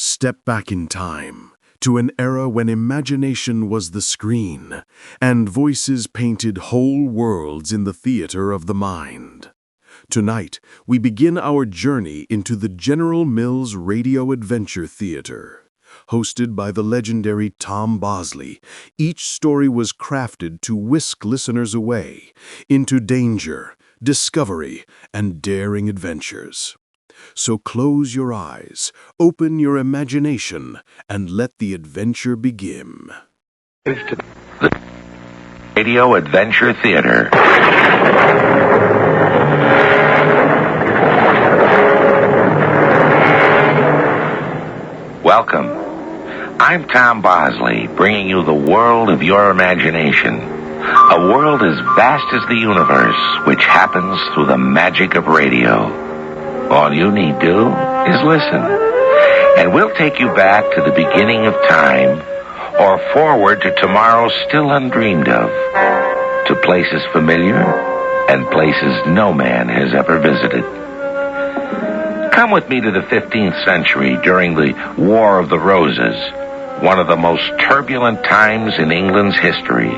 Step back in time to an era when imagination was the screen and voices painted whole worlds in the theater of the mind. Tonight, we begin our journey into the General Mills Radio Adventure Theater. Hosted by the legendary Tom Bosley, each story was crafted to whisk listeners away into danger, discovery, and daring adventures. So close your eyes, open your imagination, and let the adventure begin. The Radio Adventure Theater. Welcome. I'm Tom Bosley, bringing you the world of your imagination. A world as vast as the universe, which happens through the magic of radio. All you need do is listen. And we'll take you back to the beginning of time, or forward to tomorrow still undreamed of, to places familiar and places no man has ever visited. Come with me to the 15th century during the War of the Roses, one of the most turbulent times in England's history,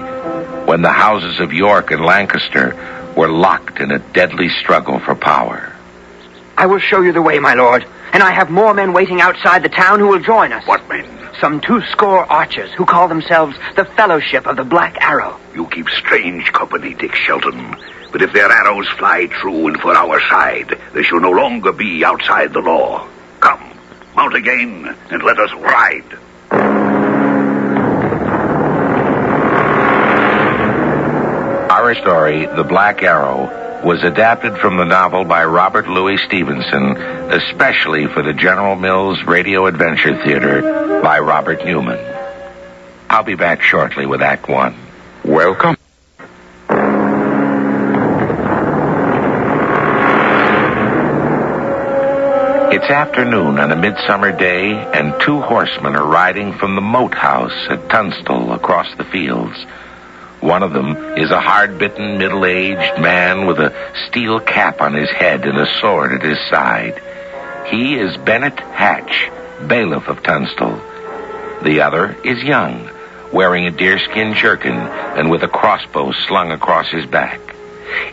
when the houses of York and Lancaster were locked in a deadly struggle for power. I will show you the way, my lord, and I have more men waiting outside the town who will join us. What men? Some 20 archers who call themselves the Fellowship of the Black Arrow. You keep strange company, Dick Shelton. But if their arrows fly true and for our side, they shall no longer be outside the law. Come, mount again, and let us ride. Our story, The Black Arrow, was adapted from the novel by Robert Louis Stevenson, especially for the General Mills Radio Adventure Theater by Robert Newman. I'll be back shortly with Act One. Welcome. It's afternoon on a midsummer day, and 2 horsemen are riding from the Moat House at Tunstall across the fields. One of them is a hard-bitten, middle-aged man with a steel cap on his head and a sword at his side. He is Bennet Hatch, bailiff of Tunstall. The other is young, wearing a deerskin jerkin and with a crossbow slung across his back.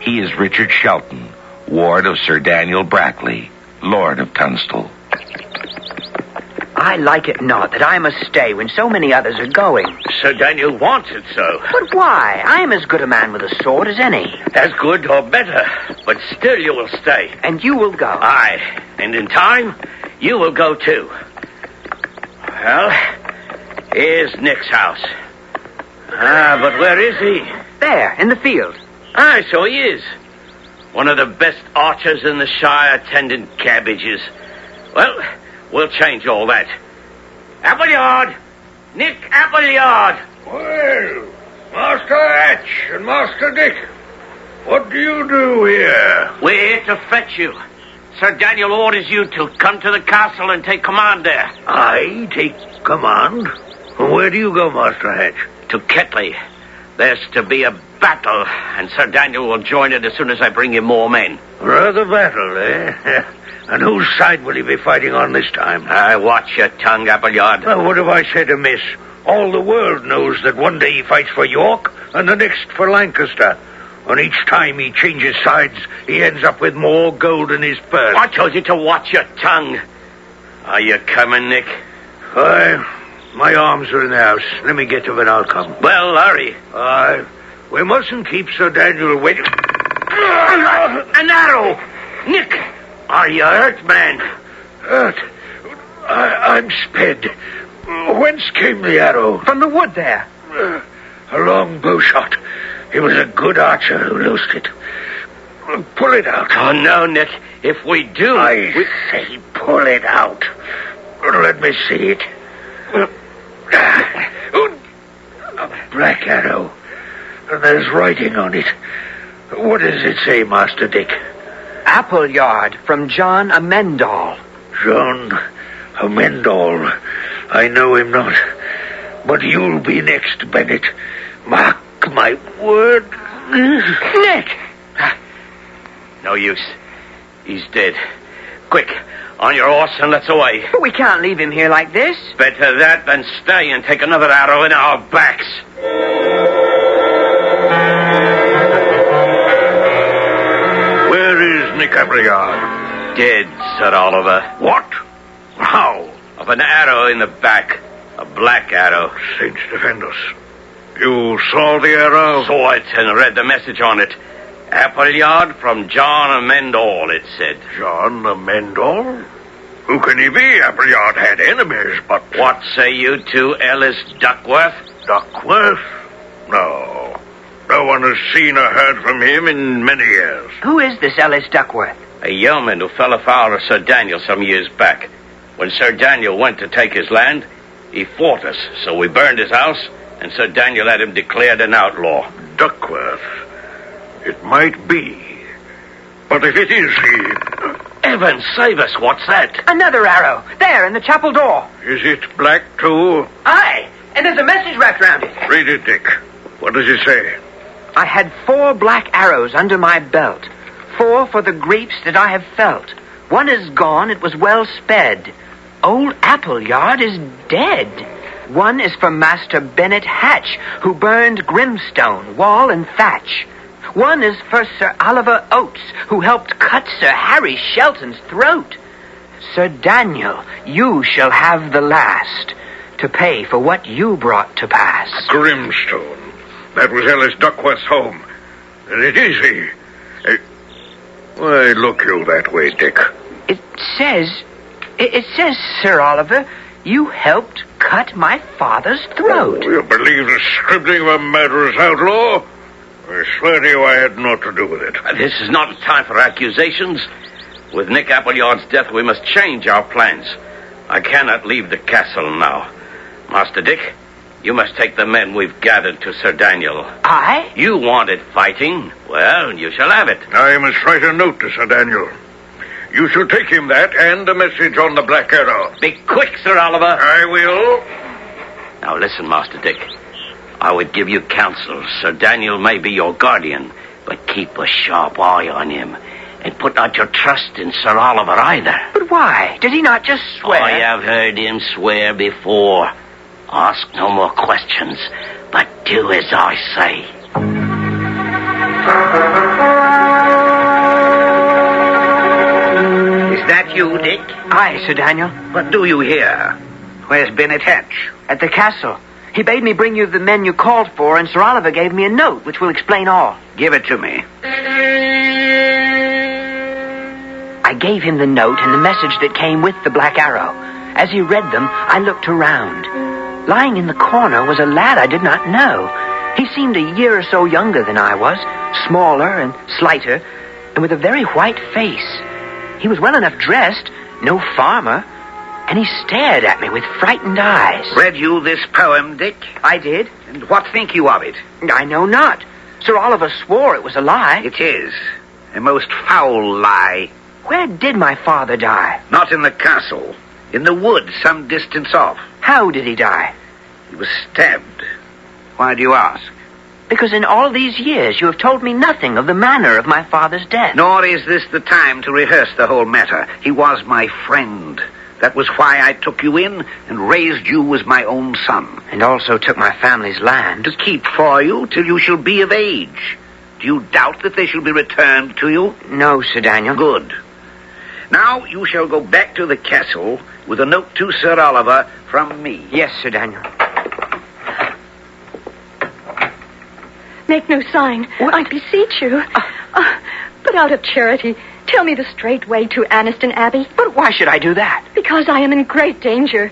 He is Richard Shelton, ward of Sir Daniel Brackley, Lord of Tunstall. I like it not that I must stay when so many others are going. Sir Daniel wants it so. But why? I am as good a man with a sword as any. As good or better, but still you will stay. And you will go. Aye, and in time, you will go too. Well, here's Nick's house. But where is he? There, in the field. Aye, so he is. One of the best archers in the Shire tending cabbages. Well, we'll change all that. Appleyard! Nick Appleyard! Well, Master Hatch and Master Dick, what do you do here? We're here to fetch you. Sir Daniel orders you to come to the castle and take command there. I take command? Where do you go, Master Hatch? To Ketley. There's to be a battle, and Sir Daniel will join it as soon as I bring you more men. Rather battle, eh? And whose side will he be fighting on this time? Watch your tongue, Appleyard. Well, what have I said amiss? All the world knows that one day he fights for York and the next for Lancaster. And each time he changes sides, he ends up with more gold in his purse. I told you to watch your tongue. Are you coming, Nick? My arms are in the house. Let me get to it, I'll come. Well, hurry. We mustn't keep Sir Daniel waiting. An arrow! Nick! Are you hurt, man? Hurt? I'm sped. Whence came the arrow? From the wood there. A long bow shot. He was a good archer who loosed it. Pull it out. Oh, no, Nick. If we do... I say pull it out. Let me see it. A black arrow. And there's writing on it. What does it say, Master Dick? Appleyard from John Amendall. John Amendall. I know him not. But you'll be next, Bennett. Mark my word. Nick! No use. He's dead. Quick, On your horse and let's away. But we can't leave him here like this. Better that than stay and take another arrow in our backs. Where is Nick Appleyard? Dead, Sir Oliver. What? How? Of an arrow in the back. A black arrow. Saints defend us. You saw the arrow? Saw it and read the message on it. Appleyard from John Amendall, it said. John Amendall? Who can he be? Appleyard had enemies, but... What say you to Ellis Duckworth? Duckworth? No. No one has seen or heard from him in many years. Who is this Ellis Duckworth? A yeoman who fell afoul of Sir Daniel some years back. When Sir Daniel went to take his land, he fought us, so we burned his house, and Sir Daniel had him declared an outlaw. Duckworth? It might be. But if it is he... Heaven save us, what's that? Another arrow. There, in the chapel door. Is it black, too? Aye, and there's a message wrapped round it. Read it, Dick. What does it say? I had 4 black arrows under my belt. 4 for the griefs that I have felt. 1 is gone, it was well sped. Old Appleyard is dead. 1 is for Master Bennet Hatch, who burned Grimstone, wall and thatch. 1 is for Sir Oliver Oates, who helped cut Sir Harry Shelton's throat. Sir Daniel, you shall have the last, to pay for what you brought to pass. Grimstone. That was Ellis Duckworth's home. And it is he. Why, look you that way, Dick. It says, Sir Oliver, you helped cut my father's throat. Oh, you believe the scribbling of a murderous outlaw? I swear to you I had naught to do with it. This is not a time for accusations. With Nick Appleyard's death, we must change our plans. I cannot leave the castle now. Master Dick, you must take the men we've gathered to Sir Daniel. I? You wanted fighting. Well, you shall have it. I must write a note to Sir Daniel. You shall take him that and a message on the black arrow. Be quick, Sir Oliver. I will. Now listen, Master Dick. I would give you counsel. Sir Daniel may be your guardian, but keep a sharp eye on him. And put not your trust in Sir Oliver either. But why? Did he not just swear? I have heard him swear before. Ask no more questions, but do as I say. Is that you, Dick? Aye, Sir Daniel. What do you here? Where's Bennet Hatch? At the castle. He bade me bring you the men you called for, and Sir Oliver gave me a note, which will explain all. Give it to me. I gave him the note and the message that came with the black arrow. As he read them, I looked around. Lying in the corner was a lad I did not know. He seemed a year or so younger than I was, smaller and slighter, and with a very white face. He was well enough dressed, no farmer, and he stared at me with frightened eyes. Read you this poem, Dick? I did. And what think you of it? I know not. Sir Oliver swore it was a lie. It is. A most foul lie. Where did my father die? Not in the castle. In the woods some distance off. How did he die? He was stabbed. Why do you ask? Because in all these years you have told me nothing of the manner of my father's death. Nor is this the time to rehearse the whole matter. He was my friend. That was why I took you in and raised you as my own son. And also took my family's land. To keep for you till you shall be of age. Do you doubt that they shall be returned to you? No, Sir Daniel. Good. Now you shall go back to the castle with a note to Sir Oliver from me. Yes, Sir Daniel. Make no sign. What? I beseech you. But out of charity, tell me the straight way to Anniston Abbey. But why should I do that? Because I am in great danger.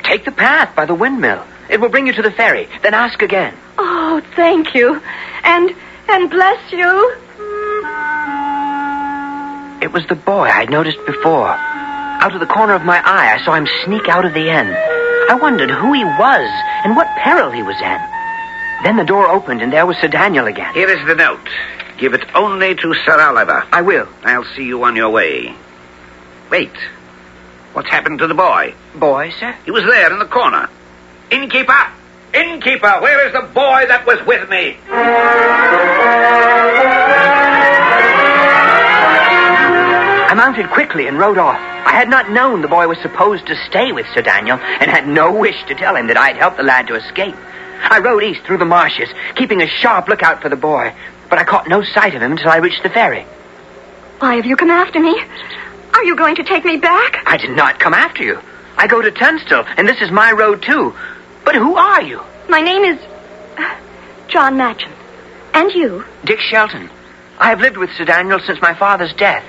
Take the path by the windmill. It will bring you to the ferry. Then ask again. Oh, thank you. And bless you. It was the boy I'd noticed before. Out of the corner of my eye, I saw him sneak out of the inn. I wondered who he was and what peril he was in. Then the door opened, and there was Sir Daniel again. Here is the note. Give it only to Sir Oliver. I will. I'll see you on your way. Wait. What's happened to the boy? Boy, sir? He was there in the corner. Innkeeper! Innkeeper, where is the boy that was with me? I'm mounted quickly and rode off. I had not known the boy was supposed to stay with Sir Daniel, and had no wish to tell him that I had helped the lad to escape. I rode east through the marshes, keeping a sharp lookout for the boy, but I caught no sight of him until I reached the ferry. Why have you come after me? Are you going to take me back? I did not come after you. I go to Tunstall, and this is my road, too. But who are you? My name is John Matcham. And you? Dick Shelton. I have lived with Sir Daniel since my father's death.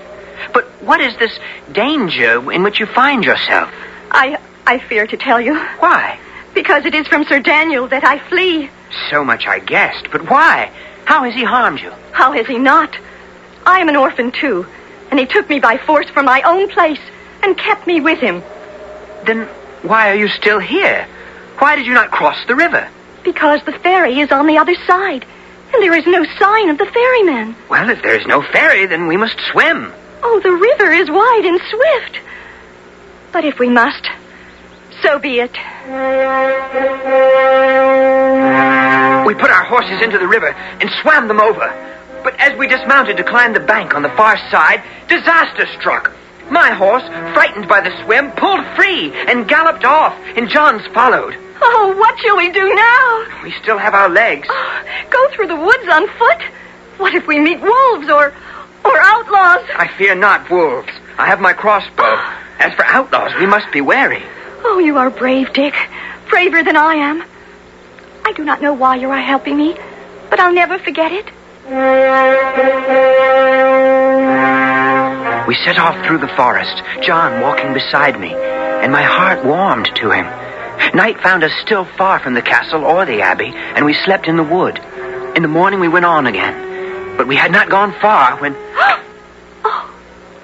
But what is this danger in which you find yourself? I fear to tell you. Why? Because it is from Sir Daniel that I flee. So much I guessed, but why? How has he harmed you? How has he not? I am an orphan, too, and he took me by force from my own place and kept me with him. Then why are you still here? Why did you not cross the river? Because the ferry is on the other side, and there is no sign of the ferryman. Well, if there is no ferry, then we must swim. Oh, the river is wide and swift. But if we must, so be it. We put our horses into the river and swam them over. But as we dismounted to climb the bank on the far side, disaster struck. My horse, frightened by the swim, pulled free and galloped off, and John's followed. Oh, what shall we do now? We still have our legs. Oh, go through the woods on foot? What if we meet wolves or outlaws? I fear not wolves. I have my crossbow. As for outlaws, we must be wary. Oh, you are brave, Dick. Braver than I am. I do not know why you are helping me, but I'll never forget it. We set off through the forest, John walking beside me, and my heart warmed to him. Night found us still far from the castle or the abbey, and we slept in the wood. In the morning we went on again, but we had not gone far when... Oh,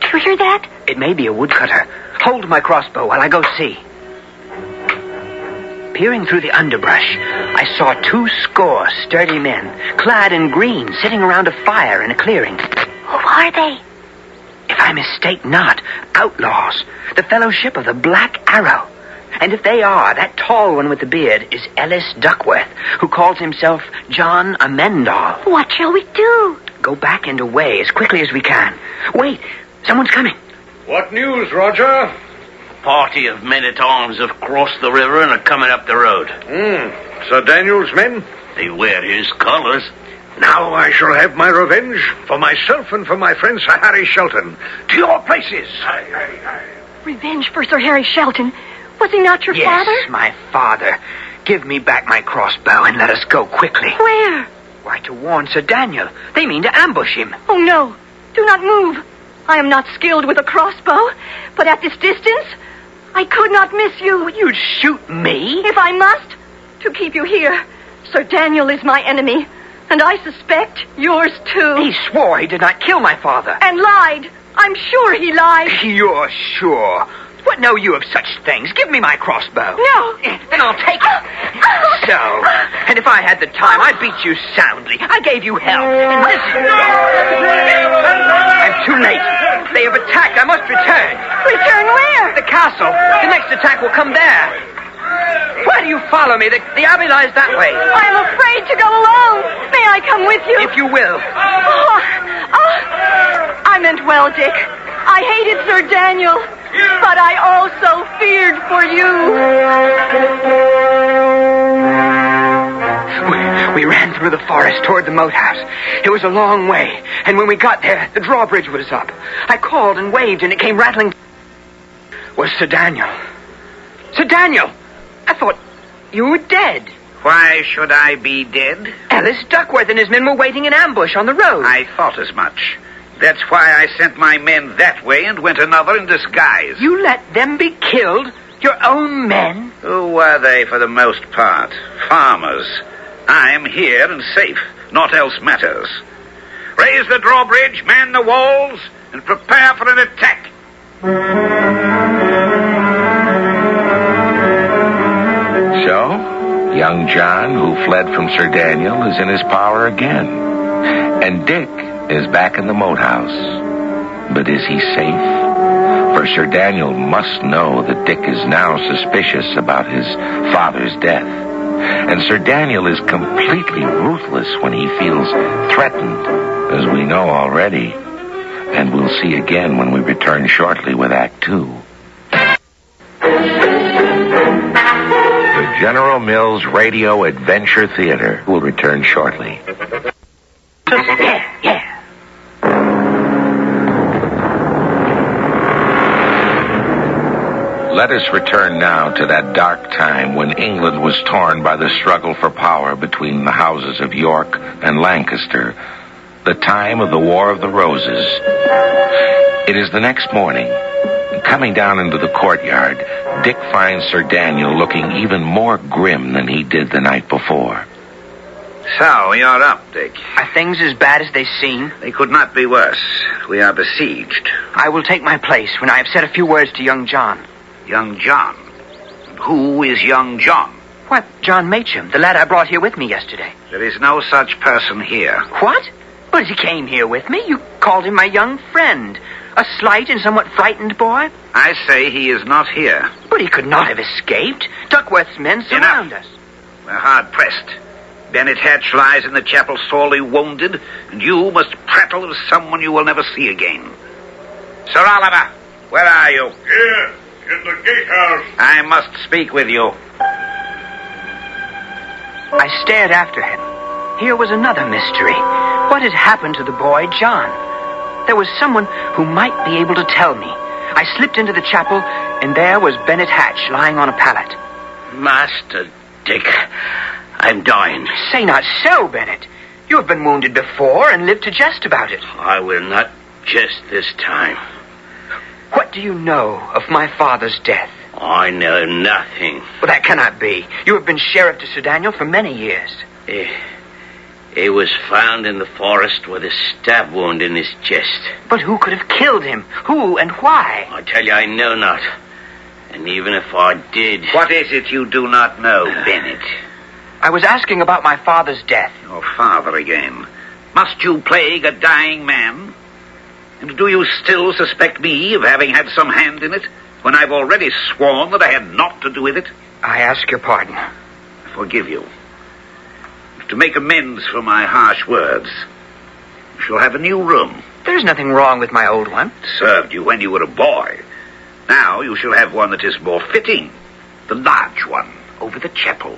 do you hear that? It may be a woodcutter. Hold my crossbow while I go see. Peering through the underbrush, I saw 200 sturdy men, clad in green, sitting around a fire in a clearing. Who are they? If I mistake not, outlaws, the fellowship of the Black Arrow. And if they are, that tall one with the beard is Ellis Duckworth, who calls himself John Amendall. What shall we do? Go back and away as quickly as we can. Wait, someone's coming. What news, Roger? Party of men-at-arms have crossed the river and are coming up the road. Sir Daniel's men? They wear his colors. Now I shall have my revenge for myself and for my friend Sir Harry Shelton. To your places! Revenge for Sir Harry Shelton. Was he not your father? Yes, my father. Give me back my crossbow and let us go quickly. Where? Why, to warn Sir Daniel. They mean to ambush him. Oh, no. Do not move. I am not skilled with a crossbow, but at this distance, I could not miss you. You'd shoot me? If I must, to keep you here. Sir Daniel is my enemy, and I suspect yours too. He swore he did not kill my father. And lied. I'm sure he lied. You're sure? What know you of such things? Give me my crossbow. No. Then I'll take it. So, and if I had the time, I'd beat you soundly. I gave you hell. And this... I'm too late. They have attacked. I must return. Return where? The castle. The next attack will come there. Why do you follow me? The abbey lies that way. I am afraid to go alone. May I come with you? If you will. I meant well, Dick. I hated Sir Daniel, but I also feared for you. We ran through the forest toward the moat house. It was a long way, and when we got there, the drawbridge was up. I called and waved, and it came rattling. Was Sir Daniel. Sir Daniel! I thought you were dead. Why should I be dead? Ellis Duckworth and his men were waiting in ambush on the road. I thought as much. That's why I sent my men that way and went another in disguise. You let them be killed? Your own men? Who were they for the most part? Farmers. I am here and safe. Naught else matters. Raise the drawbridge, man the walls, and prepare for an attack. So, young John, who fled from Sir Daniel, is in his power again. And Dick is back in the moat house. But is he safe? For Sir Daniel must know that Dick is now suspicious about his father's death. And Sir Daniel is completely ruthless when he feels threatened, as we know already. And we'll see again when we return shortly with Act 2. The General Mills Radio Adventure Theater will return shortly. Yeah. Let us return now to that dark time when England was torn by the struggle for power between the houses of York and Lancaster, the time of the War of the Roses. It is the next morning. Coming down into the courtyard, Dick finds Sir Daniel looking even more grim than he did the night before. So, you're up, Dick. Are things as bad as they seem? They could not be worse. We are besieged. I will take my place when I have said a few words to young John. Young John? Who is young John? What, John Macham, the lad I brought here with me yesterday. There is no such person here. What? But he came here with me. You called him my young friend. A slight and somewhat frightened boy. I say he is not here. But he could not have escaped. Duckworth's men surround us. We're hard-pressed. Bennett Hatch lies in the chapel sorely wounded, and you must prattle of someone you will never see again. Sir Oliver, where are you? Here, in the gatehouse. I must speak with you. I stared after him. Here was another mystery. What had happened to the boy, John? There was someone who might be able to tell me. I slipped into the chapel, and there was Bennett Hatch lying on a pallet. Master Dick, I'm dying. Say not so, Bennett. You have been wounded before and lived to jest about it. I will not jest this time. What do you know of my father's death? I know nothing. Well, that cannot be. You have been sheriff to Sir Daniel for many years. He was found in the forest with a stab wound in his chest. But who could have killed him? Who and why? I tell you, I know not. And even if I did... What is it you do not know, Bennett? I was asking about my father's death. Your father again. Must you plague a dying man? And do you still suspect me of having had some hand in it, when I've already sworn that I had naught to do with it? I ask your pardon. I forgive you. To make amends for my harsh words, you shall have a new room. There's nothing wrong with my old one. It served you when you were a boy. Now you shall have one that is more fitting. The large one, over the chapel.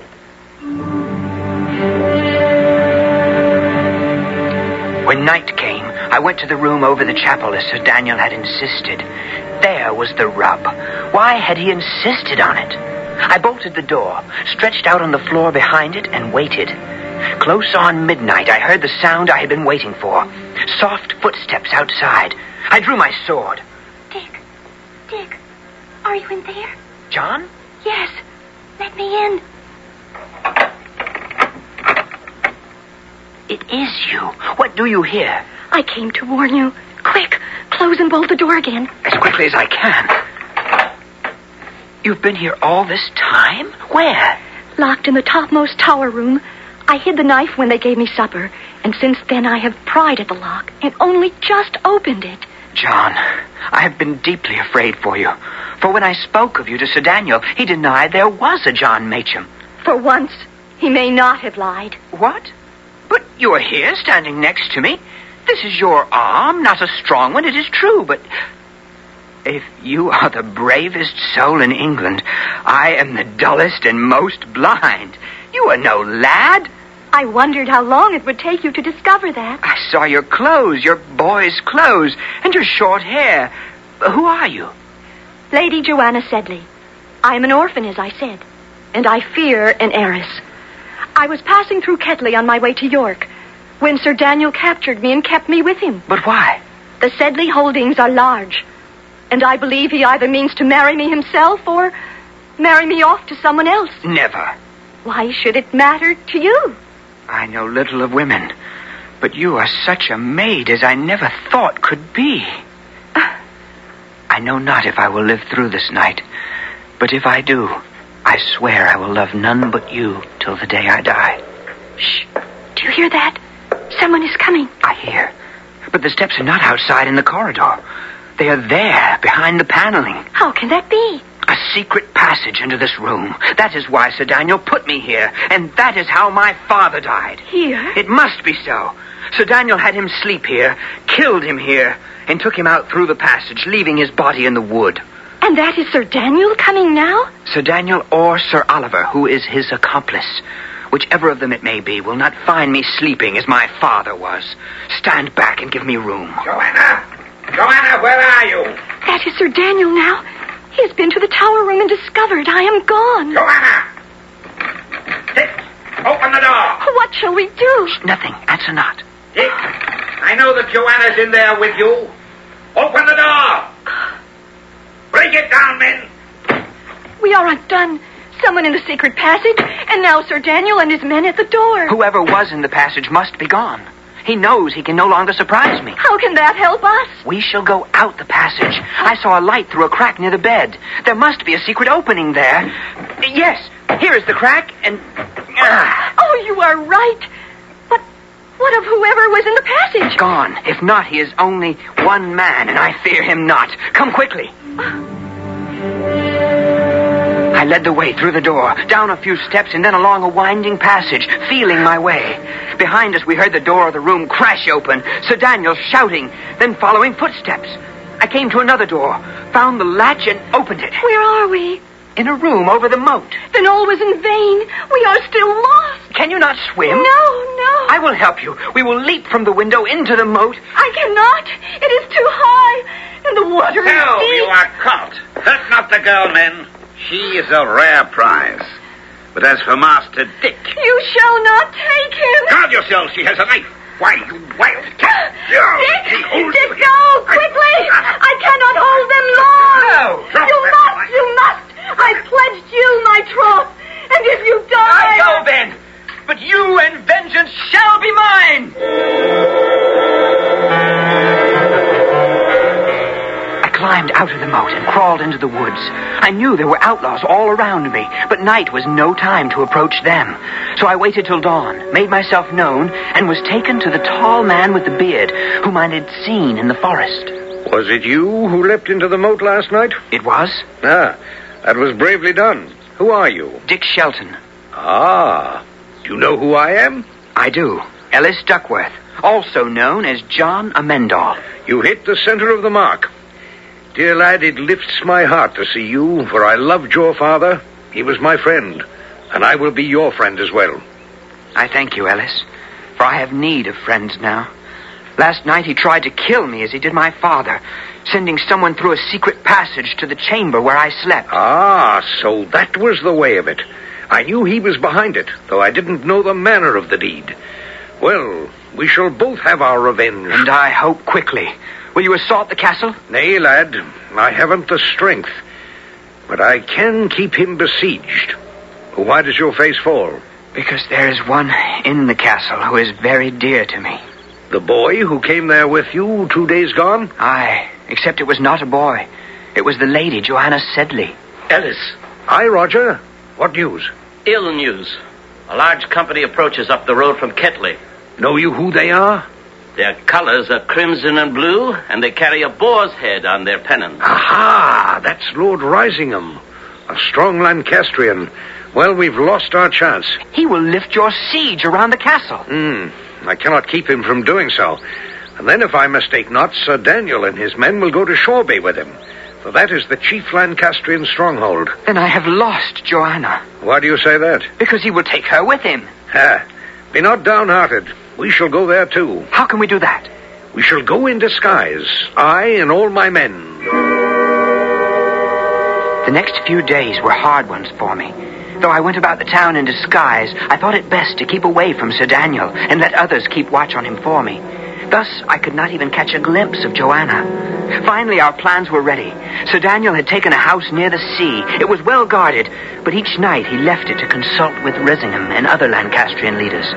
When night came, I went to the room over the chapel as Sir Daniel had insisted. There was the rub. Why had he insisted on it? I bolted the door, stretched out on the floor behind it, and waited. Close on midnight, I heard the sound I had been waiting for. Soft footsteps outside. I drew my sword. Dick, are you in there? John? Yes, let me in. It is you. What do you here? I came to warn you. Quick, close and bolt the door again. As quickly as I can. You've been here all this time? Where? Locked in the topmost tower room. I hid the knife when they gave me supper, and since then I have pried at the lock and only just opened it. John, I have been deeply afraid for you. For when I spoke of you to Sir Daniel, he denied there was a John Macham. For once, he may not have lied. What? But you are here, standing next to me. This is your arm, not a strong one, it is true, but... if you are the bravest soul in England, I am the dullest and most blind. You are no lad. I wondered how long it would take you to discover that. I saw your clothes, your boy's clothes, and your short hair. Who are you? Lady Joanna Sedley. I am an orphan, as I said, and I fear an heiress. I was passing through Ketley on my way to York when Sir Daniel captured me and kept me with him. But why? The Sedley holdings are large, and I believe he either means to marry me himself or marry me off to someone else. Never. Why should it matter to you? I know little of women, but you are such a maid as I never thought could be. I know not if I will live through this night, but if I do, I swear I will love none but you till the day I die. Shh. Do you hear that? Someone is coming. I hear. But the steps are not outside in the corridor. They are there, behind the paneling. How can that be? A secret passage into this room. That is why Sir Daniel put me here, and that is how my father died. Here? It must be so. Sir Daniel had him sleep here, killed him here, and took him out through the passage, leaving his body in the wood. And that is Sir Daniel coming now? Sir Daniel or Sir Oliver, who is his accomplice. Whichever of them it may be, will not find me sleeping as my father was. Stand back and give me room. Joanna! Joanna, where are you? That is Sir Daniel now. He has been to the tower room and discovered I am gone. Joanna! Dick, open the door. What shall we do? Nothing. Answer not. Dick, I know that Joanna's in there with you. Open the door. Break it down, men. We are undone. Someone in the secret passage, and now Sir Daniel and his men at the door. Whoever was in the passage must be gone. He knows he can no longer surprise me. How can that help us? We shall go out the passage. I saw a light through a crack near the bed. There must be a secret opening there. Yes, here is the crack, and... Oh, you are right. But what of whoever was in the passage? Gone. If not, he is only one man, and I fear him not. Come quickly. I led the way through the door, down a few steps, and then along a winding passage, feeling my way. Behind us, we heard the door of the room crash open, Sir Daniel shouting, then following footsteps. I came to another door, found the latch, and opened it. Where are we? In a room over the moat. Then all was in vain. We are still lost. Can you not swim? No. I will help you. We will leap from the window into the moat. I cannot. It is too high, and the water is No, deep. you are caught. Hurt not the girl, men. She is a rare prize. But as for Master Dick... You shall not take him. Guard yourself, she has a knife. Why, you wild cat. Dick, go, quickly. I cannot hold them long. No, drop You that must, you must. I pledged you my troth. And if you die... I go then. But you and vengeance shall be mine. I climbed out of the moat and crawled into the woods. I knew there were outlaws all around me, but night was no time to approach them. So I waited till dawn, made myself known, and was taken to the tall man with the beard, whom I had seen in the forest. Was it you who leapt into the moat last night? It was Ah, that was bravely done. Who are you? Dick Shelton. Ah, do you know who I am? I do. Ellis Duckworth, also known as John Amendall. You hit the center of the mark. Dear lad, it lifts my heart to see you, for I loved your father. He was my friend, and I will be your friend as well. I thank you, Ellis, for I have need of friends now. Last night he tried to kill me as he did my father, sending someone through a secret passage to the chamber where I slept. Ah, so that was the way of it. I knew he was behind it, though I didn't know the manner of the deed. Well, we shall both have our revenge. And I hope quickly. Will you assault the castle? Nay, lad, I haven't the strength. But I can keep him besieged. Why does your face fall? Because there is one in the castle who is very dear to me. The boy who came there with you 2 days gone? Aye, except it was not a boy. It was the lady, Joanna Sedley. Ellis, Aye, Roger. What news? ill news. A large company approaches up the road from Ketley. Know you who they are? Their colors are crimson and blue, and they carry a boar's head on their pennons. Aha! That's Lord Risingham, a strong Lancastrian. Well, we've lost our chance. He will lift your siege around the castle. I cannot keep him from doing so. And then, if I mistake not, Sir Daniel and his men will go to Shoreby with him, for that is the chief Lancastrian stronghold. Then I have lost Joanna. Why do you say that? Because he will take her with him. Be not downhearted. We shall go there too. How can we do that? We shall go in disguise, I and all my men. The next few days were hard ones for me. Though I went about the town in disguise, I thought it best to keep away from Sir Daniel and let others keep watch on him for me. Thus, I could not even catch a glimpse of Joanna. Finally, our plans were ready. Sir Daniel had taken a house near the sea. It was well guarded, but each night he left it to consult with Risingham and other Lancastrian leaders.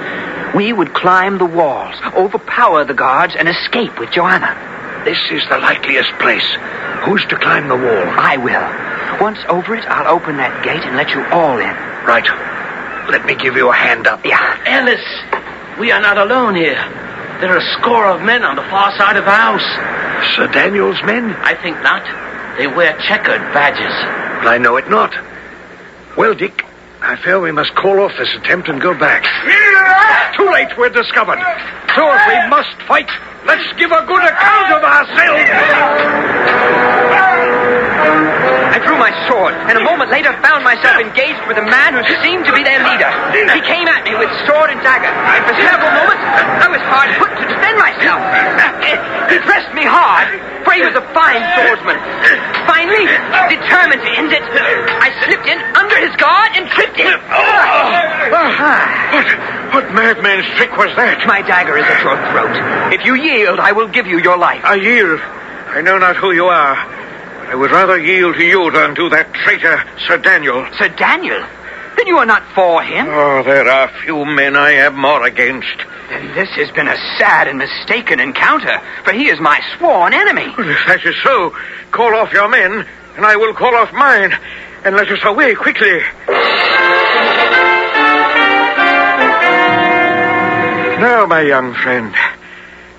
We would climb the walls, overpower the guards, and escape with Joanna. This is the likeliest place. Who's to climb the wall? I will. Once over it, I'll open that gate and let you all in. Right. Let me give you a hand up. Yeah. Ellis, we are not alone here. There are a score of men on the far side of the house. Sir Daniel's men? I think not. They wear checkered badges. I know it not. Well, Dick, I fear we must call off this attempt and go back. Too late, we're discovered. So if we must fight, let's give a good account of ourselves. I drew my sword, and a moment later found myself engaged with a man who seemed to be their leader. He came at me with sword and dagger, and for several moments I was hard put to defend myself. He pressed me hard, for he was a fine swordsman. Finally, determined to end it, I slipped in under his guard and tripped him. What madman's trick was that? My dagger is at your throat. If you yield, I will give you your life. I yield. I know not who you are. I would rather yield to you than to that traitor, Sir Daniel. Sir Daniel? Then you are not for him? Oh, there are few men I am more against. Then this has been a sad and mistaken encounter, for he is my sworn enemy. Well, if that is so, call off your men, and I will call off mine, and let us away quickly. Now, my young friend,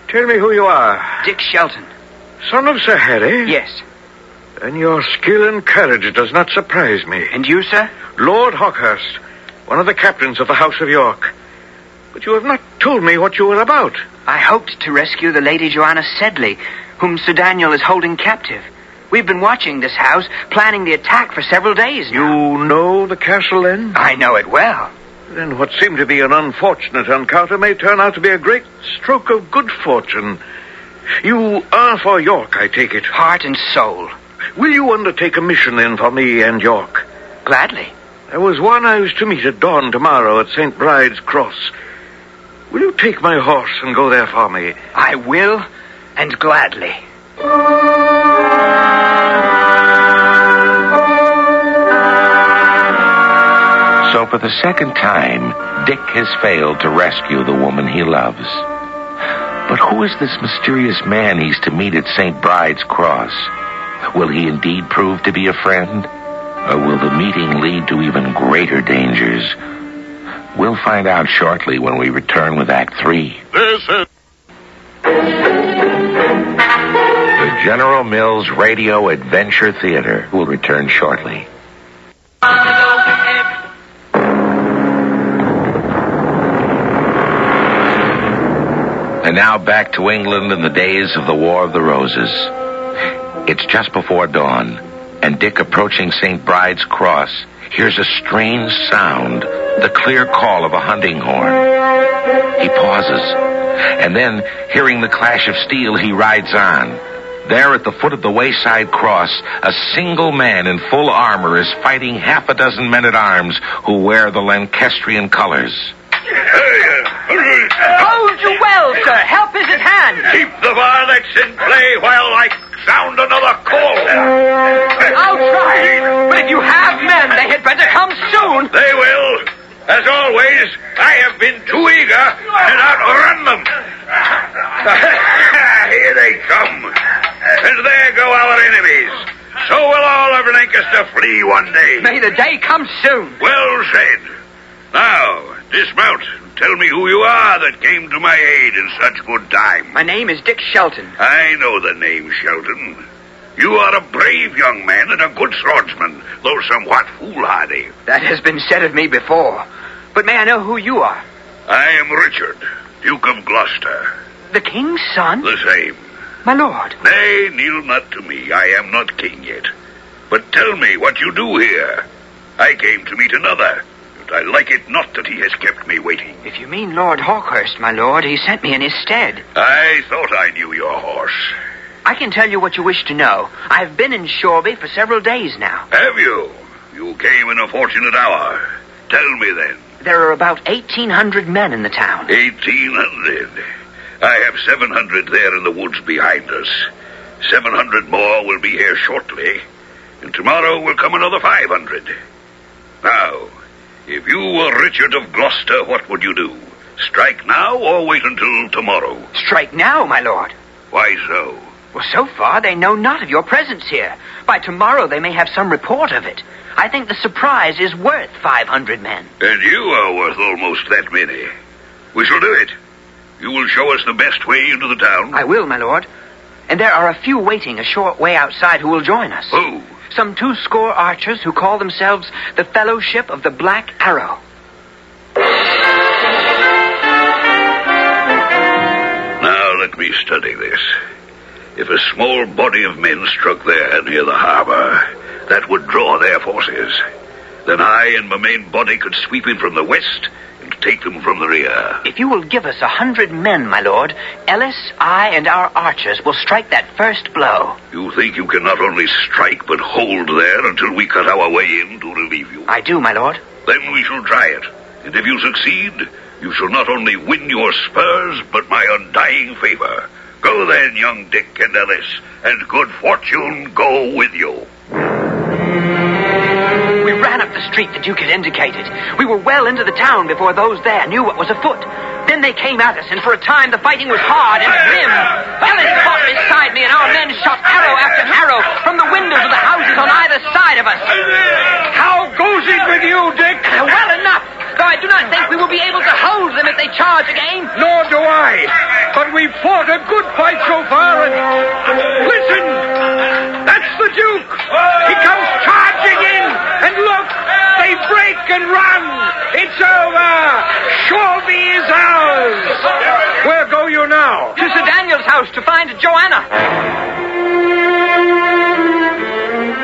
tell me who you are. Dick Shelton. Son of Sir Harry? Yes. Then your skill and courage does not surprise me. And you, sir? Lord Hawkhurst, one of the captains of the House of York. But you have not told me what you were about. I hoped to rescue the Lady Joanna Sedley, whom Sir Daniel is holding captive. We've been watching this house, planning the attack for several days now. You know the castle, then? I know it well. Then what seemed to be an unfortunate encounter may turn out to be a great stroke of good fortune. You are for York, I take it. Heart and soul. Will you undertake a mission, then, for me and York? Gladly. There was one I was to meet at dawn tomorrow at St. Bride's Cross. Will you take my horse and go there for me? I will, and gladly. So for the second time, Dick has failed to rescue the woman he loves. But who is this mysterious man he's to meet at St. Bride's Cross? Will he indeed prove to be a friend? Or will the meeting lead to even greater dangers? We'll find out shortly when we return with Act 3. This is... The General Mills Radio Adventure Theater will return shortly. And now back to England in the days of the War of the Roses. It's just before dawn, and Dick, approaching St. Bride's Cross, hears a strange sound, the clear call of a hunting horn. He pauses, and then, hearing the clash of steel, he rides on. There at the foot of the wayside cross, a single man in full armor is fighting half a dozen men-at-arms who wear the Lancastrian colors. Hold you well, sir. Help is at hand. Keep the varlets in play while I sound another call. I'll try. But if you have men, they had better come soon. They will. As always, I have been too eager and outrun them. Here they come. And there go our enemies. So will all of Lancaster flee one day. May the day come soon. Well said. Now, dismount. Tell me who you are that came to my aid in such good time. My name is Dick Shelton. I know the name, Shelton. You are a brave young man and a good swordsman, though somewhat foolhardy. That has been said of me before. But may I know who you are? I am Richard, Duke of Gloucester. The king's son? The same. My lord. Nay, kneel not to me. I am not king yet. But tell me what you do here. I came to meet another. I like it not that he has kept me waiting. If you mean Lord Hawkhurst, my lord, he sent me in his stead. I thought I knew your horse. I can tell you what you wish to know. I've been in Shoreby for several days now. Have you? You came in a fortunate hour. Tell me then. There are about 1,800 men in the town. 1,800. I have 700 there in the woods behind us. 700 more will be here shortly. And tomorrow will come another 500. Now, if you were Richard of Gloucester, what would you do? Strike now or wait until tomorrow? Strike now, my lord. Why so? Well, so far they know not of your presence here. By tomorrow they may have some report of it. I think the surprise is worth 500 men. And you are worth almost that many. We shall do it. You will show us the best way into the town? I will, my lord. And there are a few waiting a short way outside who will join us. Who? some 20 archers who call themselves the Fellowship of the Black Arrow. Now let me study this. If a small body of men struck there near the harbor, that would draw their forces. Then I and my main body could sweep in from the west and take them from the rear. If you will give us 100 men, my lord, Ellis, I, and our archers will strike that first blow. You think you can not only strike, but hold there until we cut our way in to relieve you? I do, my lord. Then we shall try it. And if you succeed, you shall not only win your spurs, but my undying favor. Go then, young Dick and Ellis, and good fortune go with you. We ran up the street the Duke had indicated. We were well into the town before those there knew what was afoot. Then they came at us, and for a time the fighting was hard and grim. Ellis fought beside me, and our men shot arrow after arrow from the windows of the houses on either side of us. How goes it with you, Dick? Well enough, though I do not think we will be able to hold them if they charge again. Nor do I. But we've fought a good fight so far, and... Listen! That's the Duke! He comes charging in! And look! They break and run! It's over! Shoreby is ours! Where go you now? To Sir Daniel's house to find Joanna.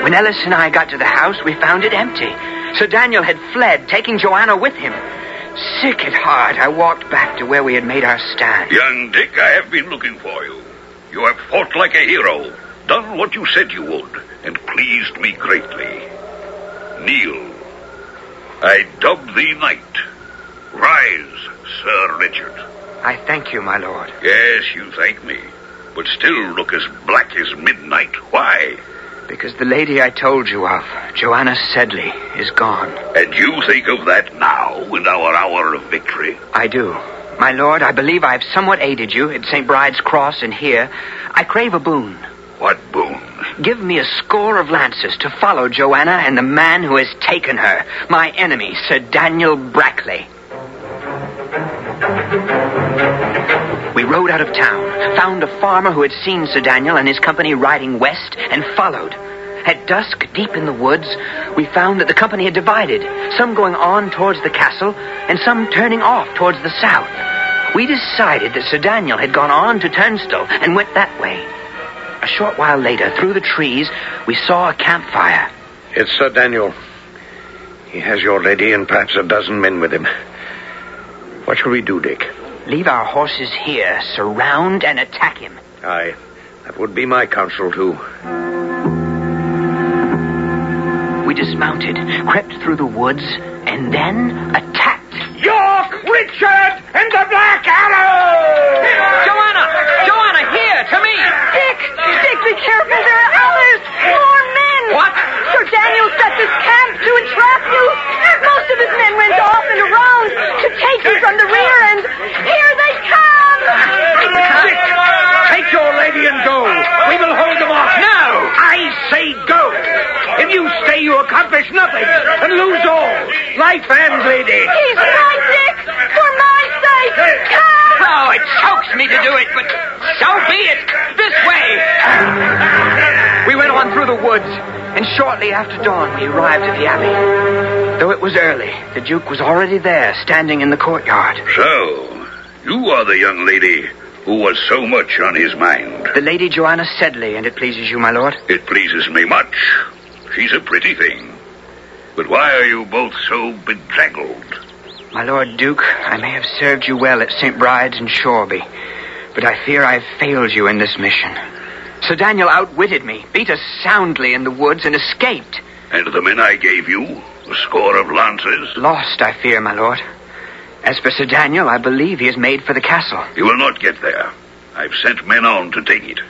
When Ellis and I got to the house, we found it empty. Sir Daniel had fled, taking Joanna with him. Sick at heart, I walked back to where we had made our stand. Young Dick, I have been looking for you. You have fought like a hero, done what you said you would, and pleased me greatly. Kneel. I dub thee knight. Rise, Sir Richard. I thank you, my lord. Yes, you thank me, but still look as black as midnight. Why? Because the lady I told you of, Joanna Sedley, is gone. And you think of that now, in our hour of victory? I do. My lord, I believe I have somewhat aided you at St. Bride's Cross and here. I crave a boon. What boon? Give me a score of lances to follow Joanna and the man who has taken her, my enemy, Sir Daniel Brackley. We rode out of town, found a farmer who had seen Sir Daniel and his company riding west, and followed. At dusk, deep in the woods, we found that the company had divided, some going on towards the castle, and some turning off towards the south. We decided that Sir Daniel had gone on to Turnstile and went that way. A short while later, through the trees, we saw a campfire. It's Sir Daniel. He has your lady and perhaps a dozen men with him. What shall we do, Dick? Leave our horses here, surround and attack him. Aye, that would be my counsel, too. We dismounted, crept through the woods, and then attacked. York, Richard, and the Black Arrow! Joanna, here, to me! Dick, be careful, there are others! More men! What? Sir Daniel set this camp to entrap you! Most of his men went off and around to take you from the rear, and here they come! Dick, take your lady and go! We will hold them off! No! I say go! If you stay, you accomplish nothing, and lose all, life and lady! He's right, Dick! For my sake! Come! Oh, it chokes me to do it, but so be it! This way! We went on through the woods, and shortly after dawn we arrived at the abbey. Though it was early, the Duke was already there, standing in the courtyard. So, you are the young lady who was so much on his mind. The Lady Joanna Sedley, and it pleases you, my lord? It pleases me much. She's a pretty thing. But why are you both so bedraggled? My Lord Duke, I may have served you well at St. Bride's and Shoreby, but I fear I've failed you in this mission. Sir Daniel outwitted me, beat us soundly in the woods, and escaped. And the men I gave you, a score of lances? Lost, I fear, my lord. As for Sir Daniel, I believe he has made for the castle. He will not get there. I've sent men on to take it.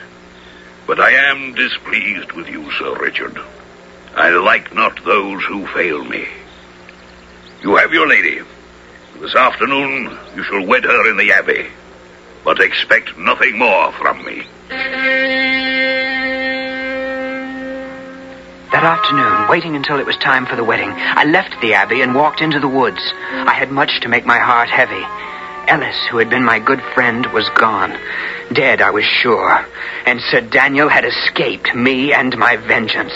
But I am displeased with you, Sir Richard. I like not those who fail me. You have your lady. This afternoon you shall wed her in the abbey. But expect nothing more from me. That afternoon, waiting until it was time for the wedding, I left the abbey and walked into the woods. I had much to make my heart heavy. Ellis, who had been my good friend, was gone. Dead, I was sure. And Sir Daniel had escaped me and my vengeance.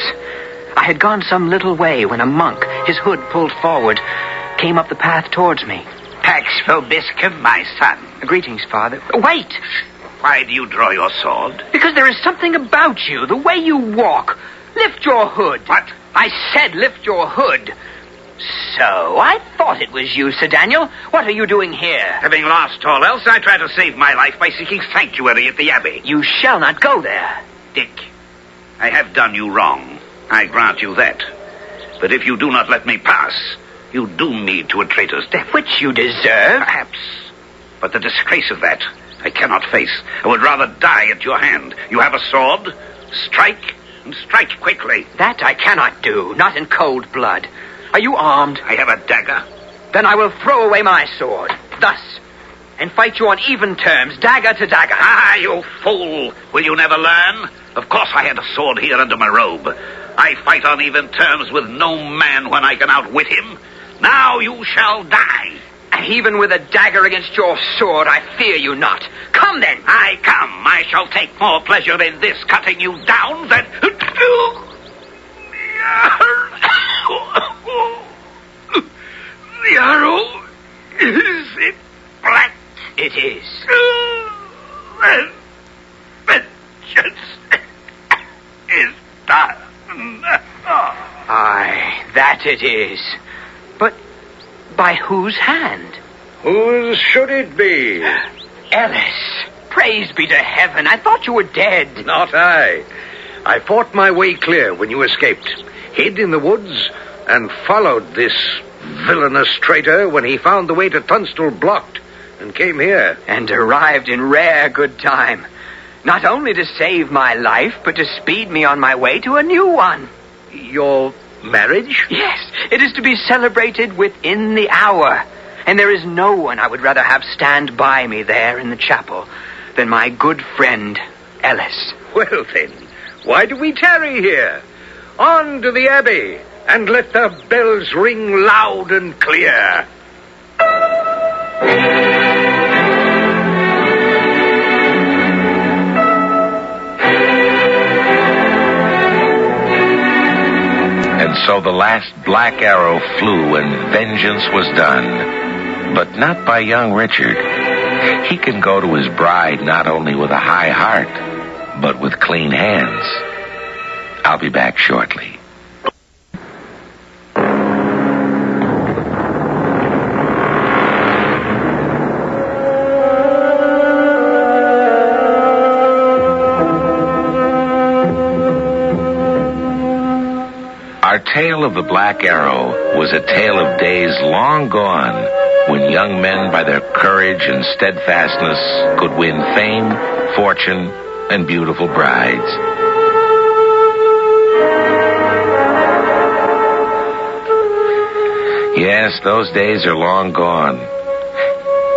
I had gone some little way when a monk, his hood pulled forward, came up the path towards me. Pax vobiscum, my son. Greetings, Father. Wait! Why do you draw your sword? Because there is something about you, the way you walk. Lift your hood. What? I said lift your hood. So, I thought it was you, Sir Daniel. What are you doing here? Having lost all else, I try to save my life by seeking sanctuary at the Abbey. You shall not go there. Dick, I have done you wrong. I grant you that. But if you do not let me pass, you doom me to a traitor's death. Which you deserve. Perhaps. But the disgrace of that I cannot face. I would rather die at your hand. You have a sword. Strike, and strike quickly. That I cannot do, not in cold blood. Are you armed? I have a dagger. Then I will throw away my sword, thus, and fight you on even terms, dagger to dagger. Ah, you fool! Will you never learn? Of course I had a sword here under my robe. I fight on even terms with no man when I can outwit him. Now you shall die. Even with a dagger against your sword, I fear you not. Come then. I come. I shall take more pleasure in this cutting you down than... The arrow, is it black? It is. Then vengeance is done. Aye, that it is. But by whose hand? Whose should it be? Ellis, praise be to heaven. I thought you were dead. Not I. I fought my way clear when you escaped, hid in the woods, and followed this villainous traitor when he found the way to Tunstall blocked and came here. And arrived in rare good time. Not only to save my life, but to speed me on my way to a new one. Your marriage? Yes, it is to be celebrated within the hour. And there is no one I would rather have stand by me there in the chapel than my good friend, Ellis. Well, then, why do we tarry here? On to the Abbey, and let the bells ring loud and clear. And so the last black arrow flew and vengeance was done. But not by young Richard. He can go to his bride not only with a high heart, but with clean hands. I'll be back shortly. Our tale of the Black Arrow was a tale of days long gone when young men by their courage and steadfastness could win fame, fortune, and beautiful brides. Yes, those days are long gone.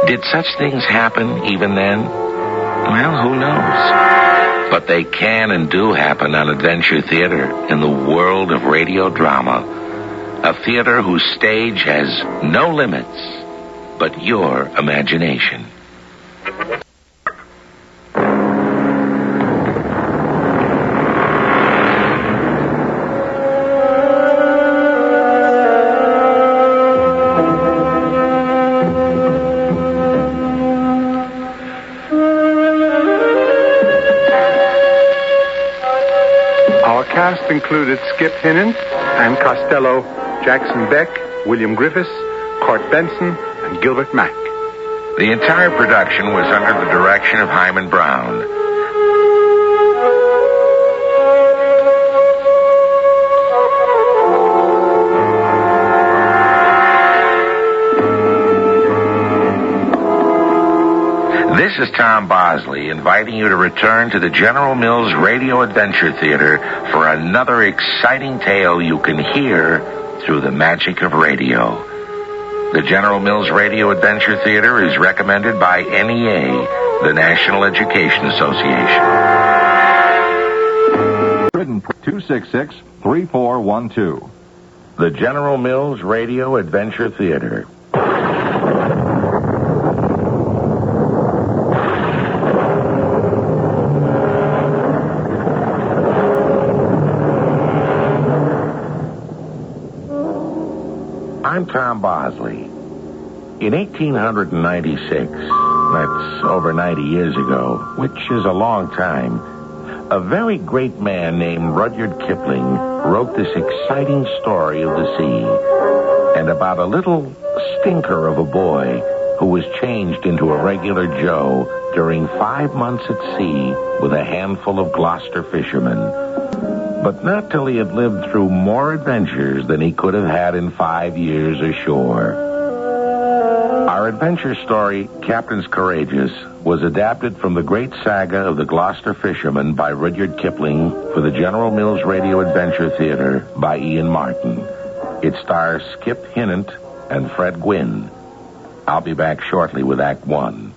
Did such things happen even then? Well, who knows? But they can and do happen on Adventure Theater in the world of radio drama. A theater whose stage has no limits but your imagination. Cast included Skip Hinnon, Ann Costello, Jackson Beck, William Griffiths, Court Benson, and Gilbert Mack. The entire production was under the direction of Hyman Brown. This is Tom Bosley inviting you to return to the General Mills Radio Adventure Theater for another exciting tale you can hear through the magic of radio. The General Mills Radio Adventure Theater is recommended by NEA, the National Education Association. Written 266-3412. The General Mills Radio Adventure Theater. I'm Tom Bosley. In 1896, that's over 90 years ago, which is a long time, a very great man named Rudyard Kipling wrote this exciting story of the sea and about a little stinker of a boy who was changed into a regular Joe during 5 months at sea with a handful of Gloucester fishermen. But not till he had lived through more adventures than he could have had in 5 years ashore. Our adventure story, Captain's Courageous, was adapted from the great saga of the Gloucester Fishermen by Rudyard Kipling for the General Mills Radio Adventure Theater by Ian Martin. It stars Skip Hinnant and Fred Gwynne. I'll be back shortly with Act One.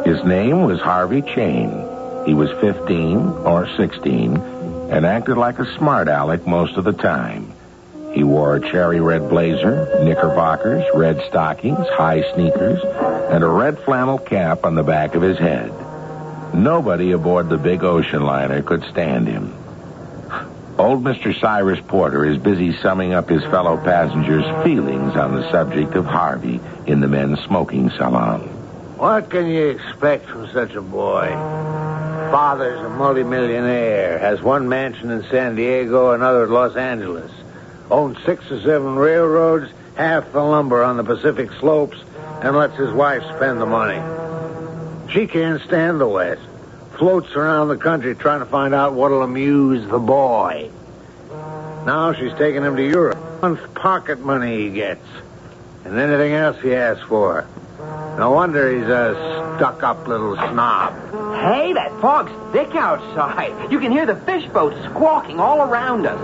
His name was Harvey Chain. He was 15 or 16 and acted like a smart aleck most of the time. He wore a cherry red blazer, knickerbockers, red stockings, high sneakers, and a red flannel cap on the back of his head. Nobody aboard the big ocean liner could stand him. Old Mr. Cyrus Porter is busy summing up his fellow passengers' feelings on the subject of Harvey in the men's smoking salon. What can you expect from such a boy? Father's a multimillionaire, has one mansion in San Diego, another at Los Angeles, owns 6 or 7 railroads, half the lumber on the Pacific slopes, and lets his wife spend the money. She can't stand the West. Floats around the country trying to find out what'll amuse the boy. Now she's taking him to Europe. Month pocket money he gets, and anything else he asks for. No wonder he's a stuck-up little snob. Hey, that fog's thick outside. You can hear the fish boats squawking all around us.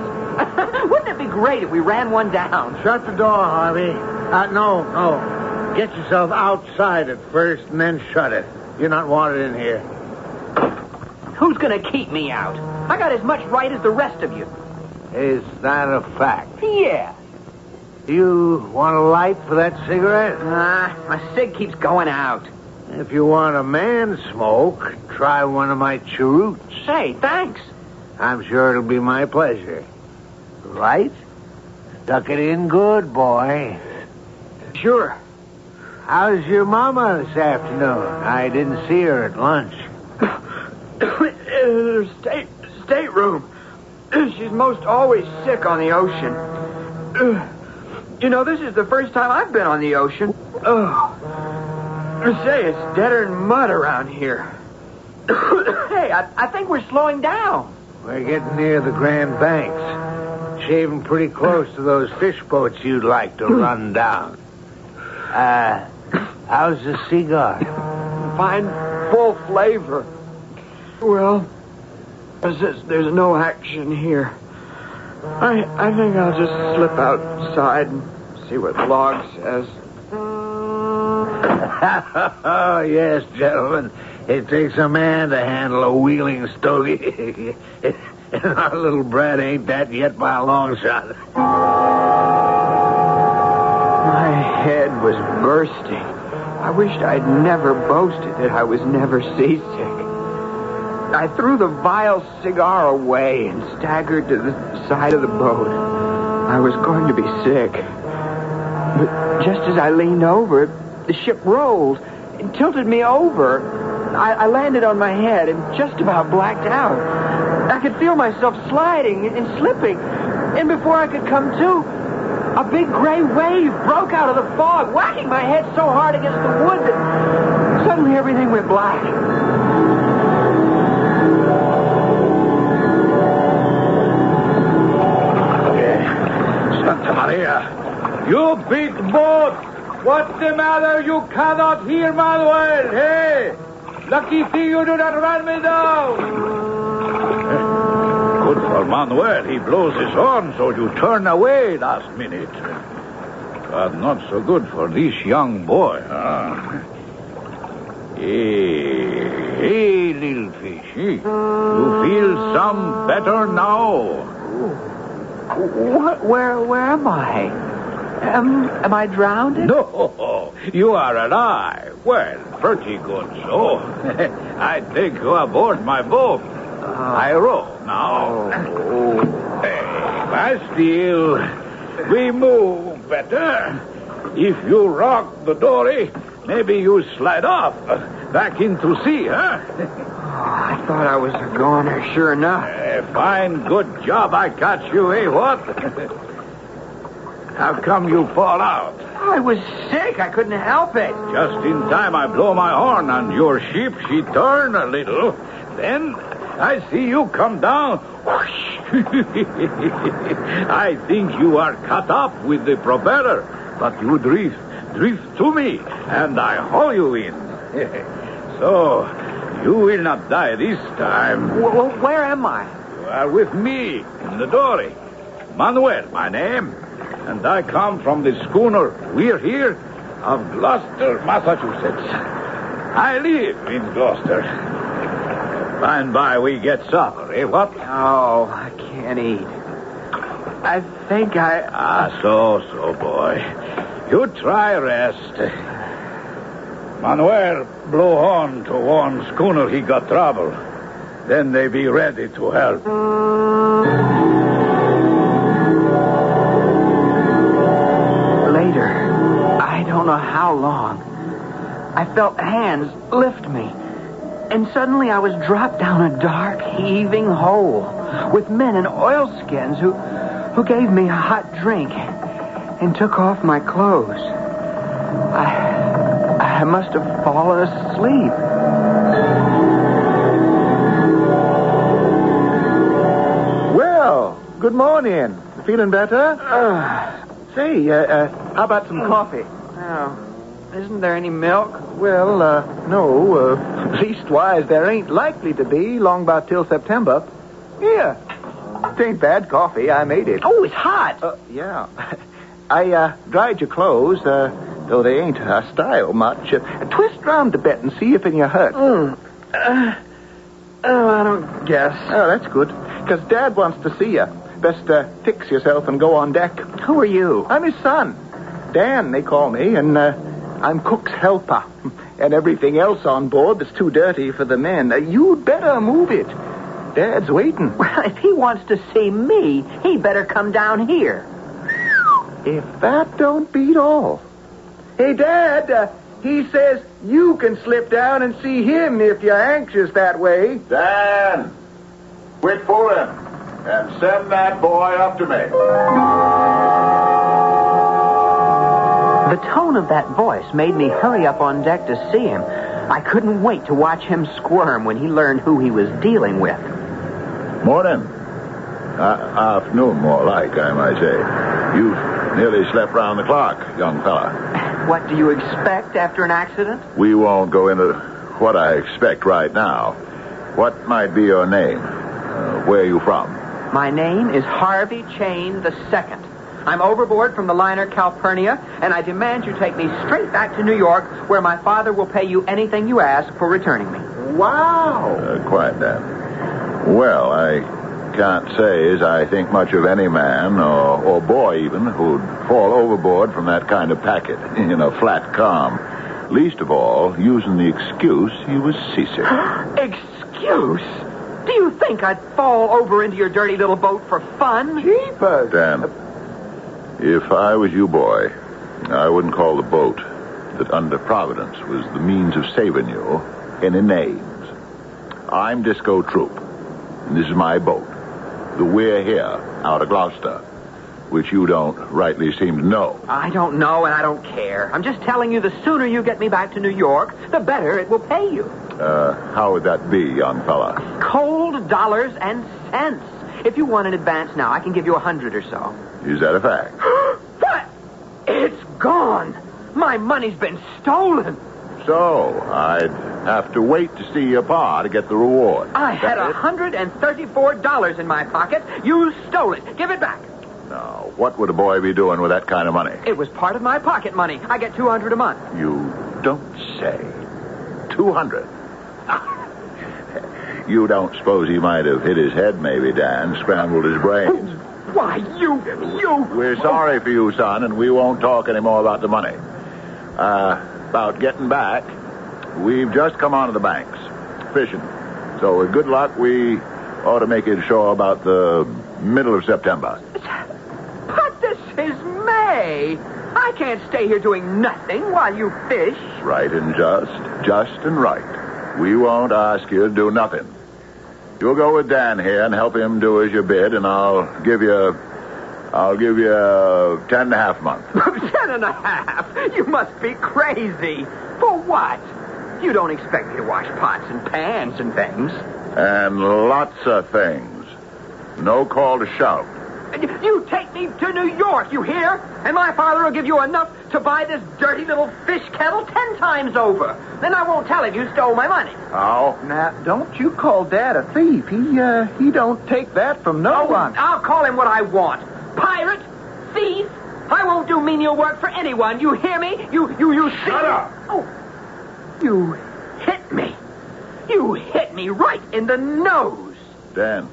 Wouldn't it be great if we ran one down? Shut the door, Harvey. No. Get yourself outside at first and then shut it. You're not wanted in here. Who's going to keep me out? I got as much right as the rest of you. Is that a fact? Yeah. You want a light for that cigarette? My cig keeps going out. If you want a man smoke, try one of my cheroots. Say, thanks. I'm sure it'll be my pleasure. Right? Tuck it in good, boy. Sure. How's your mama this afternoon? I didn't see her at lunch. Stateroom. She's most always sick on the ocean. You know, this is the first time I've been on the ocean. Say, it's deader than mud around here. Hey, I think we're slowing down. We're getting near the Grand Banks. Shaving pretty close to those fish boats you'd like to run down. How's the cigar? Fine, full flavor. Well, there's no action here. I think I'll just slip outside and see what the log says. Oh, yes, gentlemen. It takes a man to handle a wheeling stogie. And our little brat ain't that yet by a long shot. My head was bursting. I wished I'd never boasted that I was never seasick. I threw the vile cigar away and staggered to the side of the boat. I was going to be sick. But just as I leaned over, the ship rolled and tilted me over. I landed on my head and just about blacked out. I could feel myself sliding and slipping. And before I could come to, a big gray wave broke out of the fog, whacking my head so hard against the wood that suddenly everything went black. Santa Maria. You big boat! What's the matter? You cannot hear Manuel, hey? Lucky thing you do not run me down. Good for Manuel. He blows his horn so you turn away last minute. But not so good for this young boy. Hey, little fish. You feel some better now? Where am I? Am I drowned? No, you are alive. Well, pretty good, so. I take you aboard my boat. I row now. Hey, Bastille, we move better. If you rock the dory, maybe you slide off back into sea, huh? I thought I was a goner, sure enough. Fine, good job I caught you, eh, what? How come you fall out? I was sick. I couldn't help it. Just in time I blow my horn on your ship. She turned a little. Then I see you come down. I think you are cut up with the propeller, but you drift to me, and I haul you in. So, you will not die this time. Well, where am I? You are with me in the dory. Manuel, my name. And I come from the schooner We're Here of Gloucester, Massachusetts. I live in Gloucester. By and by we get supper, eh, what? Oh, I can't eat. I think I... So, boy. You try rest. Manuel blow on to one schooner he got trouble. Then they be ready to help. Later, I don't know how long, I felt hands lift me. And suddenly I was dropped down a dark, heaving hole with men in oilskins who gave me a hot drink and took off my clothes. I must have fallen asleep. Well, good morning. Feeling better? Say, how about some coffee? Oh, isn't there any milk? Well, no. Leastwise, there ain't likely to be long about till September. Here. It ain't bad coffee. I made it. Oh, it's hot. Yeah. I dried your clothes, though they ain't style much. Twist round a bit and see if any hurt. I don't guess. Oh, that's good. Because Dad wants to see you. Best fix yourself and go on deck. Who are you? I'm his son. Dan, they call me, and I'm cook's helper. And everything else on board that's too dirty for the men. You'd better move it. Dad's waiting. Well, if he wants to see me, he better come down here. If that don't beat all. Hey, Dad, he says you can slip down and see him if you're anxious that way. Dan, quit fooling and send that boy up to me. The tone of that voice made me hurry up on deck to see him. I couldn't wait to watch him squirm when he learned who he was dealing with. Morning. Afternoon, more like, I might say. You've nearly slept round the clock, young fella. What do you expect after an accident? We won't go into what I expect right now. What might be your name? Where are you from? My name is Harvey Chain II. I'm overboard from the liner Calpurnia, and I demand you take me straight back to New York, where my father will pay you anything you ask for returning me. Wow! Quite that. Well, I can't say as I think much of any man, or boy even, who'd fall overboard from that kind of packet in a flat calm. Least of all, using the excuse he was seasick. Excuse? Do you think I'd fall over into your dirty little boat for fun? Jeepers! Dan, if I was you, boy, I wouldn't call the boat that under Providence was the means of saving you any names. I'm Disco Troop, and this is my boat, the We're Here, out of Gloucester, which you don't rightly seem to know. I don't know, and I don't care. I'm just telling you, the sooner you get me back to New York, the better it will pay you. How would that be, young fella? Cold dollars and cents. If you want an advance now, I can give you 100 or so. Is that a fact? What? It's gone. My money's been stolen. So, I'd have to wait to see your pa to get the reward. I had $134 in my pocket. You stole it. Give it back. Now, what would a boy be doing with that kind of money? It was part of my pocket money. I get $200 a month. You don't say. 200. You don't suppose he might have hit his head, maybe, Dan, scrambled his brains? Why, you... We're sorry for you, son, and we won't talk anymore about the money. About getting back, we've just come onto the banks, fishing. So with good luck, we ought to make it ashore about the middle of September. But this is May. I can't stay here doing nothing while you fish. Right and just and right. We won't ask you to do nothing. You'll go with Dan here and help him do as you bid, and I'll give you 10.5 months. 10.5? You must be crazy. For what? You don't expect me to wash pots and pans and things. And lots of things. No call to shout. You take me to New York, you hear? And my father will give you enough to buy this dirty little fish kettle 10 times over. Then I won't tell him you stole my money. Oh? Now, don't you call Dad a thief. He don't take that from no one. I'll call him what I want. Pirate, thief. I won't do menial work for anyone. You hear me? You Shut up! Oh, you hit me. You hit me right in the nose. Dan,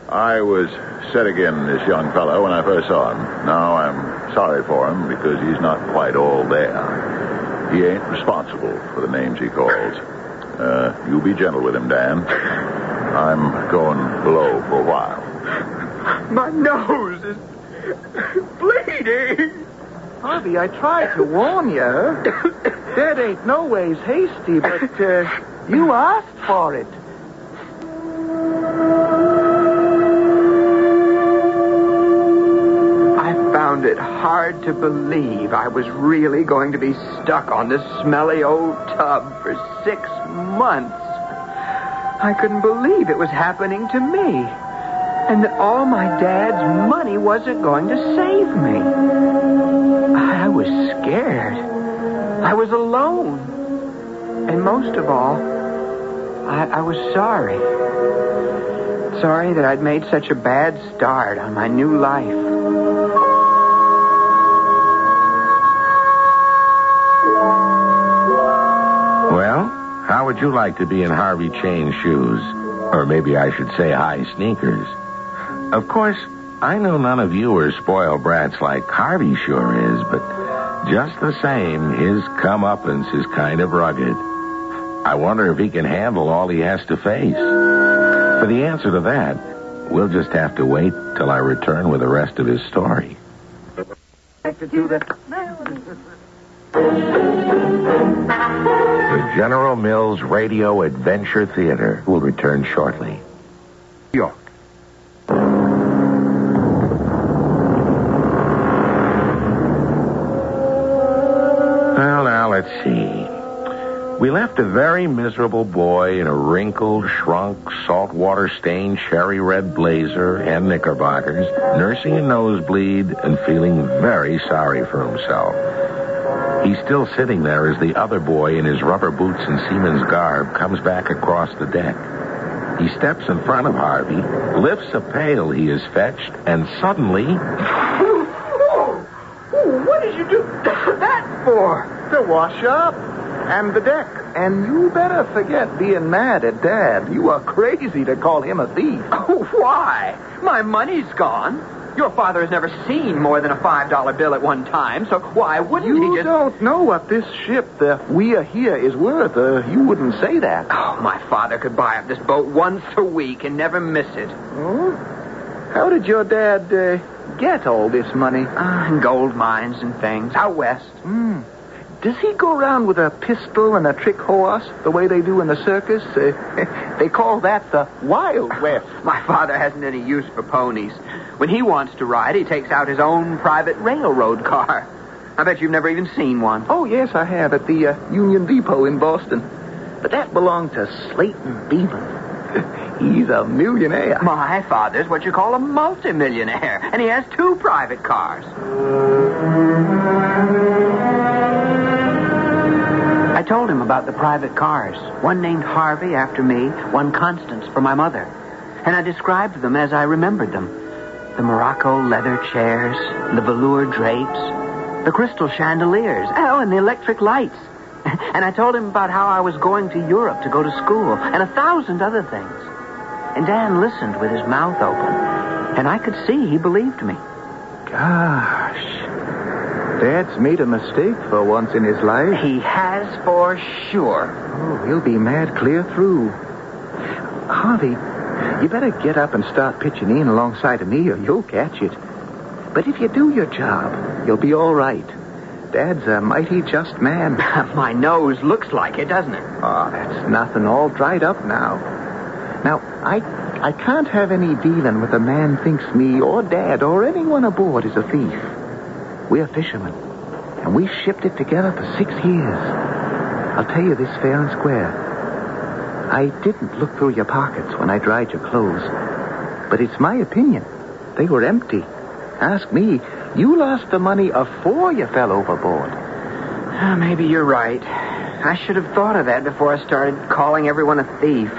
I was set again this young fellow when I first saw him. Now I'm sorry for him because he's not quite all there. He ain't responsible for the names he calls. You be gentle with him, Dan. I'm going below for a while. My nose is bleeding. Harvey, I tried to warn you. Dad ain't no ways hasty, but you asked for it. I found it hard to believe I was really going to be stuck on this smelly old tub for 6 months. I couldn't believe it was happening to me. And that all my dad's money wasn't going to save me. I was scared. I was alone. And most of all, I was sorry. Sorry that I'd made such a bad start on my new life. Well, how would you like to be in Harvey Chain's shoes? Or maybe I should say high sneakers. Of course, I know none of you are spoiled brats like Harvey sure is, but just the same, his comeuppance is kind of rugged. I wonder if he can handle all he has to face. For the answer to that, we'll just have to wait till I return with the rest of his story. The General Mills Radio Adventure Theater will return shortly. New York. Well, now, let's see. We left a very miserable boy in a wrinkled, shrunk, saltwater-stained cherry red blazer and knickerbockers, nursing a nosebleed and feeling very sorry for himself. He's still sitting there as the other boy in his rubber boots and seaman's garb comes back across the deck. He steps in front of Harvey, lifts a pail he has fetched, and suddenly... What did you do that for? To wash up. And the deck. And you better forget being mad at Dad. You are crazy to call him a thief. Oh, why? My money's gone. Your father has never seen more than a $5 bill at one time, so why wouldn't he just... You don't know what this ship, the We Are Here, is worth. You wouldn't say that. Oh, my father could buy up this boat once a week and never miss it. Oh? How did your dad get all this money? Gold mines and things, out west. Does he go around with a pistol and a trick horse, the way they do in the circus? They call that the Wild West. My father hasn't any use for ponies. When he wants to ride, he takes out his own private railroad car. I bet you've never even seen one. Oh, yes, I have, at the Union Depot in Boston. But that belonged to Slayton Beeman. He's a millionaire. My father's what you call a multimillionaire, and he has 2 private cars. I told him about the private cars. One named Harvey after me, one Constance for my mother. And I described them as I remembered them. The Morocco leather chairs, the velour drapes, the crystal chandeliers, and the electric lights. And I told him about how I was going to Europe to go to school, and 1,000 other things. And Dan listened with his mouth open. And I could see he believed me. Gosh. Dad's made a mistake for once in his life. He has for sure. Oh, he'll be mad clear through. Harvey, you better get up and start pitching in alongside of me or you'll catch it. But if you do your job, you'll be all right. Dad's a mighty just man. My nose looks like it, doesn't it? Oh, that's nothing. All dried up now. Now, I can't have any dealing with a man thinks me or Dad or anyone aboard is a thief. We're fishermen, and we shipped it together for 6 years. I'll tell you this fair and square. I didn't look through your pockets when I dried your clothes, but it's my opinion. They were empty. Ask me, you lost the money afore you fell overboard. Maybe you're right. I should have thought of that before I started calling everyone a thief.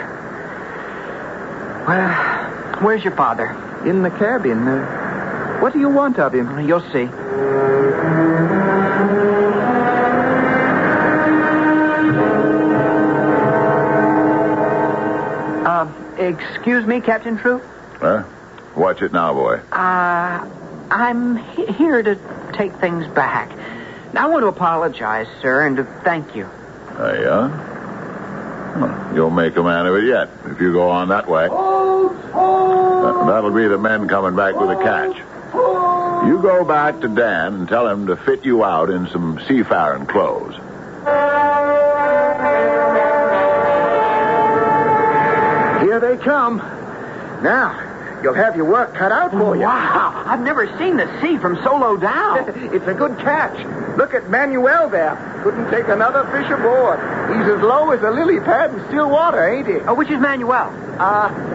Well, where's your father? In the cabin. What do you want of him? You'll see. Excuse me, Captain Troop? Huh? Watch it now, boy. I'm here to take things back. I want to apologize, sir, and to thank you. Yeah? Well, you'll make a man of it yet, if you go on that way. That'll be the men coming back with a catch. You go back to Dan and tell him to fit you out in some seafaring clothes. Here they come. Now, you'll have your work cut out for you. Wow, I've never seen the sea from so low down. It's a good catch. Look at Manuel there. Couldn't take another fish aboard. He's as low as a lily pad in still water, ain't he? Oh, which is Manuel?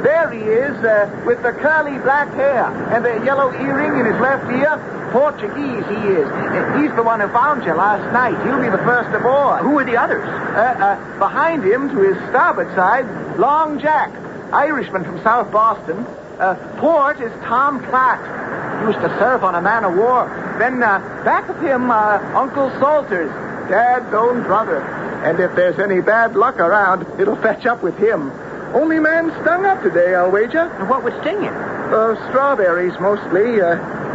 There he is, with the curly black hair and the yellow earring in his left ear. Portuguese, he is. He's the one who found you last night. He'll be the first aboard. Who are the others? Behind him, to his starboard side, Long Jack, Irishman from South Boston. Port is Tom Platt. Used to serve on a man-of-war. Then back of him, Uncle Salters, Dad's own brother. And if there's any bad luck around, it'll fetch up with him. Only man stung up today, I'll wager. And what would sting him? Strawberries, mostly.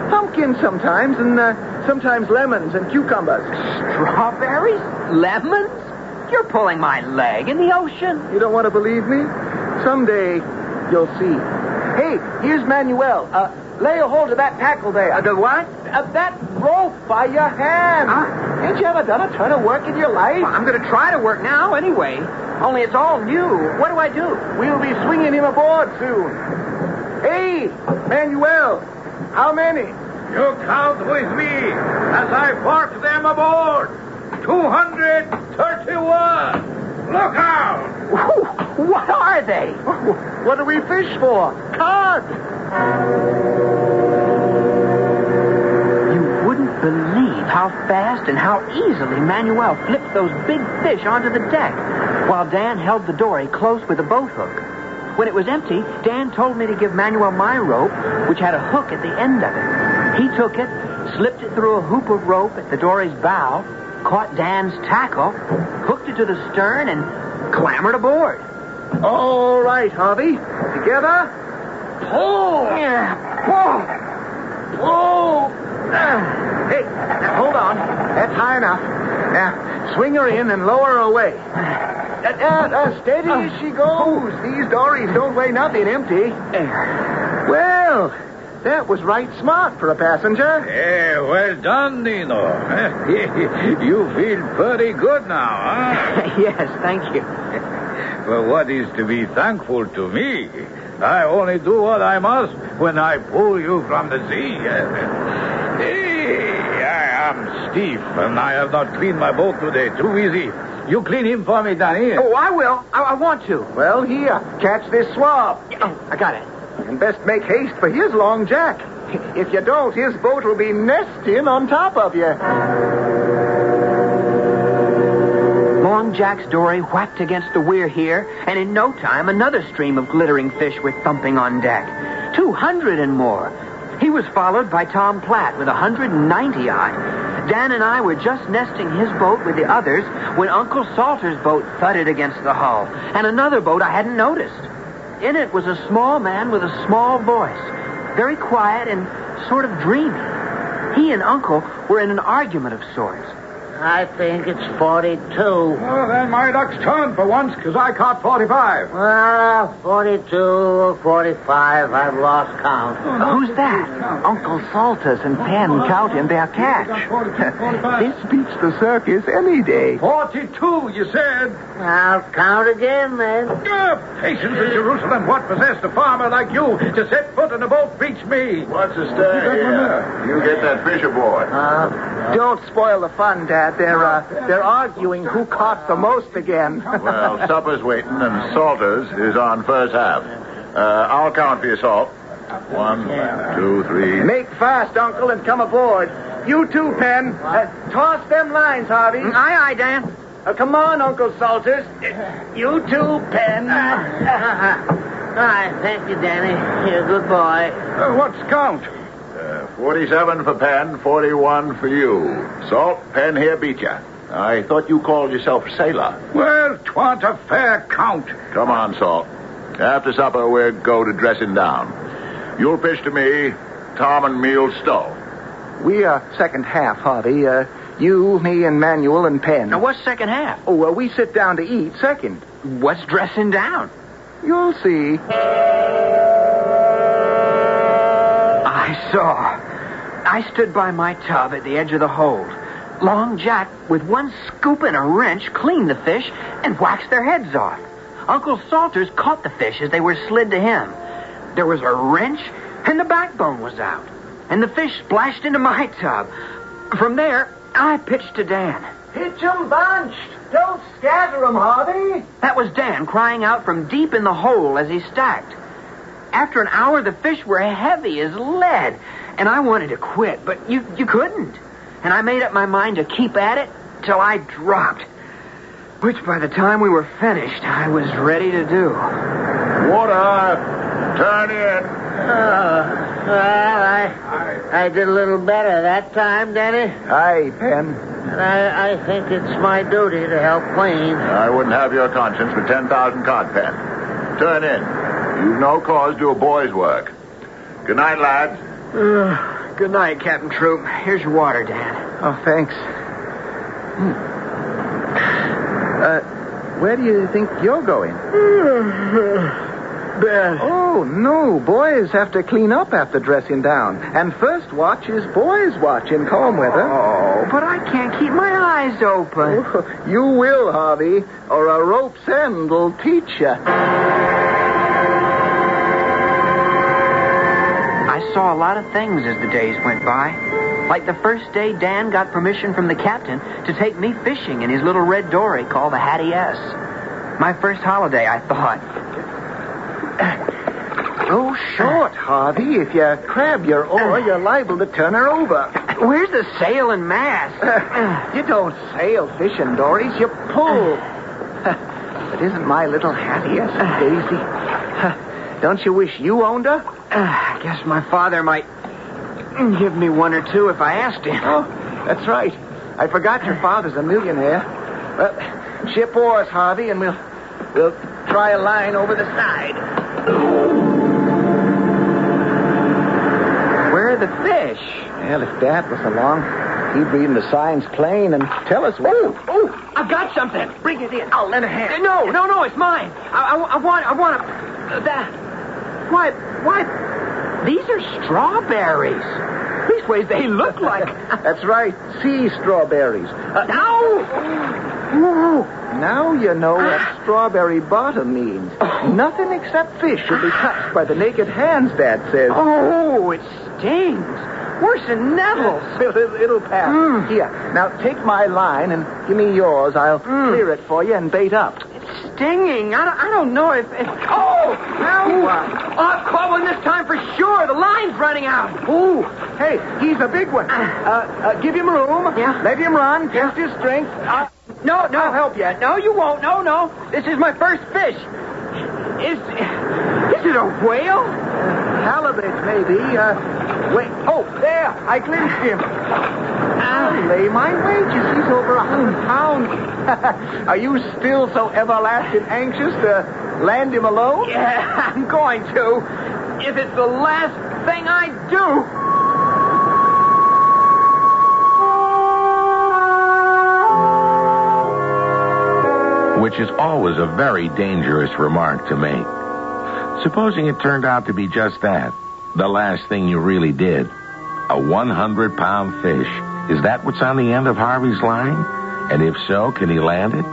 Pumpkins sometimes, and sometimes lemons and cucumbers. Strawberries? Lemons? You're pulling my leg in the ocean. You don't want to believe me? Someday, you'll see. Hey, here's Manuel. Lay a hold of that tackle there. The what? That rope by your hand. Ain't you ever done a ton of work in your life? Well, I'm going to try to work now anyway. Only it's all new. What do I do? We'll be swinging him aboard soon. Hey, Manuel, how many? You count with me as I park them aboard. 231. Look out! What are they? What do we fish for? Cod! You wouldn't believe how fast and how easily Manuel flipped those big fish onto the deck, while Dan held the dory close with a boat hook. When it was empty, Dan told me to give Manuel my rope, which had a hook at the end of it. He took it, slipped it through a hoop of rope at the dory's bow, caught Dan's tackle, hooked it to the stern, and clambered aboard. All right, Harvey. Together. Pull! Pull! Pull! Hey, now, hold on. That's high enough. Now, swing her in and lower her away. Steady as she goes. These dories don't weigh nothing empty. Well, that was right smart for a passenger. Yeah, well done, Nino. You feel pretty good now, huh? Yes, thank you. Well, what is to be thankful to me? I only do what I must when I pull you from the sea. Hey, I am stiff, and I have not cleaned my boat today. Too easy. You clean him for me, Danny. Oh, I will. I want to. Well, here, catch this swab. Oh, I got it. And best make haste for his Long Jack. If you don't, his boat will be nesting on top of you. Long Jack's dory whacked against the weir here, and in no time, another stream of glittering fish were thumping on deck. 200 and more. He was followed by Tom Platt with 190 odd. Dan and I were just nesting his boat with the others when Uncle Salter's boat thudded against the hull, and another boat I hadn't noticed. In it was a small man with a small voice. very quiet and sort of dreamy. He and Uncle were in an argument of sorts. I think it's 42. Well, then my luck's turned for once, because I caught 45. Well, 42 or 45, I've lost count. Who's that? Uncle Salters and Penn counting their catch. This beats the circus any day. 42, you said. I'll count again, then. Patience in Jerusalem. What possessed a farmer like you to set foot in a boat beats me? What's the stir here? You get that fish aboard. Don't spoil the fun, Dad. They're arguing who caught the most again. Well, supper's waiting, and Salters is on first half. I'll count for you, Salt. 1, 2, 3. Make fast, Uncle, and come aboard. You too, Penn. Toss them lines, Harvey. Aye, Dan. Come on, Uncle Salters. You too, Penn. All right, thank you, Danny. You're a good boy. What's count? 47 for Penn, 41 for you. Salt, Penn here beat you. I thought you called yourself a sailor. Well, 'twant a fair count. Come on, Salt. After supper, we'll go to dressing down. You'll pitch to me, Tom and me'll stow. We are second half, Harvey. You, me, and Manuel and Penn. Now, what's second half? Oh, well, we sit down to eat second. What's dressing down? You'll see. I saw. I stood by my tub at the edge of the hold. Long Jack, with one scoop and a wrench, cleaned the fish and waxed their heads off. Uncle Salters caught the fish as they were slid to him. There was a wrench, and the backbone was out. And the fish splashed into my tub. From there, I pitched to Dan. Pitch 'em bunched. Don't scatter 'em, Harvey. That was Dan crying out from deep in the hole as he stacked. After an hour, the fish were heavy as lead, and I wanted to quit, but you couldn't. And I made up my mind to keep at it till I dropped, which by the time we were finished, I was ready to do. Water! Turn in! Well, I did a little better that time, Danny. Aye, Penn. And I think it's my duty to help clean. I wouldn't have your conscience for 10,000 cod, Penn. Turn in. You've no cause to do a boy's work. Good night, lads. Good night, Captain Troop. Here's your water, Dan. Oh, thanks. Where do you think you're going? Bed. Oh, no. Boys have to clean up after dressing down. And first watch is boys' watch in calm weather. Oh, but I can't keep my eyes open. Oh, you will, Harvey, or a rope's end will teach you. I saw a lot of things as the days went by. Like the first day Dan got permission from the captain to take me fishing in his little red dory called the Hattie S. My first holiday, I thought. Go short, Harvey. If you crab your oar, you're liable to turn her over. Where's the sail and mast? You don't sail fishing dories, you pull. But isn't my little Hattie a daisy? Don't you wish you owned her? I guess my father might give me one or two if I asked him. Oh, that's right. I forgot your father's a millionaire. Well, ship oars, Harvey, and we'll try a line over the side. Where are the fish? Well, if Dad was along, he'd read the signs plain and tell us what. Oh, I've got something. Bring it in. I'll lend a hand. No, it's mine. I want that. Why, these are strawberries. Leastways, they look like. That's right, sea strawberries. Now you know what strawberry bottom means. Nothing except fish should be touched by the naked hands, Dad says. Oh, it stings. Worse than nettles. It'll pass. Here, now take my line and give me yours. I'll clear it for you and bait up. It's stinging. I don't know if... Oh! Now I've caught one this time for sure. The line's running out. Ooh, hey, he's a big one. Give him room. Yeah. Let him run. Test his strength. No. I'll help you. No, you won't. No. This is my first fish. Is it a whale? Halibut, maybe. Wait. Oh, there. I glimpsed him. I'll lay my wages. He's over 100 pounds. Are you still so everlasting anxious to land him alone? Yeah, I'm going to. if it's the last thing I do. Which is always a very dangerous remark to make. Supposing it turned out to be just that, the last thing you really did. A 100-pound fish. Is that what's on the end of Harvey's line? And if so, can he land it?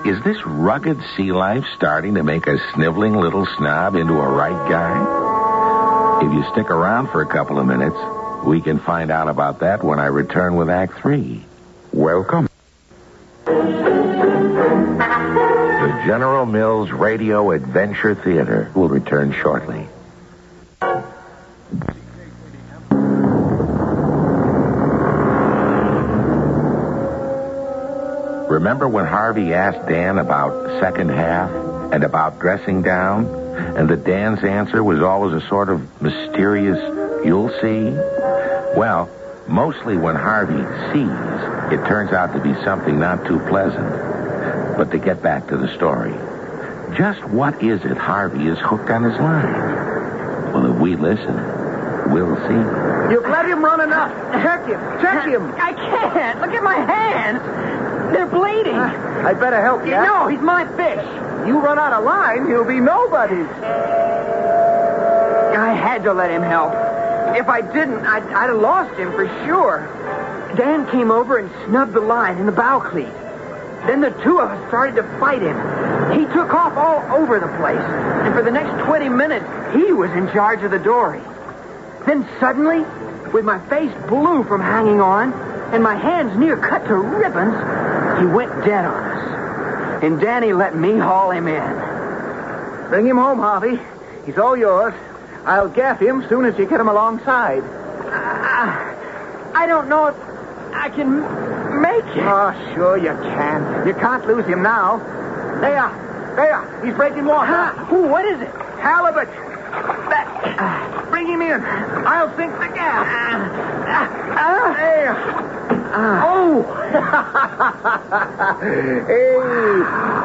Is this rugged sea life starting to make a sniveling little snob into a right guy? If you stick around for a couple of minutes, we can find out about that when I return with Act 3. Welcome. The General Mills Radio Adventure Theater will return shortly. Remember when Harvey asked Dan about second half and about dressing down? And that Dan's answer was always a sort of mysterious, you'll see? Well, mostly when Harvey sees, it turns out to be something not too pleasant. But to get back to the story, just what is it Harvey is hooked on his line? Well, if we listen, we'll see. You've let him run enough. Check him. I can't. Look at my hands. They're bleeding. I'd better help you. No, he's my fish. You run out of line, he'll be nobody's. I had to let him help. If I didn't, I'd have lost him for sure. Dan came over and snubbed the line in the bow cleat. Then the two of us started to fight him. He took off all over the place, and for the next 20 minutes, he was in charge of the dory. Then suddenly, with my face blue from hanging on, and my hands near cut to ribbons, he went dead on us. And Danny let me haul him in. Bring him home, Harvey. He's all yours. I'll gaff him soon as you get him alongside. I don't know if I can make it. Oh, sure you can. You can't lose him now. There. He's breaking water. What is it? Halibut. Bring him in. I'll sink the gaff. There. Oh! Hey,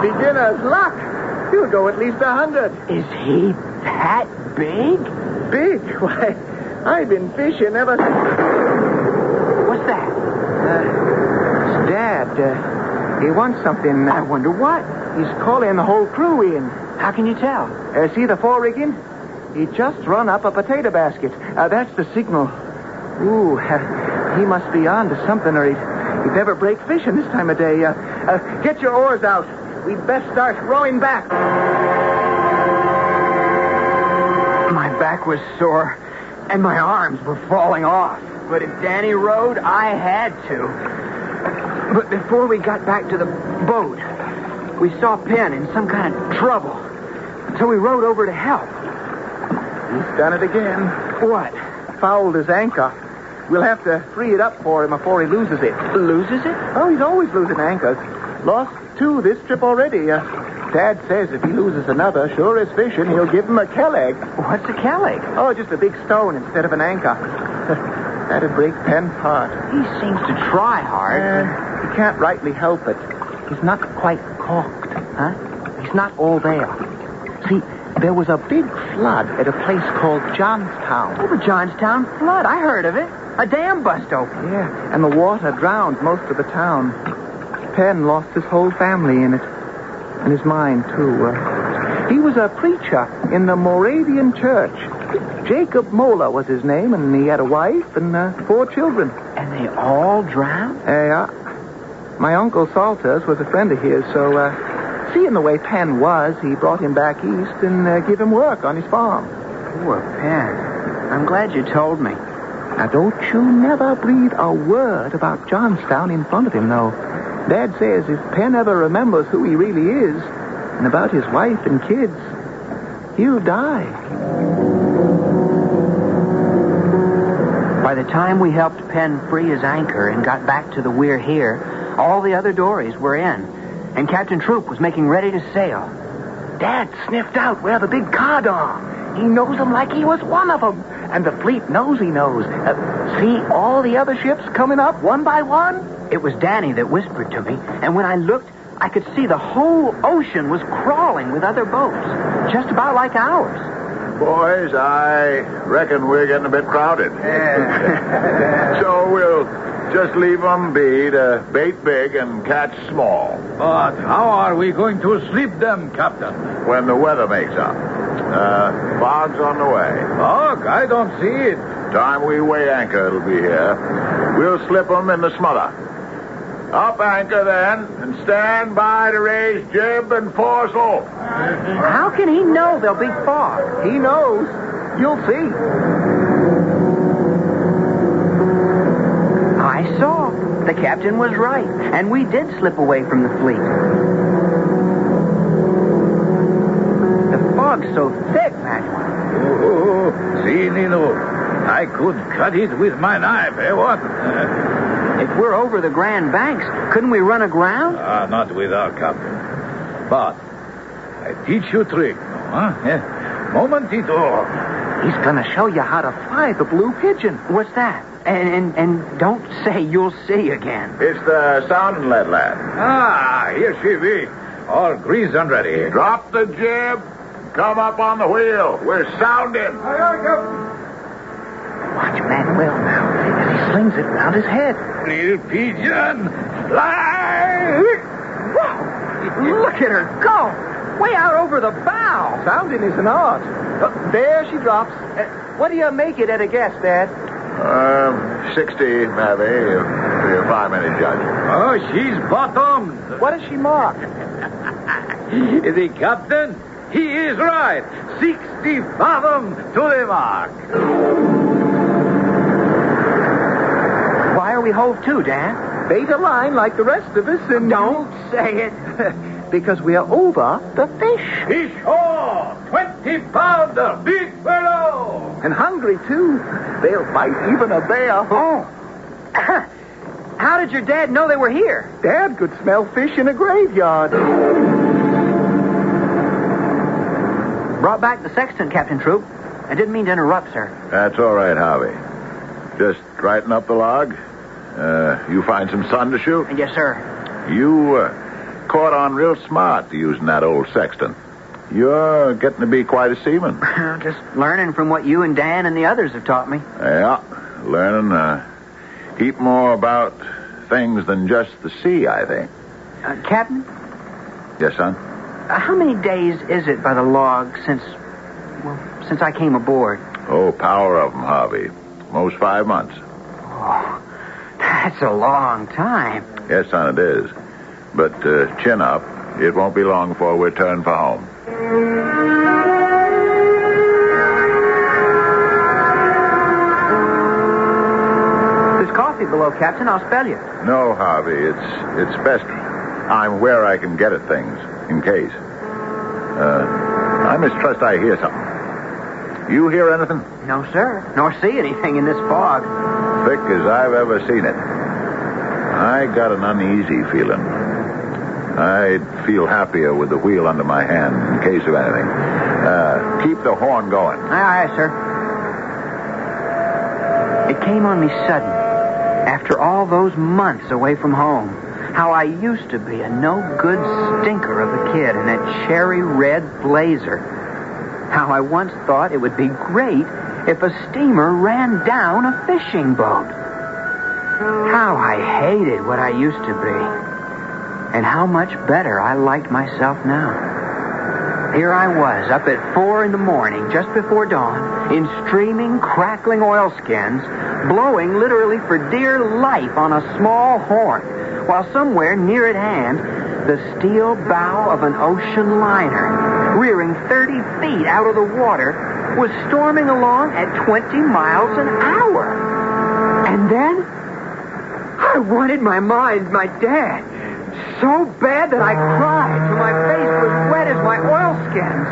beginner's luck. He'll go at least 100. Is he that big? Big? Why, I've been fishing ever since... What's that? It's Dad. He wants something. I wonder what. He's calling the whole crew in. How can you tell? See the fore-rigging? He just run up a potato basket. That's the signal. Ooh, he must be on to something, or he'd never break fishing this time of day. Get your oars out. We'd best start rowing back. My back was sore, and my arms were falling off. But if Danny rowed, I had to. But before we got back to the boat, we saw Penn in some kind of trouble. So we rowed over to help. He's done it again. What? Fouled his anchor. We'll have to free it up for him before he loses it. Loses it? Oh, he's always losing anchors. Lost 2 this trip already. Dad says if he loses another, sure as fishing, he'll give him a kelleg. What's a kelleg? Oh, just a big stone instead of an anchor. That'd break Penn's heart. He seems to try hard. He can't rightly help it. He's not quite caulked, huh? He's not all there. See, there was a big flood at a place called Johnstown. Oh, the Johnstown flood. I heard of it. A dam bust open. Yeah, and the water drowned most of the town. Penn lost his whole family in it. And his mind, too. He was a preacher in the Moravian church. Jacob Moeller was his name, and he had a wife and 4 children. And they all drowned? Yeah. My Uncle Salters was a friend of his, so seeing the way Penn was, he brought him back east and gave him work on his farm. Poor Penn. I'm glad you told me. Now, don't you never breathe a word about Johnstown in front of him, though. Dad says if Penn ever remembers who he really is and about his wife and kids, he'll die. By the time we helped Penn free his anchor and got back to the We're Here, all the other dories were in, and Captain Troop was making ready to sail. Dad sniffed out where the big cod are. He knows them like he was one of them. And the fleet knows he knows. See all the other ships coming up one by one? It was Danny that whispered to me, and when I looked, I could see the whole ocean was crawling with other boats, just about like ours. Boys, I reckon we're getting a bit crowded. So we'll just leave them be to bait big and catch small. But how are we going to sleep them, Captain? When the weather makes up. Fog's on the way. Fog? I don't see it. Time we weigh anchor, it'll be here. We'll slip them in the smother. Up anchor, then, and stand by to raise jib and foresail. How can he know there'll be fog? He knows. You'll see. I saw. The captain was right, and we did slip away from the fleet. The fog's so thick, Manuel. Oh, see, Nino. I could cut it with my knife, eh, what? If we're over the Grand Banks, couldn't we run aground? Not without, Captain. But I teach you a trick, huh? Momentito. He's going to show you how to fly the blue pigeon. What's that? And don't say you'll see again. It's the sounding lead, lad. Here she be. All greased and ready. Drop the jib. Come up on the wheel. We're sounding. Watch Manuel now as he slings it round his head. Little pigeon, fly! Whoa! Look at her go! Way out over the bow. Sounding is an art. There she drops. What do you make it at a guess, Dad? 60, maybe, if I'm any judge. Oh, she's bottomed. What does she mark? The captain, he is right. 60 fathom to the mark. Why are we hove to, Dan? Bait a line like the rest of us and... Don't say it. Because we are over the fish. Fish haul! 20-pounder, big fellow! And hungry, too. They'll fight even a bear. Oh. How did your dad know they were here? Dad could smell fish in a graveyard. Brought back the sextant, Captain Troop. I didn't mean to interrupt, sir. That's all right, Harvey. Just brighten up the log. You find some sun to shoot? Yes, sir. You caught on real smart using that old sextant. You're getting to be quite a seaman. Just learning from what you and Dan and the others have taught me. Yeah, learning a heap more about things than just the sea, I think. Captain? Yes, son? How many days is it by the log since I came aboard? Oh, power of them, Harvey. Most 5 months. Oh, that's a long time. Yes, son, it is. But chin up. It won't be long before we turn for home. There's coffee below, Captain. I'll spell you. No, Harvey. It's best I'm where I can get at things, in case. I mistrust I hear something. You hear anything? No, sir. Nor see anything in this fog. Thick as I've ever seen it. I got an uneasy feeling. I'd feel happier with the wheel under my hand in case of anything. Keep the horn going. Aye, sir. It came on me sudden, after all those months away from home, how I used to be a no-good stinker of a kid in that cherry red blazer. How I once thought it would be great if a steamer ran down a fishing boat. How I hated what I used to be. And how much better I liked myself now. Here I was, up at 4 a.m, just before dawn, in streaming, crackling oilskins, blowing literally for dear life on a small horn, while somewhere near at hand, the steel bow of an ocean liner, rearing 30 feet out of the water, was storming along at 20 miles an hour. And then, I wanted my dad, so bad that I cried till my face was wet as my oilskins.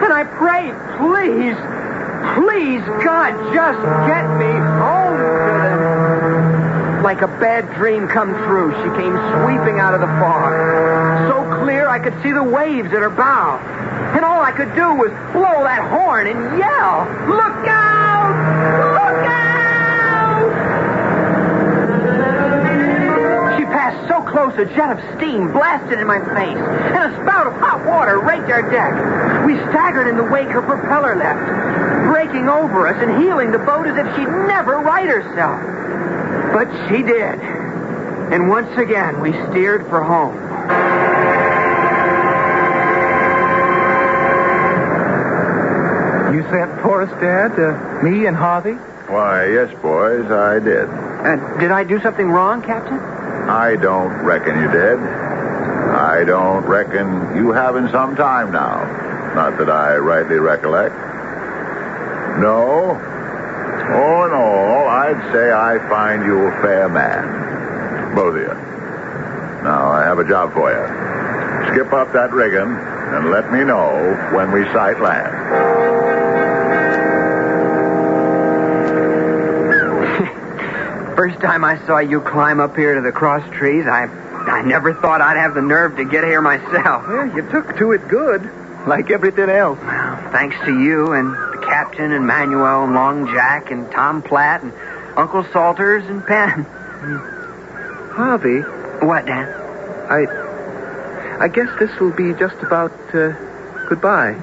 And I prayed, please, God, just get me home to them. Like a bad dream come true, she came sweeping out of the fog. So clear I could see the waves at her bow. And all I could do was blow that horn and yell, "Look out! Look out!" She passed so close close, a jet of steam blasted in my face, and a spout of hot water raked our deck. We staggered in the wake her propeller left, breaking over us and heeling the boat as if she'd never right herself. But she did. And once again, we steered for home. You sent for us, Dad? Me and Harvey? Why, yes, boys, I did. Did I do something wrong, Captain? I don't reckon you did. I don't reckon you have in some time now. Not that I rightly recollect. No. All in all, I'd say I find you a fair man. Both of you. Now, I have a job for you. Skip up that rigging and let me know when we sight land. First time I saw you climb up here to the cross trees, I never thought I'd have the nerve to get here myself. Well, you took to it good, like everything else. Well, thanks to you and the captain and Manuel and Long Jack and Tom Platt and Uncle Salters and Penn. Harvey? What, Dan? I guess this will be just about goodbye.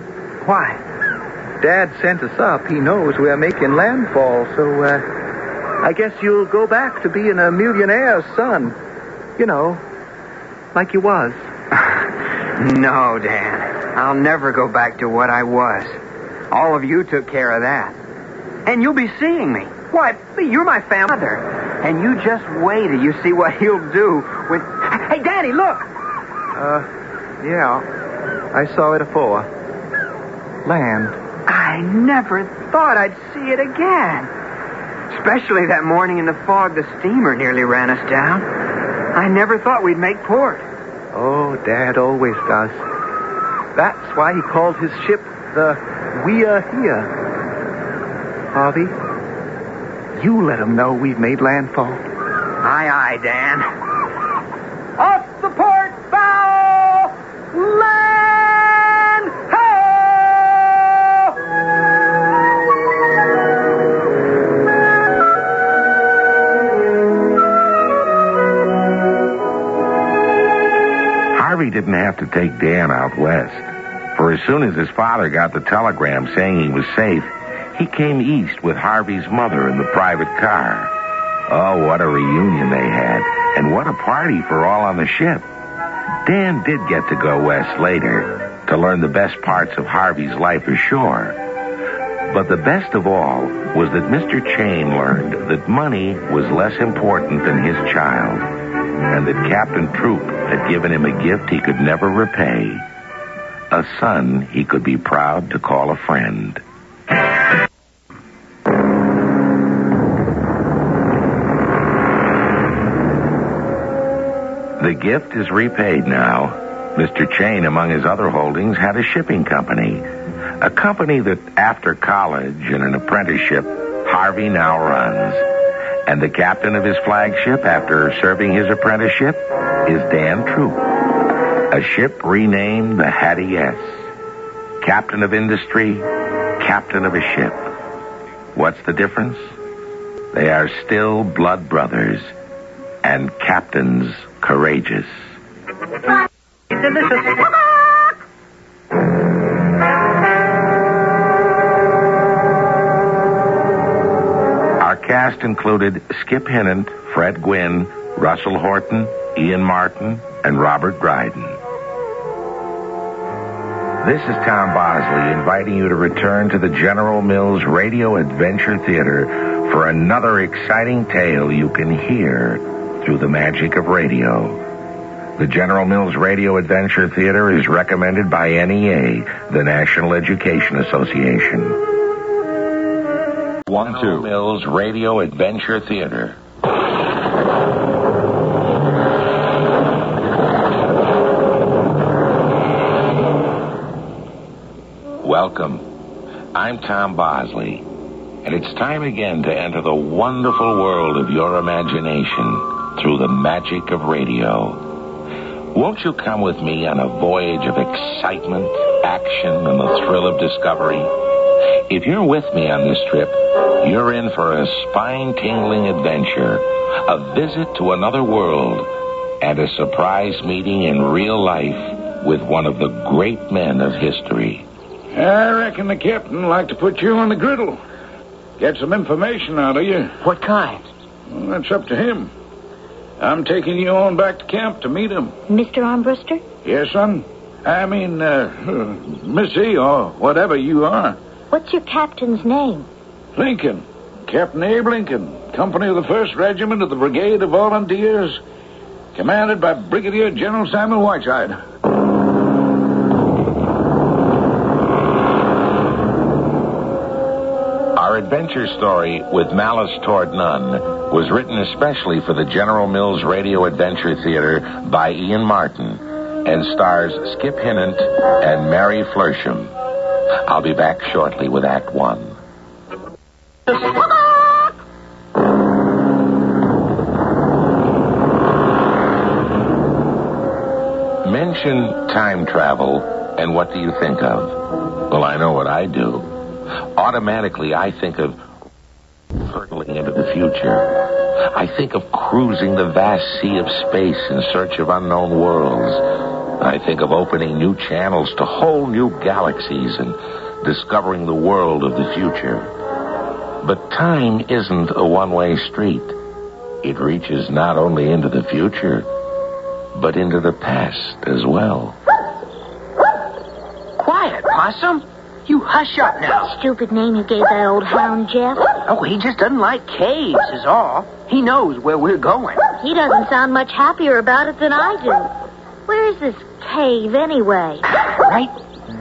Why? Dad sent us up. He knows we're making landfall, so I guess you'll go back to being a millionaire's son. You know, like you was. No, Dan. I'll never go back to what I was. All of you took care of that. And you'll be seeing me. Why, you're my father. And you just wait till you see what he'll do when... Hey, Danny, look! Yeah. I saw it afore. Land. I never thought I'd see it again. Especially that morning in the fog, the steamer nearly ran us down. I never thought we'd make port. Oh, Dad always does. That's why he called his ship the We Are Here. Harvey, you let him know we've made landfall. Aye, aye, Dan. Off the port bow! Land ho! Harvey didn't have to take Dan out west, for as soon as his father got the telegram saying he was safe, he came east with Harvey's mother in the private car. Oh, what a reunion they had, and what a party for all on the ship. Dan did get to go west later to learn the best parts of Harvey's life ashore. But the best of all was that Mr. Chain learned that money was less important than his child, and that Captain Troop had given him a gift he could never repay, a son he could be proud to call a friend. The gift is repaid now. Mr. Chain, among his other holdings, had a shipping company. A company that, after college and an apprenticeship, Harvey now runs. And the captain of his flagship, after serving his apprenticeship, is Dan Troop. A ship renamed the Hattie S. Captain of industry, captain of a ship. What's the difference? They are still blood brothers, and captains courageous. Delicious. Our cast included Skip Hinnant, Fred Gwynn, Russell Horton, Ian Martin, and Robert Dryden. This is Tom Bosley inviting you to return to the General Mills Radio Adventure Theater for another exciting tale you can hear through the magic of radio. The General Mills Radio Adventure Theater is recommended by NEA, the National Education Association. 1, 2. General Mills Radio Adventure Theater. Welcome. I'm Tom Bosley, and it's time again to enter the wonderful world of your imagination through the magic of radio. Won't you come with me on a voyage of excitement, action, and the thrill of discovery? If you're with me on this trip, you're in for a spine-tingling adventure, a visit to another world, and a surprise meeting in real life with one of the great men of history. I reckon the captain would like to put you on the griddle. Get some information out of you. What kind? Well, that's up to him. I'm taking you on back to camp to meet him. Mr. Armbruster? Yes, son? I mean, Missy, or whatever you are. What's your captain's name? Lincoln. Captain Abe Lincoln. Company of the 1st Regiment of the Brigade of Volunteers. Commanded by Brigadier General Samuel Whiteside. Our adventure story, With Malice Toward None, was written especially for the General Mills Radio Adventure Theater by Ian Martin and stars Skip Hinnant and Mary Flersham. I'll be back shortly with Act 1. Mention time travel, and what do you think of? Well, I know what I do. Automatically, I think of hurtling into the future. I think of cruising the vast sea of space in search of unknown worlds. I think of opening new channels to whole new galaxies and discovering the world of the future. But time isn't a one-way street. It reaches not only into the future, but into the past as well. Quiet, Possum. You hush up now. Stupid name you gave that old hound, Jeff. Oh, he just doesn't like caves, is all. He knows where we're going. He doesn't sound much happier about it than I do. Where is this cave, anyway? Right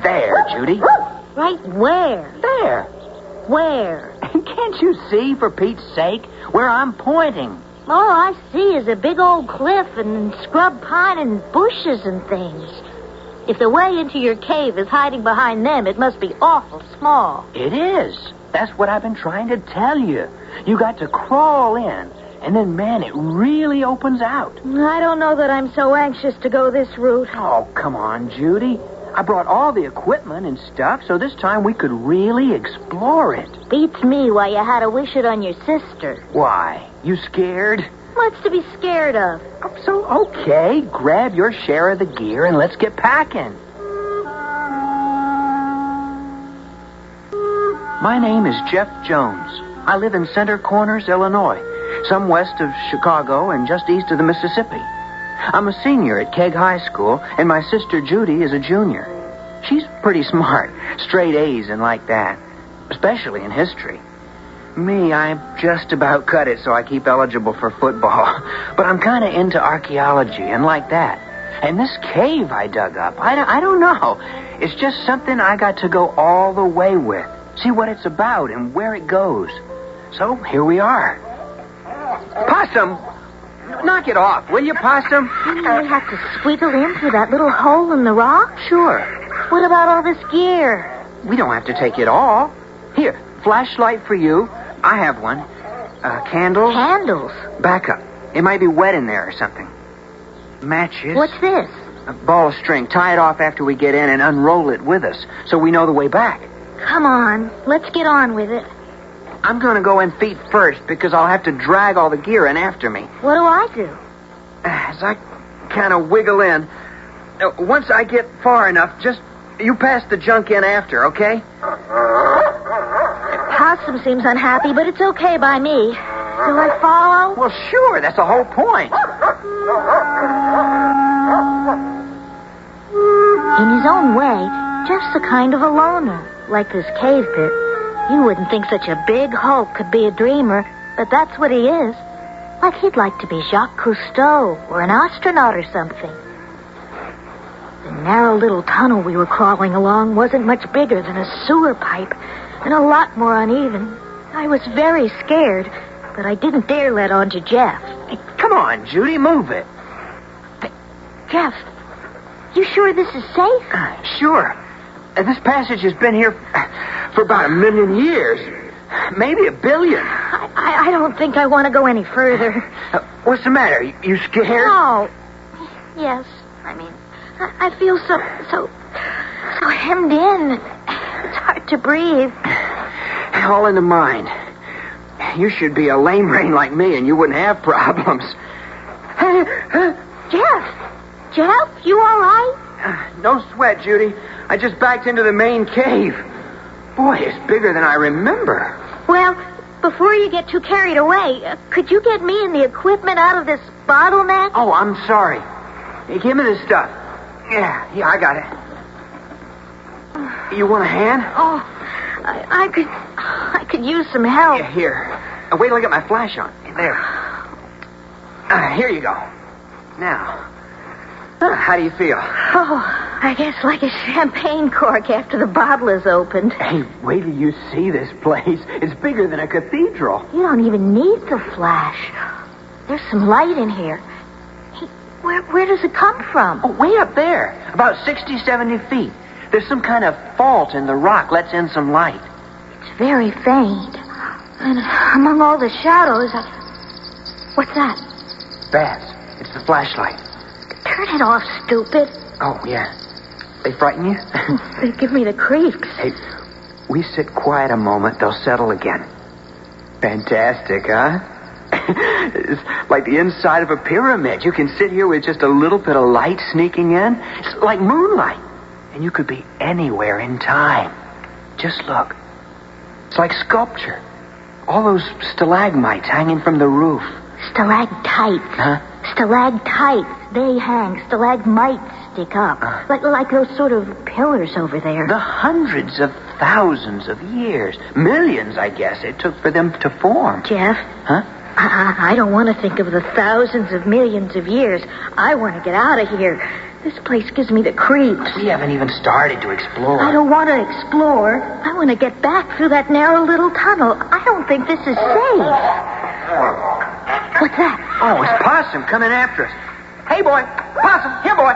there, Judy. Right where? There. Where? Can't you see, for Pete's sake, where I'm pointing? All I see is a big old cliff and scrub pine and bushes and things. If the way into your cave is hiding behind them, it must be awful small. It is. That's what I've been trying to tell you. You got to crawl in, and then, man, it really opens out. I don't know that I'm so anxious to go this route. Oh, come on, Judy. I brought all the equipment and stuff, so this time we could really explore it. Beats me why you had to wish it on your sister. Why? You scared? What's to be scared of? So, okay, grab your share of the gear and let's get packing. My name is Jeff Jones. I live in Center Corners, Illinois, some west of Chicago and just east of the Mississippi. I'm a senior at Keg High School, and my sister Judy is a junior. She's pretty smart, straight A's and like that, especially in history. Me, I'm just about cut it so I keep eligible for football. But I'm kind of into archaeology and like that. And this cave I dug up, I don't know. It's just something I got to go all the way with. See what it's about and where it goes. So here we are. Possum! Knock it off, will you, Possum? You have to squiggle in through that little hole in the rock? Sure. What about all this gear? We don't have to take it all. Here, flashlight for you. I have one. Candles? Candles? Back up. It might be wet in there or something. Matches. What's this? A ball of string. Tie it off after we get in and unroll it with us so we know the way back. Come on. Let's get on with it. I'm going to go in feet first because I'll have to drag all the gear in after me. What do I do? As I kind of wiggle in, once I get far enough, just you pass the junk in after, okay? Possum seems unhappy, but it's okay by me. Do I follow? Well, sure. That's the whole point. In his own way, Jeff's a kind of a loner, like this cave pit. You wouldn't think such a big hulk could be a dreamer, but that's what he is. Like he'd like to be Jacques Cousteau or an astronaut or something. The narrow little tunnel we were crawling along wasn't much bigger than a sewer pipe and a lot more uneven. I was very scared, but I didn't dare let on to Jeff. Hey, come on, Judy, move it. Jeff, you sure this is safe? Sure. This passage has been here for about 1 million years. Maybe 1 billion. I don't think I want to go any further. What's the matter? You scared? No. Yes. I mean, I feel so hemmed in. It's hard to breathe. All in the mind. You should be a lame brain like me and you wouldn't have problems. Jeff, you all right? No sweat, Judy. I just backed into the main cave. Boy, it's bigger than I remember. Well, before you get too carried away, could you get me and the equipment out of this bottleneck? Oh, I'm sorry. Hey, give me this stuff. Yeah, I got it. You want a hand? Oh, I could use some help. Yeah, here. Wait till I get my flash on. There. Here you go. Now, how do you feel? Oh, I guess like a champagne cork after the bottle is opened. Hey, wait till you see this place. It's bigger than a cathedral. You don't even need the flash. There's some light in here. Hey, where does it come from? Oh, way up there. About 60, 70 feet. There's some kind of fault in the rock lets in some light. It's very faint. And among all the shadows, What's that? Bats. It's the flashlight. Turn it off, stupid. Oh, yeah. They frighten you? They give me the creeps. Hey, we sit quiet a moment, they'll settle again. Fantastic, huh? It's like the inside of a pyramid. You can sit here with just a little bit of light sneaking in. It's like moonlight. And you could be anywhere in time. Just look. It's like sculpture. All those stalagmites hanging from the roof. Stalactites. Huh? Stalactites. They hang. Stalagmites stick up. Like those sort of pillars over there. The hundreds of thousands of years. Millions, I guess, it took for them to form. Jeff? Huh? I don't want to think of the thousands of millions of years. I want to get out of here. This place gives me the creeps. We haven't even started to explore. I don't want to explore. I want to get back through that narrow little tunnel. I don't think this is safe. What's that? Oh, it's Possum coming after us. Hey, boy. Possum, here, boy.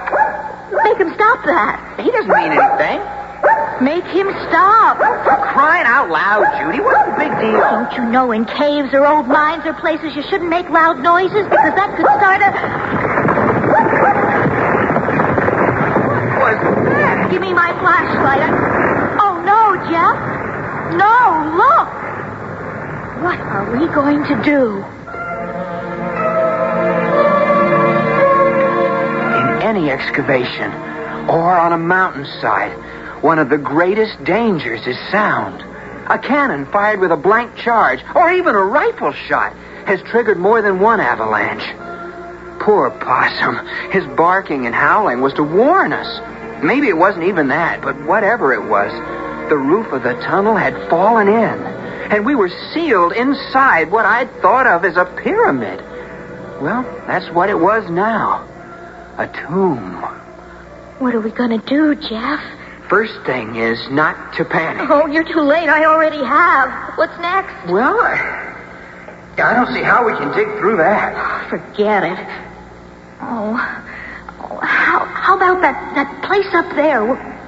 Make him stop that. He doesn't mean anything. Make him stop. For crying out loud, Judy. What's the big deal? Don't you know in caves or old mines or places you shouldn't make loud noises because that could start a... What was that? Give me my flashlight. Oh, no, Jeff. No, look. What are we going to do? In any excavation or on a mountainside, one of the greatest dangers is sound. A cannon fired with a blank charge, or even a rifle shot, has triggered more than one avalanche. Poor Possum. His barking and howling was to warn us. Maybe it wasn't even that, but whatever it was, the roof of the tunnel had fallen in, and we were sealed inside what I'd thought of as a pyramid. Well, that's what it was now. A tomb. What are we going to do, Jeff? First thing is not to panic. Oh, you're too late. I already have. What's next? Well, I don't see how we can dig through that. Forget it. Oh, how about that place up there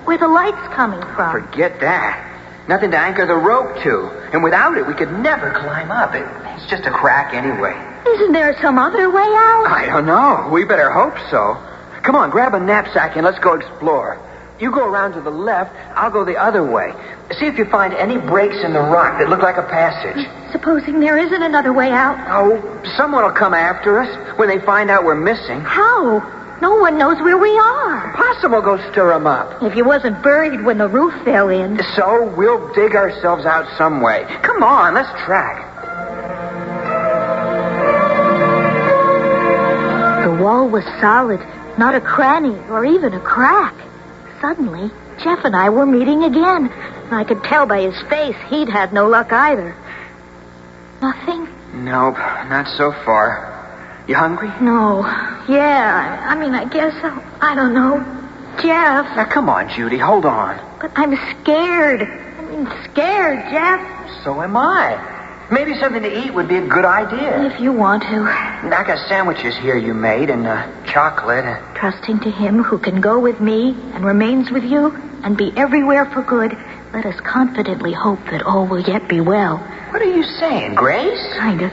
where the light's coming from? Forget that. Nothing to anchor the rope to. And without it, we could never climb up. It's just a crack anyway. Isn't there some other way out? I don't know. We better hope so. Come on, grab a knapsack and let's go explore. You go around to the left, I'll go the other way. See if you find any breaks in the rock that look like a passage. Supposing there isn't another way out? Oh, someone will come after us when they find out we're missing. How? No one knows where we are. Possum will go stir them up. If you wasn't buried when the roof fell in. So we'll dig ourselves out some way. Come on, let's track. The wall was solid, not a cranny or even a crack. Suddenly, Jeff and I were meeting again. And I could tell by his face he'd had no luck either. Nothing? Nope, not so far. You hungry? No. Yeah, I guess, I don't know. Jeff. Now, come on, Judy, hold on. But I'm scared. Scared, Jeff. So am I. Maybe something to eat would be a good idea. If you want to. I got sandwiches here you made and chocolate. Trusting to him who can go with me and remains with you and be everywhere for good, let us confidently hope that all will yet be well. What are you saying, Grace? Kind of.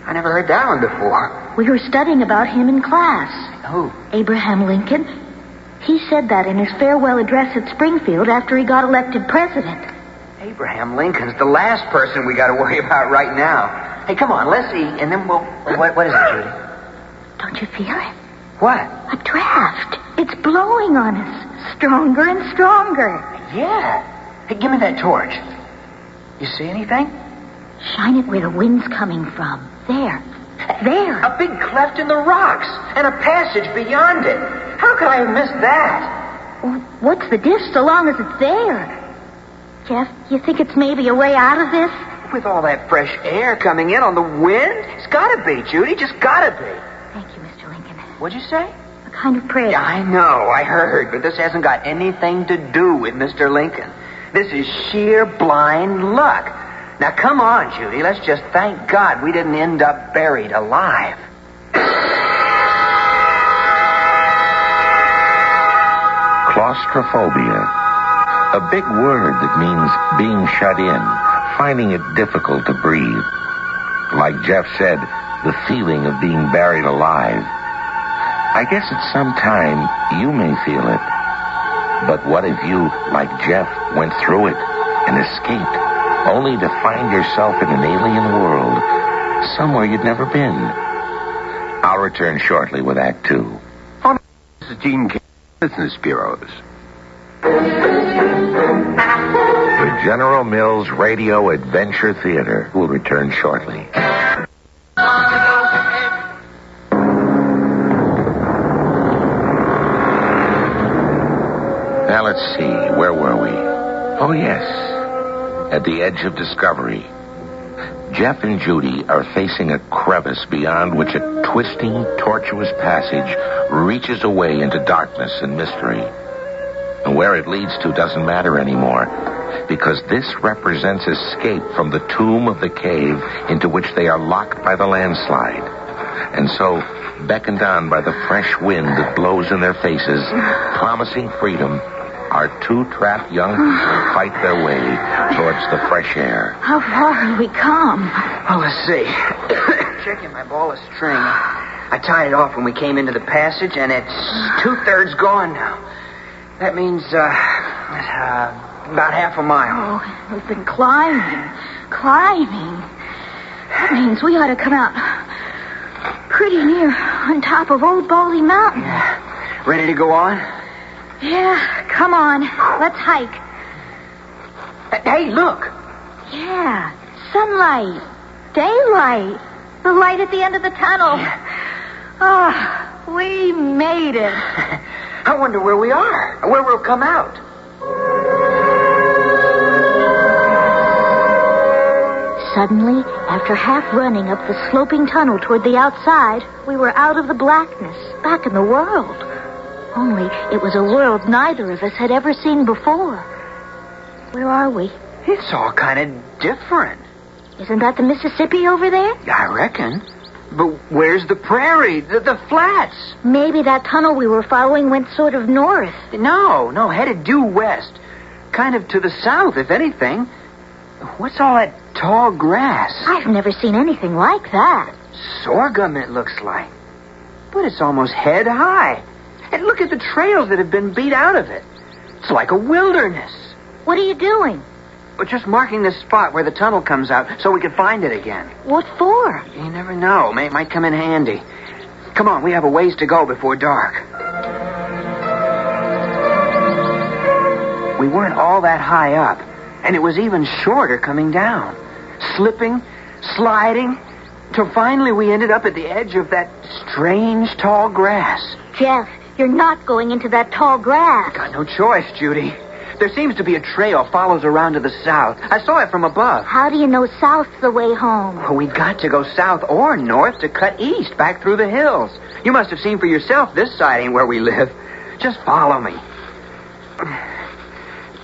I never heard that one before. We were studying about him in class. Who? Abraham Lincoln. He said that in his farewell address at Springfield after he got elected president. Abraham Lincoln's the last person we got to worry about right now. Hey, come on, let's eat, and then we'll... What is it, Judy? Don't you feel it? What? A draft. It's blowing on us. Stronger and stronger. Yeah. Hey, give me that torch. You see anything? Shine it where the wind's coming from. There. There. A big cleft in the rocks and a passage beyond it. How could I have missed that? What's the diff so long as it's there? Jeff, you think it's maybe a way out of this? With all that fresh air coming in on the wind? It's gotta be, Judy. Just gotta be. Thank you, Mr. Lincoln. What'd you say? A kind of prayer. Yeah, I know. I heard. But this hasn't got anything to do with Mr. Lincoln. This is sheer blind luck. Now, come on, Judy. Let's just thank God we didn't end up buried alive. Claustrophobia. A big word that means being shut in, finding it difficult to breathe. Like Jeff said, the feeling of being buried alive. I guess at some time you may feel it. But what if you, like Jeff, went through it and escaped, only to find yourself in an alien world, somewhere you'd never been? I'll return shortly with Act 2. This is Gene King, Business Bureaus. The General Mills Radio Adventure Theater will return shortly. Now, let's see. Where were we? Oh, yes. At the edge of discovery. Jeff and Judy are facing a crevice beyond which a twisting, tortuous passage reaches away into darkness and mystery. And where it leads to doesn't matter anymore, because this represents escape from the tomb of the cave into which they are locked by the landslide. And so, beckoned on by the fresh wind that blows in their faces, promising freedom, our two trapped young people fight their way towards the fresh air. How far have we come? Oh, let's see. Checking my ball of string. I tied it off when we came into the passage, and it's 2/3 gone now. That means, about half a mile. Oh, we've been climbing. That means we ought to come out pretty near on top of Old Baldy Mountain. Yeah. Ready to go on? Yeah, come on. Let's hike. Hey, look. Yeah, sunlight, daylight, the light at the end of the tunnel. Yeah. Oh, we made it. I wonder where we are, where we'll come out. Suddenly, after half running up the sloping tunnel toward the outside, we were out of the blackness, back in the world. Only it was a world neither of us had ever seen before. Where are we? It's all kind of different. Isn't that the Mississippi over there? I reckon. But where's the prairie, the flats? Maybe that tunnel we were following went sort of north. No, headed due west. Kind of to the south, if anything. What's all that tall grass? I've never seen anything like that. Sorghum, it looks like. But it's almost head high. And look at the trails that have been beat out of it. It's like a wilderness. What are you doing? We're just marking this spot where the tunnel comes out so we can find it again. What for? You never know. It might come in handy. Come on, we have a ways to go before dark. We weren't all that high up, and it was even shorter coming down. Slipping, sliding, till finally we ended up at the edge of that strange tall grass. Jeff, you're not going into that tall grass. Got no choice, Judy. There seems to be a trail follows around to the south. I saw it from above. How do you know south's the way home? Well, we've got to go south or north to cut east back through the hills. You must have seen for yourself this side ain't where we live. Just follow me.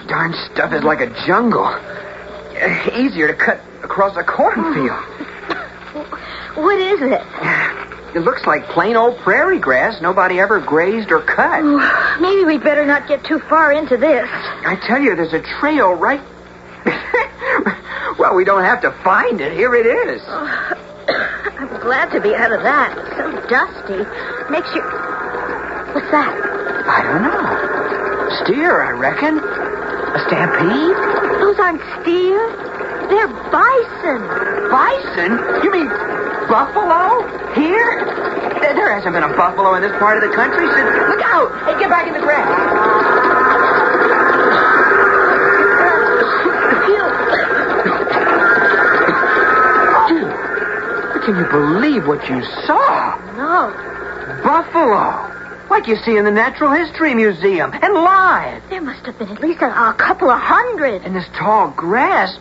Darn stuff is like a jungle. Easier to cut across a cornfield. What is it? It looks like plain old prairie grass nobody ever grazed or cut. Maybe we'd better not get too far into this. I tell you, there's a trail right... Well, we don't have to find it. Here it is. I'm glad to be out of that. It's so dusty. Makes you... What's that? I don't know. Steer, I reckon. A stampede? Those aren't steer. They're bison. Bison? You mean buffalo? Here? There hasn't been a buffalo in this part of the country since... Look out! Hey, get back in the grass. Dude, can you believe what you saw? No. Buffalo. Like you see in the Natural History Museum. And live. There must have been at least a couple of hundred. And this tall grass.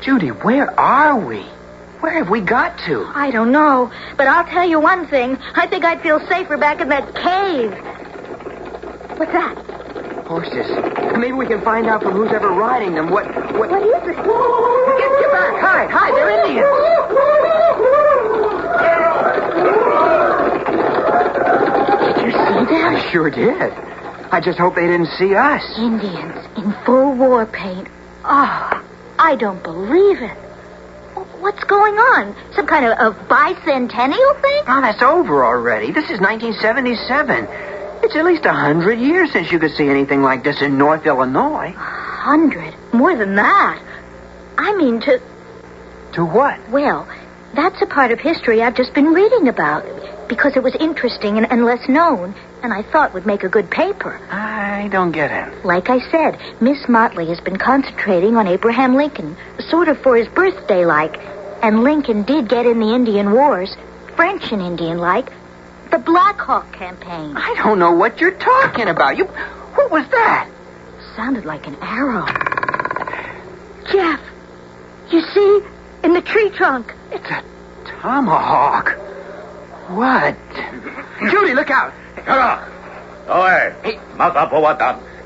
Judy, where are we? Where have we got to? I don't know, but I'll tell you one thing. I think I'd feel safer back in that cave. What's that? Horses. Maybe we can find out from who's ever riding them what is it? Get back! Hide! They're Indians! Did you see them? I sure did. I just hope they didn't see us. Indians in full war paint. Oh, I don't believe it. What's going on? Some kind of bicentennial thing? Oh, that's over already. This is 1977. It's at least 100 years since you could see anything like this in North Illinois. 100? More than that. I mean to... To what? Well, that's a part of history I've just been reading about. Because it was interesting and less known, and I thought would make a good paper. I don't get it. Like I said, Miss Motley has been concentrating on Abraham Lincoln, sort of for his birthday like. And Lincoln did get in the Indian Wars, French and Indian like, the Black Hawk campaign. I don't know what you're talking about. What was that? Sounded like an arrow. Jeff, you see, in the tree trunk. It's a tomahawk. What? Judy, look out. Hey,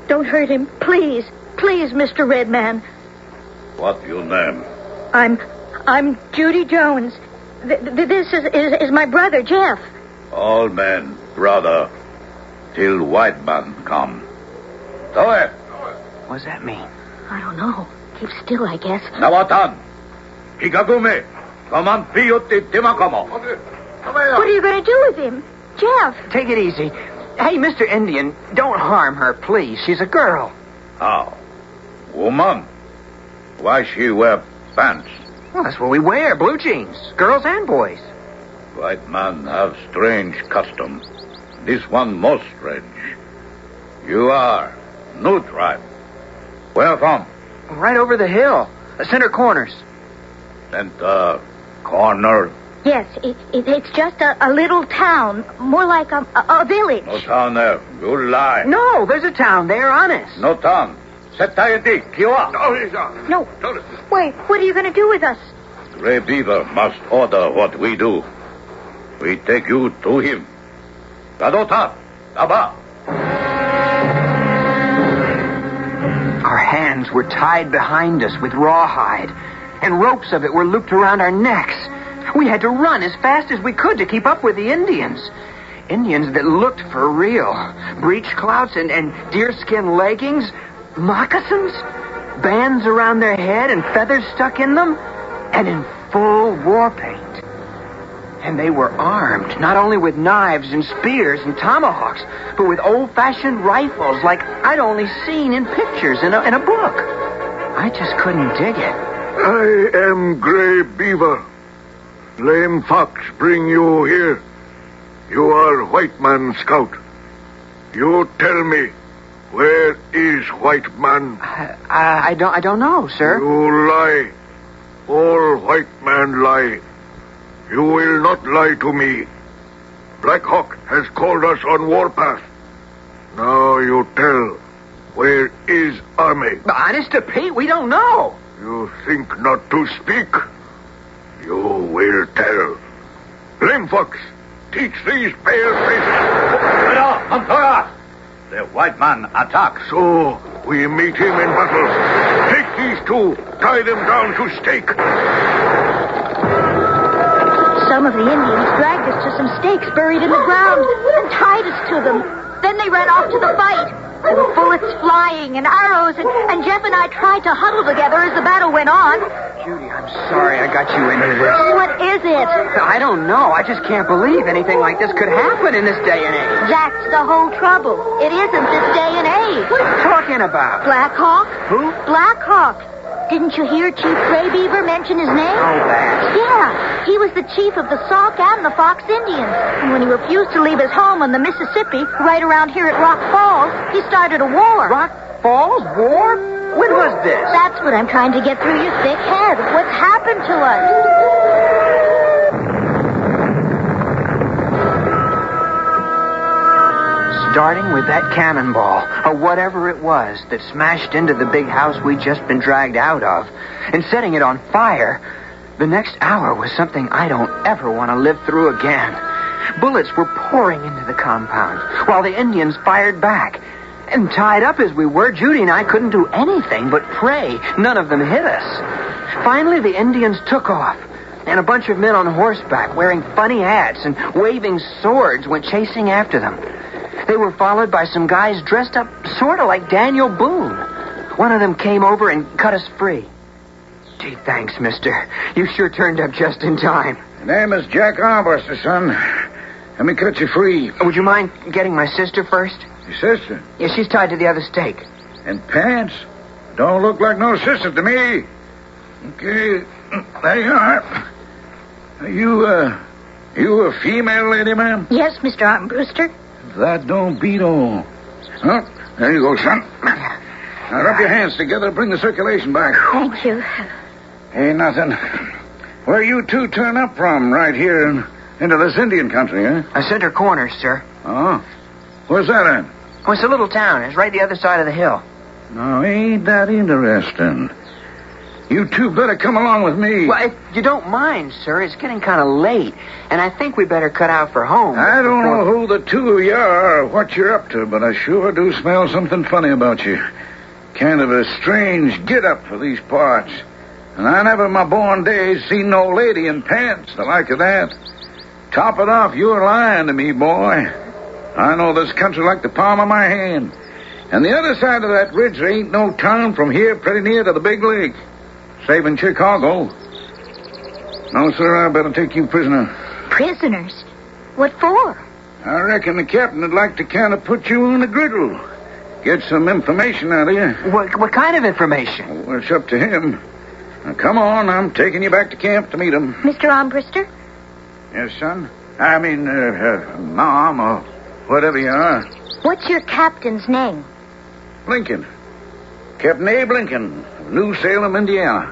Don't hurt him, please. Please, Mr. Redman. What your name? I'm Judy Jones. This is my brother, Jeff. All men, brother, till white man come. What does that mean? I don't know. Keep still, I guess. Nawatan, Hikagume, Kaman Piyoti Timakamo. What are you going to do with him? Jeff. Take it easy. Hey, Mr. Indian, don't harm her, please. She's a girl. How? Woman? Why she wear pants? Well, that's what we wear, blue jeans, girls and boys. White man have strange custom. This one most strange. You are new tribe. Where from? Right over the hill, the center corners. Center corner? Yes, it's just a little town, more like a village. No town there. You lie. No, there's a town there, honest. No town. Setayati, Kiwa. No. Wait, what are you going to do with us? Gray Beaver must order what we do. We take you to him. Gadota, Aba. Our hands were tied behind us with rawhide, and ropes of it were looped around our necks. We had to run as fast as we could to keep up with the Indians. Indians that looked for real. Breech clouts and deerskin leggings, moccasins, bands around their head and feathers stuck in them, and in full war paint. And they were armed, not only with knives and spears and tomahawks, but with old-fashioned rifles like I'd only seen in pictures in a book. I just couldn't dig it. I am Gray Beaver. Lame Fox bring you here. You are white man scout. You tell me, where is white man? I don't know, sir. You lie. All white man lie. You will not lie to me. Black Hawk has called us on warpath. Now you tell, where is army? Honest to Pete, we don't know. You think not to speak? You will tell. Lame Fox, teach these pale faces. The white man attack. So, we meet him in battle. Take these two, tie them down to stake. Some of the Indians dragged us to some stakes buried in the ground and tied us to them. Then they ran off to the fight. There were bullets flying and arrows, and Jeff and I tried to huddle together as the battle went on. Judy, I'm sorry I got you into this. What is it? I don't know. I just can't believe anything like this could happen in this day and age. That's the whole trouble. It isn't this day and age. What are you talking about? Black Hawk? Who? Black Hawk. Didn't you hear Chief Gray Beaver mention his name? Oh, that. Yeah, he was the chief of the Sauk and the Fox Indians. And when he refused to leave his home on the Mississippi, right around here at Rock Falls, he started a war. Rock Falls? War? When was this? That's what I'm trying to get through your thick head. What's happened to us? Starting with that cannonball, or whatever it was, that smashed into the big house we'd just been dragged out of, and setting it on fire, the next hour was something I don't ever want to live through again. Bullets were pouring into the compound, while the Indians fired back. And tied up as we were, Judy and I couldn't do anything but pray none of them hit us. Finally, the Indians took off, and a bunch of men on horseback wearing funny hats and waving swords went chasing after them. They were followed by some guys dressed up sort of like Daniel Boone. One of them came over and cut us free. Gee, thanks, mister. You sure turned up just in time. My name is Jack Armbruster, son. Let me cut you free. Would you mind getting my sister first? Your sister? Yeah, she's tied to the other stake. And pants? Don't look like no sister to me. Okay, there you are. Are you a female lady, ma'am? Yes, Mr. Armbruster. That don't beat all. Oh, there you go, son. Now rub your hands together, bring the circulation back. Thank you. Ain't nothing. Where you two turn up from, right here into this Indian country, eh? Center Corners, sir. Oh? Where's that at? Oh, it's a little town. It's right the other side of the hill. No, ain't that interesting. You two better come along with me. Well, if you don't mind, sir, it's getting kind of late, and I think we better cut out for home. I don't know who the two of you are or what you're up to, but I sure do smell something funny about you. Kind of a strange get-up for these parts. And I never in my born days seen no lady in pants the like of that. Top it off, you're lying to me, boy. I know this country like the palm of my hand. And the other side of that ridge, there ain't no town from here pretty near to the big lake. Saving Chicago. No, sir, I better take you prisoner. Prisoners? What for? I reckon the captain would like to kind of put you on the griddle. Get some information out of you. What kind of information? Well, it's up to him. Now, come on, I'm taking you back to camp to meet him. Mr. Armbruster? Yes, son? I mean, Mom, or whatever you are. What's your captain's name? Lincoln. Captain Abe Lincoln of New Salem, Indiana.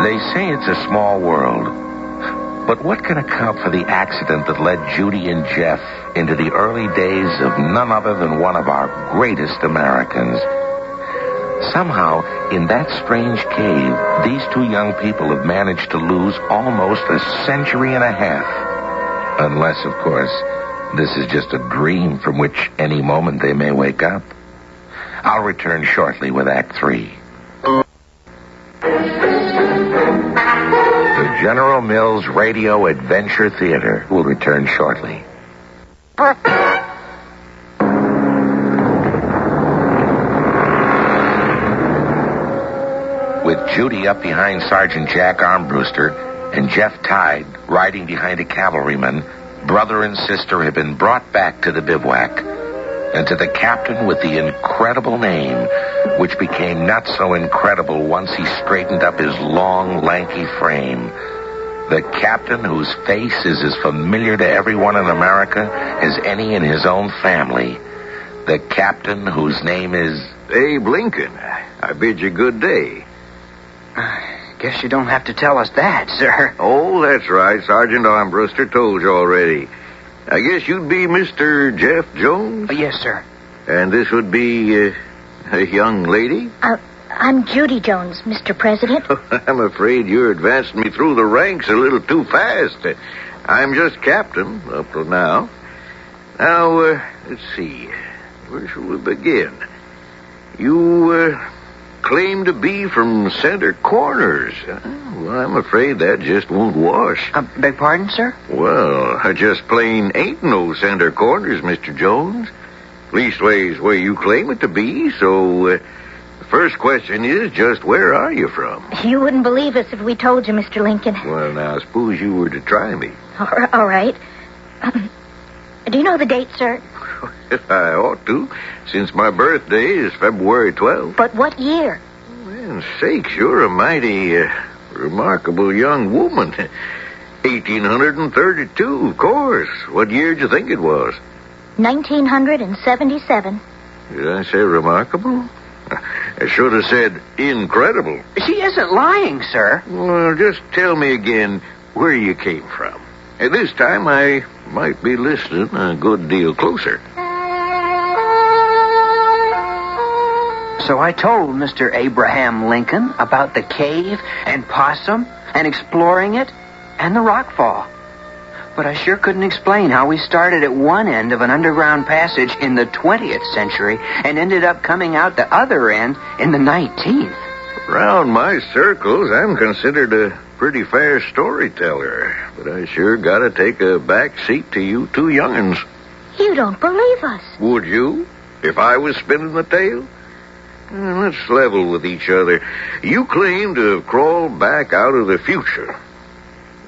They say it's a small world. But what can account for the accident that led Judy and Jeff into the early days of none other than one of our greatest Americans? Somehow, in that strange cave, these two young people have managed to lose almost a century and a half. Unless, of course, this is just a dream from which any moment they may wake up. I'll return shortly with Act 3. The General Mills Radio Adventure Theater will return shortly. With Judy up behind Sergeant Jack Armbruster and Jeff Tide riding behind a cavalryman, brother and sister have been brought back to the bivouac. And to the captain with the incredible name, which became not so incredible once he straightened up his long, lanky frame. The captain whose face is as familiar to everyone in America as any in his own family. The captain whose name is Abe Lincoln. I bid you good day. Guess you don't have to tell us that, sir. Oh, that's right. Sergeant Armbruster told you already. I guess you'd be Mr. Jeff Jones? Yes, sir. And this would be a young lady? I'm Judy Jones, Mr. President. I'm afraid you're advancing me through the ranks a little too fast. I'm just captain up till now. Now, let's see. Where shall we begin? You claim to be from Center Corners. Well, I'm afraid that just won't wash. Beg pardon, sir? Well, I just plain ain't no Center Corners, Mr. Jones. Leastways, where you claim it to be, so the first question is just where are you from? You wouldn't believe us if we told you, Mr. Lincoln. Well, now, suppose you were to try me. All right. Do you know the date, sir? I ought to, since my birthday is February 12th. But what year? Man sakes, you're a mighty remarkable young woman. 1832, of course. What year did you think it was? 1977. Did I say remarkable? I should have said incredible. She isn't lying, sir. Well, just tell me again where you came from. At this time, I might be listening a good deal closer. So I told Mr. Abraham Lincoln about the cave and possum and exploring it and the rockfall. But I sure couldn't explain how we started at one end of an underground passage in the 20th century and ended up coming out the other end in the 19th. Around my circles, I'm considered a pretty fair storyteller, but I sure gotta take a back seat to you two young'uns. You don't believe us. Would you, if I was spinning the tale? Let's level with each other. You claim to have crawled back out of the future.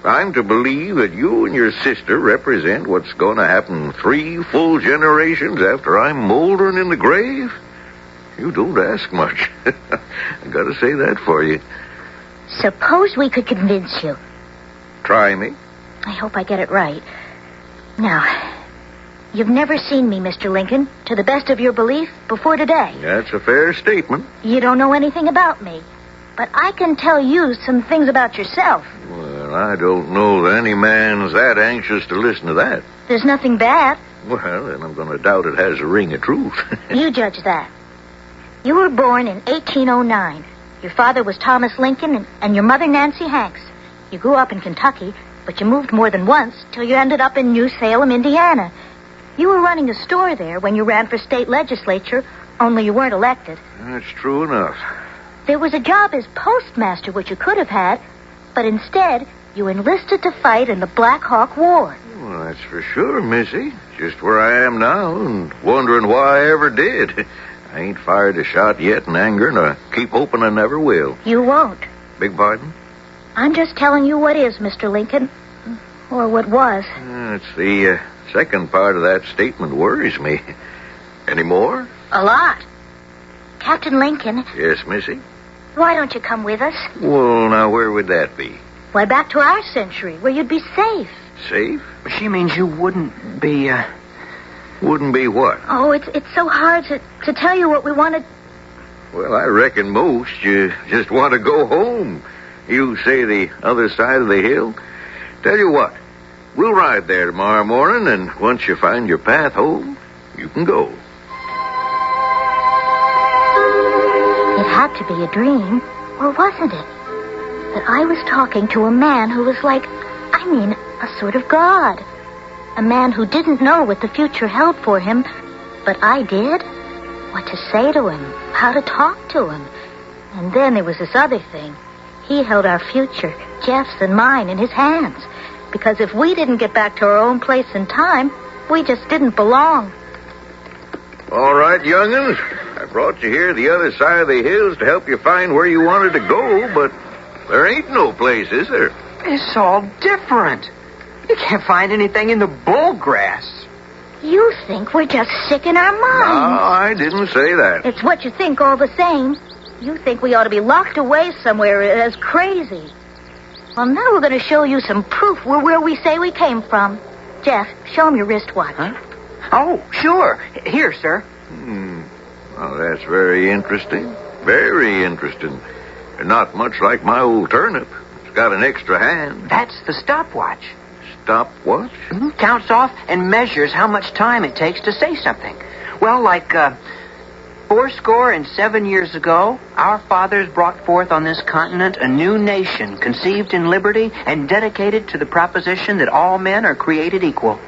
I'm to believe that you and your sister represent what's going to happen 3 full generations after I'm moldering in the grave? You don't ask much. I gotta say that for you. Suppose we could convince you. Try me. I hope I get it right. Now, you've never seen me, Mr. Lincoln, to the best of your belief, before today. That's a fair statement. You don't know anything about me, but I can tell you some things about yourself. Well, I don't know that any man's that anxious to listen to that. There's nothing bad. Well, then I'm going to doubt it has a ring of truth. You judge that. You were born in 1809. Your father was Thomas Lincoln and your mother Nancy Hanks. You grew up in Kentucky, but you moved more than once till you ended up in New Salem, Indiana. You were running a store there when you ran for state legislature, only you weren't elected. That's true enough. There was a job as postmaster, which you could have had, but instead you enlisted to fight in the Black Hawk War. Well, that's for sure, Missy. Just where I am now and wondering why I ever did. I ain't fired a shot yet in anger, and I keep hoping I never will. You won't. Beg pardon? I'm just telling you what is, Mr. Lincoln. Or what was. It's the second part of that statement worries me. Any more? A lot. Captain Lincoln. Yes, Missy? Why don't you come with us? Well, now, where would that be? Why, back to our century, where you'd be safe. Safe? She means you wouldn't be, Wouldn't be what? Oh, it's so hard to tell you what we wanted. Well, I reckon most you just want to go home. You say the other side of the hill. Tell you what, we'll ride there tomorrow morning, and once you find your path home, you can go. It had to be a dream, or wasn't it? That I was talking to a man who was like, a sort of god. A man who didn't know what the future held for him, but I did. What to say to him, how to talk to him. And then there was this other thing. He held our future, Jeff's and mine, in his hands. Because if we didn't get back to our own place in time, we just didn't belong. All right, young'uns. I brought you here the other side of the hills to help you find where you wanted to go, but there ain't no place, is there? It's all different. You can't find anything in the bullgrass. You think we're just sick in our minds. No, I didn't say that. It's what you think all the same. You think we ought to be locked away somewhere as crazy. Well, now we're going to show you some proof we're where we say we came from. Jeff, show him your wristwatch. Huh? Oh, sure. Here, sir. Well, that's very interesting. Very interesting. Not much like my old turnip. It's got an extra hand. That's the stopwatch. Stopwatch? Counts off and measures how much time it takes to say something. Well, like 87 years ago, our fathers brought forth on this continent a new nation conceived in liberty and dedicated to the proposition that all men are created equal.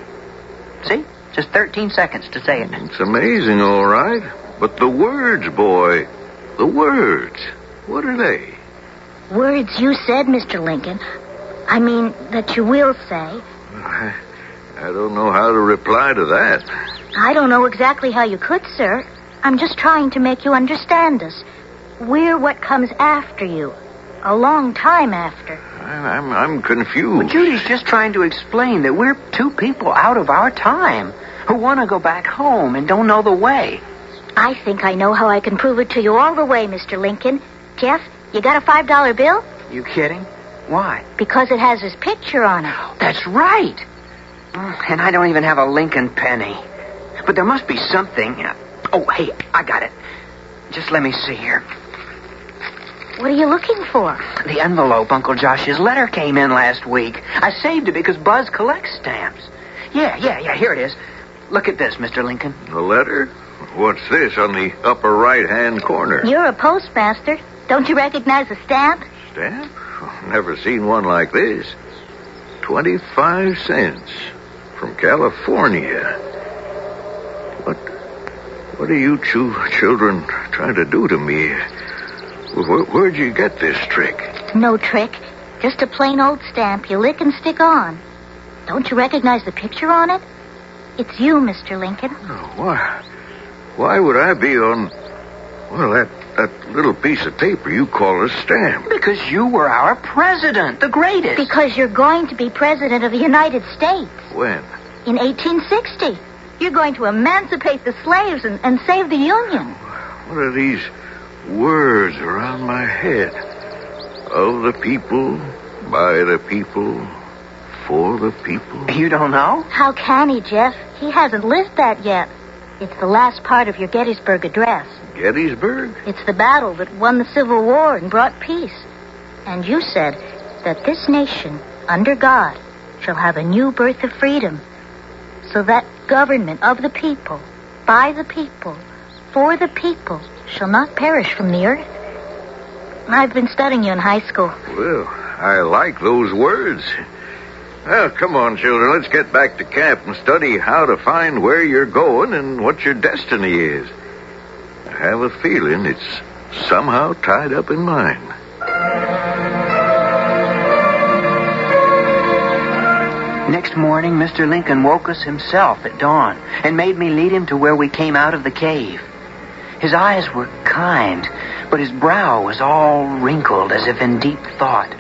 See? Just 13 seconds to say it. It's amazing, all right. But the words, boy, the words, what are they? Words you said, Mr. Lincoln. That you will say. I don't know how to reply to that. I don't know exactly how you could, sir. I'm just trying to make you understand us. We're what comes after you. A long time after. I'm confused. Well, Judy's just trying to explain that we're two people out of our time. who want to go back home and don't know the way. I think I know how I can prove it to you all the way, Mr. Lincoln. Jeff, you got a $5 bill? You kidding? Why? Because it has his picture on it. That's right. And I don't even have a Lincoln penny. But there must be something. Oh, hey, I got it. Just let me see here. What are you looking for? The envelope Uncle Josh's letter came in last week. I saved it because Buzz collects stamps. Yeah, here it is. Look at this, Mr. Lincoln. A letter? What's this on the upper right-hand corner? You're a postmaster. Don't you recognize the stamp? Stamp? Never seen one like this. 25 cents. From California. What are you children trying to do to me? Where'd you get this trick? No trick. Just a plain old stamp you lick and stick on. Don't you recognize the picture on it? It's you, Mr. Lincoln. Oh, why would I be on, well, that little piece of paper you call a stamp? Because you were our president, the greatest. Because you're going to be president of the United States. When? In 1860. You're going to emancipate the slaves and save the Union. What are these words around my head? Of the people, by the people, for the people. You don't know? How can he, Jeff? He hasn't lived that yet. It's the last part of your Gettysburg Address. Gettysburg? It's the battle that won the Civil War and brought peace. And you said that this nation, under God, shall have a new birth of freedom, so that government of the people, by the people, for the people, shall not perish from the earth. I've been studying you in high school. Well, I like those words. Well, come on, children. Let's get back to camp and study how to find where you're going and what your destiny is. I have a feeling it's somehow tied up in mine. Next morning, Mr. Lincoln woke us himself at dawn and made me lead him to where we came out of the cave. His eyes were kind, but his brow was all wrinkled as if in deep thought.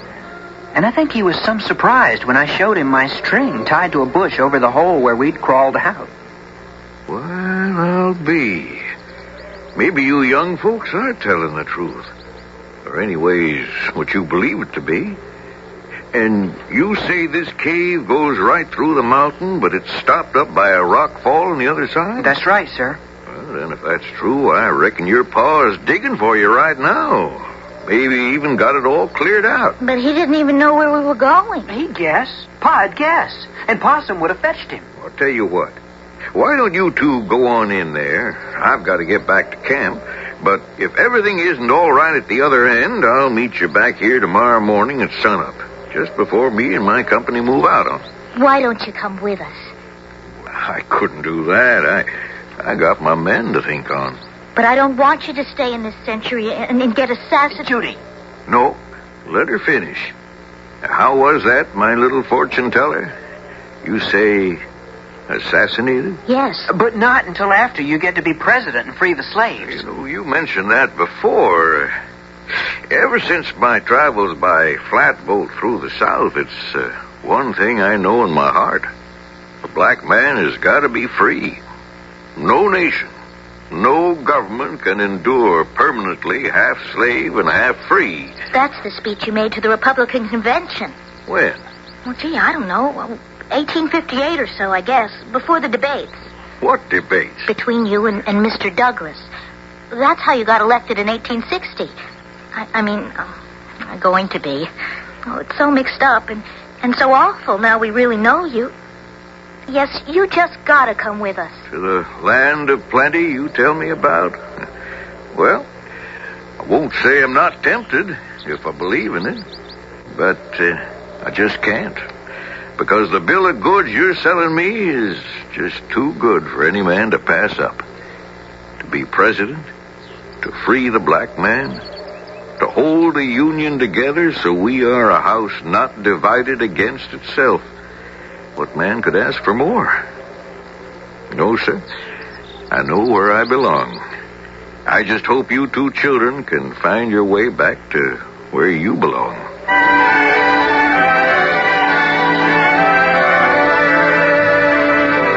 And I think he was some surprised when I showed him my string tied to a bush over the hole where we'd crawled out. Well, I'll be. Maybe you young folks are telling the truth. Or anyways, what you believe it to be. And you say this cave goes right through the mountain, but it's stopped up by a rock fall on the other side? That's right, sir. Well, then if that's true, I reckon your pa is digging for you right now. Maybe even got it all cleared out. But he didn't even know where we were going. He'd guess. Pa'd guess. And Possum would have fetched him. I'll tell you what. Why don't you two go on in there? I've got to get back to camp. But if everything isn't all right at the other end, I'll meet you back here tomorrow morning at sunup. Just before me and my company move out on. Why don't you come with us? I couldn't do that. I got my men to think on. But I don't want you to stay in this century and get assassinated. Judy. No, let her finish. How was that, my little fortune teller? You say assassinated? Yes. But not until after you get to be president and free the slaves. You know, you mentioned that before. Ever since my travels by flatboat through the South, it's one thing I know in my heart. The black man has got to be free. No nation, no government can endure permanently half slave and half free. That's the speech you made to the Republican convention. When? Well, gee, I don't know. 1858 or so, I guess, before the debates. What debates? Between you and Mr. Douglas. That's how you got elected in 1860. I mean, going to be. Oh, it's so mixed up and so awful now we really know you. Yes, you just gotta come with us. To the land of plenty you tell me about? Well, I won't say I'm not tempted if I believe in it. But I just can't. Because the bill of goods you're selling me is just too good for any man to pass up. To be president, to free the black man, to hold the Union together so we are a house not divided against itself. What man could ask for more? No, sir. I know where I belong. I just hope you two children can find your way back to where you belong.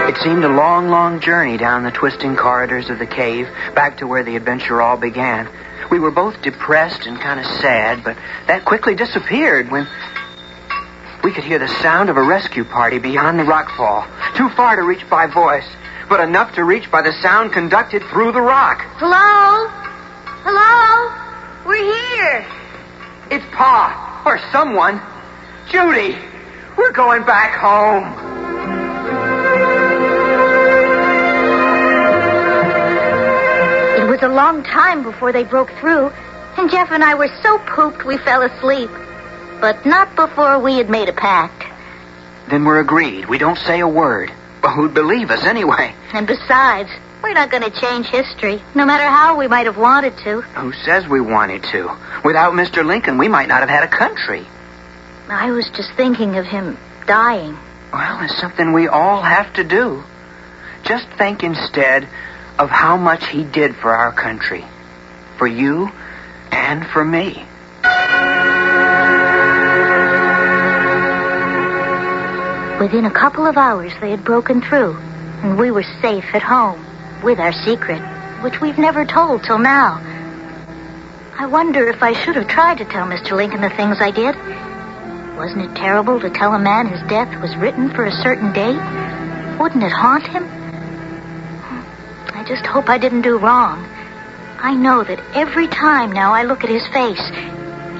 It seemed a long, long journey down the twisting corridors of the cave, back to where the adventure all began. We were both depressed and kind of sad, but that quickly disappeared when we could hear the sound of a rescue party beyond the rockfall. Too far to reach by voice, but enough to reach by the sound conducted through the rock. Hello? Hello? We're here. It's Pa, or someone. Judy, we're going back home. It was a long time before they broke through, and Jeff and I were so pooped we fell asleep. But not before we had made a pact. Then we're agreed. We don't say a word. But who'd believe us anyway? And besides, we're not going to change history, no matter how we might have wanted to. Who says we wanted to? Without Mr. Lincoln, we might not have had a country. I was just thinking of him dying. Well, it's something we all have to do. Just think instead of how much he did for our country. For you and for me. Within a couple of hours, they had broken through, and we were safe at home, with our secret, which we've never told till now. I wonder if I should have tried to tell Mr. Lincoln the things I did. Wasn't it terrible to tell a man his death was written for a certain date? Wouldn't it haunt him? I just hope I didn't do wrong. I know that every time now I look at his face,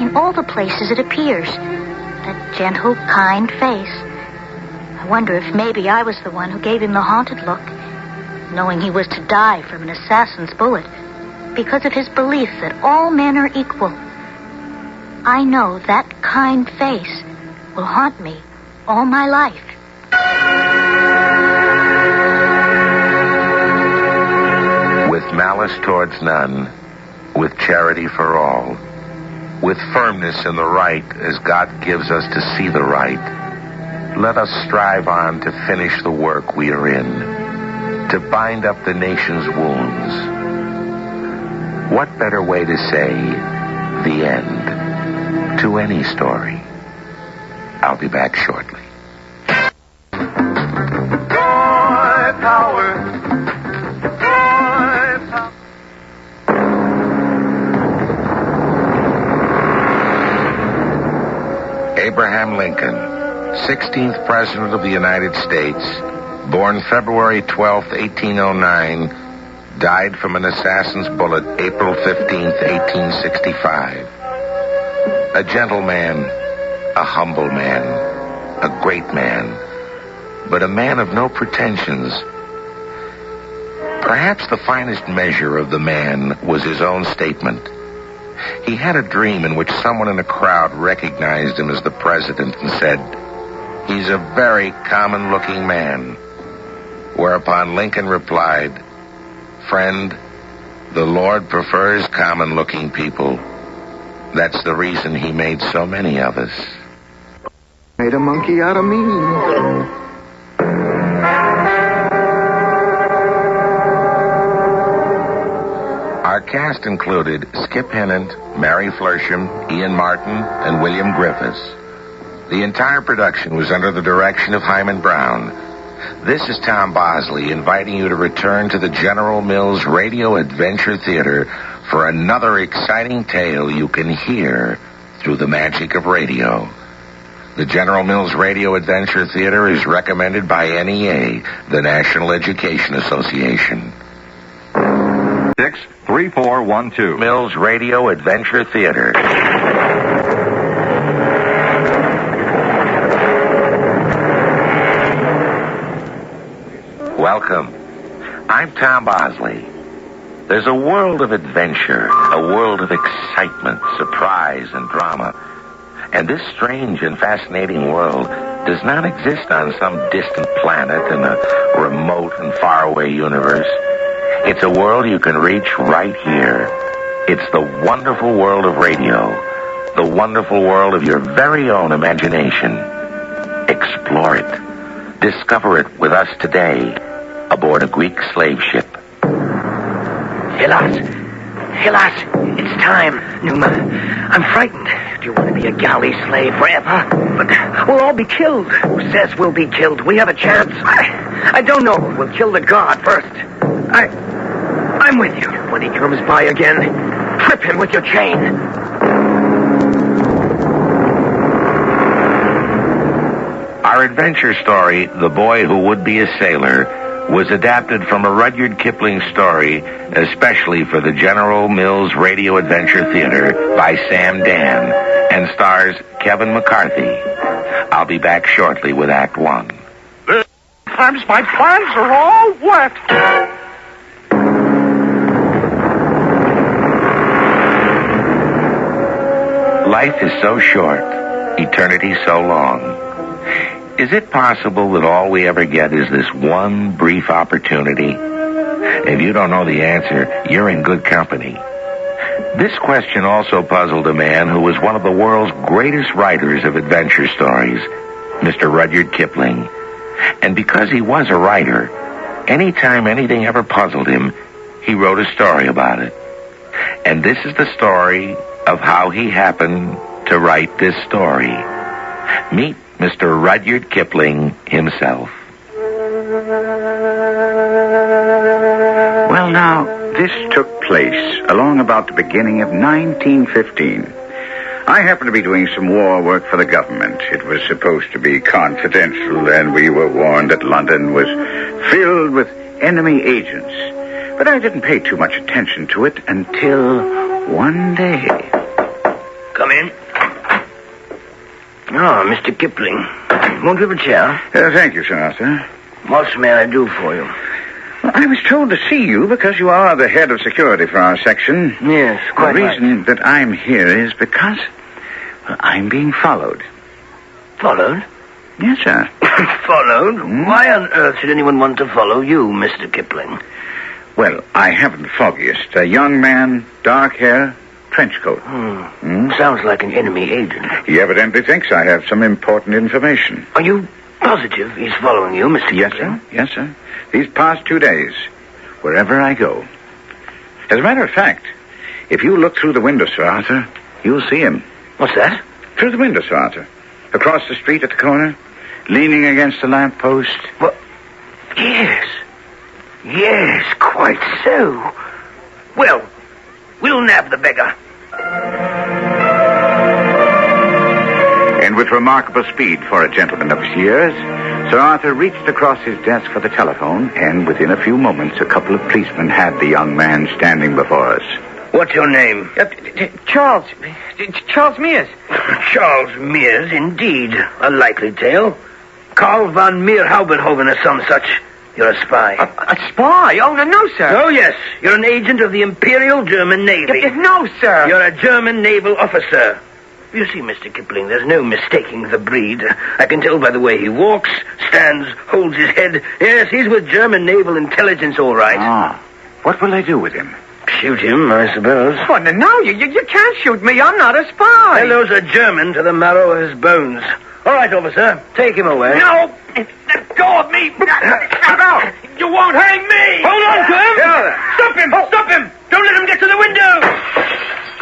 in all the places it appears, that gentle, kind face. I wonder if maybe I was the one who gave him the haunted look, knowing he was to die from an assassin's bullet, because of his belief that all men are equal. I know that kind face will haunt me all my life. With malice towards none, with charity for all, with firmness in the right as God gives us to see the right, let us strive on to finish the work we are in, to bind up the nation's wounds. What better way to say the end to any story? I'll be back shortly. Joy power. Joy power. Abraham Lincoln, 16th President of the United States, born February 12th, 1809, died from an assassin's bullet April 15th, 1865. A gentleman, a humble man, a great man, but a man of no pretensions. Perhaps the finest measure of the man was his own statement. He had a dream in which someone in a crowd recognized him as the president and said, "He's a very common-looking man." Whereupon Lincoln replied, "Friend, the Lord prefers common-looking people. That's the reason he made so many of us." Made a monkey out of me. Our cast included Skip Hinnant, Mary Flersham, Ian Martin, and William Griffiths. The entire production was under the direction of Hyman Brown. This is Tom Bosley inviting you to return to the General Mills Radio Adventure Theater for another exciting tale you can hear through the magic of radio. The General Mills Radio Adventure Theater is recommended by NEA, the National Education Association. 63412. Mills Radio Adventure Theater. Welcome. I'm Tom Bosley. There's a world of adventure, a world of excitement, surprise, and drama. And this strange and fascinating world does not exist on some distant planet in a remote and faraway universe. It's a world you can reach right here. It's the wonderful world of radio, the wonderful world of your very own imagination. Explore it. Discover it with us today aboard a Greek slave ship. Hylas, it's time. Numa, I'm frightened. Do you want to be a galley slave forever. But we'll all be killed. Who says we'll be killed? We have a chance. I don't know. We'll kill the guard first. I'm with you. When he comes by again, trip him with your chain. Our adventure story, The Boy Who Would Be a Sailor, was adapted from a Rudyard Kipling story, especially for the General Mills Radio Adventure Theater by Sam Dan, and stars Kevin McCarthy. I'll be back shortly with Act 1. Sometimes my plans are all wet. Life is so short, eternity so long. Is it possible that all we ever get is this one brief opportunity? If you don't know the answer, you're in good company. This question also puzzled a man who was one of the world's greatest writers of adventure stories, Mr. Rudyard Kipling. And because he was a writer, anytime anything ever puzzled him, he wrote a story about it. And this is the story of how he happened to write this story. Meet Mr. Rudyard Kipling himself. Well, now, this took place along about the beginning of 1915. I happened to be doing some war work for the government. It was supposed to be confidential, and we were warned that London was filled with enemy agents. But I didn't pay too much attention to it until one day. Come in. Oh, Mr. Kipling. Won't you have a chair? Thank you, Sir Arthur. What may I do for you? Well, I was told to see you because you are the head of security for our section. Yes, quite The reason that I'm here is because I'm being followed. Followed? Yes, sir. Followed? Why on earth should anyone want to follow you, Mr. Kipling? Well, I haven't the foggiest. A young man, dark hair, trench coat. Sounds like an enemy agent. He evidently thinks I have some important information. Are you positive he's following you, Mr. Yes, Kipling? sir. Yes, sir. These past 2 days, wherever I go. As a matter of fact, if you look through the window, Sir Arthur, you'll see him. What's that? Through the window, Sir Arthur. Across the street at the corner, leaning against the lamppost. Well, yes. Yes, quite so. Well, we'll nab the beggar. And with remarkable speed for a gentleman of his years, Sir Arthur reached across his desk for the telephone, and within a few moments, a couple of policemen had the young man standing before us. What's your name? Charles Mears. Charles Mears, indeed. A likely tale. Karl von Meerhaubenhoven or some such. You're a spy. A spy? Oh, no, sir. Oh, yes. You're an agent of the Imperial German Navy. No, sir. You're a German naval officer. You see, Mr. Kipling, there's no mistaking the breed. I can tell by the way he walks, stands, holds his head. Yes, he's with German naval intelligence, all right. Ah. What will I do with him? Shoot him, I suppose. Oh, no, you can't shoot me. I'm not a spy. Fellow's a German to the marrow of his bones. All right, officer, take him away. No! Let go of me! Stop out! You won't hang me! Hold on to him! Stop him! Stop him! Don't let him get to the window!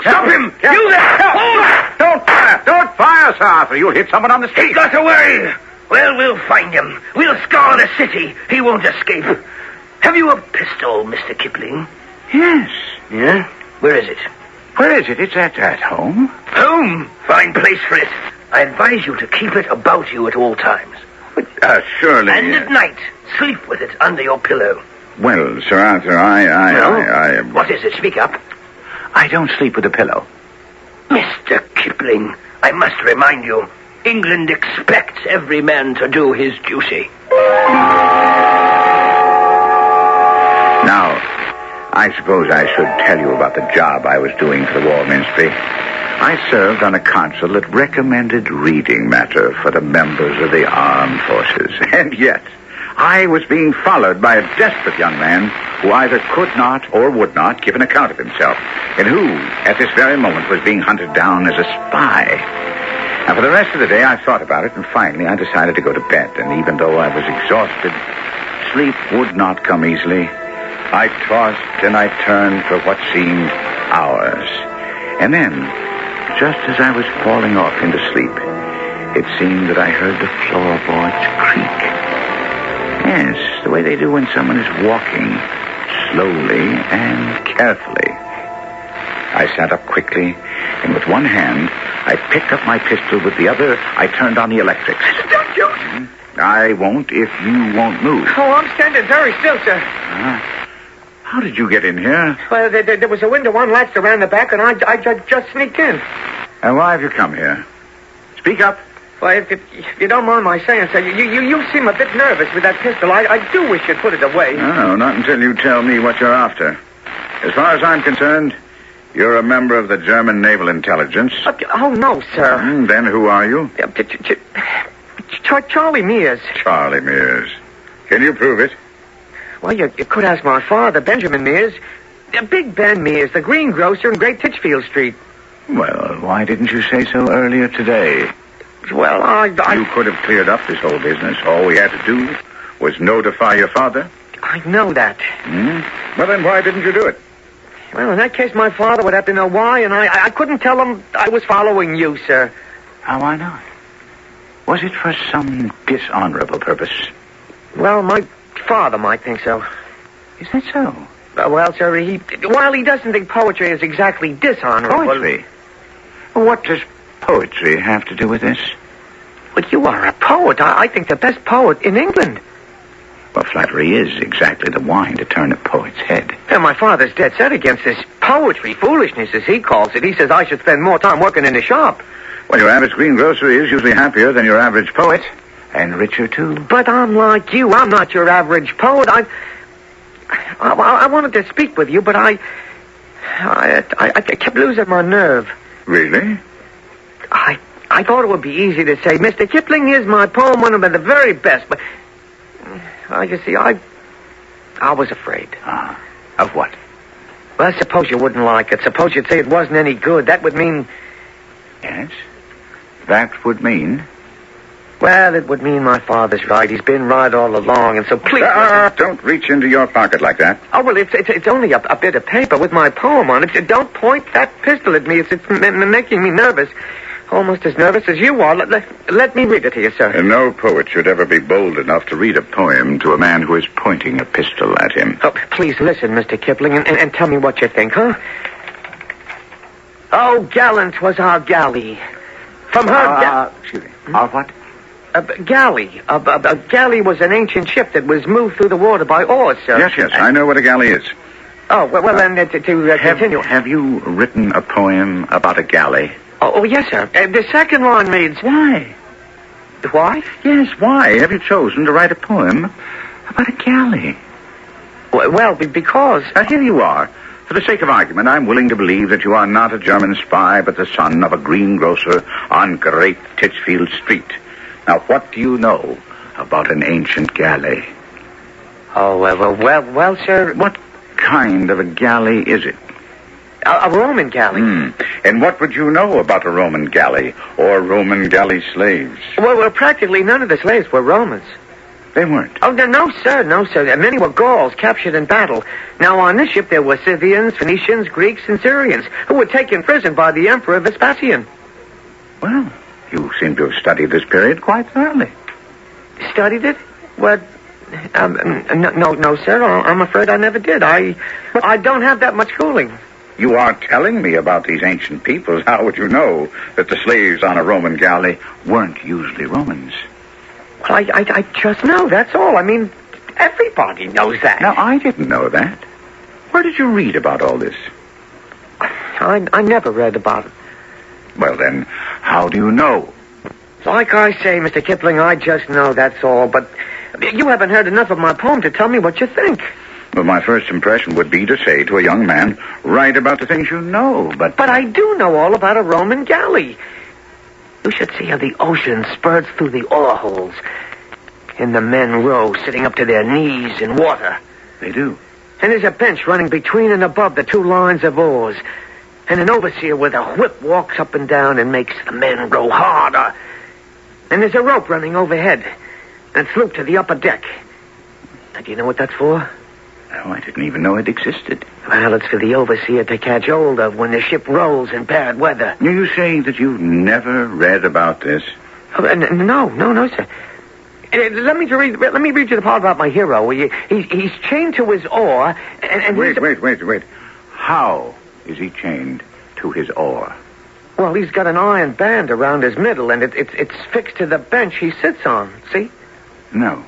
Stop him! You there! Hold! Don't fire! Don't fire, Sir Arthur! You'll hit someone on the street! He got away! Well, we'll find him. We'll scour the city. He won't escape. Have you a pistol, Mr. Kipling? Yes. Yeah? Where is it? Where is it? It's at home. Home? Fine place for it. I advise you to keep it about you at all times. But, surely... And at night, sleep with it under your pillow. Well, Sir Arthur, What is it? Speak up. I don't sleep with a pillow. Mr. Kipling, I must remind you, England expects every man to do his duty. Now, I suppose I should tell you about the job I was doing for the War Ministry. I served on a council that recommended reading matter for the members of the armed forces. And yet, I was being followed by a desperate young man who either could not or would not give an account of himself, and who, at this very moment, was being hunted down as a spy. And for the rest of the day, I thought about it, and finally I decided to go to bed. And even though I was exhausted, sleep would not come easily. I tossed and I turned for what seemed hours. And then, just as I was falling off into sleep, it seemed that I heard the floorboards creak. Yes, the way they do when someone is walking, slowly and carefully. I sat up quickly, and with one hand, I picked up my pistol. With the other, I turned on the electrics. Don't you? I won't if you won't move. Oh, I'm standing very still, sir. How did you get in here? Well, there was a window unlatched around the back, and I just sneaked in. And why have you come here? Speak up. Well, if you don't mind my saying, sir, you seem a bit nervous with that pistol. I do wish you'd put it away. No, not until you tell me what you're after. As far as I'm concerned, you're a member of the German Naval Intelligence. Oh, no, sir. Then who are you? Charlie Mears. Charlie Mears. Can you prove it? Well, you could ask my father, Benjamin Mears. Big Ben Mears, the greengrocer in Great Titchfield Street. Well, why didn't you say so earlier today? Well, I... You could have cleared up this whole business. All we had to do was notify your father. I know that. Well, then why didn't you do it? Well, in that case, my father would have to know why, and I couldn't tell him I was following you, sir. Why not? Was it for some dishonorable purpose? Well, my father might think so. Is that so? Well, sir, he doesn't think poetry is exactly dishonorable. Poetry? What does poetry have to do with this? But you are a poet. I think the best poet in England. Well, flattery is exactly the wine to turn a poet's head. And my father's dead set against this poetry foolishness, as he calls it. He says I should spend more time working in the shop. Well, your average greengrocer is usually happier than your average poet. And richer, too. But I'm like you. I'm not your average poet. I wanted to speak with you, but I kept losing my nerve. Really? I thought it would be easy to say, Mr. Kipling, here's my poem, one of the very best, but... you see, I was afraid. Of what? Well, suppose you wouldn't like it. Suppose you'd say it wasn't any good. That would mean... Yes? That would mean? Well, it would mean my father's right. He's been right all along, and so please... Don't reach into your pocket like that. Oh, well, it's only a bit of paper with my poem on it. Don't point that pistol at me. It's making me nervous. Almost as nervous as you are. Let me read it to you, sir. And no poet should ever be bold enough to read a poem to a man who is pointing a pistol at him. Oh, please listen, Mr. Kipling, and tell me what you think, huh? Oh, gallant was our galley. From her... excuse me. Our what? Galley. A galley was an ancient ship that was moved through the water by oars, sir. Yes, I know what a galley is. Oh, well then, to continue... Have you written a poem about a galley? Oh, yes, sir. The second line reads... Why? Why? Yes, why have you chosen to write a poem about a galley? Well, because... Here you are. For the sake of argument, I'm willing to believe that you are not a German spy, but the son of a greengrocer on Great Titchfield Street. Now, what do you know about an ancient galley? Oh, well, sir... What kind of a galley is it? A Roman galley. And what would you know about a Roman galley or Roman galley slaves? Well, practically none of the slaves were Romans. They weren't? Oh, no, sir. Many were Gauls captured in battle. Now, on this ship, there were Scythians, Phoenicians, Greeks, and Syrians who were taken prisoner by the Emperor Vespasian. Well, you seem to have studied this period quite thoroughly. Studied it? What? No, sir. I'm afraid I never did. I don't have that much schooling. You are telling me about these ancient peoples. How would you know that the slaves on a Roman galley weren't usually Romans? Well, I just know, that's all. I mean, everybody knows that. Now, I didn't know that. Where did you read about all this? I never read about it. Well, then, how do you know? Like I say, Mr. Kipling, I just know, that's all. But you haven't heard enough of my poem to tell me what you think. Well, my first impression would be to say to a young man, write about the things you know, but... But I do know all about a Roman galley. You should see how the ocean spurts through the oar holes. And the men row, sitting up to their knees in water. They do. And there's a bench running between and above the two lines of oars. And an overseer with a whip walks up and down and makes the men row harder. And there's a rope running overhead and it's looped to the upper deck. Now, do you know what that's for? Oh, I didn't even know it existed. Well, it's for the overseer to catch hold of when the ship rolls in bad weather. Are you saying that you've never read about this? Oh, no, sir. Let me read you the part about my hero. He's chained to his oar, and Wait. How is he chained to his oar? Well, he's got an iron band around his middle, and it's fixed to the bench he sits on. See? No.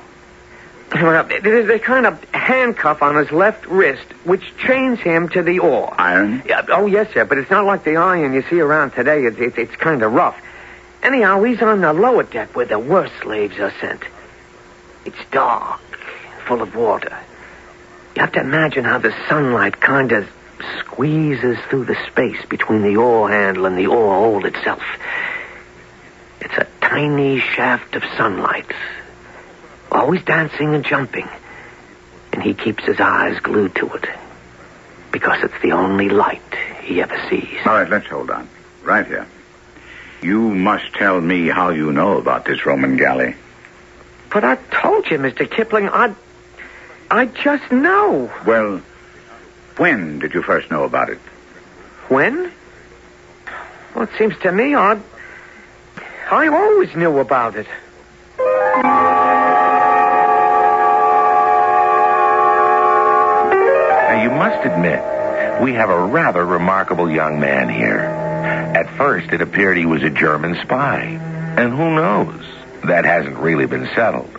Well, there's a kind of handcuff on his left wrist, which chains him to the oar. Iron? Yeah, oh, yes, sir, but it's not like the iron you see around today. It's kind of rough. Anyhow, he's on the lower deck where the worst slaves are sent. It's dark, full of water. You have to imagine how the sunlight kind of squeezes through the space between the oar handle and the oar hole itself. It's a tiny shaft of sunlight, always dancing and jumping, and he keeps his eyes glued to it because it's the only light he ever sees. All right, let's hold on. Right here. You must tell me how you know about this Roman galley. But I told you, Mr. Kipling, I just know. Well, when did you first know about it? When? Well, it seems to me I always knew about it. Now, you must admit, we have a rather remarkable young man here. At first, it appeared he was a German spy. And who knows? That hasn't really been settled.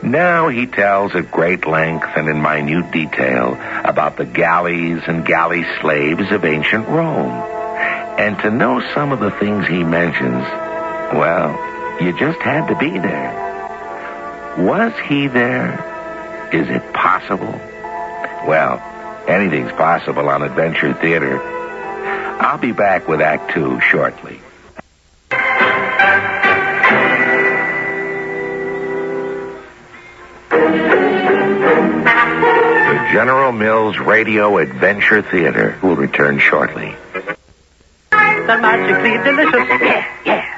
Now he tells at great length and in minute detail about the galleys and galley slaves of ancient Rome. And to know some of the things he mentions, well, you just had to be there. Was he there? Is it possible? Well, anything's possible on Adventure Theater. I'll be back with Act 2 shortly. The General Mills Radio Adventure Theater will return shortly. They're magically delicious. Yeah.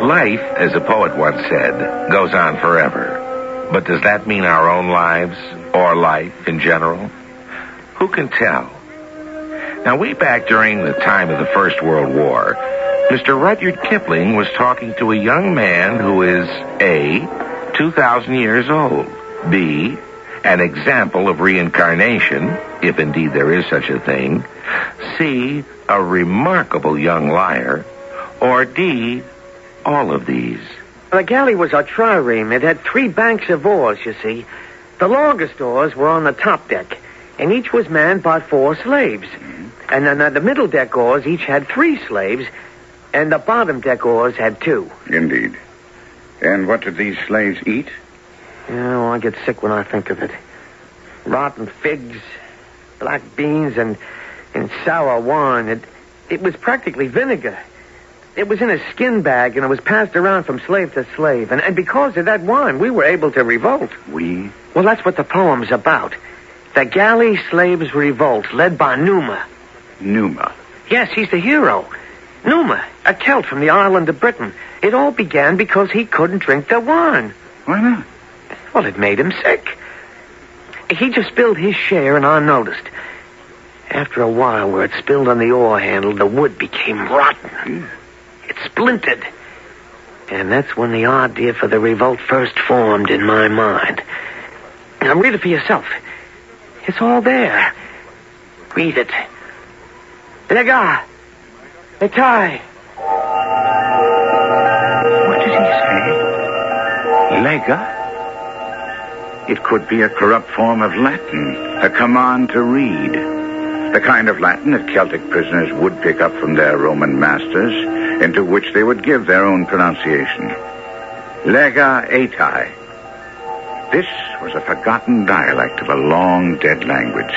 Life, as a poet once said, goes on forever. But does that mean our own lives, or life in general? Who can tell? Now, way back during the time of the First World War, Mr. Rudyard Kipling was talking to a young man who is A, 2,000 years old, B, an example of reincarnation, if indeed there is such a thing, C, a remarkable young liar, or D, all of these. The galley was a trireme. It had 3 banks of oars, you see. The longest oars were on the top deck, and each was manned by 4 slaves. And then the middle deck oars each had 3 slaves, and the bottom deck oars had 2. Indeed. And what did these slaves eat? Oh, I get sick when I think of it. Rotten figs, black beans, and sour wine. It was practically vinegar. It was in a skin bag, and it was passed around from slave to slave. And because of that wine, we were able to revolt. We? Well, that's what the poem's about. The galley slaves' revolt, led by Numa. Numa? Yes, he's the hero. Numa, a Celt from the island of Britain. It all began because he couldn't drink the wine. Why not? Well, it made him sick. He just spilled his share, and I noticed. After a while, where it spilled on the oar handle, the wood became rotten. It splintered. And that's when the idea for the revolt first formed in my mind. Now, read it for yourself. It's all there. Read it. Lega. Etai. What did he say? Lega? It could be a corrupt form of Latin, a command to read. The kind of Latin that Celtic prisoners would pick up from their Roman masters, into which they would give their own pronunciation. Lega etai. This was a forgotten dialect of a long-dead language.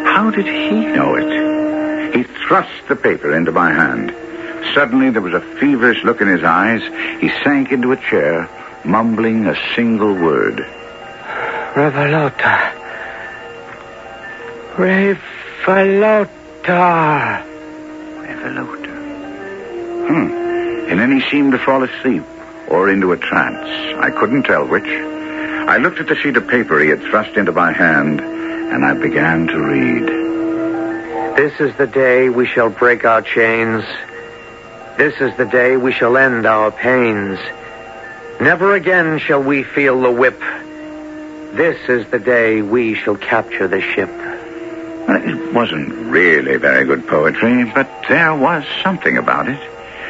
How did he know it? He thrust the paper into my hand. Suddenly, there was a feverish look in his eyes. He sank into a chair, mumbling a single word. Revolota. Revolota. Revolota. And then he seemed to fall asleep. or into a trance. I couldn't tell which. I looked at the sheet of paper he had thrust into my hand, and I began to read. This is the day we shall break our chains. This is the day we shall end our pains. Never again shall we feel the whip. This is the day we shall capture the ship. Well, it wasn't really very good poetry, but there was something about it.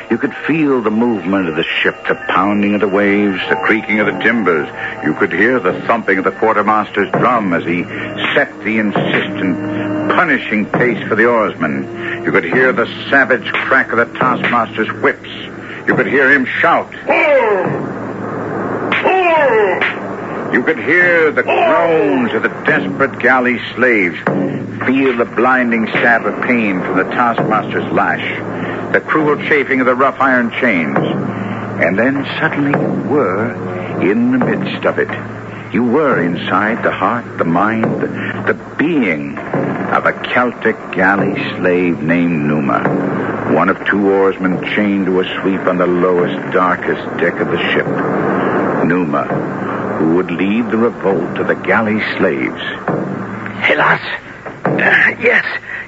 You could feel the movement of the ship, the pounding of the waves, the creaking of the timbers. You could hear the thumping of the quartermaster's drum as he set the insistent, punishing pace for the oarsmen. You could hear the savage crack of the taskmaster's whips. You could hear him shout, "Pull! Pull!" You could hear the groans of the desperate galley slaves, feel the blinding stab of pain from the taskmaster's lash, the cruel chafing of the rough iron chains. And then suddenly you were in the midst of it. You were inside the heart, the mind, the being of a Celtic galley slave named Numa, one of 2 oarsmen chained to a sweep on the lowest, darkest deck of the ship. Numa, who would lead the revolt of the galley slaves. Hey, lass.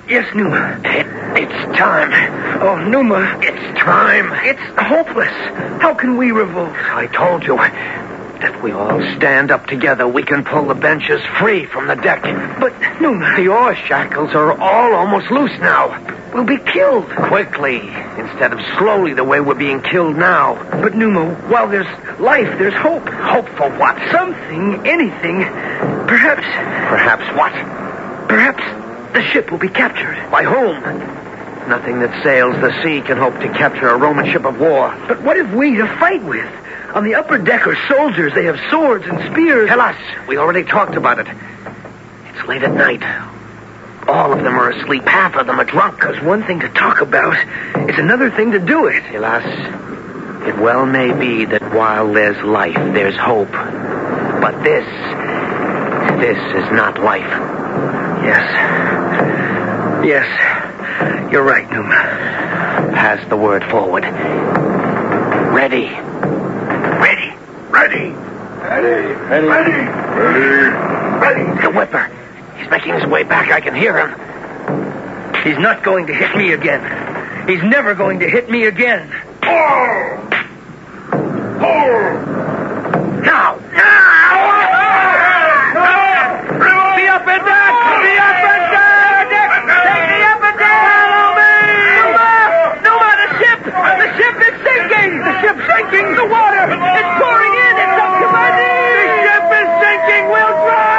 Yes, Numa. It's time. Oh, Numa, it's time. It's hopeless. How can we revolt? I told you that we all stand up together. We can pull the benches free from the deck. But, Numa, the oar shackles are all almost loose now. We'll be killed. Quickly, instead of slowly the way we're being killed now. But, Numa, while there's life, there's hope. Hope for what? Something, anything. Perhaps. Perhaps what? Perhaps the ship will be captured. By whom? Nothing that sails the sea can hope to capture a Roman ship of war. But what have we to fight with? On the upper deck are soldiers. They have swords and spears. Tell us. We already talked about it. It's late at night. All of them are asleep. Half of them are drunk. Because one thing to talk about is another thing to do it. Hélas, it well may be that while there's life, there's hope. But this is not life. Yes, you're right, Numa. Pass the word forward. Ready. The whipper. He's making his way back. I can hear him. He's not going to hit me again. He's never going to hit me again. Pull! Now! Be up and down! Be up and down! Take me up and down! Follow me! Numa, the ship! The ship is sinking! The ship's sinking! The water! It's pouring in! It's up to my knees! The ship is sinking! We'll drown!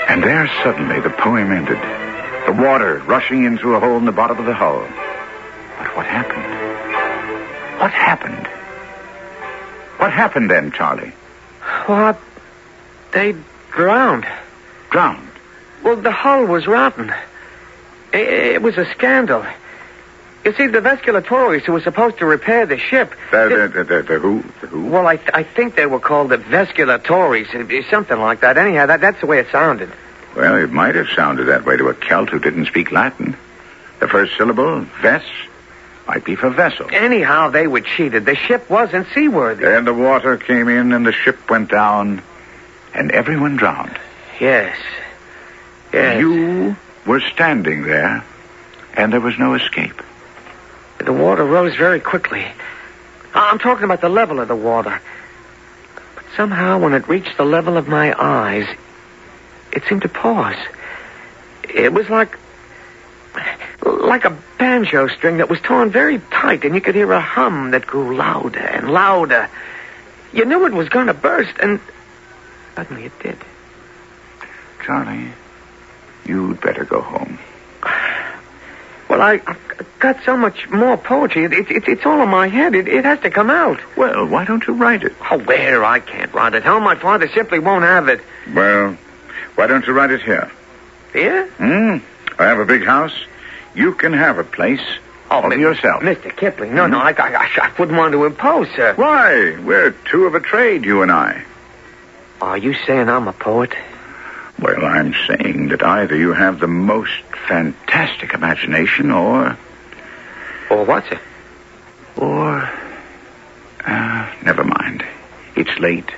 And there suddenly the poem ended. The water rushing in through a hole in the bottom of the hull. But what happened? What happened? What happened then, Charlie? What? They drowned. Drowned? Well, the hull was rotten. It was a scandal. You see, the Vesculatories who were supposed to repair the ship... The who? The who? Well, I think they were called the Vesculatories. Something like that. Anyhow, that's the way it sounded. Well, it might have sounded that way to a Celt who didn't speak Latin. The first syllable, ves, might be for vessel. Anyhow, they were cheated. The ship wasn't seaworthy. And the water came in and the ship went down and everyone drowned. Yes. You were standing there and there was no escape. The water rose very quickly. I'm talking about the level of the water. But somehow, when it reached the level of my eyes, it seemed to pause. It was like a banjo string that was torn very tight, and you could hear a hum that grew louder and louder. You knew it was going to burst, and suddenly it did. Charlie, you'd better go home. Well, I've got so much more poetry. It's all in my head. It has to come out. Well, why don't you write it? Oh, where? I can't write it. Hell, my father simply won't have it. Well, why don't you write it here? Here? I have a big house. You can have a place all to yourself. Mr. Kipling, no, I wouldn't want to impose, sir. Why? We're two of a trade, you and I. Are you saying I'm a poet? Well, I'm saying that either you have the most fantastic imagination or... Or what's it? Or... never mind. It's late.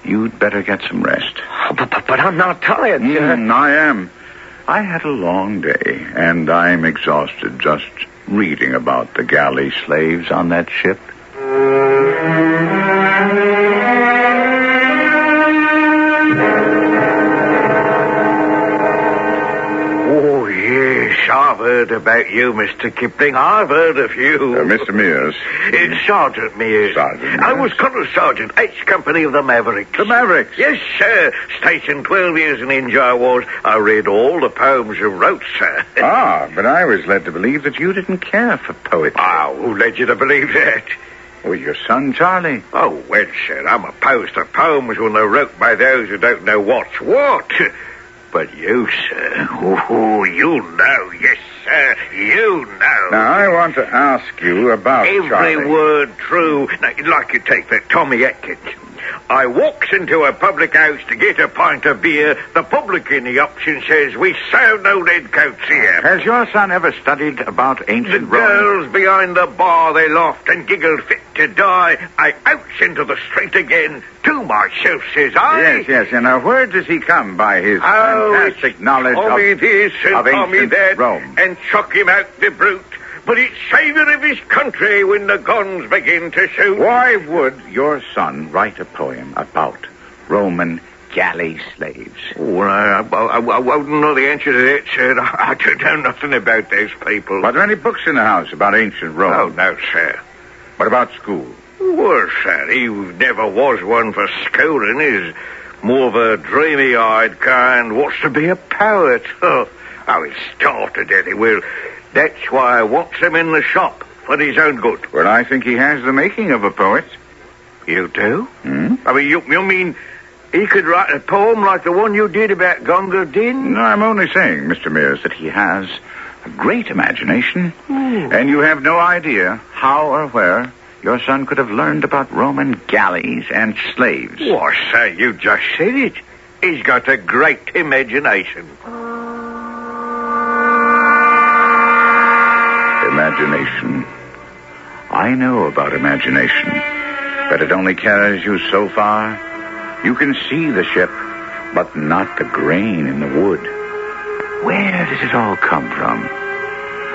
You'd better get some rest. But I'm not tired, sir. I am. I had a long day, and I'm exhausted just reading about the galley slaves on that ship. Oh, yes, I've heard about you, Mr. Kipling. I've heard of you. Mr. Mears. It's Sergeant Mears. Sergeant Mears. I was Colonel Sergeant, H Company of the Mavericks. The Mavericks? Yes, sir. Stationed 12 years in India I was. I read all the poems you wrote, sir. But I was led to believe that you didn't care for poetry. Who led you to believe that? Well, your son, Charlie. Oh, well, sir, I'm opposed to poems when they're wrote by those who don't know what's what. But you, sir, you know, yes, sir, you know. Now, I want to ask you about Every Charlie. word true. Now, like you take that Tommy Atkins. I walks into a public house to get a pint of beer. The publican he ups and says, "We sew no lead coats here." Has your son ever studied about ancient The Rome? girls behind the bar, they laughed and giggled fit to die. I outs into the street again. To myself, says I. Yes. And now, where does he come by his fantastic knowledge Tommy this and of Tommy ancient that, Rome? and chuck him out the brute. But it's saviour of his country when the guns begin to shoot. Why would your son write a poem about Roman galley slaves? Well, I wouldn't know the answer to that, sir. I don't know nothing about those people. Are there any books in the house about ancient Rome? Oh, no, sir. What about school? Well, sir, he never was one for schooling. He's more of a dreamy-eyed kind, wants to be a poet. Oh, he's starved to death, he will. That's why I wants him in the shop, for his own good. Well, I think he has the making of a poet. You do? I mean, you mean he could write a poem like the one you did about Gunga Din? No, I'm only saying, Mr. Mears, that he has a great imagination, and you have no idea how or where your son could have learned about Roman galleys and slaves. Why, sir, you just said it. He's got a great imagination. Imagination. I know about imagination, but it only carries you so far. You can see the ship, but not the grain in the wood. Where does it all come from?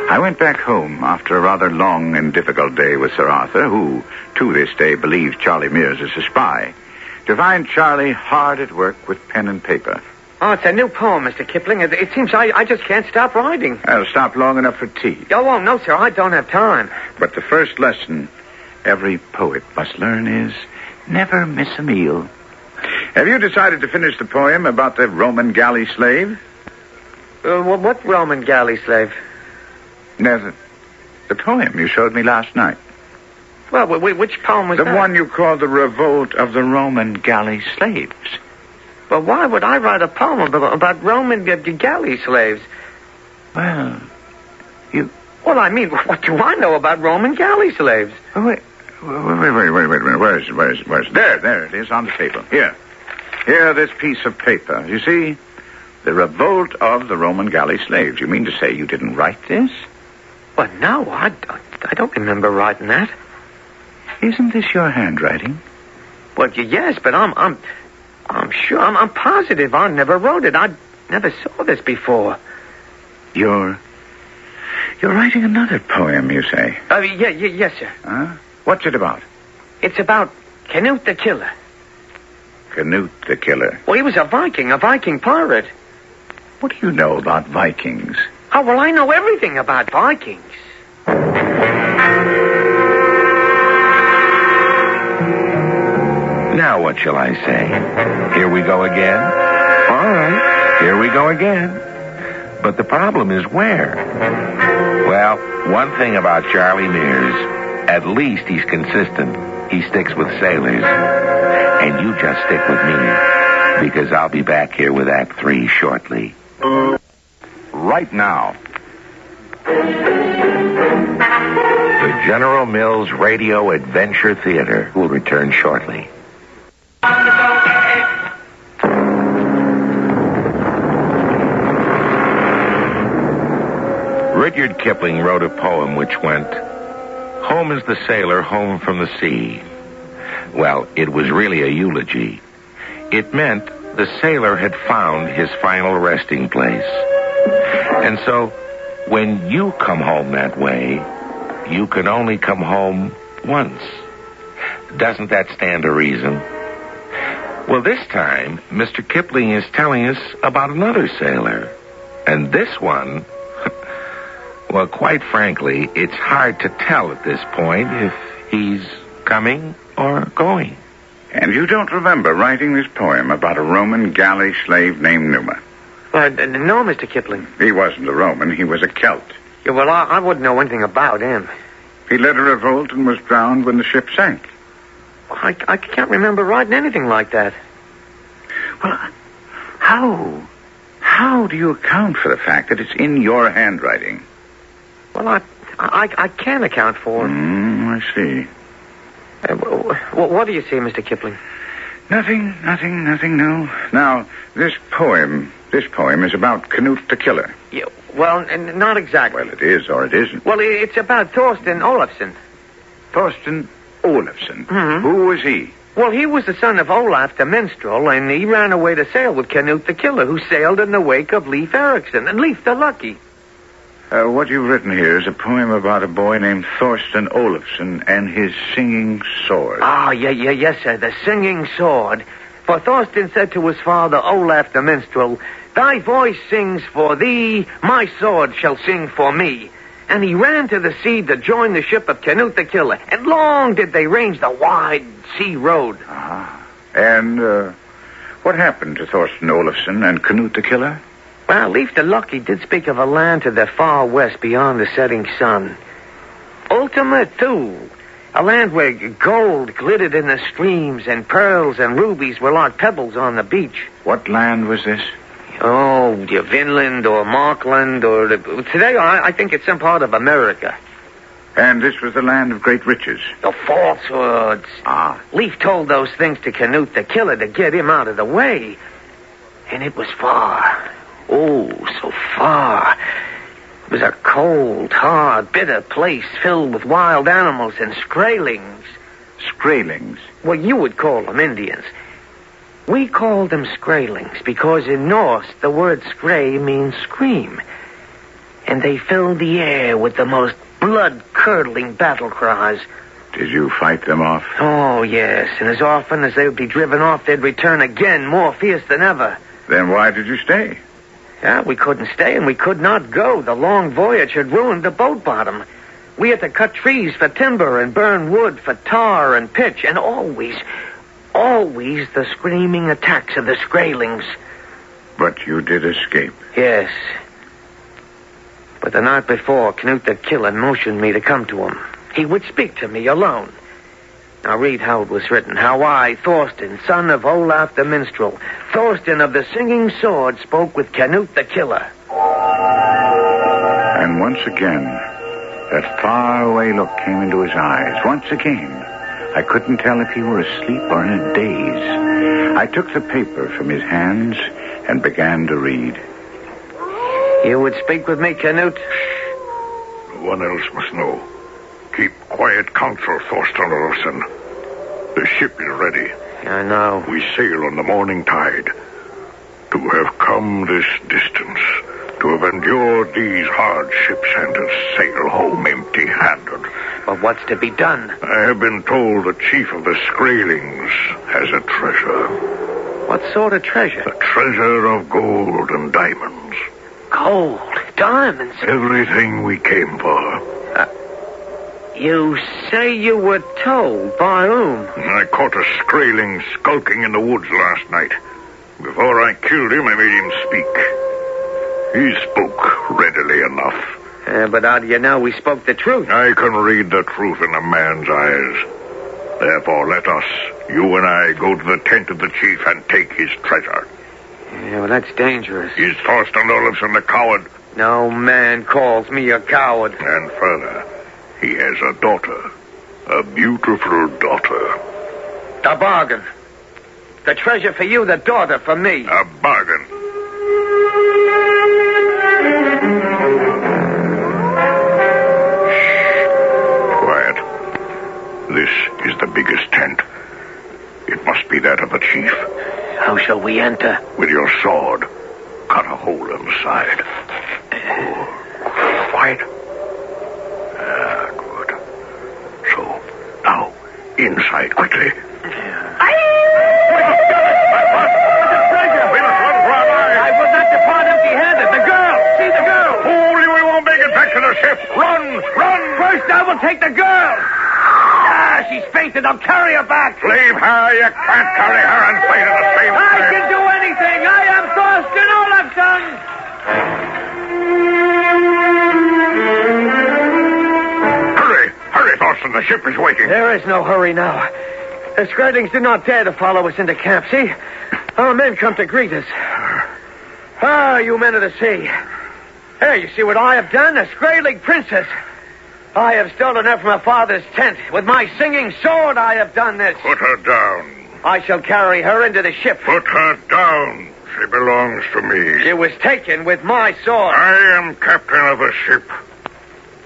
I went back home after a rather long and difficult day with Sir Arthur, who, to this day, believes Charlie Mears is a spy, to find Charlie hard at work with pen and paper. Oh, it's a new poem, Mr. Kipling. It seems I just can't stop writing. I'll stop long enough for tea. Oh, no, sir, I don't have time. But the first lesson every poet must learn is never miss a meal. Have you decided to finish the poem about the Roman galley slave? What Roman galley slave? No, the poem you showed me last night. Well, which poem was that? The one you called The Revolt of the Roman Galley Slaves. But why would I write a poem about Roman galley slaves? Well, you... Well, I mean, what do I know about Roman galley slaves? Oh, wait. Where's it? There it is on the table. Here, this piece of paper. You see? The Revolt of the Roman Galley Slaves. You mean to say you didn't write this? Well, no, I don't remember writing that. Isn't this your handwriting? Well, yes, but I'm sure, I'm positive I never wrote it. I never saw this before. You're writing another poem, you say? Yes, sir. Huh? What's it about? It's about Canute the Killer. Canute the Killer? Well, he was a Viking pirate. What do you know about Vikings? Oh, well, I know everything about Vikings. Now what shall I say? Here we go again? All right, here we go again. But the problem is where? Well, one thing about Charlie Mears, at least he's consistent. He sticks with sailors. And you just stick with me, because I'll be back here with Act 3 shortly. Right now. The General Mills Radio Adventure Theater will return shortly. Rudyard Kipling wrote a poem which went, "Home is the sailor home from the sea." Well, it was really a eulogy. It meant the sailor had found his final resting place. And so, when you come home that way, you can only come home once. Doesn't that stand to reason? Well, this time, Mr. Kipling is telling us about another sailor. And this one, well, quite frankly, it's hard to tell at this point if he's coming or going. And you don't remember writing this poem about a Roman galley slave named Numa? No, Mr. Kipling. He wasn't a Roman. He was a Celt. Yeah, well, I wouldn't know anything about him. He led a revolt and was drowned when the ship sank. I can't remember writing anything like that. Well, how do you account for the fact that it's in your handwriting? Well, I can account for it. I see. What do you see, Mr. Kipling? Nothing, no. Now, this poem is about Canute the Killer. Yeah, well, not exactly. Well, it is or it isn't. Well, it's about Thorstein Olafsson. Thorstein Olafsson? Mm-hmm. Who was he? Well, he was the son of Olaf the Minstrel, and he ran away to sail with Canute the Killer, who sailed in the wake of Leif Erikson, and Leif the Lucky. What you've written here is a poem about a boy named Thorstein Olafsson and his singing sword. Ah, yes, sir, the singing sword. For Thorstein said to his father, Olaf the Minstrel, "Thy voice sings for thee, my sword shall sing for me." And he ran to the sea to join the ship of Canute the Killer, and long did they range the wide sea road. And what happened to Thorstein Olafsson and Canute the Killer? Well, Leif the Lucky did speak of a land to the far west beyond the setting sun. Ultima Thule, a land where gold glittered in the streams and pearls and rubies were like pebbles on the beach. What land was this? Oh, Vinland or Markland or... Today, I think it's some part of America. And this was the land of great riches. The falsehoods. Leif told those things to Canute the Killer to get him out of the way. And it was far. Oh, so far. It was a cold, hard, bitter place filled with wild animals and skraelings. Skraelings? Well, you would call them Indians. We called them skraelings because in Norse the word skray means scream. And they filled the air with the most blood-curdling battle cries. Did you fight them off? Oh, yes. And as often as they would be driven off, they'd return again, more fierce than ever. Then why did you stay? Yeah, we couldn't stay and we could not go. The long voyage had ruined the boat bottom. We had to cut trees for timber and burn wood for tar and pitch. And always the screaming attacks of the skraelings. But you did escape. Yes. But the night before, Canute the Killer motioned me to come to him. He would speak to me alone. Now read how it was written. How I, Thorstein, son of Olaf the Minstrel, Thorstein of the Singing Sword, spoke with Canute the Killer. And once again, that faraway look came into his eyes. Once again, I couldn't tell if he were asleep or in a daze. I took the paper from his hands and began to read. You would speak with me, Canute? No one else must know. Keep quiet counsel, Thorstein Olafsson. The ship is ready. I know. We sail on the morning tide. To have come this distance, to have endured these hardships, and to sail home empty-handed. But what's to be done? I have been told the chief of the Skraelings has a treasure. What sort of treasure? A treasure of gold and diamonds. Gold? Diamonds? Everything we came for. You say you were told by whom? I caught a Skraeling skulking in the woods last night. Before I killed him, I made him speak. He spoke readily enough. But how do you know we spoke the truth? I can read the truth in a man's eyes. Therefore, let us, you and I, go to the tent of the chief and take his treasure. Yeah, well, that's dangerous. Is Thorstein Olafsson a coward? No man calls me a coward. And further, he has a daughter. A beautiful daughter. A bargain. The treasure for you, the daughter for me. A bargain. This is the biggest tent. It must be that of a chief. How shall we enter? With your sword, cut a hole in the side. Quiet. Good. So, now, inside quickly. I will not depart empty-handed. The girl! See the girl! Fool, you won't make it back to the ship. Run! First, I will take the girl! She's fainted. I'll carry her back. Leave her. You can't carry her and faint at the same time. I can do anything. I am Thorsten Olafsson. Hurry, Thorsten. The ship is waiting. There is no hurry now. The Skirtings did not dare to follow us into camp, see? Our men come to greet us. You men of the sea. Hey, you see what I have done? A Skraelig princess. I have stolen her from her father's tent. With my singing sword, I have done this. Put her down. I shall carry her into the ship. Put her down. She belongs to me. She was taken with my sword. I am captain of the ship.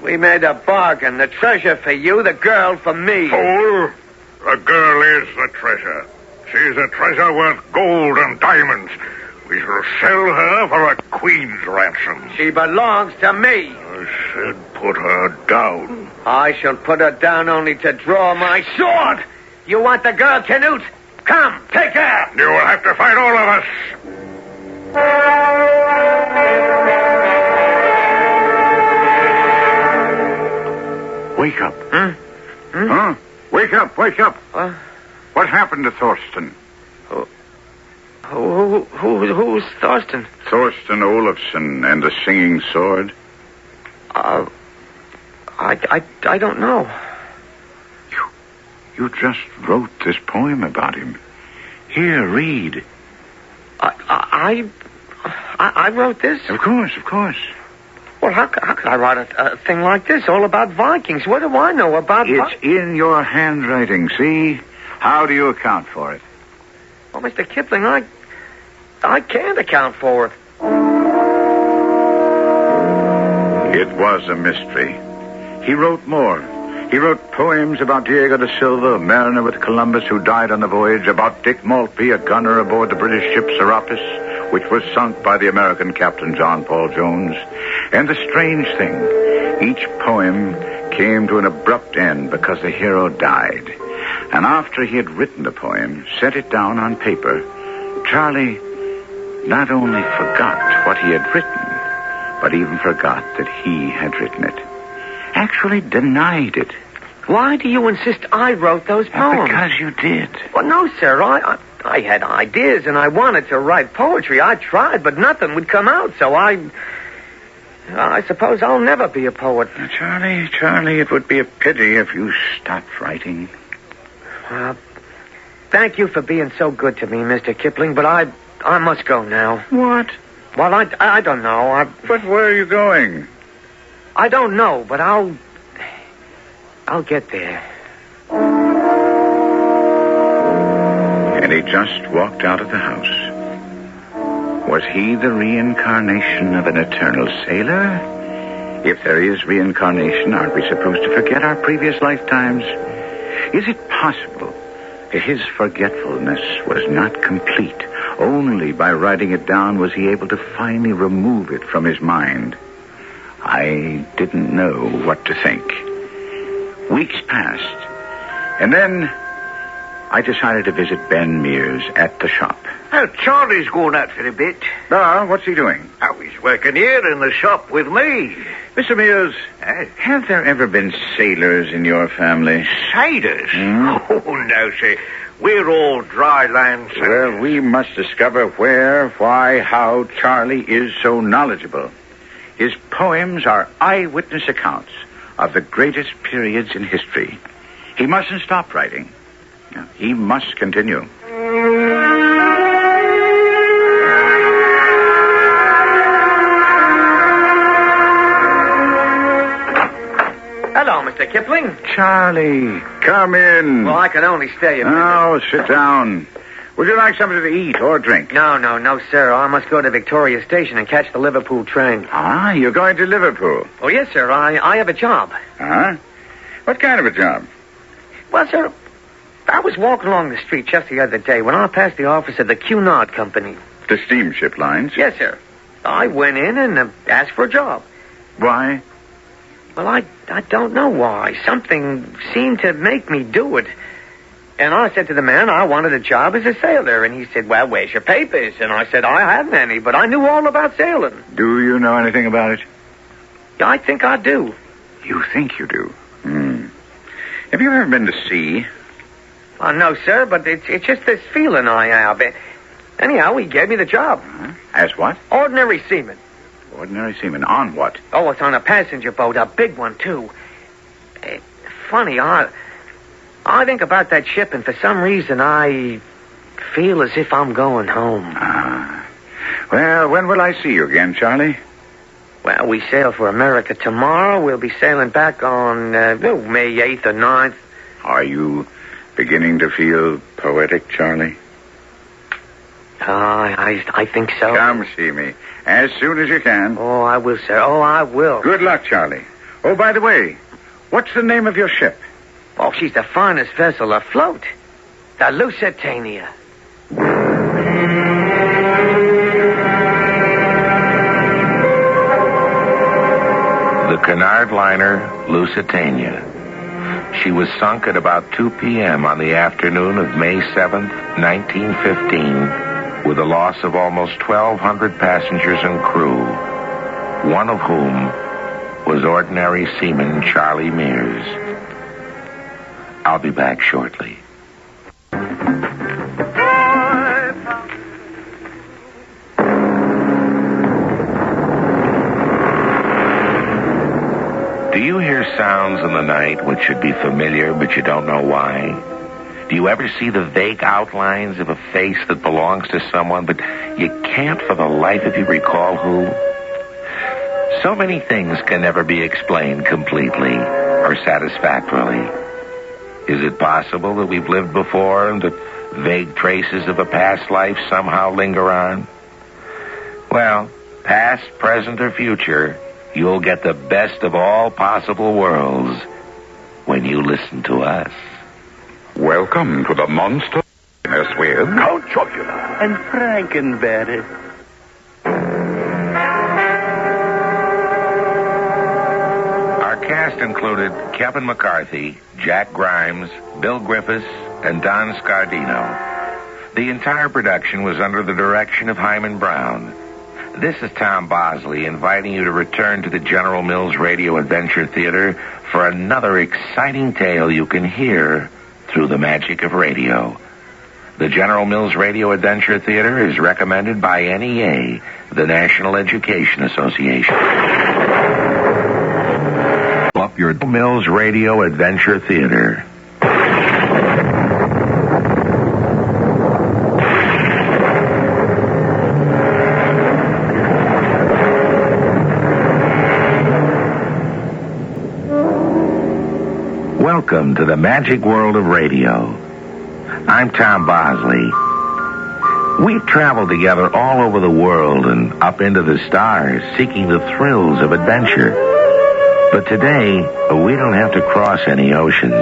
We made a bargain. The treasure for you, the girl for me. Fool. The girl is the treasure. She's a treasure worth gold and diamonds. We shall sell her for a queen's ransom. She belongs to me. I said put her down. I shall put her down only to draw my sword. You want the girl, Canute? Come, take her. You will have to fight all of us. Wake up. Huh? Wake up. What happened to Thorsten? Who's Thorsten? Thorsten Olafsson and the singing sword. I don't know. You just wrote this poem about him. Here, read. I wrote this? Of course. Well, how could I write a thing like this, all about Vikings? What do I know about It's in your handwriting, see? How do you account for it? Well, Mr. Kipling, I can't account for it. It was a mystery. He wrote more. He wrote poems about Diego da Silva, a mariner with Columbus who died on the voyage, about Dick Maltby, a gunner aboard the British ship Serapis, which was sunk by the American captain John Paul Jones. And the strange thing, each poem came to an abrupt end because the hero died. And after he had written the poem, set it down on paper, Charlie not only forgot what he had written, but even forgot that he had written it. Actually denied it. Why do you insist I wrote those poems? Because you did. Well, no, sir. I had ideas and I wanted to write poetry. I tried, but nothing would come out, so I suppose I'll never be a poet. Charlie, it would be a pity if you stopped writing. Thank you for being so good to me, Mr. Kipling, but I must go now. What? Well, I don't know. But where are you going? I don't know, but I'll get there. And he just walked out of the house. Was he the reincarnation of an eternal sailor? If there is reincarnation, aren't we supposed to forget our previous lifetimes? Is it possible that his forgetfulness was not complete? Only by writing it down was he able to finally remove it from his mind. I didn't know what to think. Weeks passed, and then I decided to visit Ben Mears at the shop. Oh, Charlie's gone out for a bit. What's he doing? Oh, he's working here in the shop with me. Mr. Mears, have there ever been sailors in your family? Sailors? Oh, no, sir. We're all dry land sailors. Well, we must discover where, why, how Charlie is so knowledgeable. His poems are eyewitness accounts of the greatest periods in history. He mustn't stop writing. He must continue. Hello, Mr. Kipling. Charlie, come in. Well, I can only stay a minute. Oh, sit down. Would you like something to eat or drink? No, sir. I must go to Victoria Station and catch the Liverpool train. You're going to Liverpool? Oh, yes, sir. I have a job. What kind of a job? Well, sir, I was walking along the street just the other day when I passed the office of the Cunard Company. The steamship lines? Yes, sir. I went in and asked for a job. Why? Well, I don't know why. Something seemed to make me do it. And I said to the man I wanted a job as a sailor. And he said, well, where's your papers? And I said, I haven't any, but I knew all about sailing. Do you know anything about it? I think I do. You think you do? Have you ever been to sea? No, sir, but it's just this feeling I have. Anyhow, he gave me the job. As what? Ordinary seaman. Ordinary seaman. On what? Oh, it's on a passenger boat, a big one, too. Funny, I think about that ship, and for some reason, I feel as if I'm going home. Well, when will I see you again, Charlie? Well, we sail for America tomorrow. We'll be sailing back on, May 8th or 9th. Are you beginning to feel poetic, Charlie? I think so. Come see me as soon as you can. Oh, I will, sir. Oh, I will. Good luck, Charlie. Oh, by the way, what's the name of your ship? Oh, she's the finest vessel afloat. The Lusitania. The Cunard liner Lusitania. She was sunk at about 2 p.m. on the afternoon of May 7th, 1915, with a loss of almost 1,200 passengers and crew, one of whom was ordinary seaman Charlie Mears. I'll be back shortly. Do you hear sounds in the night which should be familiar, but you don't know why? Do you ever see the vague outlines of a face that belongs to someone, but you can't for the life of you recall who? So many things can never be explained completely or satisfactorily. Is it possible that we've lived before and that vague traces of a past life somehow linger on? Well, past, present, or future, you'll get the best of all possible worlds when you listen to us. Welcome to the Monster with Count Chocula and Frankenberry. Our cast included Kevin McCarthy, Jack Grimes, Bill Griffiths, and Don Scardino. The entire production was under the direction of Hyman Brown. This is Tom Bosley inviting you to return to the General Mills Radio Adventure Theater for another exciting tale you can hear through the magic of radio. The General Mills Radio Adventure Theater is recommended by NEA, the National Education Association. Up your Mills Radio Adventure Theater. Welcome to the magic world of radio. I'm Tom Bosley. We've traveled together all over the world and up into the stars, seeking the thrills of adventure. But today, we don't have to cross any oceans.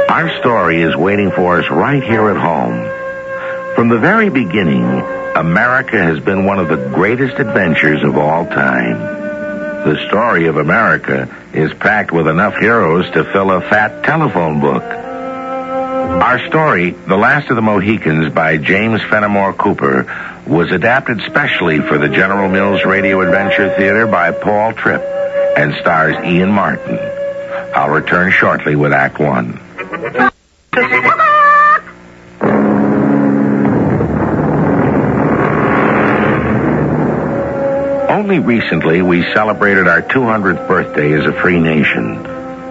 Our story is waiting for us right here at home. From the very beginning, America has been one of the greatest adventures of all time. The story of America is packed with enough heroes to fill a fat telephone book. Our story, The Last of the Mohicans by James Fenimore Cooper, was adapted specially for the General Mills Radio Adventure Theater by Paul Tripp and stars Ian Martin. I'll return shortly with Act One. Only recently, we celebrated our 200th birthday as a free nation.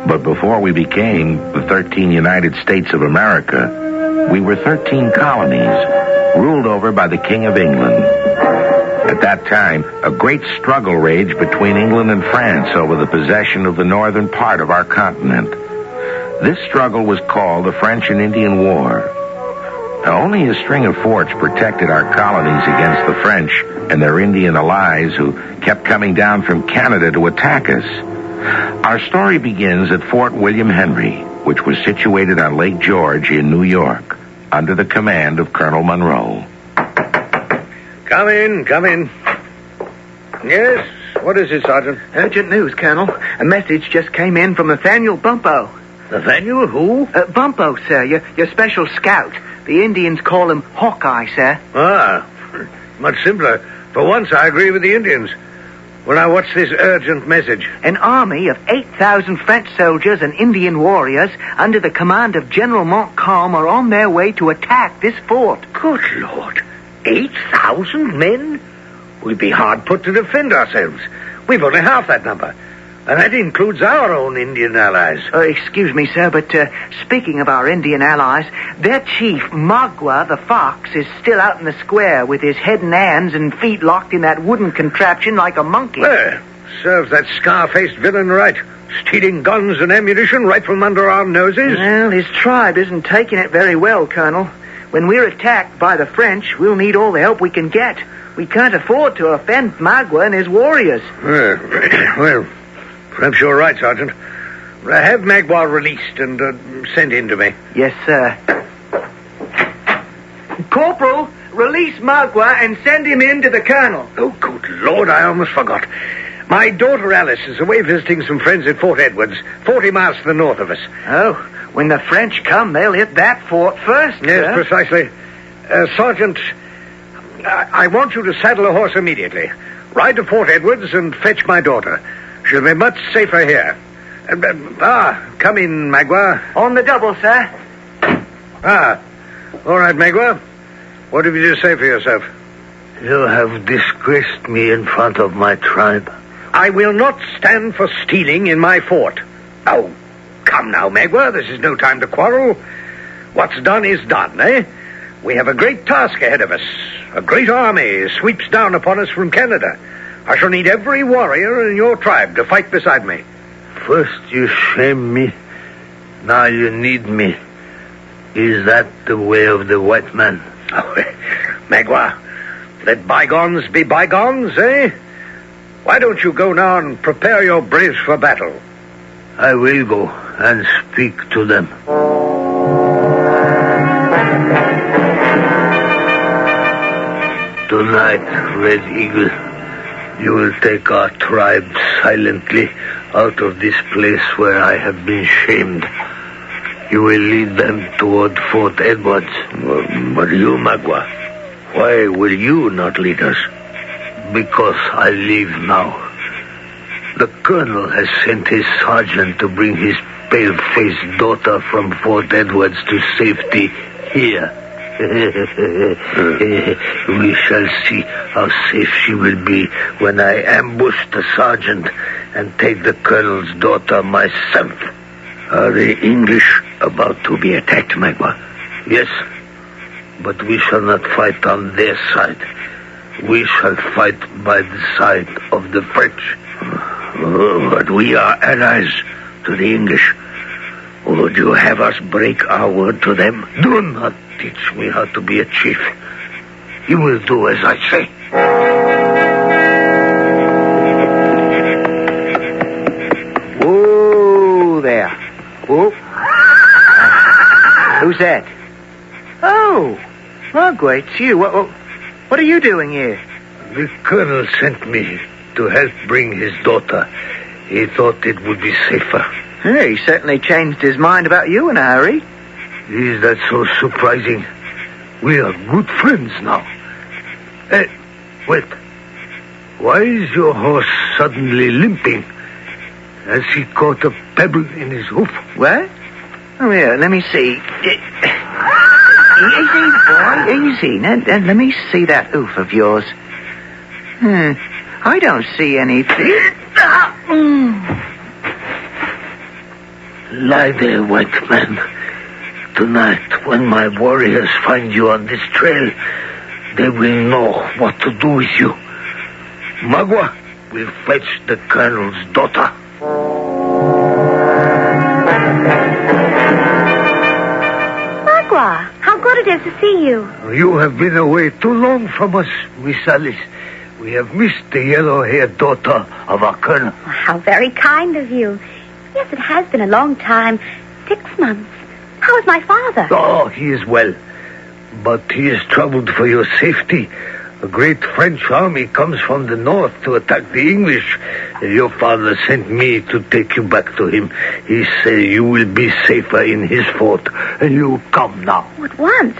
But before we became the 13 United States of America, we were 13 colonies, ruled over by the King of England. At that time, a great struggle raged between England and France over the possession of the northern part of our continent. This struggle was called the French and Indian War. Now, only a string of forts protected our colonies against the French and their Indian allies who kept coming down from Canada to attack us. Our story begins at Fort William Henry, which was situated on Lake George in New York, under the command of Colonel Monroe. Come in, come in. Yes, what is it, Sergeant? Urgent news, Colonel. A message just came in from Nathaniel Bumpo. Nathaniel who? Bumpo, sir, your special scout. The Indians call him Hawkeye, sir. Ah, much simpler. For once, I agree with the Indians. Well, now, what's this urgent message? An army of 8,000 French soldiers and Indian warriors under the command of General Montcalm are on their way to attack this fort. Good Lord. 8,000 men? We'd be hard put to defend ourselves. We've only half that number. And that includes our own Indian allies. Excuse me, sir, but speaking of our Indian allies, their chief, Magua the Fox, is still out in the square with his head and hands and feet locked in that wooden contraption like a monkey. Well, serves that scar-faced villain right. Stealing guns and ammunition right from under our noses. Well, his tribe isn't taking it very well, Colonel. When we're attacked by the French, we'll need all the help we can get. We can't afford to offend Magua and his warriors. Well, perhaps you're right, Sergeant. Have Magua released and sent in to me. Yes, sir. Corporal, release Magua and send him in to the Colonel. Oh, good Lord, I almost forgot. My daughter Alice is away visiting some friends at Fort Edwards, 40 miles to the north of us. Oh, when the French come, they'll hit that fort first, Yes, sir. precisely. Sergeant, I want you to saddle a horse immediately. Ride to Fort Edwards and fetch my daughter. She'll be much safer here. Come in, Magua. On the double, sir. All right, Magua. What have you to say for yourself? You have disgraced me in front of my tribe. I will not stand for stealing in my fort. Oh, come now, Magua. This is no time to quarrel. What's done is done, eh? We have a great task ahead of us. A great army sweeps down upon us from Canada. I shall need every warrior in your tribe to fight beside me. First you shame me, now you need me. Is that the way of the white man? Oh, Magua, let bygones be bygones, eh? Why don't you go now and prepare your braves for battle? I will go and speak to them. Tonight, Red Eagle, you will take our tribe silently out of this place where I have been shamed. You will lead them toward Fort Edwards. But you, Magua, why will you not lead us? Because I leave now. The colonel has sent his sergeant to bring his pale-faced daughter from Fort Edwards to safety here. We shall see how safe she will be when I ambush the sergeant and take the colonel's daughter myself. Are the English about to be attacked, Magua? Yes, but we shall not fight on their side. We shall fight by the side of the French. But we are allies to the English. Would you have us break our word to them? Do not teach me how to be a chief. You will do as I say. Whoa there. Whoa. Who's that? Oh, Magua, it's you. What are you doing here? The colonel sent me to help bring his daughter. He thought it would be safer. Yeah, he certainly changed his mind about you in a hurry. Is that so surprising? We are good friends now. Wait. Why is your horse suddenly limping? Has he caught a pebble in his hoof? What? Oh, yeah, let me see. Easy, boy, easy. Now, let me see that hoof of yours. I don't see anything. Lie there, white man. Tonight, when my warriors find you on this trail, they will know what to do with you. Magua will fetch the colonel's daughter. Magua, how good it is to see you. You have been away too long from us, Miss Alice. We have missed the yellow-haired daughter of our colonel. How very kind of you. Yes, it has been a long time. 6 months. How is my father? Oh, he is well. But he is troubled for your safety. A great French army comes from the north to attack the English. Your father sent me to take you back to him. He said you will be safer in his fort. And you come now. At once.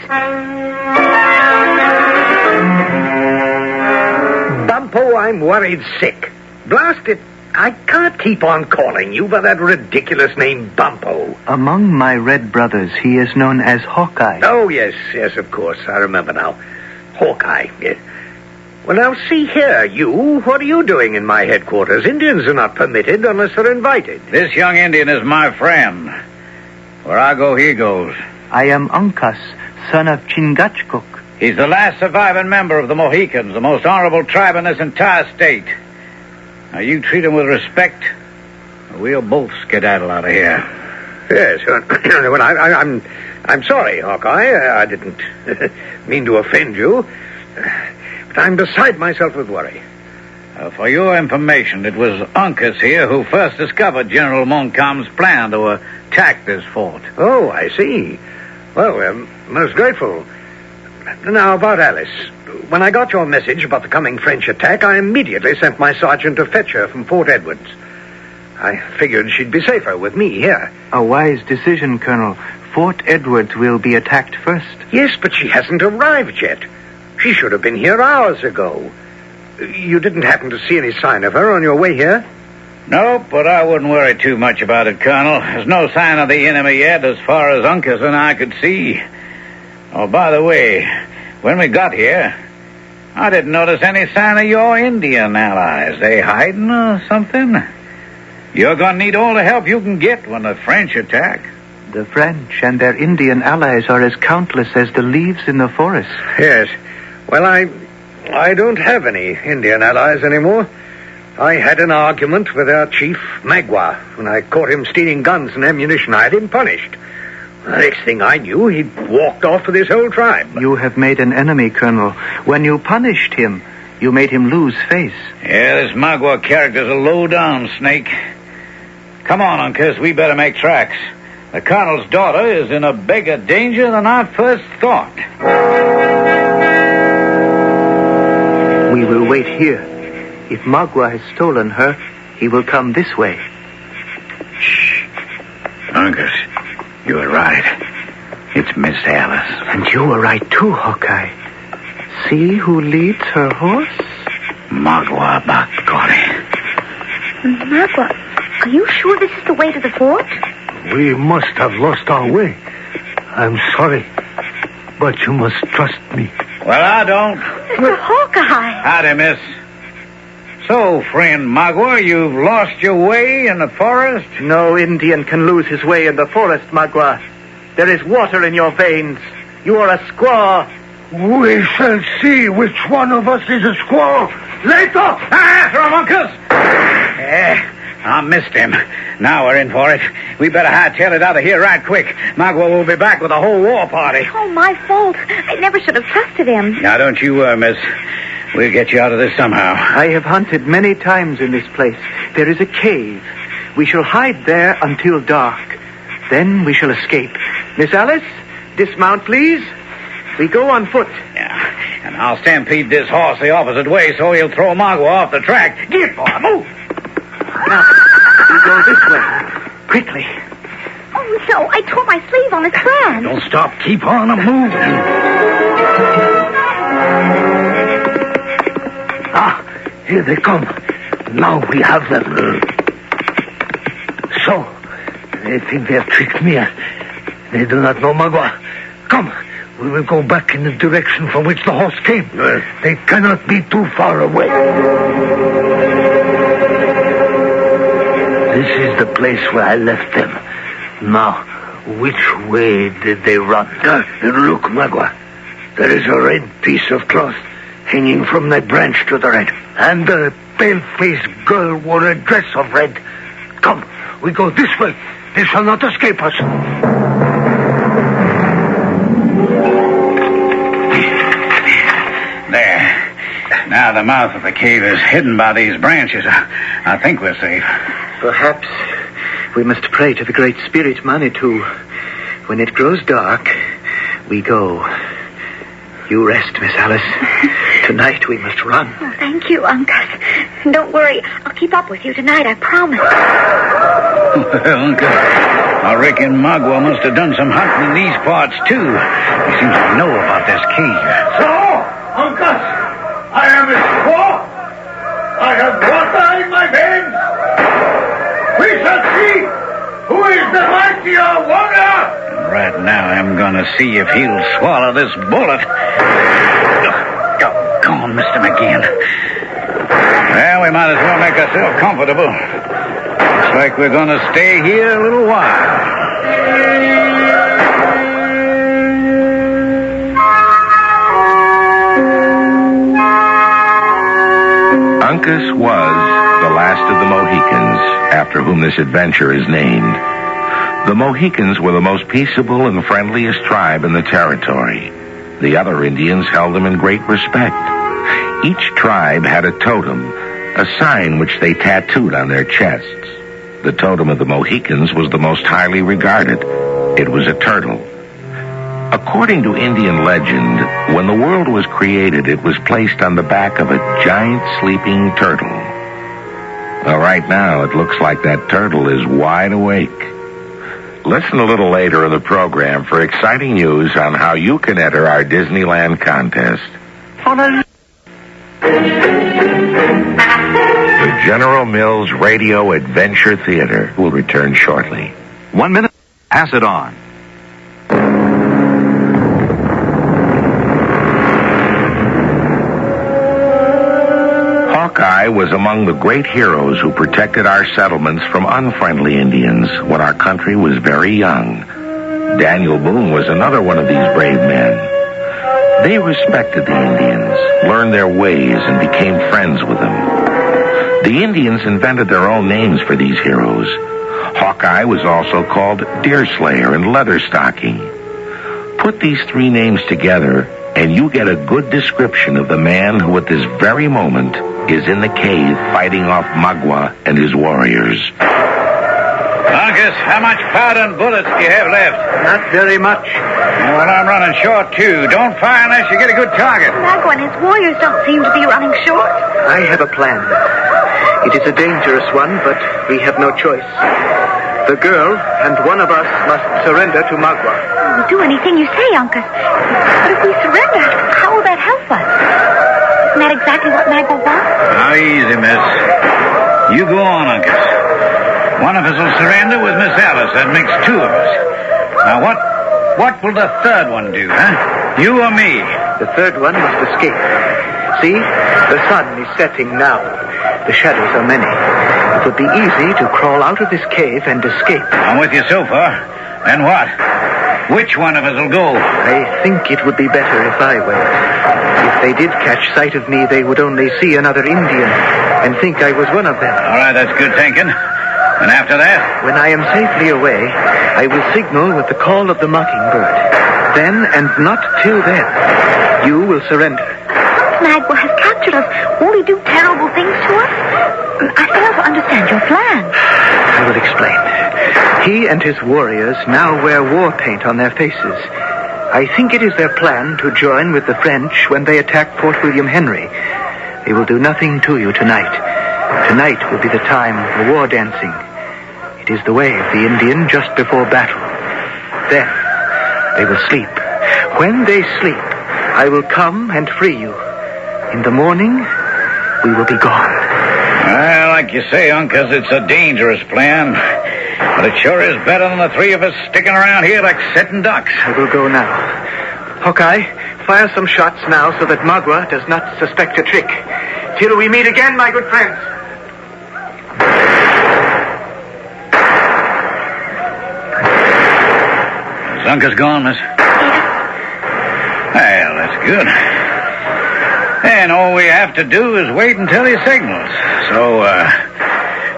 Bumpo, I'm worried sick. Blast it, I can't keep on calling you by that ridiculous name Bumpo. Among my red brothers, he is known as Hawkeye. Oh, yes, of course. I remember now. Hawkeye, yes. Well, now, see here, you. What are you doing in my headquarters? Indians are not permitted unless they're invited. This young Indian is my friend. Where I go, he goes. I am Uncas, son of Chingachgook. He's the last surviving member of the Mohicans, the most honorable tribe in this entire state. Now, you treat him with respect, or we'll both skedaddle out of here. Yes, well, I'm sorry, Hawkeye. I didn't mean to offend you. But I'm beside myself with worry. For your information, it was Uncas here who first discovered General Montcalm's plan to attack this fort. Oh, I see. Well, most grateful. Now, about Alice. When I got your message about the coming French attack, I immediately sent my sergeant to fetch her from Fort Edwards. I figured she'd be safer with me here. A wise decision, Colonel. Fort Edwards will be attacked first. Yes, but she hasn't arrived yet. She should have been here hours ago. You didn't happen to see any sign of her on your way here? No, but I wouldn't worry too much about it, Colonel. There's no sign of the enemy yet as far as Uncas and I could see. Oh, by the way, when we got here, I didn't notice any sign of your Indian allies. They hiding or something? You're going to need all the help you can get when the French attack. The French and their Indian allies are as countless as the leaves in the forest. Yes. Well, I don't have any Indian allies anymore. I had an argument with our chief, Magua. When I caught him stealing guns and ammunition, I had him punished. The next thing I knew, he'd walked off with his whole tribe. You have made an enemy, Colonel. When you punished him, you made him lose face. Yeah, this Magua character's a low-down snake. Come on, Uncas, we better make tracks. The Colonel's daughter is in a bigger danger than I first thought. We will wait here. If Magua has stolen her, he will come this way. Shh. Uncas, you were right. It's Miss Alice. And you were right, too, Hawkeye. See who leads her horse? Magua Bakgori. Magua, are you sure this is the way to the fort? We must have lost our way. I'm sorry, but you must trust me. Well, I don't. Mr. Hawkeye. Howdy, miss. So, friend Magua, you've lost your way in the forest? No Indian can lose his way in the forest, Magua. There is water in your veins. You are a squaw. We shall see which one of us is a squaw later. After him, Uncas! I missed him. Now we're in for it. We better hightail it out of here right quick. Magua will be back with a whole war party. Oh, my fault. I never should have trusted him. Now, don't you worry, miss. We'll get you out of this somehow. I have hunted many times in this place. There is a cave. We shall hide there until dark. Then we shall escape. Miss Alice, dismount, please. We go on foot. Yeah, and I'll stampede this horse the opposite way so he'll throw Magua off the track. Get, boy, move! Now, we go this way. Quickly. Oh, no, I tore my sleeve on his brand. Don't stop. Keep on moving. Here they come. Now we have them. So, they think they have tricked me. They do not know Magua. Come, we will go back in the direction from which the horse came. They cannot be too far away. This is the place where I left them. Now, which way did they run? Look, Magua. There is a red piece of cloth hanging from that branch to the right. And the pale-faced girl wore a dress of red. Come, we go this way. They shall not escape us. There. Now the mouth of the cave is hidden by these branches. I think we're safe. Perhaps We must pray to the Great Spirit Manitou. When it grows dark, we go. You rest, Miss Alice. Tonight we must run. Oh, thank you, Uncas. Don't worry. I'll keep up with you tonight, I promise. Well, Uncas, I reckon Magua must have done some hunting in these parts, too. He seems to know about this cave. So, Uncas, I am his squaw. I have water in my veins. We shall see who is the mightier warrior. Right now, I'm going to see if he'll swallow this bullet. Go on, Mr. McGinn. Well, we might as well make ourselves comfortable. Looks like we're going to stay here a little while. Uncas was the last of the Mohicans, after whom this adventure is named. The Mohicans were the most peaceable and friendliest tribe in the territory. The other Indians held them in great respect. Each tribe had a totem, a sign which they tattooed on their chests. The totem of the Mohicans was the most highly regarded. It was a turtle. According to Indian legend, when the world was created, it was placed on the back of a giant sleeping turtle. Well, right now, it looks like that turtle is wide awake. Listen a little later in the program for exciting news on how you can enter our Disneyland contest. The General Mills Radio Adventure Theater will return shortly. 1 minute. Pass it on. Hawkeye was among the great heroes who protected our settlements from unfriendly Indians when our country was very young. Daniel Boone was another one of these brave men. They respected the Indians, learned their ways, and became friends with them. The Indians invented their own names for these heroes. Hawkeye was also called Deerslayer and Leatherstocking. Put these three names together, and you get a good description of the man who at this very moment is in the cave fighting off Magua and his warriors. Uncas, how much powder and bullets do you have left? Not very much. Well, I'm running short, too. Don't fire unless you get a good target. Magua and his warriors don't seem to be running short. I have a plan. It is a dangerous one, but we have no choice. The girl and one of us must surrender to Magua. We'll do anything you say, Uncas. But if we surrender, how will that help us? Isn't that exactly what Magua wants? Now, easy, miss. You go on, Uncas. One of us will surrender with Miss Alice. That makes two of us. Now, what will the third one do, huh? You or me? The third one must escape. See? The sun is setting now. The shadows are many. It would be easy to crawl out of this cave and escape. I'm with you so far. Then what? Which one of us will go? I think it would be better if I went. If they did catch sight of me, they would only see another Indian and think I was one of them. All right, that's good thinking. And after that? When I am safely away, I will signal with the call of the mockingbird. Then, and not till then, you will surrender. Magua has captured us. Won't he do terrible things to us? I fail to understand your plan. I will explain. He and his warriors now wear war paint on their faces. I think it is their plan to join with the French when they attack Fort William Henry. They will do nothing to you tonight. Tonight will be the time for war dancing. It is the way of the Indian just before battle. Then they will sleep. When they sleep, I will come and free you. In the morning, we will be gone. Well, like you say, Uncas, it's a dangerous plan. But it sure is better than the three of us sticking around here like sitting ducks. I will go now. Hawkeye, fire some shots now so that Magua does not suspect a trick. Till we meet again, my good friends. Is Uncas gone, miss? Well, that's good. And all we have to do is wait until he signals. So,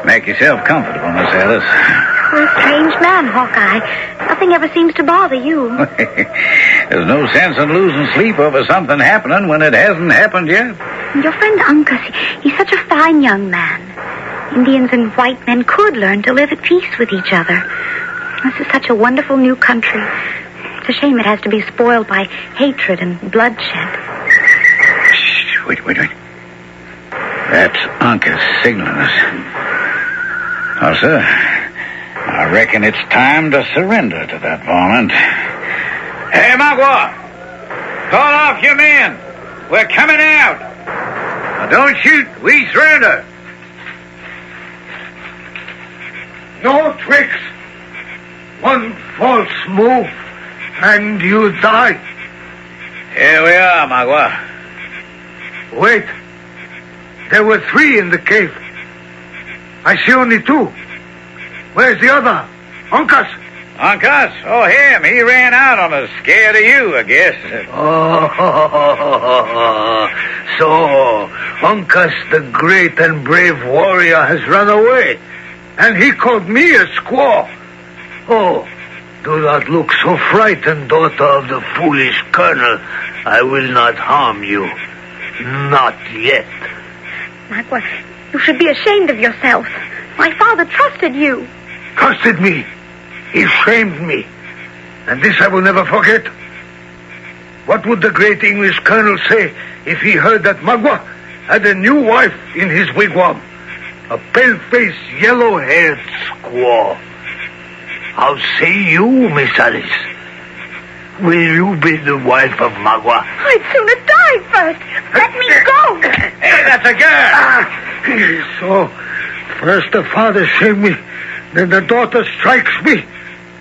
make yourself comfortable, Miss Alice. You're a strange man, Hawkeye. Nothing ever seems to bother you. There's no sense in losing sleep over something happening when it hasn't happened yet. And your friend Uncas, he's such a fine young man. Indians and white men could learn to live at peace with each other. This is such a wonderful new country. It's a shame it has to be spoiled by hatred and bloodshed. Shh, wait. That's Uncas signaling us. Oh, sir, I reckon it's time to surrender to that varmint. Hey, Magua! Call off your men! We're coming out! Now, don't shoot! We surrender! No tricks. One false move, and you die. Here we are, Magua. Wait. There were 3 in the cave. I see only 2. Where's the other? Uncas? Uncas? Oh, him. He ran out on us, scared of you, I guess. Oh, so Uncas, the great and brave warrior, has run away. And he called me a squaw. Oh, do not look so frightened, daughter of the foolish colonel. I will not harm you. Not yet. Magua, you should be ashamed of yourself. My father trusted you. Trusted me. He shamed me. And this I will never forget. What would the great English colonel say if he heard that Magua had a new wife in his wigwam? A pale-faced, yellow-haired squaw. How say you, Miss Alice? Will you be the wife of Magua? I'd sooner die first. Let me go. Hey, that's a girl! So, first the father shamed me, then the daughter strikes me.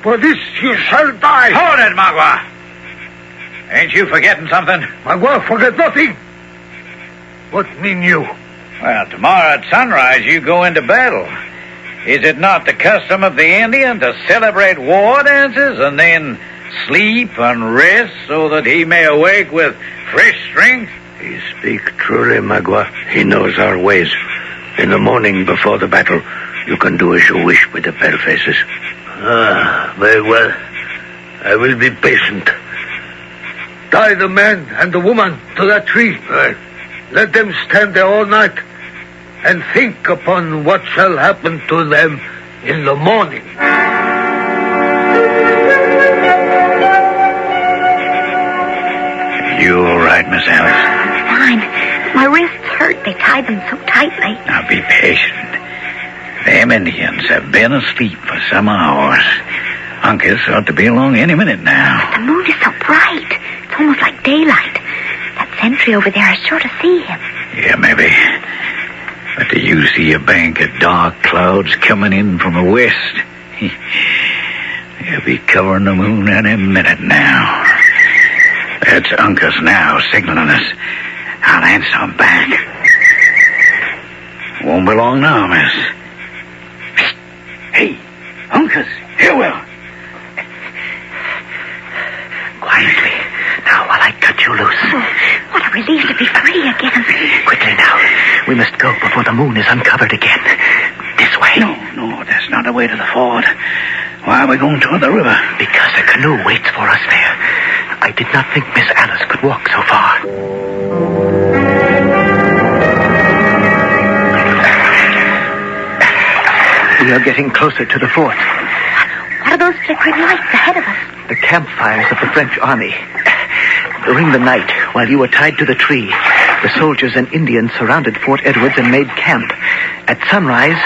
For this you shall die. Hold it, Magua! Ain't you forgetting something? Magua, forget nothing. What mean you? Well, tomorrow at sunrise you go into battle. Is it not the custom of the Indian to celebrate war dances and then sleep and rest so that he may awake with fresh strength? You speak truly, Magua. He knows our ways. In the morning before the battle, you can do as you wish with the palefaces. Very well. I will be patient. Tie the man and the woman to that tree. Let them stand there all night and think upon what shall happen to them in the morning. You all right, Miss Alice? Fine. My wrists hurt. They tied them so tightly. Now be patient. Them Indians have been asleep for some hours. Uncas ought to be along any minute now. But the moon is so bright. It's almost like daylight. That sentry over there is sure to see him. Yeah, maybe. But do you see a bank of dark clouds coming in from the west? He'll be covering the moon any minute now. That's Uncas now signaling us. I'll answer him back. Won't be long now, miss. Hey, Uncas, here we are. Quietly. Now, while I cut you loose. Oh, what a relief to be free again. Quickly now. We must go before the moon is uncovered again. This way. No, that's not the way to the ford. Why are we going toward the river? Because a canoe waits for us there. I did not think Miss Alice could walk so far. We are getting closer to the fort. What are those flickering lights ahead of us? The campfires of the French army. During the night, while you were tied to the tree, the soldiers and Indians surrounded Fort Edwards and made camp. At sunrise,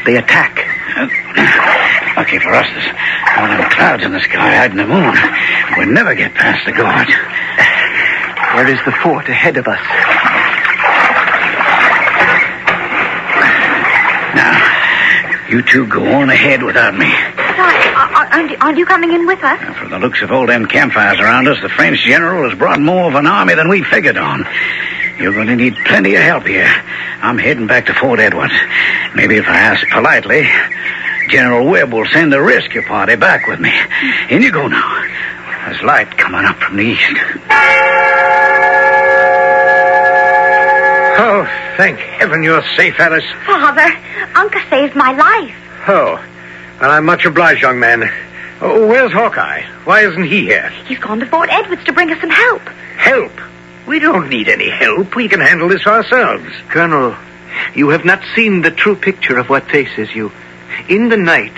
they attack. Lucky for us, there's one of the clouds in the sky hiding the moon. We'll never get past the guards. There is the fort ahead of us. Now, you two go on ahead without me. Aren't you coming in with us? Now, from the looks of all them campfires around us, the French general has brought more of an army than we figured on. You're going to need plenty of help here. I'm heading back to Fort Edwards. Maybe if I ask politely, General Webb will send a rescue party back with me. In you go now. There's light coming up from the east. Oh, thank heaven you're safe, Alice. Father, Uncle saved my life. Oh, well, I'm much obliged, young man. Oh, where's Hawkeye? Why isn't he here? He's gone to Fort Edwards to bring us some help. Help? We don't need any help. We can handle this ourselves. Colonel, You have not seen the true picture of what faces you. In the night,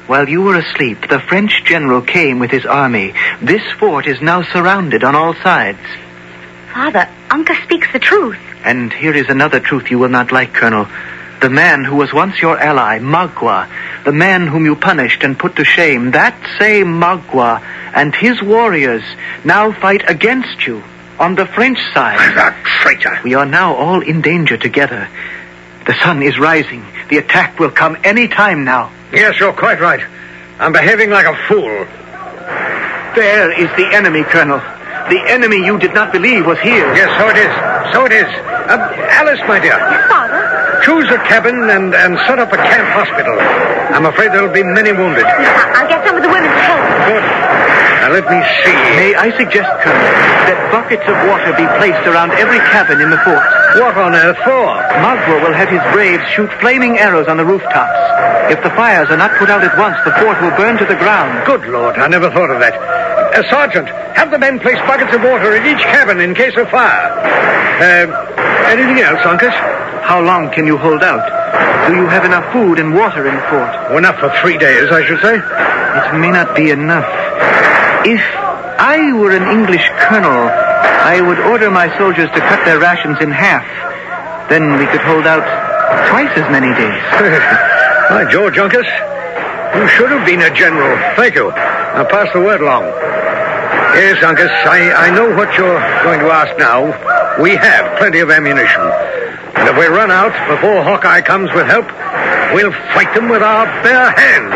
while you were asleep, the French general came with his army. This fort is now surrounded on all sides. Father, Uncas speaks the truth. And here is another truth you will not like, Colonel. The man who was once your ally, Magua, the man whom you punished and put to shame, that same Magua and his warriors now fight against you on the French side. The traitor! We are now all in danger together. The sun is rising. The attack will come any time now. Yes, you're quite right. I'm behaving like a fool. There is the enemy, Colonel. The enemy you did not believe was here. Yes, so it is. So it is. Alice, my dear. Yes, Father? Choose a cabin and set up a camp hospital. I'm afraid there'll be many wounded. I'll get some of the women to help. Good. Now, let me see. May I suggest, Colonel, that buckets of water be placed around every cabin in the fort? What on earth for? Magua will have his braves shoot flaming arrows on the rooftops. If the fires are not put out at once, the fort will burn to the ground. Good Lord, I never thought of that. Sergeant, have the men place buckets of water in each cabin in case of fire. Anything else, Uncas? How long can you hold out? Do you have enough food and water in the fort? Enough for 3 days, I should say. It may not be enough. If I were an English colonel, I would order my soldiers to cut their rations in half. Then we could hold out twice as many days. By George, Uncas, you should have been a general. Thank you. I'll pass the word along. Yes, Uncas, I know what you're going to ask now. We have plenty of ammunition. And if we run out before Hawkeye comes with help, we'll fight them with our bare hands.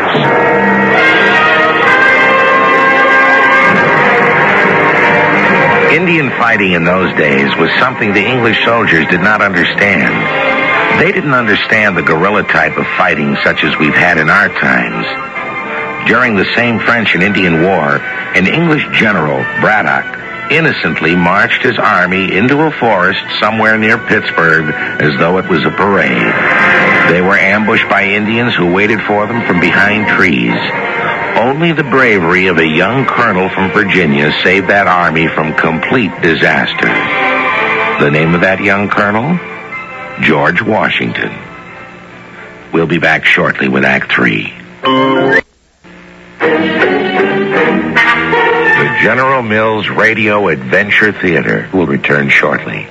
Indian fighting in those days was something the English soldiers did not understand. They didn't understand the guerrilla type of fighting such as we've had in our times. During the same French and Indian War, an English general, Braddock, innocently marched his army into a forest somewhere near Pittsburgh as though it was a parade. They were ambushed by Indians who waited for them from behind trees. Only the bravery of a young colonel from Virginia saved that army from complete disaster. The name of that young colonel? George Washington. We'll be back shortly with Act 3. The General Mills Radio Adventure Theater will return shortly.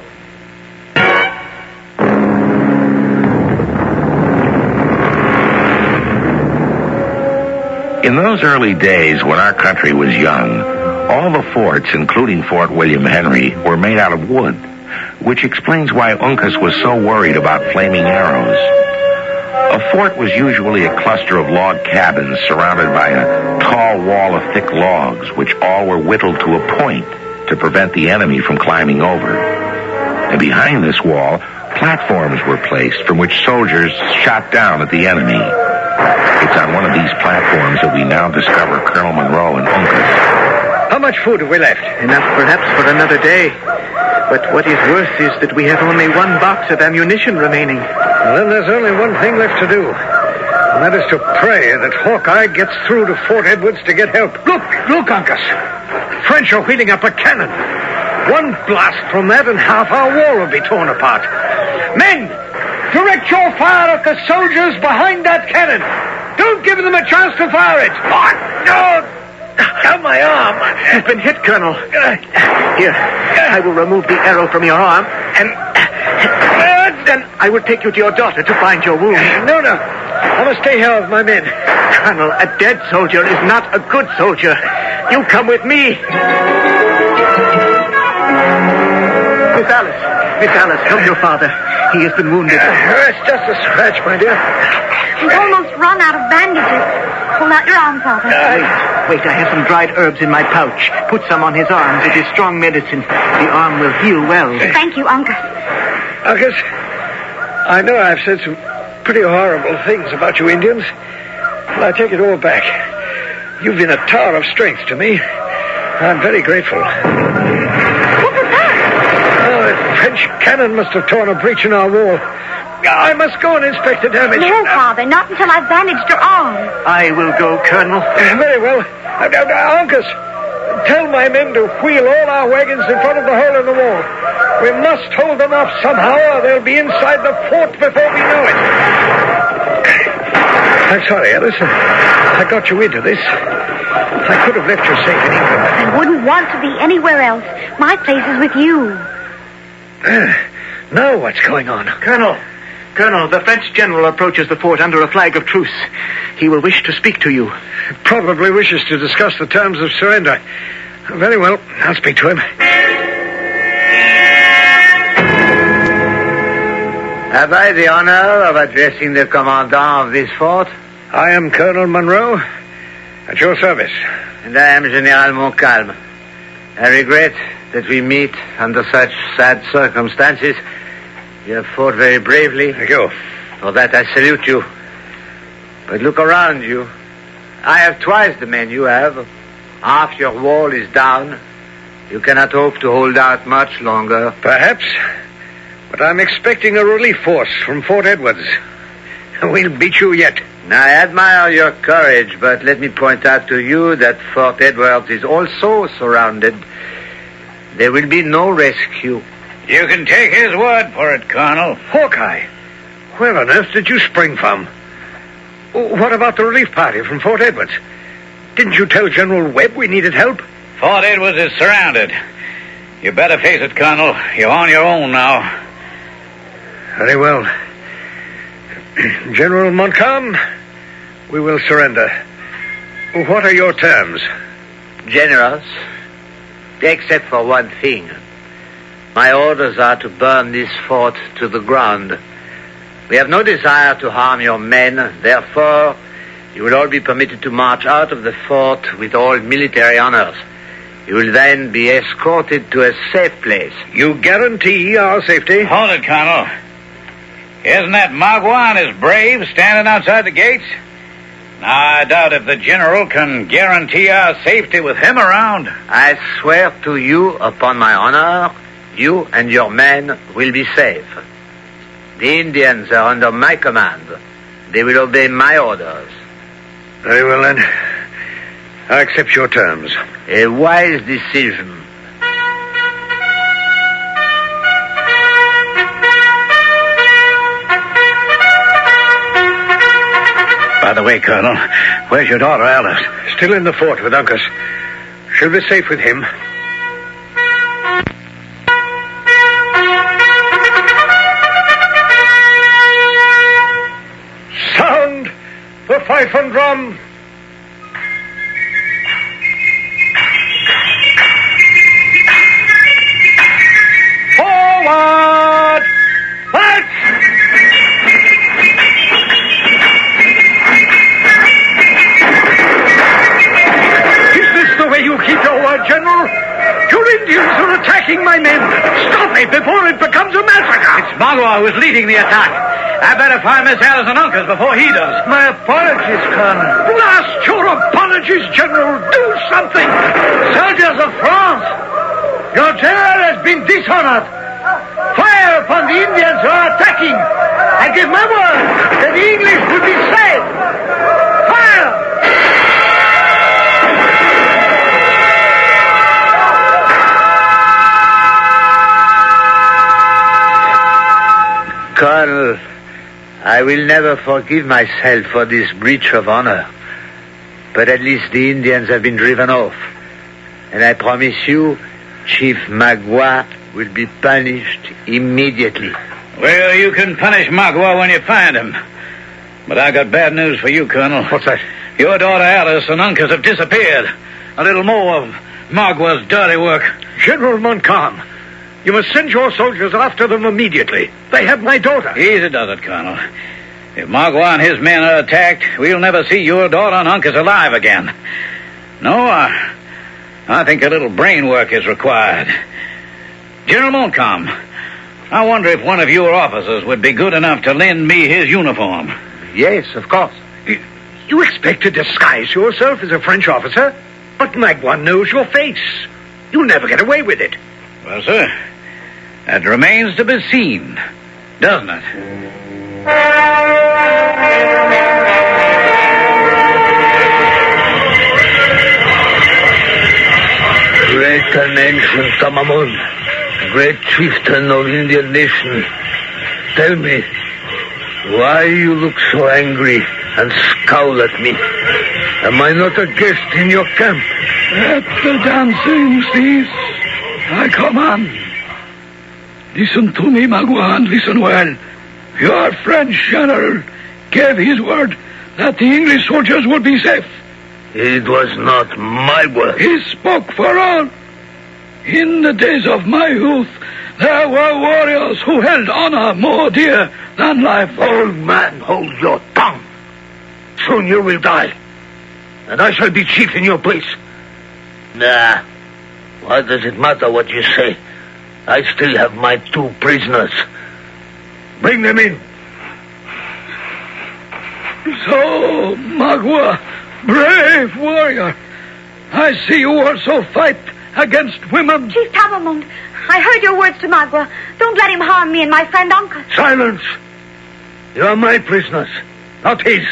In those early days when our country was young, all the forts, including Fort William Henry, were made out of wood, which explains why Uncas was so worried about flaming arrows. A fort was usually a cluster of log cabins surrounded by a tall wall of thick logs, which all were whittled to a point to prevent the enemy from climbing over. And behind this wall, platforms were placed from which soldiers shot down at the enemy. It's on one of these platforms that we now discover Colonel Monroe and Uncas. How much food have we left? Enough perhaps for another day. But what is worse is that we have only one box of ammunition remaining. Well, then there's only one thing left to do. And that is to pray that Hawkeye gets through to Fort Edwards to get help. Look, Uncas. The French are wheeling up a cannon. One blast from that and half our wall will be torn apart. Men, direct your fire at the soldiers behind that cannon. Don't give them a chance to fire it. Oh, no! Down my arm. You've been hit, Colonel. Here, I will remove the arrow from your arm, and then I will take you to your daughter to find your wound. No. I must stay here with my men. Colonel, a dead soldier is not a good soldier. You come with me. Miss Alice, help your father. He has been wounded. It's just a scratch, my dear. He's almost run out of bandages. Hold out your arm, Father. Wait, I have some dried herbs in my pouch. Put some on his arms. It is strong medicine. The arm will heal well. Thank you, Uncas. Uncas, I know I've said some pretty horrible things about you Indians, but I take it all back. You've been a tower of strength to me. I'm very grateful. What was that? Oh, a French cannon must have torn a breach in our wall. I must go and inspect the damage. No, Father, not until I've bandaged your arm. I will go, Colonel. Very well. Uncas, tell my men to wheel all our wagons in front of the hole in the wall. We must hold them off somehow, or they'll be inside the fort before we know it. I'm sorry, Alice. I got you into this. I could have left you safe in England. I wouldn't want to be anywhere else. My place is with you. Now what's going on? Colonel, the French general approaches the fort under a flag of truce. He will wish to speak to you. Probably wishes to discuss the terms of surrender. Very well, I'll speak to him. Have I the honor of addressing the commandant of this fort? I am Colonel Monroe, at your service. And I am General Montcalm. I regret that we meet under such sad circumstances. You have fought very bravely. Thank you. For that I salute you. But look around you. I have twice the men you have. Half your wall is down. You cannot hope to hold out much longer. Perhaps. But I'm expecting a relief force from Fort Edwards. We'll beat you yet. I admire your courage, but let me point out to you that Fort Edwards is also surrounded. There will be no rescue. You can take his word for it, Colonel. Hawkeye, where on earth did you spring from? What about the relief party from Fort Edwards? Didn't you tell General Webb we needed help? Fort Edwards is surrounded. You better face it, Colonel. You're on your own now. Very well. General Montcalm, we will surrender. What are your terms? Generous, except for one thing. My orders are to burn this fort to the ground. We have no desire to harm your men. Therefore, you will all be permitted to march out of the fort with all military honors. You will then be escorted to a safe place. You guarantee our safety? Hold it, Colonel. Isn't that Magua and his braves standing outside the gates? I doubt if the general can guarantee our safety with him around. I swear to you upon my honor, you and your men will be safe. The Indians are under my command. They will obey my orders. Very well, then. I accept your terms. A wise decision. By the way, Colonel, where's your daughter, Alice? Still in the fort with Uncas. She'll be safe with him. Sound the fife and drum. Forward! March! You keep your word, General. Your Indians are attacking my men. Stop it before it becomes a massacre. It's Magua who is leading the attack. I better find Miss Alice and Uncas before he does. My apologies, Colonel. Blast your apologies, General. Do something. Soldiers of France, your general has been dishonored. Fire upon the Indians who are attacking. I give my word that the English will be saved. Fire! Colonel, I will never forgive myself for this breach of honor. But at least the Indians have been driven off. And I promise you, Chief Magua will be punished immediately. Well, you can punish Magua when you find him. But I got bad news for you, Colonel. What's that? Your daughter Alice and Uncas have disappeared. A little more of Magua's dirty work. General Montcalm, you must send your soldiers after them immediately. They have my daughter. Easy does it, Colonel. If Magua and his men are attacked, we'll never see your daughter and Uncas alive again. No, I think a little brain work is required. General Montcalm, I wonder if one of your officers would be good enough to lend me his uniform. Yes, of course. You expect to disguise yourself as a French officer? But Magua knows your face. You'll never get away with it. Well, sir, that remains to be seen, doesn't it? Captain Ancient Tamamon, great chieftain of Indian nation, tell me, why you look so angry and scowl at me? Am I not a guest in your camp? At the dancing, Steve. I command. Listen to me, Magua, and listen well. Your French general gave his word that the English soldiers would be safe. It was not my word. He spoke for all. In the days of my youth, there were warriors who held honor more dear than life. Old man, hold your tongue. Soon you will die, and I shall be chief in your place. Nah, what does it matter what you say? I still have my 2 prisoners. Bring them in. So, Magua, brave warrior, I see you also fight against women. Chief Tamamund, I heard your words to Magua. Don't let him harm me and my friend Uncle. Silence! You are my prisoners, not his.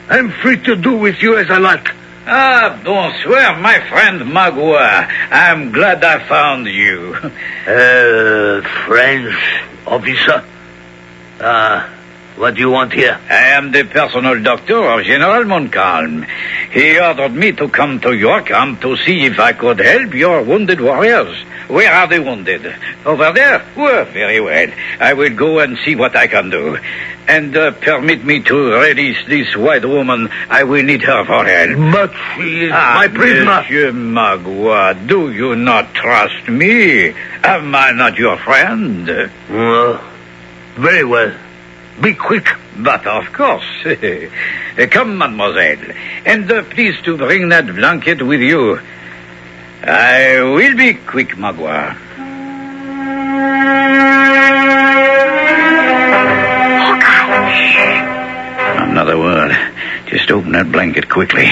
I'm free to do with you as I like. Ah, bonsoir, my friend Magua. I'm glad I found you. French officer? What do you want here? I am the personal doctor of General Montcalm. He ordered me to come to your camp to see if I could help your wounded warriors. Where are the wounded? Over there? Well, very well. I will go and see what I can do. And permit me to release this white woman. I will need her for help. But she is my prisoner. Monsieur Magua, do you not trust me? Am I not your friend? Very well. Be quick. But of course. Come, mademoiselle. And please to bring that blanket with you. I will be quick, Magua. Another word. Just open that blanket quickly.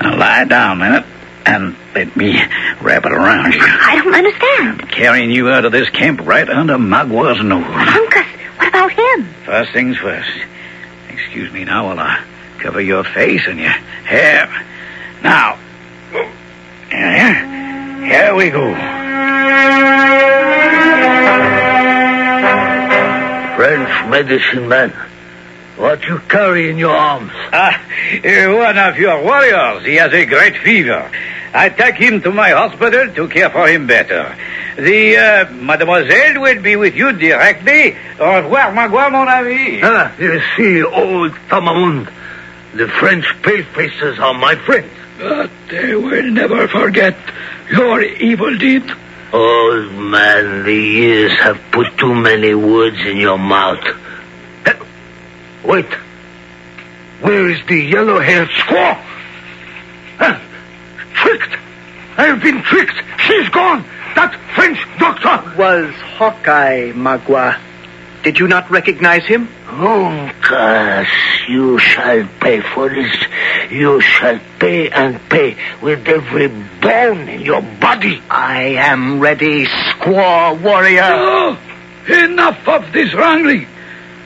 Now lie down a minute and let me wrap it around you. I don't understand. I'm carrying you out of this camp right under Magua's nose. Uncas, what about him? First things first. Excuse me now while I cover your face and your hair. Now, here we go. French medicine man, what you carry in your arms? One of your warriors. He has a great fever. I take him to my hospital to care for him better. The mademoiselle will be with you directly. Au revoir, Magua, mon ami. You see, old Tamamund, the French pale-faces are my friends. But they will never forget your evil deed. Old man, the years have put too many words in your mouth. Wait. Where is the yellow-haired squaw? Tricked! I have been tricked! She's gone! That French doctor! Was Hawkeye, Magua. Did you not recognize him? Uncas, you shall pay for this. You shall pay and pay with every bone in your body. I am ready, squaw warrior. Oh, enough of this wrangling.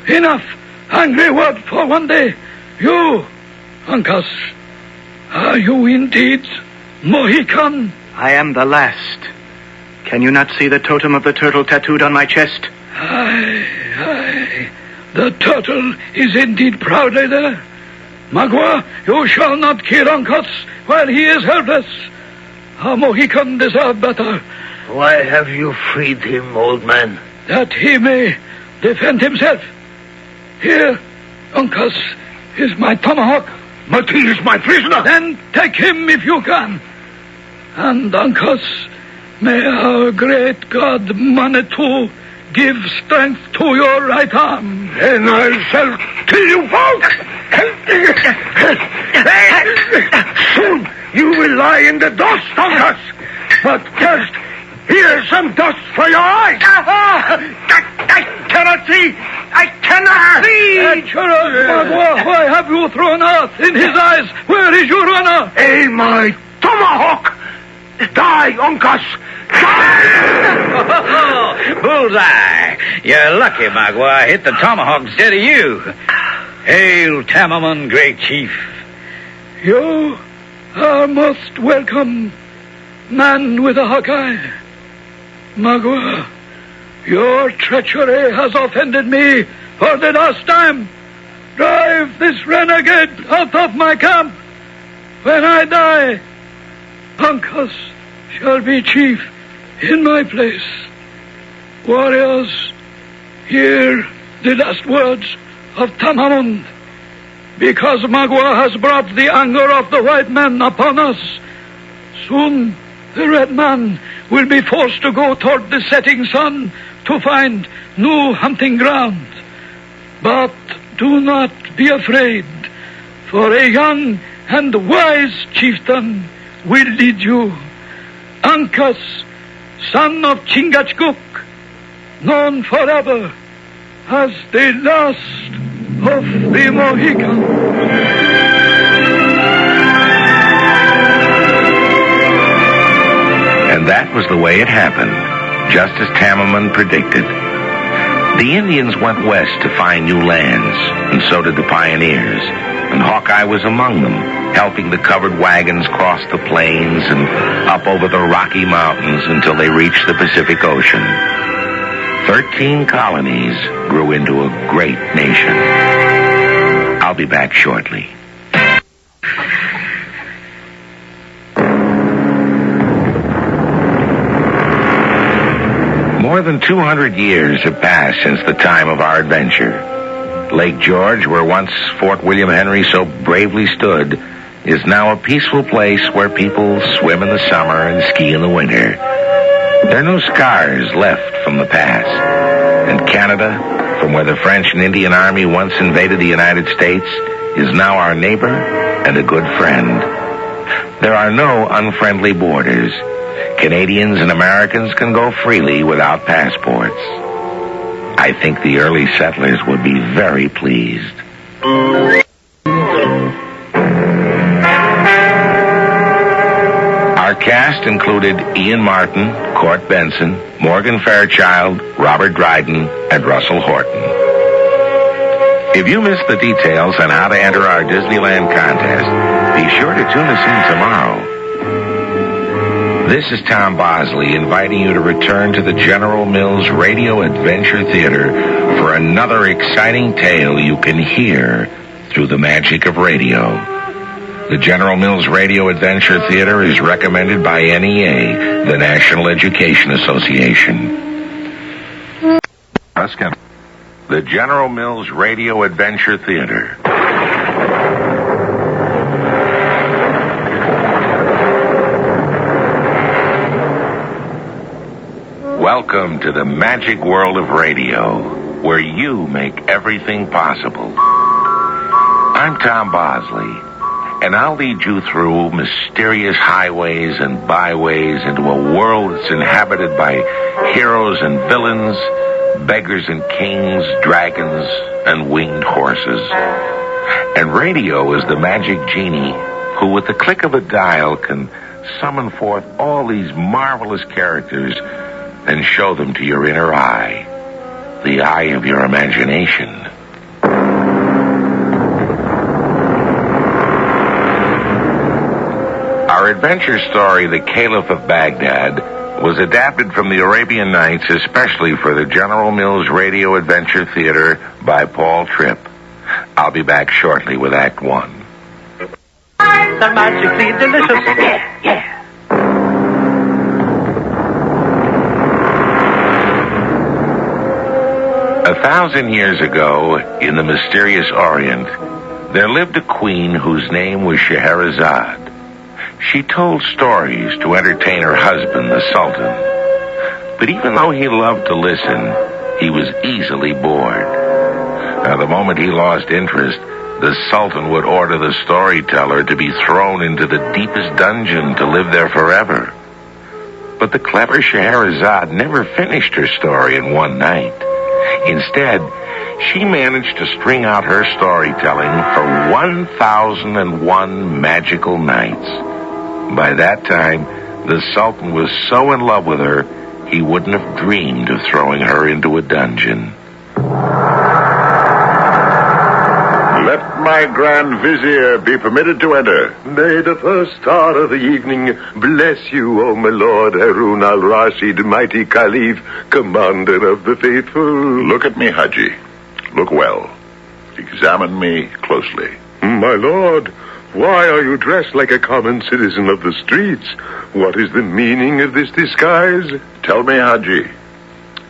Enough. Angry word for one day. You, Uncas, are you indeed Mohican? I am the last. Can you not see the totem of the turtle tattooed on my chest? Aye. The turtle is indeed proudly there. Magua, you shall not kill Uncas while he is helpless. A Mohican deserves better. Why have you freed him, old man? That he may defend himself. Here, Uncas, is my tomahawk. But he is my prisoner. Then take him if you can. And Uncas, may our great god Manitou give strength to your right arm. Then I shall kill you both. Soon you will lie in the dust, Uncas. But first, here's some dust for your eyes. I cannot see. I cannot see. Magua, why have you thrown earth in his eyes? Where is your honor? My tomahawk. Die, Uncas. Bullseye. You're lucky, Magua. I hit the tomahawk instead of you. Hail, Tamamund, great chief. You are most welcome. man with a hawk eye. Magua, your treachery has offended me for the last time. Drive this renegade out of my camp. When I die, Uncas shall be chief in my place. Warriors, hear the last words of Tamamund. Because Magua has brought the anger of the white men upon us, soon the red man will be forced to go toward the setting sun to find new hunting ground. But do not be afraid, for a young and wise chieftain will lead you. Uncas, son of Chingachgook, known forever as the last of the Mohicans. And that was the way it happened, just as Tamamund predicted. The Indians went west to find new lands, and so did the pioneers, and Hawkeye was among them, helping the covered wagons cross the plains and up over the Rocky Mountains until they reached the Pacific Ocean. 13 colonies grew into a great nation. I'll be back shortly. More than 200 years have passed since the time of our adventure. Lake George, where once Fort William Henry so bravely stood, is now a peaceful place where people swim in the summer and ski in the winter. There are no scars left from the past. And Canada, from where the French and Indian Army once invaded the United States, is now our neighbor and a good friend. There are no unfriendly borders. Canadians and Americans can go freely without passports. I think the early settlers would be very pleased. Our cast included Ian Martin, Court Benson, Morgan Fairchild, Robert Dryden, and Russell Horton. If you missed the details on how to enter our Disneyland contest, be sure to tune us in tomorrow. This is Tom Bosley inviting you to return to the General Mills Radio Adventure Theater for another exciting tale you can hear through the magic of radio. The General Mills Radio Adventure Theater is recommended by NEA, the National Education Association. The General Mills Radio Adventure Theater. Welcome to the magic world of radio, where you make everything possible. I'm Tom Bosley, and I'll lead you through mysterious highways and byways into a world that's inhabited by heroes and villains, beggars and kings, dragons and winged horses. And radio is the magic genie who, with the click of a dial, can summon forth all these marvelous characters and show them to your inner eye, the eye of your imagination. Our adventure story, The Caliph of Baghdad, was adapted from the Arabian Nights especially for the General Mills Radio Adventure Theater by Paul Tripp. I'll be back shortly with Act 1. They're magically delicious. Yeah. 1,000 years ago, in the mysterious Orient, there lived a queen whose name was Scheherazade. She told stories to entertain her husband, the Sultan. But even though he loved to listen, he was easily bored. Now, the moment he lost interest, the Sultan would order the storyteller to be thrown into the deepest dungeon to live there forever. But the clever Scheherazade never finished her story in one night. Instead, she managed to string out her storytelling for 1,001 magical nights. By that time, the Sultan was so in love with her, he wouldn't have dreamed of throwing her into a dungeon. Let my Grand Vizier be permitted to enter. May the first star of the evening bless you, O my lord Harun al-Rashid, mighty Caliph, commander of the faithful. Look at me, Haji. Look well. Examine me closely. My lord, why are you dressed like a common citizen of the streets? What is the meaning of this disguise? Tell me, Haji,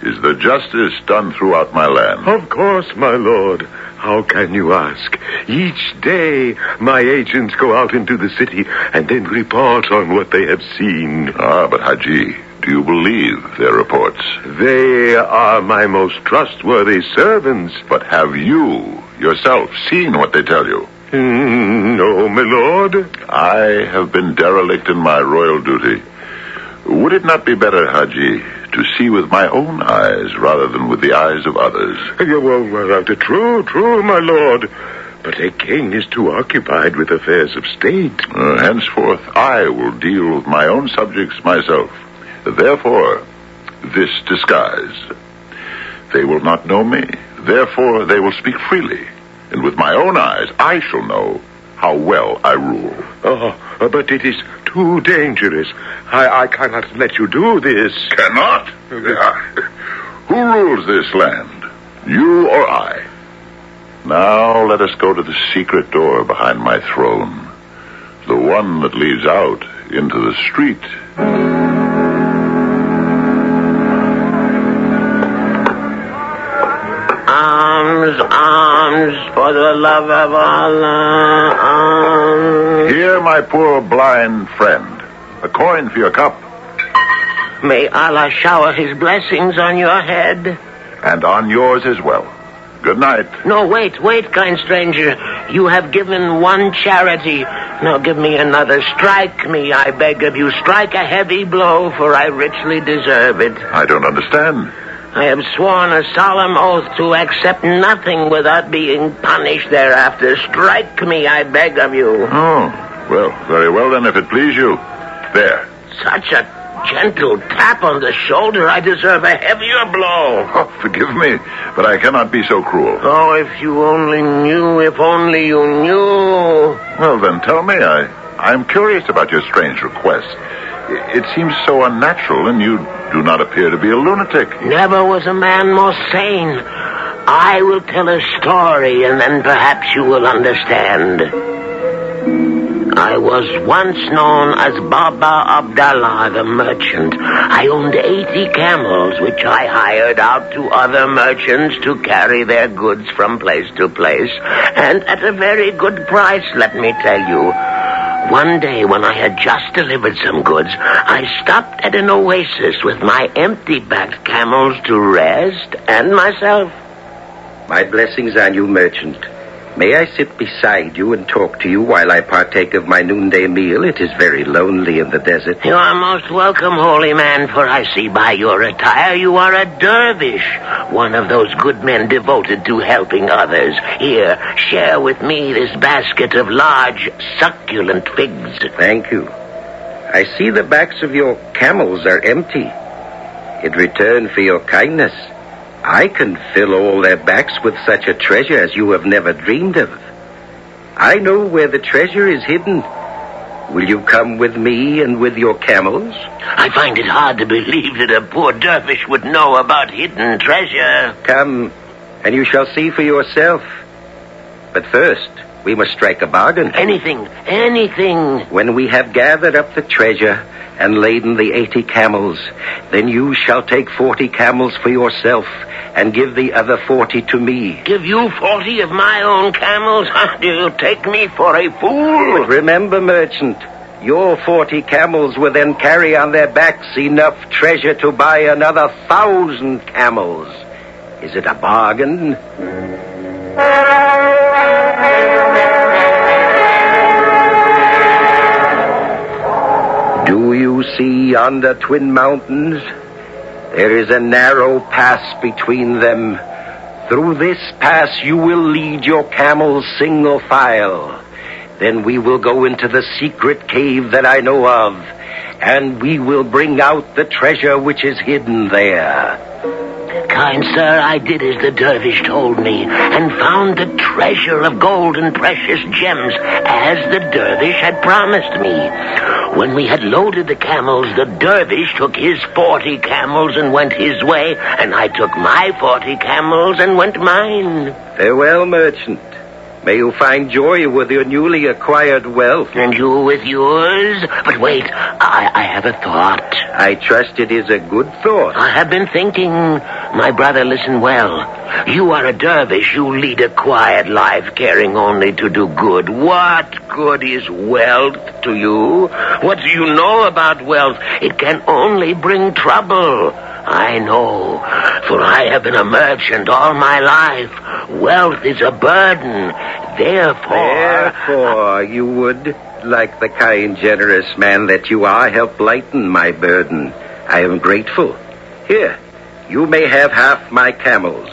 is there justice done throughout my land? Of course, my lord. How can you ask? Each day, my agents go out into the city and then report on what they have seen. But Haji, do you believe their reports? They are my most trustworthy servants. But have you yourself seen what they tell you? No, my lord. I have been derelict in my royal duty. Would it not be better, Haji, to see with my own eyes rather than with the eyes of others? True, my lord. But a king is too occupied with affairs of state. Henceforth, I will deal with my own subjects myself. Therefore, this disguise. They will not know me. Therefore, they will speak freely. And with my own eyes, I shall know how well I rule. But it is too dangerous. I cannot let you do this. Cannot? Who rules this land? You or I? Now let us go to the secret door behind my throne. The one that leads out into the street. Arms, for the love of Allah, arms. Here, my poor blind friend. A coin for your cup. May Allah shower his blessings on your head. And on yours as well. Good night. No, wait, kind stranger. You have given one charity. Now give me another. Strike me, I beg of you. Strike a heavy blow, for I richly deserve it. I don't understand. I have sworn a solemn oath to accept nothing without being punished thereafter. Strike me, I beg of you. Oh, well, very well then, if it please you. There. Such a gentle tap on the shoulder, I deserve a heavier blow. Oh, forgive me, but I cannot be so cruel. Oh, if you only knew, if only you knew. Well, then tell me. I'm curious about your strange request. It seems so unnatural, and you do not appear to be a lunatic. Never was a man more sane. I will tell a story, and then perhaps you will understand. I was once known as Baba Abdallah, the merchant. I owned 80 camels, which I hired out to other merchants to carry their goods from place to place, and at a very good price, let me tell you. One day, when I had just delivered some goods, I stopped at an oasis with my empty-backed camels to rest, and myself. My blessings on you, merchant. May I sit beside you and talk to you while I partake of my noonday meal? It is very lonely in the desert. You are most welcome, holy man, for I see by your attire you are a dervish, one of those good men devoted to helping others. Here, share with me this basket of large, succulent figs. Thank you. I see the backs of your camels are empty. In return for your kindness, I can fill all their backs with such a treasure as you have never dreamed of. I know where the treasure is hidden. Will you come with me and with your camels? I find it hard to believe that a poor dervish would know about hidden treasure. Come, and you shall see for yourself. But first, we must strike a bargain. Anything. When we have gathered up the treasure and laden the 80 camels, then you shall take 40 camels for yourself and give the other 40 to me. Give you 40 of my own camels? Do you take me for a fool? But remember, merchant, your 40 camels will then carry on their backs enough treasure to buy another 1,000 camels. Is it a bargain? Do you see yonder twin mountains? There is a narrow pass between them. Through this pass you will lead your camels single file. Then we will go into the secret cave that I know of, and we will bring out the treasure which is hidden there. kind sir, I did as the dervish told me, and found the treasure of gold and precious gems, as the dervish had promised me. When we had loaded the camels, the dervish took his 40 camels and went his way, and I took my 40 camels and went mine. Farewell, merchant. May you find joy with your newly acquired wealth. And you with yours? But wait, I have a thought. I trust it is a good thought. I have been thinking. My brother, listen well. You are a dervish. You lead a quiet life, caring only to do good. What good is wealth to you? What do you know about wealth? It can only bring trouble. I know, for I have been a merchant all my life. Wealth is a burden. Therefore, you would, like the kind, generous man that you are, help lighten my burden. I am grateful. Here, you may have half my camels.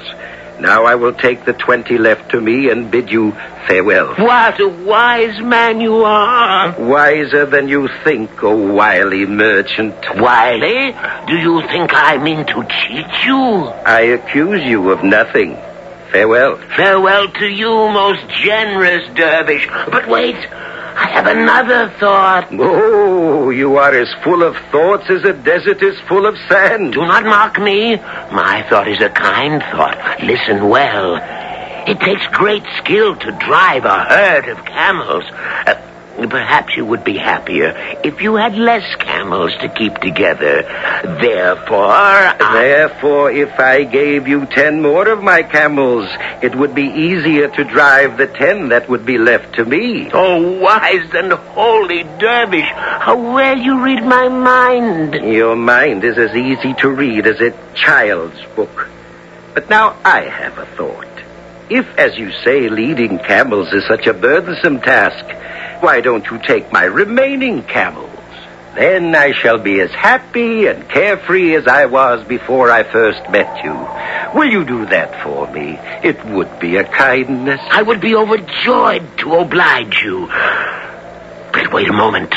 Now I will take the 20 left to me and bid you farewell. What a wise man you are. Wiser than you think, O wily merchant. Wily? Do you think I mean to cheat you? I accuse you of nothing. Farewell. Farewell to you, most generous dervish. But wait, I have another thought. Oh, you are as full of thoughts as a desert is full of sand. Do not mock me. My thought is a kind thought. Listen well. It takes great skill to drive a herd of camels. Perhaps you would be happier if you had less camels to keep together. Therefore, if I gave you 10 more of my camels, it would be easier to drive the 10 that would be left to me. Oh, wise and holy dervish, how well you read my mind. Your mind is as easy to read as a child's book. But now I have a thought. If, as you say, leading camels is such a burdensome task, why don't you take my remaining camels? Then I shall be as happy and carefree as I was before I first met you. Will you do that for me? It would be a kindness. I would be overjoyed to oblige you. But wait a moment.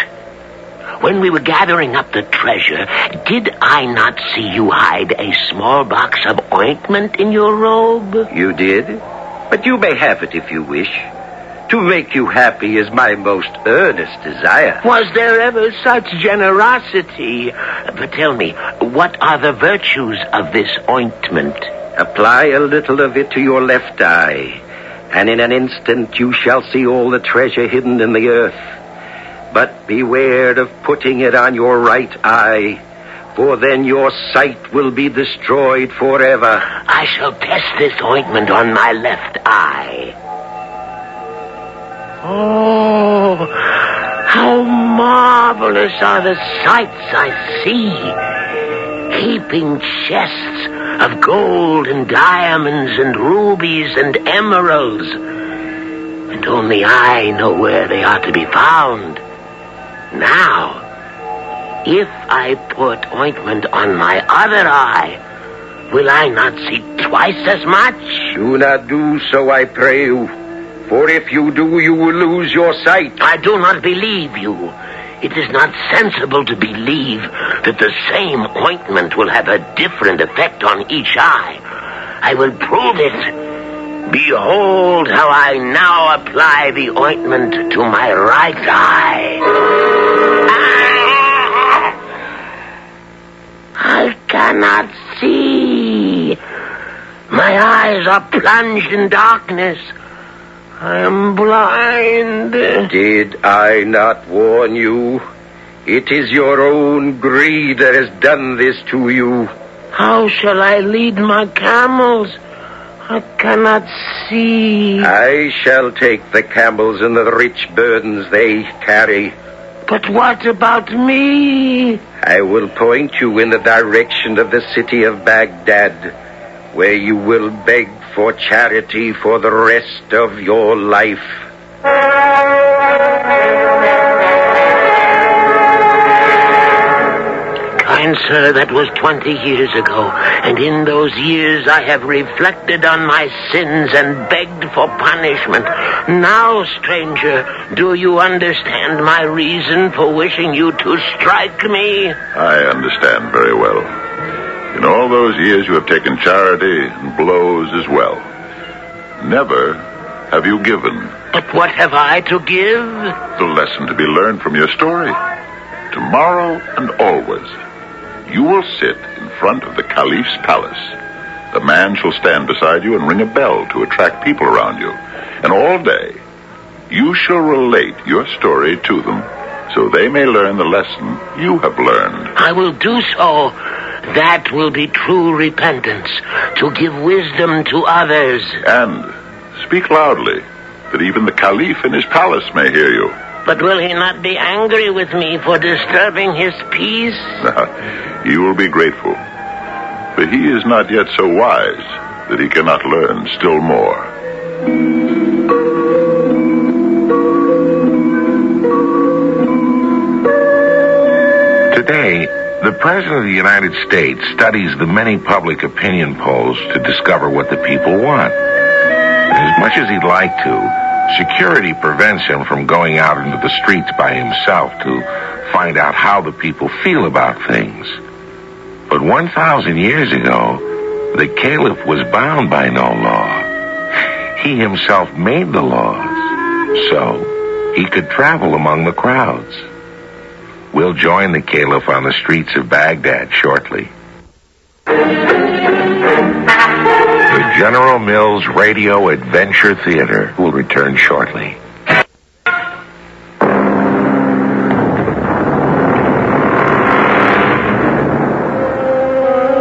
When we were gathering up the treasure, did I not see you hide a small box of ointment in your robe? You did? But you may have it if you wish. To make you happy is my most earnest desire. Was there ever such generosity? But tell me, what are the virtues of this ointment? Apply a little of it to your left eye, and in an instant you shall see all the treasure hidden in the earth. But beware of putting it on your right eye, for then your sight will be destroyed forever. I shall test this ointment on my left eye. Oh, how marvelous are the sights I see. Heaping chests of gold and diamonds and rubies and emeralds. And only I know where they are to be found. Now, if I put ointment on my other eye, will I not see twice as much? Do not do so, I pray you. For if you do, you will lose your sight. I do not believe you. It is not sensible to believe that the same ointment will have a different effect on each eye. I will prove it. Behold how I now apply the ointment to my right eye. I cannot see. My eyes are plunged in darkness. I am blind. Did I not warn you? It is your own greed that has done this to you. How shall I lead my camels? I cannot see. I shall take the camels and the rich burdens they carry. But what about me? I will point you in the direction of the city of Baghdad, where you will beg for charity for the rest of your life. Kind sir, that was 20 years ago, and in those years I have reflected on my sins and begged for punishment. Now, stranger, do you understand my reason for wishing you to strike me? I understand very well. all those years you have taken charity and blows as well. Never have you given. But what have I to give? The lesson to be learned from your story. Tomorrow and always, you will sit in front of the Caliph's palace. The man shall stand beside you and ring a bell to attract people around you. And all day, you shall relate your story to them, so they may learn the lesson you have learned. I will do so. That will be true repentance, to give wisdom to others. And speak loudly, that even the Caliph in his palace may hear you. But will he not be angry with me for disturbing his peace? He will be grateful. But he is not yet so wise that he cannot learn still more. Today, the President of the United States studies the many public opinion polls to discover what the people want. As much as he'd like to, security prevents him from going out into the streets by himself to find out how the people feel about things. But 1,000 years ago, the Caliph was bound by no law. He himself made the laws, so he could travel among the crowds. We'll join the Caliph on the streets of Baghdad shortly. The General Mills Radio Adventure Theater will return shortly.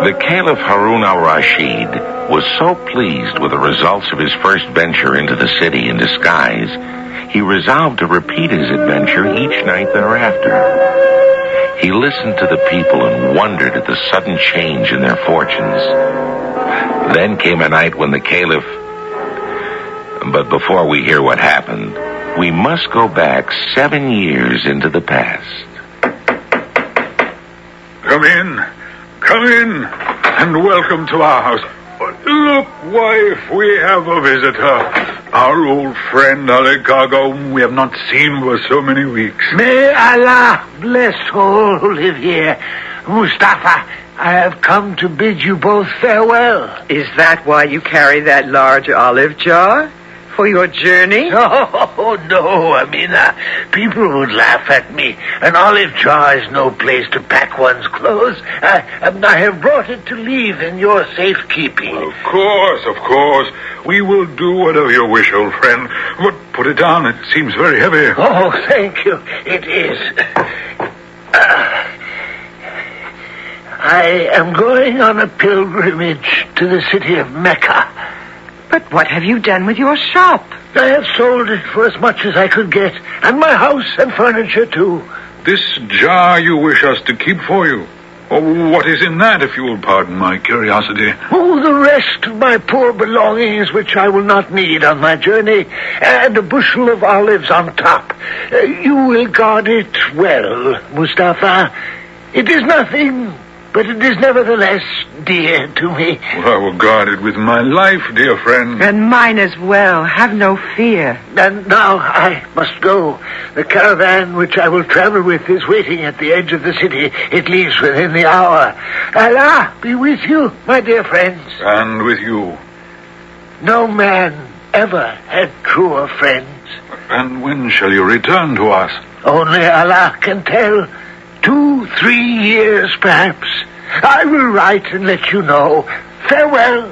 The Caliph Harun al-Rashid was so pleased with the results of his first venture into the city in disguise, he resolved to repeat his adventure each night thereafter. He listened to the people and wondered at the sudden change in their fortunes. Then came a night when the Caliph... But before we hear what happened, we must go back 7 years into the past. Come in, and welcome to our house. Look, wife, we have a visitor. Our old friend Ali Gaga, whom we have not seen for so many weeks. May Allah bless all who live here. Mustafa, I have come to bid you both farewell. Is that why you carry that large olive jar? For your journey? Oh, no, Amina. People would laugh at me. An olive jar is no place to pack one's clothes. I have brought it to leave in your safekeeping. Well, of course. We will do whatever you wish, old friend. But put it down. It seems very heavy. Oh, thank you. It is. I am going on a pilgrimage to the city of Mecca. But what have you done with your shop? I have sold it for as much as I could get, and my house and furniture, too. This jar you wish us to keep for you? Oh, what is in that, if you will pardon my curiosity? Oh, the rest of my poor belongings, which I will not need on my journey, and a bushel of olives on top. You will guard it well, Mustafa. It is nothing, but it is nevertheless dear to me. Well, I will guard it with my life, dear friend. And mine as well. Have no fear. And now I must go. The caravan which I will travel with is waiting at the edge of the city. It leaves within the hour. Allah be with you, my dear friends. And with you. No man ever had truer friends. And when shall you return to us? Only Allah can tell. 2-3 years, perhaps. I will write and let you know. Farewell.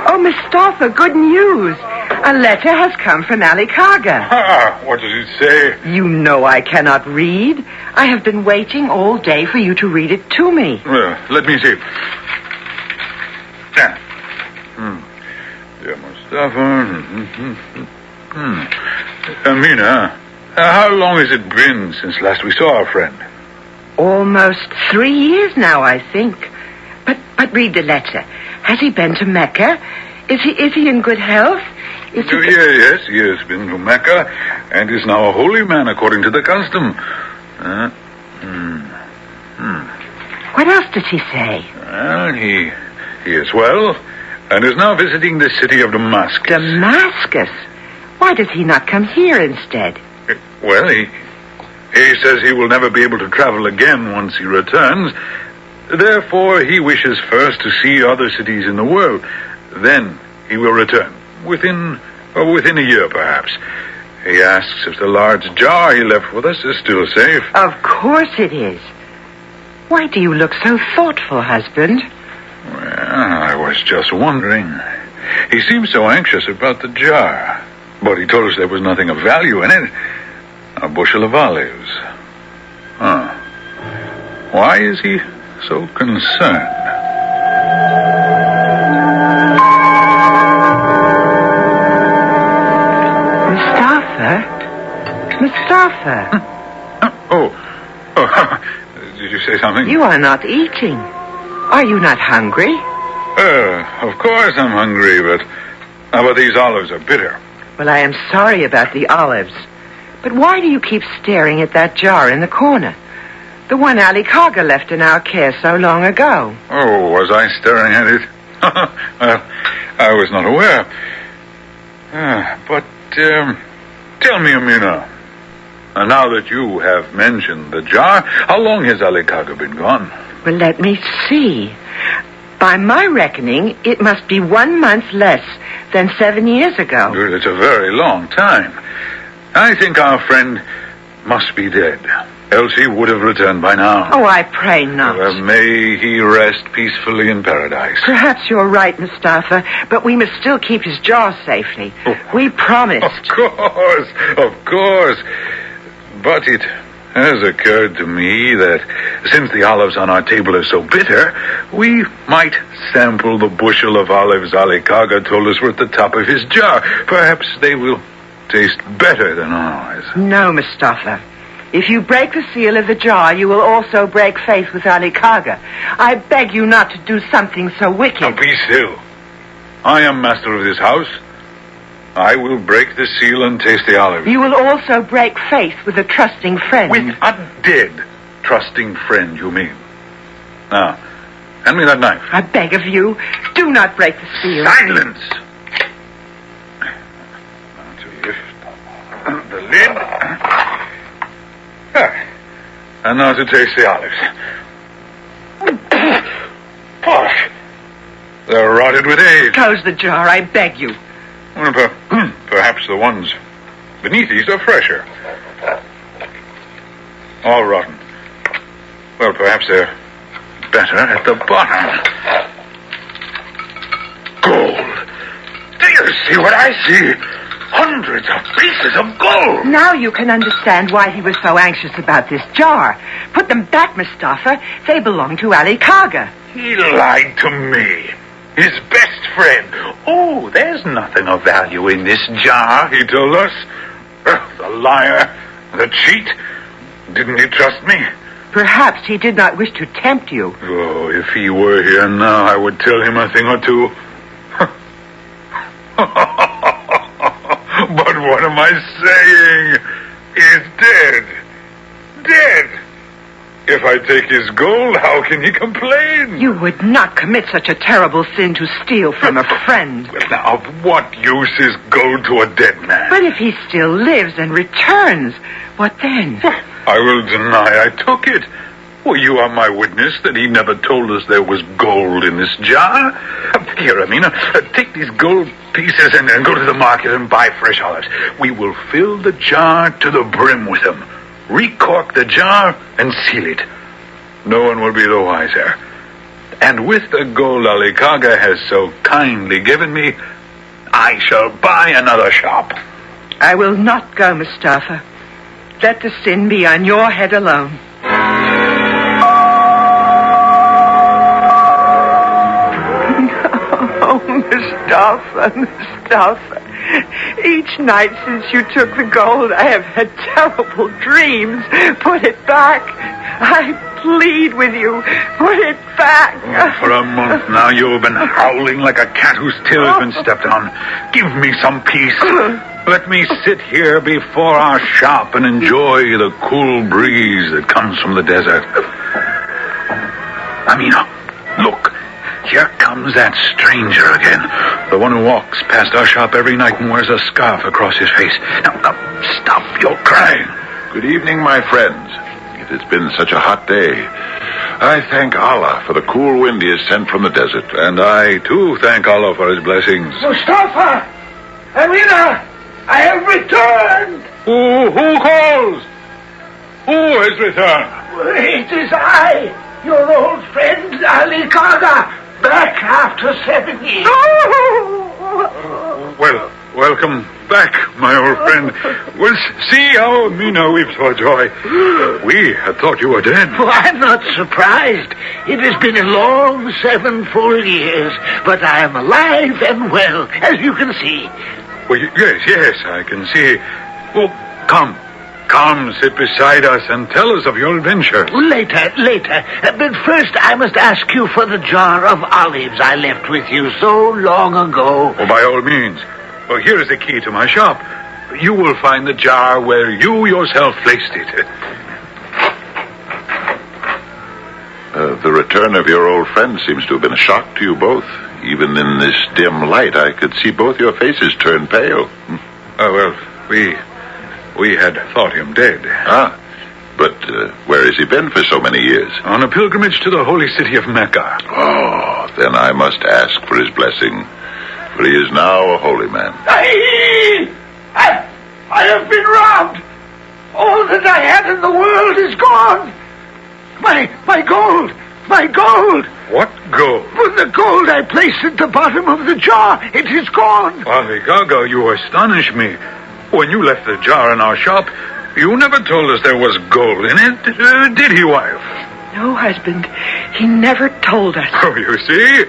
Oh, Mustafa, good news. A letter has come from Ali Kaga. What does it say? You know I cannot read. I have been waiting all day for you to read it to me. Let me see. Dear Mustafa. Amina, how long has it been since last we saw our friend? Almost 3 years now, I think. But read the letter. Has he been to Mecca? Is he in good health? Yes, he has been to Mecca and is now a holy man according to the custom. What else did he say? Well, he is well and is now visiting the city of Damascus. Damascus? Why does he not come here instead? Well, he says he will never be able to travel again once he returns. Therefore, he wishes first to see other cities in the world. Then he will return. Within a year, perhaps. He asks if the large jar he left with us is still safe. Of course it is. Why do you look so thoughtful, husband? Well, I was just wondering. He seemed so anxious about the jar. But he told us there was nothing of value in it. A bushel of olives. Huh. Why is he so concerned? Mustafa. Oh, did you say something? You are not eating. Are you not hungry? Of course I'm hungry, but how about these olives are bitter? Well, I am sorry about the olives. But why do you keep staring at that jar in the corner? The one Ali Kaga left in our care so long ago. Oh, was I staring at it? Well, I was not aware. But tell me, Amina, now that you have mentioned the jar, how long has Ali Kaga been gone? Well, let me see. By my reckoning, it must be 1 month less than 7 years ago. Good, it's a very long time. I think our friend must be dead. Else he would have returned by now. Oh, I pray not. May he rest peacefully in paradise. Perhaps you're right, Mustafa, but we must still keep his jar safely. We promised. Of course. But it has occurred to me that since the olives on our table are so bitter, we might sample the bushel of olives Ali Kaga told us were at the top of his jar. Perhaps they will taste better than ours. No, Mustafa. If you break the seal of the jar, you will also break faith with Ali Kaga. I beg you not to do something so wicked. Now be still. I am master of this house. I will break the seal and taste the olives. You will also break faith with a trusting friend. With a dead trusting friend, you mean? Now, hand me that knife. I beg of you, do not break the seal. Silence! Now to lift the lid. And now to taste the olives. Gosh, they're rotted with age. Close the jar, I beg you. Well, perhaps the ones beneath these are fresher. All rotten. Well, perhaps they're better at the bottom. Gold. Do you see what I see? Hundreds of pieces of gold. Now you can understand why he was so anxious about this jar. Put them back, Mustafa. They belong to Ali Kaga. He lied to me. His best friend. Oh, there's nothing of value in this jar, he told us. The liar. The cheat. Didn't he trust me? Perhaps he did not wish to tempt you. Oh, if he were here now, I would tell him a thing or two. But what am I saying? He's dead. Dead. If I take his gold, how can he complain? You would not commit such a terrible sin to steal from a friend. Well, now, of what use is gold to a dead man? But if he still lives and returns, what then? I will deny I took it. Well, you are my witness that he never told us there was gold in this jar. Here, Amina, take these gold pieces and go to the market and buy fresh olives. We will fill the jar to the brim with them. Recork the jar and seal it. No one will be the wiser. And with the gold Ali Kaga has so kindly given me, I shall buy another shop. I will not go, Mustafa. Let the sin be on your head alone. Oh, Mustafa. Each night since you took the gold, I have had terrible dreams. Put it back. I plead with you. Put it back. Oh, for a month now, you have been howling like a cat whose tail has been stepped on. Give me some peace. Let me sit here before our shop and enjoy the cool breeze that comes from the desert. Amina, look. Here comes comes that stranger again. The one who walks past our shop every night and wears a scarf across his face. Now, stop your crying. Good evening, my friends. It has been such a hot day. I thank Allah for the cool wind he has sent from the desert. And I, too, thank Allah for his blessings. Mustafa! Amina! I have returned! Who calls? Who has returned? It is I, your old friend Ali Kaga, back after 7 years. Well, welcome back, my old friend. Well, see how Amina weeps for joy. We had thought you were dead. Oh, I'm not surprised. It has been a long 7 full years, but I am alive and well, as you can see. Well, yes, I can see. Oh, come, sit beside us and tell us of your adventure. Later. But first I must ask you for the jar of olives I left with you so long ago. Oh, by all means. Well, here is the key to my shop. You will find the jar where you yourself placed it. The return of your old friend seems to have been a shock to you both. Even in this dim light, I could see both your faces turn pale. Oh, well, we had thought him dead. But where has he been for so many years? On a pilgrimage to the holy city of Mecca. Oh, then I must ask for his blessing, for he is now a holy man. I have been robbed. All that I had in the world is gone. My gold. What gold? The gold I placed at the bottom of the jar. It is gone. Ali Gaga, you astonish me. When you left the jar in our shop, you never told us there was gold in it, did he, wife? No, husband. He never told us. Oh, you see?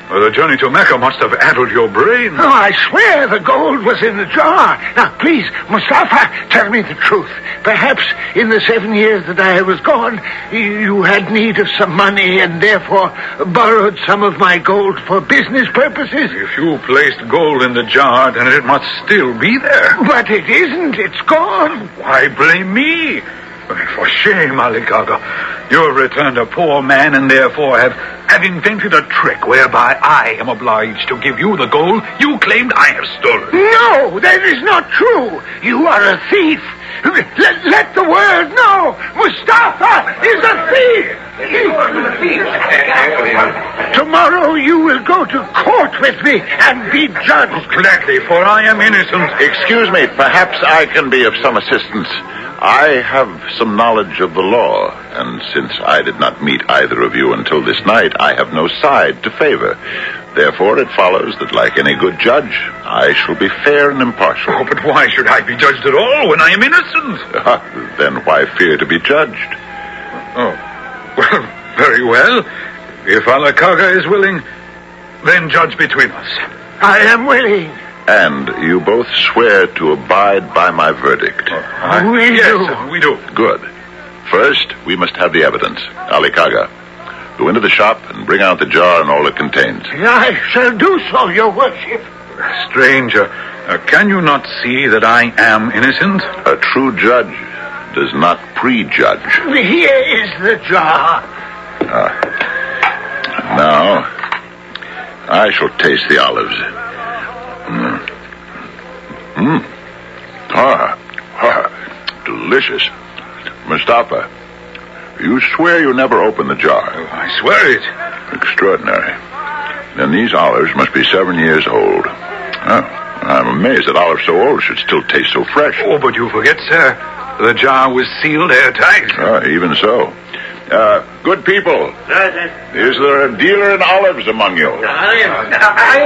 Well, the journey to Mecca must have addled your brain. Oh, I swear the gold was in the jar. Now, please, Mustafa, tell me the truth. Perhaps in the 7 years that I was gone, you had need of some money and therefore borrowed some of my gold for business purposes. If you placed gold in the jar, then it must still be there. But it isn't. It's gone. Why blame me? For shame, Ali Gaga. You have returned a poor man and therefore have invented a trick whereby I am obliged to give you the gold you claimed I have stolen. No, that is not true. You are a thief. Let the world know. Mustafa is a thief. Tomorrow you will go to court with me and be judged. Gladly, for I am innocent. Excuse me, perhaps I can be of some assistance. I have some knowledge of the law, and since I did not meet either of you until this night, I have no side to favor. Therefore, it follows that, like any good judge, I shall be fair and impartial. Oh, but why should I be judged at all when I am innocent? Then why fear to be judged? Oh, well, very well. If Allah Kaga is willing, then judge between us. I am willing. And you both swear to abide by my verdict. We do. Good. First, we must have the evidence. Ali Kaga, go into the shop and bring out the jar and all it contains. I shall do so, your worship. Stranger, can you not see that I am innocent? A true judge does not prejudge. Here is the jar. Now, I shall taste the olives. Delicious. Mustafa, you swear you never opened the jar? I swear it. Extraordinary. Then these olives must be 7 years old. I'm amazed that olives so old should still taste so fresh. Oh, but you forget, sir, the jar was sealed airtight. Even so. Good people. Is there a dealer in olives among you? I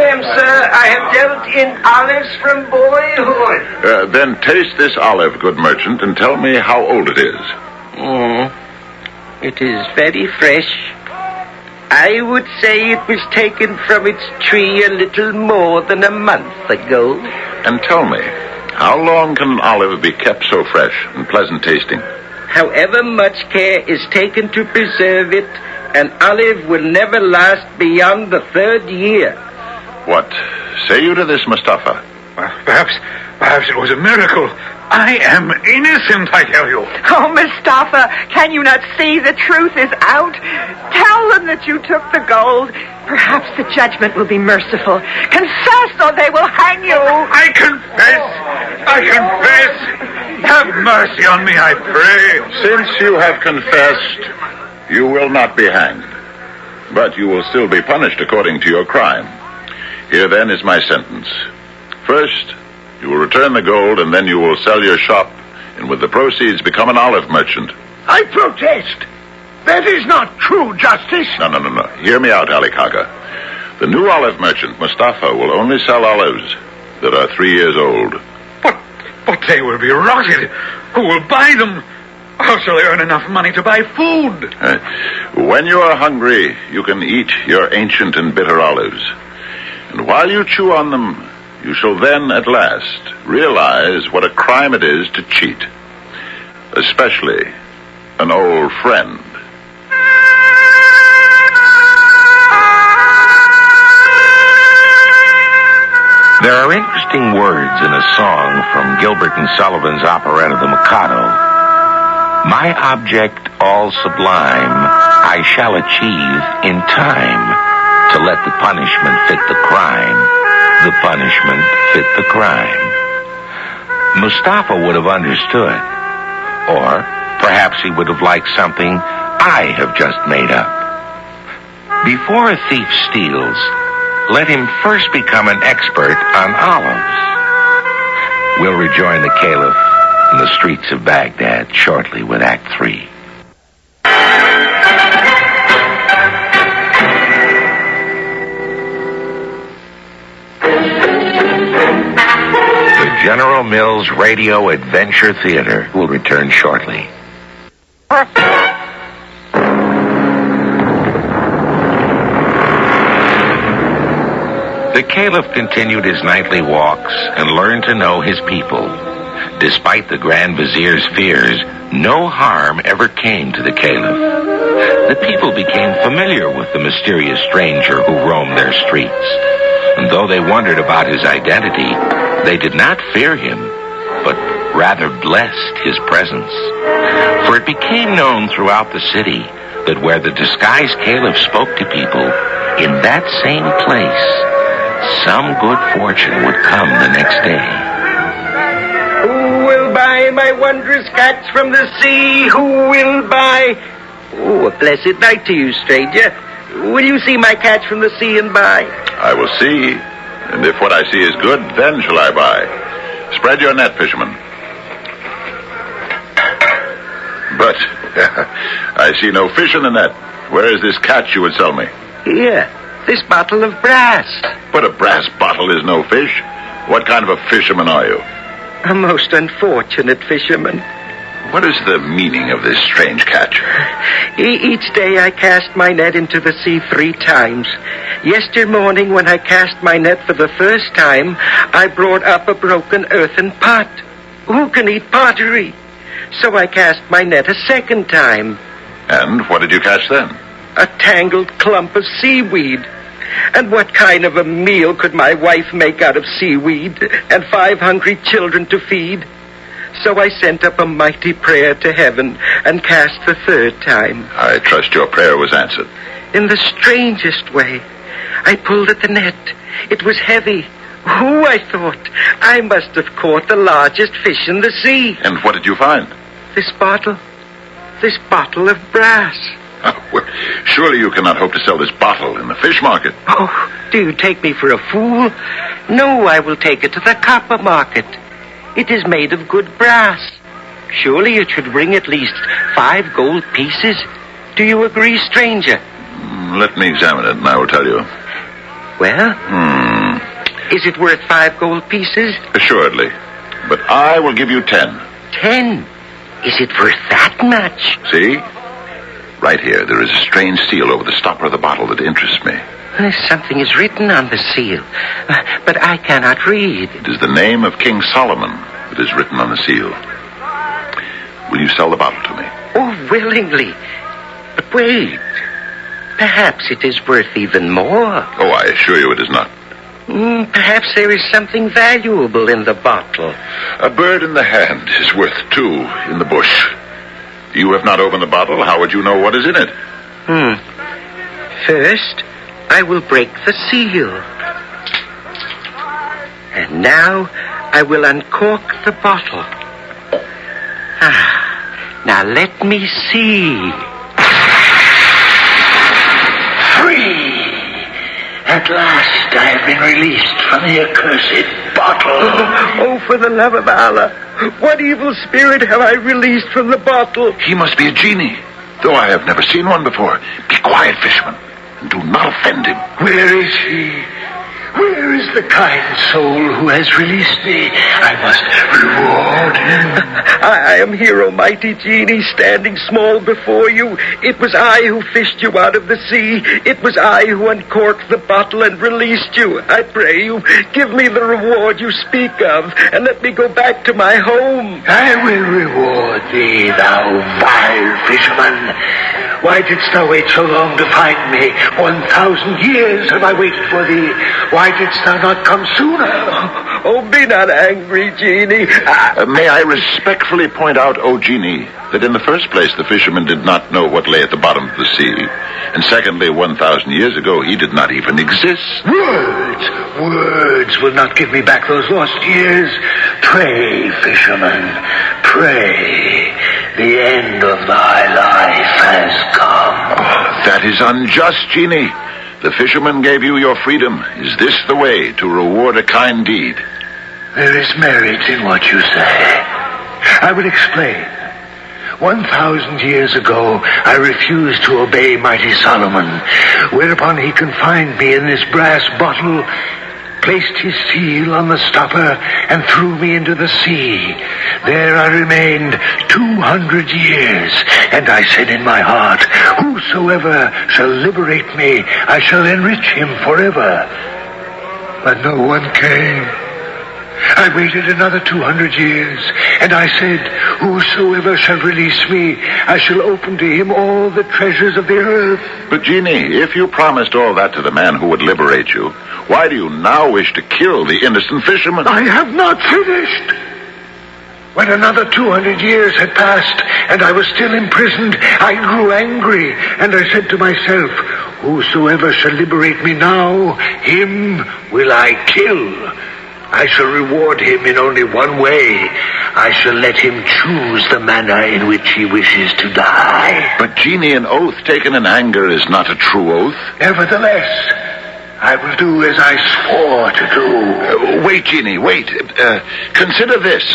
am, sir. I have dealt in olives from boyhood. Then taste this olive, good merchant, and tell me how old it is. It is very fresh. I would say it was taken from its tree a little more than a month ago. And tell me, how long can an olive be kept so fresh and pleasant tasting? However much care is taken to preserve it, an olive will never last beyond the 3rd year. What say you to this, Mustafa? Perhaps it was a miracle. I am innocent, I tell you. Oh, Mustafa, can you not see the truth is out? Tell them that you took the gold. Perhaps the judgment will be merciful. Confess or they will hang you. I confess. Have mercy on me, I pray. Since you have confessed, you will not be hanged. But you will still be punished according to your crime. Here, then, is my sentence. First, you will return the gold, and then you will sell your shop, and with the proceeds become an olive merchant. I protest. That is not true justice. No. Hear me out, Ali Kaga. The new olive merchant, Mustafa, will only sell olives that are 3 years old. But they will be rotted. Who will buy them? How shall I earn enough money to buy food? When you are hungry, you can eat your ancient and bitter olives. And while you chew on them, you shall then, at last, realize what a crime it is to cheat. Especially an old friend. There are interesting words in a song from Gilbert and Sullivan's operetta The Mikado. My object all sublime I shall achieve in time to let the punishment fit the crime, the punishment fit the crime. Mustafa would have understood, or perhaps he would have liked something I have just made up. Before a thief steals, let him first become an expert on olives. We'll rejoin the Caliph in the streets of Baghdad shortly with Act 3. The General Mills Radio Adventure Theater will return shortly. The Caliph continued his nightly walks and learned to know his people. Despite the Grand Vizier's fears, no harm ever came to the Caliph. The people became familiar with the mysterious stranger who roamed their streets. And though they wondered about his identity, they did not fear him, but rather blessed his presence. For it became known throughout the city that where the disguised Caliph spoke to people, in that same place, some good fortune would come the next day. Who will buy my wondrous catch from the sea? Who will buy? Oh, a blessed night to you, stranger. Will you see my catch from the sea and buy? I will see, and if what I see is good, then shall I buy. Spread your net, fisherman. But I see no fish in the net. Where is this catch you would sell me? Here, this bottle of brass. But a brass bottle is no fish. What kind of a fisherman are you? A most unfortunate fisherman. What is the meaning of this strange catch? Each day I cast my net into the sea 3 times. Yesterday morning, when I cast my net for the first time, I brought up a broken earthen pot. Who can eat pottery? So I cast my net a second time. And what did you catch then? A tangled clump of seaweed. And what kind of a meal could my wife make out of seaweed and 5 hungry children to feed? So I sent up a mighty prayer to heaven and cast the 3rd time. I trust your prayer was answered. In the strangest way. I pulled at the net. It was heavy. Oh, I thought, I must have caught the largest fish in the sea. And what did you find? This bottle of brass. Oh, well, surely you cannot hope to sell this bottle in the fish market. Oh, do you take me for a fool? No, I will take it to the copper market. It is made of good brass. Surely it should bring at least 5 gold pieces. Do you agree, stranger? Let me examine it, and I will tell you. Well? Is it worth 5 gold pieces? Assuredly. But I will give you 10. 10? Is it worth that much? See? Right here, there is a strange seal over the stopper of the bottle that interests me. Something is written on the seal, but I cannot read. It is the name of King Solomon that is written on the seal. Will you sell the bottle to me? Oh, willingly. But wait. Perhaps it is worth even more. Oh, I assure you it is not. Perhaps there is something valuable in the bottle. A bird in the hand is worth two in the bush. You have not opened the bottle. How would you know what is in it? First, I will break the seal. And now, I will uncork the bottle. Now let me see. Free! At last I have been released from the accursed bottle. Oh, for the love of Allah, what evil spirit have I released from the bottle? He must be a genie, though I have never seen one before. Be quiet, fisherman, and do not offend him. Where is he? Where is the kind soul who has released me? I must reward him. I am here, O mighty genie, standing small before you. It was I who fished you out of the sea. It was I who uncorked the bottle and released you. I pray you, give me the reward you speak of, and let me go back to my home. I will reward thee, thou vile fisherman. Why didst thou wait so long to find me? 1,000 years have I waited for thee. Why didst thou not come sooner? Oh, be not angry, genie. May I respectfully point out, O genie, that in the first place the fisherman did not know what lay at the bottom of the sea. And secondly, 1,000 years ago, he did not even exist. Words will not give me back those lost years. Pray, fisherman, pray. The end of thy life has come. Oh, that is unjust, genie. The fisherman gave you your freedom. Is this the way to reward a kind deed? There is merit in what you say. I will explain. 1,000 years ago, I refused to obey mighty Solomon, whereupon he confined me in this brass bottle, placed his seal on the stopper, and threw me into the sea. There I remained 200 years, and I said in my heart, whosoever shall liberate me, I shall enrich him forever. But no one came. I waited another 200 years, and I said, whosoever shall release me, I shall open to him all the treasures of the earth. But, genie, if you promised all that to the man who would liberate you, why do you now wish to kill the innocent fisherman? I have not finished. When another 200 years had passed, and I was still imprisoned, I grew angry, and I said to myself, whosoever shall liberate me now, him will I kill. I shall reward him in only one way. I shall let him choose the manner in which he wishes to die. But, genie, an oath taken in anger is not a true oath. Nevertheless, I will do as I swore to do. Wait, genie, wait. Consider this.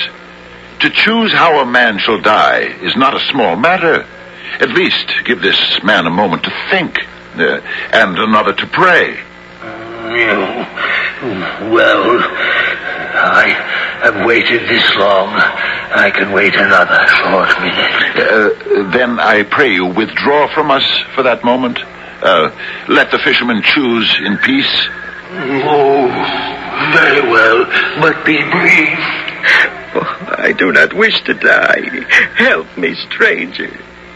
To choose how a man shall die is not a small matter. At least give this man a moment to think, and another to pray. Well, I have waited this long. I can wait another short minute. Then I pray you withdraw from us for that moment. Let the fisherman choose in peace. Oh, very well, but be brief. Oh, I do not wish to die. Help me, stranger.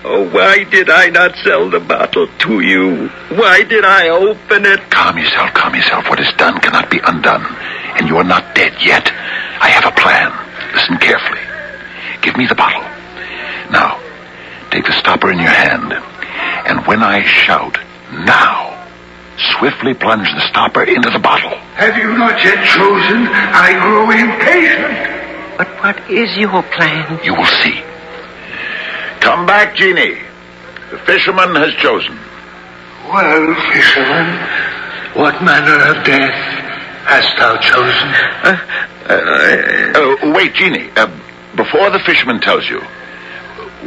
Oh, why did I not sell the bottle to you? Why did I open it? Calm yourself, calm yourself. What is done cannot be undone. And you are not dead yet. I have a plan. Listen carefully. Give me the bottle. Now, take the stopper in your hand. And when I shout, now, swiftly plunge the stopper into the bottle. Have you not yet chosen? I grow impatient. But what is your plan? You will see. Come back, genie. The fisherman has chosen. Well, fisherman, what manner of death hast thou chosen? Wait, genie. Before the fisherman tells you,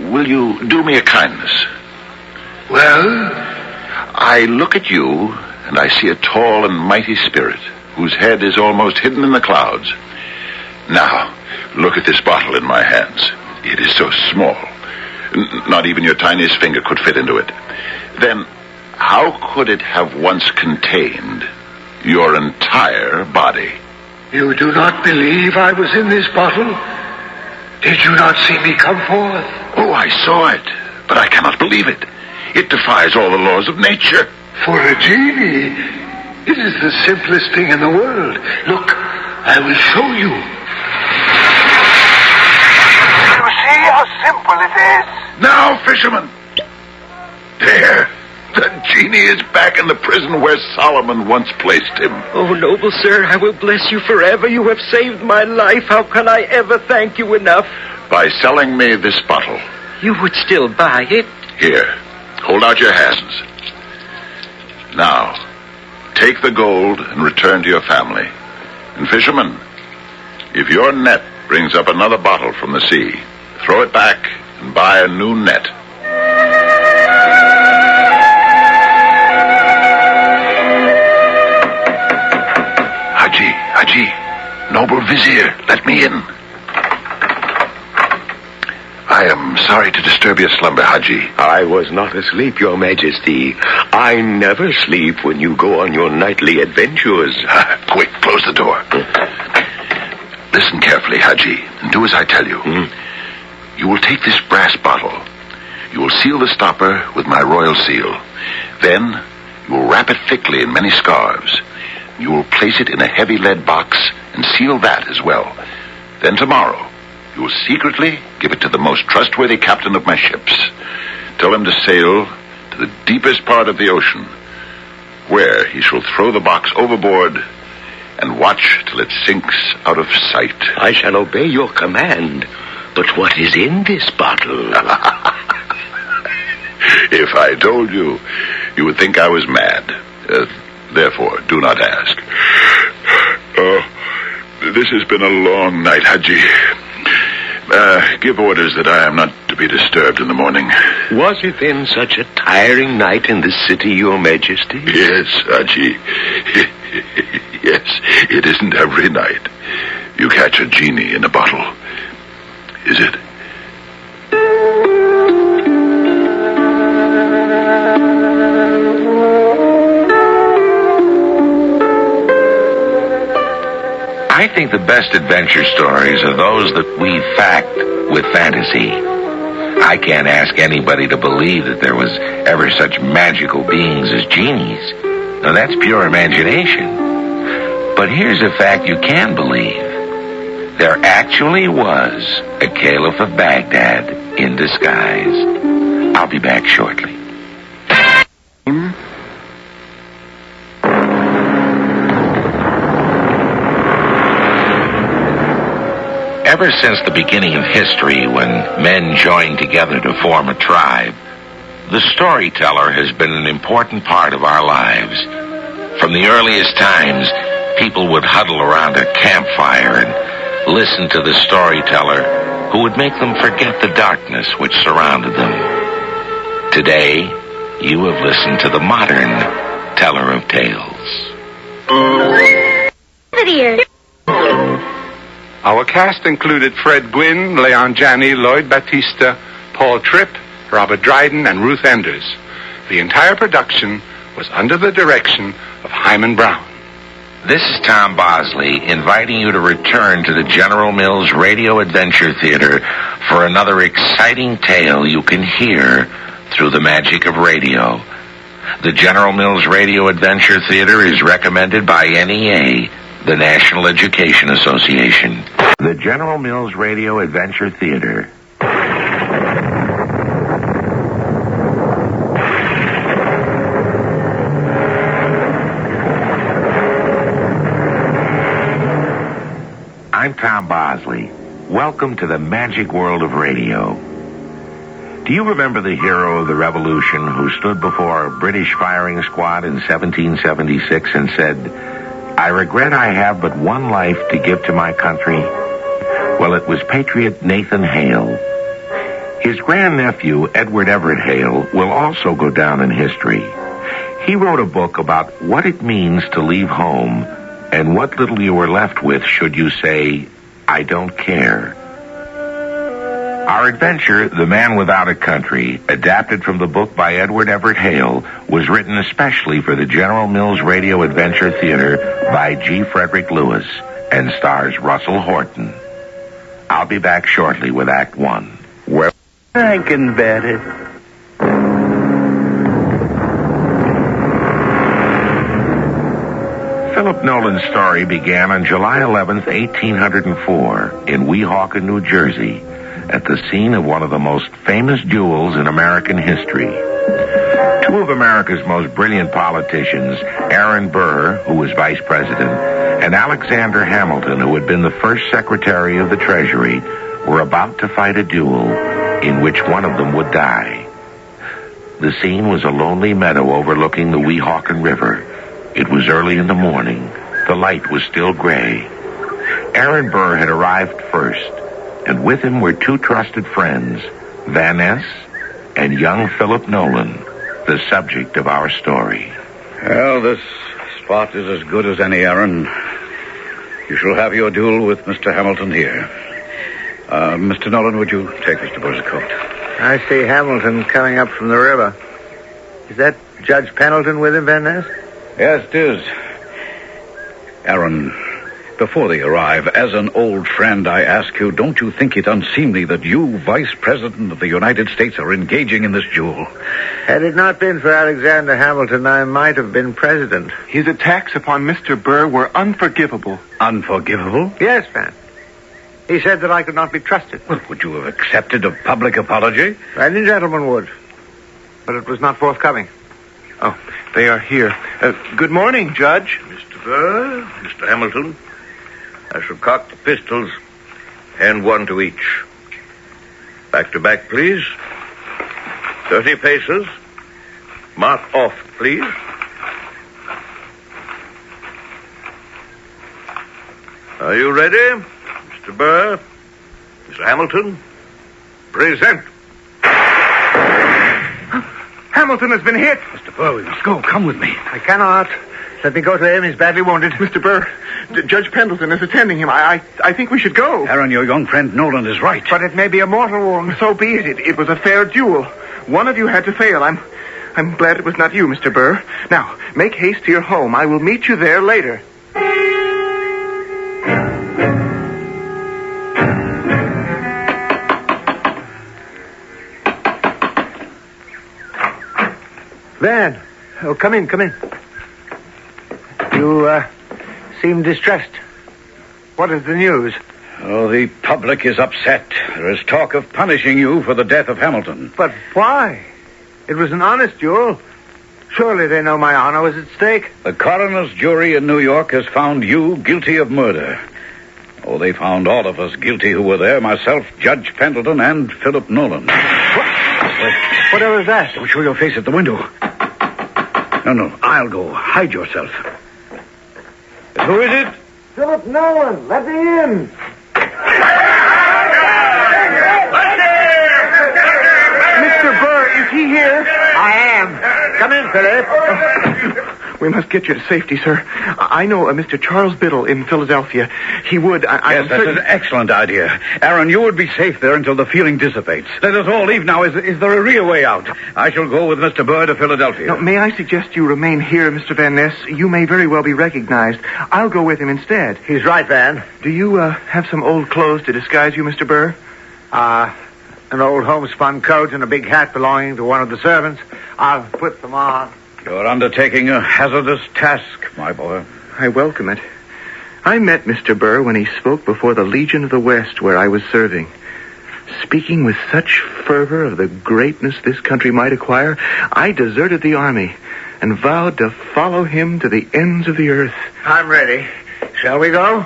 will you do me a kindness? Well? I look at you, and I see a tall and mighty spirit, whose head is almost hidden in the clouds. Now, look at this bottle in my hands. It is so small. Not even your tiniest finger could fit into it. Then, how could it have once contained your entire body? You do not believe I was in this bottle? Did you not see me come forth? Oh, I saw it, but I cannot believe it. It defies all the laws of nature. For a genie, It is the simplest thing in the world. Look, I will show you. You see how simple it is? Now, fisherman. There. The genie is back in the prison where Solomon once placed him. Oh, noble sir, I will bless you forever. You have saved my life. How can I ever thank you enough? By selling me this bottle. You would still buy it? Here, hold out your hands. Now, take the gold and return to your family. And fisherman, if your net brings up another bottle from the sea, throw it back and buy a new net. Haji, noble vizier, let me in. I am sorry to disturb your slumber, Haji. I was not asleep, Your Majesty. I never sleep when you go on your nightly adventures. Quick, close the door. Listen carefully, Haji, and do as I tell you. You will take this brass bottle. You will seal the stopper with my royal seal. Then you will wrap it thickly in many scarves. You will place it in a heavy lead box and seal that as well. Then tomorrow, you will secretly give it to the most trustworthy captain of my ships. Tell him to sail to the deepest part of the ocean, where he shall throw the box overboard and watch till it sinks out of sight. I shall obey your command. But what is in this bottle? If I told you, you would think I was mad. Therefore, do not ask. This has been a long night, Haji. Give orders that I am not to be disturbed in the morning. Was it then such a tiring night in the city, Your Majesty? Yes, Haji. Yes, it isn't every night you catch a genie in a bottle, is it? I think the best adventure stories are those that weave fact with fantasy. I can't ask anybody to believe that there was ever such magical beings as genies. Now, that's pure imagination. But here's a fact you can believe. There actually was a Caliph of Baghdad in disguise. I'll be back shortly. Ever since the beginning of history, when men joined together to form a tribe, the storyteller has been an important part of our lives. From the earliest times, people would huddle around a campfire and listen to the storyteller who would make them forget the darkness which surrounded them. Today, you have listened to the modern teller of tales. Our cast included Fred Gwynne, Leon Janney, Lloyd Battista, Paul Tripp, Robert Dryden, and Ruth Enders. The entire production was under the direction of Hyman Brown. This is Tom Bosley inviting you to return to the General Mills Radio Adventure Theater for another exciting tale you can hear through the magic of radio. The General Mills Radio Adventure Theater is recommended by NEA, the National Education Association. The General Mills Radio Adventure Theater. I'm Tom Bosley. Welcome to the magic world of radio. Do you remember the hero of the Revolution who stood before a British firing squad in 1776 and said, "I regret I have but one life to give to my country"? Well, it was Patriot Nathan Hale. His grandnephew, Edward Everett Hale, will also go down in history. He wrote a book about what it means to leave home and what little you were left with should you say, "I don't care." Our adventure, The Man Without a Country, adapted from the book by Edward Everett Hale, was written especially for the General Mills Radio Adventure Theater by G. Frederick Lewis and stars Russell Horton. I'll be back shortly with Act One, where I can bet it. Philip Nolan's story began on July 11th, 1804, in Weehawken, New Jersey, at the scene of one of the most famous duels in American history. Two of America's most brilliant politicians, Aaron Burr, who was vice president, and Alexander Hamilton, who had been the first secretary of the Treasury, were about to fight a duel in which one of them would die. The scene was a lonely meadow overlooking the Weehawken River. It was early in the morning. The light was still gray. Aaron Burr had arrived first, and with him were two trusted friends, Van Ness and young Philip Nolan, the subject of our story. Well, this spot is as good as any, Aaron. You shall have your duel with Mr. Hamilton here. Mr. Nolan, would you take Mr. Burr's coat? I see Hamilton coming up from the river. Is that Judge Pendleton with him, Van Ness? Yes, it is. Aaron, before they arrive, as an old friend, I ask you, don't you think it unseemly that you, Vice President of the United States, are engaging in this duel? Had it not been for Alexander Hamilton, I might have been president. His attacks upon Mr. Burr were unforgivable. Unforgivable? Yes, Van. He said that I could not be trusted. Well, would you have accepted a public apology? Any gentleman would. But it was not forthcoming. Oh, they are here. Good morning, Judge. Mr. Burr, Mr. Hamilton. I shall cock the pistols, hand one to each. Back to back, please. 30 paces. Mark off, please. Are you ready? Mr. Burr, Mr. Hamilton, present. Hamilton has been hit. Mr. Burr, we must go. Come with me. I cannot. Let me go to him. He's badly wounded. Mr. Burr, Judge Pendleton is attending him. I think we should go. Aaron, your young friend Nolan is right. But it may be a mortal wound. So be it. It was a fair duel. One of you had to fail. I'm glad it was not you, Mr. Burr. Now, make haste to your home. I will meet you there later. Van, come in. You seem distressed. What is the news? Oh, the public is upset. There is talk of punishing you for the death of Hamilton. But why? It was an honest duel. Surely they know my honor was at stake. The coroner's jury in New York has found you guilty of murder. Oh, they found all of us guilty who were there, myself, Judge Pendleton, and Philip Nolan. Whatever is that? Don't show your face at the window. No, I'll go. Hide yourself. Who is it? Philip Nolan, let me in. Mr. Burr, is he here? I am. Come in, Philip. We must get you to safety, sir. I know a Mr. Charles Biddle in Philadelphia. He would... Yes, that's an excellent idea. Aaron, you would be safe there until the feeling dissipates. Let us all leave now. Is there a real way out? I shall go with Mr. Burr to Philadelphia. Now, may I suggest you remain here, Mr. Van Ness? You may very well be recognized. I'll go with him instead. He's right, Van. Do you have some old clothes to disguise you, Mr. Burr? An old homespun coat and a big hat belonging to one of the servants. I'll put them on. You're undertaking a hazardous task, my boy. I welcome it. I met Mr. Burr when he spoke before the Legion of the West, where I was serving. Speaking with such fervor of the greatness this country might acquire, I deserted the army and vowed to follow him to the ends of the earth. I'm ready. Shall we go?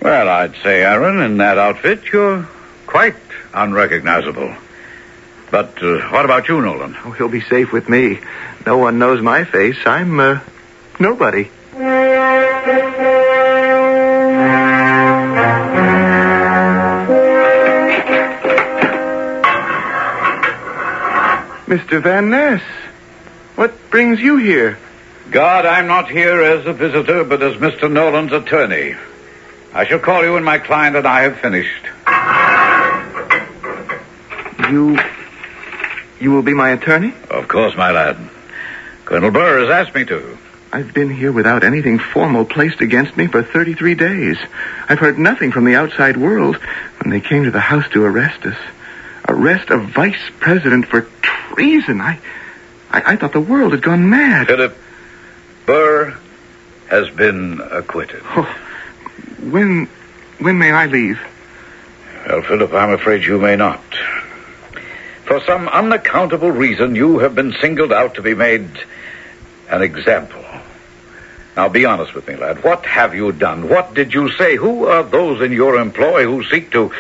Well, I'd say, Aaron, in that outfit, you're quite unrecognizable. But what about you, Nolan? Oh, he'll be safe with me. No one knows my face. I'm, nobody. Mr. Van Ness, what brings you here? God, I'm not here as a visitor, but as Mr. Nolan's attorney. I shall call you when my client and I have finished. You will be my attorney? Of course, my lad. Colonel Burr has asked me to. I've been here without anything formal placed against me for 33 days. I've heard nothing from the outside world when they came to the house to arrest us. Arrest a vice president for treason. I thought the world had gone mad. Philip, Burr, has been acquitted. Oh, when may I leave? Well, Philip, I'm afraid you may not. For some unaccountable reason, you have been singled out to be made an example. Now, be honest with me, lad. What have you done? What did you say? Who are those in your employ who seek to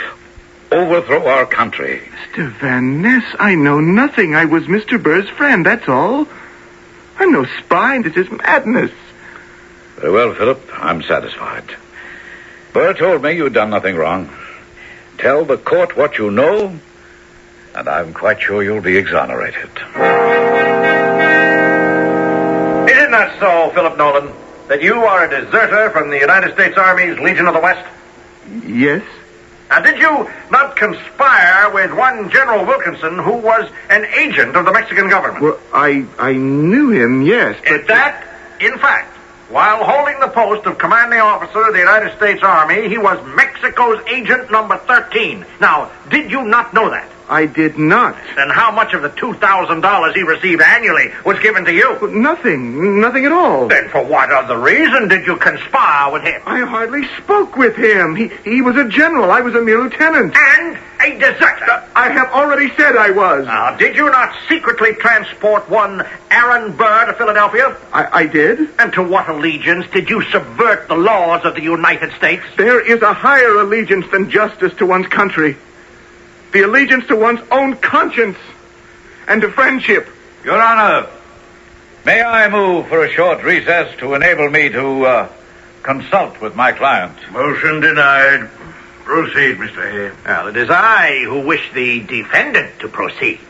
overthrow our country? Mr. Van Ness, I know nothing. I was Mr. Burr's friend, that's all. I'm no spy, and it is madness. Very well, Philip. I'm satisfied. Burr told me you'd done nothing wrong. Tell the court what you know, and I'm quite sure you'll be exonerated. Isn't that so, Philip Nolan? That you are a deserter from the United States Army's Legion of the West? Yes. And did you not conspire with one General Wilkinson, who was an agent of the Mexican government? Well, I knew him, yes, but... In fact, while holding the post of commanding officer of the United States Army, he was Mexico's agent number 13. Now, did you not know that? I did not. Then how much of the $2,000 he received annually was given to you? Well, nothing at all. Then for what other reason did you conspire with him? I hardly spoke with him. He was a general. I was a mere lieutenant. And a deserter. I have already said I was. Now, did you not secretly transport one Aaron Burr to Philadelphia? I did. And to what allegiance did you subvert the laws of the United States? There is a higher allegiance than justice to one's country. The allegiance to one's own conscience and to friendship. Your Honor, may I move for a short recess to enable me to consult with my client? Motion denied. Proceed, Mr. Hay. Well, it is I who wish the defendant to proceed.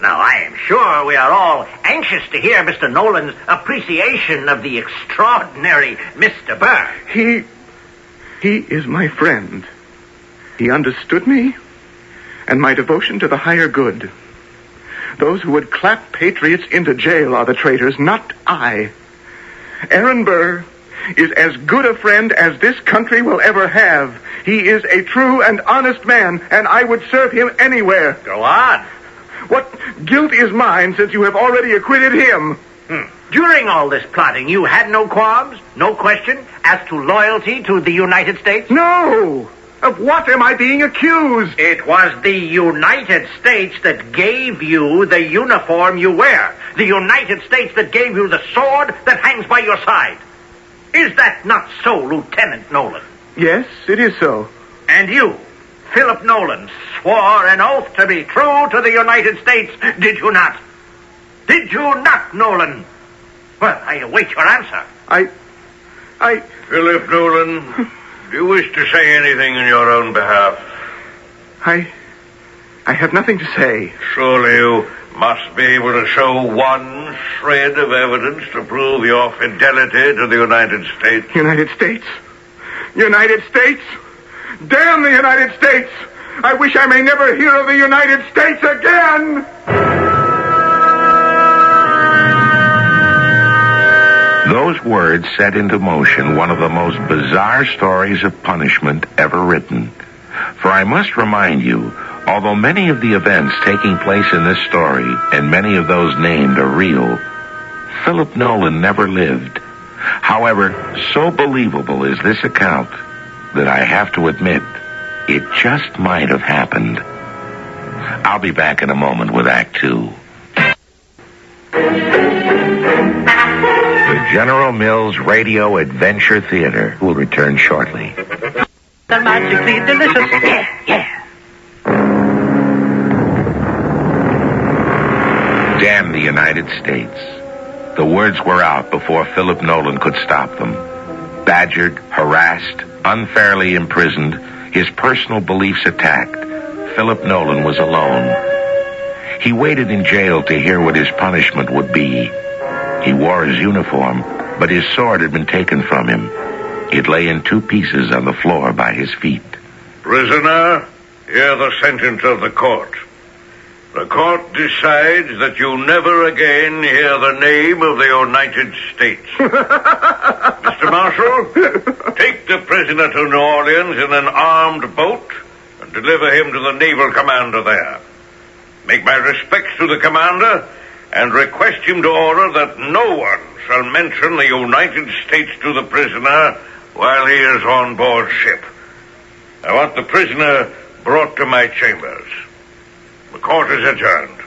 Now, I am sure we are all anxious to hear Mr. Nolan's appreciation of the extraordinary Mr. Burr. He is my friend. He understood me and my devotion to the higher good. Those who would clap patriots into jail are the traitors, not I. Aaron Burr is as good a friend as this country will ever have. He is a true and honest man, and I would serve him anywhere. Go on. What guilt is mine since you have already acquitted him? During all this plotting, you had no qualms, no question as to loyalty to the United States? No! Of what am I being accused? It was the United States that gave you the uniform you wear. The United States that gave you the sword that hangs by your side. Is that not so, Lieutenant Nolan? Yes, it is so. And you, Philip Nolan, swore an oath to be true to the United States, did you not? Did you not, Nolan? Well, I await your answer. Philip Nolan... Do you wish to say anything in your own behalf? I have nothing to say. Surely you must be able to show one shred of evidence to prove your fidelity to the United States. United States? United States? Damn the United States! I wish I may never hear of the United States again! Those words set into motion one of the most bizarre stories of punishment ever written. For I must remind you, although many of the events taking place in this story and many of those named are real, Philip Nolan never lived. However, so believable is this account that I have to admit it just might have happened. I'll be back in a moment with Act 2. The General Mills Radio Adventure Theater will return shortly. They're magically delicious. Yeah. Damn the United States. The words were out before Philip Nolan could stop them. Badgered, harassed, unfairly imprisoned, his personal beliefs attacked, Philip Nolan was alone. He waited in jail to hear what his punishment would be. He wore his uniform, but his sword had been taken from him. It lay in 2 pieces on the floor by his feet. Prisoner, hear the sentence of the court. The court decides that you never again hear the name of the United States. Mr. Marshal, take the prisoner to New Orleans in an armed boat and deliver him to the naval commander there. Make my respects to the commander and request him to order that no one shall mention the United States to the prisoner while he is on board ship. I want the prisoner brought to my chambers. The court is adjourned.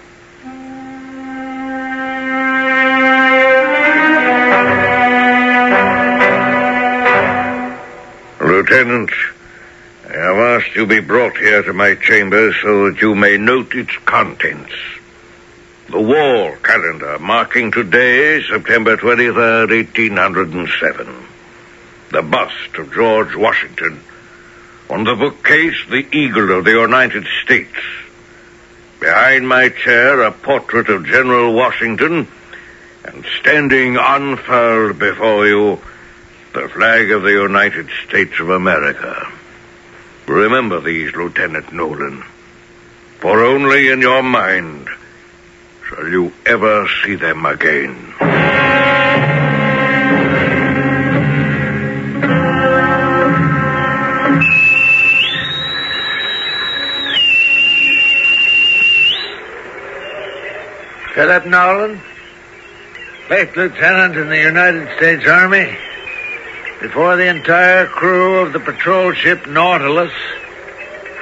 Lieutenant, I have asked you be brought here to my chambers so that you may note its contents. The wall calendar marking today, September 23rd, 1807. The bust of George Washington. On the bookcase, the eagle of the United States. Behind my chair, a portrait of General Washington, and standing unfurled before you, the flag of the United States of America. Remember these, Lieutenant Nolan, for only in your mind shall you ever see them again. Philip Nolan, late lieutenant in the United States Army. Before the entire crew of the patrol ship Nautilus,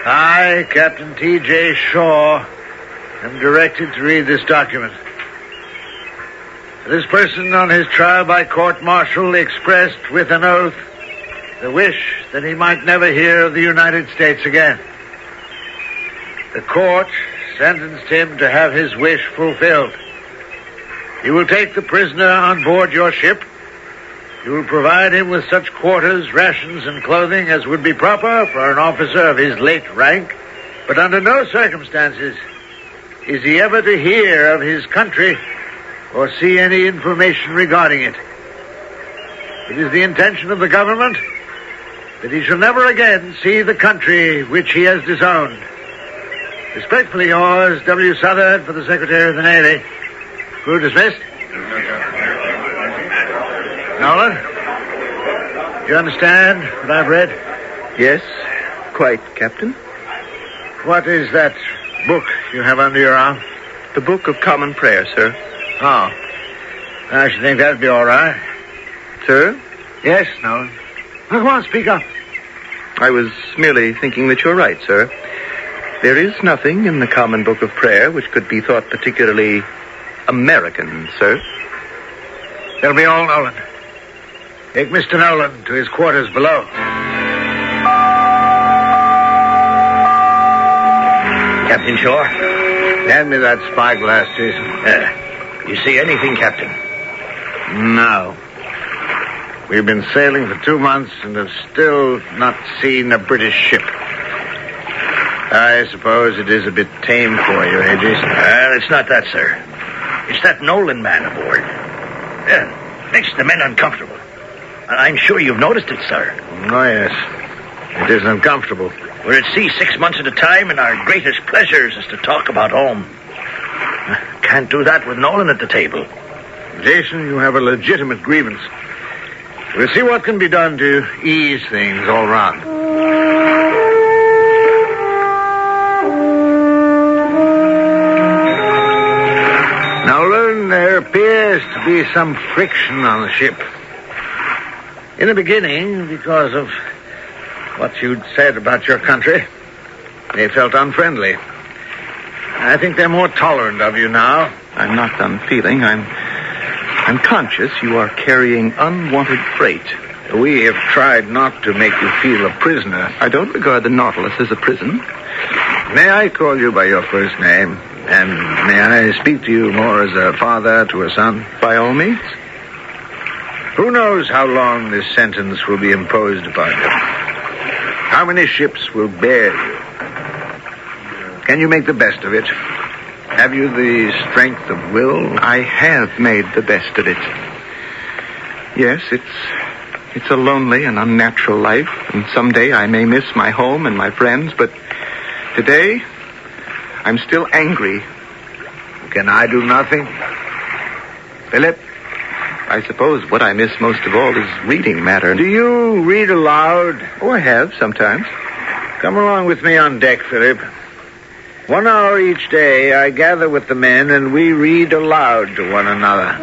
I, Captain T.J. Shaw, am directed to read this document. This person on his trial by court-martial expressed with an oath the wish that he might never hear of the United States again. The court sentenced him to have his wish fulfilled. You will take the prisoner on board your ship. You will provide him with such quarters, rations, and clothing as would be proper for an officer of his late rank, but under no circumstances is he ever to hear of his country or see any information regarding it. It is the intention of the government that he shall never again see the country which he has disowned. Respectfully yours, W. Southard, for the Secretary of the Navy. Crew dismissed. Nolan, do you understand what I've read? Yes, quite, Captain. What is that book you have under your arm? The Book of Common Prayer, sir. Oh. I should think that'd be all right. Sir? Yes, Nolan. Now, come on, speak up. I was merely thinking that you're right, sir. There is nothing in the Common Book of Prayer which could be thought particularly American, sir. That'll be all, Nolan. Take Mr. Nolan to his quarters below. Captain Shaw? Hand me that spyglass, Jason. You see anything, Captain? No. We've been sailing for 2 months and have still not seen a British ship. I suppose it is a bit tame for you, eh, Jason? It's not that, sir. It's that Nolan man aboard. Makes the men uncomfortable. I'm sure you've noticed it, sir. Oh, yes. It is uncomfortable. We're at sea 6 months at a time, and our greatest pleasures is to talk about home. Can't do that with Nolan at the table. Jason, you have a legitimate grievance. We'll see what can be done to ease things all round. Nolan, there appears to be some friction on the ship. In the beginning, because of what you'd said about your country, they felt unfriendly. I think they're more tolerant of you now. I'm not unfeeling. I'm conscious you are carrying unwanted freight. We have tried not to make you feel a prisoner. I don't regard the Nautilus as a prison. May I call you by your first name? And may I speak to you more as a father to a son? By all means. Who knows how long this sentence will be imposed upon you? How many ships will bear you? Can you make the best of it? Have you the strength of will? I have made the best of it. Yes, it's a lonely and unnatural life, and someday I may miss my home and my friends, but today I'm still angry. Can I do nothing? Philip? I suppose what I miss most of all is reading matter. Do you read aloud? Oh, I have, sometimes. Come along with me on deck, Philip. 1 hour each day, I gather with the men and we read aloud to one another.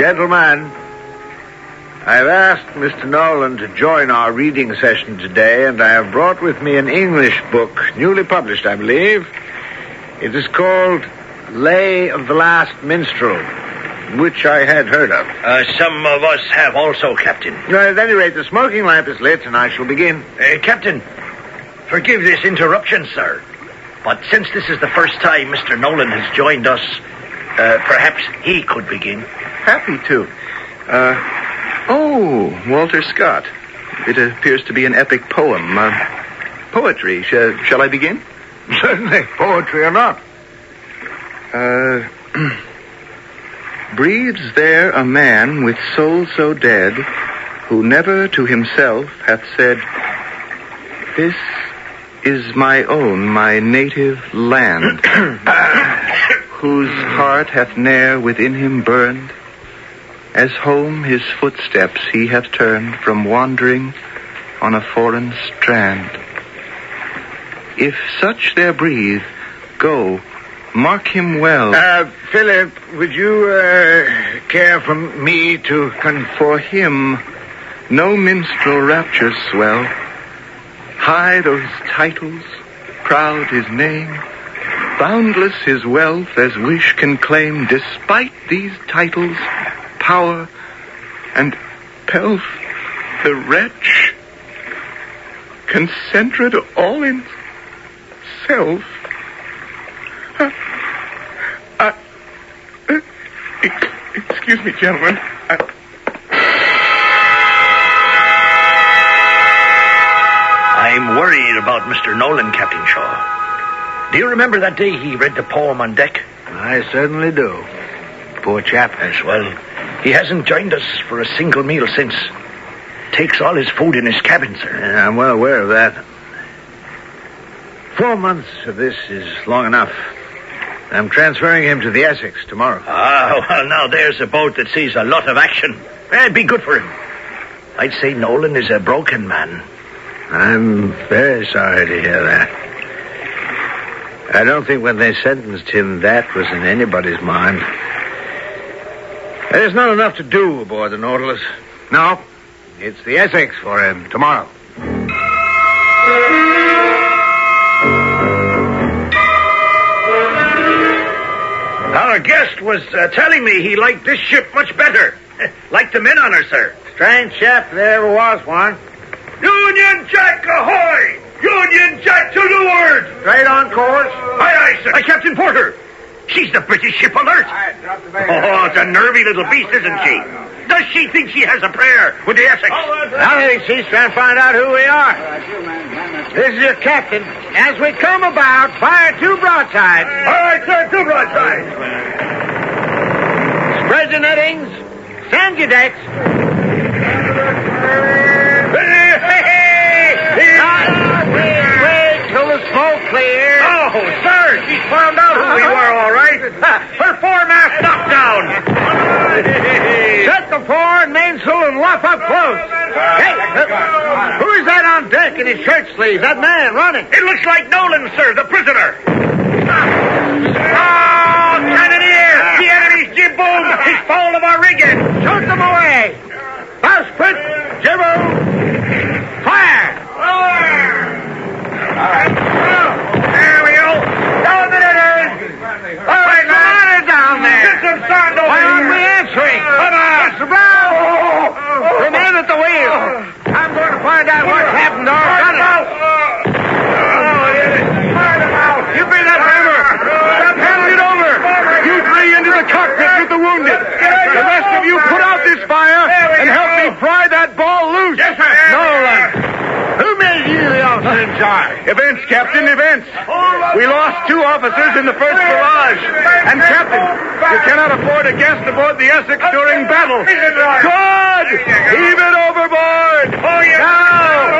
Gentlemen, I've asked Mr. Nolan to join our reading session today, and I have brought with me an English book, newly published, I believe. It is called Lay of the Last Minstrel, which I had heard of. Some of us have also, Captain. At any rate, the smoking lamp is lit, and I shall begin. Captain, forgive this interruption, sir. But since this is the first time Mr. Nolan has joined us, perhaps he could begin. Happy to. Walter Scott. It appears to be an epic poem. Poetry. Shall I begin? Certainly. Poetry or not. Breathes there a man with soul so dead, who never to himself hath said, "This is my own, my native land," whose heart hath ne'er within him burned, as home his footsteps he hath turned from wandering on a foreign strand. If such there breathe, go, mark him well. Philip, would you care for me to For him, no minstrel raptures swell. High though his titles, proud his name, boundless his wealth as wish can claim, despite these titles, power, and pelf, the wretch, concentrate all in self. Excuse me, gentlemen. I'm worried about Mr. Nolan, Captain Shaw. Do you remember that day he read the poem on deck? I certainly do. Poor chap. As well. He hasn't joined us for a single meal since. Takes all his food in his cabin, sir. Yeah, I'm well aware of that. 4 months of this is long enough. I'm transferring him to the Essex tomorrow. Well, now there's a boat that sees a lot of action. It'd be good for him. I'd say Nolan is a broken man. I'm very sorry to hear that. I don't think when they sentenced him that was in anybody's mind. There's not enough to do aboard the Nautilus. No, it's the Essex for him tomorrow. Our guest was telling me he liked this ship much better. Liked the men on her, sir. Strange chap if there ever was one. Union Jack ahoy! Union Jack to leeward! Straight on course. Aye, sir. Captain Porter. She's the British ship Alert. Oh, it's a nervy little beast, isn't she? Does she think she has a prayer with the Essex? I think she's trying to find out who we are. This is your captain. As we come about, fire 2 broadsides. All right, sir, 2 broadsides. Spread your nettings. Sand your decks. Wait till the smoke clears. Oh, sir, she's found out who we were, all right. Her foremast knocked down. Set the fore and mainsail and luff up close. Hey, who is that on deck in his shirt sleeves? That man running. It looks like Nolan, sir, the prisoner. Oh, cannoneer! The enemy's jib boom is foul of our rigging. Shoot them away. Bowsprit, jibbo, fire! All right. There we go. Down the netters. All right, man. Down there. Get some sand over Why here. aren't we answering? Come on. Mr. Brown! The man at the wheel. I'm going to find out what happened to our gunner. You bring that hammer. Hand it over. You 3 into the cockpit with the wounded. The rest of you put out this fire and help me pry that ball loose. Yes, sir. Nolan. Who made you the officer in charge? Events, Captain, events. We lost 2 officers in the first barrage. And, Captain, you cannot afford a guest aboard the Essex during battle. Good! Heave it overboard!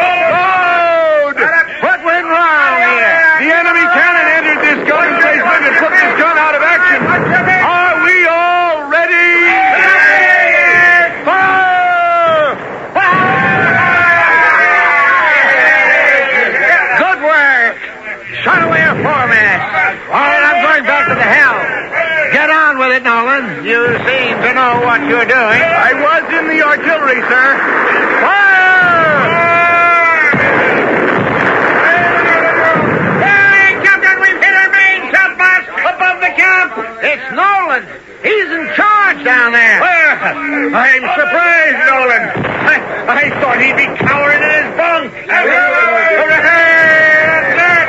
Load! What went wrong here? The enemy cannon entered this gun emplacement and put this gun out of action. Are we all ready? Fire! it, Nolan. You seem to know what you're doing. I was in the artillery, sir. Hey, Captain, we've hit our main topmast above the camp. It's Nolan. He's in charge down there. Well, I'm surprised, Nolan. I thought he'd be cowering in his bunk. Hey, that's it.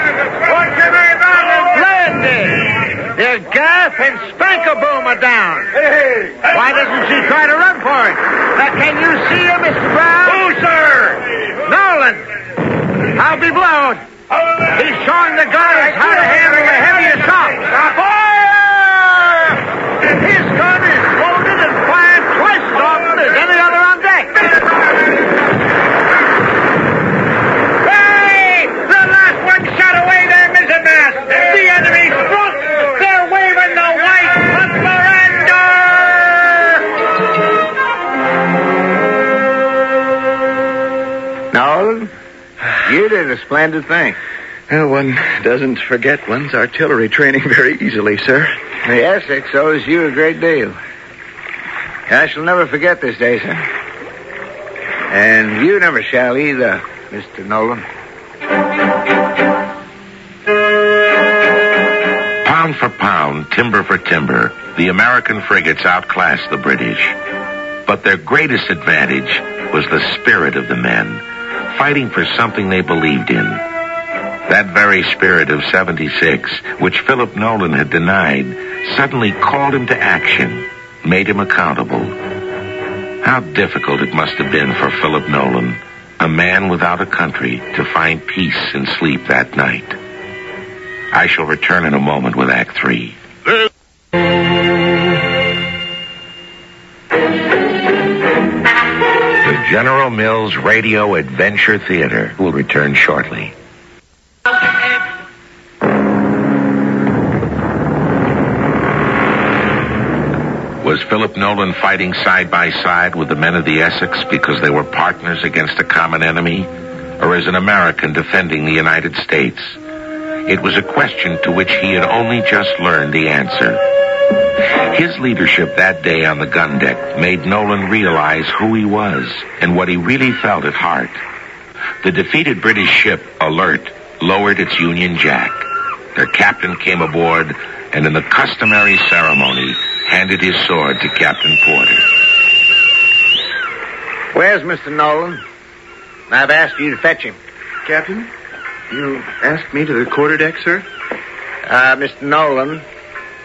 What's your name, Nolan? Splendid. Their gaff and spanker boom are down. Hey. Why doesn't she try to run for it? Can you see her, Mr. Brown? Who, sir? Nolan. I'll be blowed. He's showing the guys how to handle the heavier shots. Fire! His gun is loaded and fired twice as often as any other on deck. Hey! The last one shot away their mizzenmast. The enemy struck. They're waving the white surrender. Nolan, you did a splendid thing. Well, one doesn't forget one's artillery training very easily, sir. Yes, Dick, so is you a great deal. I shall never forget this day, sir. And you never shall either, Mr. Nolan. Pound for pound, timber for timber, the American frigates outclassed the British. But their greatest advantage was the spirit of the men, fighting for something they believed in. That very spirit of 76, which Philip Nolan had denied, suddenly called him to action, made him accountable. How difficult it must have been for Philip Nolan, a man without a country, to find peace and sleep that night. I shall return in a moment with Act 3. The General Mills Radio Adventure Theater will return shortly. Was Philip Nolan fighting side by side with the men of the Essex because they were partners against a common enemy? Or as an American defending the United States? It was a question to which he had only just learned the answer. His leadership that day on the gun deck made Nolan realize who he was and what he really felt at heart. The defeated British ship, Alert, lowered its Union Jack. Their captain came aboard and in the customary ceremony handed his sword to Captain Porter. Where's Mr. Nolan? I've asked you to fetch him. Captain, you asked me to the quarterdeck, sir? Mr. Nolan.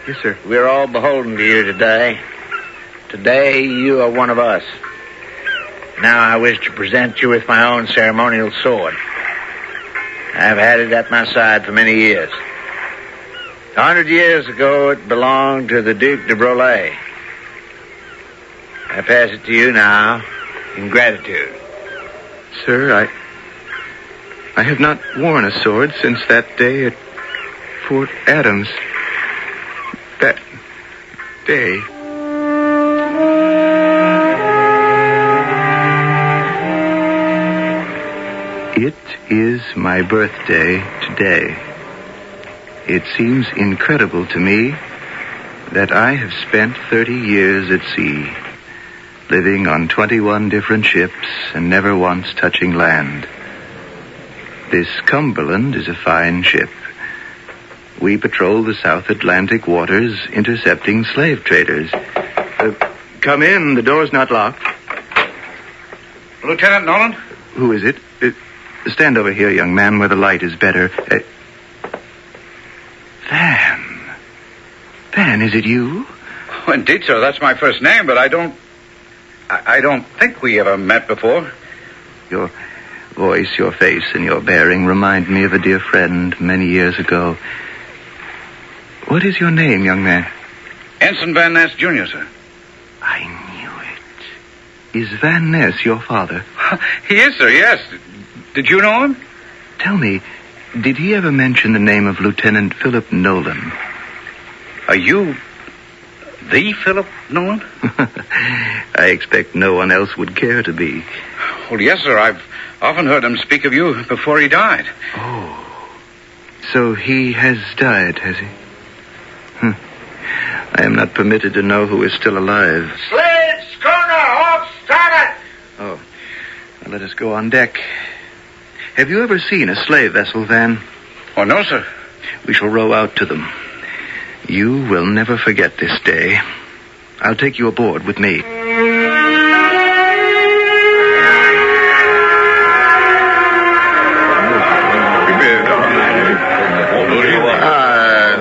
Yes, sir. We're all beholden to you today. Today, you are one of us. Now I wish to present you with my own ceremonial sword. I've had it at my side for many years. 100 years ago, it belonged to the Duke de Broglie. I pass it to you now in gratitude. Sir, I have not worn a sword since that day at Fort Adams. That day. It is my birthday today. It seems incredible to me that I have spent 30 years at sea, living on 21 different ships and never once touching land. This Cumberland is a fine ship. We patrol the South Atlantic waters, intercepting slave traders. Come in. The door's not locked. Lieutenant Nolan? Who is it? Stand over here, young man, where the light is better. Van, is it you? Oh, indeed, sir. That's my first name, but I don't think we ever met before. Your voice, your face, and your bearing remind me of a dear friend many years ago. What is your name, young man? Ensign Van Ness, Jr., sir. I knew it. Is Van Ness your father? He is, sir, yes. Did you know him? Tell me, did he ever mention the name of Lieutenant Philip Nolan? Are you the Philip Nolan? I expect no one else would care to be. Well, yes, sir. I've often heard him speak of you before he died. Oh. So he has died, has he? I am not permitted to know who is still alive. Slave schooner, off starboard! Oh, now let us go on deck. Have you ever seen a slave vessel, Van? Oh, no, sir. We shall row out to them. You will never forget this day. I'll take you aboard with me.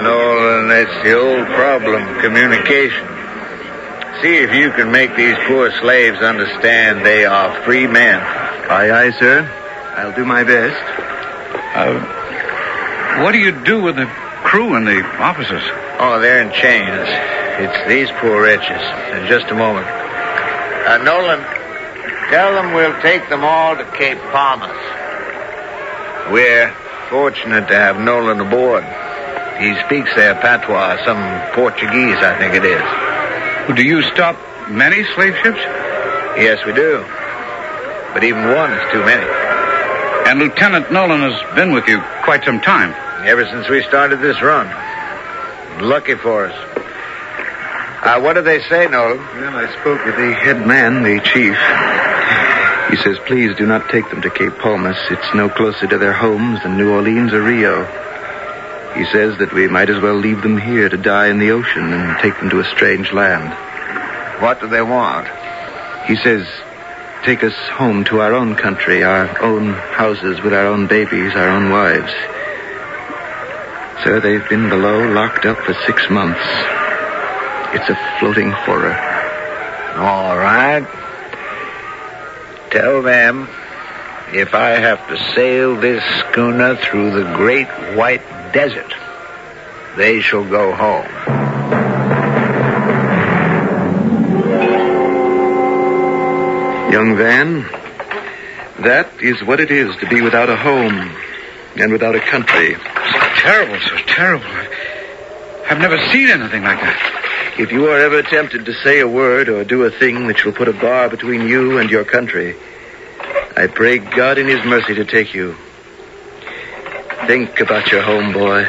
Nolan, that's the old problem, communication. See if you can make these poor slaves understand they are free men. Aye, aye, sir. I'll do my best. What do you do with the crew and the officers? Oh, they're in chains. It's these poor wretches. In just a moment. Nolan, tell them we'll take them all to Cape Palmas. We're fortunate to have Nolan aboard. He speaks their patois, some Portuguese, I think it is. Well, do you stop many slave ships? Yes, we do. But even one is too many. And Lieutenant Nolan has been with you quite some time. Ever since we started this run. Lucky for us. What do they say, Nolan? Well, I spoke with the head man, the chief. He says, please do not take them to Cape Palmas. It's no closer to their homes than New Orleans or Rio. He says that we might as well leave them here to die in the ocean and take them to a strange land. What do they want? He says, take us home to our own country, our own houses with our own babies, our own wives. Sir, they've been below, locked up for 6 months. It's a floating horror. All right. Tell them if I have to sail this schooner through the great white desert, they shall go home. Young Van, that is what it is to be without a home and without a country. Terrible, sir, terrible. I've never seen anything like that. If you are ever tempted to say a word or do a thing that shall put a bar between you and your country, I pray God in his mercy to take you. Think about your home, boy.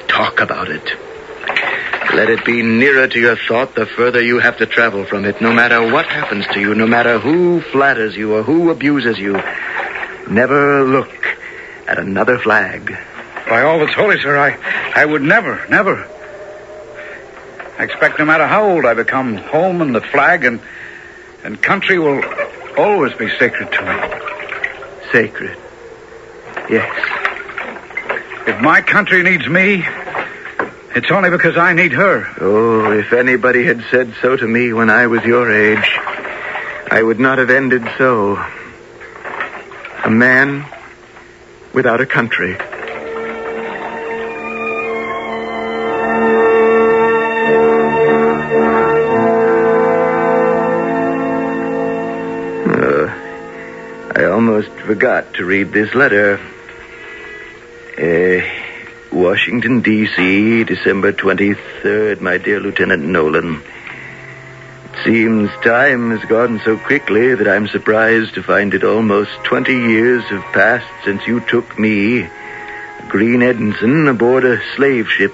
Talk about it. Let it be nearer to your thought the further you have to travel from it, no matter what happens to you, no matter who flatters you or who abuses you. Never look at another flag. By all that's holy, sir, I would never. I expect no matter how old I become, home and the flag and country will always be sacred to me. Sacred? Yes. If my country needs me, it's only because I need her. Oh, if anybody had said so to me when I was your age, I would not have ended so. A man without a country. I almost forgot to read this letter. Washington, D.C., December 23rd, my dear Lieutenant Nolan. It seems time has gone so quickly that I'm surprised to find it almost 20 years have passed since you took me, Green Edinson, aboard a slave ship.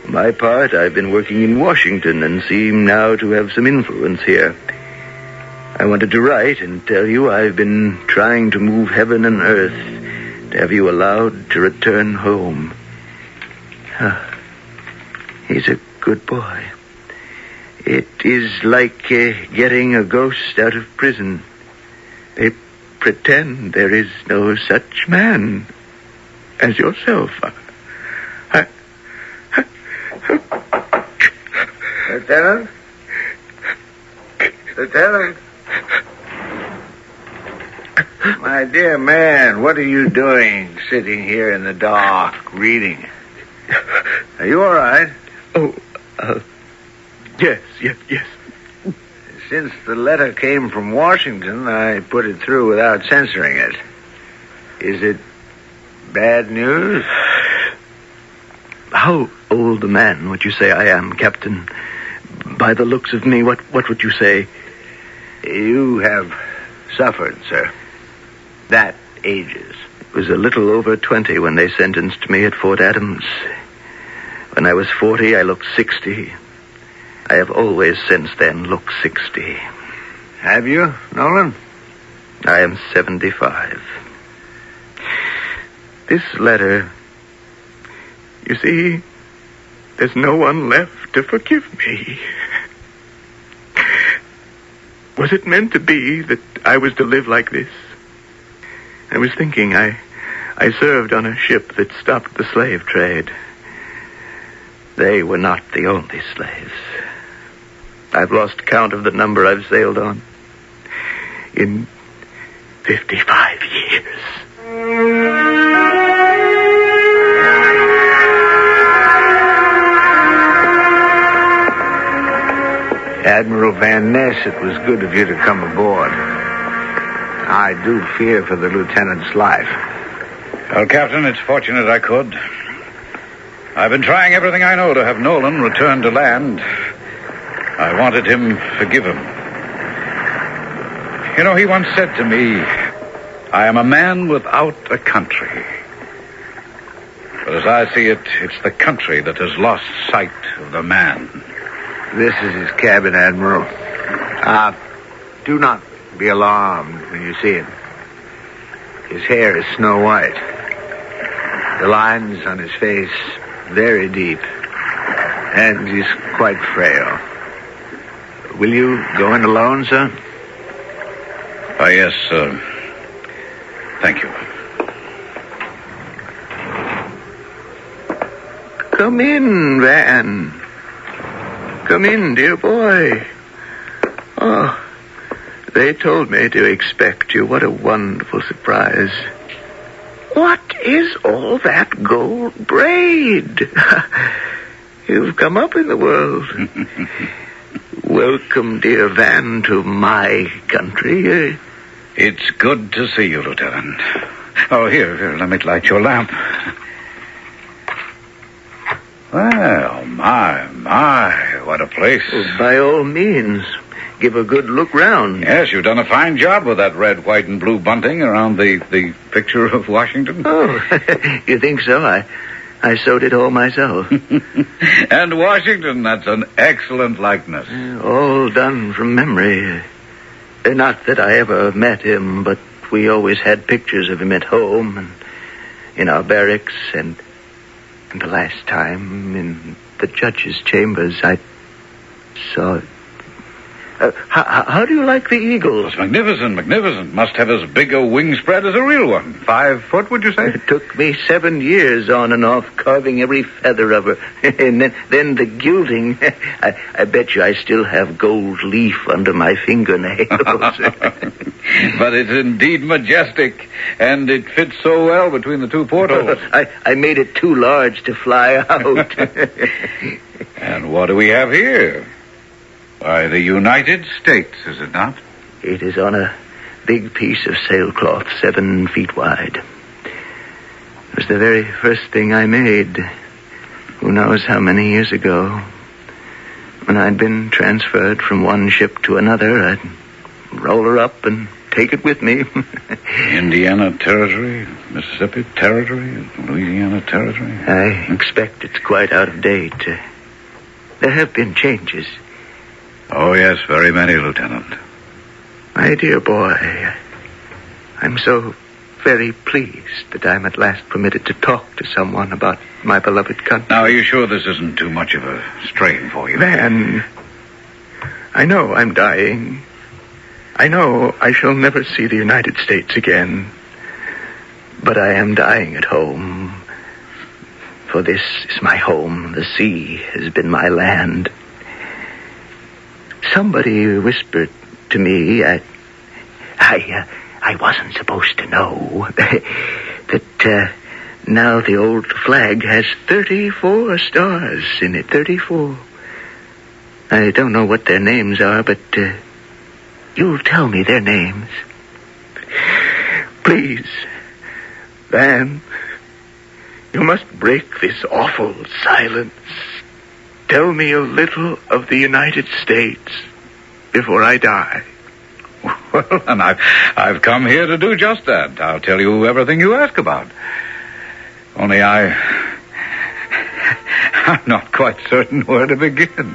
For my part, I've been working in Washington and seem now to have some influence here. I wanted to write and tell you I've been trying to move heaven and earth to have you allowed to return home. He's a good boy. It is like getting a ghost out of prison. They pretend there is no such man as yourself. Lieutenant? Lieutenant? My dear man, what are you doing sitting here in the dark, reading? Are you all right? Yes. Since the letter came from Washington, I put it through without censoring it. Is it bad news? How old a man would you say I am, Captain? By the looks of me, what would you say? You have suffered, sir. That ages. It was a little over 20 when they sentenced me at Fort Adams. When I was 40, I looked 60. I have always since then looked 60. Have you, Nolan? I am 75. This letter, you see, there's no one left to forgive me. Was it meant to be that I was to live like this? I was thinking I served on a ship that stopped the slave trade. They were not the only slaves. I've lost count of the number I've sailed on. In 55 years. Admiral Van Ness, it was good of you to come aboard. I do fear for the lieutenant's life. Well, Captain, it's fortunate I could. I've been trying everything I know to have Nolan return to land. I wanted him forgiven. You know, he once said to me, I am a man without a country. But as I see it, it's the country that has lost sight of the man. This is his cabin, Admiral. Do not be alarmed when you see him. His hair is snow white. The lines on his face very deep. And he's quite frail. Will you go in alone, sir? Yes, thank you. Come in, Van. Come in, dear boy. Oh, they told me to expect you. What a wonderful surprise. What is all that gold braid? You've come up in the world. Welcome, dear Van, to my country. It's good to see you, Lieutenant. Oh, here, let me light your lamp. Well, my, what a place. Well, by all means, give a good look round. Yes, you've done a fine job with that red, white, and blue bunting around the picture of Washington. Oh, you think so? I sewed it all myself. And Washington, that's an excellent likeness. All done from memory. Not that I ever met him, but we always had pictures of him at home and in our barracks, and the last time in the judge's chambers I saw... how do you like the eagle? It's magnificent. Must have as big a wing spread as a real one. 5 foot, would you say? It took me 7 years on and off carving every feather of her. And then the gilding. I bet you I still have gold leaf under my fingernails. But it's indeed majestic, and it fits so well between the 2 portholes. I made it too large to fly out. And what do we have here? Why, the United States, is it not? It is on a big piece of sailcloth, 7 feet wide. It was the very first thing I made, who knows how many years ago. When I'd been transferred from one ship to another, I'd roll her up and take it with me. Indiana Territory, Mississippi Territory, Louisiana Territory. I expect it's quite out of date. There have been changes. Oh, yes, very many, Lieutenant. My dear boy, I'm so very pleased that I'm at last permitted to talk to someone about my beloved country. Now, are you sure this isn't too much of a strain for you? Van, I know I'm dying. I know I shall never see the United States again. But I am dying at home. For this is my home. The sea has been my land. Somebody whispered to me, I wasn't supposed to know, that now the old flag has 34 stars in it, 34. I don't know what their names are, but you'll tell me their names. Please, Van, you must break this awful silence. Tell me a little of the United States before I die. Well, and I've come here to do just that. I'll tell you everything you ask about. Only I I'm not quite certain where to begin.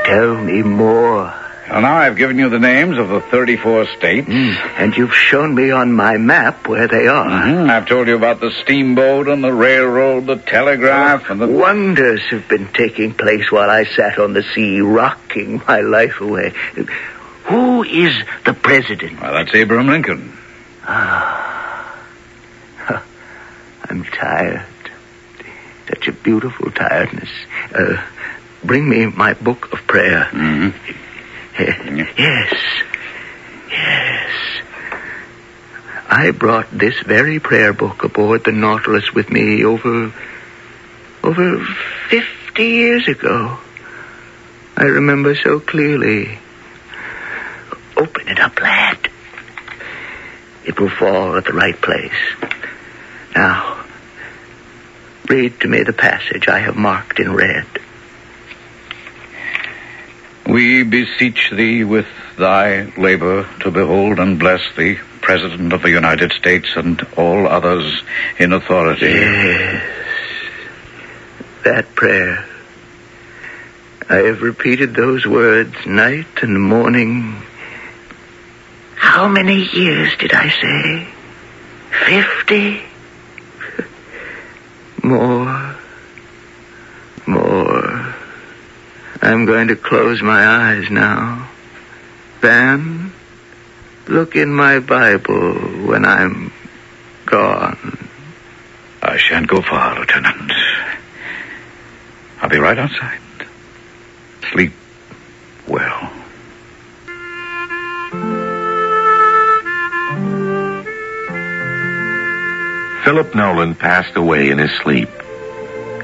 Tell me more. Well, now I've given you the names of the 34 states. And you've shown me on my map where they are. I've told you about the steamboat and the railroad, the telegraph, and the... Wonders have been taking place while I sat on the sea, rocking my life away. Who is the president? Well, that's Abraham Lincoln. I'm tired. Such a beautiful tiredness. Bring me my book of prayer. Yes. I brought this very prayer book aboard the Nautilus with me over 50 years ago. I remember so clearly. Open it up, lad. It will fall at the right place. Now, read to me the passage I have marked in red. We beseech thee with thy labor to behold and bless the President of the United States and all others in authority. Yes, that prayer. I have repeated those words night and morning. How many years did I say? 50? More. I'm going to close my eyes now. Van, look in my Bible when I'm gone. I shan't go far, Lieutenant. I'll be right outside. Sleep well. Philip Nolan passed away in his sleep.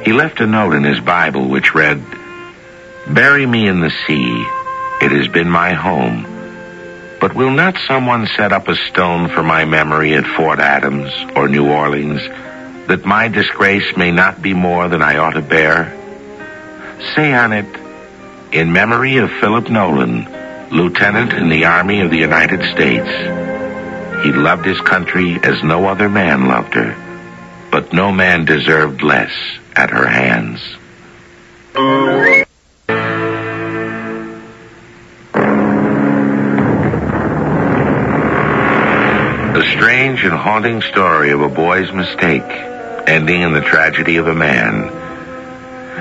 He left a note in his Bible which read, "Bury me in the sea. It has been my home. But will not someone set up a stone for my memory at Fort Adams or New Orleans, that my disgrace may not be more than I ought to bear? Say on it, in memory of Philip Nolan, Lieutenant in the Army of the United States. He loved his country as no other man loved her, but no man deserved less at her hands." A strange and haunting story of a boy's mistake, ending in the tragedy of a man.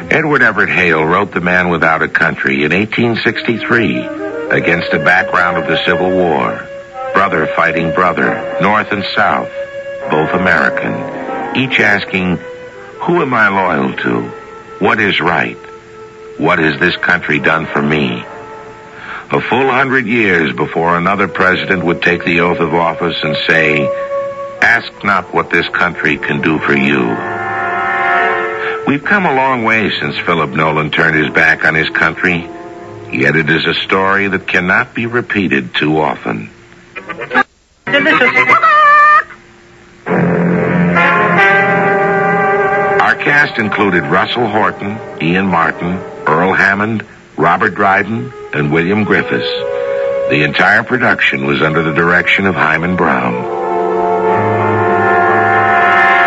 Edward Everett Hale wrote The Man Without a Country in 1863 against a background of the Civil War. Brother fighting brother, North and South, both American, each asking, who am I loyal to? What is right? What has this country done for me? A full 100 years before another president would take the oath of office and say, ask not what this country can do for you. We've come a long way since Philip Nolan turned his back on his country, yet it is a story that cannot be repeated too often. Delicious. Our cast included Russell Horton, Ian Martin, Earl Hammond, Robert Dryden, and William Griffiths. The entire production was under the direction of Hyman Brown.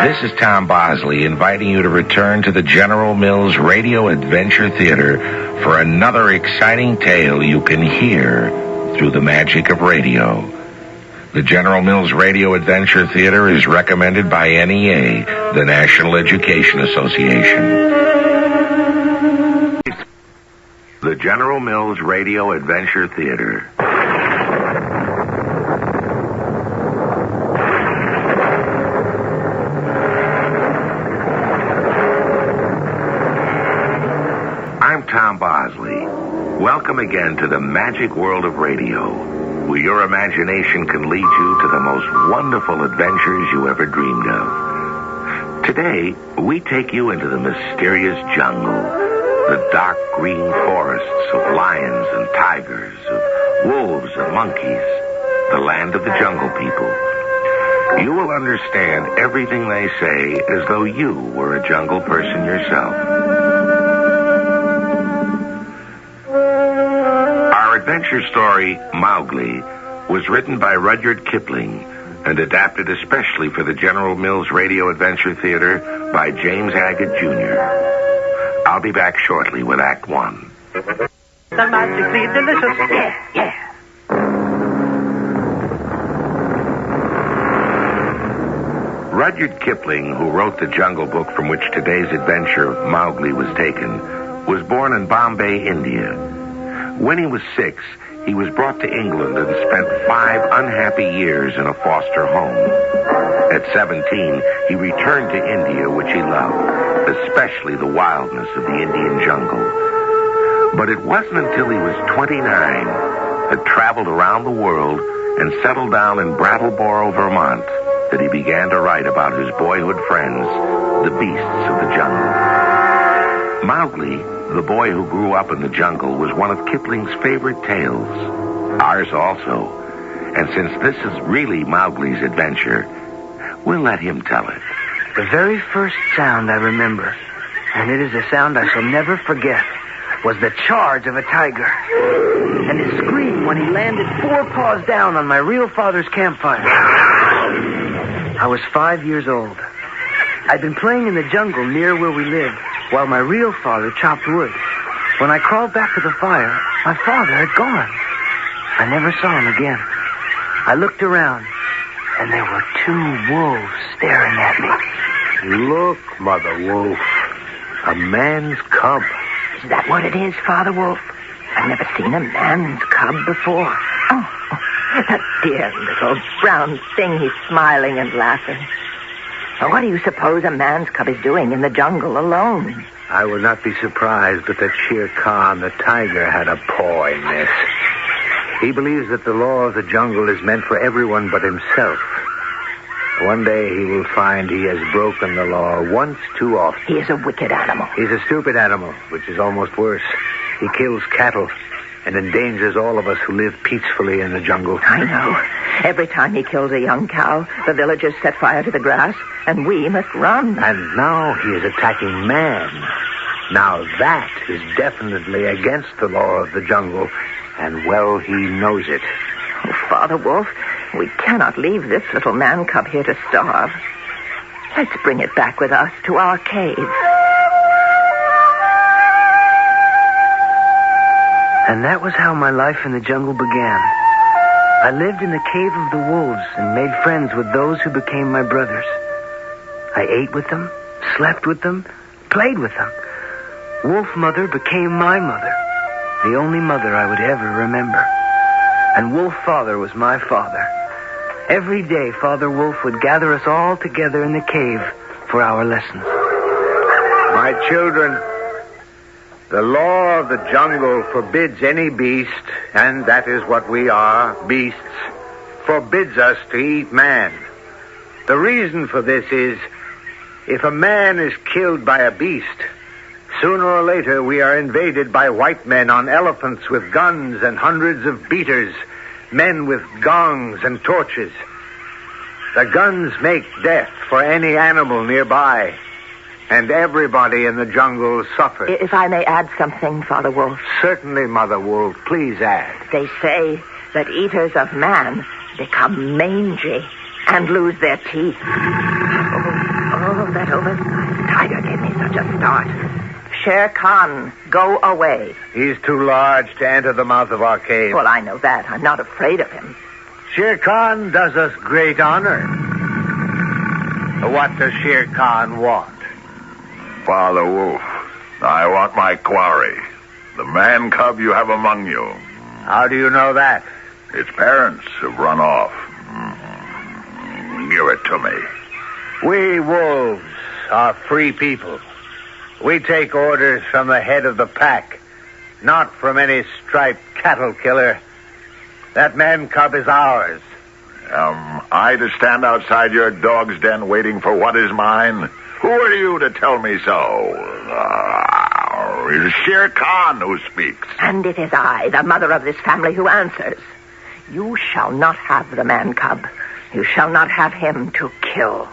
This is Tom Bosley inviting you to return to the General Mills Radio Adventure Theater for another exciting tale you can hear through the magic of radio. The General Mills Radio Adventure Theater is recommended by NEA, the National Education Association. The General Mills Radio Adventure Theater. I'm Tom Bosley. Welcome again to the magic world of radio, where your imagination can lead you to the most wonderful adventures you ever dreamed of. Today, we take you into the mysterious jungle, the dark green forests of lions and tigers, of wolves and monkeys, the land of the jungle people. You will understand everything they say as though you were a jungle person yourself. Our adventure story, Mowgli, was written by Rudyard Kipling, and adapted especially for the General Mills Radio Adventure Theater by James Agate Jr. I'll be back shortly with Act 1. The magically delicious. Yeah. Rudyard Kipling, who wrote the Jungle Book from which today's adventure of Mowgli was taken, was born in Bombay, India. When he was 6, he was brought to England and spent 5 unhappy years in a foster home. At 17, he returned to India, which he loved, especially the wildness of the Indian jungle. But it wasn't until he was 29, had traveled around the world, and settled down in Brattleboro, Vermont, that he began to write about his boyhood friends, the beasts of the jungle. Mowgli, the boy who grew up in the jungle, was one of Kipling's favorite tales. Ours also. And since this is really Mowgli's adventure, we'll let him tell it. The very first sound I remember, and it is a sound I shall never forget, was the charge of a tiger. And his scream when he landed 4 paws down on my real father's campfire. I was 5 years old. I'd been playing in the jungle near where we lived, while my real father chopped wood. When I crawled back to the fire, my father had gone. I never saw him again. I looked around, and there were 2 wolves staring at me. Look, Mother Wolf. A man's cub. Is that what it is, Father Wolf? I've never seen a man's cub before. Oh, that dear little brown thing. He's smiling and laughing. Now, what do you suppose a man's cub is doing in the jungle alone? I would not be surprised but that Shere Khan, the tiger, had a paw in this. He believes that the law of the jungle is meant for everyone but himself. One day he will find he has broken the law once too often. He is a wicked animal. He's a stupid animal, which is almost worse. He kills cattle and endangers all of us who live peacefully in the jungle. I know. Every time he kills a young cow, the villagers set fire to the grass, and we must run. And now he is attacking man. Now that is definitely against the law of the jungle, and well he knows it. Oh, Father Wolf, we cannot leave this little man cub here to starve. Let's bring it back with us to our cave. And that was how my life in the jungle began. I lived in the cave of the wolves and made friends with those who became my brothers. I ate with them, slept with them, played with them. Wolf Mother became my mother, the only mother I would ever remember. And Wolf Father was my father. Every day, Father Wolf would gather us all together in the cave for our lessons. My children, the law of the jungle forbids any beast, and that is what we are, beasts, forbids us to eat man. The reason for this is, if a man is killed by a beast, sooner or later we are invaded by white men on elephants with guns and hundreds of beaters, men with gongs and torches. The guns make death for any animal nearby, and everybody in the jungle suffers. If I may add something, Father Wolf. Certainly, Mother Wolf. Please add. They say that eaters of man become mangy and lose their teeth. Oh, that oversized tiger gave me such a start. Shere Khan, go away. He's too large to enter the mouth of our cave. Well, I know that. I'm not afraid of him. Shere Khan does us great honor. What does Shere Khan want? Father Wolf, I want my quarry. The man cub you have among you. How do you know that? Its parents have run off. Give it to me. We wolves are free people. We take orders from the head of the pack, not from any striped cattle killer. That man cub is ours. Am I to stand outside your dog's den waiting for what is mine? Who are you to tell me so? It is Shere Khan who speaks. And it is I, the mother of this family, who answers. You shall not have the man cub. You shall not have him to kill.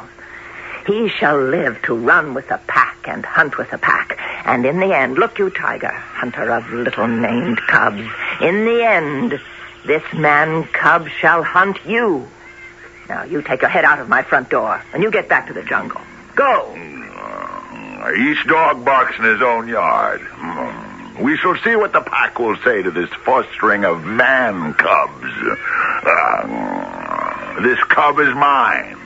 He shall live to run with the pack and hunt with the pack. And in the end, look you, tiger, hunter of little named cubs, in the end, this man cub shall hunt you. Now, you take your head out of my front door, and you get back to the jungle. Go! Each dog barks in his own yard. We shall see what the pack will say to this fostering of man cubs. This cub is mine.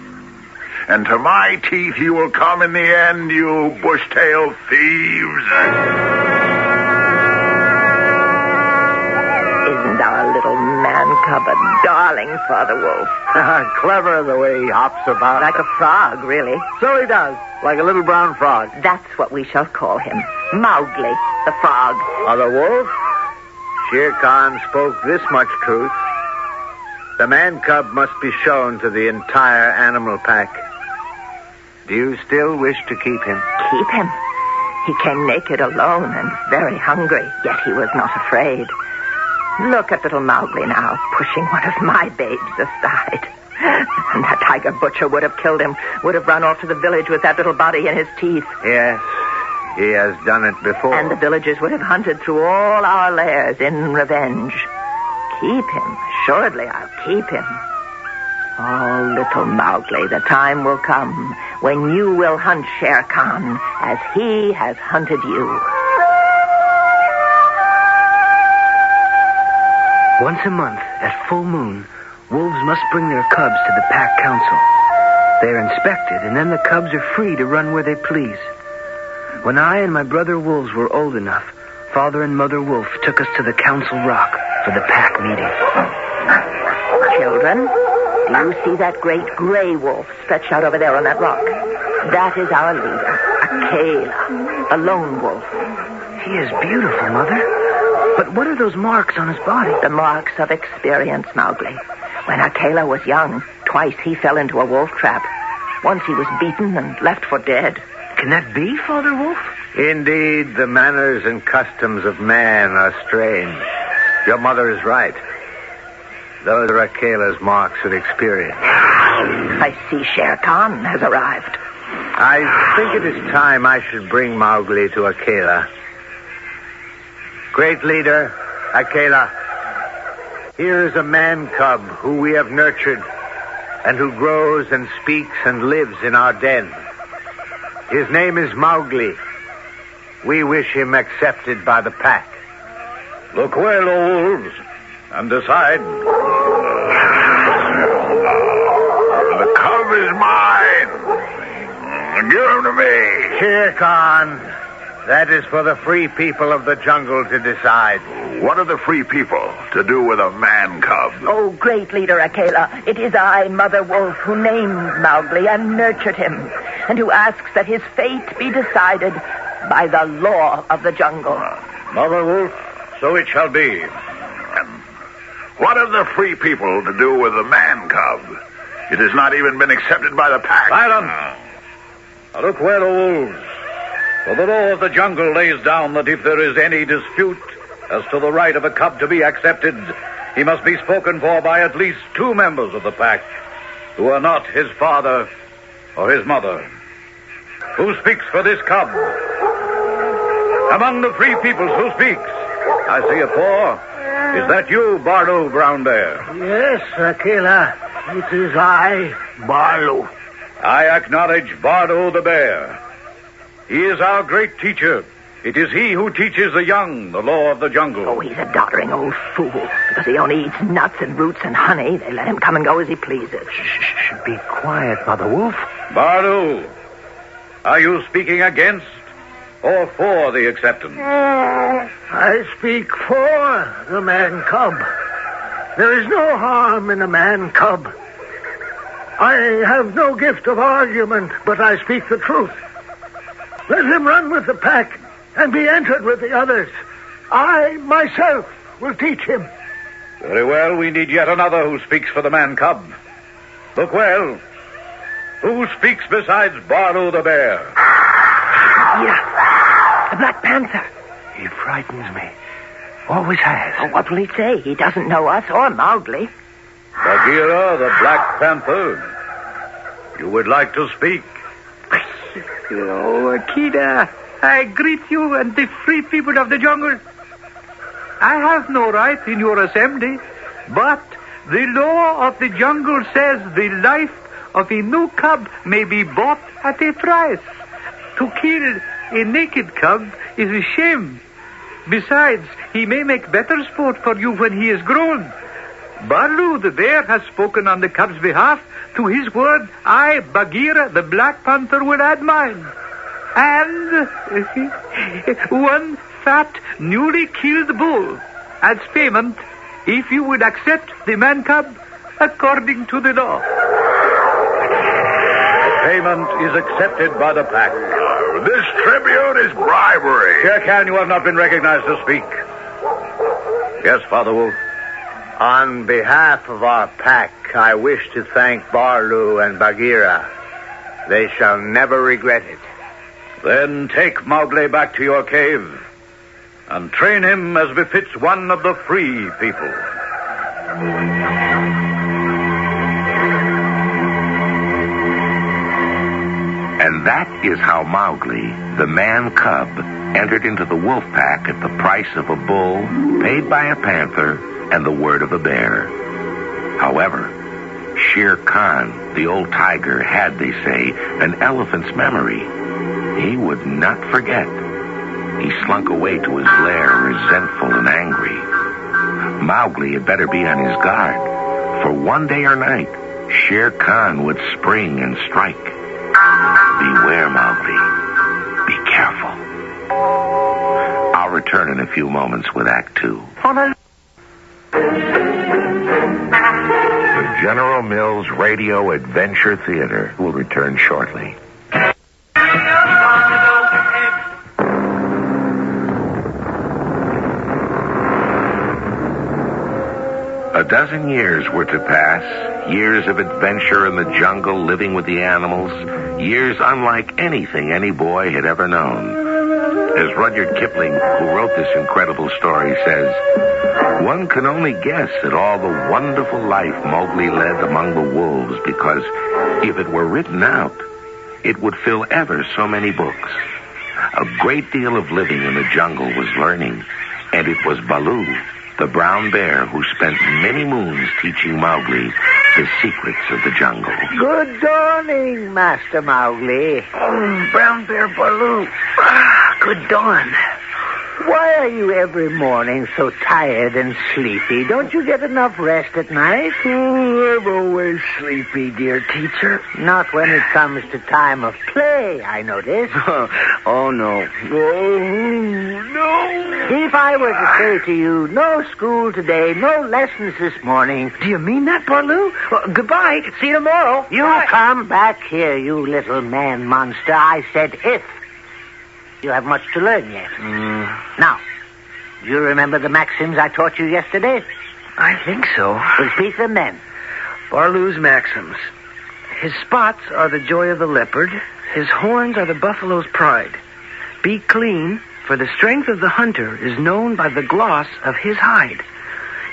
And to my teeth you will come in the end, you bush-tailed thieves. Isn't our little man cub a darling, Father Wolf? Clever the way he hops about. Like a frog, really. So he does, like a little brown frog. That's what we shall call him. Mowgli, the frog. Father Wolf, Shere Khan spoke this much truth. The man cub must be shown to the entire animal pack. Do you still wish to keep him? Keep him? He came naked alone and very hungry, yet he was not afraid. Look at little Mowgli now, pushing one of my babes aside. And that tiger butcher would have killed him, would have run off to the village with that little body in his teeth. Yes, he has done it before. And the villagers would have hunted through all our lairs in revenge. Keep him. Assuredly, I'll keep him. Oh, little Mowgli, the time will come when you will hunt Shere Khan as he has hunted you. Once a month, at full moon, wolves must bring their cubs to the pack council. They are inspected, and then the cubs are free to run where they please. When I and my brother wolves were old enough, Father and Mother Wolf took us to the council rock for the pack meeting. Children, do you see that great gray wolf stretched out over there on that rock? That is our leader, Caliph, a lone wolf. He is beautiful, Mother. But what are those marks on his body? The marks of experience, Mowgli. When Caliph was young, twice he fell into a wolf trap. Once he was beaten and left for dead. Can that be, Father Wolf? Indeed, the manners and customs of man are strange. Your mother is right. Those are Akela's marks of experience. I see Shere Khan has arrived. I think it is time I should bring Mowgli to Akela. Great leader, Akela. Here is a man cub who we have nurtured and who grows and speaks and lives in our den. His name is Mowgli. We wish him accepted by the pack. Look well, O wolves, and decide. The cub is mine. Give him to me. Shere Khan, that is for the free people of the jungle to decide. What are the free people to do with a man cub? Oh, great leader Akela, it is I, Mother Wolf, who named Mowgli and nurtured him, and who asks that his fate be decided by the law of the jungle. Mother Wolf, so it shall be. What have the free people to do with the man cub? It has not even been accepted by the pack. Silence! Now look well, O wolves. For the law of the jungle lays down that if there is any dispute as to the right of a cub to be accepted, he must be spoken for by at least 2 members of the pack who are not his father or his mother. Who speaks for this cub? Among the free peoples, who speaks? I see a paw. Is that you, Bardo Brown Bear? Yes, Akela. It is I, Barlo. I acknowledge Bardo the Bear. He is our great teacher. It is he who teaches the young the law of the jungle. Oh, he's a doddering old fool. Because he only eats nuts and roots and honey, they let him come and go as he pleases. Shh, be quiet, Mother Wolf. Bardo, are you speaking against or for the acceptance? I speak for the man cub. There is no harm in a man cub. I have no gift of argument, but I speak the truth. Let him run with the pack and be entered with the others. I, myself, will teach him. Very well, we need yet another who speaks for the man cub. Look well. Who speaks besides Bardo the Bear? Yeah, the Black Panther. He frightens me. Always has. Oh, what will he say? He doesn't know us or Mowgli. Bagheera, the Black Panther. You would like to speak? Oh, Akela, I greet you and the free people of the jungle. I have no right in your assembly, but The law of the jungle says the life of a new cub may be bought at a price. To kill a naked cub is a shame. Besides, he may make better sport for you when he is grown. Barlu the bear has spoken on the cub's behalf. To his word, I, Bagheera, the Black Panther, will add mine. And one fat, newly killed bull as payment if you would accept the man cub according to the law. Payment is accepted by the pack. This tribute is bribery. Shere Khan, you have not been recognized to speak. Yes, Father Wolf. On behalf of our pack, I wish to thank Barlu and Bagheera. They shall never regret it. Then take Mowgli back to your cave and train him as befits one of the free people. And that is how Mowgli, the man cub, entered into the wolf pack at the price of a bull, paid by a panther, and the word of a bear. However, Shere Khan, the old tiger, had, they say, an elephant's memory. He would not forget. He slunk away to his lair, resentful and angry. Mowgli had better be on his guard, for one day or night, Shere Khan would spring and strike. Beware, Mowgli. Be careful. I'll return in a few moments with Act 2. The General Mills Radio Adventure Theater will return shortly. A dozen years were to pass, years of adventure in the jungle, living with the animals, years unlike anything any boy had ever known. As Rudyard Kipling, who wrote this incredible story, says, one can only guess at all the wonderful life Mowgli led among the wolves, because if it were written out, it would fill ever so many books. A great deal of living in the jungle was learning, and it was Baloo, the brown bear, who spent many moons teaching Mowgli the secrets of the jungle. Good dawning, Master Mowgli. Brown Bear Baloo. Good dawn. Why are you every morning so tired and sleepy? Don't you get enough rest at night? I'm always sleepy, dear teacher. Not when it comes to time of play, I notice. Oh, no. Oh, no. If I were to say to you, no school today, no lessons this morning. Do you mean that, Baloo? Well, goodbye. See you tomorrow. You come back here, you little man monster. I said if. You have much to learn yet. Now, do you remember the maxims I taught you yesterday? I think so. Well, speak them then. Barlow's maxims. His spots are the joy of the leopard. His horns are the buffalo's pride. Be clean, for the strength of the hunter is known by the gloss of his hide.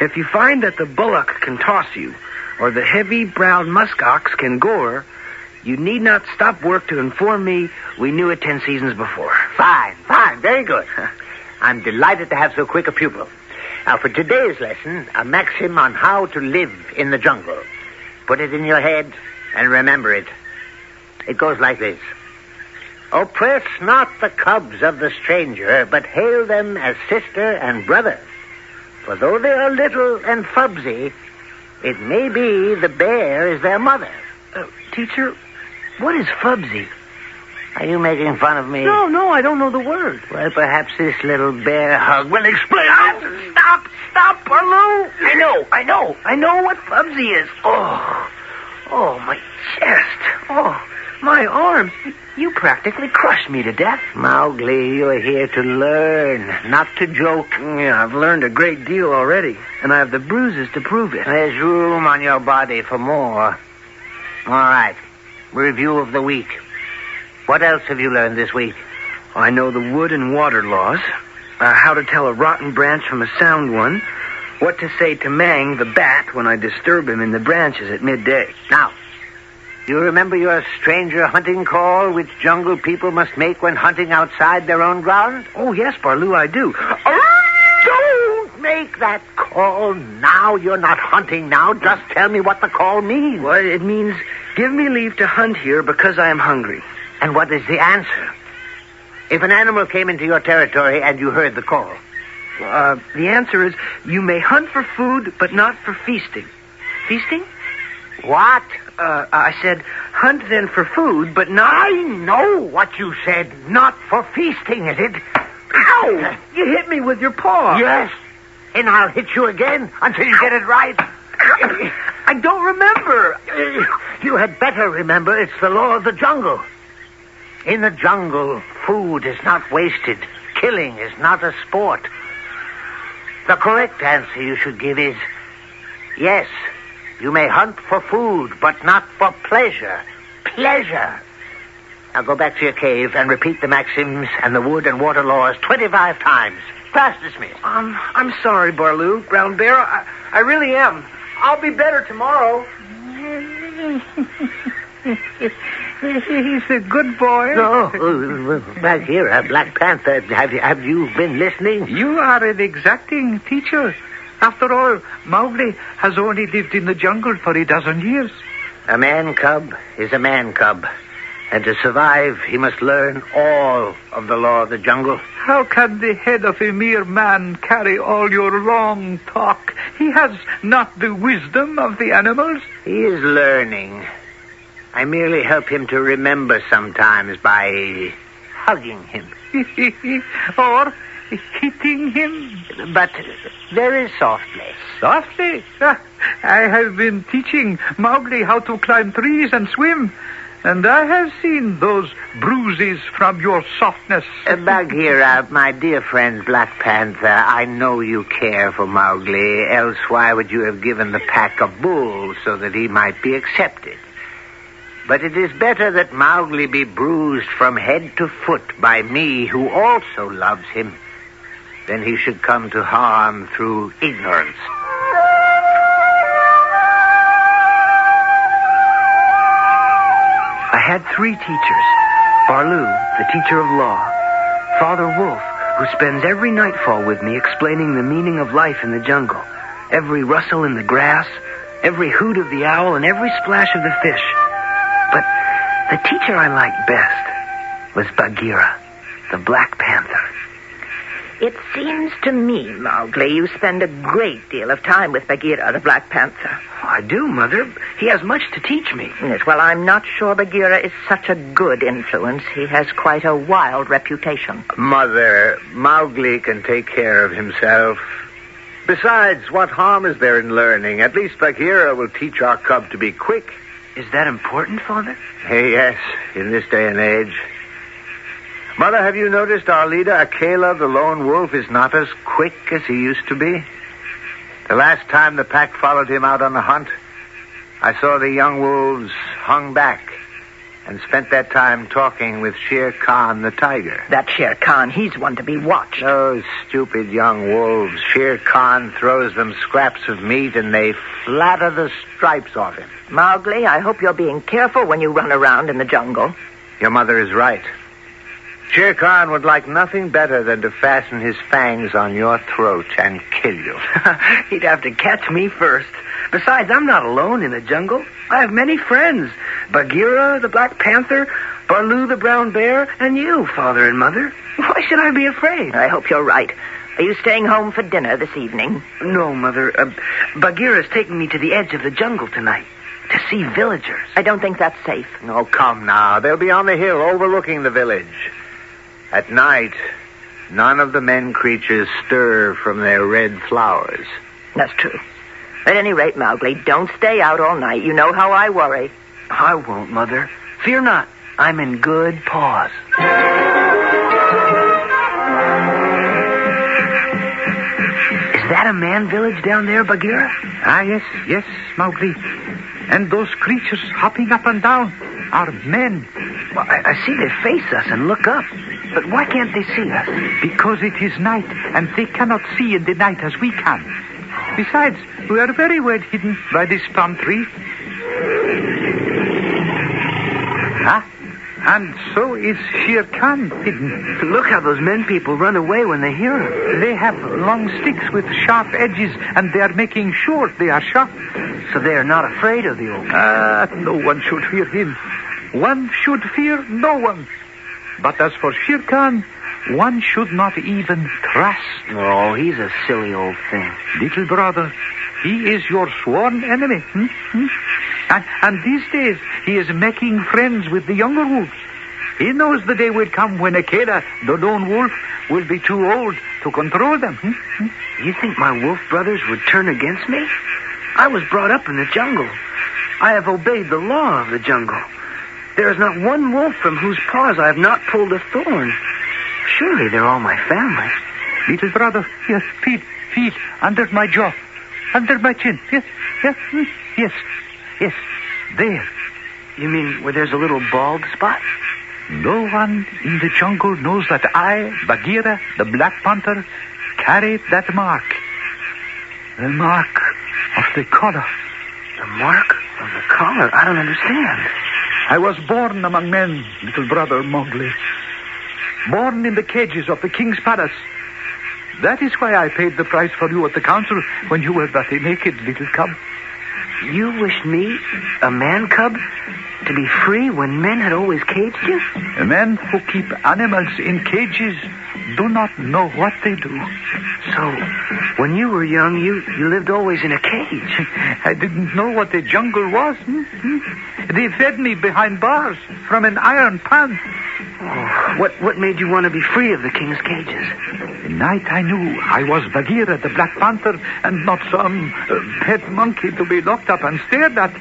If you find that the bullock can toss you, or the heavy-browed muskox can gore, you need not stop work to inform me. We knew it 10 seasons before. Fine. Very good. I'm delighted to have so quick a pupil. Now, for today's lesson, a maxim on how to live in the jungle. Put it in your head and remember it. It goes like this. Oppress not the cubs of the stranger, but hail them as sister and brother. For though they are little and fubsy, it may be the bear is their mother. Teacher, what is fubsy? Are you making fun of me? No, I don't know the word. Well, perhaps this little bear hug will explain. Stop, Baloo. I know what fubsy is. Oh, my chest. Oh, my arms. You practically crushed me to death. Mowgli, you're here to learn, not to joke. Yeah, I've learned a great deal already, and I have the bruises to prove it. There's room on your body for more. All right. Review of the week. What else have you learned this week? I know the wood and water laws, how to tell a rotten branch from a sound one, what to say to Mang the bat when I disturb him in the branches at midday. Now, do you remember your stranger hunting call which jungle people must make when hunting outside their own ground? Oh, yes, Barloo, I do. Don't make Make that call now. You're not hunting now. Just tell me what the call means. Well, it means give me leave to hunt here because I am hungry. And what is the answer? If an animal came into your territory and you heard the call. The answer is you may hunt for food, but not for feasting. Feasting? What? I said hunt then for food, but not... I know what you said. Not for feasting, is it? Ow! You hit me with your paw. Yes. And I'll hit you again until you get it right. I don't remember. You had better remember it's the law of the jungle. In the jungle, food is not wasted. Killing is not a sport. The correct answer you should give is, yes, you may hunt for food, but not for pleasure. Pleasure. Now go back to your cave and repeat the maxims and the wood and water laws 25 times. Fast as me. I'm sorry, Barloo. Brown Bear, I really am. I'll be better tomorrow. He's a good boy. No, Bagheera, Black Panther, have you been listening? You are an exacting teacher. After all, Mowgli has only lived in the jungle for a dozen years. A man cub is a man cub. And to survive, he must learn all of the law of the jungle. How can the head of a mere man carry all your long talk? He has not the wisdom of the animals. He is learning. I merely help him to remember sometimes by hugging him. Or hitting him. But very softly. Softly? I have been teaching Mowgli how to climb trees and swim. And I have seen those bruises from your softness. Bagheera, my dear friend Black Panther, I know you care for Mowgli, else why would you have given the pack a bull so that he might be accepted? But it is better that Mowgli be bruised from head to foot by me, who also loves him, than he should come to harm through ignorance. I had 3 teachers. Barloo, the teacher of law. Father Wolf, who spends every nightfall with me explaining the meaning of life in the jungle. Every rustle in the grass, every hoot of the owl, and every splash of the fish. But the teacher I liked best was Bagheera, the Black Panther. It seems to me, Mowgli, you spend a great deal of time with Bagheera, the Black Panther. I do, Mother. He has much to teach me. Yes, well, I'm not sure Bagheera is such a good influence. He has quite a wild reputation. Mother, Mowgli can take care of himself. Besides, what harm is there in learning? At least Bagheera will teach our cub to be quick. Is that important, Father? Yes, in this day and age. Mother, have you noticed our leader, Akela, the lone wolf, is not as quick as he used to be? The last time the pack followed him out on the hunt, I saw the young wolves hung back and spent that time talking with Shere Khan, the tiger. That Shere Khan, he's one to be watched. Those stupid young wolves. Shere Khan throws them scraps of meat and they flatter the stripes off him. Mowgli, I hope you're being careful when you run around in the jungle. Your mother is right. Shere Khan would like nothing better than to fasten his fangs on your throat and kill you. He'd have to catch me first. Besides, I'm not alone in the jungle. I have many friends. Bagheera, the Black Panther, Barloo, the Brown Bear, and you, Father and Mother. Why should I be afraid? I hope you're right. Are you staying home for dinner this evening? No, Mother. Bagheera's taking me to the edge of the jungle tonight to see villagers. I don't think that's safe. Oh, come now. They'll be on the hill overlooking the village. At night, none of the men creatures stir from their red flowers. That's true. At any rate, Mowgli, don't stay out all night. You know how I worry. I won't, Mother. Fear not. I'm in good paws. Is that a man village down there, Bagheera? Ah, yes, Mowgli. And those creatures hopping up and down are men. Well, I see they face us and look up. But why can't they see us? Because it is night, and they cannot see in the night as we can. Besides, we are very well hidden by this palm tree. And so is Shere Khan hidden. Look how those men people run away when they hear him. They have long sticks with sharp edges, and they are making sure they are sharp. So they are not afraid of the old king. No one should fear him. One should fear no one. But as for Shere Khan, one should not even trust. Oh, he's a silly old thing. Little brother, he is your sworn enemy. And these days, he is making friends with the younger wolves. He knows the day will come when Akela, the lone wolf, will be too old to control them. You think my wolf brothers would turn against me? I was brought up in the jungle. I have obeyed the law of the jungle. There is not one wolf from whose paws I have not pulled a thorn. Surely they're all my family. Little brother, yes, feel, under my jaw, under my chin. Yes, there. You mean where there's a little bald spot? No one in the jungle knows that I, Bagheera, the Black Panther, carried that mark. The mark of the collar. The mark of the collar? I don't understand. I was born among men, little brother Mowgli. Born in the cages of the king's palace. That is why I paid the price for you at the council when you were but a naked little cub. You wished me, a man cub, to be free when men had always caged you? Men who keep animals in cages do not know what they do. So, when you were young, you lived always in a cage? I didn't know what the jungle was. They fed me behind bars from an iron pan. Oh, what made you want to be free of the king's cages? The night I knew I was Bagheera, the Black Panther, and not some pet monkey to be locked up and stared at,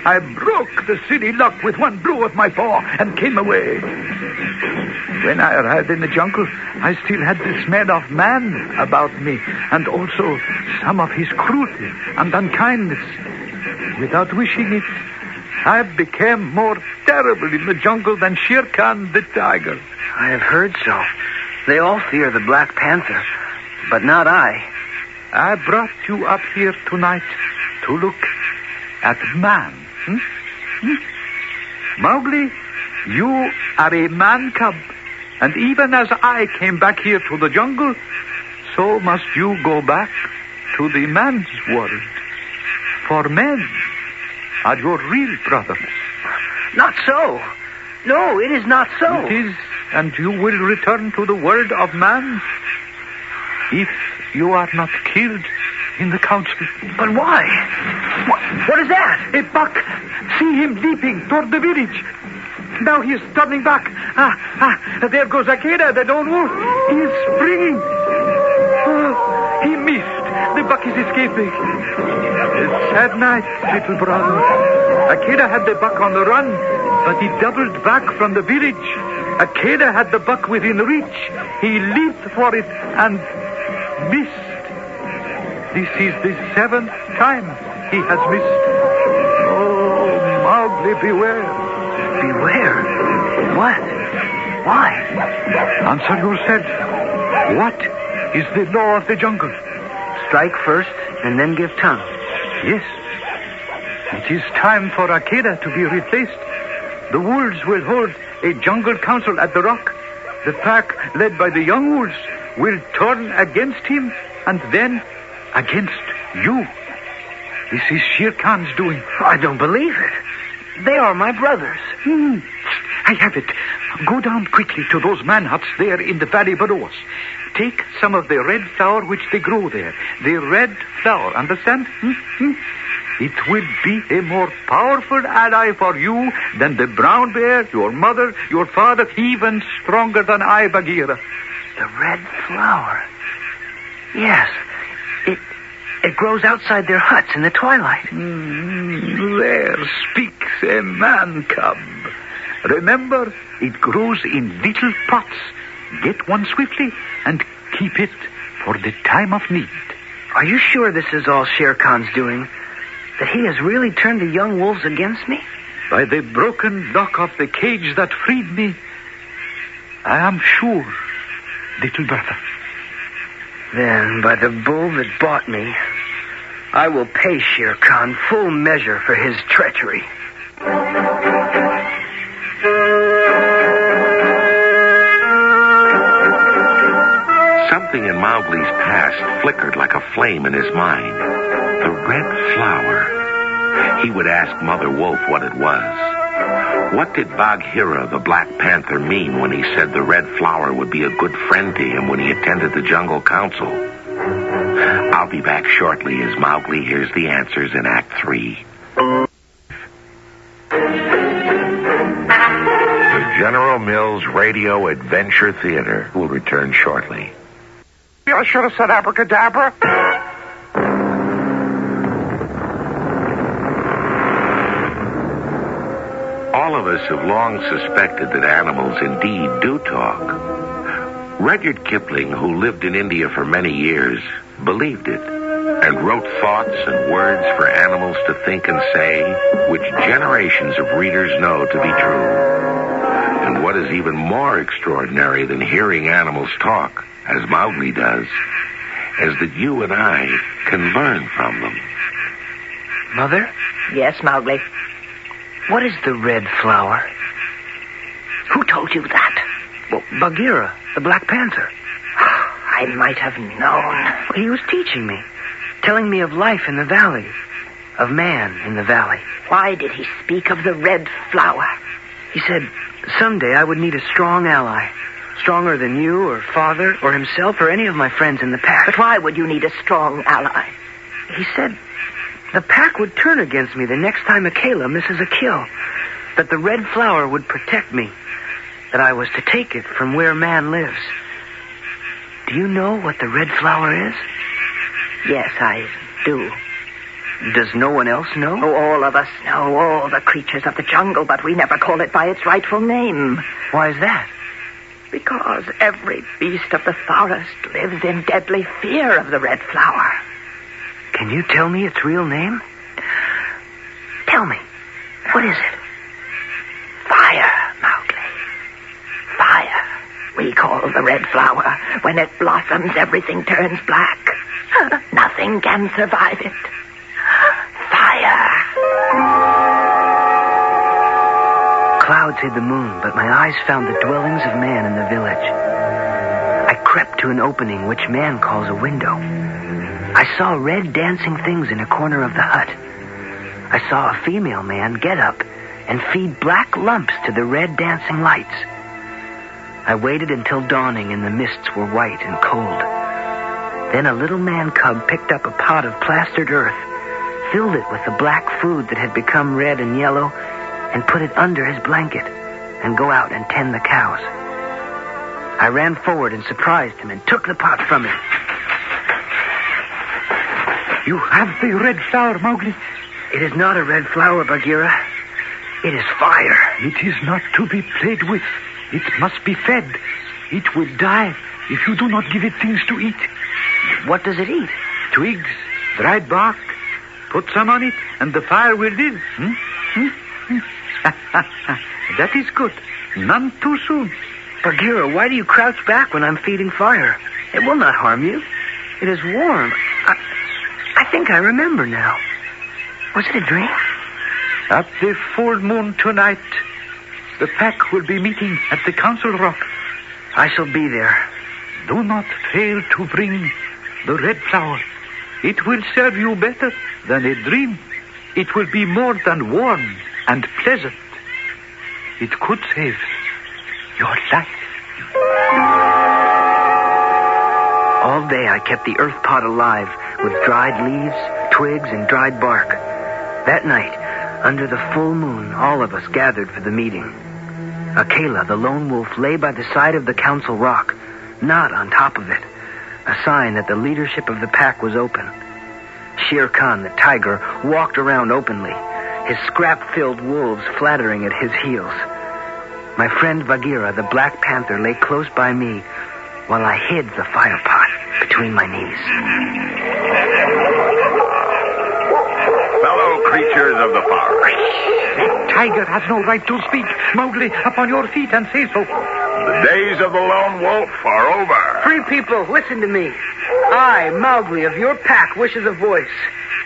I broke the city lock with one blow of my paw and came away. When I arrived in the jungle, I still had the smell of man about me, and also some of his cruelty and unkindness. Without wishing it, I became more terrible in the jungle than Shere Khan the tiger. I have heard so. They all fear the Black Panther, but not I. I brought you up here tonight to look at man. Mowgli, you are a man cub, and even as I came back here to the jungle, so must you go back to the man's world. For men are your real brothers. Not so. No, it is not so. It is, and you will return to the world of man if you are not killed in the council. But why? What is that? A buck. See him leaping toward the village. Now he is turning back. There goes Akela, the lone wolf. He is springing. Oh, he missed. The buck is escaping. A sad night, little brother. Akela had the buck on the run, but he doubled back from the village. Akela had the buck within reach. He leaped for it and missed. This is the 7th time he has missed. Oh, Mowgli, beware. Beware? What? Why? Answer yourself. What is the law of the jungle? Strike first and then give tongue. Yes. It is time for Akela to be replaced. The wolves will hold a jungle council at the rock. The pack, led by the young wolves, will turn against him and then against you. This is Shere Khan's doing. I don't believe it. They are my brothers. I have it. Go down quickly to those man huts there in the valley below us. Take some of the red flower which they grow there. The red flower, understand? It will be a more powerful ally for you than the brown bear, your mother, your father, even stronger than I, Bagheera. The red flower. Yes. It grows outside their huts in the twilight. There speaks a man cub. Remember, it grows in little pots. Get one swiftly and keep it for the time of need. Are you sure this is all Shere Khan's doing? That he has really turned the young wolves against me? By the broken lock of the cage that freed me, I am sure, little brother. Then, by the bull that bought me, I will pay Shere Khan full measure for his treachery. Something in Mowgli's past flickered like a flame in his mind. The red flower. He would ask Mother Wolf what it was. What did Bagheera, the Black Panther, mean when he said the red flower would be a good friend to him when he attended the Jungle Council? I'll be back shortly as Mowgli hears the answers in Act 3. The General Mills Radio Adventure Theater will return shortly. I should have said abracadabra. All of us have long suspected that animals indeed do talk. Rudyard Kipling, who lived in India for many years, believed it and wrote thoughts and words for animals to think and say, which generations of readers know to be true. And what is even more extraordinary than hearing animals talk, as Mowgli does, is that you and I can learn from them. Mother? Yes, Mowgli? What is the red flower? Who told you that? Well, Bagheera, the Black Panther. I might have known. He was teaching me, telling me of life in the valley, of man in the valley. Why did he speak of the red flower? He said someday I would need a strong ally, stronger than you or Father or himself or any of my friends in the pack. But why would you need a strong ally? He said the pack would turn against me the next time Akela misses a kill, that the red flower would protect me, that I was to take it from where man lives. Do you know what the red flower is? Yes, I do. Does no one else know? Oh, all of us know, all the creatures of the jungle, but we never call it by its rightful name. Why is that? Because every beast of the forest lives in deadly fear of the red flower. Can you tell me its real name? Tell me. What is it? Fire, Mowgli. Fire. We call the red flower. When it blossoms, everything turns black. Nothing can survive it. Fire. Clouds hid the moon, but my eyes found the dwellings of man in the village. I crept to an opening which man calls a window. I saw red dancing things in a corner of the hut. I saw a female man get up and feed black lumps to the red dancing lights. I waited until dawning and the mists were white and cold. Then a little man cub picked up a pot of plastered earth, filled it with the black food that had become red and yellow, and put it under his blanket and go out and tend the cows. I ran forward and surprised him and took the pot from him. You have the red flower, Mowgli. It is not a red flower, Bagheera. It is fire. It is not to be played with. It must be fed. It will die if you do not give it things to eat. What does it eat? Twigs, dried bark. Put some on it, and the fire will live. That is good. None too soon. Bagheera, why do you crouch back when I'm feeding fire? It will not harm you. It is warm. I think I remember now. Was it a dream? At the full moon tonight, the pack will be meeting at the Council Rock. I shall be there. Do not fail to bring the red flower. It will serve you better than a dream. It will be more than warm and pleasant. It could save your life. All day I kept the earth pot alive with dried leaves, twigs, and dried bark. That night, under the full moon, all of us gathered for the meeting. Akela, the lone wolf, lay by the side of the council rock, not on top of it, a sign that the leadership of the pack was open. Shere Khan, the tiger, walked around openly, his scrap-filled wolves flattering at his heels. My friend Bagheera, the Black Panther, lay close by me while I hid the fire pot between my knees. Fellow creatures of the forest. The tiger has no right to speak. Mowgli, upon your feet and say so. The days of the lone wolf are over. Free people, listen to me. I, Mowgli, of your pack, wishes a voice.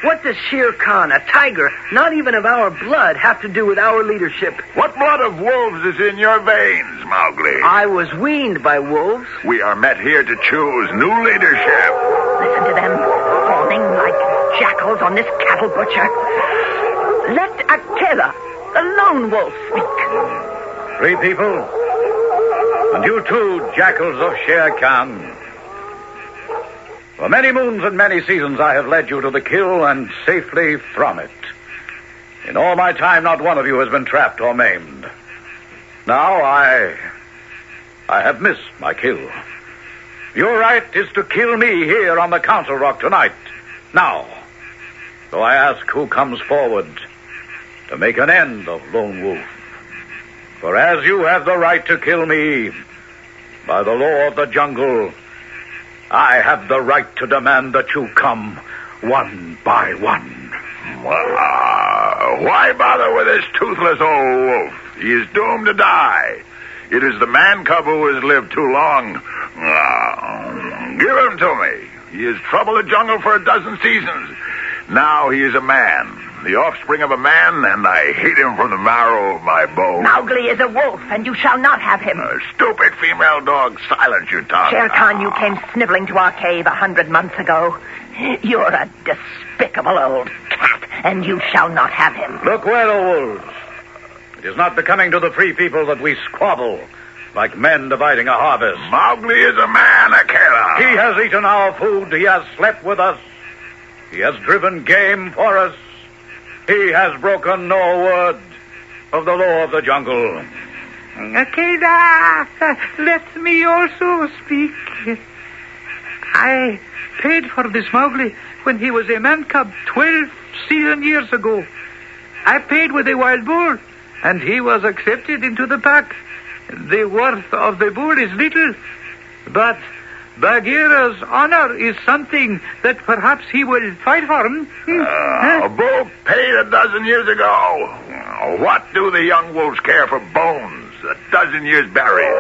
What does Shere Khan, a tiger, not even of our blood, have to do with our leadership? What blood of wolves is in your veins, Mowgli? I was weaned by wolves. We are met here to choose new leadership. Listen to them, fawning like jackals on this cattle butcher. Let Akela, the lone wolf, speak. Free people, and you too, jackals of Shere Khan. For many moons and many seasons I have led you to the kill and safely from it. In all my time, not one of you has been trapped or maimed. Now I have missed my kill. Your right is to kill me here on the Council Rock tonight. Now. So I ask who comes forward to make an end of Lone Wolf. For as you have the right to kill me, by the law of the jungle, I have the right to demand that you come one by one. Why bother with this toothless old wolf? He is doomed to die. It is the man cub who has lived too long. Give him to me. He has troubled the jungle for a dozen seasons. Now he is a man, the offspring of a man, and I hate him from the marrow of my bones. Mowgli is a wolf, and you shall not have him. Stupid female dog, silence your tongue. Shere Khan, you came sniveling to our cave 100 months ago. You're a despicable old cat, and you shall not have him. Look well, O wolves. It is not becoming to the free people that we squabble like men dividing a harvest. Mowgli is a man, Akela. He has eaten our food. He has slept with us. He has driven game for us. He has broken no word of the law of the jungle. Akela, let me also speak. I paid for this Mowgli when he was a man cub 12 season years ago. I paid with a wild bull, and he was accepted into the pack. The worth of the bull is little, but Bagheera's honor is something that perhaps he will fight for. A bull paid a dozen years ago. What do the young wolves care for bones a dozen years buried?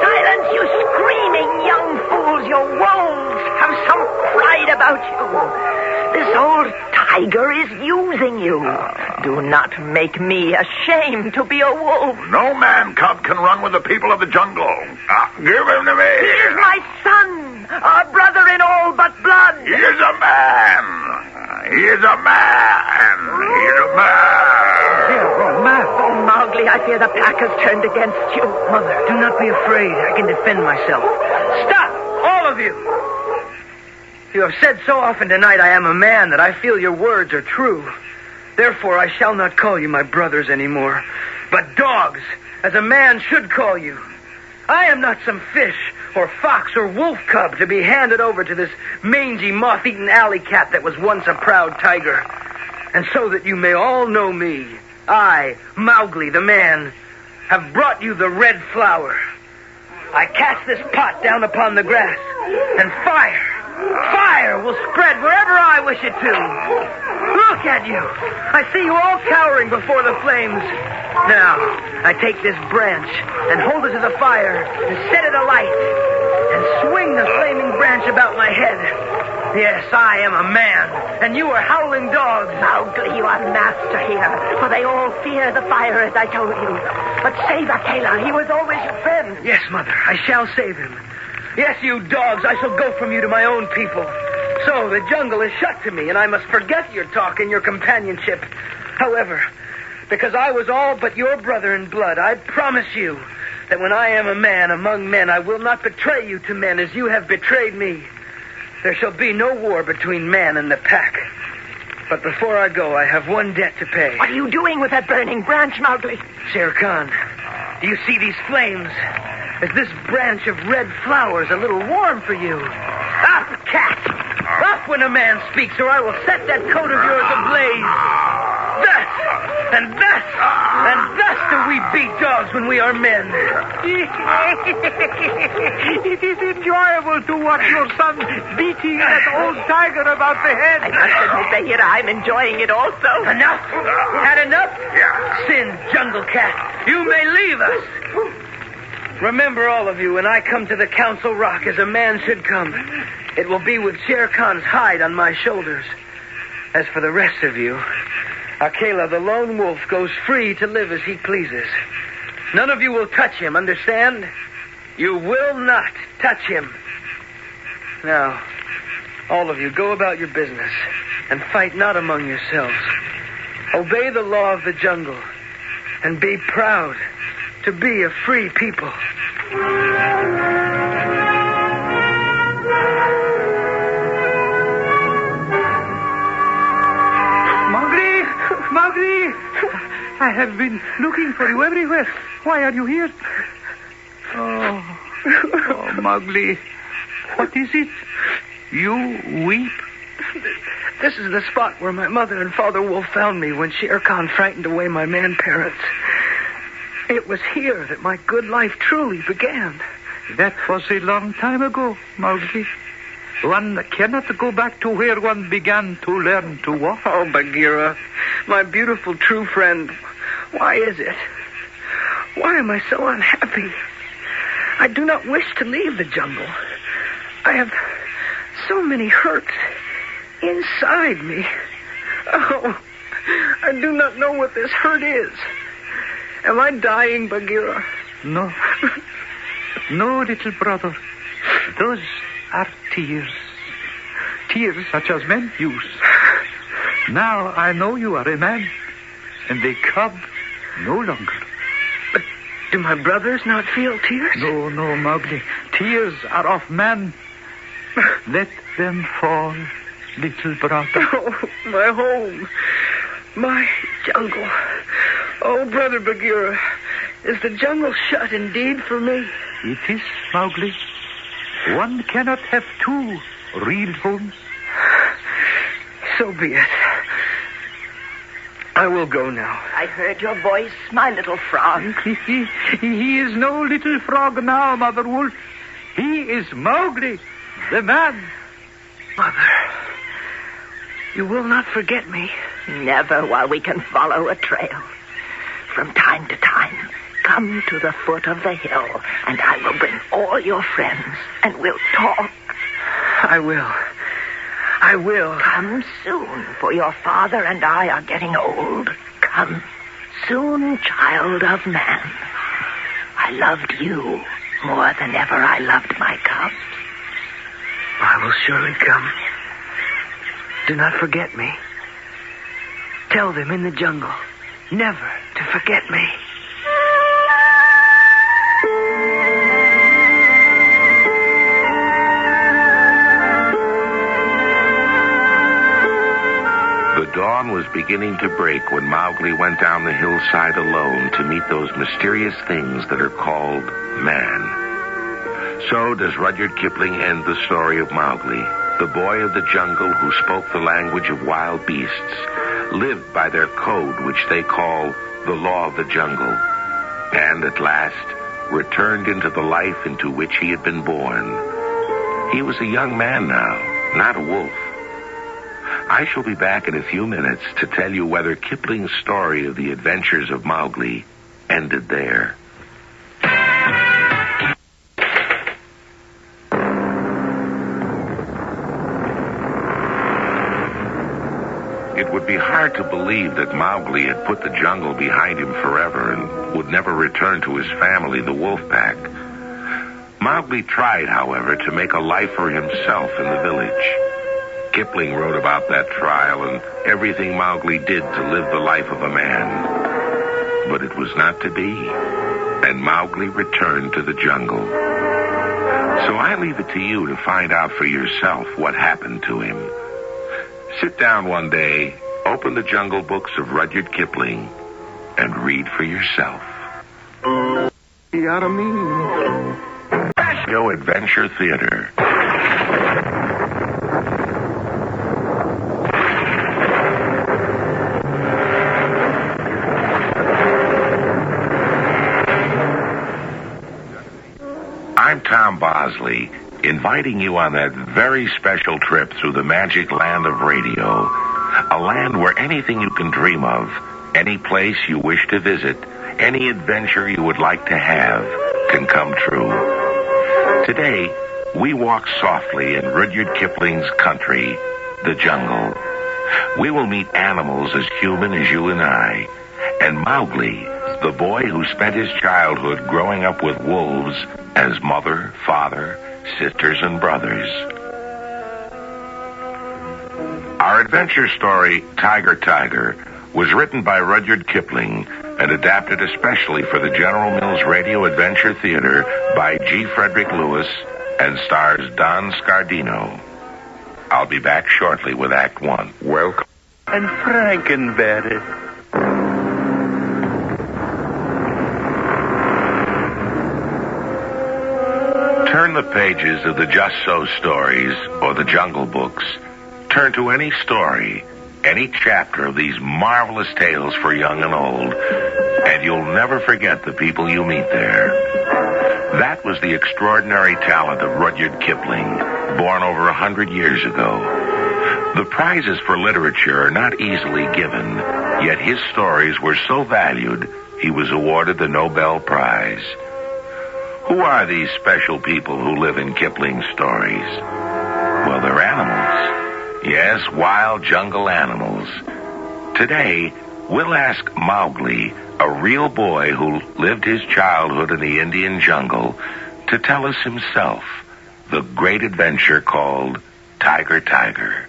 Silence, you screaming young fools. Your wolves have some pride about you. This old tiger is using you. Do not make me ashamed to be a wolf. No man cub can run with the people of the jungle. Give him to me. He is my son, our brother in all but blood. He is a man. He is a man. He is a man. Oh, Mowgli, I fear the pack has turned against you. Mother, do not be afraid. I can defend myself. Stop, all of you. You have said so often tonight I am a man that I feel your words are true. Therefore, I shall not call you my brothers anymore, but dogs, as a man should call you. I am not some fish or fox or wolf cub to be handed over to this mangy, moth-eaten alley cat that was once a proud tiger. And so that you may all know me, I, Mowgli the man, have brought you the red flower. I cast this pot down upon the grass, and fire will spread wherever I wish it to. Look at you. I see you all cowering before the flames. Now, I take this branch and hold it to the fire and set it alight and swing the flaming branch about my head. Yes, I am a man, and you are howling dogs. Mowgli, you are master here, for they all fear the fire, as I told you. But save Akela. He was always your friend. Yes, Mother, I shall save him. Yes, you dogs, I shall go from you to my own people. So the jungle is shut to me, and I must forget your talk and your companionship. However, because I was all but your brother in blood, I promise you that when I am a man among men, I will not betray you to men as you have betrayed me. There shall be no war between man and the pack. But before I go, I have one debt to pay. What are you doing with that burning branch, Mowgli? Shere Khan, do you see these flames? Is this branch of red flowers a little warm for you? Up, cat! Up when a man speaks, or I will set that coat of yours ablaze. Thus, and thus, and thus do we beat dogs when we are men. It is enjoyable to watch your son beating that old tiger about the head. I must admit, Bagheera, I'm enjoying it also. Enough? Had enough? Sin, jungle cat, you may leave us. Remember, all of you, when I come to the Council Rock as a man should come, it will be with Shere Khan's hide on my shoulders. As for the rest of you, Akela, the lone wolf, goes free to live as he pleases. None of you will touch him, understand? You will not touch him. Now, all of you, go about your business and fight not among yourselves. Obey the law of the jungle and be proud to be a free people. Mowgli! I have been looking for you everywhere. Why are you here? Oh, Mowgli. What is it? You weep? This is the spot where my mother and Father Wolf found me when Shere Khan frightened away my man-parents. It was here that my good life truly began. That was a long time ago, Mowgli. One cannot go back to where one began to learn to walk. Oh, Bagheera, my beautiful true friend, why is it? Why am I so unhappy? I do not wish to leave the jungle. I have so many hurts inside me. Oh, I do not know what this hurt is. Am I dying, Bagheera? No. No, little brother. Those are tears. Tears such as men use. Now I know you are a man, and a cub no longer. But do my brothers not feel tears? No, Mowgli. Tears are of man. Let them fall, little brother. Oh, my home. My jungle. Oh, Brother Bagheera, is the jungle shut indeed for me? It is, Mowgli. One cannot have two real homes. So be it. I will go now. I heard your voice, my little frog. He is no little frog now, Mother Wolf. He is Mowgli, the man. Mother, you will not forget me. Never while we can follow a trail. From time to time, come to the foot of the hill, and I will bring all your friends, and we'll talk. I will. Come soon, for your father and I are getting old. Come soon, child of man. I loved you more than ever I loved my cubs. I will surely come. Do not forget me. Tell them in the jungle never to forget me. The dawn was beginning to break when Mowgli went down the hillside alone to meet those mysterious things that are called man. So does Rudyard Kipling end the story of Mowgli, the boy of the jungle who spoke the language of wild beasts, lived by their code which they call the law of the jungle, and at last returned into the life into which he had been born. He was a young man now, not a wolf. I shall be back in a few minutes to tell you whether Kipling's story of the adventures of Mowgli ended there. It would be hard to believe that Mowgli had put the jungle behind him forever and would never return to his family, the wolf pack. Mowgli tried, however, to make a life for himself in the village. Kipling wrote about that trial and everything Mowgli did to live the life of a man. But it was not to be, and Mowgli returned to the jungle. So I leave it to you to find out for yourself what happened to him. Sit down one day, open the Jungle Books of Rudyard Kipling, and read for yourself. Go Adventure Theater. I'm Tom Bosley, inviting you on that very special trip through the magic land of radio, a land where anything you can dream of, any place you wish to visit, any adventure you would like to have, can come true. Today, we walk softly in Rudyard Kipling's country, the jungle. we will meet animals as human as you and I. And Mowgli, the boy who spent his childhood growing up with wolves as mother, father, sisters, and brothers. Our adventure story, Tiger, Tiger, was written by Rudyard Kipling and adapted especially for the General Mills Radio Adventure Theater by G. Frederick Lewis and stars Don Scardino. I'll be back shortly with Act One. Welcome. And Frankenberry. Turn the pages of the Just So stories or the Jungle Books. Turn to any story, any chapter of these marvelous tales for young and old, and you'll never forget the people you meet there. That was the extraordinary talent of Rudyard Kipling, born over 100 years ago. The prizes for literature are not easily given, yet his stories were so valued, he was awarded the Nobel Prize. Who are these special people who live in Kipling's stories? Well, they're animals. Yes, wild jungle animals. Today, we'll ask Mowgli, a real boy who lived his childhood in the Indian jungle, to tell us himself the great adventure called Tiger, Tiger.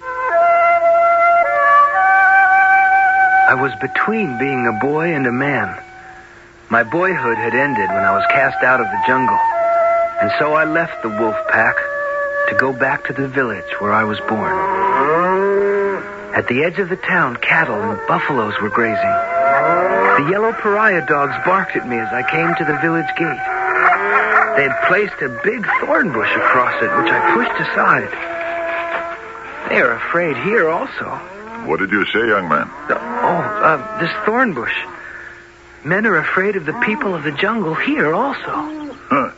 I was between being a boy and a man. My boyhood had ended when I was cast out of the jungle, and so I left the wolf pack to go back to the village where I was born. At the edge of the town, cattle and buffaloes were grazing. The yellow pariah dogs barked at me as I came to the village gate. They had placed a big thorn bush across it, which I pushed aside. They are afraid here also. What did you say, young man? This thorn bush. Men are afraid of the people of the jungle here also. Huh.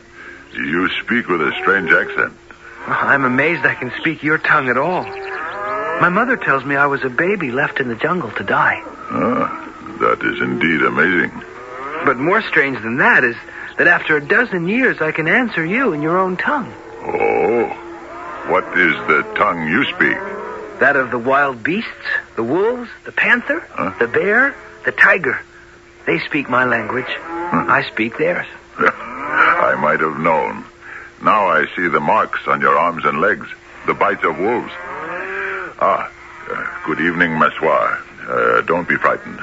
You speak with a strange accent. I'm amazed I can speak your tongue at all. My mother tells me I was a baby left in the jungle to die. That is indeed amazing. But more strange than that is that after a dozen years I can answer you in your own tongue. Oh, what is the tongue you speak? That of the wild beasts, the wolves, the panther, the bear, the tiger. They speak my language. I speak theirs. I might have known. Now I see the marks on your arms and legs, the bites of wolves. Good evening, Messoir. Don't be frightened.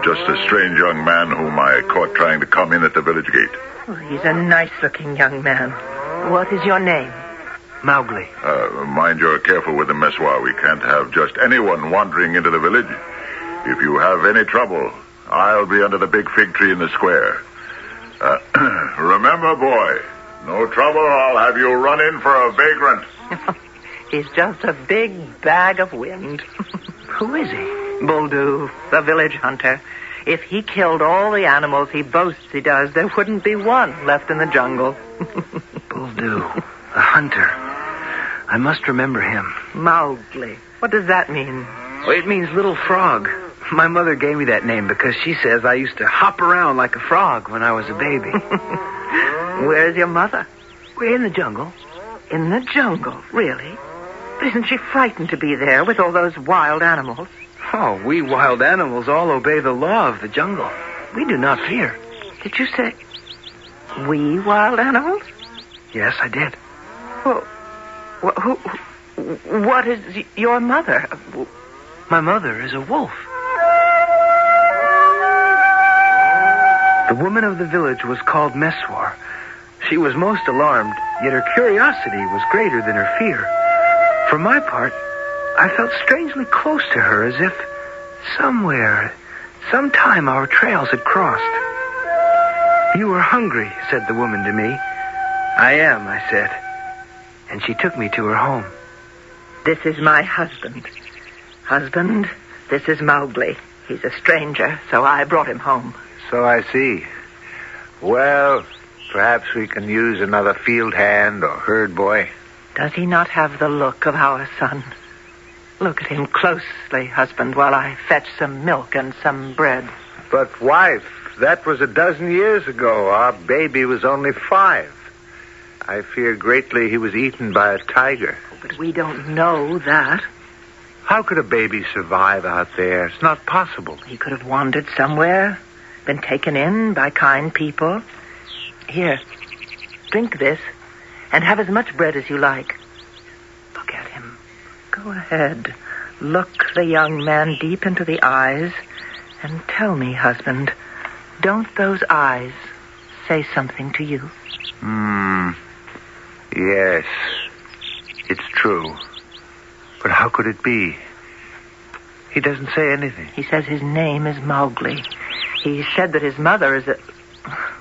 Just a strange young man whom I caught trying to come in at the village gate. Oh, he's a nice-looking young man. What is your name? Mowgli. Mind you're careful with the Messoir. We can't have just anyone wandering into the village. If you have any trouble, I'll be under the big fig tree in the square. Remember, boy, no trouble, I'll have you run in for a vagrant. He's just a big bag of wind. Who is he? Buldoo, the village hunter. If he killed all the animals he boasts he does, there wouldn't be one left in the jungle. Buldoo, the hunter. I must remember him. Mowgli. What does that mean? Well, it means little frog. My mother gave me that name because she says I used to hop around like a frog when I was a baby. Where's your mother? We're in the jungle. In the jungle? Really? But isn't she frightened to be there with all those wild animals? Oh, we wild animals all obey the law of the jungle. We do not fear. Did you say we wild animals? Yes, I did. Well, what is your mother? My mother is a wolf. The woman of the village was called Messoir. She was most alarmed, yet her curiosity was greater than her fear. For my part, I felt strangely close to her, as if somewhere, sometime our trails had crossed. You are hungry, said the woman to me. I am, I said. And she took me to her home. This is my husband. Husband, this is Mowgli. He's a stranger, so I brought him home. So I see. Well, perhaps we can use another field hand or herd boy. Does he not have the look of our son? Look at him closely, husband, while I fetch some milk and some bread. But, wife, that was a dozen years ago. Our baby was only 5. I fear greatly he was eaten by a tiger. But we don't know that. How could a baby survive out there? It's not possible. He could have wandered somewhere, been taken in by kind people. Here, drink this, and have as much bread as you like. Look at him. Go ahead. Look the young man deep into the eyes, and tell me, husband, don't those eyes say something to you? Yes. It's true. But how could it be? He doesn't say anything. He says his name is Mowgli. He said that his mother is a...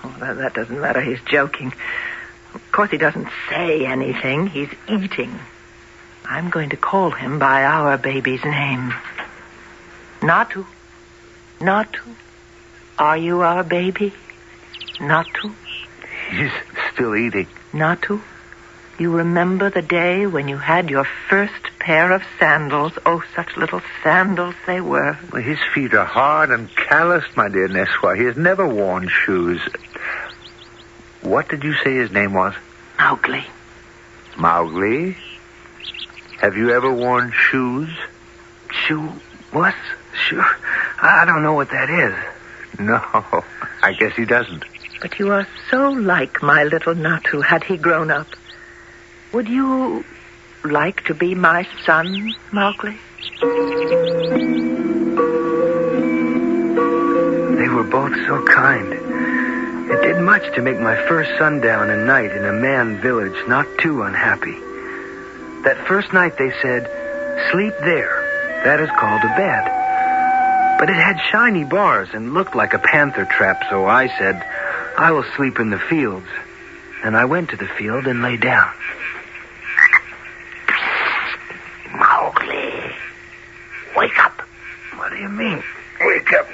Oh, that doesn't matter. He's joking. Of course, he doesn't say anything. He's eating. I'm going to call him by our baby's name. Natu. Natu. Are you our baby? Natu. He's still eating. Natu. You remember the day when you had your first pair of sandals? Oh, such little sandals they were. Well, his feet are hard and calloused, my dear Neswa. He has never worn shoes. What did you say his name was? Mowgli. Mowgli? Have you ever worn shoes? What? Sure. I don't know what that is. No, I guess he doesn't. But you are so like my little Natu had he grown up. Would you like to be my son, Mowgli? They were both so kind. It did much to make my first sundown and night in a man village not too unhappy. That first night they said, "Sleep there. That is called a bed." But it had shiny bars and looked like a panther trap, so I said, "I will sleep in the fields." And I went to the field and lay down. Mowgli, wake up. What do you mean, wake up?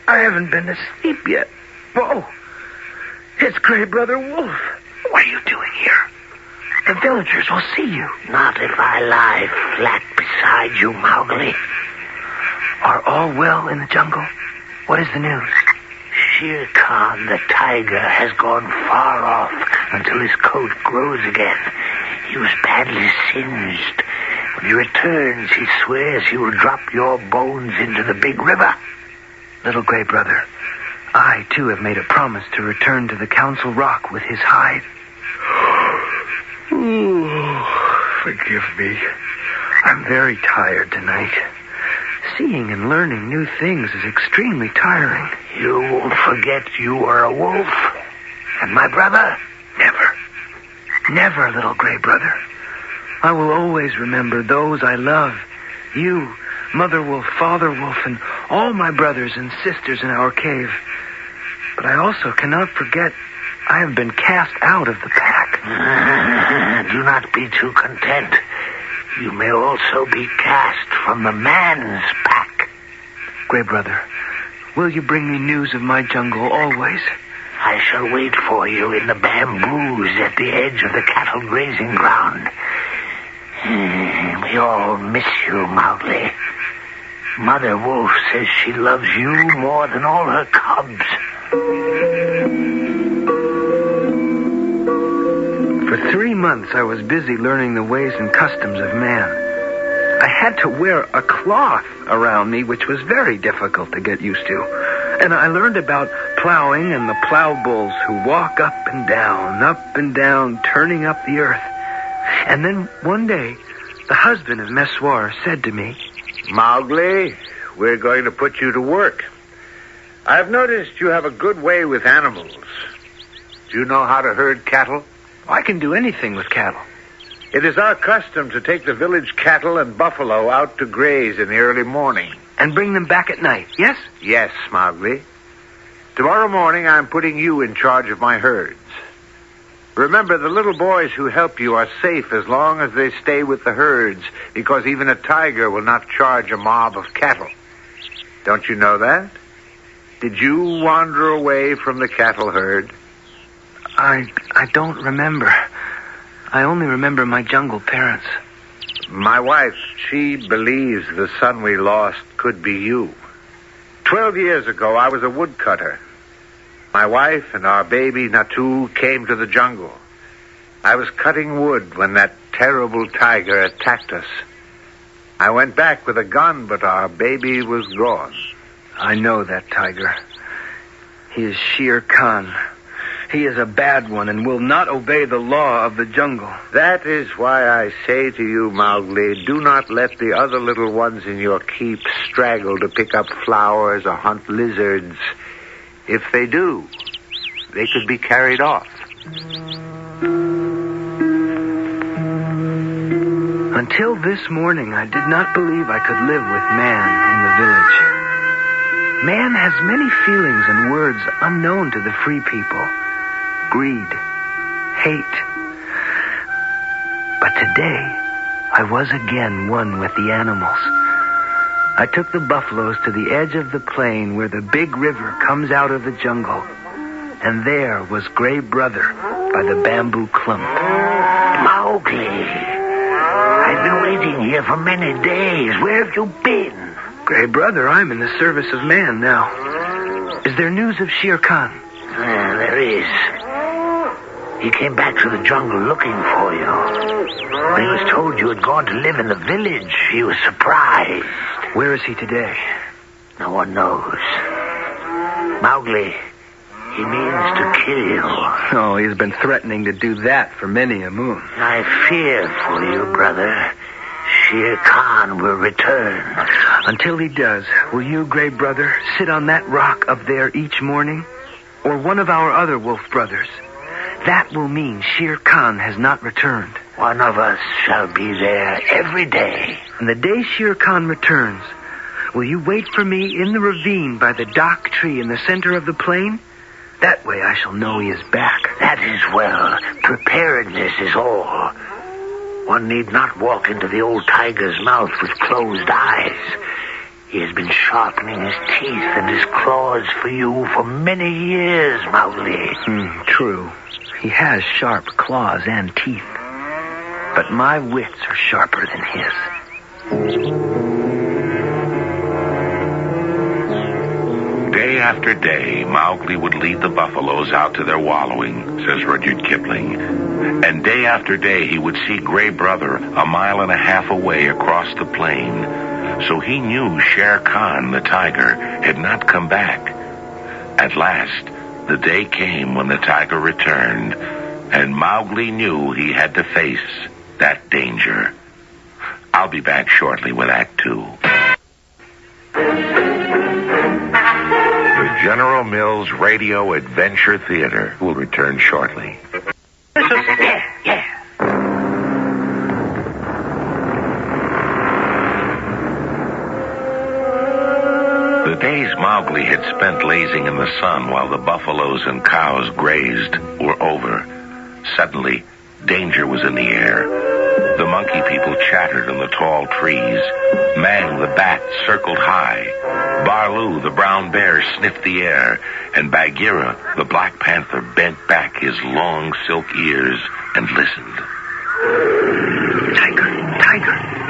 I haven't been asleep yet. Whoa! It's Gray Brother Wolf. What are you doing here? The villagers will see you. Not if I lie flat beside you, Mowgli. Are all well in the jungle? What is the news? Shere Khan, the tiger, has gone far off until his coat grows again. He was badly singed. When he returns, he swears he will drop your bones into the big river. Little Gray Brother, I, too, have made a promise to return to the Council Rock with his hide. Ooh, forgive me. I'm very tired tonight. Seeing and learning new things is extremely tiring. You won't forget you are a wolf. And my brother? Never. Never, little Gray Brother. I will always remember those I love. You, Mother Wolf, Father Wolf, and all my brothers and sisters in our cave. But I also cannot forget I have been cast out of the pack. Do not be too content. You may also be cast from the man's pack. Gray Brother, will you bring me news of my jungle always? I shall wait for you in the bamboos at the edge of the cattle grazing ground. We all miss you, Mowgli. Mother Wolf says she loves you more than all her cubs. For 3 months, I was busy learning the ways and customs of man. I had to wear a cloth around me, which was very difficult to get used to. And I learned about plowing and the plow bulls who walk up and down, turning up the earth. And then one day, the husband of Meswar said to me, Mowgli, we're going to put you to work. I've noticed you have a good way with animals. Do you know how to herd cattle? I can do anything with cattle. It is our custom to take the village cattle and buffalo out to graze in the early morning. And bring them back at night, yes? Yes, Mowgli. Tomorrow morning I'm putting you in charge of my herds. Remember, the little boys who help you are safe as long as they stay with the herds, because even a tiger will not charge a mob of cattle. Don't you know that? Did you wander away from the cattle herd? I don't remember. I only remember my jungle parents. My wife, she believes the son we lost could be you. 12 years ago, I was a woodcutter. My wife and our baby, Natu, came to the jungle. I was cutting wood when that terrible tiger attacked us. I went back with a gun, but our baby was gone. I know that tiger. He is Shere Khan. He is a bad one and will not obey the law of the jungle. That is why I say to you, Mowgli, do not let the other little ones in your keep straggle to pick up flowers or hunt lizards. If they do, they could be carried off. Until this morning, I did not believe I could live with man in the village. Man has many feelings and words unknown to the free people. Greed, hate. But today, I was again one with the animals. I took the buffaloes to the edge of the plain where the big river comes out of the jungle. And there was Gray Brother by the bamboo clump. Mowgli, I've been waiting here for many days. Where have you been? Gray Brother, I'm in the service of man now. Is there news of Shere Khan? There is. He came back to the jungle looking for you. When he was told you had gone to live in the village, he was surprised. Where is he today? No one knows. Mowgli, he means to kill you. Oh, he's been threatening to do that for many a moon. I fear for you, brother. Shere Khan will return. Until he does, will you, Gray Brother, sit on that rock up there each morning? Or one of our other wolf brothers? That will mean Shere Khan has not returned. One of us shall be there every day. And the day Shere Khan returns, will you wait for me in the ravine by the dak tree in the center of the plain? That way I shall know he is back. That is well. Preparedness is all. One need not walk into the old tiger's mouth with closed eyes. He has been sharpening his teeth and his claws for you for many years, Mowgli. True. He has sharp claws and teeth. But my wits are sharper than his. Day after day, Mowgli would lead the buffaloes out to their wallowing, says Rudyard Kipling. And day after day, he would see Gray Brother 1.5 miles away across the plain. So he knew Shere Khan, the tiger, had not come back. At last, the day came when the tiger returned, and Mowgli knew he had to face that danger. I'll be back shortly with Act 2. The General Mills Radio Adventure Theater will return shortly. Yeah. The days Mowgli had spent lazing in the sun while the buffaloes and cows grazed were over. Suddenly, danger was in the air. The monkey people chattered in the tall trees. Mang the bat circled high. Barloo the brown bear sniffed the air. And Bagheera the black panther bent back his long silk ears and listened. Tiger.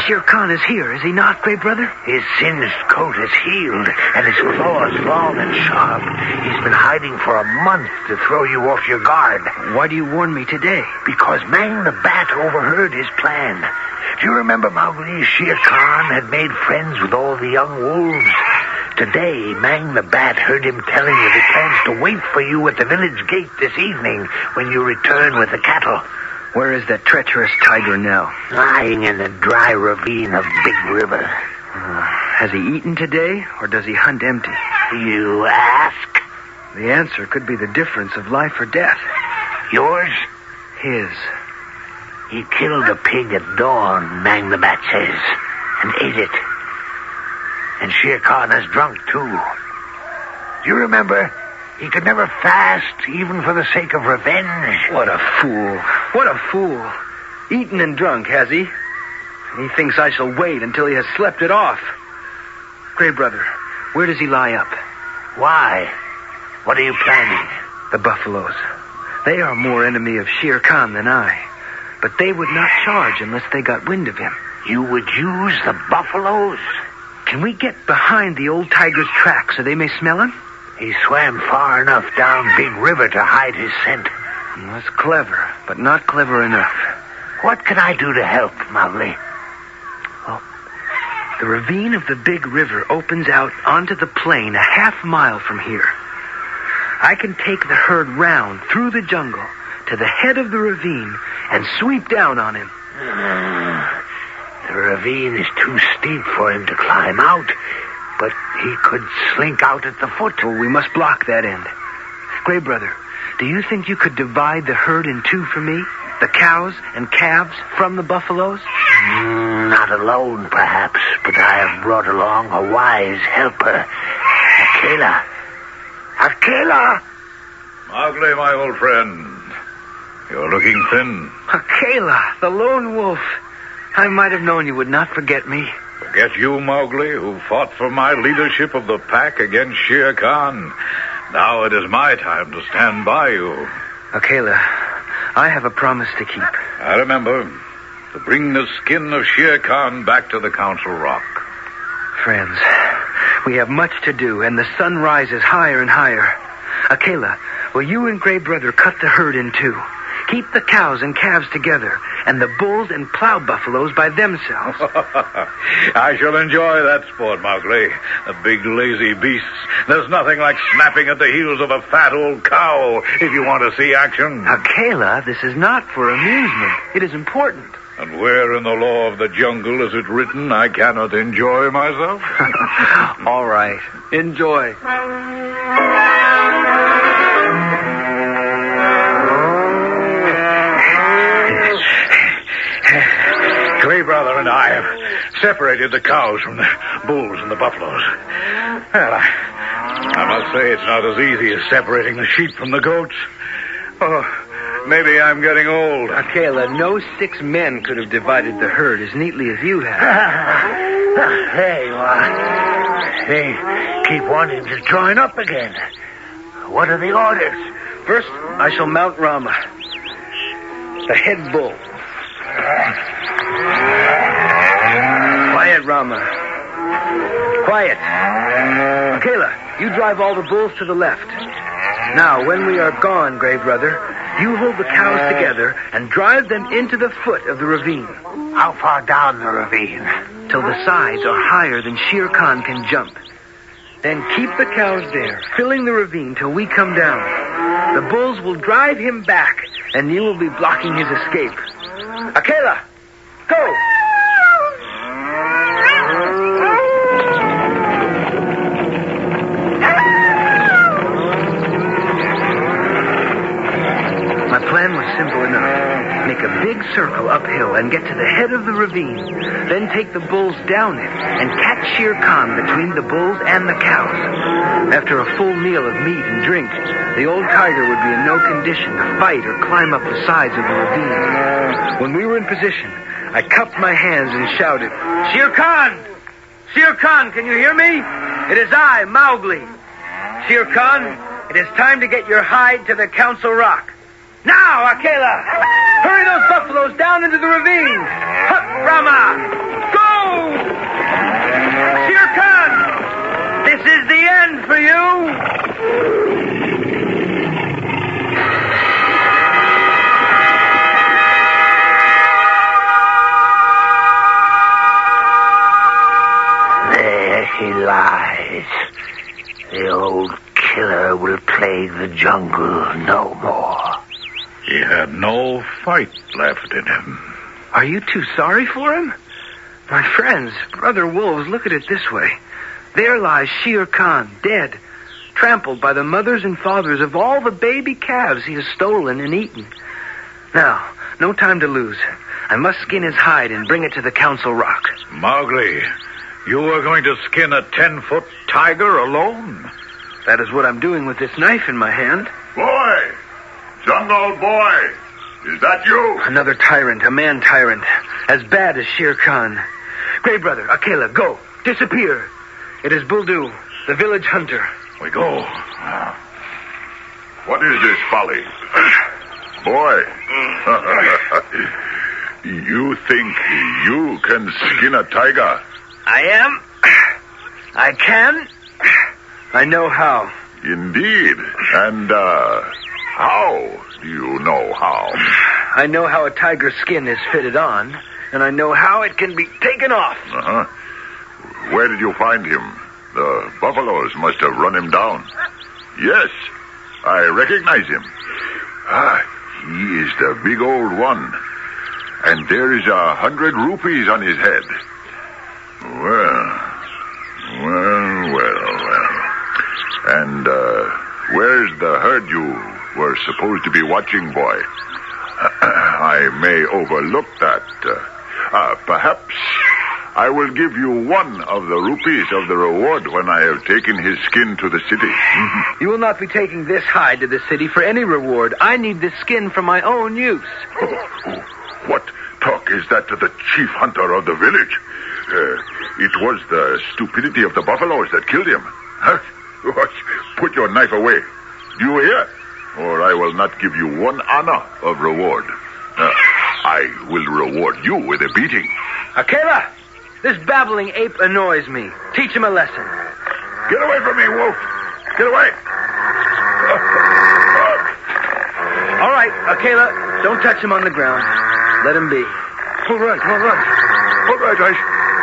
Shere Khan is here, is he not, Gray Brother? His singed coat has healed, and his claws long and sharp. He's been hiding for a month to throw you off your guard. Why do you warn me today? Because Mang the Bat overheard his plan. Do you remember, Mowgli, Shere Khan had made friends with all the young wolves? Today, Mang the Bat heard him telling you he plans to wait for you at the village gate this evening when you return with the cattle. Where is that treacherous tiger now? Lying in the dry ravine of Big River. Has he eaten today, or does he hunt empty? You ask? The answer could be the difference of life or death. Yours? His. He killed a pig at dawn, Mang the Bat says, and ate it. And Shere Khan has drunk, too. Do you remember? He could never fast, even for the sake of revenge. What a fool. What a fool. Eaten and drunk, has he? And he thinks I shall wait until he has slept it off. Gray Brother, where does he lie up? Why? What are you planning? The buffaloes. They are more enemy of Shere Khan than I. But they would not charge unless they got wind of him. You would use the buffaloes? Can we get behind the old tiger's track so they may smell him? He swam far enough down Big River to hide his scent. That's clever, but not clever enough. What can I do to help, Mowgli? Well, The ravine of the big river opens out onto the plain a half-mile from here. I can take the herd round through the jungle to the head of the ravine and sweep down on him. The ravine is too steep for him to climb out, but he could slink out at the foot. Well, we must block that end. Gray Brother, do you think you could divide the herd in two for me? The cows and calves from the buffaloes? Not alone, perhaps, but I have brought along a wise helper. Akela! Mowgli, my old friend. You're looking thin. Akela, the lone wolf. I might have known you would not forget me. Forget you, Mowgli, who fought for my leadership of the pack against Shere Khan. Now it is my time to stand by you. Akela, I have a promise to keep. I remember. To bring the skin of Shere Khan back to the Council Rock. Friends, we have much to do, and the sun rises higher and higher. Akela, will you and Gray Brother cut the herd in two? Keep the cows and calves together, and the bulls and plow buffaloes by themselves. I shall enjoy that sport, Mowgli. The big lazy beasts. There's nothing like snapping at the heels of a fat old cow if you want to see action. Akela, this is not for amusement. It is important. And where in the law of the jungle is it written I cannot enjoy myself? All right. Enjoy. Gray Brother and I have separated the cows from the bulls and the buffaloes. Well, I must say it's not as easy as separating the sheep from the goats. Oh, maybe I'm getting old. Akela, no 6 men could have divided the herd as neatly as you have. They keep wanting to join up again. What are the orders? First, I shall mount Rama, the head bull. Quiet, Rama. Quiet. Akela, you drive all the bulls to the left. Now, when we are gone, Gray Brother, you hold the cows together and drive them into the foot of the ravine. How far down the ravine? Till the sides are higher than Shere Khan can jump. Then keep the cows there, filling the ravine till we come down. The bulls will drive him back, and you will be blocking his escape. Akela, go! My plan was simple enough. Make a big circle uphill and get to the head of the ravine. Then take the bulls down it and catch Shere Khan between the bulls and the cows. After a full meal of meat and drink, the old tiger would be in no condition to fight or climb up the sides of the ravine. When we were in position, I cupped my hands and shouted, Shere Khan! Shere Khan, can you hear me? It is I, Mowgli. Shere Khan, it is time to get your hide to the Council Rock. Now, Akela! Hurry those buffaloes down into the ravine! Hup, Rama! Go! Shere Khan! This is the end for you! There he lies. The old killer will plague the jungle no more. He had no fight left in him. Are you too sorry for him? My friends, brother wolves, look at it this way. There lies Shere Khan, dead, trampled by the mothers and fathers of all the baby calves he has stolen and eaten. Now, no time to lose. I must skin his hide and bring it to the Council Rock. Mowgli, you are going to skin a 10-foot tiger alone? That is what I'm doing with this knife in my hand. Boy! Jungle boy! Is that you? Another tyrant, a man tyrant, as bad as Shere Khan. Gray Brother, Akela, go. Disappear. It is Buldu, the village hunter. We go. What is this folly? Boy, you think you can skin a tiger? I can. I know how. Indeed. And, how do you know how? I know how a tiger's skin is fitted on, and I know how it can be taken off. Uh-huh. Where did you find him? The buffaloes must have run him down. Yes, I recognize him. He is the big old one. And there is 100 rupees on his head. Well. And where's the herd you were supposed to be watching, boy? I may overlook that. Perhaps I will give you 1 of the rupees of the reward when I have taken his skin to the city. You will not be taking this hide to the city for any reward. I need this skin for my own use. What talk is that to the chief hunter of the village? It was the stupidity of the buffaloes that killed him. Huh? Put your knife away. Do you hear? Or I will not give you 1 anna of reward. I will reward you with a beating. Akela, this babbling ape annoys me. Teach him a lesson. Get away from me, Wolf. Get away. All right, Akela, don't touch him on the ground. Let him be. All right.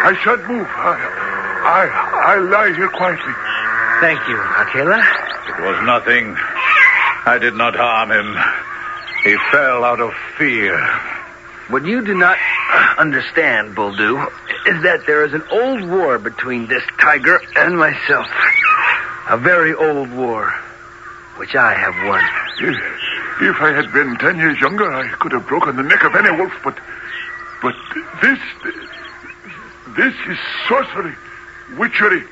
I shan't move. I'll lie here quietly. Thank you, Akela. It was nothing. I did not harm him. He fell out of fear. What you do not understand, Buldu, is that there is an old war between this tiger and myself. A very old war, which I have won. If I had been 10 years younger, I could have broken the neck of any wolf, but this is sorcery, witchery.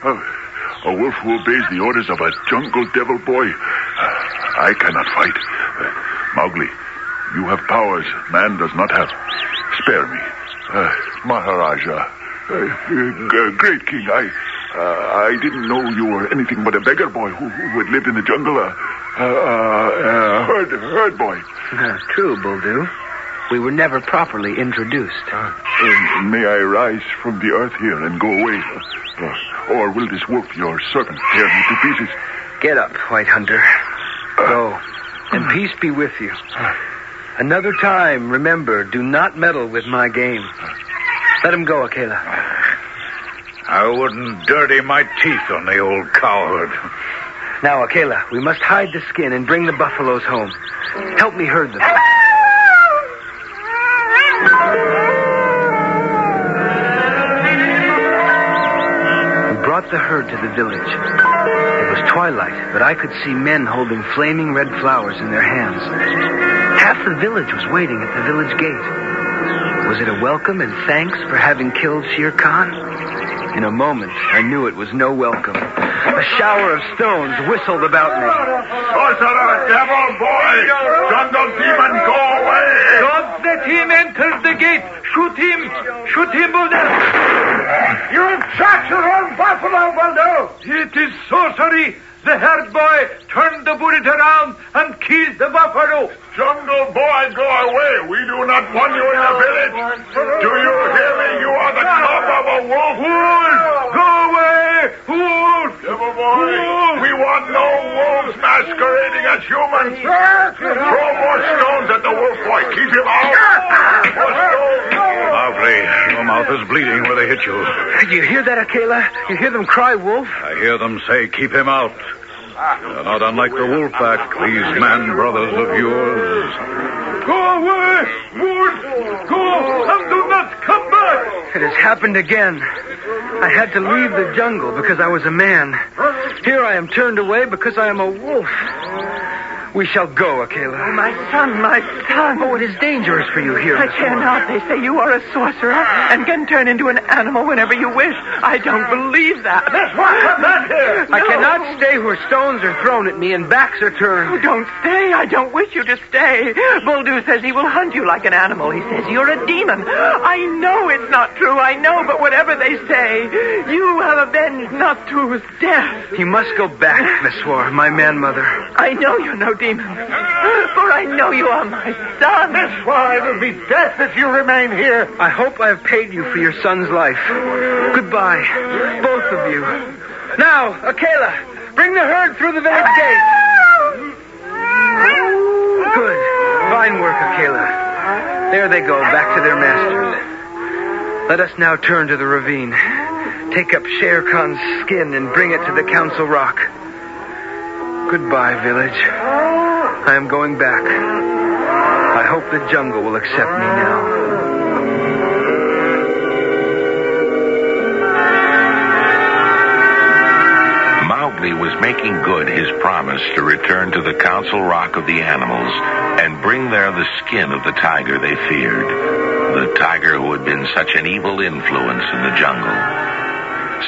A wolf who obeys the orders of a jungle devil boy. I cannot fight. Mowgli, you have powers man does not have. Spare me. Maharaja, great king, I didn't know you were anything but a beggar boy who had lived in the jungle. Herd boy. True, Buldu. We were never properly introduced. May I rise from the earth here and go away? Or will this wolf, your servant, tear me to pieces? Get up, White Hunter. Go, and peace be with you. Another time, remember, do not meddle with my game. Let him go, Akela. I wouldn't dirty my teeth on the old coward. Now, Akela, we must hide the skin and bring the buffaloes home. Help me herd them. The herd to the village. It was twilight, but I could see men holding flaming red flowers in their hands. Half the village was waiting at the village gate. Was it a welcome and thanks for having killed Shere Khan? In a moment, I knew it was no welcome. A shower of stones whistled about me. Sorcerer, devil boy, jungle demon, go away! Don't let him enter the gate. Shoot him, Buldu. You shot your own buffalo, Buldu. It is sorcery. The herd boy turned the bullet around and killed the buffalo. Jungle boy, go away. We do not want you in the village. Do you hear me? You are the cub of a wolf. Wolf, go away. Wolf. Devil boy, we want no wolves masquerading as humans. Throw more stones at the wolf boy. Keep him out. Mowgli, your mouth is bleeding where they hit you. Do you hear that, Akela? You hear them cry, wolf? I hear them say, keep him out. They're not unlike the wolf pack, these man brothers of yours. Go away, wolf. Go and do not come back. It has happened again. I had to leave the jungle because I was a man. Here I am turned away because I am a wolf. We shall go, Akela. Oh, my son, my son. Oh, it is dangerous for you here. I cannot. They say you are a sorcerer and can turn into an animal whenever you wish. I don't believe that. Miss, come back here. I cannot stay where stones are thrown at me and backs are turned. Oh, don't stay. I don't wish you to stay. Buldu says he will hunt you like an animal. He says you're a demon. I know it's not true. I know, but whatever they say, you have avenged Natu's death. You must go back, Miswar, my man-mother. I know you're no demon, for I know you are my son. This why it will be death if you remain here. I hope I have paid you for your son's life. Goodbye, both of you. Now, Akela, bring the herd through the village gate. Good. Fine work, Akela. There they go, back to their masters. Let us now turn to the ravine. take up Shere Khan's skin and bring it to the Council Rock. Goodbye, village. I am going back. I hope the jungle will accept me now. Mowgli was making good his promise to return to the Council Rock of the Animals and bring there the skin of the tiger they feared, the tiger who had been such an evil influence in the jungle.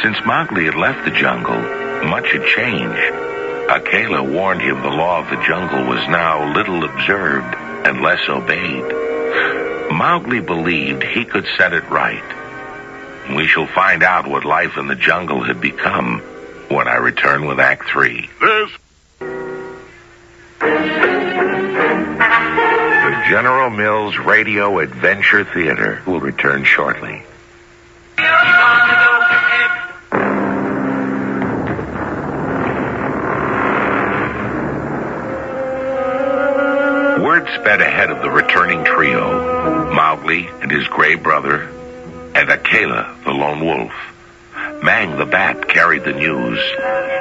Since Mowgli had left the jungle, much had changed. Akela warned him the law of the jungle was now little observed and less obeyed. Mowgli believed he could set it right. We shall find out what life in the jungle had become when I return with Act 3. The General Mills Radio Adventure Theater will return shortly. Word sped ahead of the returning trio, Mowgli and his gray brother, and Akela, the lone wolf. Mang the bat carried the news.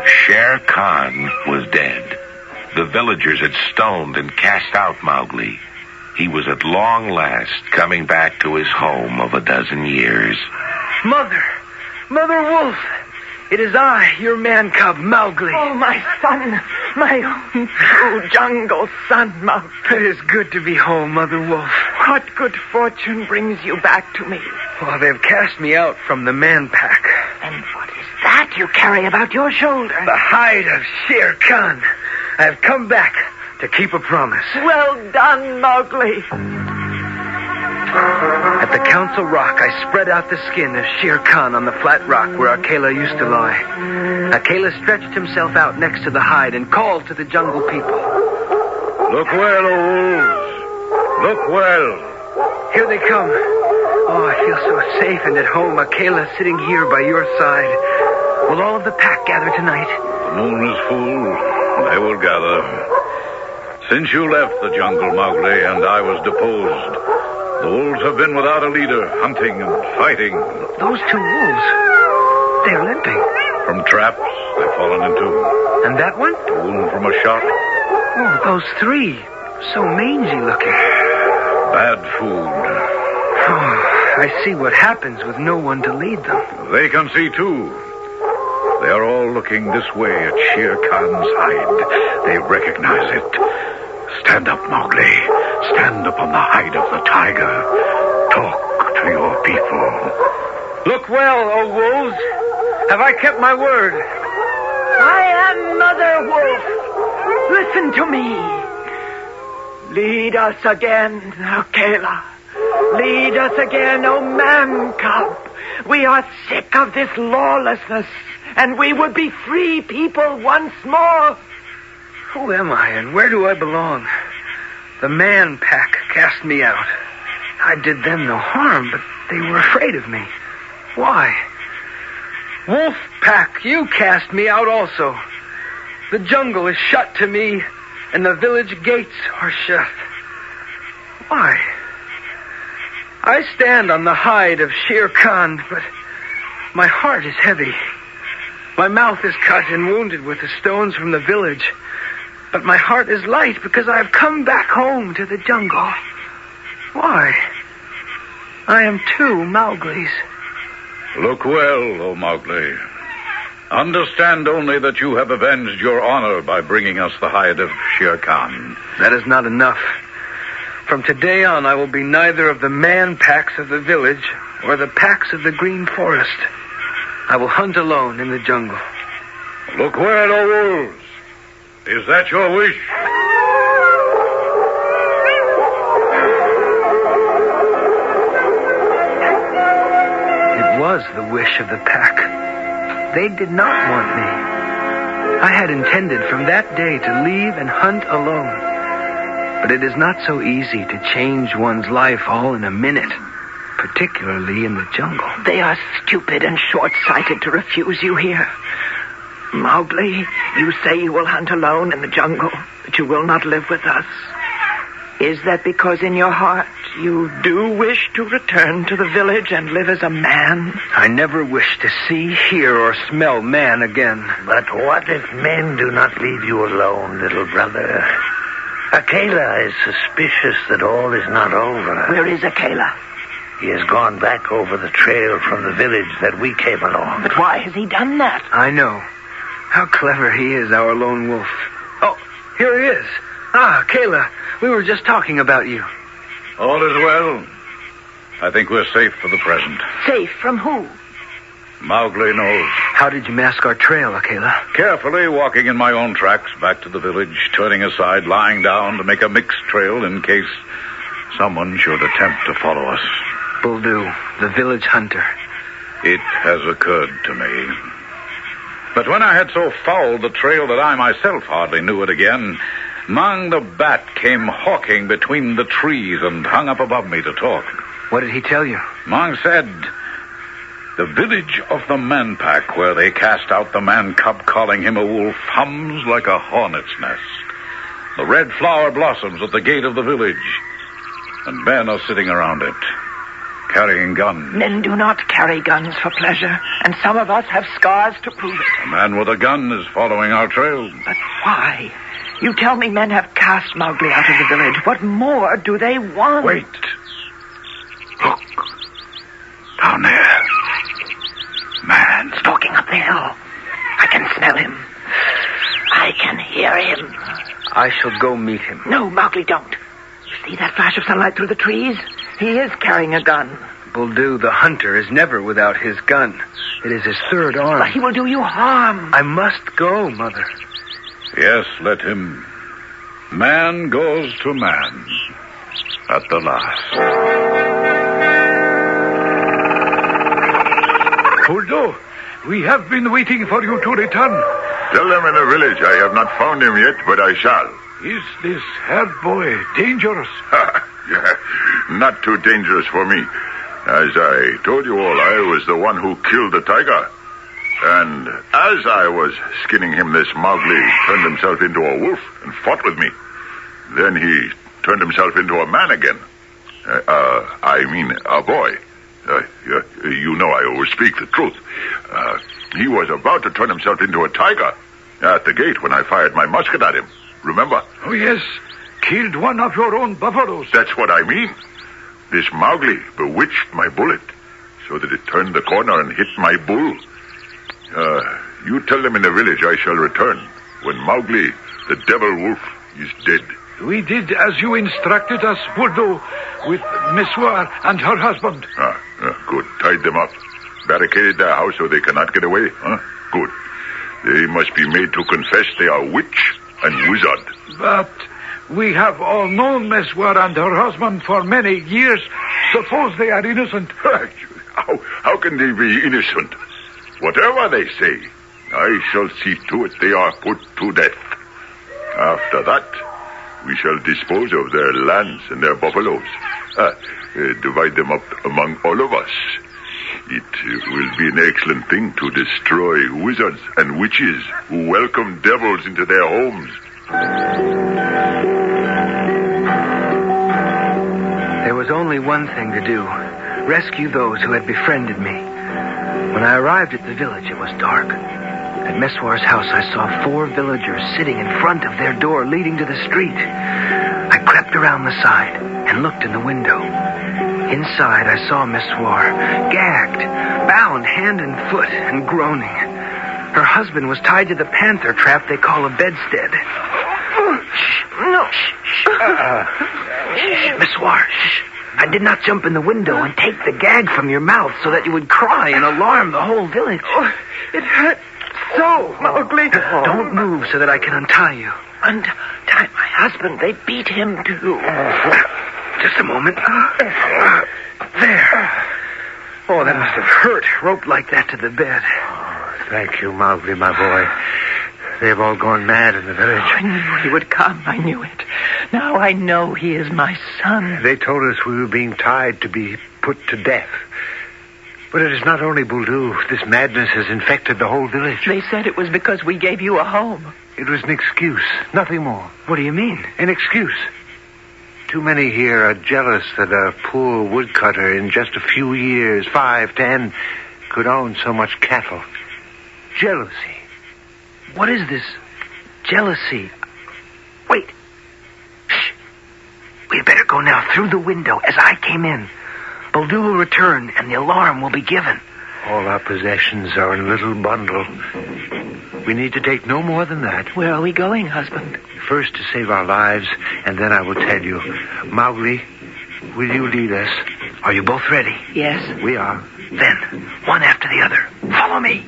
Shere Khan was dead. The villagers had stoned and cast out Mowgli. He was at long last coming back to his home of a dozen years. Mother Wolf, it is I, your man cub, Mowgli. Oh, my son, my own true jungle son, Mowgli. It is good to be home, Mother Wolf. What good fortune brings you back to me? Well, they've cast me out from the man pack. And what is that you carry about your shoulder? The hide of Shere Khan. I have come back to keep a promise. Well done, Mowgli. At the Council Rock, I spread out the skin of Shere Khan on the flat rock where Akela used to lie. Akela stretched himself out next to the hide and called to the jungle people. Look well, O wolves. Look well. Here they come. Oh, I feel so safe and at home, Akela, sitting here by your side. Will all of the pack gather tonight? The moon is full. They will gather. Since you left the jungle, Mowgli, and I was deposed, the wolves have been without a leader, hunting and fighting. Those two wolves, they're limping. From traps they've fallen into. And that one? A wound from a shot. Oh, those three, so mangy looking. Bad food. Oh, I see what happens with no one to lead them. They can see, too. They are all looking this way at Shere Khan's hide. They recognize it. Stand up, Mowgli. Stand up on the hide of the tiger. Talk to your people. Look well, O wolves. Have I kept my word? I am Mother Wolf. Listen to me. Lead us again, Akela. Lead us again, O man cub. We are sick of this lawlessness, and we would be free people once more. Who am I, and where do I belong? The man pack cast me out. I did them no harm, but they were afraid of me. Why? Wolf pack, you cast me out also. The jungle is shut to me, and the village gates are shut. Why? I stand on the hide of Shere Khan, but my heart is heavy. My mouth is cut and wounded with the stones from the village. But my heart is light because I have come back home to the jungle. Why? I am two Mowglis. Look well, O Mowgli. Understand only that you have avenged your honor by bringing us the hide of Shere Khan. That is not enough. From today on, I will be neither of the man packs of the village or the packs of the green forest. I will hunt alone in the jungle. Look well, O wolves. Is that your wish? It was the wish of the pack. They did not want me. I had intended from that day to leave and hunt alone. But it is not so easy to change one's life all in a minute, particularly in the jungle. They are stupid and short-sighted to refuse you here. Mowgli, you say you will hunt alone in the jungle, but you will not live with us. Is that because in your heart you do wish to return to the village and live as a man? I never wish to see, hear, or smell man again. But what if men do not leave you alone, little brother? Akela is suspicious that all is not over. Where is Akela? He has gone back over the trail from the village that we came along. But why has he done that? I know. How clever he is, our lone wolf. Oh, here he is. Ah, Kayla, we were just talking about you. All is well. I think we're safe for the present. Safe from who? Mowgli knows. How did you mask our trail, Akela? Carefully walking in my own tracks back to the village, turning aside, lying down to make a mixed trail in case someone should attempt to follow us. Buldeo, the village hunter. It has occurred to me. But when I had so fouled the trail that I myself hardly knew it again, Mang the Bat came hawking between the trees and hung up above me to talk. What did he tell you? Mang said, the village of the Man Pack, where they cast out the man cub calling him a wolf, hums like a hornet's nest. The red flower blossoms at the gate of the village, and men are sitting around it, carrying guns. Men do not carry guns for pleasure, and some of us have scars to prove it. A man with a gun is following our trail. But why? You tell me men have cast Mowgli out of the village. What more do they want? Wait. Look. Down there. Man. Stalking up the hill. I can smell him. I can hear him. I shall go meet him. No, Mowgli, don't. You see that flash of sunlight through the trees? He is carrying a gun. Buldeo, the hunter, is never without his gun. It is his third arm. But he will do you harm. I must go, Mother. Yes, let him. Man goes to man. At the last. Buldeo, we have been waiting for you to return. Tell them in the village I have not found him yet, but I shall. Is this herd boy dangerous? Yeah, not too dangerous for me. As I told you all, I was the one who killed the tiger. And as I was skinning him, this Mowgli turned himself into a wolf and fought with me. Then he turned himself into a man again. I mean, a boy. You know I always speak the truth. He was about to turn himself into a tiger at the gate when I fired my musket at him. Remember? Oh, yes. Killed one of your own buffaloes. That's what I mean. This Mowgli bewitched my bullet so that it turned the corner and hit my bull. You tell them in the village I shall return when Mowgli, the devil wolf, is dead. We did as you instructed us, Buldeo, with Meswar and her husband. Good. Tied them up. Barricaded their house so they cannot get away. Good. They must be made to confess they are witch and wizard. But we have all known Meswar and her husband for many years. Suppose they are innocent. How can they be innocent? Whatever they say, I shall see to it they are put to death. After that, we shall dispose of their lands and their buffaloes. Divide them up among all of us. It will be an excellent thing to destroy wizards and witches who welcome devils into their homes. There was only one thing to do. Rescue those who had befriended me. When I arrived at the village, it was dark. At Meswar's house, I saw 4 villagers sitting in front of their door leading to the street. I crept around the side and looked in the window. Inside, I saw Meswar, gagged, bound hand and foot, and groaning. Her husband was tied to the panther trap they call a bedstead. Shh, no, shh. Meswar, shh. I did not jump in the window and take the gag from your mouth so that you would cry and alarm the whole village. Oh, it hurts so, Mowgli. Don't move so that I can untie you. Untie my husband. They beat him, too. Just a moment. There. Oh, that must have hurt, roped like that to the bed. Thank you, Mowgli, my boy. They've all gone mad in the village. I knew he would come. I knew it. Now I know he is my son. They told us we were being tied to be put to death. But it is not only Buldeo. This madness has infected the whole village. They said it was because we gave you a home. It was an excuse, nothing more. What do you mean? An excuse. Too many here are jealous that a poor woodcutter in just a few years, 5, 10, could own so much cattle. Jealousy. What is this jealousy? Wait. Shh. We'd better go now through the window as I came in. Baldu will return and the alarm will be given. All our possessions are in a little bundle. We need to take no more than that. Where are we going, husband? First to save our lives, and then I will tell you. Mowgli, will you lead us? Are you both ready? Yes. We are. Then, one after the other. Follow me.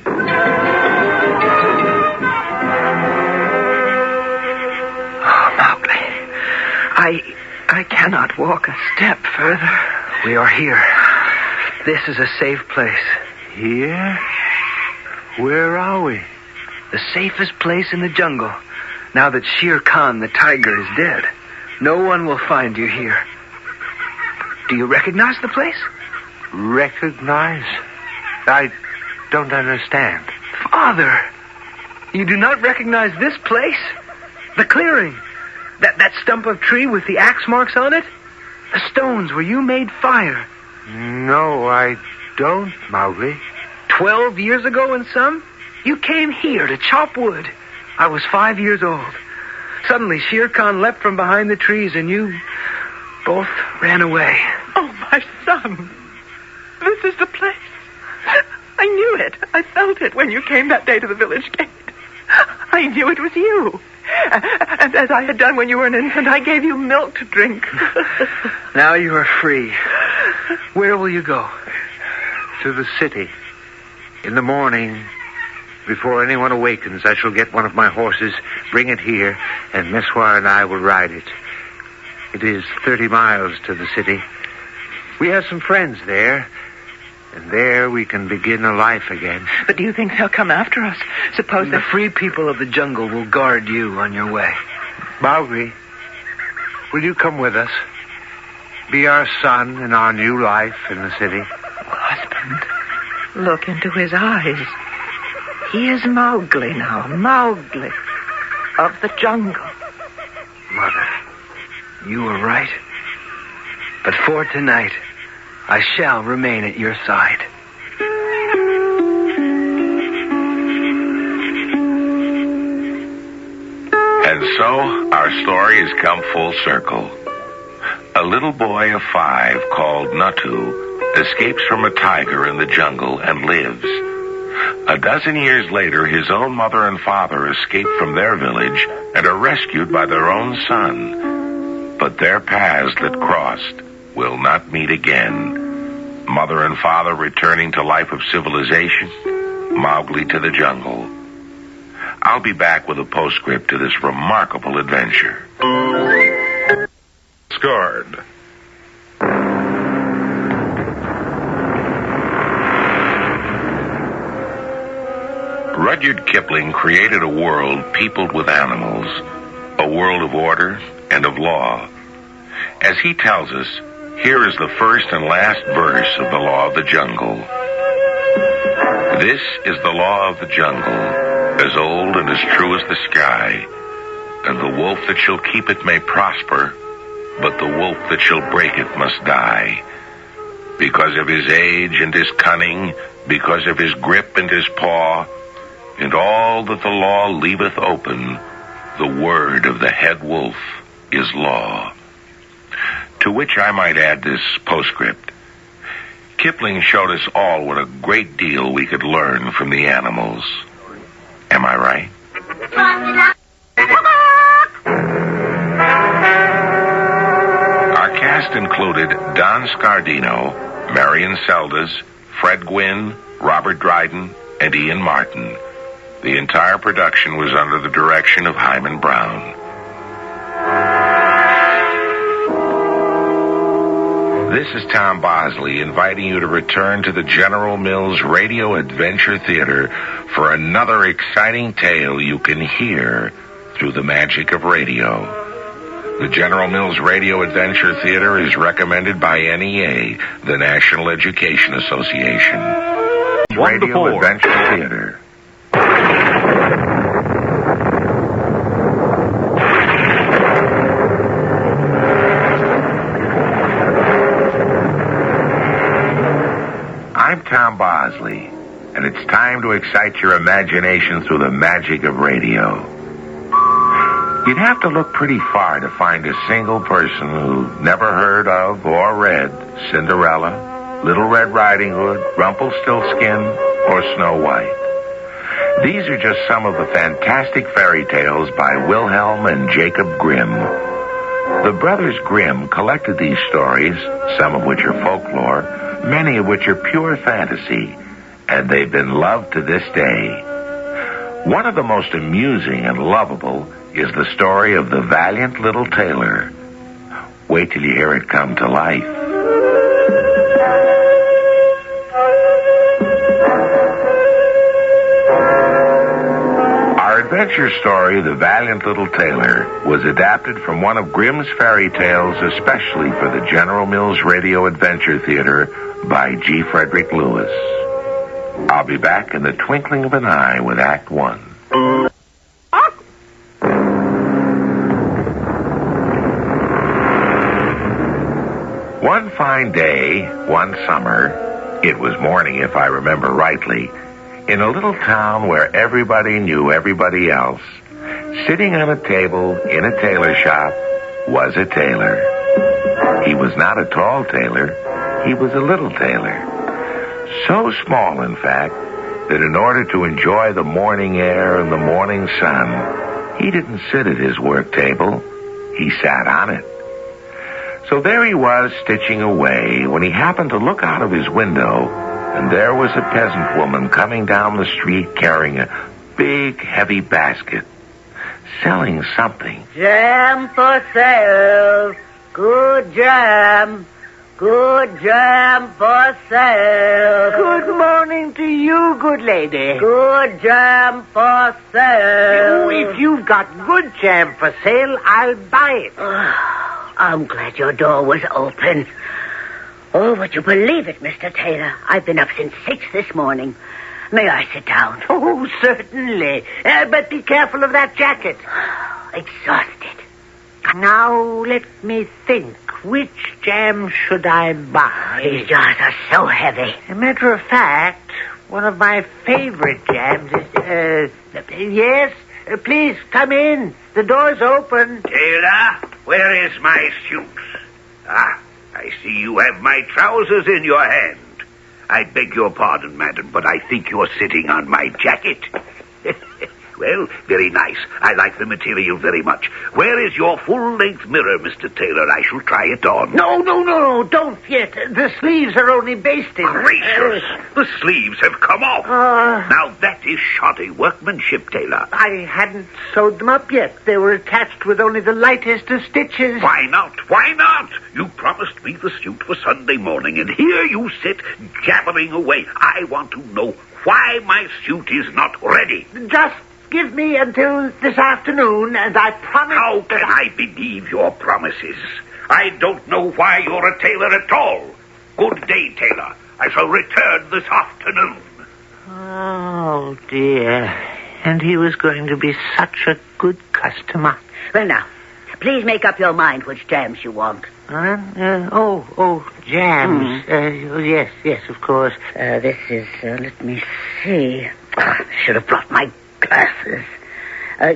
Oh, Mowgli. I cannot walk a step further. We are here. This is a safe place. Here? Where are we? The safest place in the jungle. Now that Shere Khan, the tiger, is dead, no one will find you here. Do you recognize the place? Recognize? I don't understand. Father, you do not recognize this place? The clearing? That stump of tree with the axe marks on it? The stones where you made fire? No, I don't, Mowgli. 12 years ago in some, you came here to chop wood. I was 5 years old. Suddenly, Shere Khan leapt from behind the trees and you both ran away. Oh, my son. This is the place. I knew it. I felt it when you came that day to the village gate. I knew it was you. And as I had done when you were an infant, I gave you milk to drink. Now you are free. Where will you go? To the city. In the morning, before anyone awakens, I shall get one of my horses, bring it here, and Meswar and I will ride it. It is 30 miles to the city. We have some friends there, and there we can begin a life again. But do you think they'll come after us? Suppose the free people of the jungle will guard you on your way. Mowgli, will you come with us? Be our son in our new life in the city. Husband, look into his eyes. He is Mowgli now, Mowgli of the jungle. Mother, you were right. But for tonight, I shall remain at your side. And so, our story has come full circle. A little boy of 5 called Natu escapes from a tiger in the jungle and lives. A dozen years later, his own mother and father escape from their village and are rescued by their own son. But their paths that crossed will not meet again. Mother and father returning to life of civilization, Mowgli to the jungle. I'll be back with a postscript to this remarkable adventure. Scored. Rudyard Kipling created a world peopled with animals, a world of order and of law. As he tells us, here is the first and last verse of the Law of the Jungle. This is the law of the jungle, as old and as true as the sky. And the wolf that shall keep it may prosper, but the wolf that shall break it must die. Because of his age and his cunning, because of his grip and his paw, and all that the law leaveth open, the word of the head wolf is law. To which I might add this postscript. Kipling showed us all what a great deal we could learn from the animals. Am I right? Our cast included Don Scardino, Marion Seldes, Fred Gwynne, Robert Dryden, and Ian Martin. The entire production was under the direction of Hyman Brown. This is Tom Bosley inviting you to return to the General Mills Radio Adventure Theater for another exciting tale you can hear through the magic of radio. The General Mills Radio Adventure Theater is recommended by NEA, the National Education Association. Radio Adventure Theater. Tom Bosley, and it's time to excite your imagination through the magic of radio. You'd have to look pretty far to find a single person who never heard of or read Cinderella, Little Red Riding Hood, Rumpelstiltskin, or Snow White. These are just some of the fantastic fairy tales by Wilhelm and Jacob Grimm. The brothers Grimm collected these stories, some of which are folklore, many of which are pure fantasy, and they've been loved to this day. One of the most amusing and lovable is the story of the valiant little tailor. Wait till you hear it come to life. Our adventure story, The Valiant Little Tailor, was adapted from one of Grimm's fairy tales especially for the General Mills Radio Adventure Theater by G. Frederick Lewis. I'll be back in the twinkling of an eye with Act 1. One fine day, one summer, it was morning if I remember rightly, in a little town where everybody knew everybody else, sitting on a table in a tailor shop was a tailor. He was not a tall tailor, he was a little tailor. So small, in fact, that in order to enjoy the morning air and the morning sun, he didn't sit at his work table, he sat on it. So there he was, stitching away, when he happened to look out of his window, and there was a peasant woman coming down the street carrying a big, heavy basket, selling something. Jam for sale. Good jam. Good jam for sale. Good morning to you, good lady. Good jam for sale. If you've got good jam for sale, I'll buy it. I'm glad your door was open. Oh, would you believe it, Mr. Tailor? I've been up since 6 this morning. May I sit down? Oh, certainly. But be careful of that jacket. Exhausted. Now, let me think. Which jam should I buy? These jars are so heavy. As a matter of fact, one of my favorite jams is... yes? Please, come in. The door's open. Tailor, where is my suit? Ah, I see you have my trousers in your hand. I beg your pardon, madam, but I think you're sitting on my jacket. Well, very nice. I like the material very much. Where is your full-length mirror, Mr. Tailor? I shall try it on. No, don't yet. The sleeves are only basted. Gracious! The sleeves have come off. Now that is shoddy workmanship, Tailor. I hadn't sewed them up yet. They were attached with only the lightest of stitches. Why not? Why not? You promised me the suit for Sunday morning, and here you sit jabbering away. I want to know why my suit is not ready. Just give me until this afternoon, and I promise... How can I believe your promises? I don't know why you're a tailor at all. Good day, Tailor. I shall return this afternoon. Oh, dear. And he was going to be such a good customer. Well, now, please make up your mind which jams you want. Jams. Yes, of course. This is, let me see. I should have brought my glasses.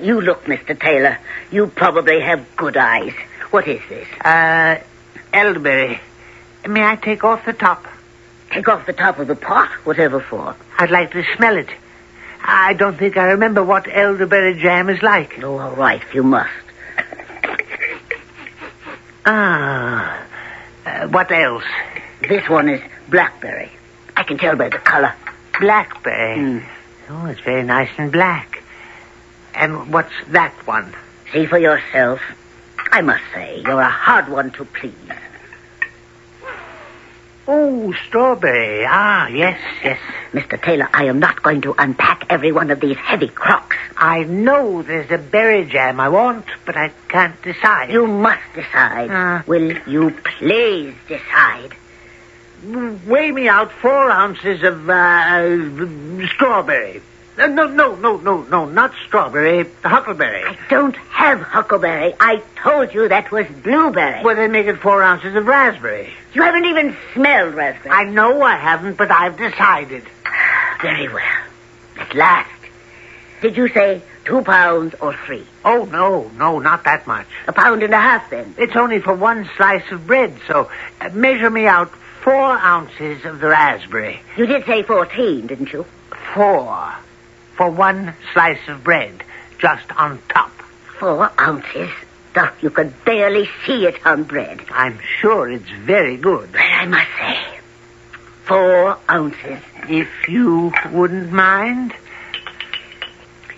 You look, Mr. Tailor. You probably have good eyes. What is this? Elderberry. May I take off the top? Take off the top of the pot? Whatever for? I'd like to smell it. I don't think I remember what elderberry jam is like. Oh, all right, you must. What else? This one is blackberry. I can tell by the color. Blackberry? Oh, it's very nice and black. And what's that one? See for yourself. I must say, you're a hard one to please. Oh, strawberry. Yes. Mr. Tailor, I am not going to unpack every one of these heavy crocks. I know there's a berry jam I want, but I can't decide. You must decide. Will you please decide? Weigh me out 4 ounces of strawberry. No, not strawberry, huckleberry. I don't have huckleberry. I told you that was blueberry. Well, then make it 4 ounces of raspberry. You haven't even smelled raspberry. I know I haven't, but I've decided. Very well. At last. Did you say 2 pounds or 3? Oh, no, not that much. 1.5 pounds, then. It's only for 1 slice of bread, so measure me out 4 ounces of the raspberry. You did say 14, didn't you? 4. For 1 slice of bread, just on top. 4 ounces? Though you could barely see it on bread. I'm sure it's very good. But I must say, 4 ounces. If you wouldn't mind.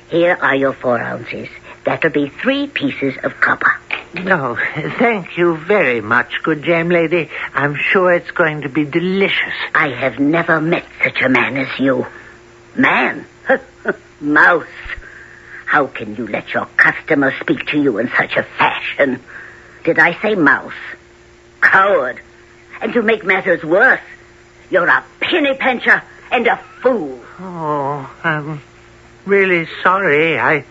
Here are your 4 ounces. That'll be 3 pieces of copper. No, thank you very much, good jam lady. I'm sure it's going to be delicious. I have never met such a man as you. Man? Mouse. How can you let your customer speak to you in such a fashion? Did I say mouse? Coward. And to make matters worse, you're a penny pincher and a fool. Oh, I'm really sorry. I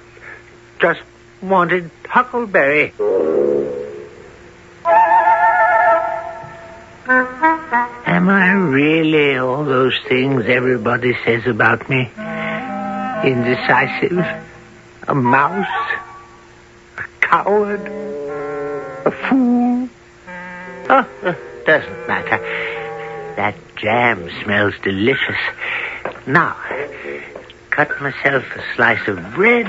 just wanted huckleberry. Am I really all those things everybody says about me? Indecisive, a mouse, a coward, a fool. Oh, doesn't matter. That jam smells delicious. Now, cut myself a slice of bread.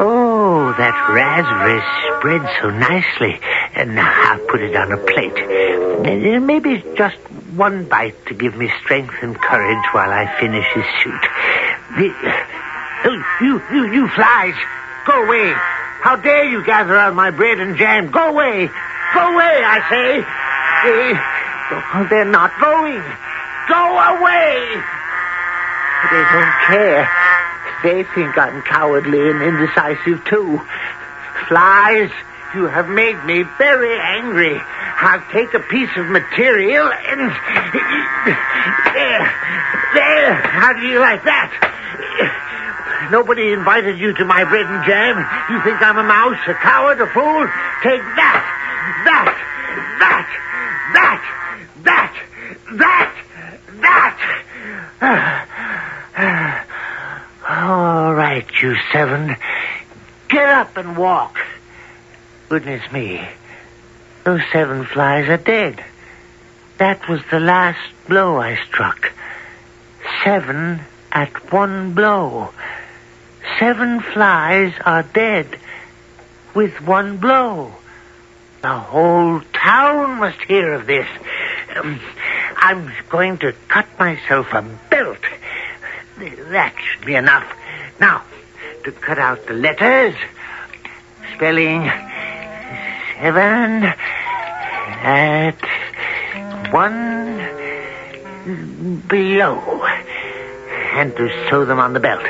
Oh, that raspberry spread so nicely. And now I'll put it on a plate. And maybe just 1 bite to give me strength and courage while I finish this suit. You flies! Go away! How dare you gather on my bread and jam? Go away! Go away, I say! They're not going! Go away! They don't care. They think I'm cowardly and indecisive, too. Flies, you have made me very angry. I'll take a piece of material and... There! How do you like that? Nobody invited you to my bread and jam. You think I'm a mouse, a coward, a fool? Take that! All right, you 7. Get up and walk. Goodness me. Those 7 flies are dead. That was the last blow I struck. 7 at 1 blow. 7 flies are dead with 1 blow. The whole town must hear of this. I'm going to cut myself a belt. That should be enough. Now, to cut out the letters, spelling 7 at 1 blow, and to sew them on the belt.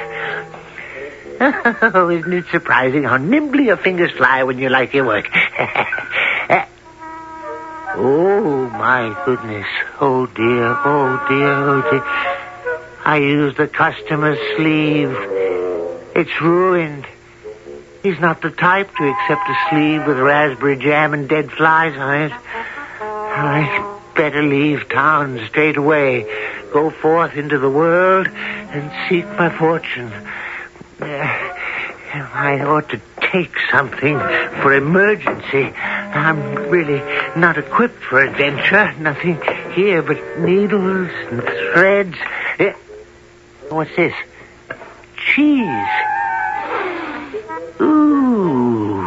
Oh, isn't it surprising how nimbly your fingers fly when you like your work? Oh, my goodness. Oh, dear. I used the customer's sleeve. It's ruined. He's not the type to accept a sleeve with raspberry jam and dead flies on it. I better leave town straight away. Go forth into the world and seek my fortune. I ought to take something for emergency. I'm really not equipped for adventure. Nothing here but needles and threads. What's this? Cheese. Ooh,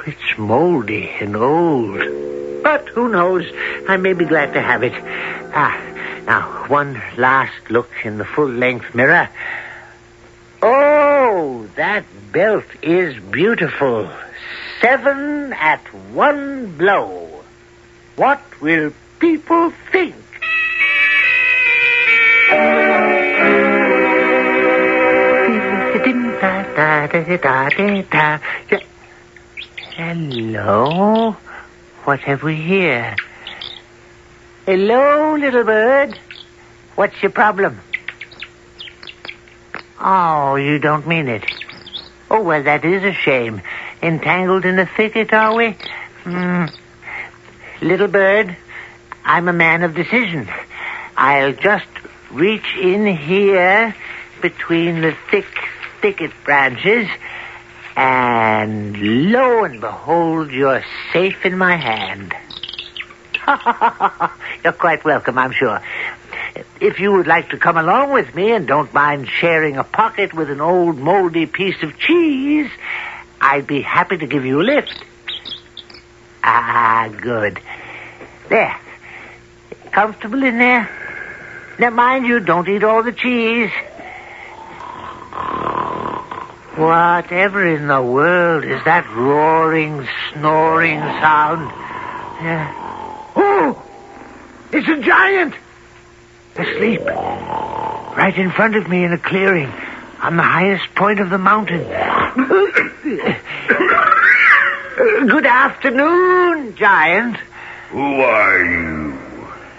it's moldy and old. But who knows? I may be glad to have it. Now, one last look in the full-length mirror. Oh, that belt is beautiful. 7 at 1 blow. What will people think? Hello? What have we here? Hello, little bird. What's your problem? Oh, you don't mean it. Oh, well, that is a shame. Entangled in a thicket, are we? Little bird, I'm a man of decision. I'll just reach in here between the thicket branches, and lo and behold, you're safe in my hand. You're quite welcome, I'm sure. If you would like to come along with me and don't mind sharing a pocket with an old moldy piece of cheese, I'd be happy to give you a lift. Ah, good. There. Comfortable in there? Now, mind you, don't eat all the cheese. Whatever in the world is that roaring, snoring sound? Oh! It's a giant! Asleep. Right in front of me in a clearing, on the highest point of the mountain. Good afternoon, giant. Who are you?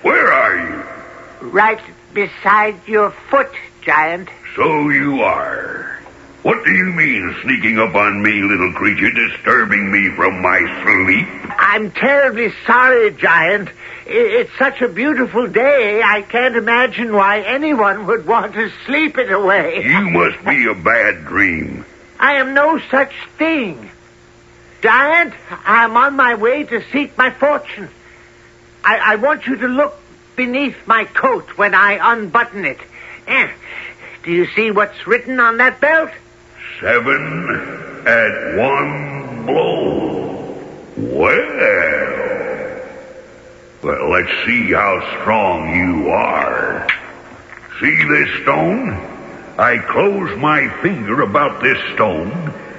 Where are you? Right beside your foot, giant. So you are. What do you mean, sneaking up on me, little creature, disturbing me from my sleep? I'm terribly sorry, giant. It's such a beautiful day, I can't imagine why anyone would want to sleep it away. You must be a bad dream. I am no such thing. Giant, I'm on my way to seek my fortune. I want you to look beneath my coat when I unbutton it. Do you see what's written on that belt? 7 at 1 blow. Well, let's see how strong you are. See this stone? I close my finger about this stone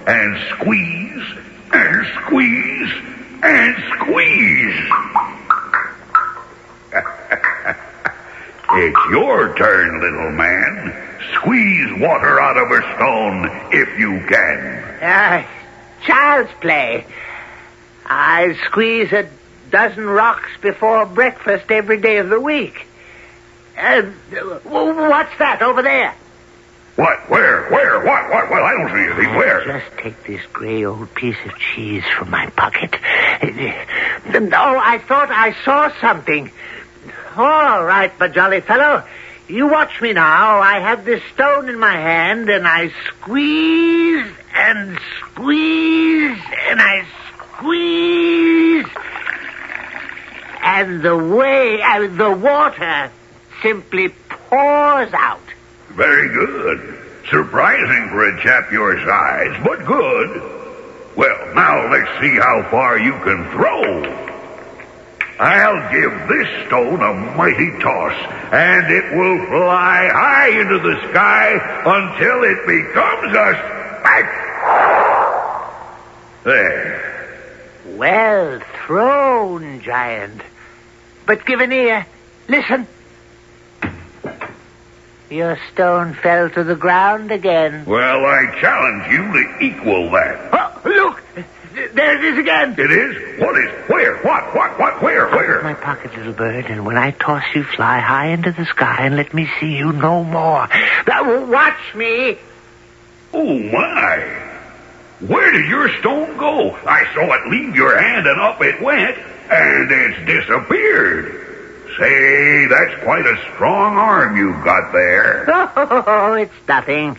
and squeeze and squeeze and squeeze. It's your turn, little man. Squeeze water out of a stone if you can. Child's play. I squeeze a dozen rocks before breakfast every day of the week. What's that over there? What? Where? What? Well, I don't see anything. Where? Just take this gray old piece of cheese from my pocket. Oh, I thought I saw something. All right, my jolly fellow. You watch me now. I have this stone in my hand, and I squeeze and squeeze and I squeeze. And the water simply pours out. Very good. Surprising for a chap your size, but good. Well, now let's see how far you can throw. I'll give this stone a mighty toss, and it will fly high into the sky until it becomes a smack. There. Well thrown, giant. But give an ear. Listen. Your stone fell to the ground again. Well, I challenge you to equal that. Oh, look! There it is again. It is? What is? Where? What? Where? My pocket, little bird, and when I toss you, fly high into the sky and let me see you no more. Watch me. Oh, my. Where did your stone go? I saw it leave your hand and up it went, and it's disappeared. Say, that's quite a strong arm you've got there. Oh, it's nothing.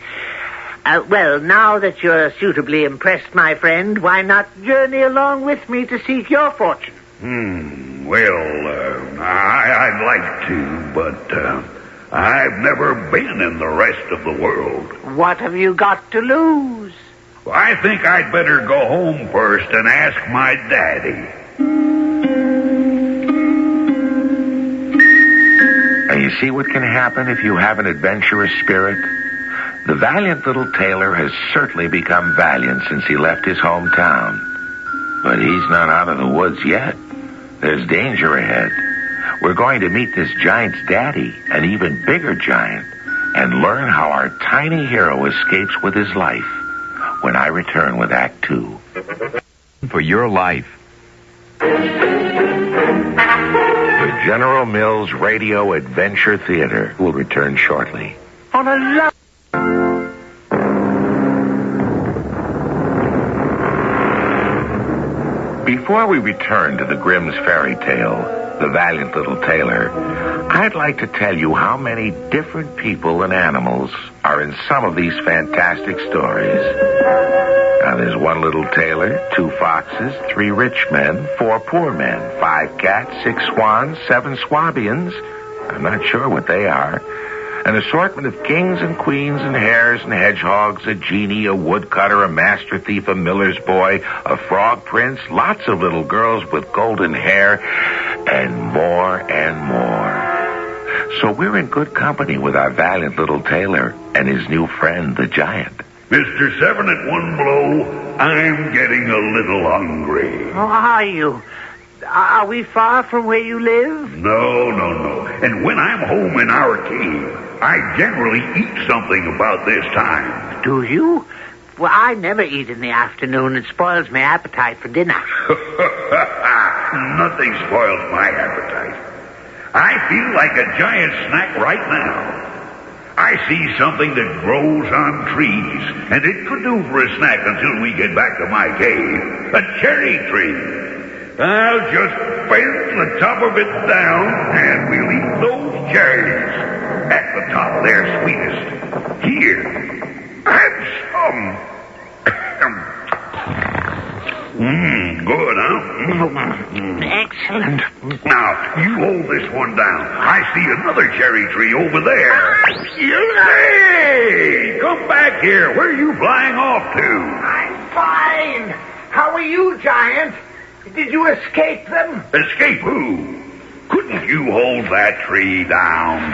Well, now that you're suitably impressed, my friend, why not journey along with me to seek your fortune? Well, I'd like to, but I've never been in the rest of the world. What have you got to lose? I think I'd better go home first and ask my daddy. And you see what can happen if you have an adventurous spirit? The valiant little Tailor has certainly become valiant since he left his hometown. But he's not out of the woods yet. There's danger ahead. We're going to meet this giant's daddy, an even bigger giant, and learn how our tiny hero escapes with his life when I return with Act 2. For your life. The General Mills Radio Adventure Theater will return shortly. On a Before we return to the Grimm's fairy tale, The Valiant Little Tailor, I'd like to tell you how many different people and animals are in some of these fantastic stories. Now, there's one little tailor, 2 foxes, 3 rich men, 4 poor men, 5 cats, 6 swans, 7 swabians. I'm not sure what they are. An assortment of kings and queens and hares and hedgehogs, a genie, a woodcutter, a master thief, a miller's boy, a frog prince, lots of little girls with golden hair, and more and more. So we're in good company with our valiant little tailor and his new friend, the giant. Mr. 7 at one blow, I'm getting a little hungry. How are you? Are we far from where you live? No. And when I'm home in our cave, I generally eat something about this time. Do you? Well, I never eat in the afternoon. It spoils my appetite for dinner. Nothing spoils my appetite. I feel like a giant snack right now. I see something that grows on trees, and it could do for a snack until we get back to my cave. A cherry tree. I'll just bend the top of it down, and we'll eat those cherries. At the top, they're sweetest. Here, have some. Good, huh? Excellent. Now, you hold this one down. I see another cherry tree over there. Hey, come back here. Where are you flying off to? I'm fine. How are you, Giant? Did you escape them? Escape who? Couldn't you hold that tree down?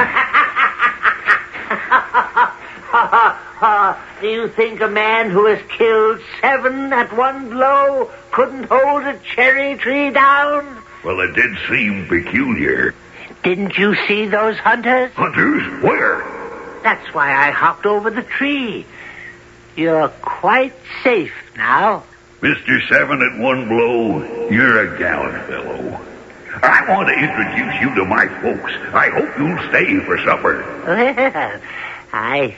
Do you think a man who has killed 7 at one blow couldn't hold a cherry tree down? Well, it did seem peculiar. Didn't you see those hunters? Hunters? Where? That's why I hopped over the tree. You're quite safe now. Mr. 7 at one blow, you're a gallant fellow. I want to introduce you to my folks. I hope you'll stay for supper. Well, I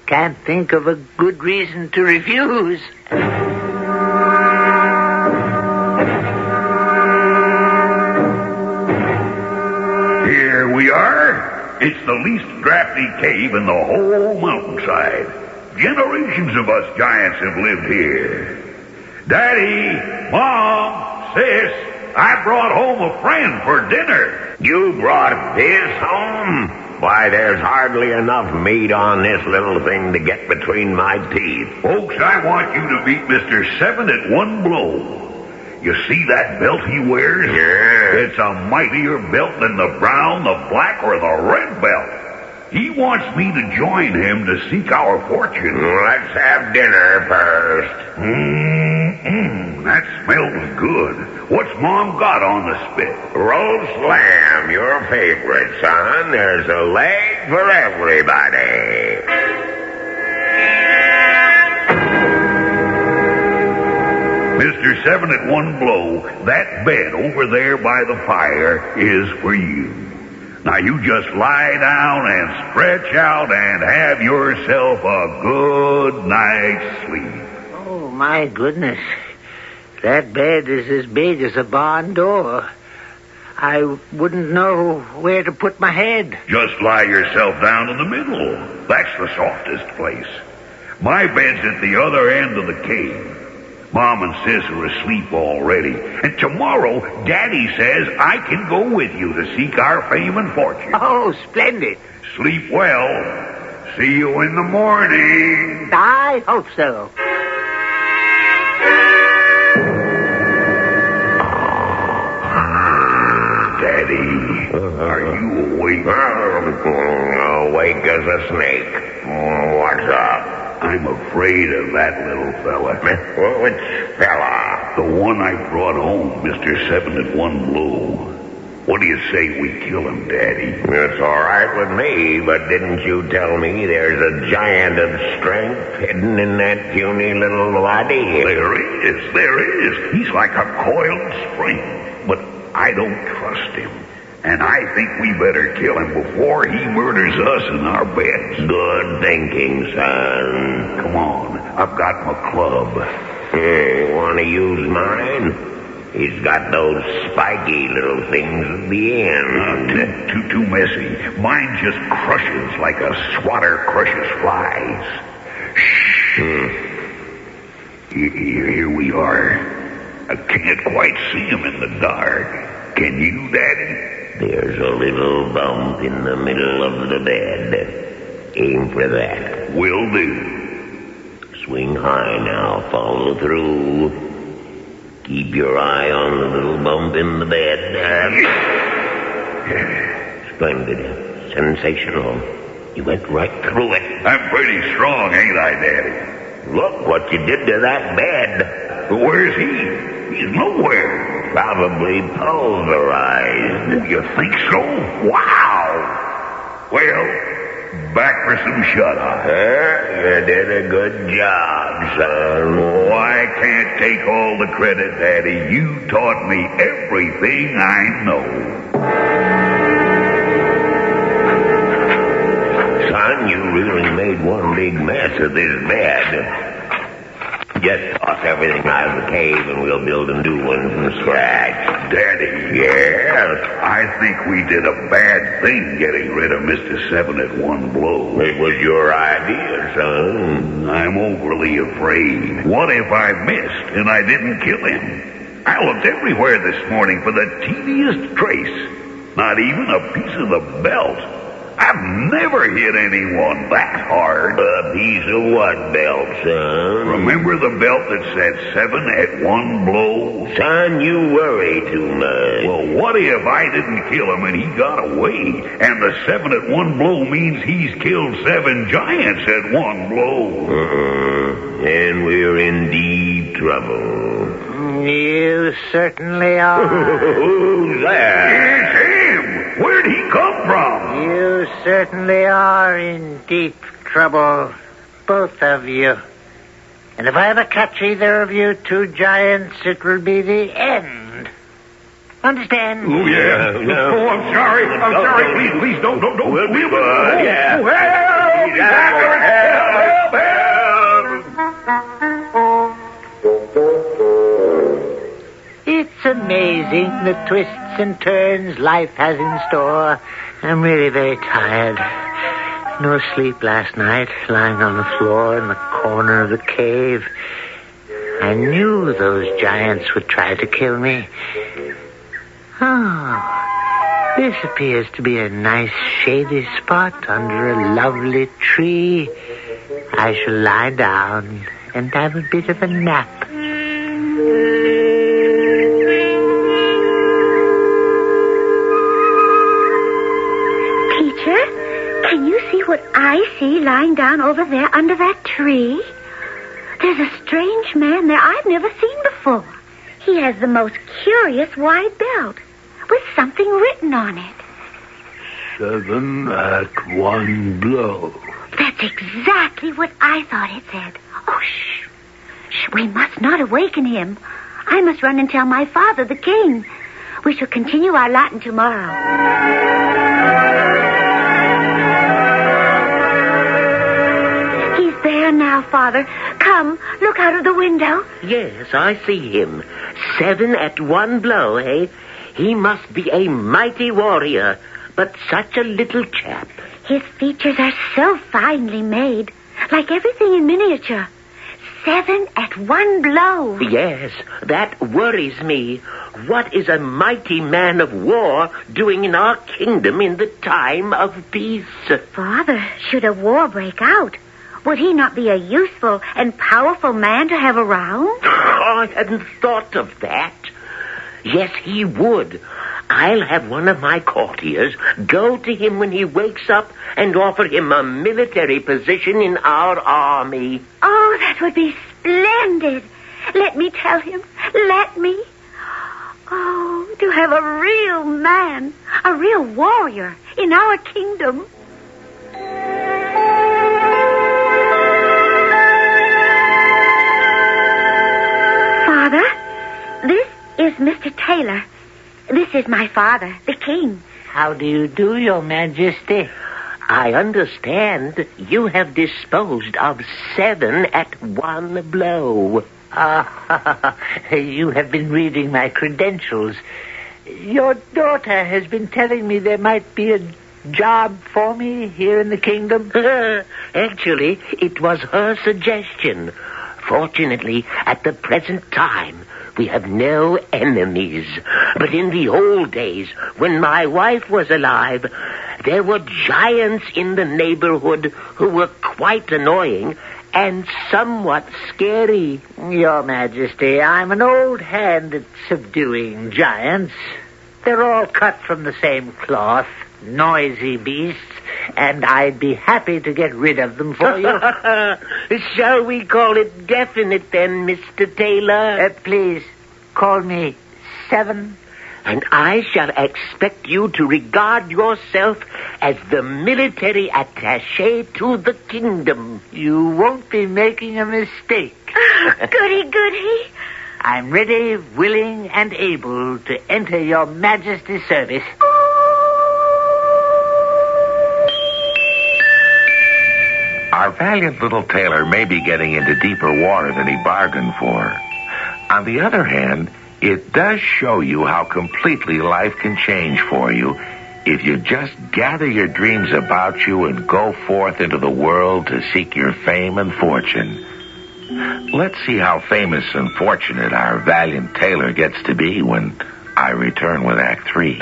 can't think of a good reason to refuse. Here we are. It's the least drafty cave in the whole mountainside. Generations of us giants have lived here. Daddy, Mom, Sis, I brought home a friend for dinner. You brought this home? Why, there's hardly enough meat on this little thing to get between my teeth. Folks, I want you to meet Mr. 7 at one blow. You see that belt he wears? Yeah. It's a mightier belt than the brown, the black, or the red belt. He wants me to join him to seek our fortune. Let's have dinner first. That smells good. What's Mom got on the spit? Roast lamb, your favorite, son. There's a leg for everybody. Mr. 7 at one blow, that bed over there by the fire is for you. Now you just lie down and stretch out and have yourself a good night's sleep. Oh, my goodness. That bed is as big as a barn door. I wouldn't know where to put my head. Just lie yourself down in the middle. That's the softest place. My bed's at the other end of the cave. Mom and Sis are asleep already. And tomorrow, Daddy says I can go with you to seek our fame and fortune. Oh, splendid. Sleep well. See you in the morning. I hope so. Daddy, are you awake? Awake as a snake. What's up? I'm afraid of that little fella. Which fella? The one I brought home, Mr. 7 at one blow. What do you say we kill him, Daddy? It's all right with me, but didn't you tell me there's a giant of strength hidden in that puny little body? There is. He's like a coiled spring, but I don't trust him. And I think we better kill him before he murders us in our beds. Good thinking, son. Come on, I've got my club. Hey, want to use mine? He's got those spiky little things at the end. Too messy. Mine just crushes like a swatter crushes flies. Shh. Here we are. I can't quite see him in the dark. Can you, Daddy? There's a little bump in the middle of the bed. Aim for that. Will do. Swing high now. Follow through. Keep your eye on the little bump in the bed. Splendid. Sensational. You went right through it. I'm pretty strong, ain't I, Daddy? Look what you did to that bed. But where's he? He's nowhere. Probably pulverized. Oh, you think so? Wow. Well, back for some shut-eye. You did a good job, son. Oh, I can't take all the credit, Daddy. You taught me everything I know. Son, you really made one big mess of this bed. Just toss everything out of the cave and we'll build a new one from scratch. Daddy. Yes? I think we did a bad thing getting rid of Mr. Seven at one blow. It was your idea, son. I'm overly afraid. What if I missed and I didn't kill him? I looked everywhere this morning for the teeniest trace. Not even a piece of the belt. I've never hit anyone that hard. A piece of what belt, son? Remember the belt that said 7 at one blow? Son, you worry too much. Well, what if I didn't kill him and he got away? And the 7 at one blow means he's killed 7 giants at one blow. And we're in deep trouble. You certainly are. Who's that? It's him! Where'd he come from? You certainly are in deep trouble, both of you. And if I ever catch either of you two giants, it will be the end. Understand? Oh, yeah. No. Oh, I'm sorry. I'm sorry. Please, don't. We'll be good. Yeah. Oh, help! It's amazing the twists and turns life has in store. I'm really very tired. No sleep last night, lying on the floor in the corner of the cave. I knew those giants would try to kill me. Oh, this appears to be a nice shady spot under a lovely tree. I shall lie down and have a bit of a nap. Can you see what I see lying down over there under that tree? There's a strange man there I've never seen before. He has the most curious white belt with something written on it. 7 at one blow. That's exactly what I thought it said. Oh, shh. Shh, we must not awaken him. I must run and tell my father, the king. We shall continue our Latin tomorrow. There now, Father. Come, look out of the window. Yes, I see him. 7 at one blow, eh? He must be a mighty warrior, but such a little chap. His features are so finely made, like everything in miniature. 7 at one blow. Yes, that worries me. What is a mighty man of war doing in our kingdom in the time of peace? Father, should a war break out, would he not be a useful and powerful man to have around? I hadn't thought of that. Yes, he would. I'll have one of my courtiers go to him when he wakes up and offer him a military position in our army. Oh, that would be splendid. Let me tell him. Let me. Oh, to have a real man, a real warrior in our kingdom. Father, this is Mr. Tailor. This is my father, the king. How do you do, Your Majesty? I understand you have disposed of 7 at one blow. You have been reading my credentials. Your daughter has been telling me there might be a job for me here in the kingdom. Actually, it was her suggestion. Fortunately, at the present time, we have no enemies. But in the old days, when my wife was alive, there were giants in the neighborhood who were quite annoying and somewhat scary. Your Majesty, I'm an old hand at subduing giants. They're all cut from the same cloth, noisy beasts, and I'd be happy to get rid of them for you. Shall we call it definite then, Mr. Tailor? Please, call me 7. And I shall expect you to regard yourself as the military attaché to the kingdom. You won't be making a mistake. Goody, goody. I'm ready, willing, and able to enter your Majesty's service. Our valiant little tailor may be getting into deeper water than he bargained for. On the other hand, it does show you how completely life can change for you if you just gather your dreams about you and go forth into the world to seek your fame and fortune. Let's see how famous and fortunate our valiant tailor gets to be when I return with Act 3.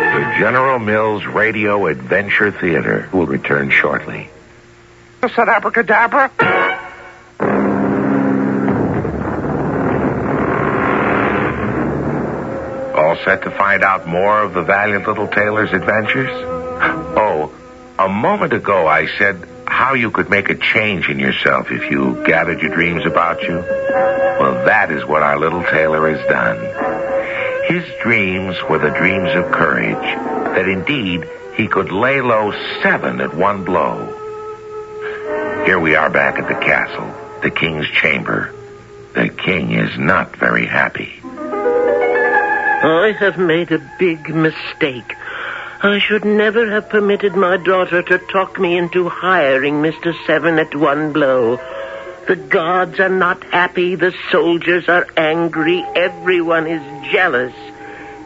The General Mills Radio Adventure Theater will return shortly. Said abracadabra. All set to find out more of the valiant little tailor's adventures? Oh, a moment ago I said how you could make a change in yourself if you gathered your dreams about you. Well, that is what our little tailor has done. His dreams were the dreams of courage, that indeed he could lay low 7 at one blow. Here we are back at the castle, the king's chamber. The king is not very happy. I have made a big mistake. I should never have permitted my daughter to talk me into hiring Mr. 7 at one blow. The guards are not happy. The soldiers are angry. Everyone is jealous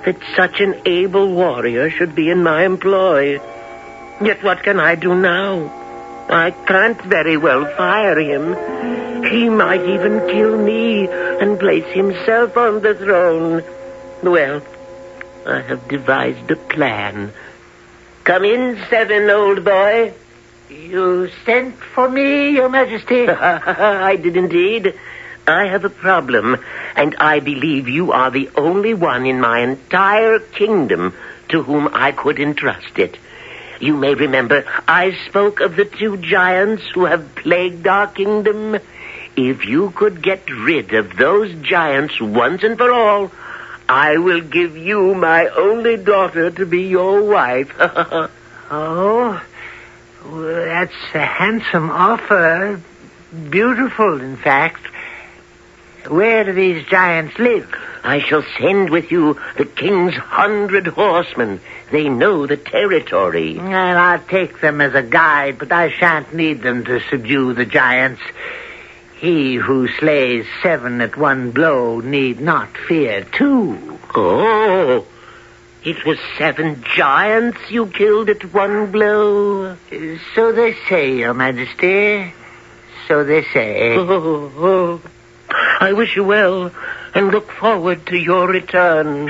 that such an able warrior should be in my employ. Yet what can I do now? I can't very well fire him. He might even kill me and place himself on the throne. Well, I have devised a plan. Come in, 7, old boy. You sent for me, Your Majesty? I did indeed. I have a problem, and I believe you are the only one in my entire kingdom to whom I could entrust it. You may remember I spoke of the 2 giants who have plagued our kingdom. If you could get rid of those giants once and for all, I will give you my only daughter to be your wife. Oh, well, that's a handsome offer. Beautiful, in fact. Where do these giants live? I shall send with you the king's 100 horsemen. They know the territory. Well, I'll take them as a guide, but I shan't need them to subdue the giants. He who slays 7 at one blow need not fear 2. Oh, it was 7 giants you killed at one blow? So they say, Your Majesty. So they say. Oh. I wish you well, and look forward to your return.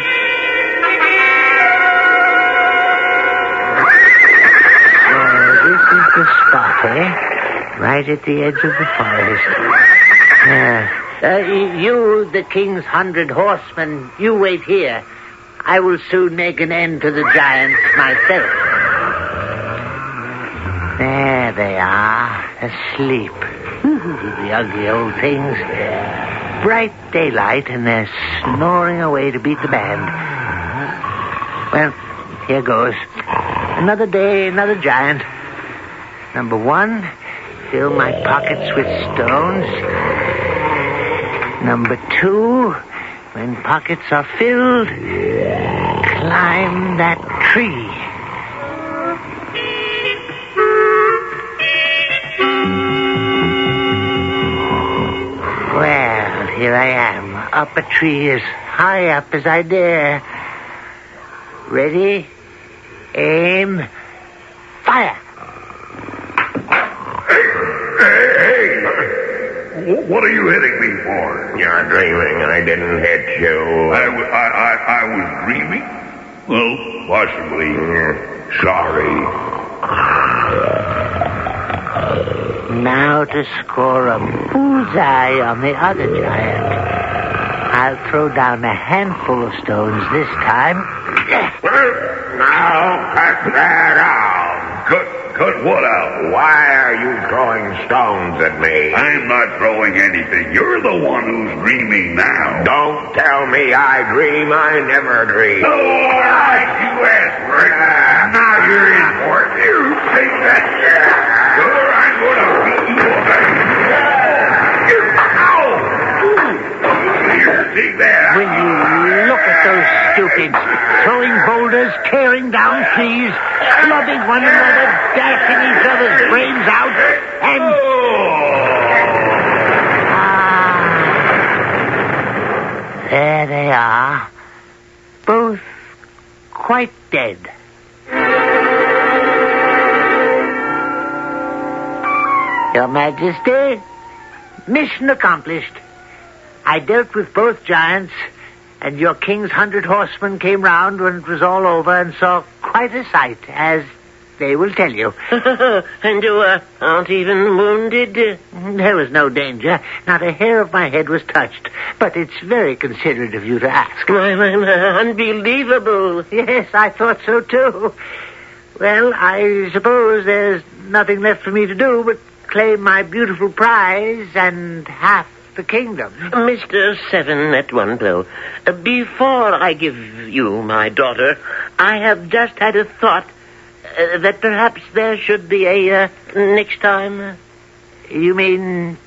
This is the spot, eh? Right at the edge of the forest. You, the king's 100 horsemen, you wait here. I will soon make an end to the giants myself. There they are, asleep. The ugly old things. Bright daylight, and they're snoring away to beat the band. Well, here goes. Another day, another giant. Number 1, fill my pockets with stones. Number 2, when pockets are filled, climb that tree. I am, up a tree as high up as I dare. Ready, aim, fire. Hey! What are you hitting me for? You're dreaming. I didn't hit you. I was dreaming? Well, possibly. Sorry. Now to score a bullseye on the other giant. I'll throw down a handful of stones this time. Now, cut that out. Cut what out? Why are you throwing stones at me? I'm not throwing anything. You're the one who's dreaming now. Don't tell me I dream. I never dream. No, all right, you asked for it. Now you're in for it. You take that. Sure, I'm going to beat you up. Ow! Here, take that. Will you look at those stupids, throwing boulders, tearing down trees, clubbing one another, dashing each other's brains out, and... There they are, both quite dead. Your Majesty, mission accomplished. I dealt with both giants, and your king's 100 horsemen came round when it was all over and saw quite a sight, as they will tell you. And you aren't even wounded? There was no danger. Not a hair of my head was touched. But it's very considerate of you to ask. Unbelievable. Yes, I thought so too. Well, I suppose there's nothing left for me to do but claim my beautiful prize and half the kingdom. Mr. Seven at one blow. Before I give you my daughter, I have just had a thought that perhaps there should be a next time. You mean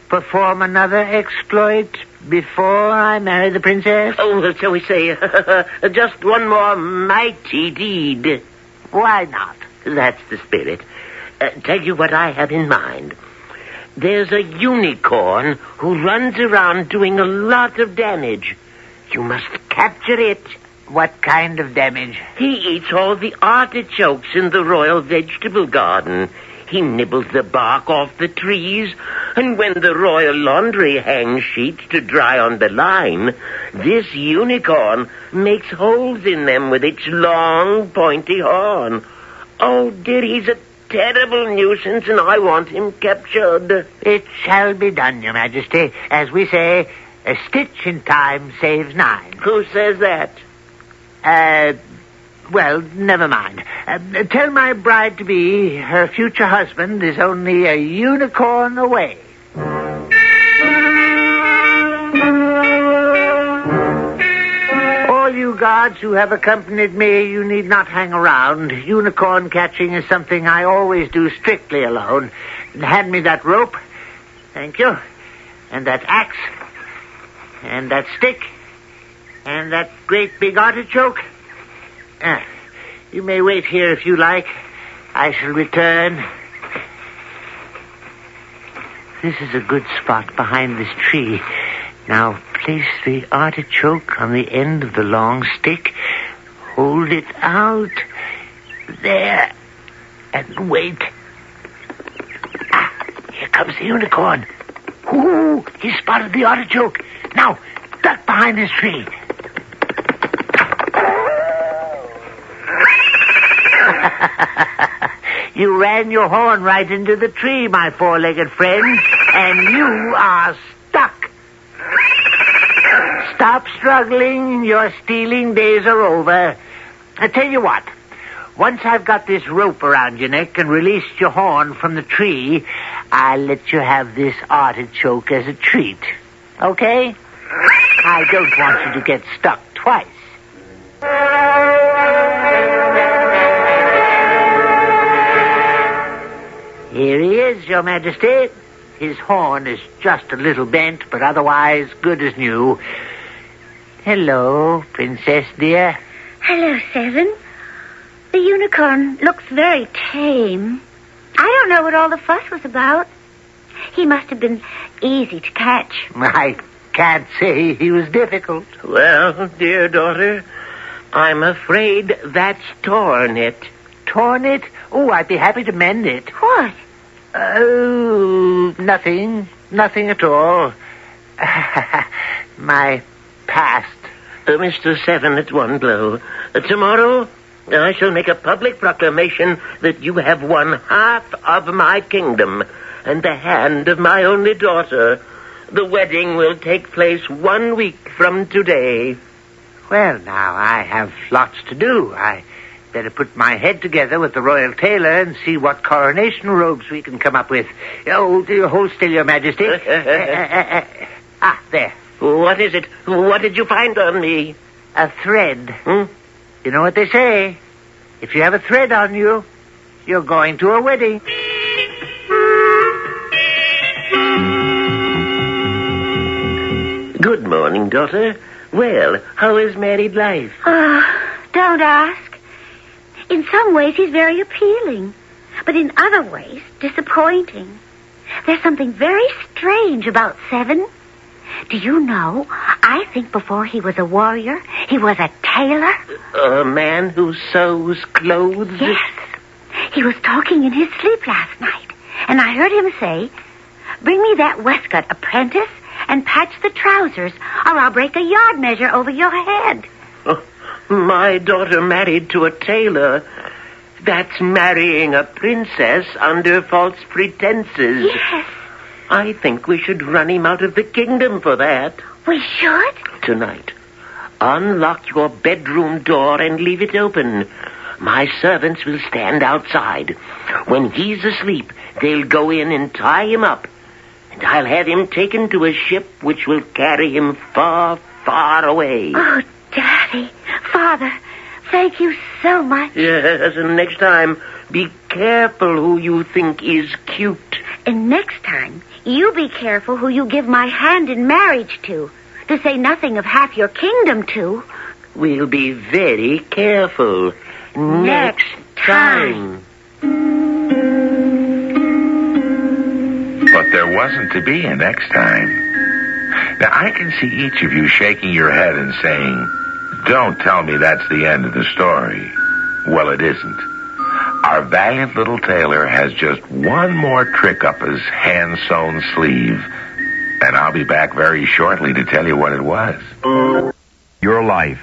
perform another exploit before I marry the princess? Oh, shall we say, just one more mighty deed. Why not? That's the spirit. Tell you what I have in mind. There's a unicorn who runs around doing a lot of damage. You must capture it. What kind of damage? He eats all the artichokes in the royal vegetable garden. He nibbles the bark off the trees, and when the royal laundry hangs sheets to dry on the line, this unicorn makes holes in them with its long, pointy horn. Oh, dear, he's a terrible nuisance, and I want him captured. It shall be done, Your Majesty. As we say, a stitch in time saves 9. Who says that? Well, never mind. Tell my bride-to-be her future husband is only a unicorn away. All you guards who have accompanied me, you need not hang around. Unicorn catching is something I always do strictly alone. Hand me that rope. Thank you. And that axe. And that stick. And that great big artichoke. You may wait here if you like. I shall return. This is a good spot behind this tree. Now place the artichoke on the end of the long stick. Hold it out. There. And wait. Here comes the unicorn. Ooh, he spotted the artichoke. Now, duck behind this tree. You ran your horn right into the tree, my four-legged friend, and you are stuck. Stop struggling. Your stealing days are over. I tell you what. Once I've got this rope around your neck and released your horn from the tree, I'll let you have this artichoke as a treat. Okay? I don't want you to get stuck twice. Here he is, Your Majesty. His horn is just a little bent, but otherwise good as new. Hello, Princess dear. Hello, Seven. The unicorn looks very tame. I don't know what all the fuss was about. He must have been easy to catch. I can't say he was difficult. Well, dear daughter, I'm afraid that's torn it. Torn it? Oh, I'd be happy to mend it. What? Oh, nothing. Nothing at all. My past. Mr. Seven at one blow. Tomorrow, I shall make a public proclamation that you have won half of my kingdom and the hand of my only daughter. The wedding will take place 1 week from today. Well, now, I have lots to do. I better put my head together with the royal tailor and see what coronation robes we can come up with. Oh, hold still, Your Majesty. There. What is it? What did you find on me? A thread. You know what they say? If you have a thread on you, you're going to a wedding. Good morning, daughter. Well, how is married life? Don't ask. In some ways, he's very appealing. But in other ways, disappointing. There's something very strange about Seven. Do you know, I think before he was a warrior, he was a tailor. A man who sews clothes? Yes. He was talking in his sleep last night, and I heard him say, "Bring me that waistcoat, apprentice, and patch the trousers, or I'll break a yard measure over your head." Oh, my daughter married to a tailor. That's marrying a princess under false pretenses. Yes. I think we should run him out of the kingdom for that. We should? Tonight, unlock your bedroom door and leave it open. My servants will stand outside. When he's asleep, they'll go in and tie him up. And I'll have him taken to a ship which will carry him far, far away. Oh, Daddy, Father, thank you so much. Yes, and next time, be careful who you think is cute. And next time, you be careful who you give my hand in marriage to say nothing of half your kingdom to. We'll be very careful. Next time. But there wasn't to be a next time. Now, I can see each of you shaking your head and saying, "Don't tell me that's the end of the story." Well, it isn't. Our valiant little tailor has just one more trick up his hand-sewn sleeve, and I'll be back very shortly to tell you what it was. Your life.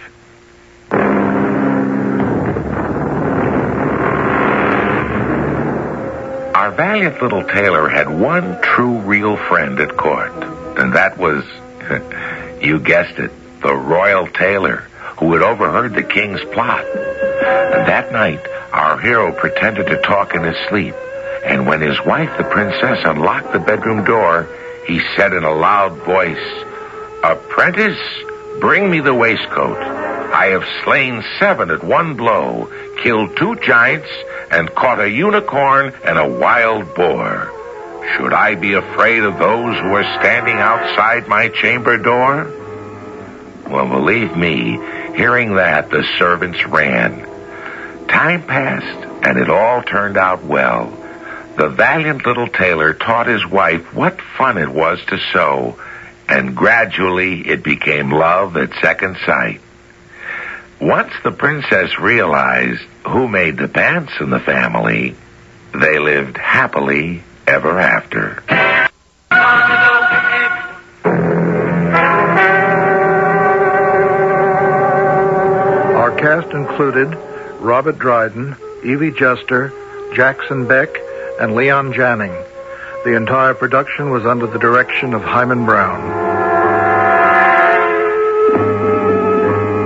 Our valiant little tailor had one true real friend at court, and that was, you guessed it, the royal tailor, who had overheard the king's plot. And that night, our hero pretended to talk in his sleep, and when his wife, the princess, unlocked the bedroom door, he said in a loud voice, "Apprentice, bring me the waistcoat. I have slain 7 at one blow, killed 2 giants, and caught a unicorn and a wild boar. Should I be afraid of those who are standing outside my chamber door?" Well, believe me, hearing that, the servants ran. Time passed, and it all turned out well. The valiant little tailor taught his wife what fun it was to sew, and gradually it became love at second sight. Once the princess realized who made the pants in the family, they lived happily ever after. Our cast included Robert Dryden, Evie Juster, Jackson Beck, and Leon Janning. The entire production was under the direction of Hyman Brown.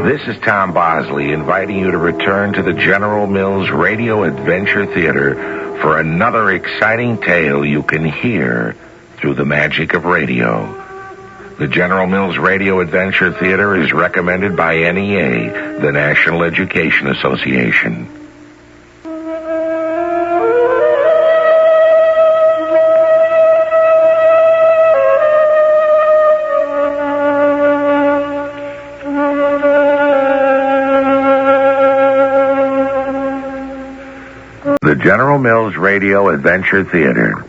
This is Tom Bosley inviting you to return to the General Mills Radio Adventure Theater for another exciting tale you can hear through the magic of radio. The General Mills Radio Adventure Theater is recommended by NEA, the National Education Association. The General Mills Radio Adventure Theater.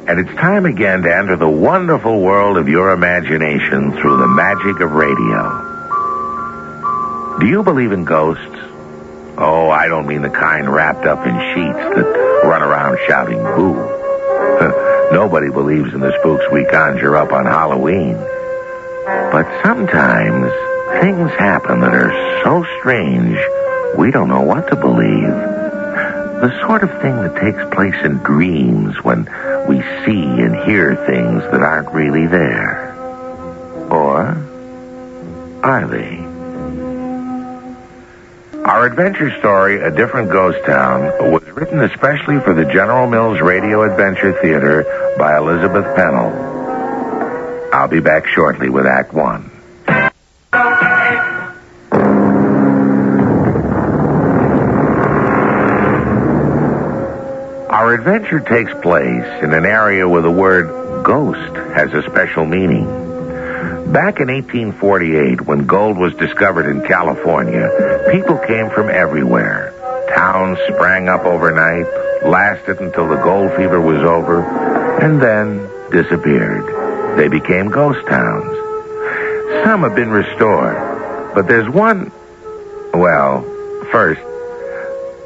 And it's time again to enter the wonderful world of your imagination through the magic of radio. Do you believe in ghosts? Oh, I don't mean the kind wrapped up in sheets that run around shouting boo. Nobody believes in the spooks we conjure up on Halloween. But sometimes things happen that are so strange we don't know what to believe. The sort of thing that takes place in dreams when we see and hear things that aren't really there. Or are they? Our adventure story, A Different Ghost Town, was written especially for the General Mills Radio Adventure Theater by Elizabeth Pennell. I'll be back shortly with Act One. Our adventure takes place in an area where the word ghost has a special meaning. Back in 1848, when gold was discovered in California, people came from everywhere. Towns sprang up overnight, lasted until the gold fever was over, and then disappeared. They became ghost towns. Some have been restored, but there's one... Well, first,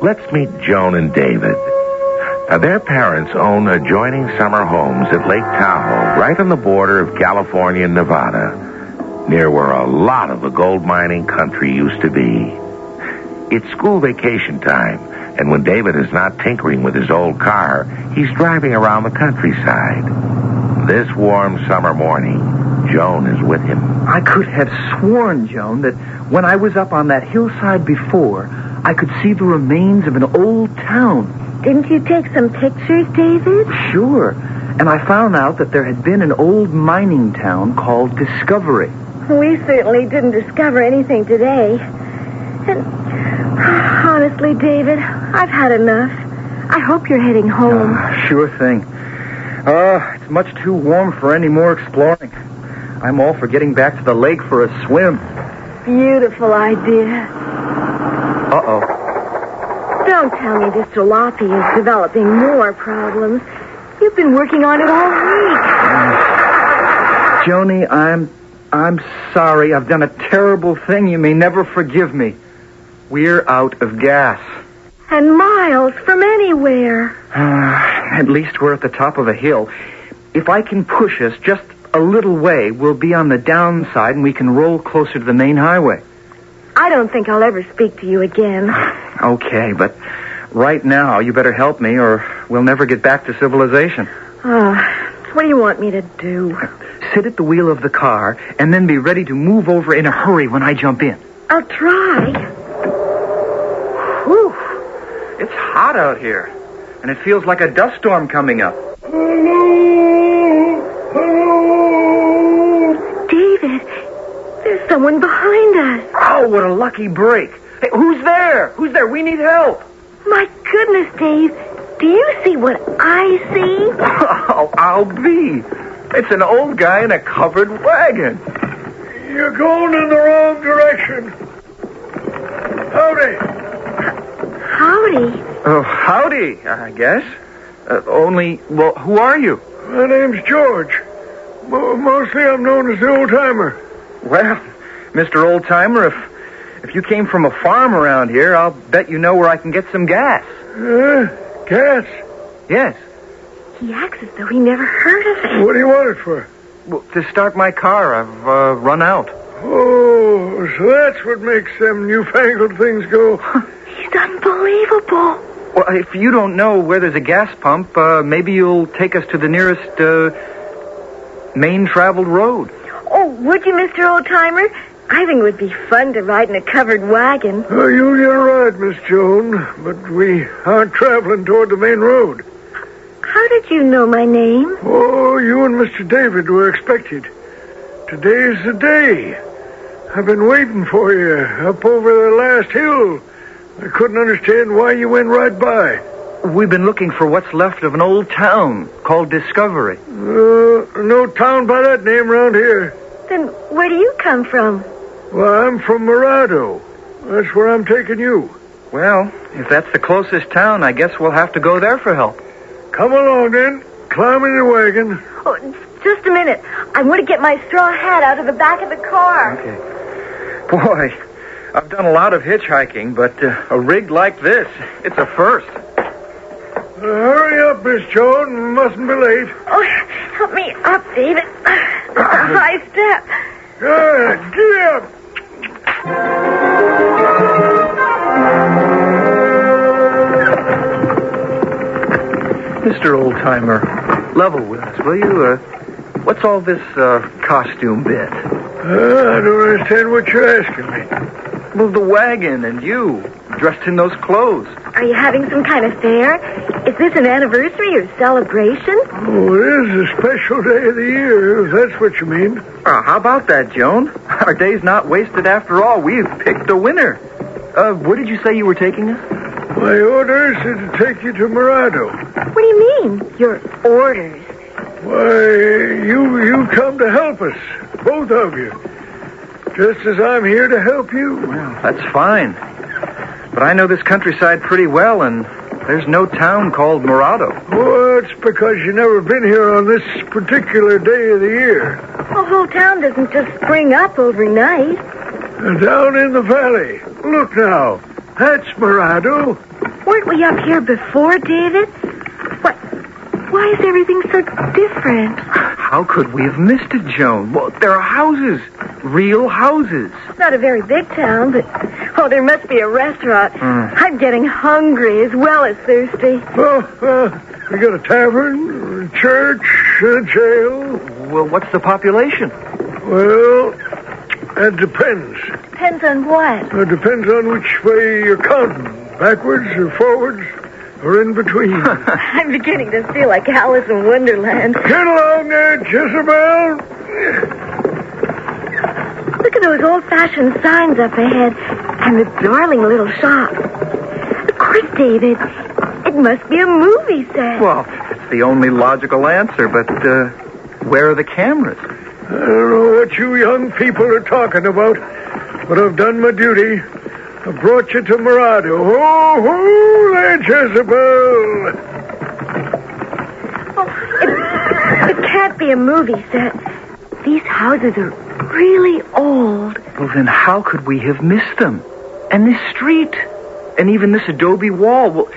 let's meet Joan and David. Now, their parents own adjoining summer homes at Lake Tahoe, right on the border of California and Nevada, near where a lot of the gold mining country used to be. It's school vacation time, and when David is not tinkering with his old car, he's driving around the countryside. This warm summer morning, Joan is with him. I could have sworn, Joan, that when I was up on that hillside before, I could see the remains of an old town. Didn't you take some pictures, David? Sure. And I found out that there had been an old mining town called Discovery. We certainly didn't discover anything today. And honestly, David, I've had enough. I hope you're heading home. Sure thing. It's much too warm for any more exploring. I'm all for getting back to the lake for a swim. Beautiful idea. Uh-oh. Don't tell me this jalopy is developing more problems. You've been working on it all week. Joni, I'm sorry. I've done a terrible thing. You may never forgive me. We're out of gas. And miles from anywhere. At least we're at the top of a hill. If I can push us just a little way, we'll be on the downside and we can roll closer to the main highway. I don't think I'll ever speak to you again. Okay, but right now you better help me or we'll never get back to civilization. What do you want me to do? Sit at the wheel of the car and then be ready to move over in a hurry when I jump in. I'll try. Whew. It's hot out here, and it feels like a dust storm coming up. David, there's someone behind us. Oh, what a lucky break. Hey, who's there? Who's there? We need help. My goodness, Dave. Do you see what I see? Oh, I'll be. It's an old guy in a covered wagon. You're going in the wrong direction. Howdy. Howdy. Oh, howdy, I guess. Well, who are you? My name's George. Mostly I'm known as the old-timer. Well, Mr. Old-Timer, if you came from a farm around here, I'll bet you know where I can get some gas. Gas? Yes. He acts as though he never heard of it. What do you want it for? Well, to start my car. I've run out. Oh, so that's what makes them newfangled things go. He's unbelievable. Well, if you don't know where there's a gas pump, maybe you'll take us to the nearest main traveled road. Oh, would you, Mr. Old-Timer? I think it would be fun to ride in a covered wagon. Oh, you'll get a ride, Miss Joan, but we aren't traveling toward the main road. How did you know my name? Oh, you and Mr. David were expected. Today's the day. I've been waiting for you up over the last hill. I couldn't understand why you went right by. We've been looking for what's left of an old town called Discovery. No town by that name around here. Then where do you come from? Well, I'm from Morado. That's where I'm taking you. Well, if that's the closest town, I guess we'll have to go there for help. Come along, then. climb in the wagon. Oh, just a minute. I'm going to get my straw hat out of the back of the car. Okay. Boy, I've done a lot of hitchhiking, but a rig like this, it's a first. Hurry up, Miss Joan. We mustn't be late. Oh, help me up, David. It's a high step. Good. Get up. Mr. Oldtimer, level with us, will you? What's all this costume bit? I don't understand what you're asking me. Well, the wagon and you, dressed in those clothes. Are you having some kind of fair? Is this an anniversary or celebration? Oh, it is a special day of the year, if that's what you mean. How about that, Joan? Our day's not wasted after all. We've picked a winner. Where did you say you were taking us? My orders are to take you to Morado. What do you mean, your orders? Why, you come to help us, both of you. Just as I'm here to help you. Well, that's fine. But I know this countryside pretty well, and there's no town called Morado. Oh, it's because you've never been here on this particular day of the year. The whole town doesn't just spring up overnight. Down in the valley. Look now. That's Morado. Weren't we up here before, David? Why is everything so different? How could we have missed it, Joan? Well, there are houses. Real houses. It's not a very big town, but... Oh, there must be a restaurant. I'm getting hungry as well as thirsty. Oh, we got a tavern, a church, and a jail. Well, what's the population? Well, it depends. Depends on what? It depends on which way you're counting. Backwards or forwards or in between. I'm beginning to feel like Alice in Wonderland. Get along there, Jezebel. Look at those old-fashioned signs up ahead and the darling little shop. Of course, David, it must be a movie set. Well, it's the only logical answer, but where are the cameras? I don't know what you young people are talking about, but I've done my duty. I brought you to Morado. Oh, there, Jezebel. Oh, it can't be a movie set. These houses are really old. Well, then how could we have missed them? And this street, and even this adobe wall, well,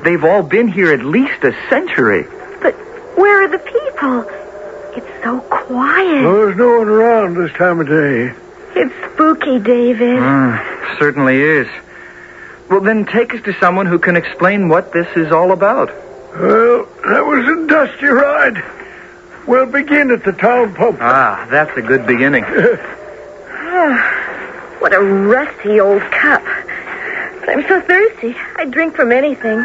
they've all been here at least a century. But where are the people? It's so quiet. Oh, there's no one around this time of day. It's spooky, David. Certainly is. Well, then take us to someone who can explain what this is all about. Well, that was a dusty ride. We'll begin at the town pump. That's a good beginning. What a rusty old cup. But I'm so thirsty. I'd drink from anything.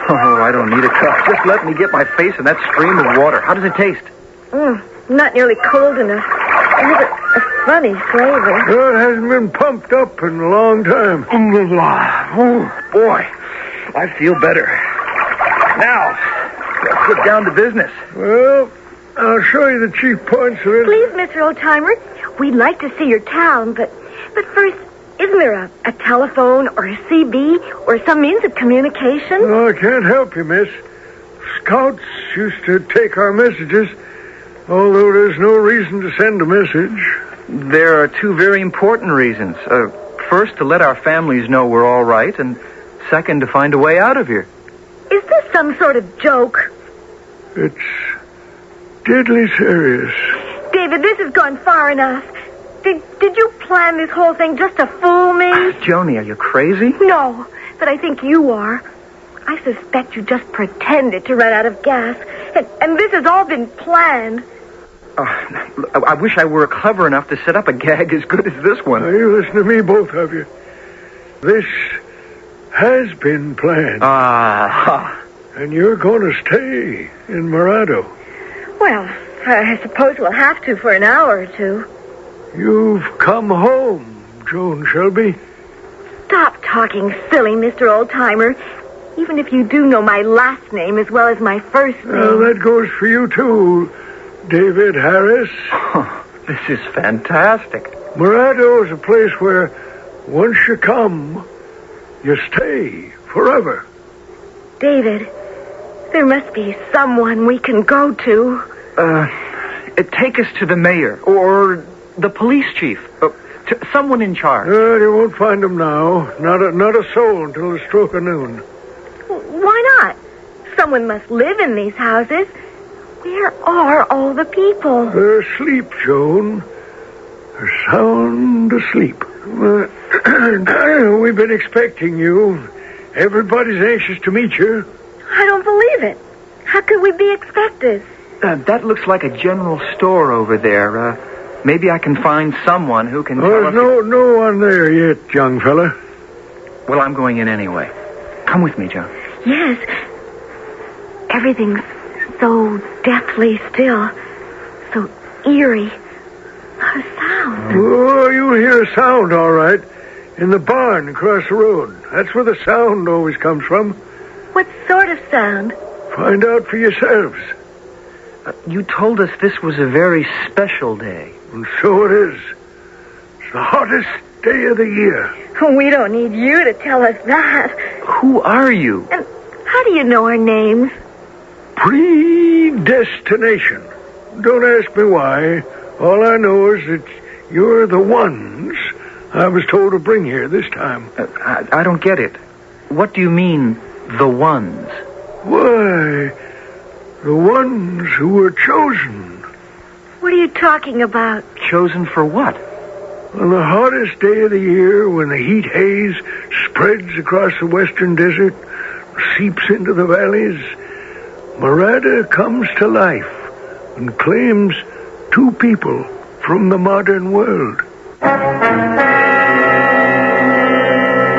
Oh, I don't need a cup. Just let me get my face in that stream of water. How does it taste? Not nearly cold enough. It has a funny flavor. Well, it hasn't been pumped up in a long time. Oh, boy. I feel better. Now, let's get down to business. Well, I'll show you the chief points of it. Please, Mr. Oldtimer, we'd like to see your town, but first, isn't there a telephone or a CB or some means of communication? No, I can't help you, miss. Scouts used to take our messages, although there's no reason to send a message. There are two very important reasons. First, to let our families know we're all right, and second, to find a way out of here. Is this some sort of joke? It's deadly serious. David, this has gone far enough. Did you plan this whole thing just to fool me? Joni, are you crazy? No, but I think you are. I suspect you just pretended to run out of gas, and this has all been planned. I wish I were clever enough to set up a gag as good as this one. Now, you listen to me, both of you. This has been planned. And you're going to stay in Morado. Well, I suppose we'll have to for an hour or two. You've come home, Joan Shelby. Stop talking silly, Mr. Oldtimer. Even if you do know my last name as well as my first name. Well, that goes for you, too, David Harris. This is fantastic. Morado is a place where, once you come, you stay forever. David, There must be someone we can go to. Take us to the mayor or the police chief. To someone in charge. You won't find him now. Not a soul until the stroke of noon. Why not? Someone must live in these houses. Where are all the people? They're asleep, Joan. They're sound asleep. We've been expecting you. Everybody's anxious to meet you. I don't believe it. How could we be expected? That looks like a general store over there. Maybe I can find someone who can tell us... There's no one there yet, young fella. Well, I'm going in anyway. Come with me, John. Yes. Everything's so deathly still. So eerie. Not a sound. Oh, you'll hear a sound, all right. In the barn across the road. That's where the sound always comes from. What sort of sound? Find out for yourselves. You told us this was a very special day. And so it is. It's the hottest day of the year. We don't need you to tell us that. Who are you? And how do you know our names? Predestination. Don't ask me why. All I know is that you're the ones I was told to bring here this time. I don't get it. What do you mean, the ones? Why, the ones who were chosen. What are you talking about? Chosen for what? On the hottest day of the year, when the heat haze spreads across the western desert, seeps into the valleys, Marada comes to life and claims 2 people from the modern world.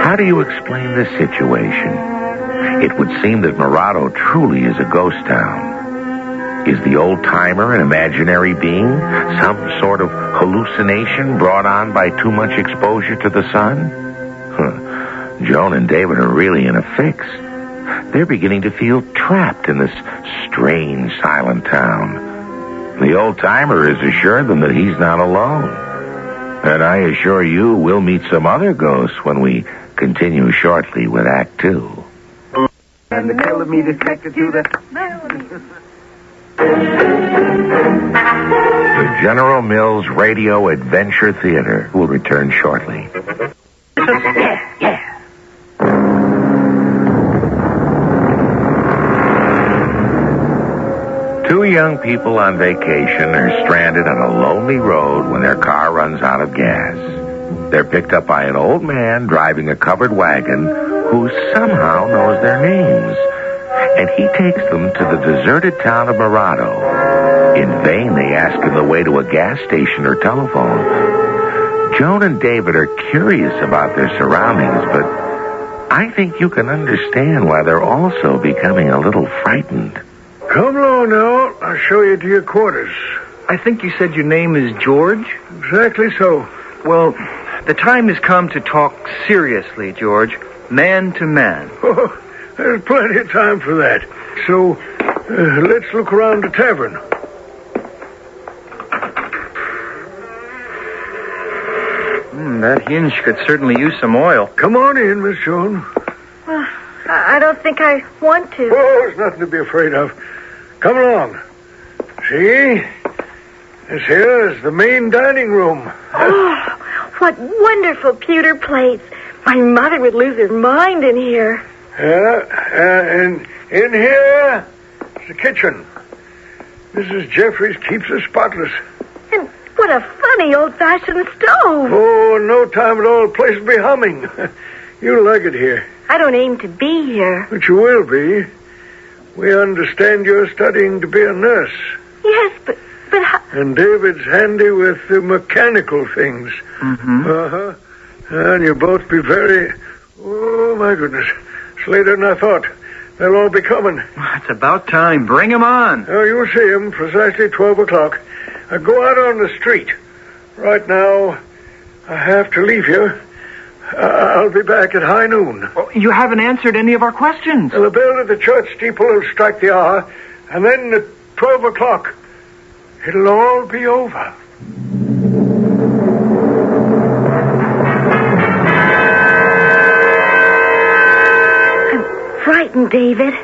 How do you explain this situation? It would seem that Morado truly is a ghost town. Is the old-timer an imaginary being? Some sort of hallucination brought on by too much exposure to the sun? Joan and David are really in a fix. They're beginning to feel trapped in this strange, silent town. The old-timer has assured them that he's not alone. And I assure you we'll meet some other ghosts when we continue shortly with Act 2. And the color me detected to the... The General Mills Radio Adventure Theater will return shortly. Yeah. Two young people on vacation are stranded on a lonely road when their car runs out of gas. They're picked up by an old man driving a covered wagon who somehow knows their names. And he takes them to the deserted town of Morado. In vain, they ask him the way to a gas station or telephone. Joan and David are curious about their surroundings, but I think you can understand why they're also becoming a little frightened. Come along now. I'll show you to your quarters. I think you said your name is George? Exactly so. Well, the time has come to talk seriously, George. Man to man. Oh, there's plenty of time for that. So, let's look around the tavern. That hinge could certainly use some oil. Come on in, Miss Joan. I don't think I want to. Oh, there's nothing to be afraid of. Come along. See? This here is the main dining room. Oh, what wonderful pewter plates. My mother would lose her mind in here. And in here is the kitchen. Mrs. Jeffries keeps it spotless. And what a funny old-fashioned stove. Oh, in no time at all, the place will be humming. You'll like it here. I don't aim to be here. But you will be. We understand you're studying to be a nurse. Yes, but how... And David's handy with the mechanical things. Mm-hmm. Uh-huh. And you'll both be very... Oh, my goodness. It's later than I thought. They'll all be coming. It's about time. Bring them on. Oh, you'll see them precisely 12 o'clock. Go out on the street. Right now, I have to leave you. I'll be back at high noon. Oh, you haven't answered any of our questions. The bell at the church steeple will strike the hour, and then at 12 o'clock, it'll all be over. I'm frightened, David.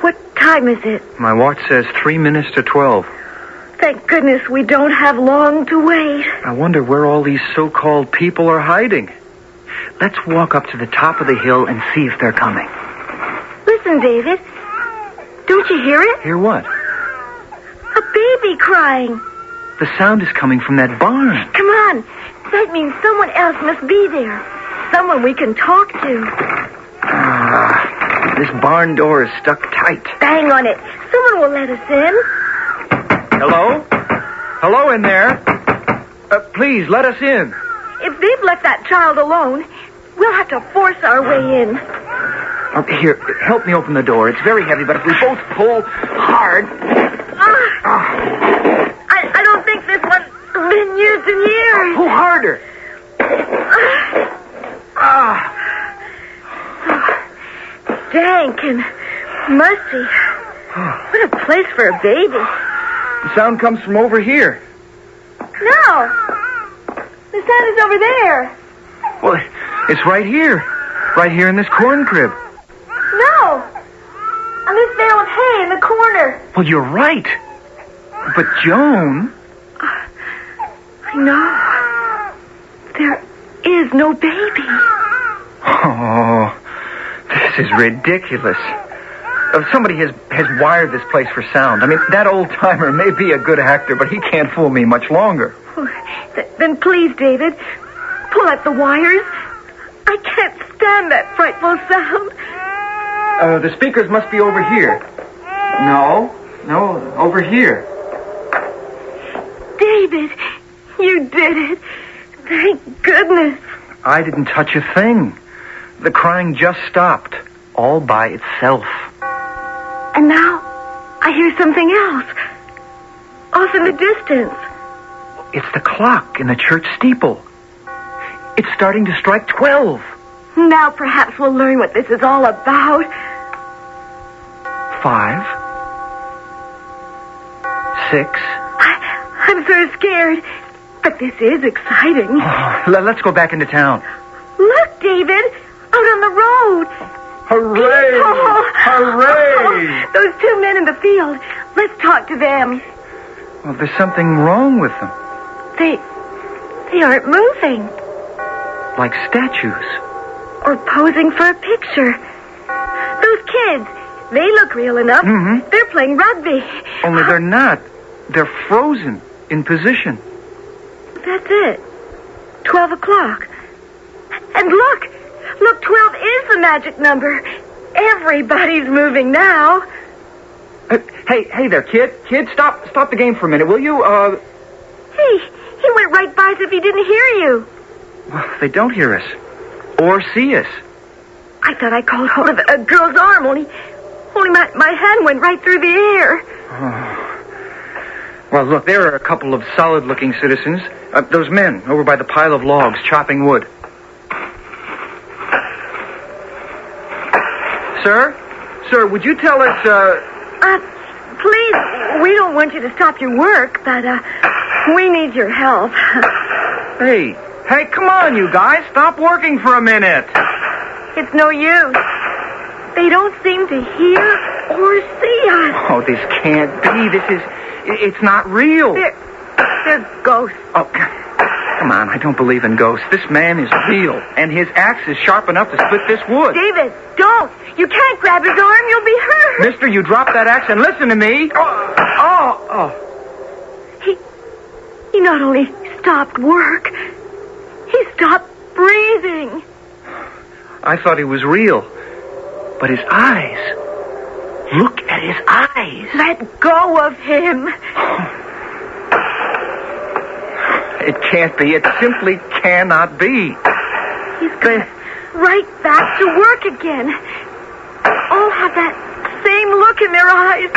What time is it? My watch says 3 minutes to 12. Thank goodness we don't have long to wait. I wonder where all these so-called people are hiding. Let's walk up to the top of the hill and see if they're coming. Listen, David. Don't you hear it? Hear what? A baby crying. The sound is coming from that barn. Come on. That means someone else must be there. Someone we can talk to. This barn door is stuck tight. Bang on it. Someone will let us in. Hello? Hello in there. Please, let us in. If they've left that child alone, we'll have to force our way in. Here, help me open the door. It's very heavy, but if we both pull hard... I don't think this one's been used in years. Pull harder. Dank and musty. What a place for a baby. The sound comes from over here. No. The sound is over there. Well, it's right here. Right here in this corn crib. No. On this bale of hay in the corner. Well, you're right. But Joan... I know. There is no baby. Oh, this is ridiculous. Somebody has wired this place for sound. I mean, that old-timer may be a good actor, but he can't fool me much longer. Then please, David, pull out the wires. I can't stand that frightful sound. The speakers must be over here. No, over here. David, you did it. Thank goodness. I didn't touch a thing. The crying just stopped, all by itself. And now I hear something else. Off in the distance. It's the clock in the church steeple. It's starting to strike 12. Now perhaps we'll learn what this is all about. 5, 6. I'm so scared. But this is exciting. Oh, let's go back into town. Look, David. Out on the road. Hooray! People. Hooray! Those 2 men in the field. Let's talk to them. Well, there's something wrong with them. They aren't moving. Like statues. Or posing for a picture. Those kids, they look real enough. Mm-hmm. They're playing rugby. Only they're not. They're frozen in position. That's it. 12 o'clock. And look, 12 is the magic number. Everybody's moving now. Hey there, kid. Kid, stop the game for a minute, will you? Hey, he went right by as if he didn't hear you. Well, they don't hear us. Or see us. I thought I called hold of a girl's arm, only my hand went right through the air. Oh. Well, look, there are a couple of solid-looking citizens. Those men over by the pile of logs chopping wood. Sir, would you tell us, Please, we don't want you to stop your work, but, we need your help. Hey, come on, you guys. Stop working for a minute. It's no use. They don't seem to hear or see us. Oh, this can't be. It's not real. They're ghosts. Oh, come on. I don't believe in ghosts. This man is real, and his axe is sharp enough to split this wood. David, don't. You can't grab his arm. You'll be hurt. Mister, you drop that axe and listen to me. Oh. He not only stopped work, he stopped breathing. I thought he was real. But his eyes. Look at his eyes. Let go of him. It can't be. It simply cannot be. He's gone right back to work again. All have that same look in their eyes.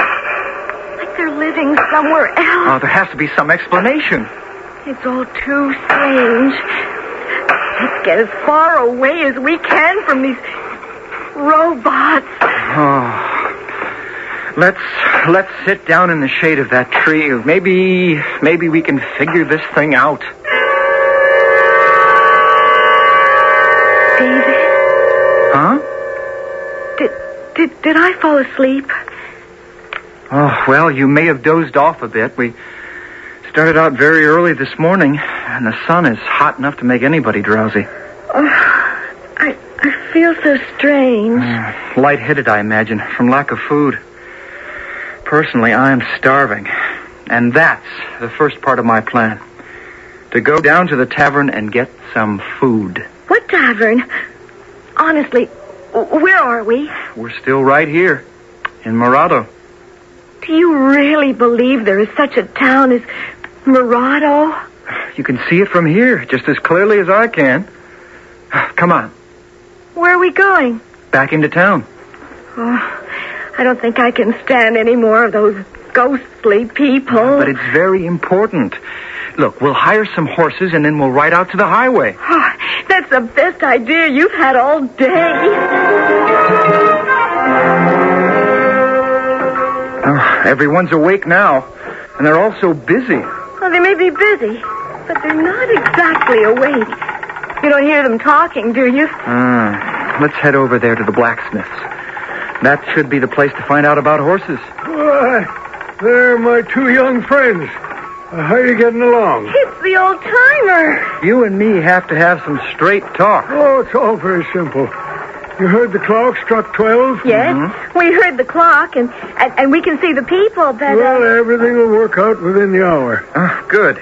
Like they're living somewhere else. Oh, there has to be some explanation. It's all too strange. Let's get as far away as we can from these robots. Oh. Let's sit down in the shade of that tree. Maybe we can figure this thing out. David? Huh? Did I fall asleep? Oh, well, you may have dozed off a bit. We started out very early this morning, and the sun is hot enough to make anybody drowsy. I feel so strange. Lightheaded, I imagine, from lack of food. Personally, I am starving. And that's the first part of my plan. To go down to the tavern and get some food. What tavern? Honestly, where are we? We're still right here, in Morado. Do you really believe there is such a town as Morado? You can see it from here, just as clearly as I can. Come on. Where are we going? Back into town. Oh, I don't think I can stand any more of those ghostly people. But it's very important. Look, we'll hire some horses and then we'll ride out to the highway. Oh, that's the best idea you've had all day. Oh, everyone's awake now, and they're all so busy. Well, they may be busy, but they're not exactly awake. You don't hear them talking, do you? Let's head over there to the blacksmith's. That should be the place to find out about horses. Why, they're my two young friends. How are you getting along? It's the old timer. You and me have to have some straight talk. Oh, it's all very simple. You heard the clock struck 12? Yes, we heard the clock, and we can see the people, but... Well, everything will work out within the hour. Good.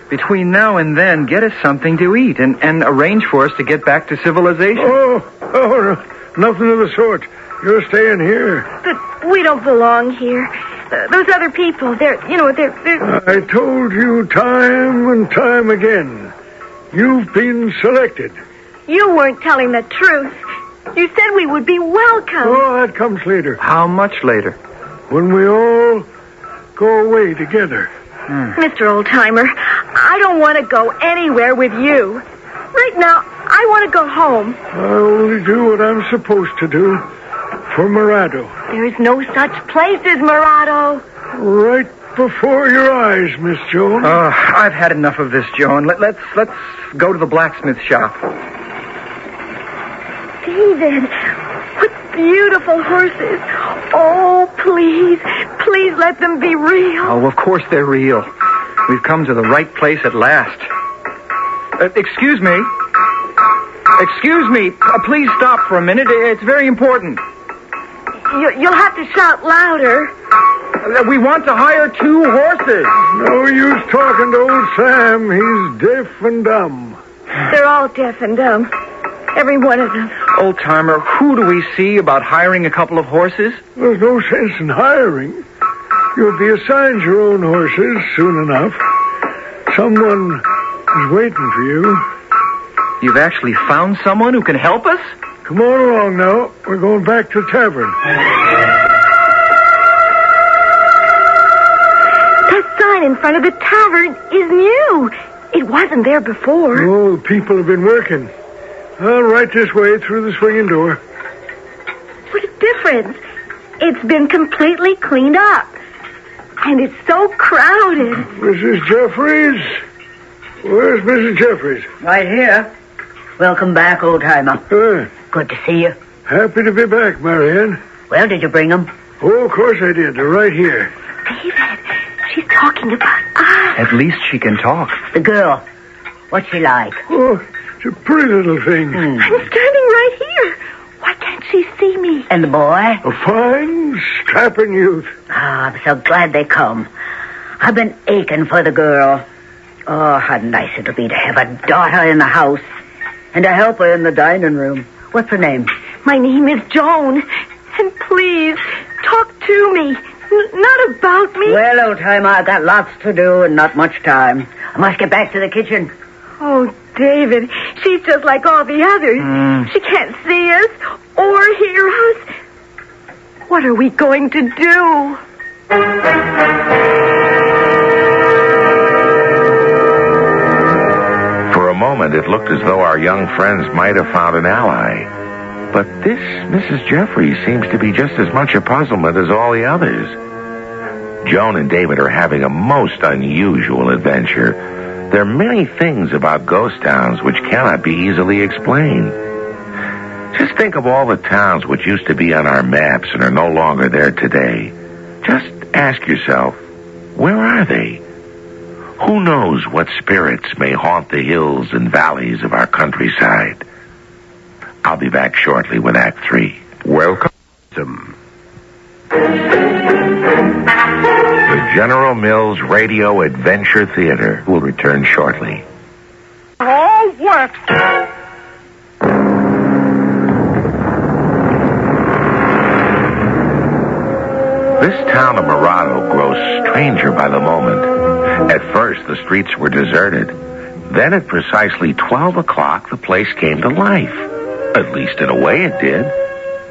Between now and then, get us something to eat and arrange for us to get back to civilization. Oh, nothing of the sort. You're staying here. But we don't belong here. Those other people, they're... I told you time and time again. You've been selected. You weren't telling the truth. You said we would be welcome. Oh, that comes later. How much later? When we all go away together. Mr. Oldtimer, I don't want to go anywhere with you. Right now, I want to go home. I only do what I'm supposed to do for Morado. There is no such place as Morado. Right before your eyes, Miss Jones. I've had enough of this, Joan. Let's go to the blacksmith shop. David, what beautiful horses. Oh, please let them be real. Oh, of course they're real. We've come to the right place at last. Excuse me. Please stop for a minute. It's very important. You'll have to shout louder. We want to hire 2 horses. No use talking to old Sam. He's deaf and dumb. They're all deaf and dumb. Every one of them. Old timer, who do we see about hiring a couple of horses? There's no sense in hiring. You'll be assigned your own horses soon enough. Someone is waiting for you. You've actually found someone who can help us? Come on along now. We're going back to the tavern. That sign in front of the tavern is new. It wasn't there before. Oh, people have been working. Right this way through the swinging door. What a difference. It's been completely cleaned up. And it's so crowded. Mrs. Jeffries? Where's Mrs. Jeffries? Right here. Welcome back, old timer. Good to see you. Happy to be back, Marianne. Well, did you bring them? Oh, of course I did. They're right here. David, she's talking about us. At least she can talk. The girl. What's she like? Oh, it's a pretty little thing. I'm standing right here. Why can't she see me? And the boy? A fine, strapping youth. I'm so glad they come. I've been aching for the girl. Oh, how nice it'll be to have a daughter in the house and a helper in the dining room. What's her name? My name is Joan. And please, talk to me. Not about me. Well, old timer, I've got lots to do and not much time. I must get back to the kitchen. Oh, David, she's just like all the others. She can't see us or hear us. What are we going to do? For a moment, it looked as though our young friends might have found an ally. But this Mrs. Jeffries seems to be just as much a puzzlement as all the others. Joan and David are having a most unusual adventure. There are many things about ghost towns which cannot be easily explained. Just think of all the towns which used to be on our maps and are no longer there today. Just ask yourself, where are they? Who knows what spirits may haunt the hills and valleys of our countryside? I'll be back shortly with Act 3. Welcome. The General Mills Radio Adventure Theater will return shortly. All wet. This town of Morado grows stranger by the moment. At first, the streets were deserted. Then at precisely 12 o'clock, the place came to life. At least in a way it did.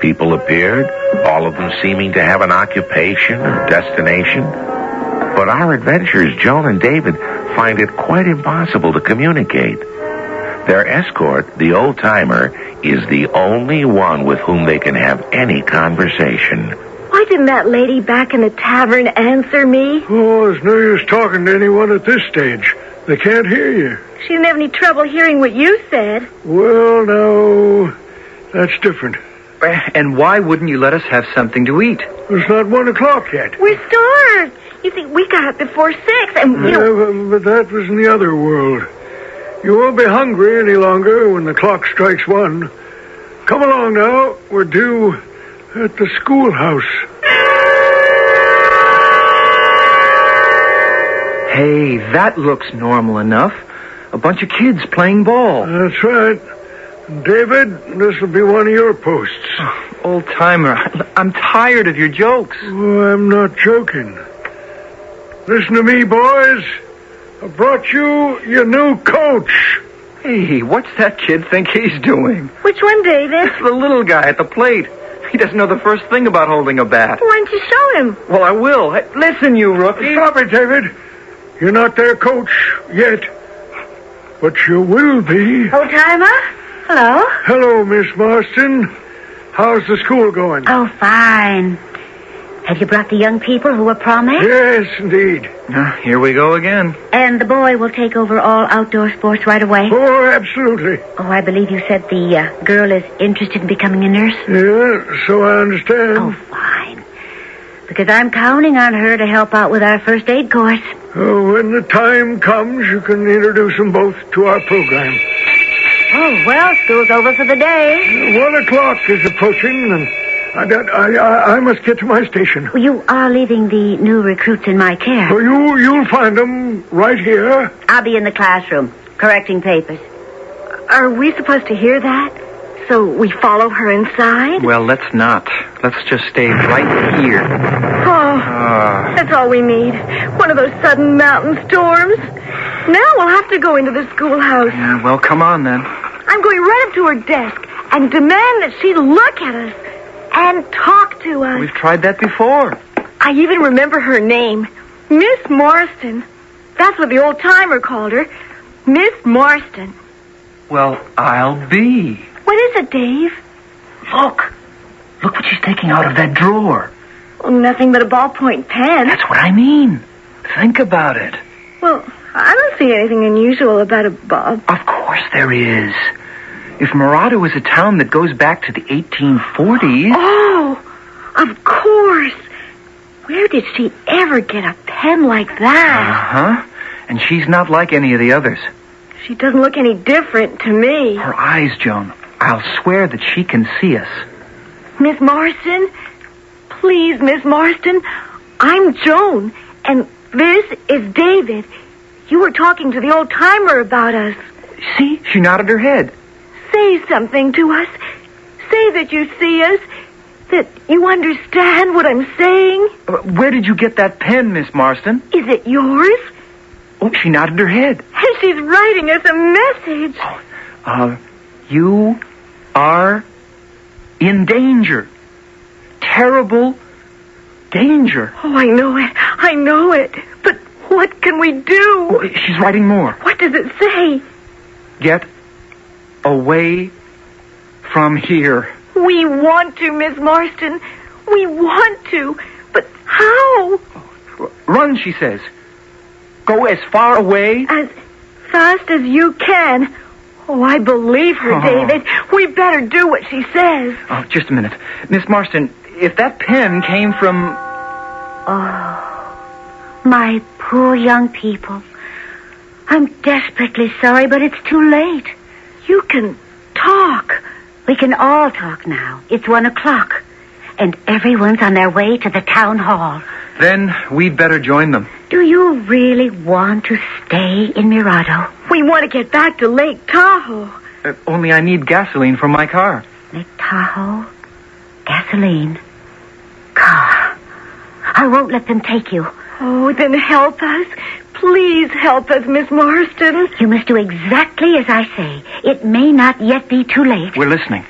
People appeared, all of them seeming to have an occupation or destination. But our adventurers, Joan and David, find it quite impossible to communicate. Their escort, the old-timer, is the only one with whom they can have any conversation. Why didn't that lady back in the tavern answer me? Oh, there's no use talking to anyone at this stage. They can't hear you. She didn't have any trouble hearing what you said. Well, no, that's different. And why wouldn't you let us have something to eat? It's not 1 o'clock yet. We're starved. You see, we got up before 6, and but that was in the other world. You won't be hungry any longer when the clock strikes 1. Come along now. We're due at the schoolhouse. Hey, that looks normal enough. A bunch of kids playing ball. That's right. David, this will be one of your posts. Oh, old-timer, I'm tired of your jokes. Oh, I'm not joking. Listen to me, boys. I brought you your new coach. Hey, what's that kid think he's doing? Which one, David? It's the little guy at the plate. He doesn't know the first thing about holding a bat. Why don't you show him? Well, I will. Hey, listen, you rookie. Stop it, David. You're not their coach yet. But you will be. Old-timer? Hello? Hello, Miss Marston. How's the school going? Oh, fine. Have you brought the young people who were promised? Yes, indeed. Here we go again. And the boy will take over all outdoor sports right away? Oh, absolutely. Oh, I believe you said the girl is interested in becoming a nurse? Yeah, so I understand. Oh, fine. Because I'm counting on her to help out with our first aid course. Oh, when the time comes, you can introduce them both to our program. Oh, well, school's over for the day. 1 o'clock is approaching, and I must get to my station. Well, you are leaving the new recruits in my care. Oh, you'll find them right here. I'll be in the classroom, correcting papers. Are we supposed to hear that? So we follow her inside? Well, let's not. Let's just stay right here. Oh, that's all we need. One of those sudden mountain storms. Now we'll have to go into the schoolhouse. Yeah, well, come on, then. I'm going right up to her desk and demand that she look at us and talk to us. We've tried that before. I even remember her name. Miss Marston. That's what the old-timer called her. Miss Marston. Well, I'll be. What is it, Dave? Look what she's taking out of that drawer. Oh, nothing but a ballpoint pen. That's what I mean. Think about it. Well, I don't see anything unusual about a bob. Of course there is. If Morado is a town that goes back to the 1840s... Oh, of course. Where did she ever get a pen like that? Uh-huh. And she's not like any of the others. She doesn't look any different to me. Her eyes, Joan. I'll swear that she can see us. Miss Marston? Please, Miss Marston. I'm Joan, and this is David. You were talking to the old-timer about us. See? She nodded her head. Say something to us. Say that you see us. That you understand what I'm saying. Where did you get that pen, Miss Marston? Is it yours? Oh, she nodded her head. And she's writing us a message. You are in danger. Terrible danger. Oh, I know it. I know it. But what can we do? Oh, she's writing more. What does it say? Get away from here. We want to, Miss Marston. We want to. But how? Run, she says. Go as far away. As fast as you can. Oh, I believe her, David. We better do what she says. Oh, just a minute. Miss Marston, if that pen came from Oh, my poor young people. I'm desperately sorry, but it's too late. You can talk. We can all talk now. It's 1:00, and everyone's on their way to the town hall. Then we'd better join them. Do you really want to stay in Mirado? We want to get back to Lake Tahoe. Only I need gasoline for my car. Lake Tahoe, gasoline, car. I won't let them take you. Oh, then help us. Please help us, Miss Marston. You must do exactly as I say. It may not yet be too late. We're listening.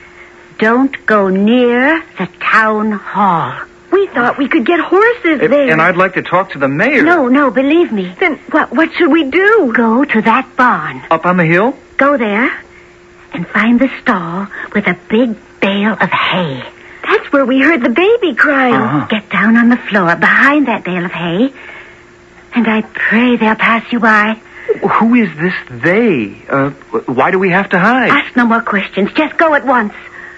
Don't go near the town hall. We thought we could get horses there. And I'd like to talk to the mayor. No, believe me. Then what should we do? Go to that barn. Up on the hill? Go there and find the stall with a big bale of hay. That's where we heard the baby crying. Uh-huh. Get down on the floor behind that bale of hay, and I pray they'll pass you by. Who is this they? Why do we have to hide? Ask no more questions. Just go at once.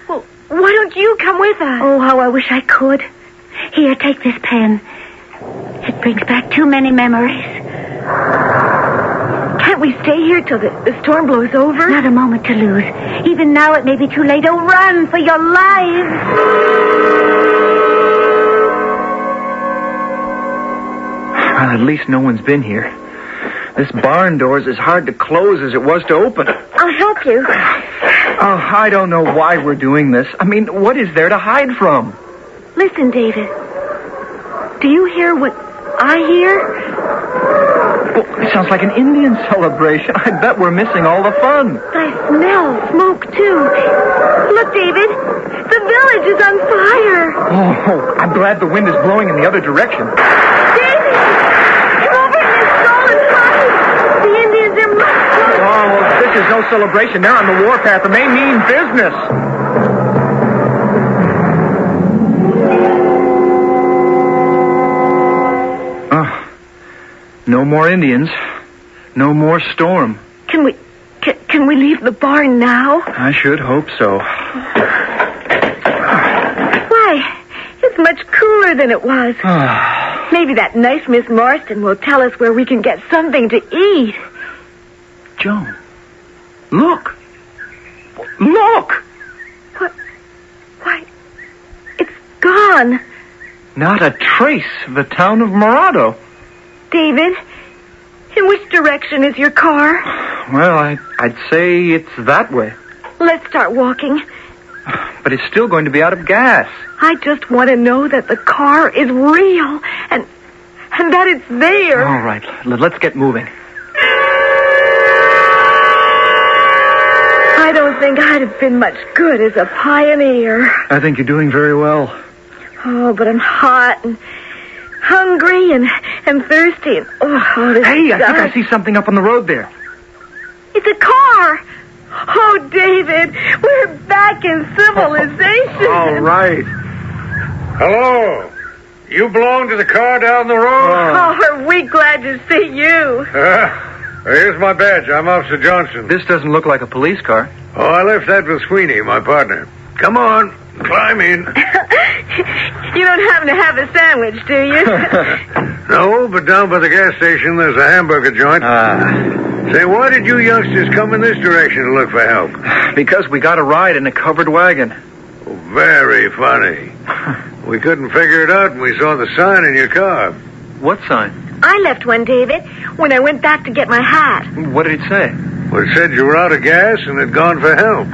Well, why don't you come with us? Oh, how I wish I could. Here, take this pen. It brings back too many memories. Can't we stay here till the storm blows over? Not a moment to lose. Even now it may be too late. Oh, run for your lives! Well, at least no one's been here. This barn door is as hard to close as it was to open. I'll help you. Oh, I don't know why we're doing this. I mean, what is there to hide from? Listen, David. Do you hear what I hear? Well, it sounds like an Indian celebration. I bet we're missing all the fun. I smell smoke, too. Look, David. The village is on fire. Oh, I'm glad the wind is blowing in the other direction. David! Come over in this stall and hide. The Indians are much closer. Oh, well, this is no celebration. They're on the warpath, and they mean business. No more Indians. No more storm. Can we leave the barn now? I should hope so. Why? It's much cooler than it was. Maybe that nice Miss Marston will tell us where we can get something to eat. Joan, look. Look! What? Why, it's gone. Not a trace of the town of Mirado. David, in which direction is your car? Well, I'd say it's that way. Let's start walking. But it's still going to be out of gas. I just want to know that the car is real and that it's there. All right, let's get moving. I don't think I'd have been much good as a pioneer. I think you're doing very well. Oh, but I'm hot and hungry and thirsty. And, this Hey, I think I see something up on the road there. It's a car. Oh, David, we're back in civilization. All right. Hello. You belong to the car down the road? Oh, are we glad to see you. Here's my badge. I'm Officer Johnson. This doesn't look like a police car. Oh, I left that with Sweeney, my partner. Come on, climb in. You don't happen to have a sandwich, do you? No, but down by the gas station, there's a hamburger joint. Say, why did you youngsters come in this direction to look for help? Because we got a ride in a covered wagon. Oh, very funny. We couldn't figure it out when we saw the sign in your car. What sign? I left one, David, when I went back to get my hat. What did it say? Well, it said you were out of gas and had gone for help.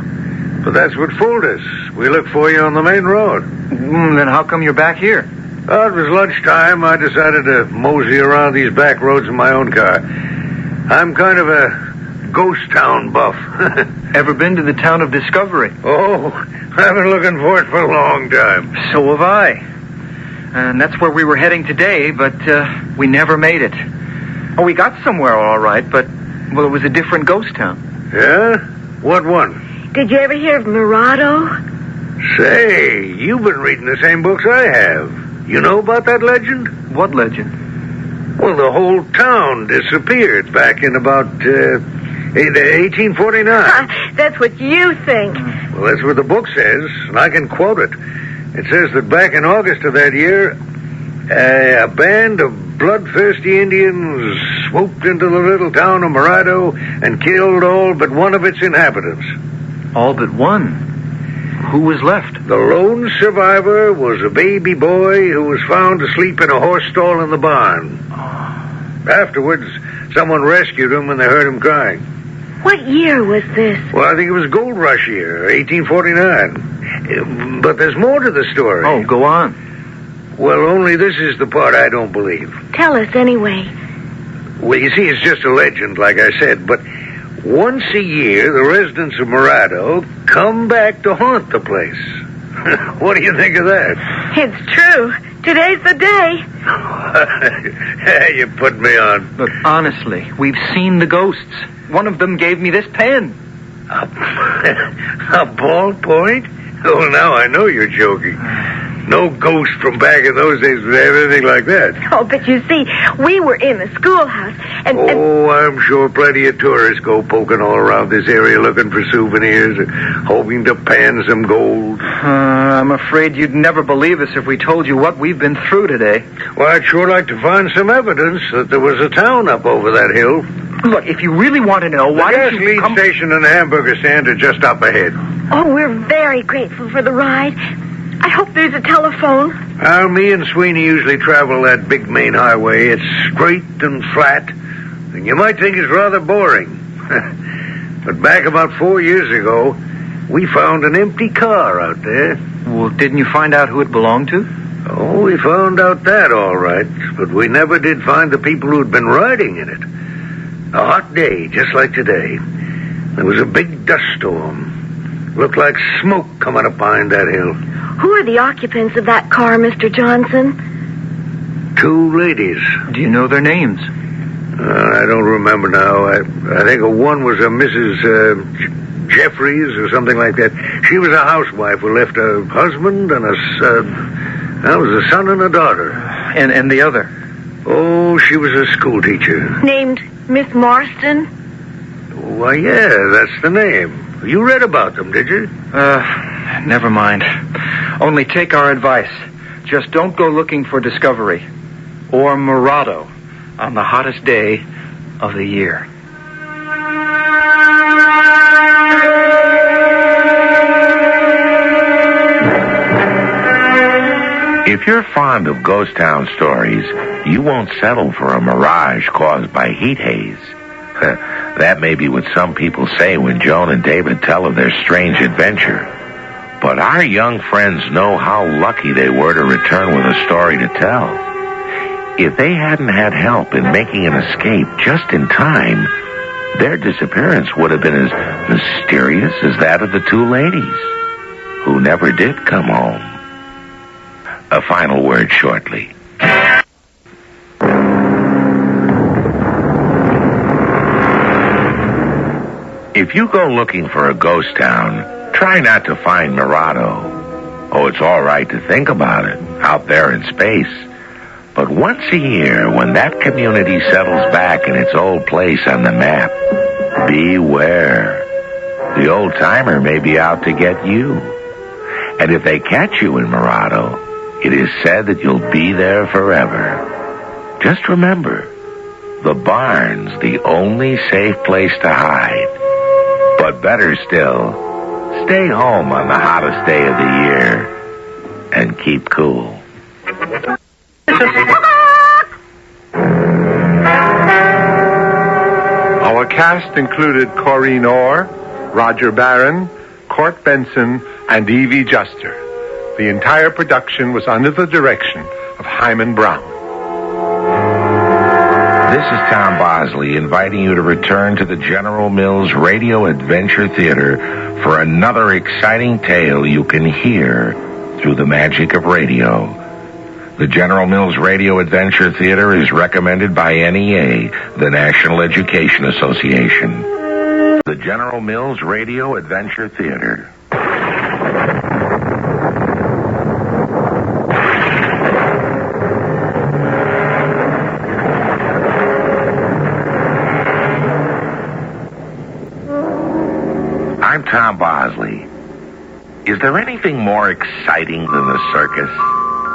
But that's what fooled us. We looked for you on the main road. Then how come you're back here? Oh, it was lunchtime. I decided to mosey around these back roads in my own car. I'm kind of a ghost town buff. Ever been to the town of Discovery? Oh, I've been looking for it for a long time. So have I. And that's where we were heading today, but we never made it. Oh, we got somewhere all right, but, well, it was a different ghost town. Yeah? What one? Did you ever hear of Mirado? Say, you've been reading the same books I have. You know about that legend? What legend? Well, the whole town disappeared back in about 1849. That's what you think. Well, that's what the book says, and I can quote it. It says that back in August of that year, A band of bloodthirsty Indians swooped into the little town of Morado and killed all but one of its inhabitants. All but one? Who was left? The lone survivor was a baby boy who was found asleep in a horse stall in the barn. Afterwards, someone rescued him when they heard him crying. What year was this? Well, I think it was Gold Rush year, 1849. But there's more to the story. Oh, go on. Well, only this is the part I don't believe. Tell us anyway. Well, you see, it's just a legend, like I said, but once a year, the residents of Morado come back to haunt the place. What do you think of that? It's true. Today's the day. Hey, you put me on. But honestly, we've seen the ghosts. One of them gave me this pen. A ballpoint? Oh, now I know you're joking. No ghost from back in those days would have anything like that. Oh, but you see, we were in the schoolhouse, and... Oh, I'm sure plenty of tourists go poking all around this area looking for souvenirs, hoping to pan some gold. I'm afraid you'd never believe us if we told you what we've been through today. Well, I'd sure like to find some evidence that there was a town up over that hill. Look, if you really want to know, why don't you come... The gasoline station and the hamburger stand are just up ahead. Oh, we're very grateful for the ride. I hope there's a telephone. Well, me and Sweeney usually travel that big main highway. It's straight and flat, and you might think it's rather boring. But back about 4 years ago, we found an empty car out there. Well, didn't you find out who it belonged to? Oh, we found out that all right, but we never did find the people who'd been riding in it. A hot day, just like today. There was a big dust storm. Looked like smoke coming up behind that hill. Who are the occupants of that car, Mr. Johnson? 2 ladies. Do you know their names? I don't remember now. I think one was a Mrs. Jeffries or something like that. She was a housewife who left a husband and a son and a daughter. And the other? Oh, she was a school teacher. Named Miss Marston? Why, yeah, that's the name. You read about them, did you? Never mind. Only take our advice. Just don't go looking for discovery or Morado on the hottest day of the year. If you're fond of ghost town stories, you won't settle for a mirage caused by heat haze. That may be what some people say when Joan and David tell of their strange adventure. But our young friends know how lucky they were to return with a story to tell. If they hadn't had help in making an escape just in time, their disappearance would have been as mysterious as that of the 2 ladies, who never did come home. A final word shortly. If you go looking for a ghost town, try not to find Morado. Oh, it's all right to think about it, out there in space. But once a year, when that community settles back in its old place on the map, beware. The old-timer may be out to get you. And if they catch you in Morado, it is said that you'll be there forever. Just remember, the barn's the only safe place to hide. But better still, stay home on the hottest day of the year and keep cool. Our cast included Corinne Orr, Roger Barron, Court Benson, and Evie Juster. The entire production was under the direction of Hyman Brown. This is Tom Bosley inviting you to return to the General Mills Radio Adventure Theater for another exciting tale you can hear through the magic of radio. The General Mills Radio Adventure Theater is recommended by NEA, the National Education Association. The General Mills Radio Adventure Theater. I'm Tom Bosley. Is there anything more exciting than the circus?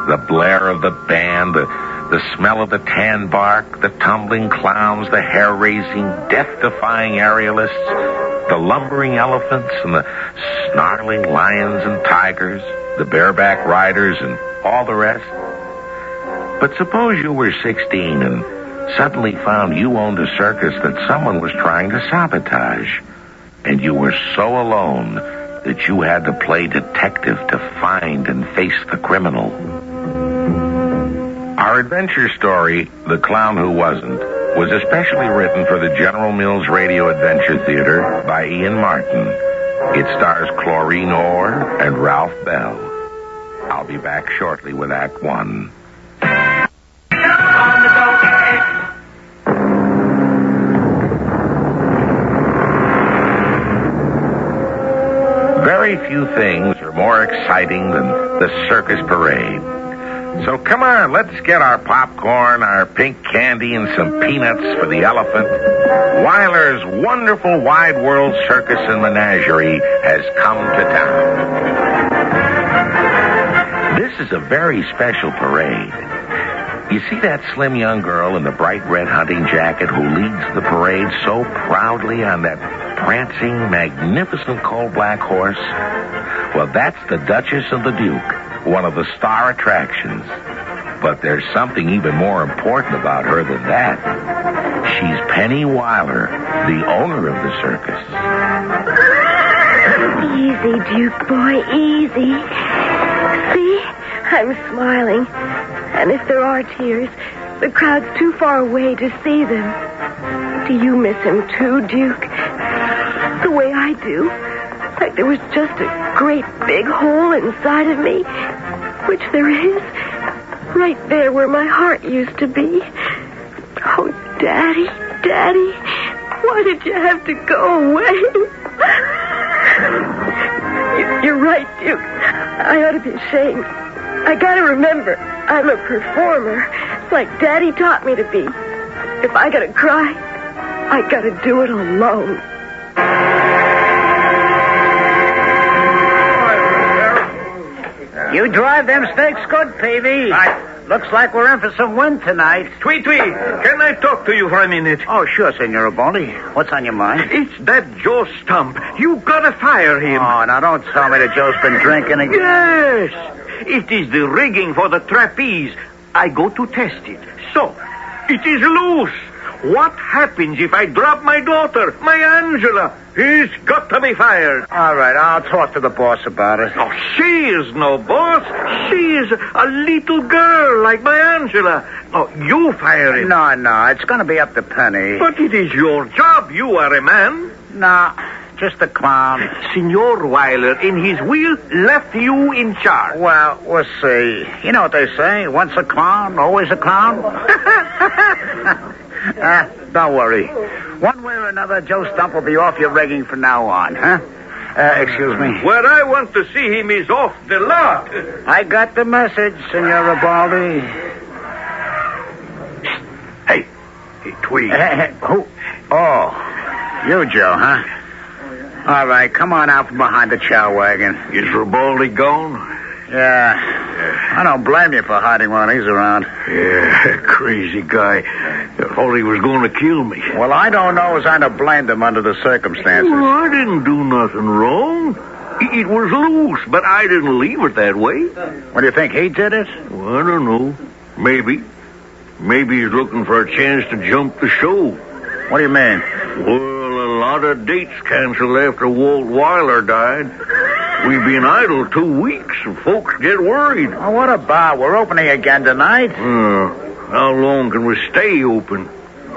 the blare of the band, the smell of the tan bark, the tumbling clowns, the hair-raising, death-defying aerialists, the lumbering elephants, and the snarling lions and tigers, the bareback riders, and all the rest. But suppose you were 16 and suddenly found you owned a circus that someone was trying to sabotage, and you were so alone that you had to play detective to find and face the criminal. Our adventure story, The Clown Who Wasn't, was especially written for the General Mills Radio Adventure Theater by Ian Martin. It stars Chlorine Orr and Ralph Bell. I'll be back shortly with Act 1. Very few things are more exciting than the circus parade. So come on, let's get our popcorn, our pink candy, and some peanuts for the elephant. Weiler's wonderful Wide World Circus and Menagerie has come to town. This is a very special parade. You see that slim young girl in the bright red hunting jacket who leads the parade so proudly on that prancing, magnificent coal-black horse? Well, that's the Duchess of the Duke, one of the star attractions. But there's something even more important about her than that. She's Penny Weiler, the owner of the circus. Easy, Duke boy, easy. See? I'm smiling. And if there are tears, the crowd's too far away to see them. Do you miss him too, Duke? The way I do. Like there was just a great big hole inside of me, which there is, right there where my heart used to be. Oh, Daddy, Daddy, why did you have to go away? You're right, Duke. I ought to be ashamed. I gotta remember, I'm a performer, like Daddy taught me to be. If I gotta cry, I gotta do it alone. You drive them snakes good, Peavy. Looks like we're in for some wind tonight. Tweet, can I talk to you for a minute? Oh, sure, Senor Baldy. What's on your mind? It's that Joe Stump. You gotta fire him. Oh, now don't tell me that Joe's been drinking again. Yes. It is the rigging for the trapeze. I go to test it. So, it is loose. What happens if I drop my daughter, my Angela? He's got to be fired. All right, I'll talk to the boss about it. Oh, she is no boss. She is a little girl like my Angela. Oh, you fire him. No, it's going to be up to Penny. But it is your job. You are a man. No, just a clown. Senor Weiler, in his will, left you in charge. Well, we'll see. You know what they say, once a clown, always a clown. Don't worry. One way or another, Joe Stump will be off your rigging from now on, huh? Excuse me. Where I want to see him is off the lot. I got the message, Senor Baldy. Hey, Tweed. Who? Oh, you, Joe, huh? All right, come on out from behind the chow wagon. Is Ribaldi gone? Yeah. I don't blame you for hiding when he's around. Yeah, crazy guy. Thought he was going to kill me. Well, I don't know as I'd have blamed him under the circumstances. Well, I didn't do nothing wrong. It was loose, but I didn't leave it that way. What do you think, he did it? Well, I don't know. Maybe. Maybe he's looking for a chance to jump the show. What do you mean? Well, a lot of dates canceled after Walt Weiler died. We've been idle 2 weeks, and folks get worried. Oh, what about? We're opening again tonight. How long can we stay open?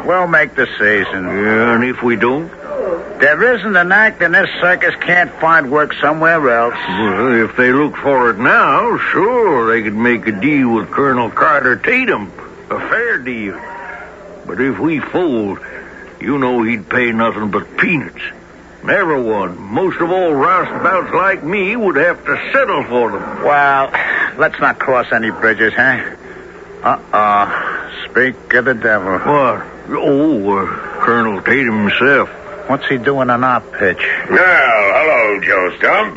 We'll make the season. Yeah, and if we don't? There isn't an act in this circus can't find work somewhere else. Well, if they look for it now, sure, they could make a deal with Colonel Carter Tatum. A fair deal. But if we fold, you know he'd pay nothing but peanuts. Everyone, most of all roustabouts like me, would have to settle for them. Well, let's not cross any bridges, huh? Speak of the devil. What? Oh, Colonel Tatum himself. What's he doing on our pitch? Well, hello, Joe Stump.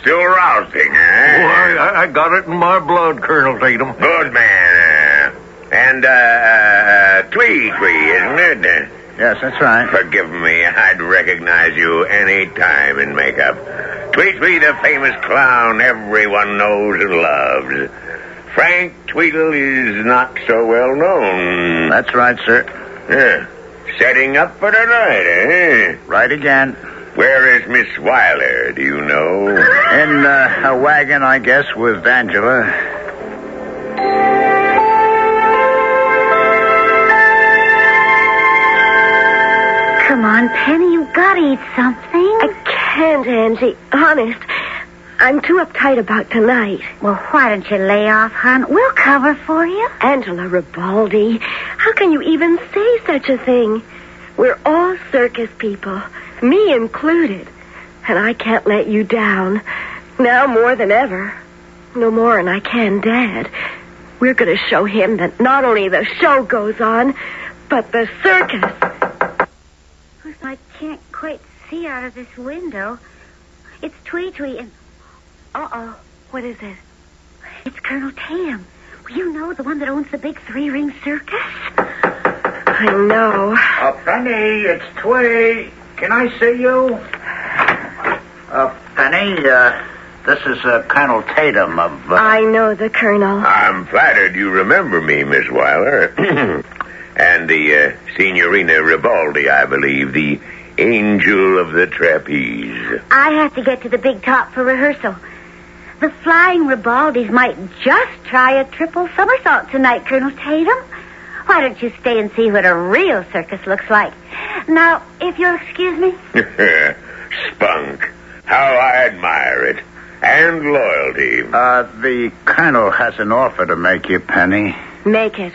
Still rousting, eh? Why, I got it in my blood, Colonel Tatum. Good man. And, Twee, isn't it? Yes, that's right. Forgive me, I'd recognize you any time in makeup. Twee, the famous clown everyone knows and loves. Frank Tweedle is not so well known. That's right, sir. Yeah. Setting up for tonight, eh? Right again. Where is Miss Weiler, do you know? In a wagon, I guess, with Angela. Come on, Penny, you've got to eat something. I can't, Angie. Honest. I'm too uptight about tonight. Well, why don't you lay off, hon? We'll cover for you. Angela Ribaldi, how can you even say such a thing? We're all circus people, me included. And I can't let you down. Now more than ever. No more than I can Dad. We're going to show him that not only the show goes on, but the circus. I can't quite see out of this window. It's Twee and... Uh-oh. What is it? It's Colonel Tatum. You know, the one that owns the big three-ring circus? I know. Penny, it's Twee. Can I see you? Penny, this is Colonel Tatum of... I know the Colonel. I'm flattered you remember me, Miss Weiler. And the Signorina Ribaldi, I believe, the angel of the trapeze. I have to get to the big top for rehearsal. The flying Ribaldis might just try a triple somersault tonight, Colonel Tatum. Why don't you stay and see what a real circus looks like? Now, if you'll excuse me. Spunk. How I admire it. And loyalty. The Colonel has an offer to make you, Penny. Make it.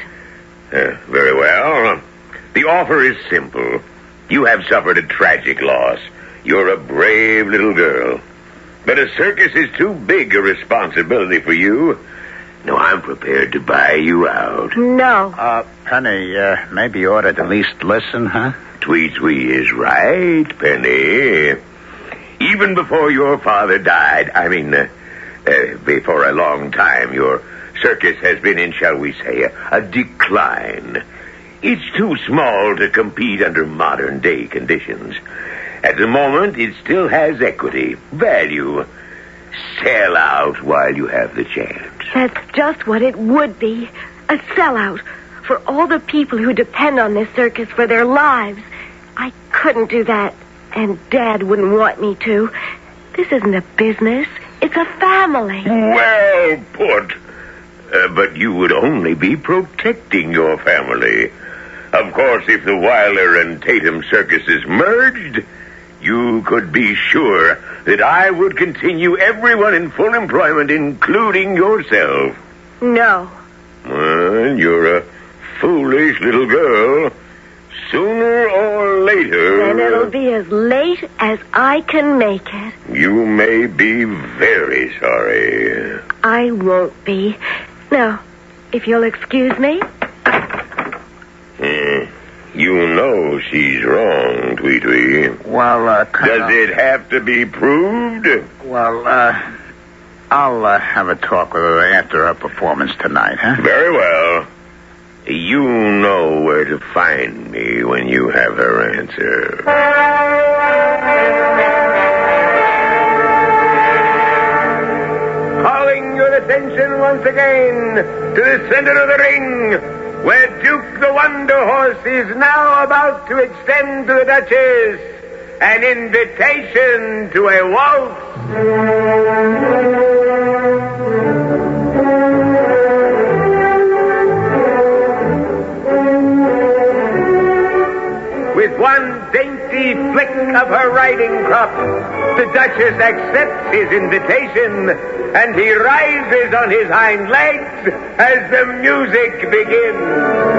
Very well. The offer is simple. You have suffered a tragic loss. You're a brave little girl. But a circus is too big a responsibility for you. No, I'm prepared to buy you out. No. Penny, maybe you ought to at least listen, huh? Twee is right, Penny. Even before your father died, before a long time, your circus has been in, shall we say, a decline. It's too small to compete under modern-day conditions. At the moment, it still has equity, value. Sell out while you have the chance. That's just what it would be. A sellout for all the people who depend on this circus for their lives. I couldn't do that, and Dad wouldn't want me to. This isn't a business. It's a family. Well put. But you would only be protecting your family. Of course, if the Weiler and Tatum circuses merged, you could be sure that I would continue everyone in full employment, including yourself. No. Well, you're a foolish little girl. Sooner or later... Then it'll be as late as I can make it. You may be very sorry. I won't be. Now, if you'll excuse me... You know she's wrong, Twee. Well, Does it have to be proved? Well, I'll have a talk with her after her performance tonight, huh? Very well. You know where to find me when you have her answer. Calling your attention once again to the center of the ring, where Duke the Wonder Horse is now about to extend to the Duchess an invitation to a waltz. With one dainty flick of her riding crop, the Duchess accepts his invitation, and he rises on his hind legs as the music begins.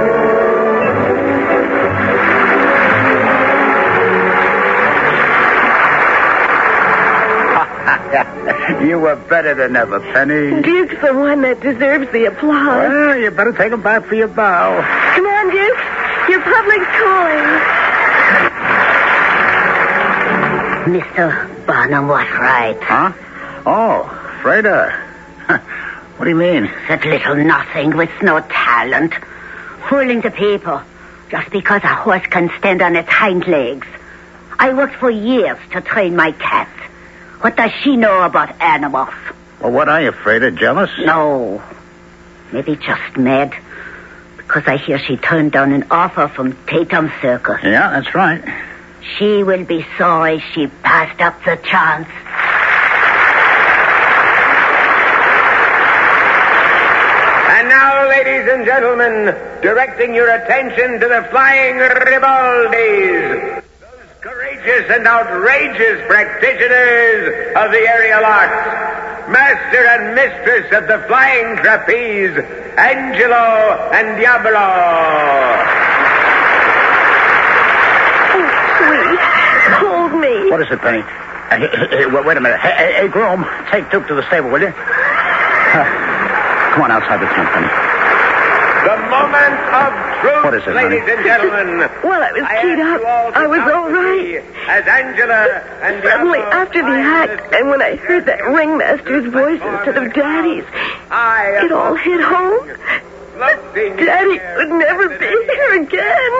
You were better than ever, Penny. Duke's the one that deserves the applause. Well, you better take him back for your bow. Come on, Duke. Your public's calling. Mr. Barnum was right. Huh? Oh, Freda. What do you mean? That little nothing with no talent. Fooling the people just because a horse can stand on its hind legs. I worked for years to train my cat. What does she know about animals? Well, what are you, Freda? Jealous? No. Maybe just mad. Because I hear she turned down an offer from Tatum Circus. Yeah, that's right. She will be sorry she passed up the chance. And now, ladies and gentlemen, directing your attention to the Flying Ribaldis, those courageous and outrageous practitioners of the aerial arts, master and mistress of the flying trapeze, Angelo and Diablo. Oh, sweet. Hold me. What is it, Penny? Hey, wait a minute. Hey, groom, take Duke to the stable, will you? Come on outside the tent, Penny. The moment of truth, What is it, ladies honey? and gentlemen. Well, I was keyed up. I was all right. As Angela and Suddenly, after the act, and when I heard that ringmaster's voice instead of Daddy's, it all hit home. Daddy would never be here again.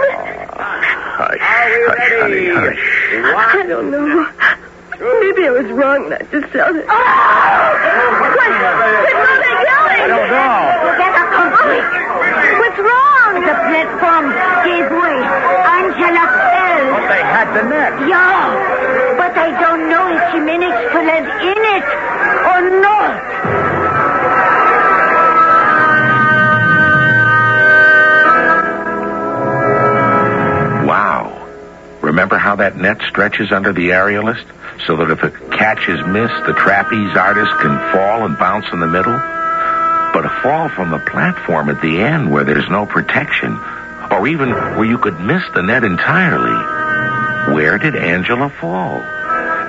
Hush, honey, hush. I don't know. Maybe I was wrong not to sell it. I don't know. What's wrong? The platform gave way. Angela fell. But they had the net. Yeah, but I don't know if she managed to land in it or not. Wow. Remember how that net stretches under the aerialist? So that if a catch is missed, the trapeze artist can fall and bounce in the middle? But a fall from the platform at the end where there's no protection, or even where you could miss the net entirely. Where did Angela fall?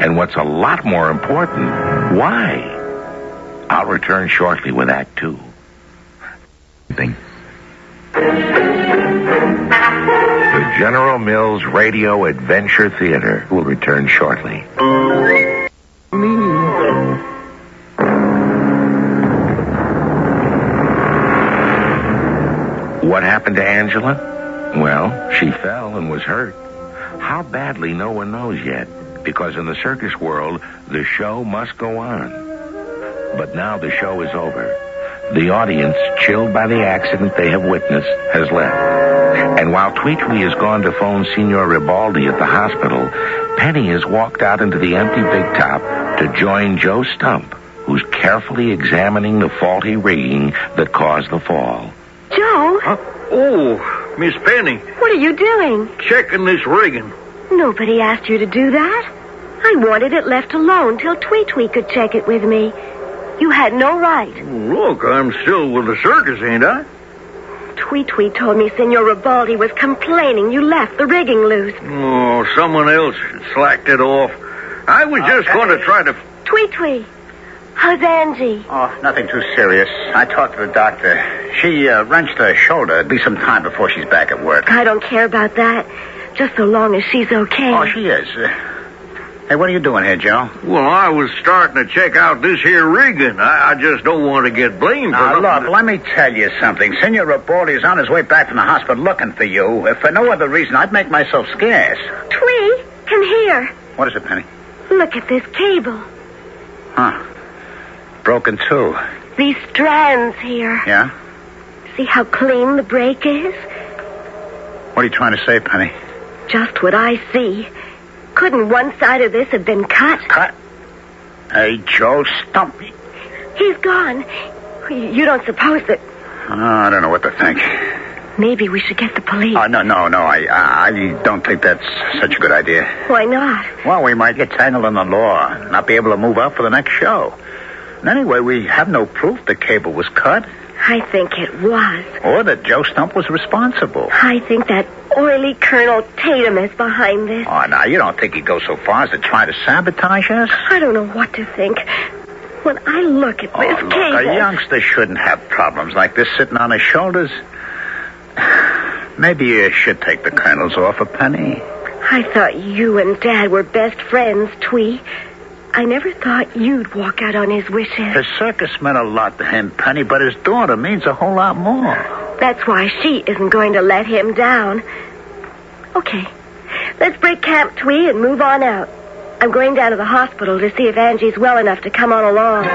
And what's a lot more important, why? I'll return shortly with Act 2. The General Mills Radio Adventure Theater will return shortly. What happened to Angela? Well, she fell and was hurt. How badly, no one knows yet, because in the circus world, the show must go on. But now the show is over. The audience, chilled by the accident they have witnessed, has left. And while Tweetwee has gone to phone Signor Ribaldi at the hospital, Penny has walked out into the empty big top to join Joe Stump, who's carefully examining the faulty rigging that caused the fall. Joe? Oh, Miss Penny. What are you doing? Checking this rigging. Nobody asked you to do that. I wanted it left alone till Tweetwee could check it with me. You had no right. Look, I'm still with the circus, ain't I? Tweetwee told me Senor Ribaldi was complaining you left the rigging loose. Oh, someone else slacked it off. I was just going to try to... Tweetwee, how's Angie? Oh, nothing too serious. I talked to the doctor. She wrenched her shoulder. It'll be some time before she's back at work. I don't care about that. Just so long as she's okay. Oh, she is. Hey, what are you doing here, Joe? Well, I was starting to check out this here rigging. I just don't want to get blamed for Now, nothing. look, let me tell you something. Senor Ribaldi is on his way back from the hospital looking for you. If for no other reason, I'd make myself scarce. Twee, come here. What is it, Penny? Look at this cable. Huh. Broken, too. These strands here. Yeah? See how clean the break is? What are you trying to say, Penny? Just what I see. Couldn't one side of this have been cut? Cut? Hey, Joe, Stump. He's gone. You don't suppose that... Oh, I don't know what to think. Maybe we should get the police. Oh, no. I don't think that's such a good idea. Why not? Well, we might get tangled in the law, not be able to move out for the next show. And anyway, we have no proof the cable was cut. I think it was. Or that Joe Stump was responsible. I think that oily Colonel Tatum is behind this. Oh, now, you don't think he'd go so far as to try to sabotage us? I don't know what to think. When I look at this look, cable... a youngster shouldn't have problems like this sitting on his shoulders. Maybe you should take the Colonel's off a penny. I thought you and Dad were best friends, Twee. I never thought you'd walk out on his wishes. The circus meant a lot to him, Penny, but his daughter means a whole lot more. That's why she isn't going to let him down. Okay, let's break camp, Twee, and move on out. I'm going down to the hospital to see if Angie's well enough to come on along.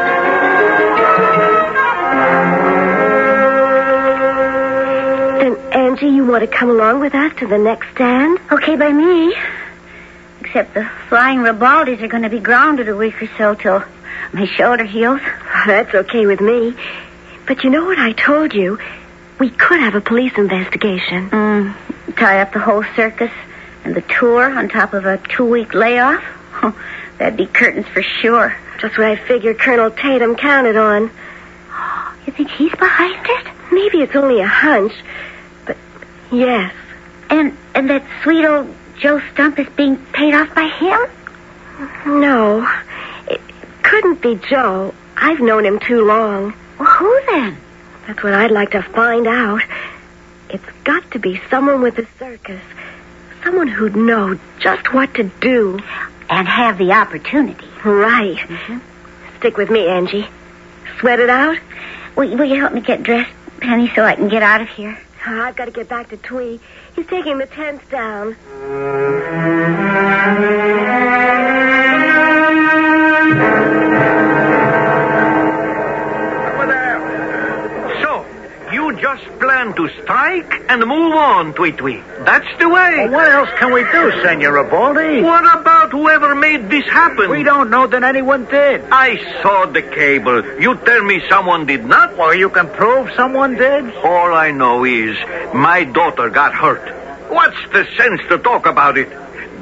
Then, Angie, you want to come along with us to the next stand? Okay by me. Except the flying Ribaldis are going to be grounded a week or so till my shoulder heals. That's okay with me. But you know what I told you? We could have a police investigation. Tie up the whole circus and the tour on top of a 2-week layoff? That'd be curtains for sure. Just what I figured Colonel Tatum counted on. You think he's behind it? Maybe it's only a hunch, but yes. And that sweet old Joe Stump is being paid off by him? No, it couldn't be Joe. I've known him too long. Well, who then? That's what I'd like to find out. It's got to be someone with the circus. Someone who'd know just what to do. And have the opportunity. Right. Mm-hmm. Stick with me, Angie. Sweat it out? Will you help me get dressed, Penny, so I can get out of here? I've got to get back to Twee. He's taking the tents down. So, you just plan to strike and move on, Twee. That's the way. Well, what else can we do, Senor Ribaldi? What about whoever made this happen? We don't know that anyone did. I saw the cable. You tell me someone did not? Well, you can prove someone did? All I know is my daughter got hurt. What's the sense to talk about it?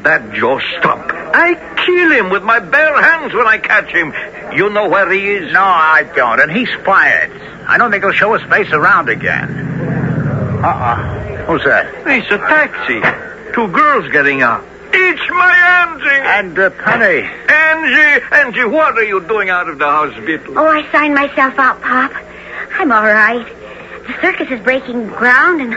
That Joe Stump. I kill him with my bare hands when I catch him. You know where he is? No, I don't, and he's fired. I don't think he'll show his face around again. Who's that? It's a taxi. 2 girls getting out. It's my Angie. And Penny. Angie, what are you doing out of the hospital? Oh, I signed myself out, Pop. I'm all right. The circus is breaking ground, and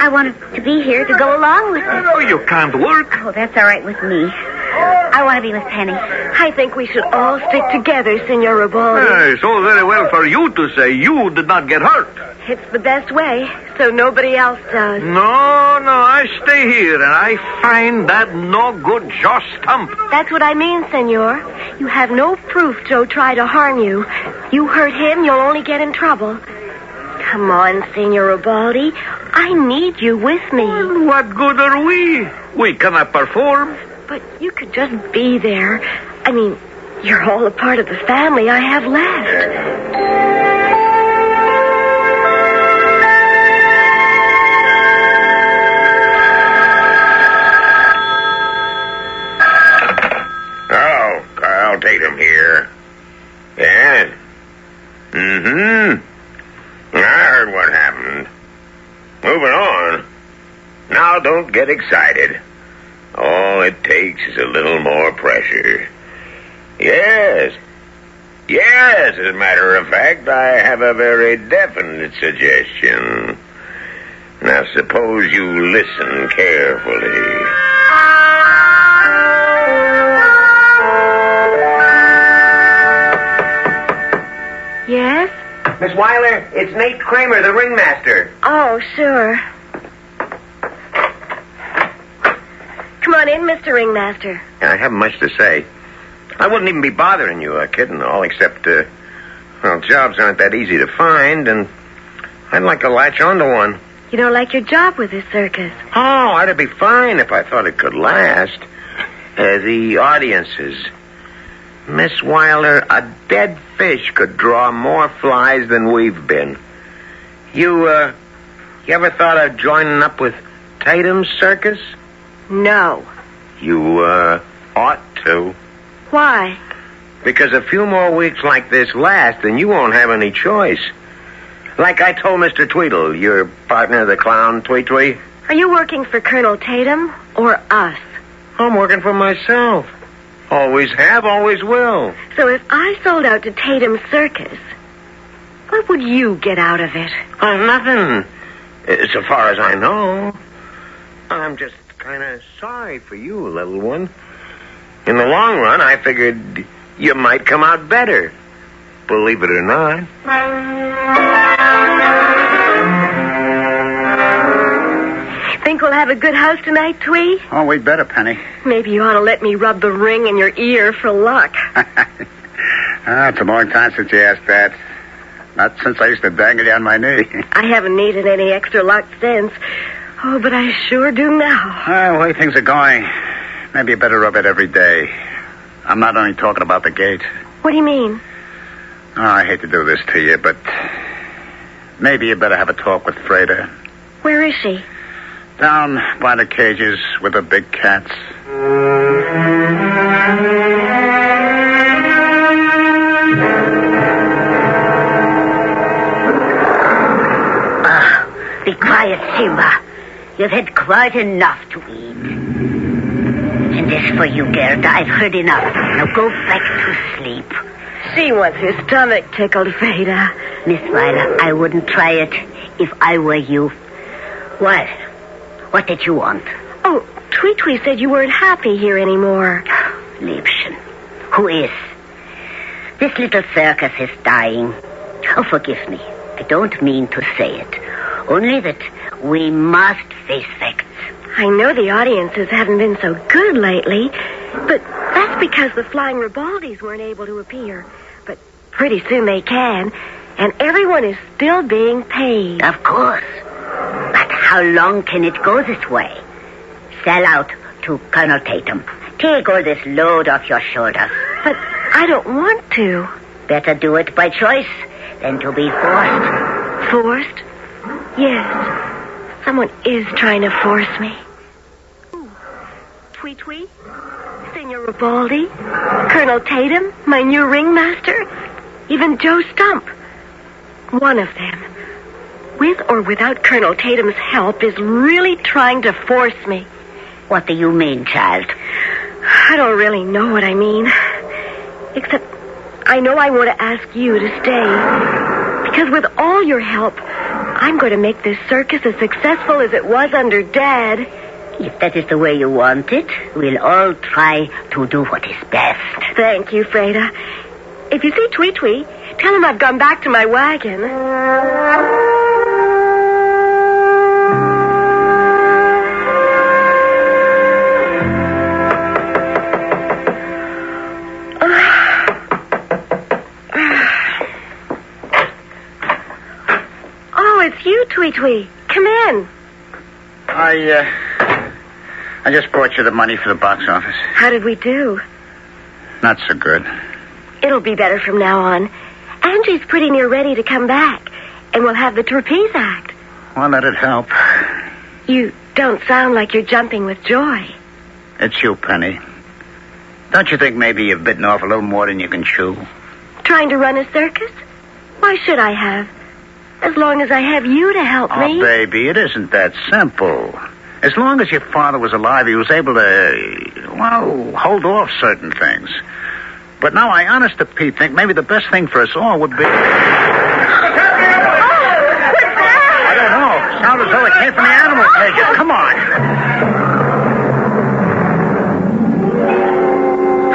I wanted to be here to go along with it. No, you can't work. Oh, that's all right with me. I want to be with Penny. I think we should all stick together, Senor Ribaldi. It's all very well for you to say you did not get hurt. It's the best way, so nobody else does. No, I stay here, and I find that no-good Joe Stump. That's what I mean, Senor. You have no proof Joe tried to harm you. You hurt him, you'll only get in trouble. Come on, Senor Ribaldi. I need you with me. Well, what good are we? We cannot perform. But you could just be there. I mean, you're all a part of the family I have left. Oh, Carl Tatum here. Yeah? I heard what happened. Moving on. Now, don't get excited. All it takes is a little more pressure. Yes, as a matter of fact, I have a very definite suggestion. Now, suppose you listen carefully. Yes? Miss Weiler, it's Nate Kramer, the ringmaster. Oh, sure. Come on in, Mr. Ringmaster. I haven't much to say. I wouldn't even be bothering you, kid and all, except, jobs aren't that easy to find, and I'd like to latch onto one. You don't like your job with this circus? Oh, I'd be fine if I thought it could last. The audiences. Miss Weiler, a dead fish could draw more flies than we've been. You ever thought of joining up with Tatum's circus? No. You, ought to. Why? Because a few more weeks like this last, and you won't have any choice. Like I told Mr. Tweedle, your partner, the clown, Twee. Are you working for Colonel Tatum or us? I'm working for myself. Always have, always will. So if I sold out to Tatum's circus, what would you get out of it? Nothing. So far as I know. I'm just kind of sorry for you, little one. In the long run, I figured you might come out better. Believe it or not. Think we'll have a good house tonight, Twee? Oh, we'd better, Penny. Maybe you ought to let me rub the ring in your ear for luck. It's a long time since you asked that. Not since I used to bang it on my knee. I haven't needed any extra luck since. Oh, but I sure do now. The way things are going, maybe you better rub it every day. I'm not only talking about the gate. What do you mean? Oh, I hate to do this to you, but maybe you better have a talk with Freda. Where is she? Down by the cages with the big cats. Be quiet, Simba. You've had quite enough to eat. And as for you, Gerda, I've heard enough. Now go back to sleep. She wants her stomach tickled, Freda. Miss Weiler, I wouldn't try it if I were you. What? What did you want? Oh, Twee said you weren't happy here anymore. Liebchen, who is? This little circus is dying. Oh, forgive me. I don't mean to say it. Only that we must face facts. I know the audiences haven't been so good lately, but that's because the Flying Ribaldis weren't able to appear. But pretty soon they can, and everyone is still being paid. Of course. But how long can it go this way? Sell out to Colonel Tatum. Take all this load off your shoulders. But I don't want to. Better do it by choice than to be forced. Forced? Yes. Someone is trying to force me. Twee, Senor Ribaldi, Colonel Tatum, my new ringmaster, even Joe Stump. One of them, with or without Colonel Tatum's help, is really trying to force me. What do you mean, child? I don't really know what I mean. Except I know I want to ask you to stay. Because with all your help, I'm going to make this circus as successful as it was under Dad. If that is the way you want it, we'll all try to do what is best. Thank you, Freda. If you see Twee, tell him I've gone back to my wagon. Oh, it's you, Twee. Come in. I just brought you the money for the box office. How did we do? Not so good. It'll be better from now on. Angie's pretty near ready to come back, and we'll have the trapeze act. Well, that'd help. You don't sound like you're jumping with joy. It's you, Penny. Don't you think maybe you've bitten off a little more than you can chew? Trying to run a circus? Why should I have? As long as I have you to help me. Oh, baby, it isn't that simple. As long as your father was alive, he was able to, hold off certain things. But now I, honest to Pete, think maybe the best thing for us all would be... Oh, what's that? I don't know. It sounded as though it came from the animal cages. Come on.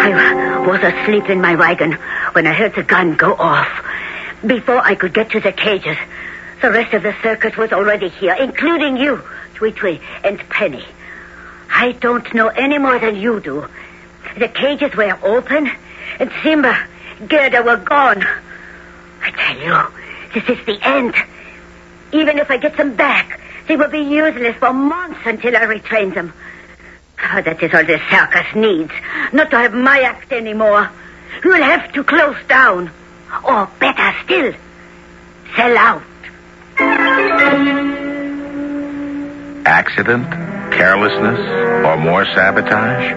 I was asleep in my wagon when I heard the gun go off. Before I could get to the cages, the rest of the circus was already here, including you, Twee, and Penny. I don't know any more than you do. The cages were open, and Simba, Gerda were gone. I tell you, this is the end. Even if I get them back, they will be useless for months until I retrain them. Oh, that is all the circus needs, not to have my act anymore. You'll have to close down. Or better still, sell out. Accident, carelessness, or more sabotage?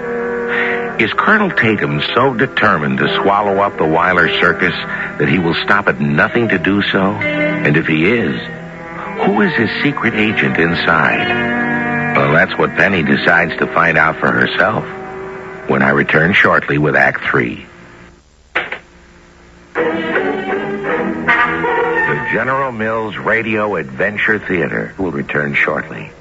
Is Colonel Tatum so determined to swallow up the Weiler circus that he will stop at nothing to do so? And if he is, who is his secret agent inside? Well, that's what Penny decides to find out for herself when I return shortly with Act 3. The General Mills Radio Adventure Theater will return shortly.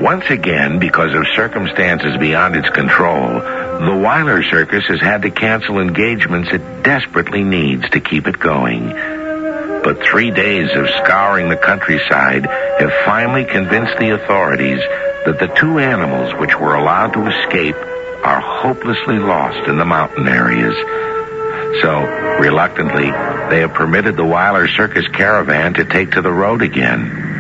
Once again, because of circumstances beyond its control, the Weiler Circus has had to cancel engagements it desperately needs to keep it going. But 3 days of scouring the countryside have finally convinced the authorities that the 2 animals which were allowed to escape are hopelessly lost in the mountain areas. So, reluctantly, they have permitted the Weiler Circus caravan to take to the road again.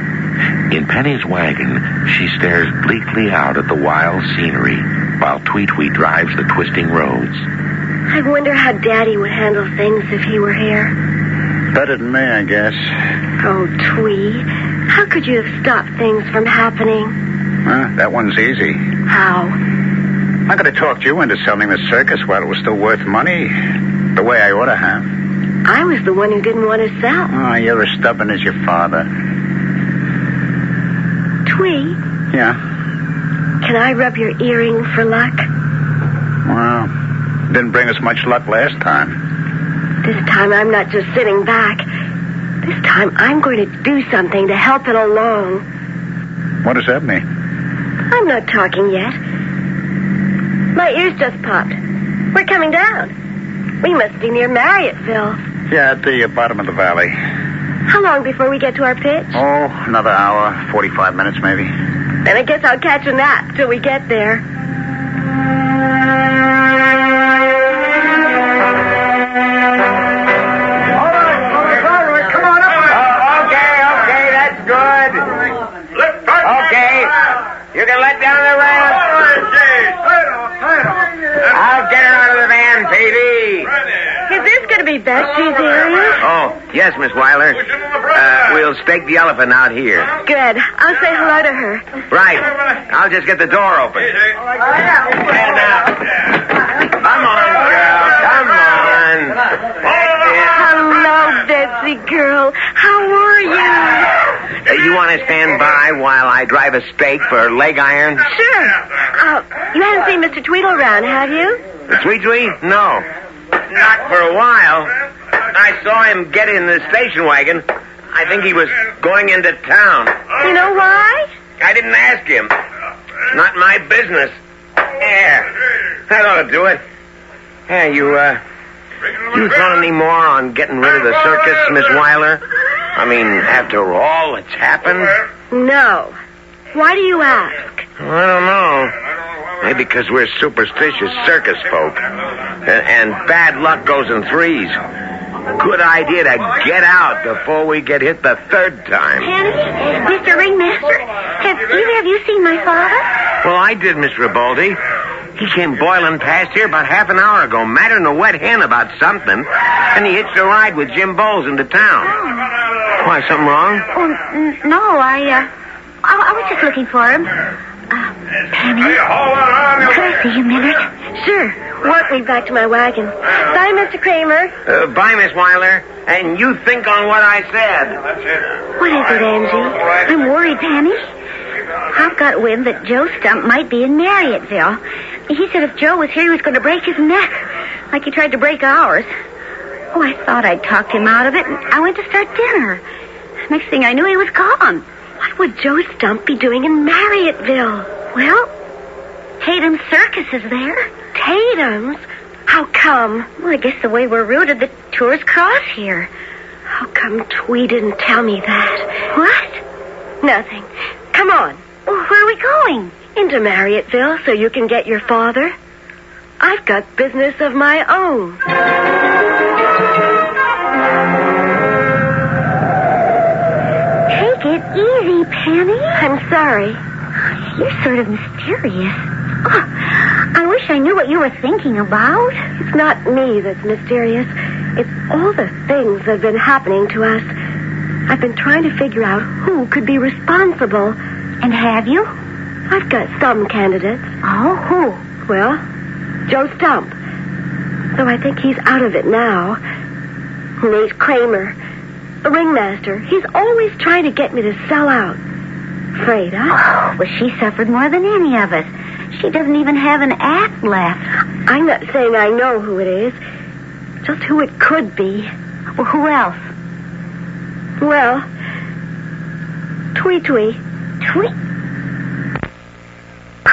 In Penny's wagon, she stares bleakly out at the wild scenery while Tweet-Tweet drives the twisting roads. I wonder how Daddy would handle things if he were here. Better than me, I guess. Oh, Twee, how could you have stopped things from happening? That one's easy. How? I could have talked you into selling the circus while it was still worth money, the way I ought to have. I was the one who didn't want to sell. Oh, you're as stubborn as your father. Twee? Yeah? Can I rub your earring for luck? Well, didn't bring us much luck last time. This time I'm not just sitting back. This time I'm going to do something to help it along. What does that mean? I'm not talking yet. My ears just popped. We're coming down. We must be near Marriotteville. Yeah, at the bottom of the valley. How long before we get to our pitch? Oh, another hour, 45 minutes maybe. Then I guess I'll catch a nap till we get there. Okay, that's good. Okay, you can let down the ramp. I'll get her out of the van, Petey. Is this going to be Betsy serious? Oh, yes, Miss Weiler. We'll stake the elephant out here. Good. I'll say hello to her. Right. I'll just get the door open. And now. Come on, girl. Come on. Hello, Betsy girl. How are you? You want to stand by while I drive a stake for leg iron? Sure. You haven't seen Mr. Tweedle around, have you? The Tweet? No. Not for a while. I saw him get in the station wagon. I think he was going into town. You know why? I didn't ask him. Not my business. Yeah. That ought to do it. Hey, you thought any more on getting rid of the circus, Miss Weiler? I mean, after all that's happened? No. Why do you ask? I don't know. Maybe because we're superstitious circus folk. And bad luck goes in threes. Good idea to get out before we get hit the third time. Penny, Mr. Ringmaster, have either of you seen my father? Well, I did, Miss Ribaldi. He came boiling past here about half an hour ago, madder than a wet hen about something, and he hitched a ride with Jim Bowles into town. Oh. Why, something wrong? Oh, no, I was just looking for him. Penny, could I see you a minute? Sure. Walk me back to my wagon. Bye, Mr. Kramer. Bye, Miss Weiler. And you think on what I said. What is it, Angie? I'm worried, Penny. I've got wind that Joe Stump might be in Marriotteville. He said if Joe was here, he was going to break his neck, like he tried to break ours. Oh, I thought I'd talked him out of it, and I went to start dinner. Next thing I knew, he was gone. What would Joe Stump be doing in Marriotteville? Well, Tatum's Circus is there. Tatum's? How come? Well, I guess the way we're routed, the tours cross here. How come Twee didn't tell me that? What? Nothing. Come on. Well, where are we going? Into Marriotteville so you can get your father. I've got business of my own. Take it easy, Penny. I'm sorry. You're sort of mysterious. Oh, I wish I knew what you were thinking about. It's not me that's mysterious. It's all the things that have been happening to us. I've been trying to figure out who could be responsible. And have you? I've got some candidates. Oh, who? Well, Joe Stump. Though I think he's out of it now. And there's Kramer, the ringmaster. He's always trying to get me to sell out. Freda. Oh, well, she suffered more than any of us. She doesn't even have an act left. I'm not saying I know who it is. Just who it could be. Well, who else? Well, Twee. Twee?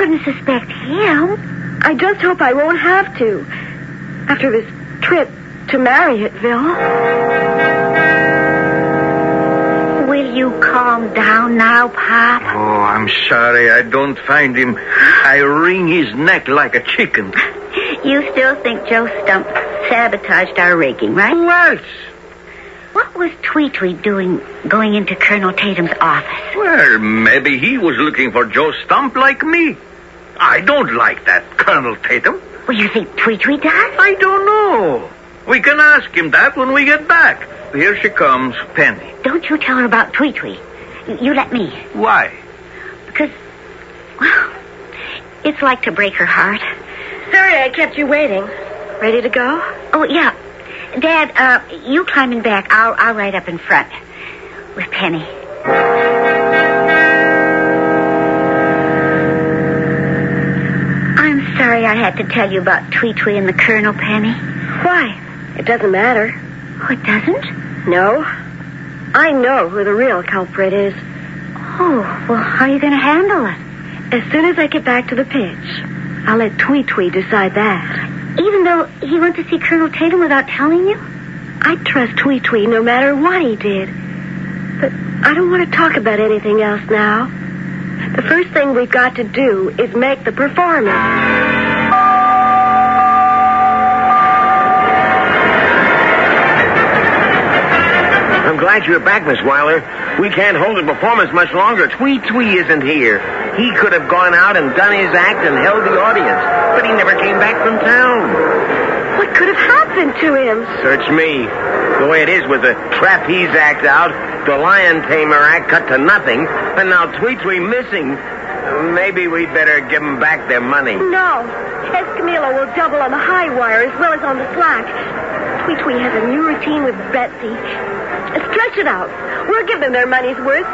couldn't suspect him. I just hope I won't have to. After this trip to Marriotteville. Will you calm down now, Pop? Oh, I'm sorry I don't find him. I wring his neck like a chicken. You still think Joe Stump sabotaged our rigging, right? Who else? What was Tweet doing going into Colonel Tatum's office? Well, maybe he was looking for Joe Stump like me. I don't like that Colonel Tatum. Well, you think Tweet does? I don't know. We can ask him that when we get back. Here she comes, Penny. Don't you tell her about Tweet. You let me. Why? Because, well, it's like to break her heart. Sorry I kept you waiting. Ready to go? Oh, yeah. Dad, you climb in back. I'll ride up in front with Penny. I'm sorry I had to tell you about Tweet and the Colonel, Penny. Why? It doesn't matter. Oh, it doesn't? No. I know who the real culprit is. Oh, well, how are you going to handle it? As soon as I get back to the pitch, I'll let Tweet decide that. Even though he went to see Colonel Tatum without telling you? I trust Tweet no matter what he did. But I don't want to talk about anything else now. The first thing we've got to do is make the performance. I'm glad you're back, Miss Weiler. We can't hold the performance much longer. Tweet isn't here. He could have gone out and done his act and held the audience, but he never came back from town. What could have happened to him? Search me. The way it is with the trapeze act out, the lion tamer act cut to nothing, and now Tweet missing. Maybe we'd better give them back their money. No. Escamillo will double on the high wire as well as on the slack. Tweet has a new routine with Betsy. Stretch it out. We'll give them their money's worth.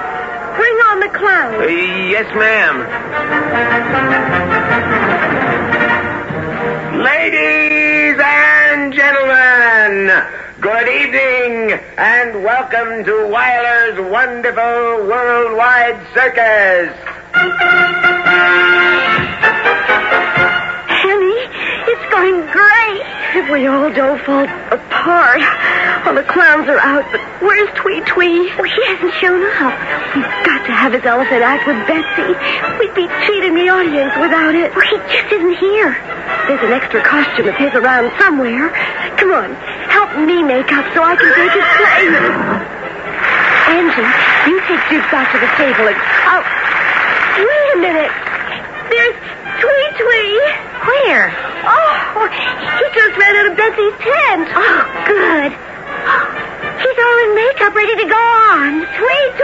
Bring on the clown. Yes, ma'am. Ladies and gentlemen, good evening and welcome to Weiler's wonderful worldwide circus. Penny, it's going great. If we all don't fall apart. All the clowns are out, but where's Tweet? Well, he hasn't shown up. We've got to have his elephant act with Betsy. We'd be cheating the audience without it. Well, he just isn't here. There's an extra costume of his around somewhere. Come on, help me make up so I can take his place. Angie, you take Duke back to the stable and wait a minute. There's Tweet. Where? Oh, he just ran out of Betsy's tent. Oh, good. He's all in makeup, ready to go on. Tweet!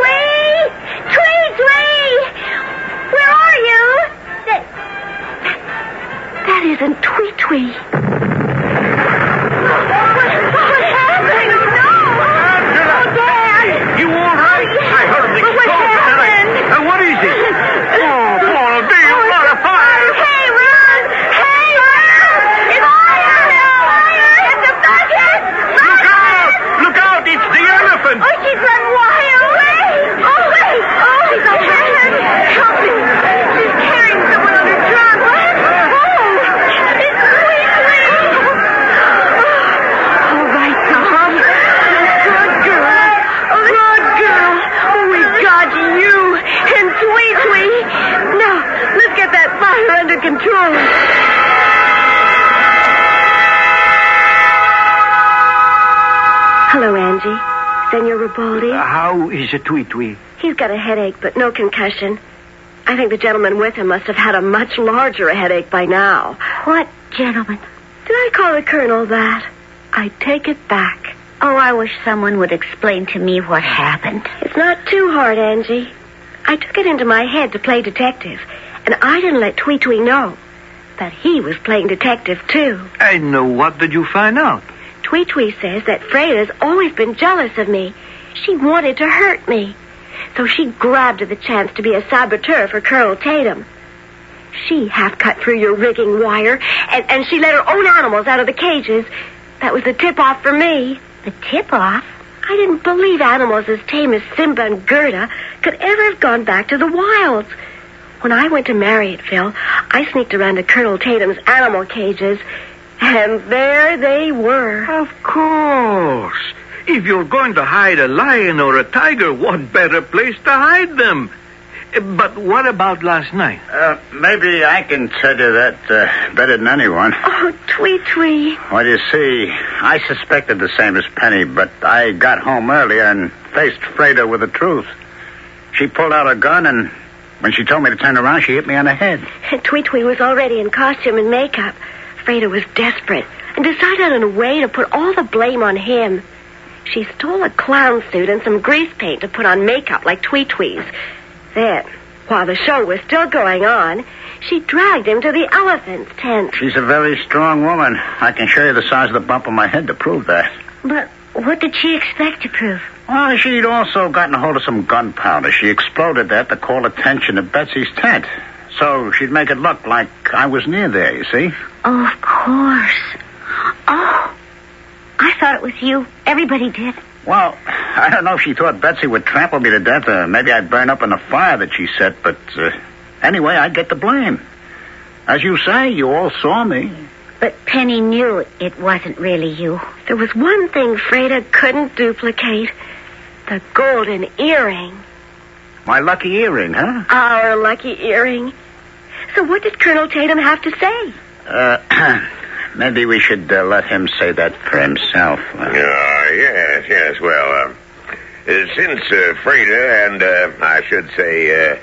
Where are you? That isn't Tweet. What happened? No! Oh, Dad! You all right? I heard the What happened? What is it? Oh, poor dear, what a fire! Hey, run! It's fire! It's a bucket! Look out! It's the elephant! Oh, she's run wild! Oh, wait! Oh, she's on her head! Help me! She's carrying someone on her trunk! Oh, it's Tweet! All right, Tom. Good girl. Oh, we got you and Tweet. Now, let's get that fire under control. Hello, Angie. Senor Ribaldi. How is it, Tweet? He's got a headache, but no concussion. I think the gentleman with him must have had a much larger headache by now. What gentleman? Did I call the Colonel that? I take it back. Oh, I wish someone would explain to me what happened. It's not too hard, Angie. I took it into my head to play detective, and I didn't let Tweet know that he was playing detective, too. And what did you find out? Tweet says that Freda's always been jealous of me. She wanted to hurt me. So she grabbed at the chance to be a saboteur for Colonel Tatum. She half cut through your rigging wire, and she let her own animals out of the cages. That was the tip-off for me. The tip-off? I didn't believe animals as tame as Simba and Gerda could ever have gone back to the wilds. When I went to Marriotteville, I sneaked around to Colonel Tatum's animal cages, and there they were. Of course. If you're going to hide a lion or a tiger, what better place to hide them? But what about last night? Maybe I can tell you that better than anyone. Oh, Twee. Well, you see, I suspected the same as Penny, but I got home earlier and faced Freda with the truth. She pulled out a gun, and when she told me to turn around, she hit me on the head. Twee was already in costume and makeup. Freda was desperate and decided on a way to put all the blame on him. She stole a clown suit and some grease paint to put on makeup like Twee's. Then, while the show was still going on, she dragged him to the elephant's tent. She's a very strong woman. I can show you the size of the bump on my head to prove that. But what did she expect to prove? Well, she'd also gotten a hold of some gunpowder. She exploded that to call attention to Betsy's tent. So she'd make it look like I was near there, you see? Oh, of course. Oh, I thought it was you. Everybody did. Well, I don't know if she thought Betsy would trample me to death, or maybe I'd burn up in the fire that she set, but anyway, I get the blame. As you say, you all saw me. But Penny knew it wasn't really you. There was one thing Freda couldn't duplicate. The golden earring. My lucky earring, huh? Our lucky earring. So what did Colonel Tatum have to say? Maybe we should let him say that for himself. Yes. Well, since Freda and, I should say,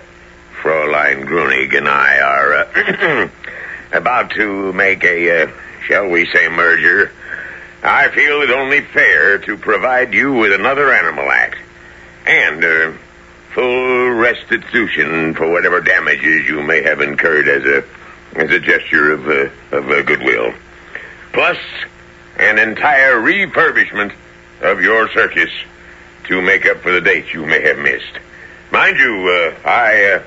Fräulein Grunig and I are about to make a, shall we say, merger, I feel it only fair to provide you with another animal act and full restitution for whatever damages you may have incurred as a gesture of goodwill. Plus, an entire refurbishment of your circus to make up for the dates you may have missed. Mind you, I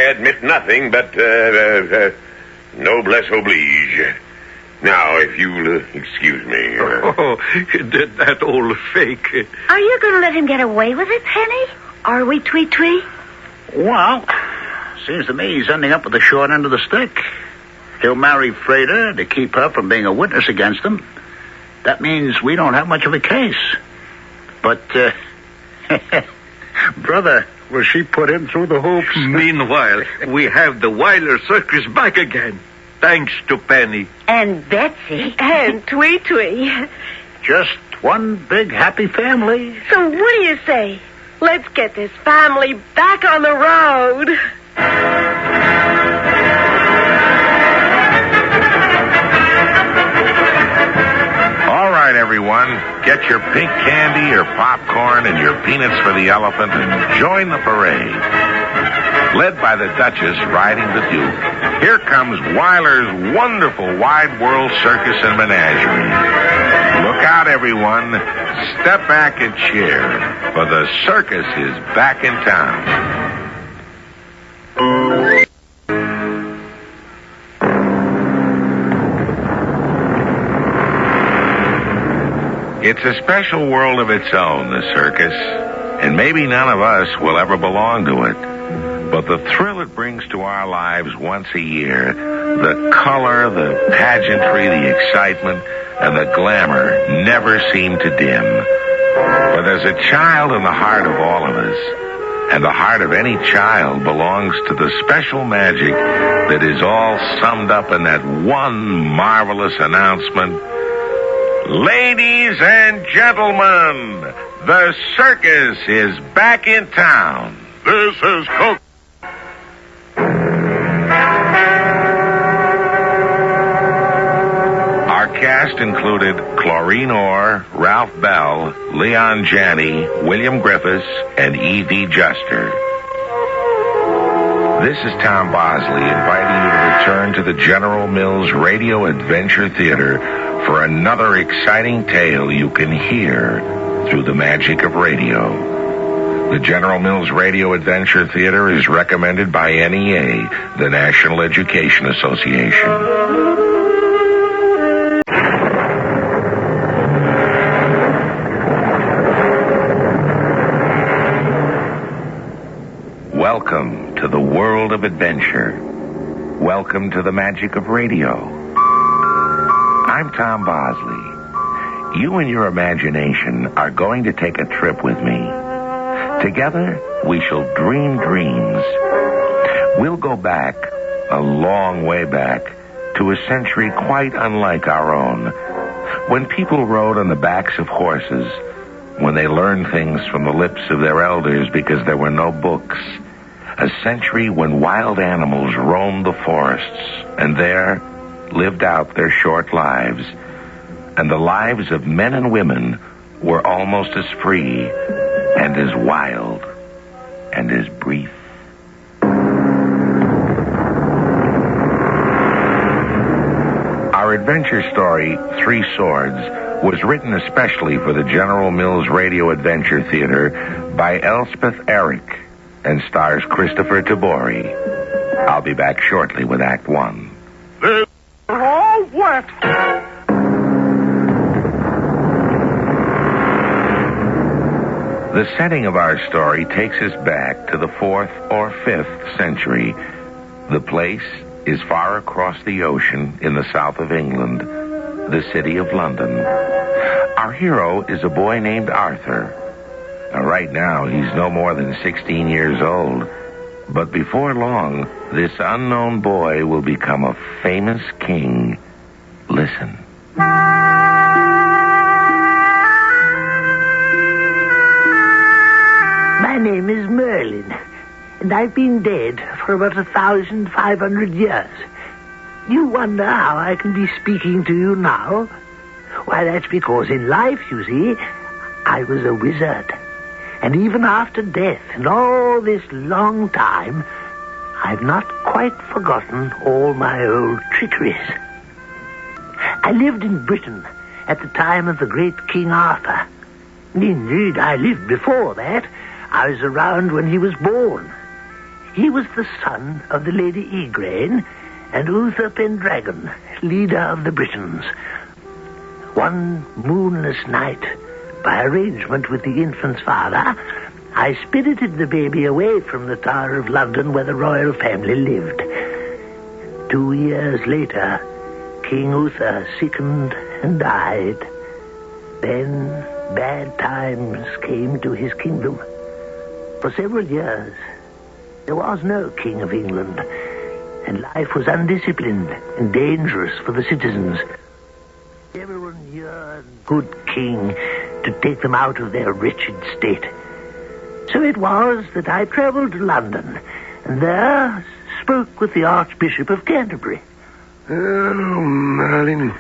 admit nothing but noblesse oblige. Now, if you'll excuse me. That old fake. Are you going to let him get away with it, Penny? Are we, Twee? Well, seems to me he's ending up with the short end of the stick. He'll marry Freda to keep her from being a witness against him. That means we don't have much of a case. But, brother, will she put him through the hoops? Meanwhile, we have the Weiler Circus back again. Thanks to Penny. And Betsy. And Twee. Just one big happy family. So what do you say? Let's get this family back on the road. All right, everyone. Get your pink candy, your popcorn, and your peanuts for the elephant and join the parade. Led by the Duchess riding the Duke, here comes Weiler's wonderful Wide World Circus and Menagerie. Look out, everyone. Step back and cheer, for the circus is back in town. It's a special world of its own, the circus, and maybe none of us will ever belong to it. But the thrill it brings to our lives once a year, the color, the pageantry, the excitement, and the glamour never seem to dim. For there's a child in the heart of all of us, and the heart of any child belongs to the special magic that is all summed up in that one marvelous announcement. Ladies and gentlemen, the circus is back in town. This is Coke. Our cast included Chlorine Orr, Ralph Bell, Leon Janney, William Griffiths, and E.V. Juster. This is Tom Bosley inviting you to return to the General Mills Radio Adventure Theater for another exciting tale you can hear through the magic of radio. The General Mills Radio Adventure Theater is recommended by NEA, the National Education Association. Welcome to the world of adventure. Welcome to the magic of radio. I'm Tom Bosley. You and your imagination are going to take a trip with me. Together, we shall dream dreams. We'll go back, a long way back, to a century quite unlike our own, when people rode on the backs of horses, when they learned things from the lips of their elders because there were no books. A century when wild animals roamed the forests and there lived out their short lives. And the lives of men and women were almost as free and as wild and as brief. Our adventure story, Three Swords, was written especially for the General Mills Radio Adventure Theater by Elspeth Eric and stars Christopher Tabori. I'll be back shortly with Act One. They're all wet. The setting of our story takes us back to the 4th or 5th century. The place is far across the ocean in the south of England, the city of London. Our hero is a boy named Arthur. Right now, he's no more than 16 years old. But before long, this unknown boy will become a famous king. Listen. My name is Merlin, and I've been dead for about 1,500 years. You wonder how I can be speaking to you now? Why, that's because in life, you see, I was a wizard. And even after death, and all this long time, I've not quite forgotten all my old trickeries. I lived in Britain at the time of the great King Arthur. Indeed, I lived before that. I was around when he was born. He was the son of the Lady Igraine and Uther Pendragon, leader of the Britons. One moonless night, by arrangement with the infant's father, I spirited the baby away from the Tower of London where the royal family lived. 2 years later, King Uther sickened and died. Then bad times came to his kingdom. For several years, there was no King of England, and life was undisciplined and dangerous for the citizens. Everyone yearned good king to take them out of their wretched state. So it was that I traveled to London, and there spoke with the Archbishop of Canterbury. Oh, Merlin,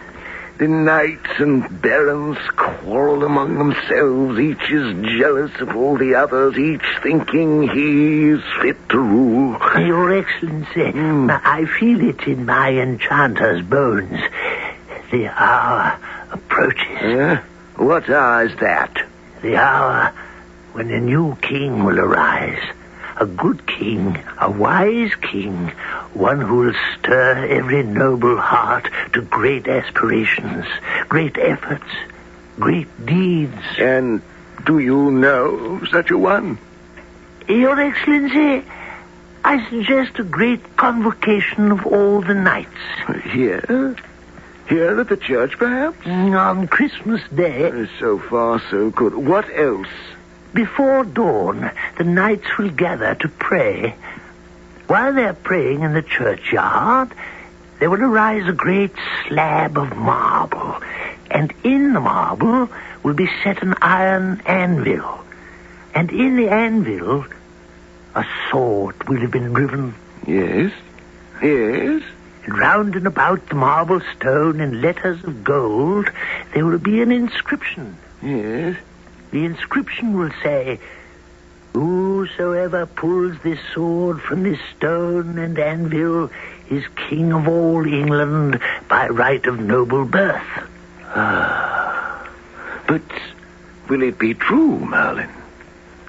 the knights and barons quarrel among themselves. Each is jealous of all the others, each thinking he is fit to rule. Your Excellency, I feel it in my enchanter's bones. The hour approaches. What hour is that? The hour when a new king will arise. A good king, a wise king, one who will stir every noble heart to great aspirations, great efforts, great deeds. And do you know such a one? Your Excellency, I suggest a great convocation of all the knights. Here? Here at the church, perhaps? On Christmas Day. So far, so good. What else? Before dawn, the knights will gather to pray. While they're praying in the churchyard, there will arise a great slab of marble, and in the marble will be set an iron anvil. And in the anvil, a sword will have been driven. Yes, yes. And round and about the marble stone in letters of gold, there will be an inscription. Yes. The inscription will say, "Whosoever pulls this sword from this stone and anvil is king of all England by right of noble birth." But will it be true, Merlin,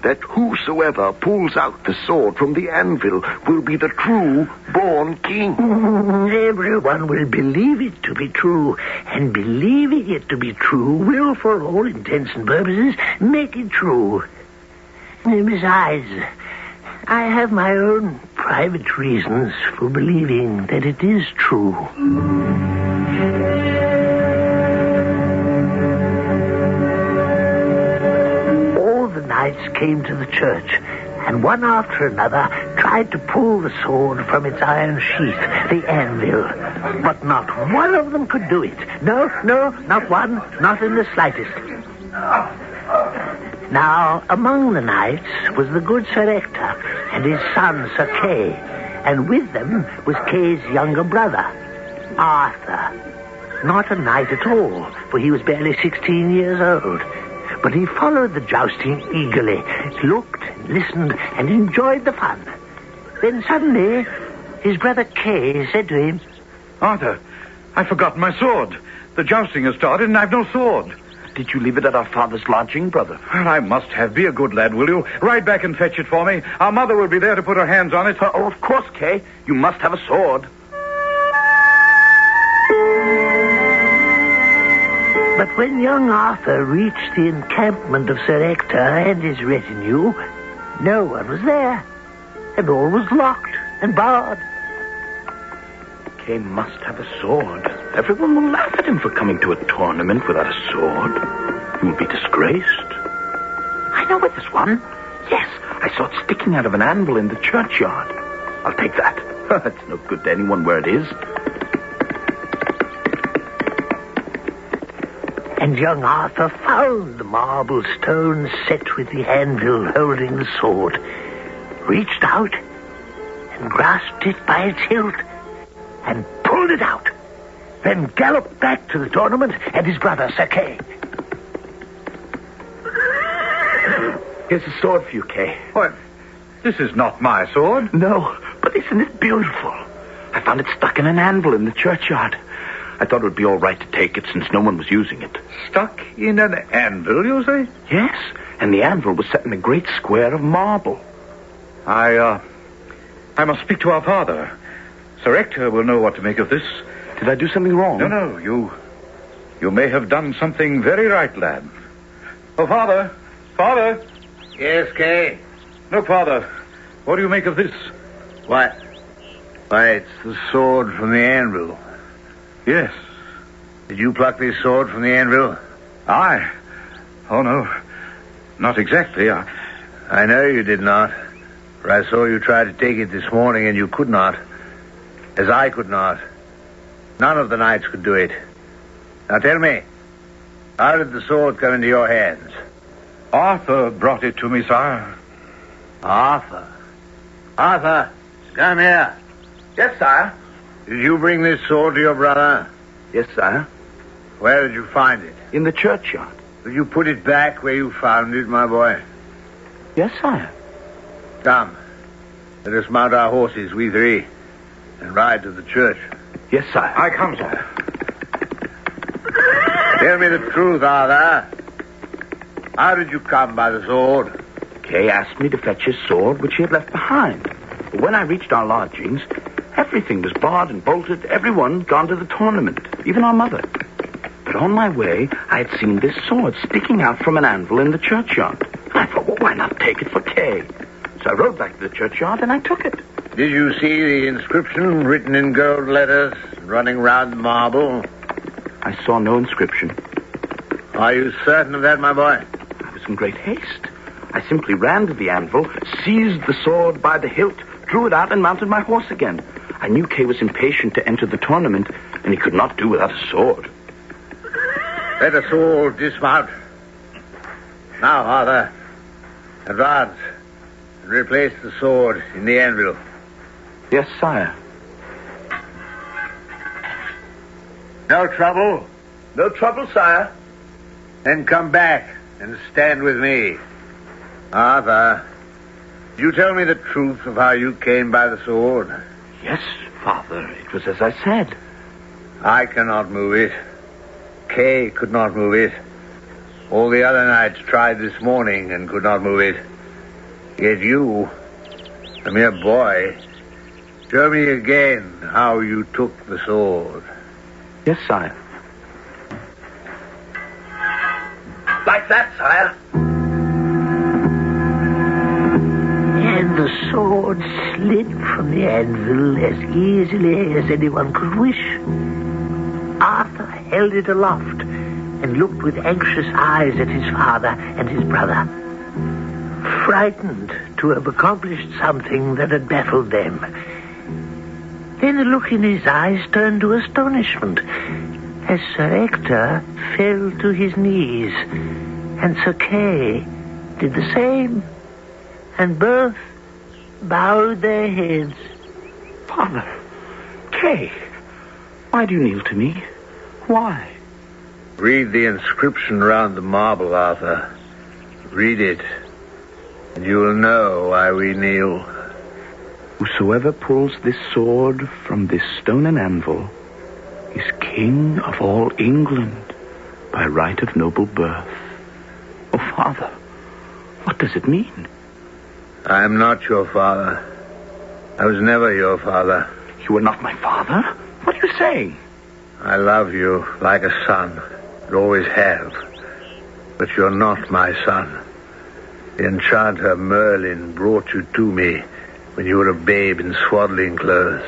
that whosoever pulls out the sword from the anvil will be the true born king? Everyone will believe it to be true, and believing it to be true will, for all intents and purposes, make it true. Besides, I have my own private reasons for believing that it is true. All the knights came to the church, and one after another tried to pull the sword from its iron sheath, the anvil. But not one of them could do it. No, not one, not in the slightest. Now, among the knights was the good Sir Ector and his son Sir Kay, and with them was Kay's younger brother, Arthur. Not a knight at all, for he was barely 16 years old. But he followed the jousting eagerly, looked, listened, and enjoyed the fun. Then suddenly, his brother Kay said to him, Arthur, I've forgotten my sword. The jousting has started, and I've no sword. Did you leave it at our father's lodging, brother? Well, I must have. Be a good lad, will you? Ride back and fetch it for me. Our mother will be there to put her hands on it. Oh, of course, Kay. You must have a sword. But when young Arthur reached the encampment of Sir Ector and his retinue, no one was there, and all was locked and barred. Kay must have a sword. Everyone will laugh at him for coming to a tournament without a sword. He will be disgraced. I know where there's one. Yes, I saw it sticking out of an anvil in the churchyard. I'll take that. It's no good to anyone where it is. And young Arthur found the marble stone set with the anvil holding the sword, reached out and grasped it by its hilt and pulled it out, then galloped back to the tournament and his brother Sir Kay. Here's a sword for you, Kay. What? This is not my sword. No, but isn't it beautiful? I found it stuck in an anvil in the churchyard. I thought it would be all right to take it since no one was using it. Stuck in an anvil, you say? Yes, and the anvil was set in a great square of marble. I must speak to our father. Sir Ector will know what to make of this. Did I do something wrong? No, you may have done something very right, lad. Oh, Father! Father! Yes, Kay? Look, Father, what do you make of this? What? Why, it's the sword from the anvil. Yes. Did you pluck this sword from the anvil? I? Oh, no. Not exactly. I know you did not. For I saw you try to take it this morning, and you could not. As I could not. None of the knights could do it. Now tell me, how did the sword come into your hands? Arthur brought it to me, sire. Arthur? Arthur, come here. Yes, sire. Did you bring this sword to your brother? Yes, sire. Where did you find it? In the churchyard. Did you put it back where you found it, my boy? Yes, sire. Come, let us mount our horses, we three, and ride to the church. Yes, sire. I come, sire. Tell me the truth, Arthur. How did you come by the sword? Kay asked me to fetch his sword, which he had left behind. But when I reached our lodgings, everything was barred and bolted, everyone gone to the tournament, even our mother. But on my way, I had seen this sword sticking out from an anvil in the churchyard. I thought, well, why not take it for Kay? So I rode back to the churchyard and I took it. Did you see the inscription written in gold letters running round the marble? I saw no inscription. Are you certain of that, my boy? I was in great haste. I simply ran to the anvil, seized the sword by the hilt, drew it out, and mounted my horse again. I knew Kay was impatient to enter the tournament, and he could not do without a sword. Let us all dismount. Now, Arthur, advance and replace the sword in the anvil. Yes, sire. No trouble? No trouble, sire. Then come back and stand with me. Arthur, did you tell me the truth of how you came by the sword? Yes, Father. It was as I said. I cannot move it. Kay could not move it. All the other knights tried this morning and could not move it. Yet you, a mere boy, show me again how you took the sword. Yes, sire. Like that, sire. And the sword sword slid from the anvil as easily as anyone could wish. Arthur held it aloft and looked with anxious eyes at his father and his brother, frightened to have accomplished something that had baffled them. Then the look in his eyes turned to astonishment as Sir Ector fell to his knees, and Sir Kay did the same, and both bowed their heads. Father, Kay, why do you kneel to me? Why? Read the inscription round the marble, Arthur. Read it, and you will know why we kneel. Whosoever pulls this sword from this stone and anvil is king of all England by right of noble birth. Oh, Father, what does it mean? I am not your father. I was never your father. You are not my father? What are you saying? I love you like a son, and always have. But you're not my son. The enchanter Merlin brought you to me when you were a babe in swaddling clothes.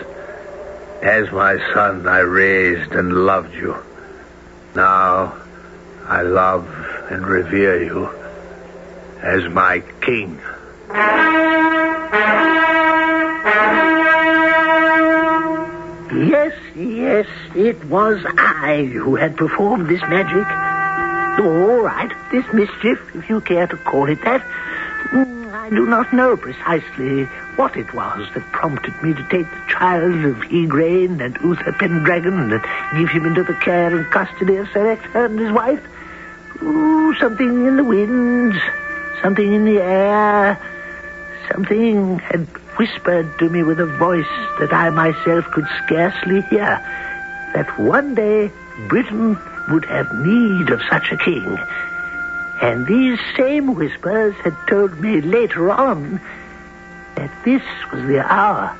As my son, I raised and loved you. Now, I love and revere you as my king. Yes, it was I who had performed this magic. All right, this mischief, if you care to call it that. I do not know precisely what it was that prompted me to take the child of Igraine and Uther Pendragon and give him into the care and custody of Sir Ector and his wife. Something in the winds, something in the air, something had whispered to me with a voice that I myself could scarcely hear, that one day Britain would have need of such a king. And these same whispers had told me later on that this was the hour.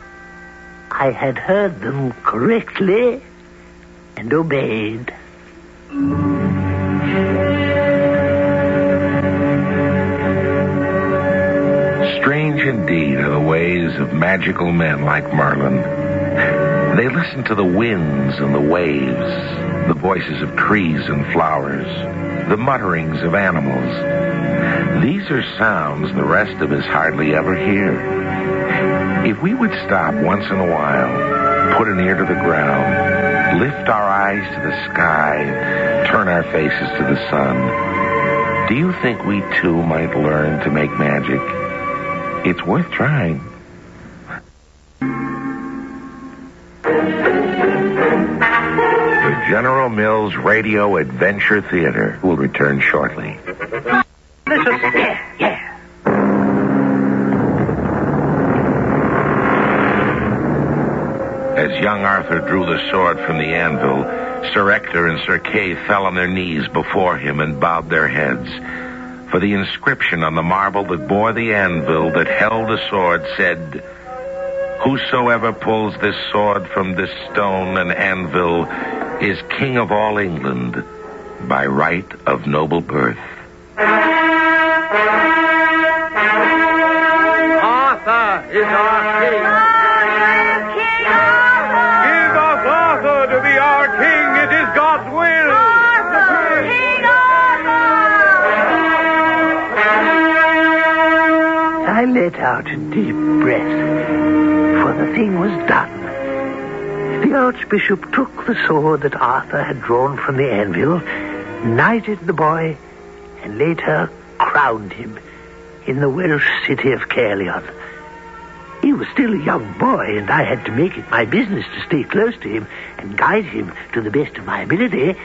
I had heard them correctly and obeyed. Strange indeed are the ways of magical men like Merlin. They listen to the winds and the waves, the voices of trees and flowers, the mutterings of animals. These are sounds the rest of us hardly ever hear. If we would stop once in a while, put an ear to the ground, lift our eyes to the sky, turn our faces to the sun, do you think we too might learn to make magic? It's worth trying. The General Mills Radio Adventure Theater will return shortly. As young Arthur drew the sword from the anvil, Sir Ector and Sir Kay fell on their knees before him and bowed their heads. For the inscription on the marble that bore the anvil that held the sword said, "Whosoever pulls this sword from this stone and anvil is king of all England by right of noble birth." Arthur is our king. King Arthur! Give us Arthur to be our king. It is God's will. Arthur! King I let out a deep breath, for the thing was done. The Archbishop took the sword that Arthur had drawn from the anvil, knighted the boy, and later crowned him in the Welsh city of Caerleon. He was still a young boy, and I had to make it my business to stay close to him and guide him to the best of my ability.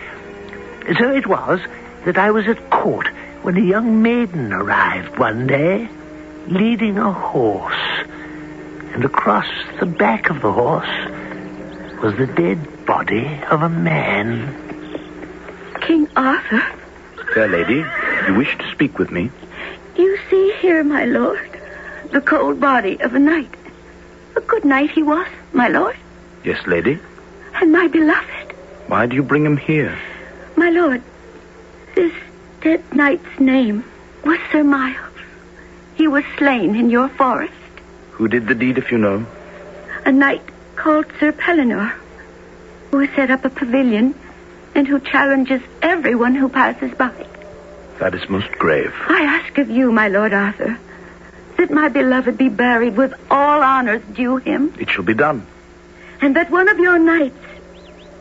So it was that I was at court when a young maiden arrived one day, leading a horse, and across the back of the horse was the dead body of a man. King Arthur? Fair lady, you wish to speak with me? You see here, my lord, the cold body of a knight. A good knight he was, my lord. Yes, lady. And my beloved. Why do you bring him here? My lord, this dead knight's name was Sir Miles. He was slain in your forest. Who did the deed, if you know? A knight called Sir Pellinor, who has set up a pavilion and who challenges everyone who passes by. That is most grave. I ask of you, my Lord Arthur, that my beloved be buried with all honors due him, It shall be done. and that one of your knights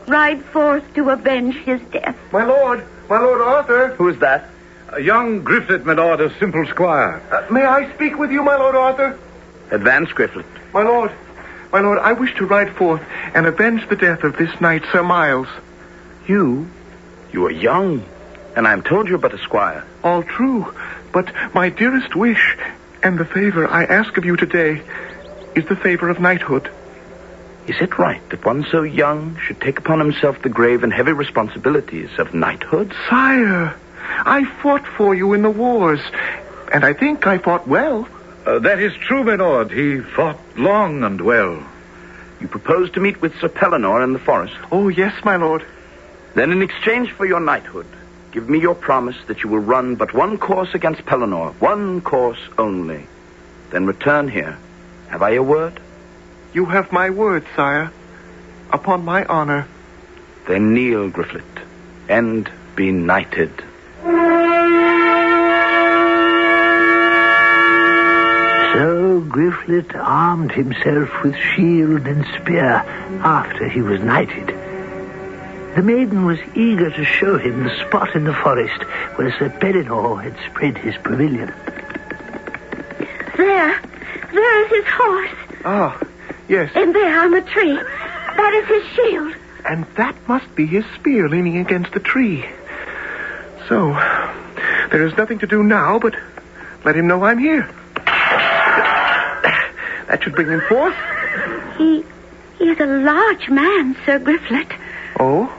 ride forth to avenge his death. My lord Arthur. Who is that? A young Grifflet, my lord, a simple squire. May I speak with you, my lord Arthur? Advance, Grifflet. My lord, I wish to ride forth and avenge the death of this knight, Sir Miles. You are young, and I am told you're but a squire. All true, but my dearest wish and the favor I ask of you today is the favor of knighthood. Is it right that one so young should take upon himself the grave and heavy responsibilities of knighthood? Sire, I fought for you in the wars, and I think I fought well. That is true, my lord. He fought long and well. You propose to meet with Sir Pellinor in the forest? Oh, yes, my lord. Then in exchange for your knighthood, give me your promise that you will run but one course against Pellinor, one course only. Then return here. Have I your word? You have my word, sire. Upon my honor. Then kneel, Grifflet, and be knighted. So Grifflet armed himself with shield and spear after he was knighted. The maiden was eager to show him the spot in the forest where Sir Pellinor had spread his pavilion. There is his horse. Ah, yes. And there on the tree, that is his shield. And that must be his spear leaning against the tree. So, there is nothing to do now but let him know I'm here. That should bring him forth. He is a large man, Sir Grifflet. Oh?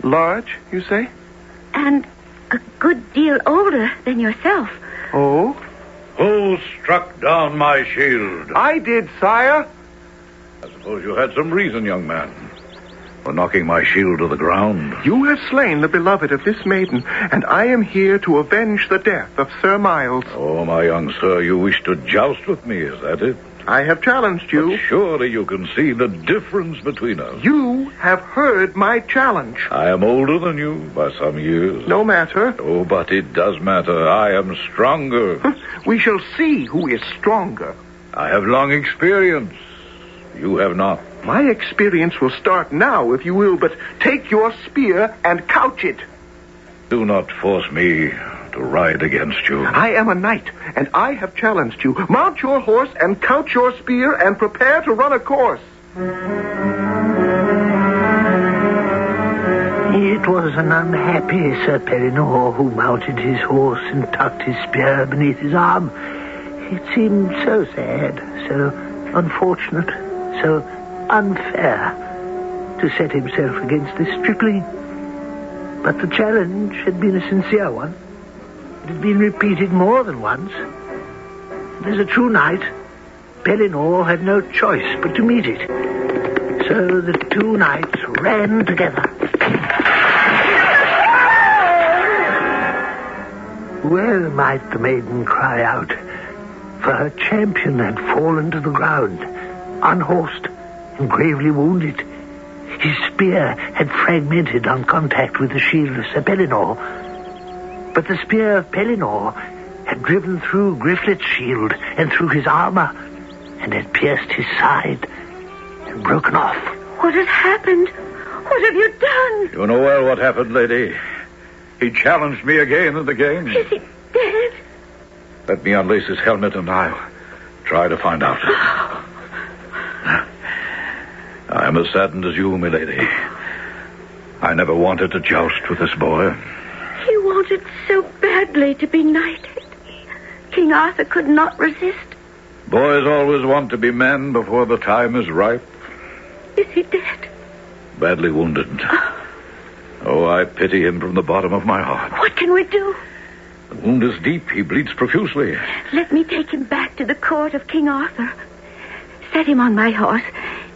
Large, you say? And a good deal older than yourself. Oh? Who struck down my shield? I did, sire. I suppose you had some reason, young man, for knocking my shield to the ground. You have slain the beloved of this maiden, and I am here to avenge the death of Sir Miles. Oh, my young sir, you wish to joust with me, is that it? I have challenged you. But surely you can see the difference between us. You have heard my challenge. I am older than you by some years. No matter. Oh, but it does matter. I am stronger. We shall see who is stronger. I have long experience. You have not. My experience will start now, if you will, but take your spear and couch it. Do not force me to ride against you. I am a knight, and I have challenged you. Mount your horse and couch your spear and prepare to run a course. It was an unhappy Sir Pellinor who mounted his horse and tucked his spear beneath his arm. It seemed so sad, so unfortunate, so unfair to set himself against this stripling. But the challenge had been a sincere one. It had been repeated more than once. And as a true knight, Pellinor had no choice but to meet it. So the two knights ran together. Well might the maiden cry out, for her champion had fallen to the ground, unhorsed and gravely wounded. His spear had fragmented on contact with the shield of Sir Pellinor. But the spear of Pellinor had driven through Grifflet's shield and through his armor, and had pierced his side and broken off. What has happened? What have you done? You know well what happened, lady. He challenged me again and again. Is he dead? Let me unlace his helmet and I'll try to find out. I am as saddened as you, milady. I never wanted to joust with this boy. He wanted so badly to be knighted. King Arthur could not resist. Boys always want to be men before the time is ripe. Is he dead? Badly wounded. Oh, I pity him from the bottom of my heart. What can we do? The wound is deep. He bleeds profusely. Let me take him back to the court of King Arthur. Set him on my horse,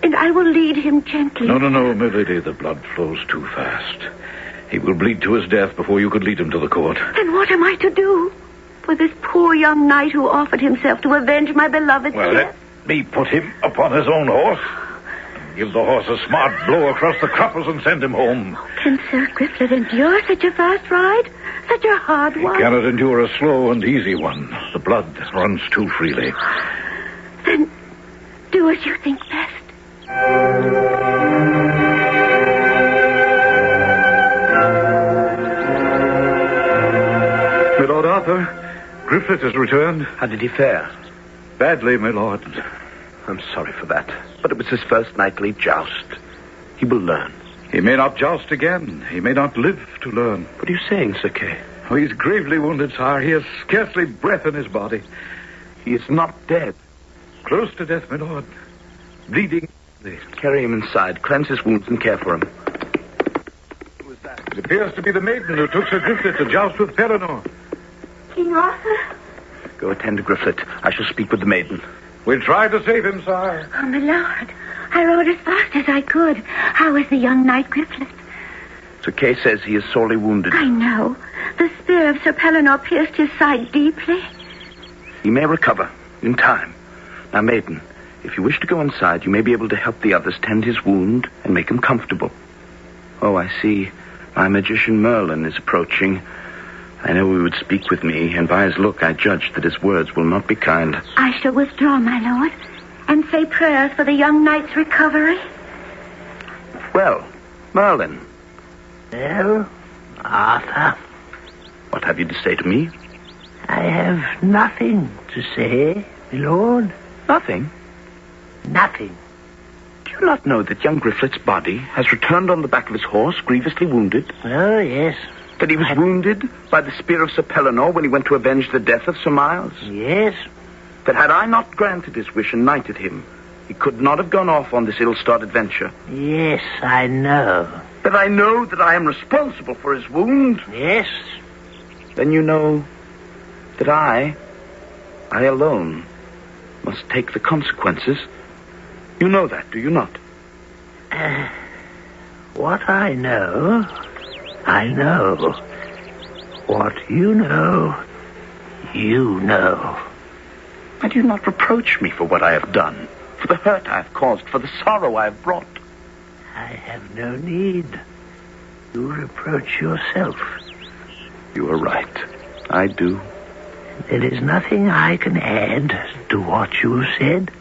and I will lead him gently. No, milady. The blood flows too fast. He will bleed to his death before you could lead him to the court. Then what am I to do for this poor young knight who offered himself to avenge my beloved's death? Let me put him upon his own horse. Give the horse a smart blow across the cruppers and send him home. Can Sir Griflet endure such a fast ride? Such a hard one? He cannot endure a slow and easy one. The blood runs too freely. Then do as you think best. My Lord Arthur, Griflet has returned. How did he fare? Badly, my lord. I'm sorry for that. But it was his first nightly joust. He will learn. He may not joust again. He may not live to learn. What are you saying, Sir Kay? Oh, he's gravely wounded, sire. He has scarcely breath in his body. He is not dead. Close to death, my lord. Bleeding. Carry him inside. Cleanse his wounds and care for him. Who is that? It appears to be the maiden who took Sir Griflet to joust with Pellinore. King Arthur? Go attend to Griflet. I shall speak with the maiden. We'll try to save him, sire. Oh, my lord. I rode as fast as I could. How is the young knight Griflet? Sir Kay says he is sorely wounded. I know. The spear of Sir Pellinore pierced his side deeply. He may recover in time. Now, maiden, if you wish to go inside, you may be able to help the others tend his wound and make him comfortable. Oh, I see. My magician Merlin is approaching. I know he would speak with me, and by his look I judge that his words will not be kind. I shall withdraw, my lord, and say prayers for the young knight's recovery. Well, Merlin. Well, Arthur. What have you to say to me? I have nothing to say, my lord. Nothing? Nothing. Do you not know that young Griflet's body has returned on the back of his horse, grievously wounded? Oh, yes. That he was wounded by the spear of Sir Pellinore when he went to avenge the death of Sir Miles? Yes. That had I not granted his wish and knighted him, he could not have gone off on this ill-starred adventure? Yes, I know. That I know that I am responsible for his wound? Yes. Then you know that I alone, must take the consequences. You know that, do you not? What I know. What you know. And do not reproach me for what I have done, for the hurt I have caused, for the sorrow I have brought. I have no need. You reproach yourself. You are right. I do. There is nothing I can add to what you said.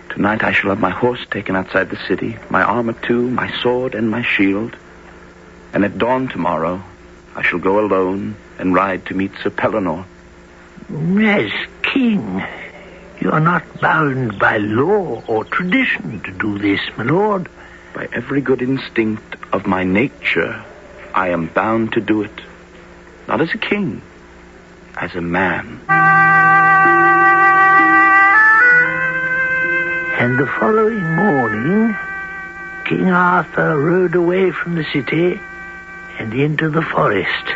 Tonight I shall have my horse taken outside the city, my armor too, my sword and my shield. And at dawn tomorrow, I shall go alone and ride to meet Sir Pellinore. As king, you are not bound by law or tradition to do this, my lord. By every good instinct of my nature, I am bound to do it. Not as a king, as a man. And the following morning, King Arthur rode away from the city and into the forest.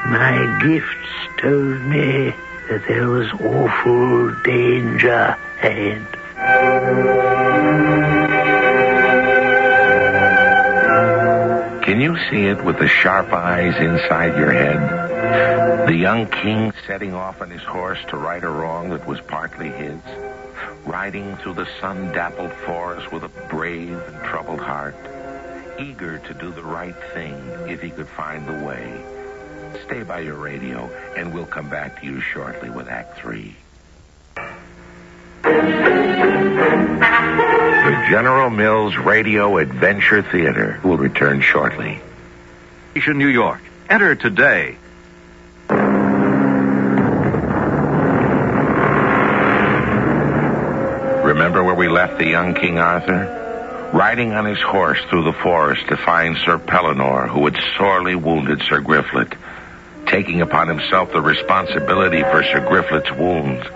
My gifts told me that there was awful danger ahead. Can you see it with the sharp eyes inside your head? The young king setting off on his horse to right a wrong that was partly his, riding through the sun-dappled forest with a brave and troubled heart, eager to do the right thing if he could find the way. Stay by your radio, and we'll come back to you shortly with Act 3. The General Mills Radio Adventure Theater will return shortly. New York. Enter today. Remember where we left the young King Arthur? Riding on his horse through the forest to find Sir Pellinore, who had sorely wounded Sir Griflet, taking upon himself the responsibility for Sir Griflet's wounds.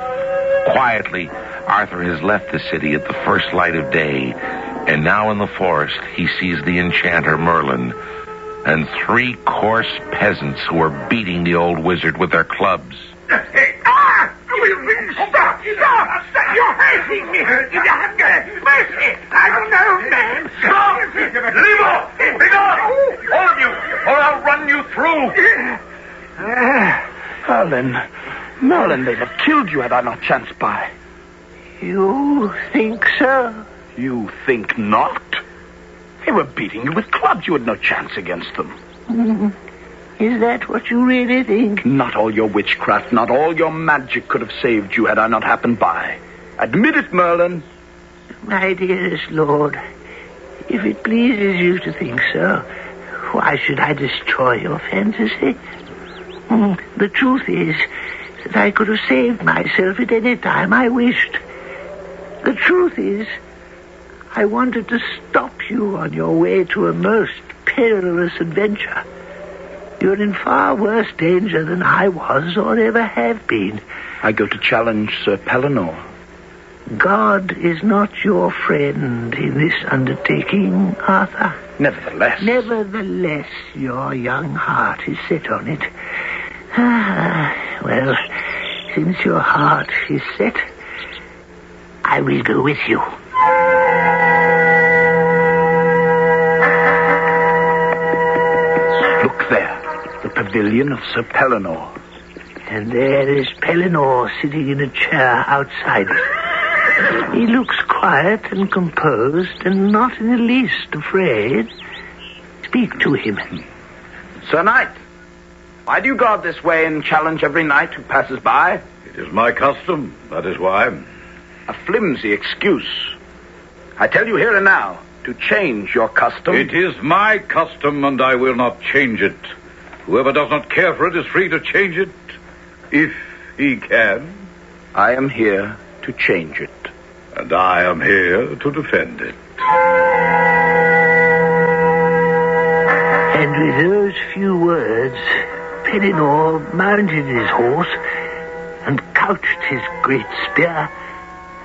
Quietly, Arthur has left the city at the first light of day, and now in the forest he sees the enchanter Merlin and 3 coarse peasants who are beating the old wizard with their clubs. Hey, Stop! You're hurting me! Mercy! I don't know, man! Stop! Leave off! Be gone! All of you, or I'll run you through! Merlin, they'd have killed you had I not chanced by. You think so? You think not? They were beating you with clubs. You had no chance against them. Is that what you really think? Not all your witchcraft, not all your magic could have saved you had I not happened by. Admit it, Merlin. My dearest lord, if it pleases you to think so, why should I destroy your fantasy? The truth is that I could have saved myself at any time I wished. The truth is, I wanted to stop you on your way to a most perilous adventure. You're in far worse danger than I was or ever have been. I go to challenge Sir Pellinore. God is not your friend in this undertaking, Arthur. Nevertheless. Nevertheless, your young heart is set on it. Well, since your heart is set, I will go with you. Look there, the pavilion of Sir Pellinore. And there is Pellinore sitting in a chair outside it. He looks quiet and composed and not in the least afraid. Speak to him. Sir Knight, why do you guard this way and challenge every knight who passes by? It is my custom, that is why. A flimsy excuse. I tell you here and now to change your custom. It is my custom, and I will not change it. Whoever does not care for it is free to change it, if he can. I am here to change it. And I am here to defend it. And with those few words, Pellinore mounted his horse and couched his great spear,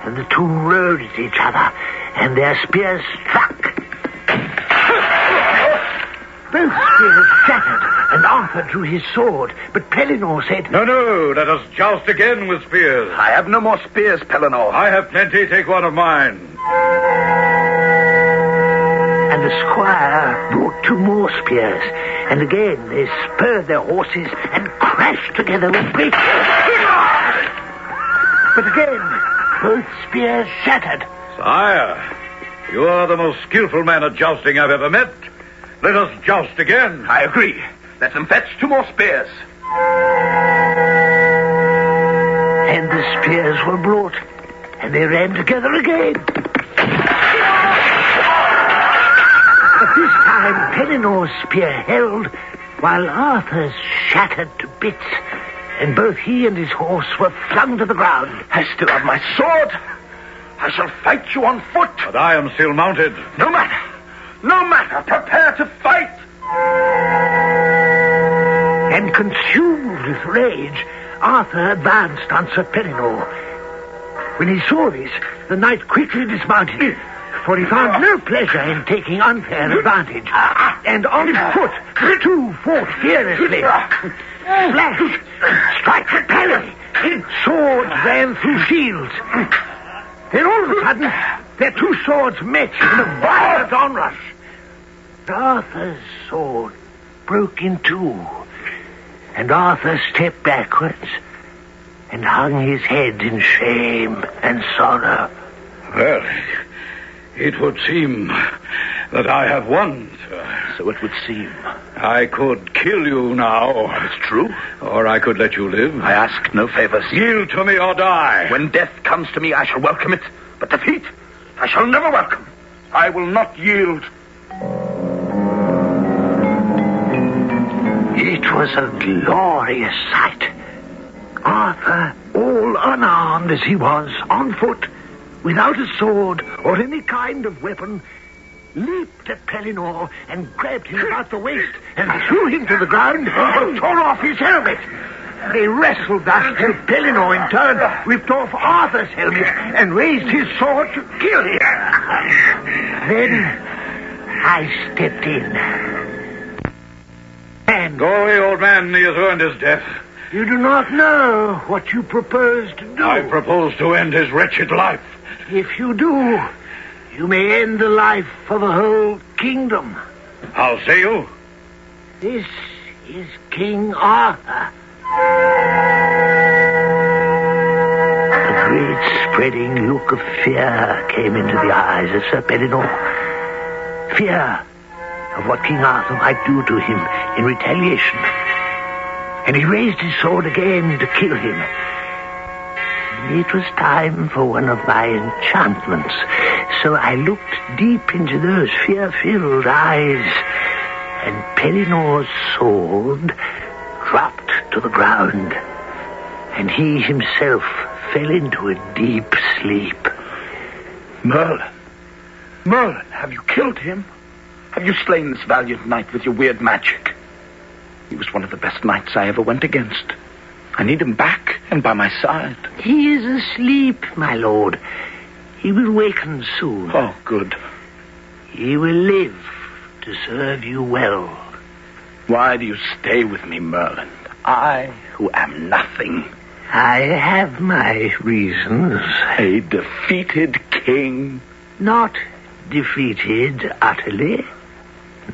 and the two rode at each other, and their spears struck. Both spears shattered, and Arthur drew his sword, but Pellinore said, No, let us joust again with spears. I have no more spears, Pellinore. I have plenty, take one of mine. And the squire brought two more spears, and again they spurred their horses and crashed together with great force. But again, both spears shattered. Sire, you are the most skillful man at jousting I've ever met. Let us joust again. I agree. Let them fetch two more spears. And the spears were brought, and they ran together again. But this time, Pellinore's spear held, while Arthur's shattered to bits, and both he and his horse were flung to the ground. I still have my sword. I shall fight you on foot. But I am still mounted. No matter. No matter. Prepare to fight. And consumed with rage, Arthur advanced on Sir Pellinore. When he saw this, the knight quickly dismounted, for he found no pleasure in taking unfair advantage. And on foot, the two fought fiercely. Slash, strike and parry. Swords ran through shields. Then all of a sudden, their two swords met in a violent onrush. Arthur's sword broke in two, and Arthur stepped backwards and hung his head in shame and sorrow. Well, it would seem that I have won, sir. So it would seem. I could kill you now. It's true. Or I could let you live. I ask no favors. Yield to me or die. When death comes to me, I shall welcome it. But defeat, I shall never welcome. I will not yield. It was a glorious sight. Arthur, all unarmed as he was, on foot, without a sword or any kind of weapon, leaped at Pellinore and grabbed him about the waist and threw him to the ground and tore off his helmet. They wrestled thus till Pellinore in turn ripped off Arthur's helmet and raised his sword to kill him. Then I stepped in. And go away, old man. He has earned his death. You do not know what you propose to do. I propose to end his wretched life. If you do, you may end the life of a whole kingdom. How say you? This is King Arthur. The great spreading look of fear came into the eyes of Sir Pellinore. Fear of what King Arthur might do to him in retaliation. And he raised his sword again to kill him. It was time for one of my enchantments, so I looked deep into those fear-filled eyes, and Pellinore's sword dropped to the ground, and he himself fell into a deep sleep. Merlin, have you killed him? Have you slain this valiant knight with your weird magic? He was one of the best knights I ever went against. I need him back and by my side. He is asleep, my lord. He will waken soon. Oh, good. He will live to serve you well. Why do you stay with me, Merlin? I, who am nothing. I have my reasons. A defeated king. Not defeated utterly.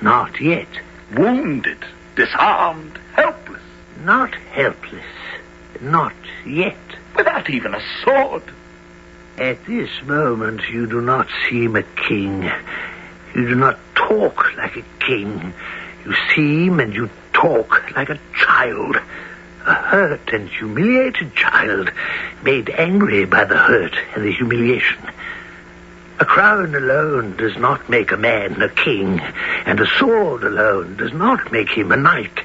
Not yet. Wounded, disarmed, helpless. Not helpless. Not yet. Without even a sword. At this moment, you do not seem a king. You do not talk like a king. You seem and you talk like a child. A hurt and humiliated child, made angry by the hurt and the humiliation. A crown alone does not make a man a king, and a sword alone does not make him a knight.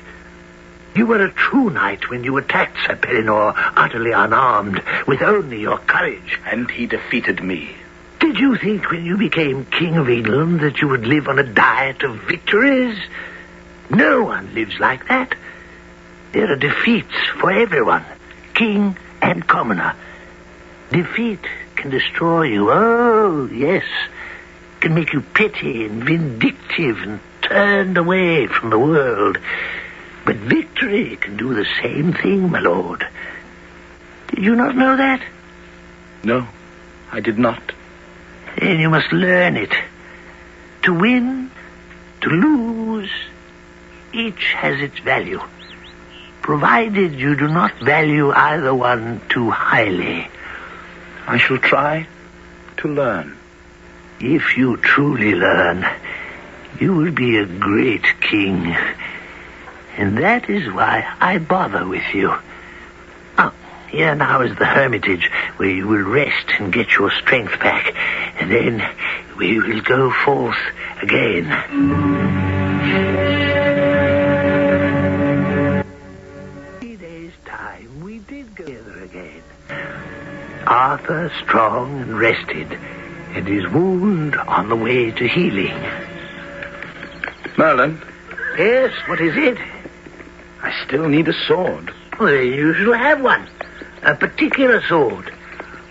You were a true knight when you attacked Sir Pellinore, utterly unarmed, with only your courage. And he defeated me. Did you think when you became King of England that you would live on a diet of victories? No one lives like that. There are defeats for everyone, king and commoner. Defeat can destroy you. Oh, yes. Can make you petty and vindictive and turned away from the world. But victory can do the same thing, my lord. Did you not know that? No, I did not. Then you must learn it. To win, to lose, each has its value. Provided you do not value either one too highly. I shall try to learn. If you truly learn, you will be a great king. And that is why I bother with you. Oh, here now is the hermitage where you will rest and get your strength back. And then we will go forth again. 3 days' time we did go together again. Arthur strong and rested, and his wound on the way to healing. Merlin? Yes, what is it? I still need a sword. Well, you shall have one. A particular sword.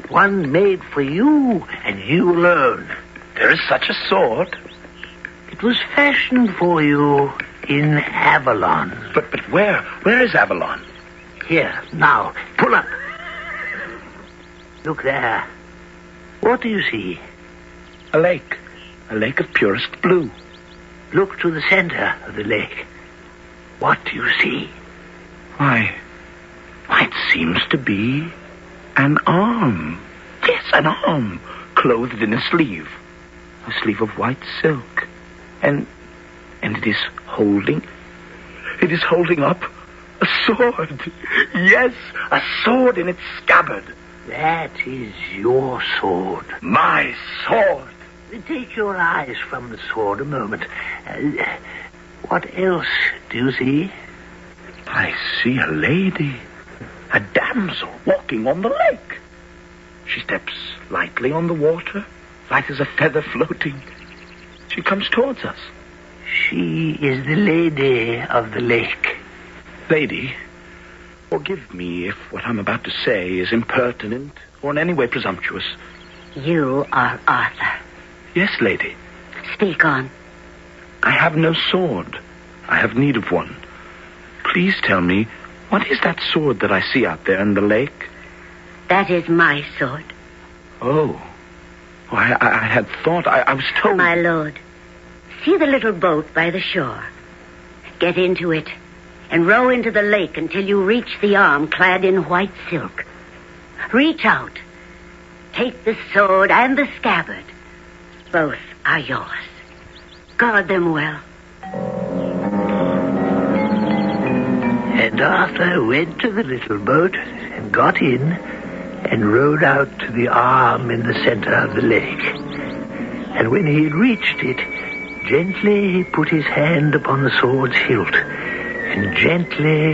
One made for you and you alone. There is such a sword? It was fashioned for you in Avalon. But where? Where is Avalon? Here, now, pull up. Look there. What do you see? A lake. A lake of purest blue. Look to the center of the lake. What do you see? Why, it seems to be an arm. Yes, an arm, clothed in a sleeve of white silk. And it is holding up a sword. Yes, a sword in its scabbard. That is your sword. My sword. Take your eyes from the sword a moment. What else do you see? I see a lady, a damsel walking on the lake. She steps lightly on the water, light as a feather floating. She comes towards us. She is the lady of the lake. Lady, forgive me if what I'm about to say is impertinent or in any way presumptuous. You are Arthur. Yes, lady. Speak on. I have no sword. I have need of one. Please tell me, what is that sword that I see out there in the lake? That is my sword. Oh. I had thought, I was told... My lord, see the little boat by the shore. Get into it and row into the lake until you reach the arm clad in white silk. Reach out Take the sword and the scabbard. Both are yours. Guard them well. And Arthur went to the little boat and got in and rowed out to the arm in the center of the lake. And when he had reached it, gently he put his hand upon the sword's hilt, and gently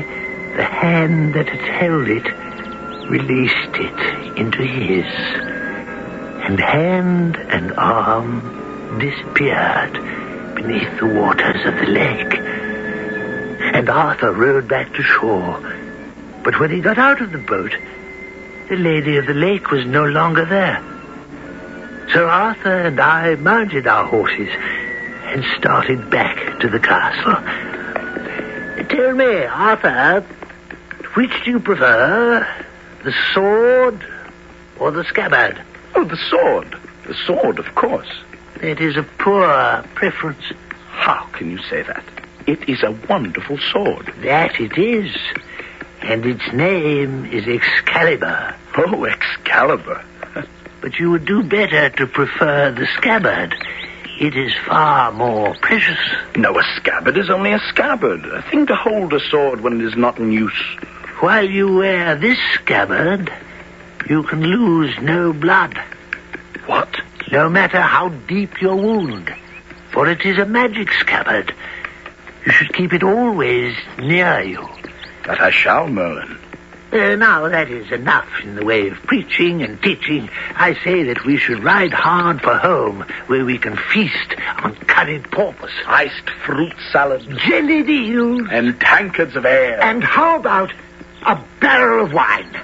the hand that had held it released it into his. And hand and arm disappeared beneath the waters of the lake. And Arthur rowed back to shore. But when he got out of the boat, the lady of the lake was no longer there. So Arthur and I mounted our horses and started back to the castle. Tell me, Arthur, which do you prefer, the sword or the scabbard? Oh, the sword. The sword, of course. It is a poor preference. How can you say that? It is a wonderful sword. That it is. And its name is Excalibur. Oh, Excalibur. But you would do better to prefer the scabbard. It is far more precious. No, a scabbard is only a scabbard. A thing to hold a sword when it is not in use. While you wear this scabbard, you can lose no blood. What? No matter how deep your wound. For it is a magic scabbard. You should keep it always near you. That I shall, Merlin. Now, that is enough in the way of preaching and teaching. I say that we should ride hard for home, where we can feast on curried porpoise, iced fruit salad, jellied eels, and tankards of ale. And how about a barrel of wine?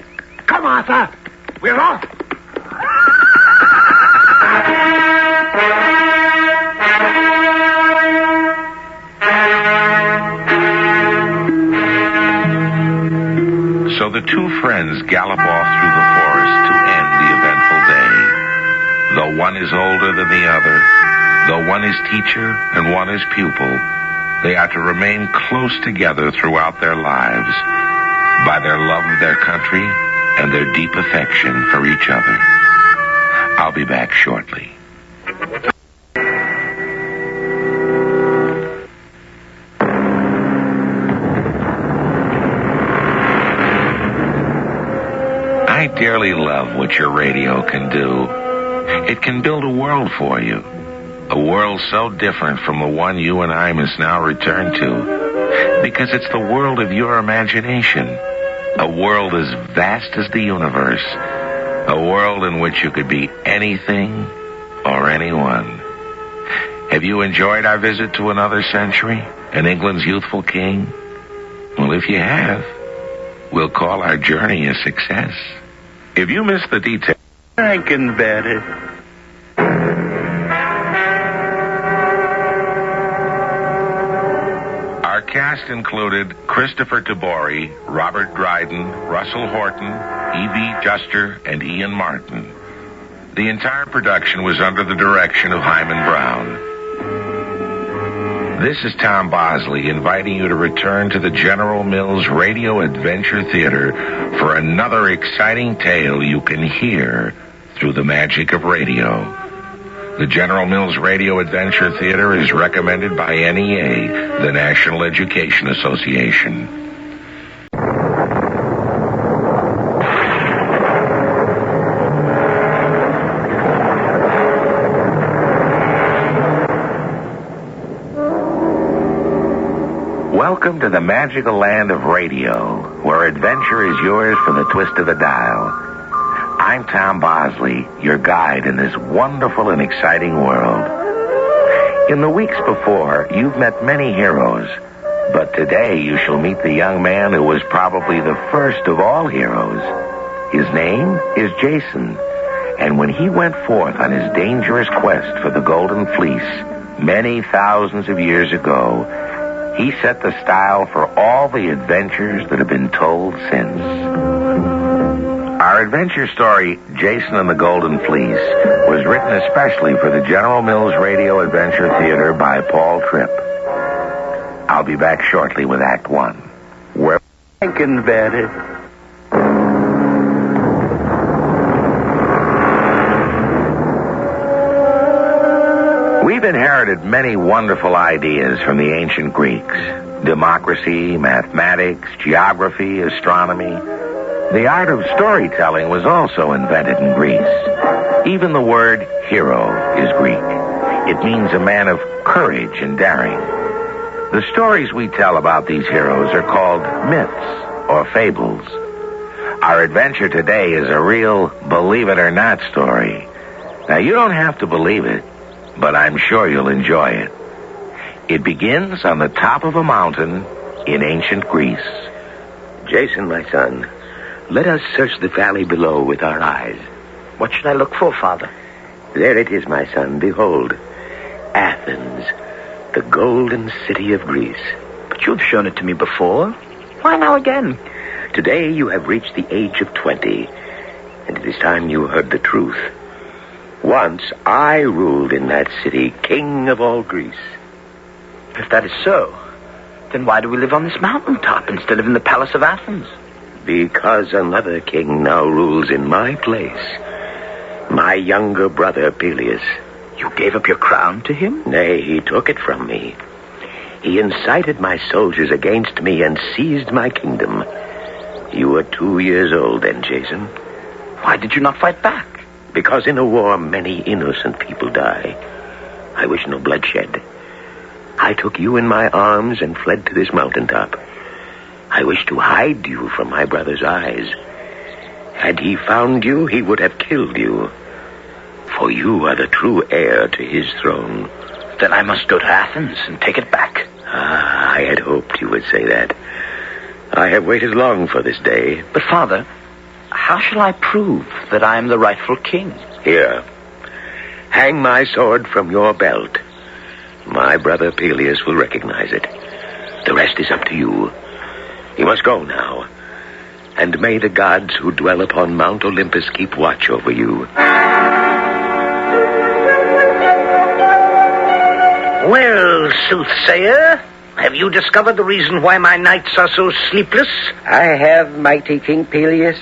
Come, Arthur, we're off. So the two friends gallop off through the forest to end the eventful day. Though one is older than the other, though one is teacher and one is pupil, they are to remain close together throughout their lives by their love of their country and their deep affection for each other. I'll be back shortly. I dearly love what your radio can do. It can build a world for you. A world so different from the one you and I must now return to. Because it's the world of your imagination. A world as vast as the universe. A world in which you could be anything or anyone. Have you enjoyed our visit to another century and England's youthful king? Well, if you have, we'll call our journey a success. If you missed the details, I can bear it. Our cast included Christopher Tabori, Robert Dryden, Russell Horton, E.V. Juster, and Ian Martin. The entire production was under the direction of Hyman Brown. This is Tom Bosley inviting you to return to the General Mills Radio Adventure Theater for another exciting tale you can hear through the magic of radio. The General Mills Radio Adventure Theater is recommended by NEA, the National Education Association. Welcome to the magical land of radio, where adventure is yours for the twist of the dial. I'm Tom Bosley, your guide in this wonderful and exciting world. In the weeks before, you've met many heroes, but today you shall meet the young man who was probably the first of all heroes. His name is Jason, and when he went forth on his dangerous quest for the Golden Fleece many thousands of years ago, he set the style for all the adventures that have been told since. Our adventure story, Jason and the Golden Fleece, was written especially for the General Mills Radio Adventure Theater by Paul Tripp. I'll be back shortly with Act One, where I can bear it. We've inherited many wonderful ideas from the ancient Greeks. Democracy, mathematics, geography, astronomy. The art of storytelling was also invented in Greece. Even the word hero is Greek. It means a man of courage and daring. The stories we tell about these heroes are called myths or fables. Our adventure today is a real believe-it-or-not story. Now, you don't have to believe it, but I'm sure you'll enjoy it. It begins on the top of a mountain in ancient Greece. Jason, my son, let us search the valley below with our eyes. What should I look for, Father? There it is, my son. Behold, Athens, the golden city of Greece. But you've shown it to me before. Why now again? Today you have reached the age of 20, and it is time you heard the truth. Once I ruled in that city, king of all Greece. If that is so, then why do we live on this mountaintop instead of in the palace of Athens? Because another king now rules in my place. My younger brother, Peleus. You gave up your crown to him? Nay, he took it from me. He incited my soldiers against me and seized my kingdom. You were 2 years old then, Jason. Why did you not fight back? Because in a war, many innocent people die. I wish no bloodshed. I took you in my arms and fled to this mountaintop. I wish to hide you from my brother's eyes. Had he found you, he would have killed you. For you are the true heir to his throne. Then I must go to Athens and take it back. Ah, I had hoped you would say that. I have waited long for this day. But, Father, how shall I prove that I am the rightful king? Here. Hang my sword from your belt. My brother Peleus will recognize it. The rest is up to you. You must go now. And may the gods who dwell upon Mount Olympus keep watch over you. Well, soothsayer, have you discovered the reason why my nights are so sleepless? I have, mighty King Peleus.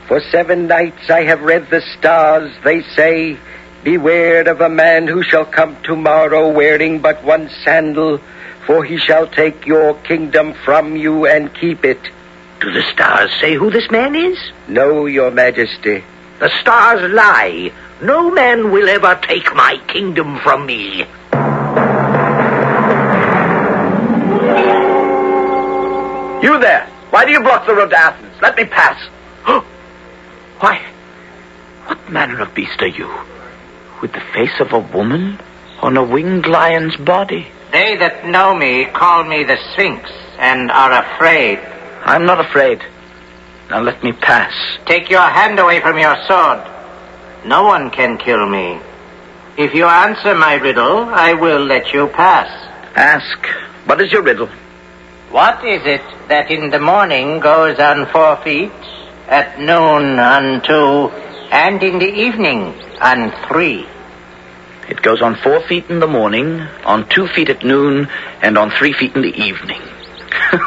For 7 nights I have read the stars. They say, beware of a man who shall come tomorrow wearing but one sandal, for he shall take your kingdom from you and keep it. Do the stars say who this man is? No, your majesty. The stars lie. No man will ever take my kingdom from me. You there! Why do you block the road to Athens? Let me pass. Why, what manner of beast are you? With the face of a woman on a winged lion's body? They that know me call me the Sphinx and are afraid. I'm not afraid. Now let me pass. Take your hand away from your sword. No one can kill me. If you answer my riddle, I will let you pass. Ask. What is your riddle? What is it that in the morning goes on 4 feet, at noon on 2, and in the evening on 3? It goes on 4 feet in the morning, on 2 feet at noon, and on 3 feet in the evening.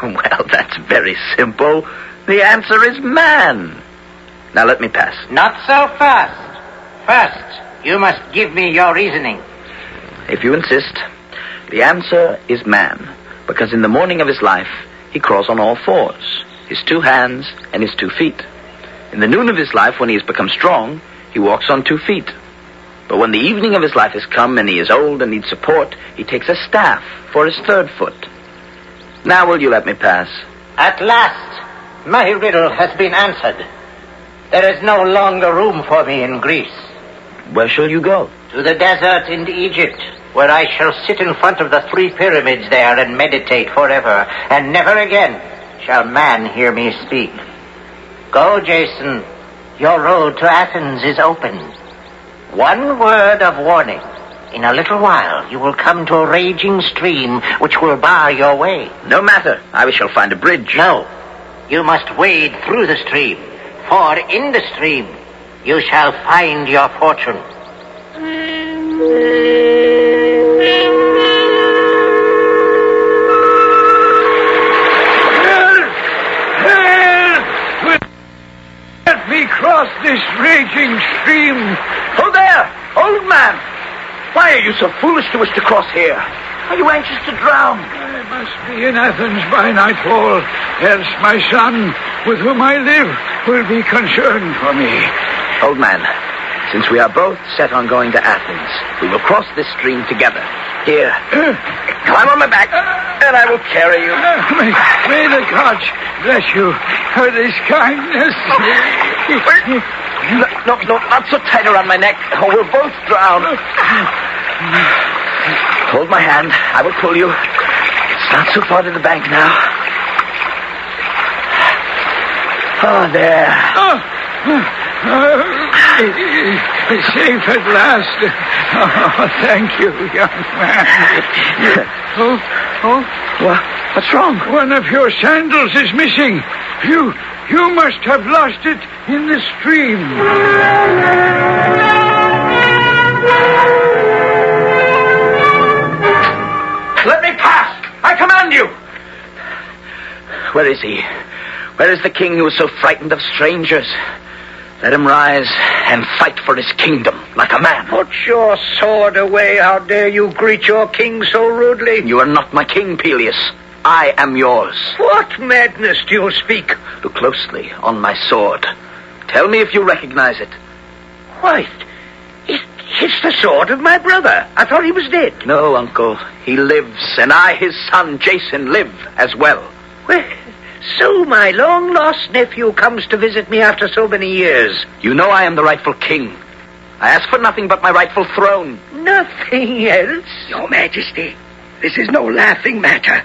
Well, that's very simple. The answer is man. Now let me pass. Not so fast. First, you must give me your reasoning. If you insist, the answer is man. Because in the morning of his life, he crawls on all 4s, his 2 hands and his 2 feet. In the noon of his life, when he has become strong, he walks on 2 feet. But when the evening of his life has come and he is old and needs support, he takes a staff for his 3rd foot. Now will you let me pass? At last, my riddle has been answered. There is no longer room for me in Greece. Where shall you go? To the desert in Egypt, where I shall sit in front of the 3 pyramids there and meditate forever, and never again shall man hear me speak. Go, Jason. Your road to Athens is open. One word of warning. In a little while, you will come to a raging stream which will bar your way. No matter. I shall find a bridge. No. You must wade through the stream, for in the stream you shall find your fortune. Let me cross this raging stream. Oh, there! Old man! Why Why are you so foolish to wish to cross here? Are you anxious to drown? I must be in Athens by nightfall, else my son, with whom I live, will be concerned for me. Old man, since we are both set on going to Athens, we will cross this stream together. Here, climb on my back, and I will carry you. May the gods bless you for this kindness. No, not so tight around my neck, or we'll both drown. Hold my hand. I will pull you. It's not so far to the bank now. Oh, there. Safe at last. Oh, thank you, young man. What's wrong? One of your sandals is missing. You must have lost it in the stream. Let me pass! I command you! Where is he? Where is the king who is so frightened of strangers? Let him rise and fight for his kingdom like a man. Put your sword away. How dare you greet your king so rudely? You are not my king, Peleus. I am yours. What madness do you speak? Look closely on my sword. Tell me if you recognize it. Why, it's the sword of my brother. I thought he was dead. No, uncle. He lives, and I, his son, Jason, live as well. Well, so my long-lost nephew comes to visit me after so many years. You know I am the rightful king. I ask for nothing but my rightful throne. Nothing else? Your Majesty, this is no laughing matter.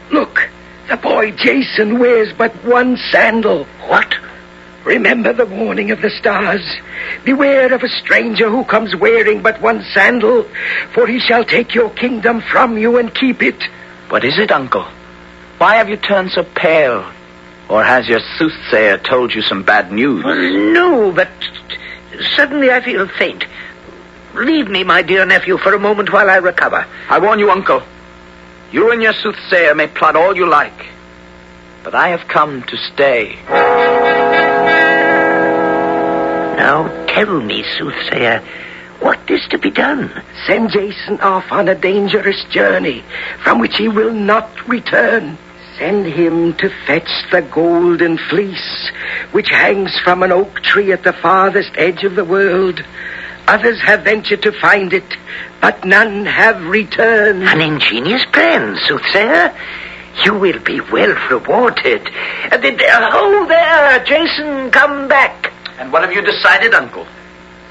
Look, the boy Jason wears but one sandal. What? Remember the warning of the stars. Beware of a stranger who comes wearing but one sandal, for he shall take your kingdom from you and keep it. What is it, uncle? Why have you turned so pale? Or has your soothsayer told you some bad news? No, but suddenly I feel faint. Leave me, my dear nephew, for a moment while I recover. I warn you, uncle. You and your soothsayer may plot all you like, but I have come to stay. Now tell me, soothsayer, what is to be done? Send Jason off on a dangerous journey from which he will not return. Send him to fetch the golden fleece, which hangs from an oak tree at the farthest edge of the world. Others have ventured to find it, but none have returned. An ingenious plan, soothsayer. You will be well rewarded. Oh, there, Jason, come back. And what have you decided, uncle?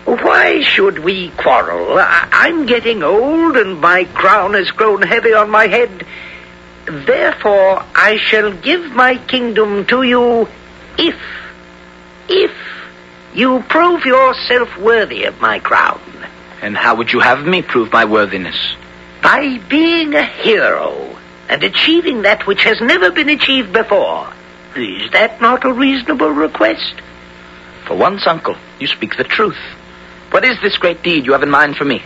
Why should we quarrel? I'm getting old, and my crown has grown heavy on my head. Therefore, I shall give my kingdom to you if you prove yourself worthy of my crown. And how would you have me prove my worthiness? By being a hero and achieving that which has never been achieved before. Is that not a reasonable request? For once, uncle, you speak the truth. What is this great deed you have in mind for me?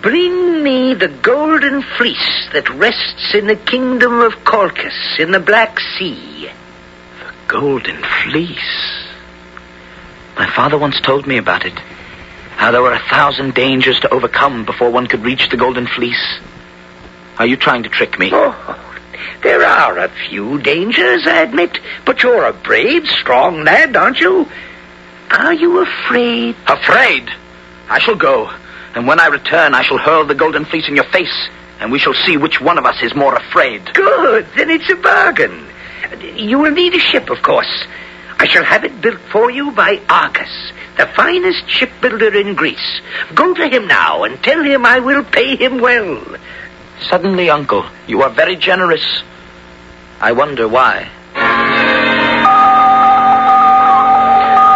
Bring me the golden fleece that rests in the kingdom of Colchis in the Black Sea. The golden fleece? My father once told me about it. How there were 1,000 dangers to overcome before one could reach the golden fleece. Are you trying to trick me? Oh, there are a few dangers, I admit. But you're a brave, strong lad, aren't you? Are you afraid? Afraid? I shall go. And when I return, I shall hurl the golden fleece in your face. And we shall see which one of us is more afraid. Good. Then it's a bargain. You will need a ship, of course. I shall have it built for you by Argus, the finest shipbuilder in Greece. Go to him now and tell him I will pay him well. Suddenly, uncle, you are very generous. I wonder why.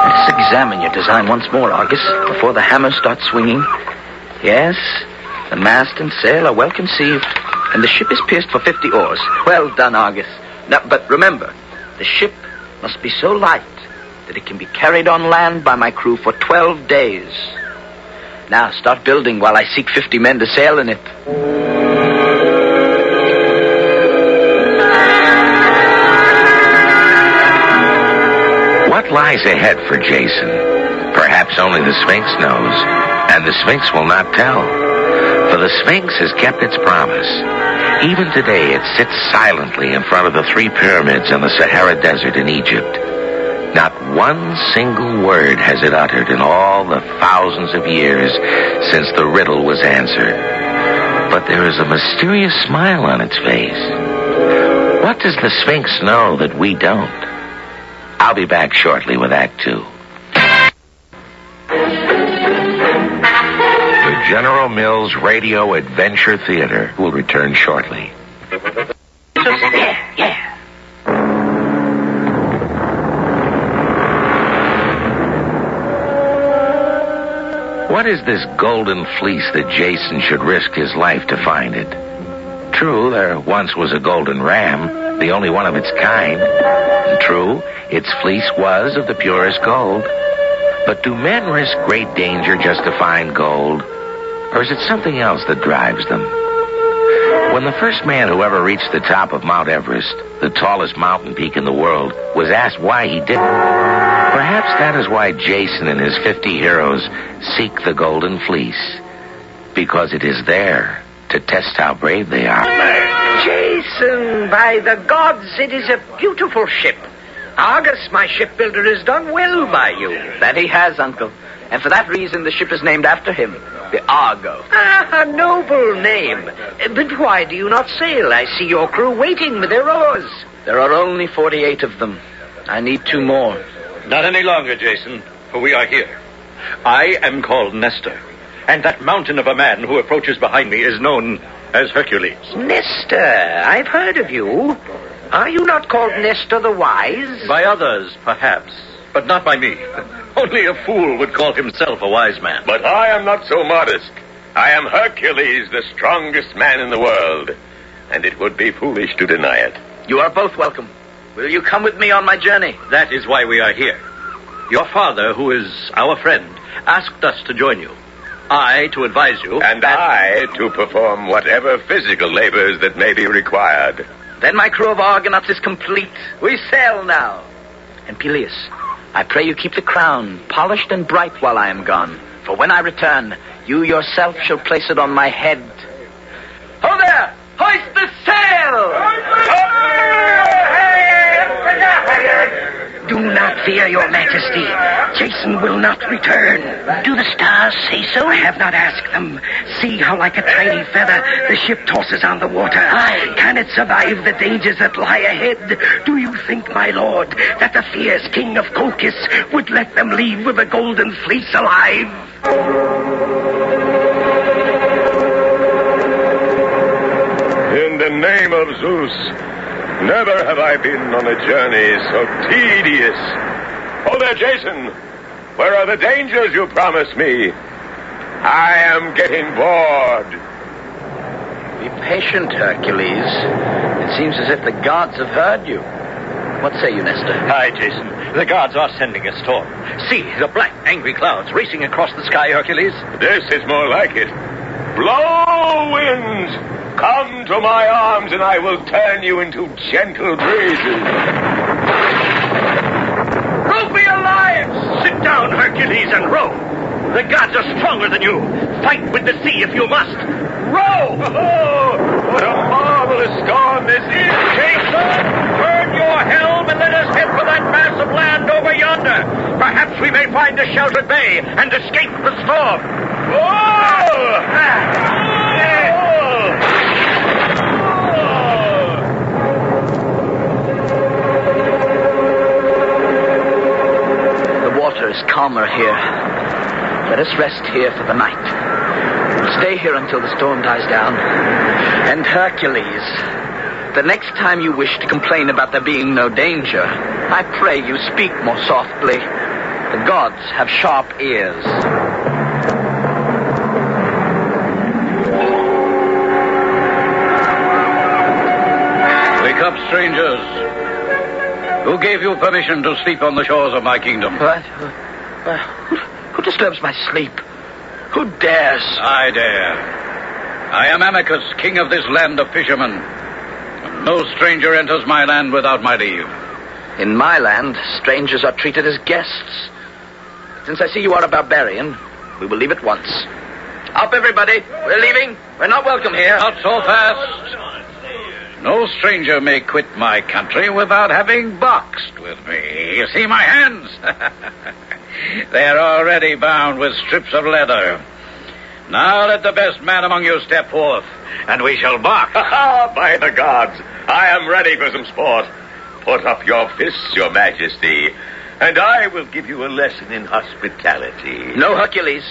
Let's examine your design once more, Argus, before the hammer starts swinging. Yes, the mast and sail are well conceived, and the ship is pierced for 50 oars. Well done, Argus. Now, but remember, the ship must be so light that it can be carried on land by my crew for 12 days. Now, start building while I seek 50 men to sail in it. What lies ahead for Jason? Perhaps only the Sphinx knows, and the Sphinx will not tell. For the Sphinx has kept its promise. Even today, it sits silently in front of the 3 pyramids on the Sahara Desert in Egypt. Not one single word has it uttered in all the thousands of years since the riddle was answered. But there is a mysterious smile on its face. What does the Sphinx know that we don't? I'll be back shortly with Act 2. The General Mills Radio Adventure Theater will return shortly. Yeah. What is this golden fleece that Jason should risk his life to find it? True, there once was a golden ram, the only one of its kind. And true, its fleece was of the purest gold. But do men risk great danger just to find gold? Or is it something else that drives them? When the first man who ever reached the top of Mount Everest, the tallest mountain peak in the world, was asked why he did it, perhaps that is why Jason and his 50 heroes seek the golden fleece. Because it is there to test how brave they are. Jason, by the gods, it is a beautiful ship. Argus, my shipbuilder, has done well by you. That he has, Uncle. And for that reason, the ship is named after him, the Argo. Ah, a noble name. But why do you not sail? I see your crew waiting with their oars. There are only 48 of them. I need 2 more. Not any longer, Jason, for we are here. I am called Nestor, and that mountain of a man who approaches behind me is known as Hercules. Nestor, I've heard of you. Are you not called Nestor the Wise? By others, perhaps, but not by me. Only a fool would call himself a wise man. But I am not so modest. I am Hercules, the strongest man in the world, and it would be foolish to deny it. You are both welcome. Will you come with me on my journey? That is why we are here. Your father, who is our friend, asked us to join you. I to advise you. And I to perform whatever physical labors that may be required. Then my crew of Argonauts is complete. We sail now. And Peleus, I pray you keep the crown polished and bright while I am gone. For when I return, you yourself shall place it on my head. Ho there! Hoist the sail! Do not fear, your majesty. Jason will not return. Do the stars say so? I have not asked them. See how like a tiny feather the ship tosses on the water. Aye. Can it survive the dangers that lie ahead? Do you think, my lord, that the fierce king of Colchis would let them leave with the golden fleece alive? In the name of Zeus, never have I been on a journey so tedious. Oh, there, Jason. Where are the dangers you promised me? I am getting bored. Be patient, Hercules. It seems as if the gods have heard you. What say you, Nestor? Aye, Jason. The gods are sending a storm. See, the black, angry clouds racing across the sky, Hercules. This is more like it. Blow, winds! Come to my arms, and I will turn you into gentle breezes. Row for your lives! Sit down, Hercules, and row. The gods are stronger than you. Fight with the sea if you must. Row! Oh, what a marvelous storm this is! Jason, turn your helm and let us head for that mass of land over yonder. Perhaps we may find a sheltered bay and escape the storm. The water is calmer here. Let us rest here for the night. We'll stay here until the storm dies down. And Hercules, the next time you wish to complain about there being no danger, I pray you speak more softly. The gods have sharp ears. Wake up, strangers. Who gave you permission to sleep on the shores of my kingdom? What? Who disturbs my sleep? Who dares? I dare. I am Amycus, king of this land of fishermen. No stranger enters my land without my leave. In my land, strangers are treated as guests. Since I see you are a barbarian, we will leave at once. Up, everybody. We're leaving. We're not welcome here. Not so fast. No stranger may quit my country without having boxed with me. You see my hands? They're already bound with strips of leather. Now let the best man among you step forth, and we shall box. By the gods, I am ready for some sport. Put up your fists, your majesty, and I will give you a lesson in hospitality. No, Hercules.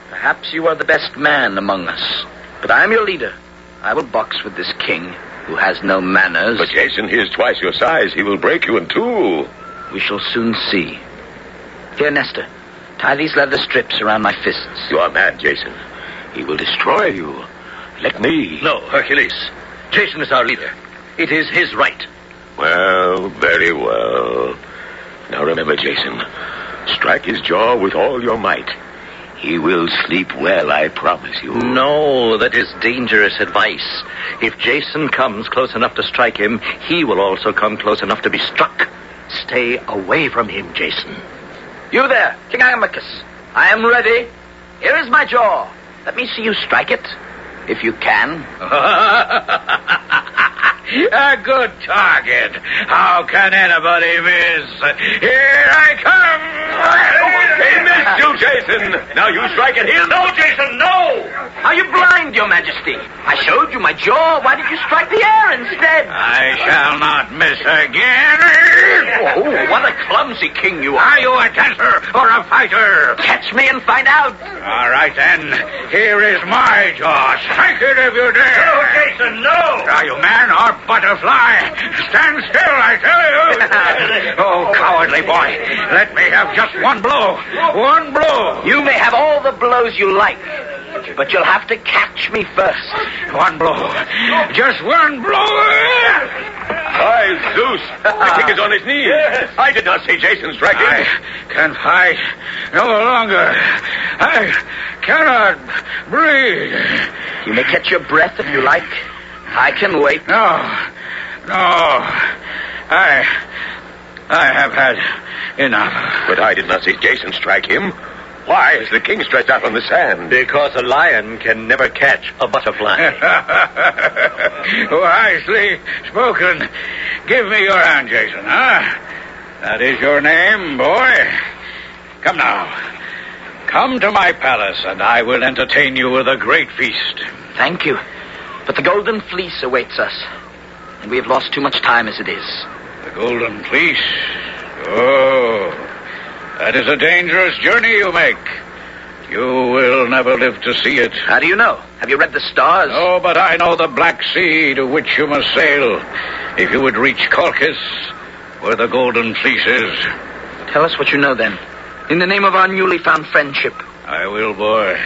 Perhaps you are the best man among us, but I am your leader. I will box with this king who has no manners. But Jason, he is twice your size. He will break you in two. We shall soon see. Here, Nestor, tie these leather strips around my fists. You are mad, Jason. He will destroy you. Let me. No, Hercules. Jason is our leader. It is his right. Well, very well. Now remember, Jason, strike his jaw with all your might. He will sleep well, I promise you. No, that is dangerous advice. If Jason comes close enough to strike him, he will also come close enough to be struck. Stay away from him, Jason. You there, King Iamachus. I am ready. Here is my jaw. Let me see you strike it, if you can. A good target. How can anybody miss? Here I come! He missed you, Jason. Now you strike at him. No, Jason, no! Are you blind, your majesty? I showed you my jaw. Why did you strike the air instead? I shall not miss again. Oh, what a clumsy king you are. Are you a dancer or a fighter? Catch me and find out. All right, then. Here is my jaw. Strike it if you dare. No, Jason, no! Are you man or butterfly? Stand still, I tell you. Oh, cowardly boy. Let me have just one blow. One blow. You may have all the blows you like, but you'll have to catch me first. One blow. Just one blow. By Zeus, the king is on his knees. Yes. I did not see Jason strike him. I can fight no longer. I cannot breathe. You may catch your breath if you like. I can wait. No. I have had enough. But I did not see Jason strike him. Why is the king stretched out on the sand? Because a lion can never catch a butterfly. Wisely spoken. Give me your hand, Jason, huh? That is your name, boy. Come now. Come to my palace, and I will entertain you with a great feast. Thank you. But the golden fleece awaits us, and we have lost too much time as it is. The golden fleece? Oh, that is a dangerous journey you make. You will never live to see it. How do you know? Have you read the stars? Oh, but I know the Black Sea to which you must sail if you would reach Colchis, where the golden fleece is. Tell us what you know, then. In the name of our newly found friendship. I will, boy.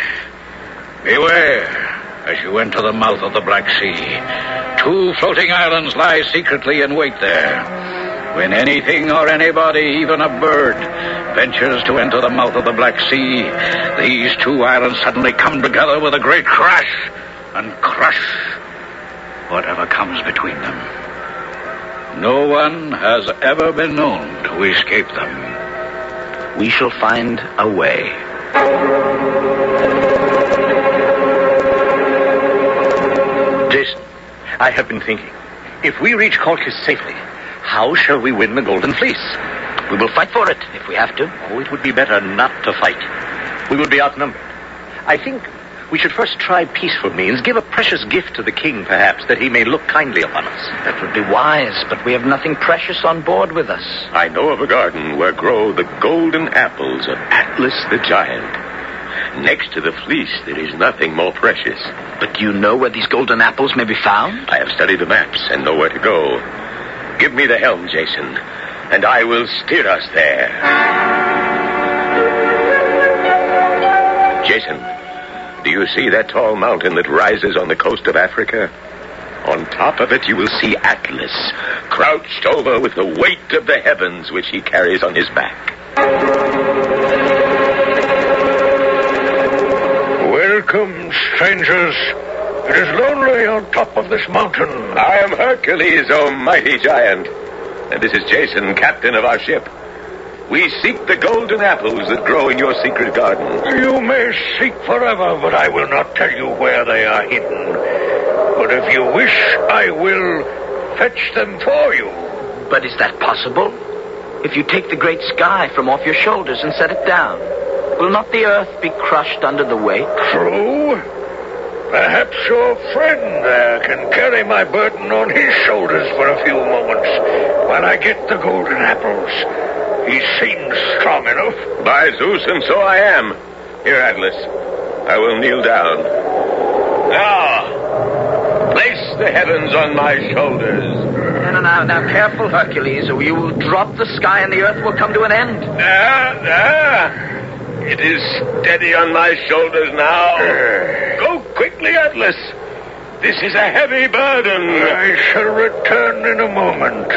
Beware as you enter the mouth of the Black Sea. 2 floating islands lie secretly in wait there. When anything or anybody, even a bird, ventures to enter the mouth of the Black Sea, these 2 islands suddenly come together with a great crash and crush whatever comes between them. No one has ever been known to escape them. We shall find a way. Jason, I have been thinking. If we reach Colchis safely, how shall we win the Golden Fleece? We will fight for it, if we have to. Oh, it would be better not to fight. We would be outnumbered. I think we should first try peaceful means, give a precious gift to the king, perhaps, that he may look kindly upon us. That would be wise, but we have nothing precious on board with us. I know of a garden where grow the golden apples of Atlas the giant. Next to the fleece, there is nothing more precious. But do you know where these golden apples may be found? I have studied the maps and know where to go. Give me the helm, Jason, and I will steer us there. Jason, do you see that tall mountain that rises on the coast of Africa? On top of it, you will see Atlas, crouched over with the weight of the heavens which he carries on his back. Welcome, strangers. It is lonely on top of this mountain. I am Hercules, O mighty giant. And this is Jason, captain of our ship. We seek the golden apples that grow in your secret garden. You may seek forever, but I will not tell you where they are hidden. But if you wish, I will fetch them for you. But is that possible? If you take the great sky from off your shoulders and set it down, will not the earth be crushed under the weight? True. Perhaps your friend there can carry my burden on his shoulders for a few moments while I get the golden apples. He seems strong enough. By Zeus, and so I am. Here, Atlas. I will kneel down. Now, place the heavens on my shoulders. Now, careful, Hercules, or you will drop the sky and the earth will come to an end. It is steady on my shoulders now. Go quickly, Atlas. This is a heavy burden. I shall return in a moment.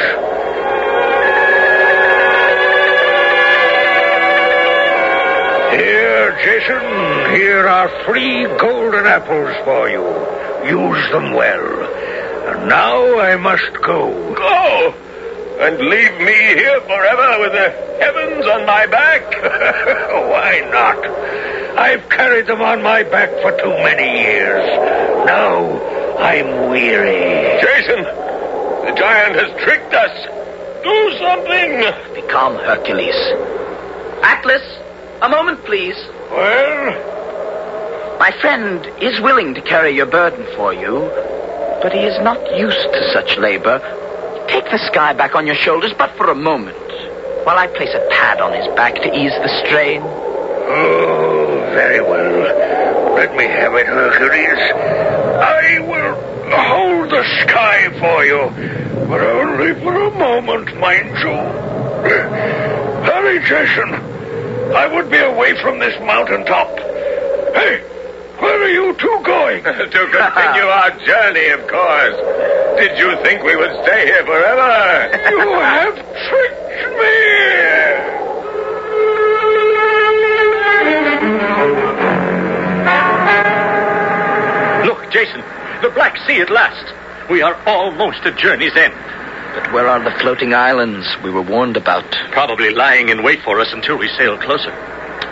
Here, Jason, here are 3 golden apples for you. Use them well. And now I must go. Go! And leave me here forever with the heavens on my back? Why not? I've carried them on my back for too many years. Now I'm weary. Jason, the giant has tricked us. Do something. Be calm, Hercules. Atlas, a moment, please. Well? My friend is willing to carry your burden for you, but he is not used to such labor. Take the sky back on your shoulders, but for a moment, while I place a pad on his back to ease the strain. Oh, very well. Let me have it, Hercules. I will hold the sky for you, but only for a moment, mind you. Hurry, Jason. I would be away from this mountaintop. Hey, where are you two going? To continue our journey, of course. Did you think we would stay here forever? You have tricked me! Look, Jason, the Black Sea at last. We are almost at journey's end. But where are the floating islands we were warned about? Probably lying in wait for us until we sail closer.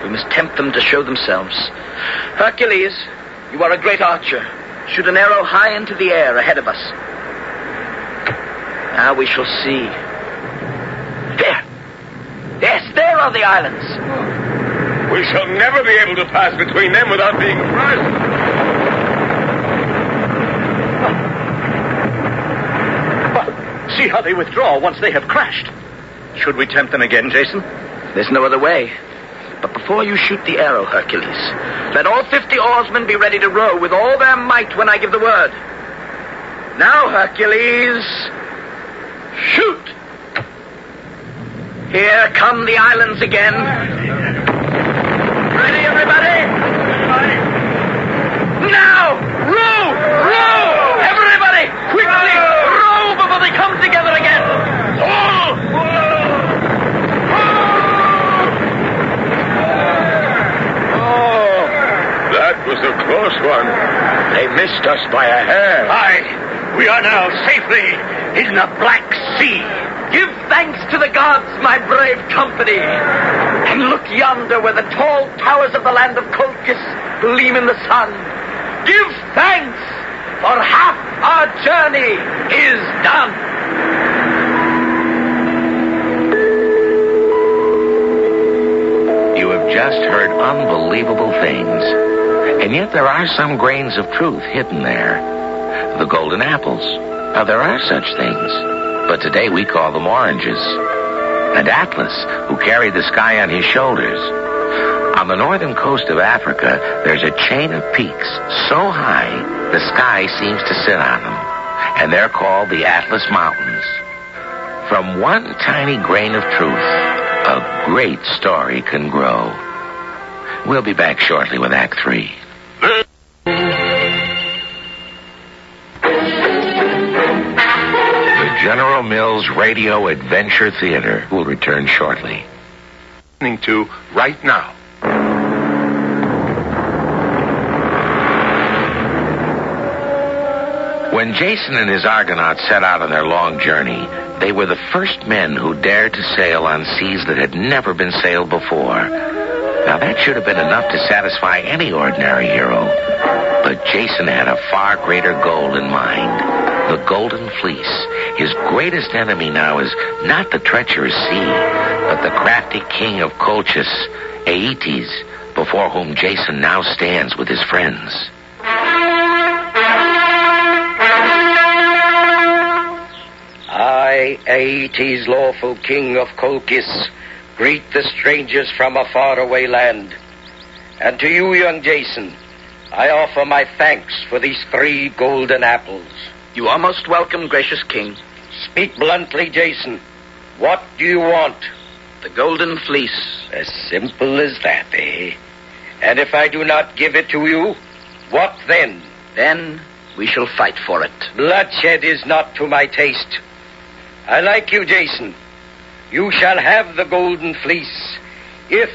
We must tempt them to show themselves. Hercules, you are a great archer. Shoot an arrow high into the air ahead of us. Now we shall see. There! Yes, there are the islands. We shall never be able to pass between them without being crushed. See how they withdraw once they have crashed. Should we tempt them again, Jason? There's no other way. But before you shoot the arrow, Hercules, let all 50 oarsmen be ready to row with all their might when I give the word. Now, Hercules, shoot! Here come the islands again. Ready, everybody? Now, row! Row! Everybody, quickly, row before they come together again. That was a close one. They missed us by a hair. Aye, we are now safely in the Black Sea. Give thanks to the gods, my brave company. And look yonder where the tall towers of the land of Colchis gleam in the sun. Give thanks, for half our journey is done. You have just heard unbelievable things. And yet there are some grains of truth hidden there. The golden apples. Now, there are such things. But today we call them oranges. And Atlas, who carried the sky on his shoulders. On the northern coast of Africa, there's a chain of peaks so high the sky seems to sit on them. And they're called the Atlas Mountains. From one tiny grain of truth, a great story can grow. We'll be back shortly with Act 3. The General Mills Radio Adventure Theater will return shortly. Listening to right now. When When Jason and his Argonauts set out on their long journey, they were the first men who dared to sail on seas that had never been sailed before. Now, that should have been enough to satisfy any ordinary hero. But Jason had a far greater goal in mind. The Golden Fleece. His greatest enemy now is not the treacherous sea, but the crafty king of Colchis, Aeetes, before whom Jason now stands with his friends. I, Aeetes, lawful king of Colchis, greet the strangers from a faraway land. And to you, young Jason, I offer my thanks for these 3 golden apples. You are most welcome, gracious king. Speak bluntly, Jason. What do you want? The Golden Fleece. As simple as that, eh? And if I do not give it to you, what then? Then we shall fight for it. Bloodshed is not to my taste. I like you, Jason. You shall have the Golden Fleece, if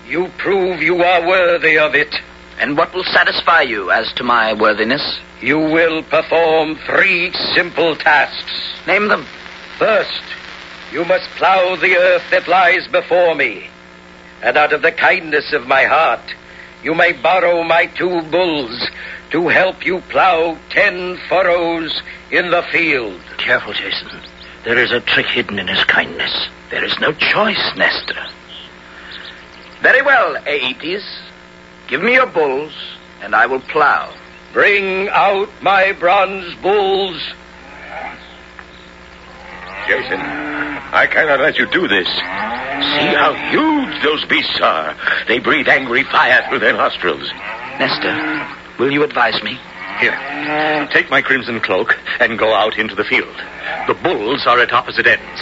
you prove you are worthy of it. And what will satisfy you as to my worthiness? You will perform 3 simple tasks. Name them. First, you must plow the earth that lies before me. And out of the kindness of my heart, you may borrow my 2 bulls to help you plow 10 furrows in the field. Careful, Jason. There is a trick hidden in his kindness. There is no choice, Nestor. Very well, Aeetes. Give me your bulls, and I will plow. Bring out my bronze bulls. Jason, I cannot let you do this. See how huge those beasts are. They breathe angry fire through their nostrils. Nestor, will you advise me? Here, take my crimson cloak and go out into the field. The bulls are at opposite ends.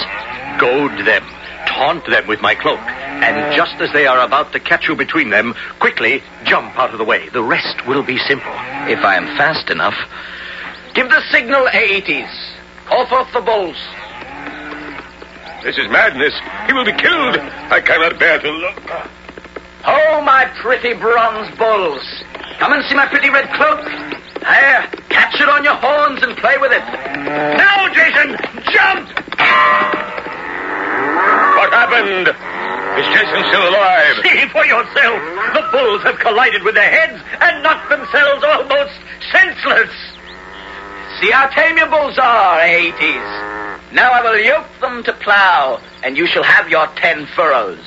Goad them, taunt them with my cloak, and just as they are about to catch you between them, quickly jump out of the way. The rest will be simple. If I am fast enough. Give the signal, Aeetes. Call forth the bulls. This is madness. He will be killed. I cannot bear to look. Oh, my pretty bronze bulls. Come and see my pretty red cloak. There, catch it on your horns and play with it. Now, Jason, jump! What happened? Is Jason still alive? See for yourself. The bulls have collided with their heads and knocked themselves almost senseless. See how tame your bulls are, Aeetes. Now I will yoke them to plow, and you shall have your 10 furrows.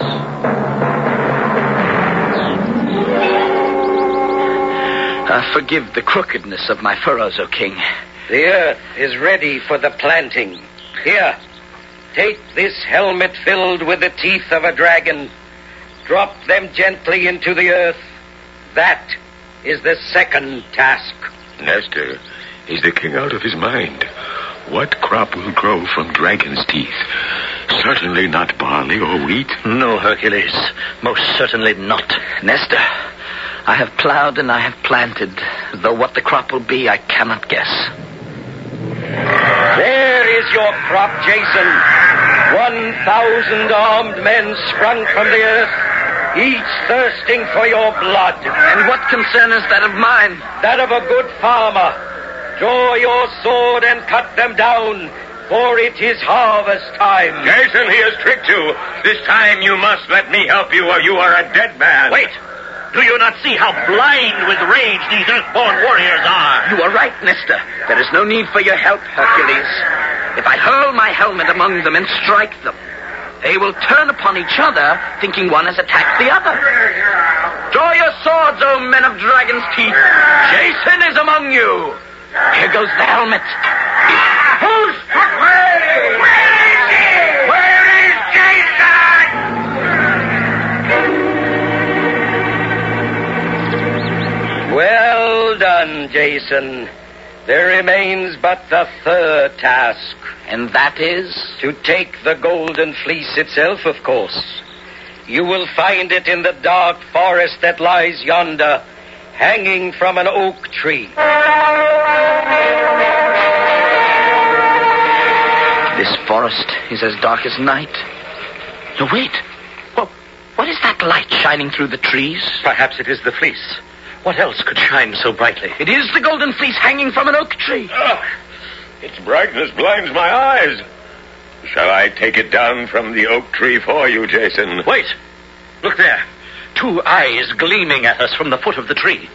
Forgive the crookedness of my furrows, O king. The earth is ready for the planting. Here, take this helmet filled with the teeth of a dragon. Drop them gently into the earth. That is the second task. Nestor, is the king out of his mind? What crop will grow from dragon's teeth? Certainly not barley or wheat. No, Hercules. Most certainly not. Nestor, I have plowed and I have planted, though what the crop will be, I cannot guess. There is your crop, Jason. 1,000 armed men sprung from the earth, each thirsting for your blood. And what concern is that of mine? That of a good farmer. Draw your sword and cut them down, for it is harvest time. Jason, he has tricked you. This time you must let me help you, or you are a dead man. Wait! Do you not see how blind with rage these earthborn warriors are? You are right, Nestor. There is no need for your help, Hercules. If I hurl my helmet among them and strike them, they will turn upon each other, thinking one has attacked the other. Draw your swords, O men of dragon's teeth. Jason is among you. Here goes the helmet. Who's away? Where is he? Where is Jason? Well done, Jason. There remains but the third task. And that is? To take the Golden Fleece itself, of course. You will find it in the dark forest that lies yonder, hanging from an oak tree. This forest is as dark as night. No, wait. What is that light shining through the trees? Perhaps it is the fleece. What else could shine so brightly? It is the Golden Fleece hanging from an oak tree. Its brightness blinds my eyes. Shall I take it down from the oak tree for you, Jason? Wait. Look there. 2 eyes gleaming at us from the foot of the tree.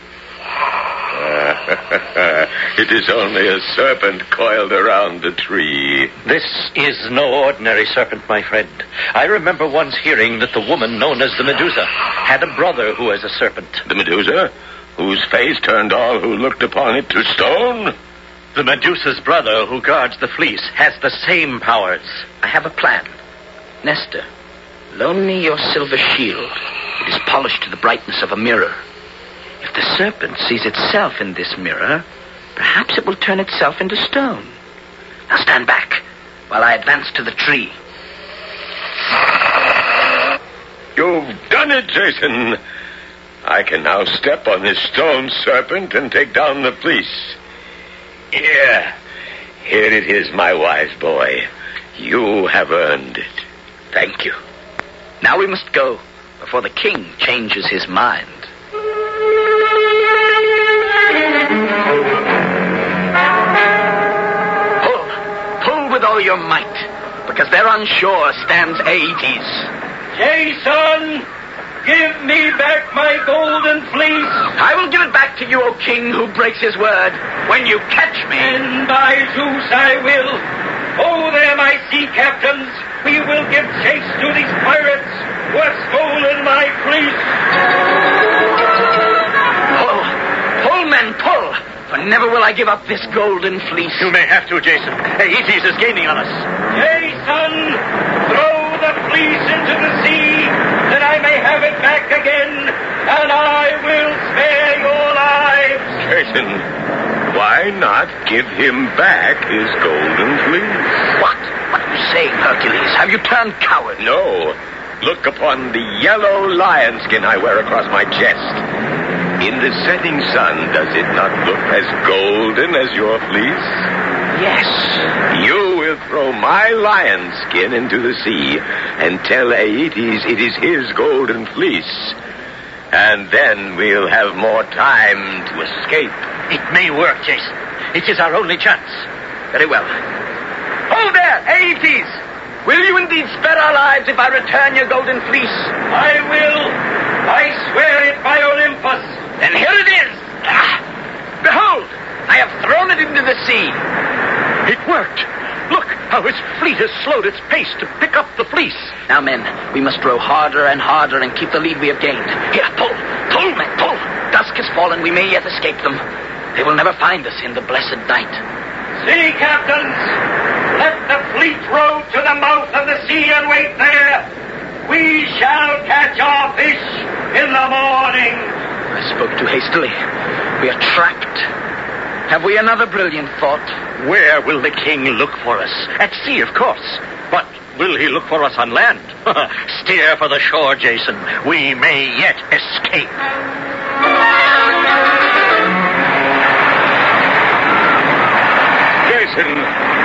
It is only a serpent coiled around the tree. This is no ordinary serpent, my friend. I remember once hearing that the woman known as the Medusa had a brother who was a serpent. The Medusa? Whose face turned all who looked upon it to stone? The Medusa's brother who guards the Fleece has the same powers. I have a plan. Nestor, loan me your silver shield. It is polished to the brightness of a mirror. If the serpent sees itself in this mirror, perhaps it will turn itself into stone. Now stand back while I advance to the tree. You've done it, Jason. I can now step on this stone serpent and take down the Fleece. Here it is, my wise boy. You have earned it. Thank you. Now we must go before the king changes his mind. Pull with all your might, because there on shore stands Aeetes. Jason, give me back my golden fleece. I will give it back to you, O king, who breaks his word, when you catch me. And by Zeus I will. Oh, there, my sea captains. We will give chase to these pirates who have stolen my fleece. Pull, men, pull. For never will I give up this golden fleece. You may have to, Jason. Aeetes is gaining on us. Jason, throw the fleece into the sea, that I may have it back again, and I will spare your lives. Jason, why not give him back his golden fleece? What are you saying, Hercules? Have you turned coward? No. Look upon the yellow lion skin I wear across my chest. In the setting sun, does it not look as golden as your fleece? Yes. You will throw my lion skin into the sea and tell Aeetes it is his golden fleece. And then we'll have more time to escape. It may work, Jason. It is our only chance. Very well. Hold there, Aeetes! Will you indeed spare our lives if I return your golden fleece? I will. I swear it by Olympus. Then here it is. Behold, I have thrown it into the sea. It worked. Look how his fleet has slowed its pace to pick up the fleece. Now, men, we must row harder and harder and keep the lead we have gained. Here, pull, men, pull. Dusk has fallen. We may yet escape them. They will never find us in the blessed night. Sea captains, let the fleet row to the mouth of the sea and wait there. We shall catch our fish in the morning. I spoke too hastily. We are trapped. Have we another brilliant thought? Where will the king look for us? At sea, of course. But will he look for us on land? Steer for the shore, Jason. We may yet escape. Jason,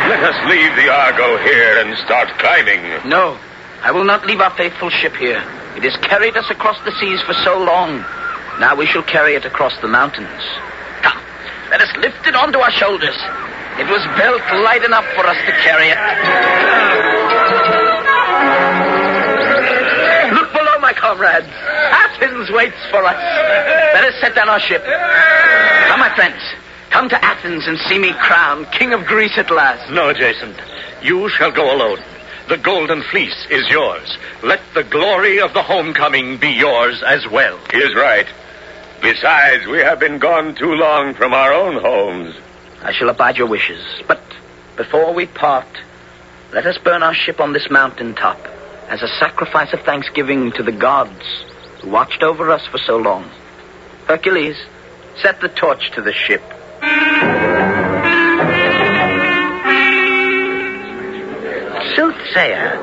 let us leave the Argo here and start climbing. No, I will not leave our faithful ship here. It has carried us across the seas for so long. Now we shall carry it across the mountains. Come, let us lift it onto our shoulders. It was built light enough for us to carry it. Look below, my comrades. Athens waits for us. Let us set down our ship. Come, my friends. Come to Athens and see me crowned King of Greece at last. No, Jason. You shall go alone. The golden fleece is yours. Let the glory of the homecoming be yours as well. He is right. Besides, we have been gone too long from our own homes. I shall abide your wishes. But before we part, let us burn our ship on this mountain top as a sacrifice of thanksgiving to the gods who watched over us for so long. Hercules, set the torch to the ship. Soothsayer,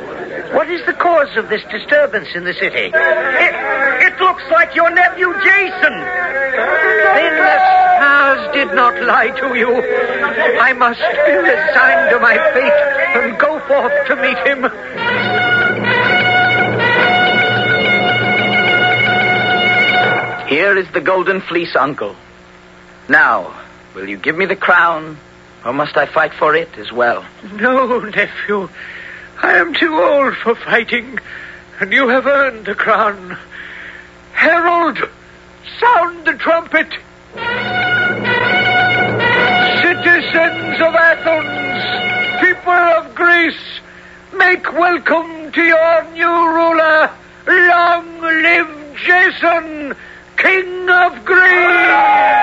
what is the cause of this disturbance in the city? It looks like your nephew Jason. Then the stars did not lie to you. I must be resigned to my fate and go forth to meet him. Here is the golden fleece, uncle. Now, will you give me the crown Or must I fight for it as well? No, nephew. I am too old for fighting, and you have earned the crown. Herald, sound the trumpet. Citizens of Athens, people of Greece, make welcome to your new ruler. Long live Jason, King of Greece!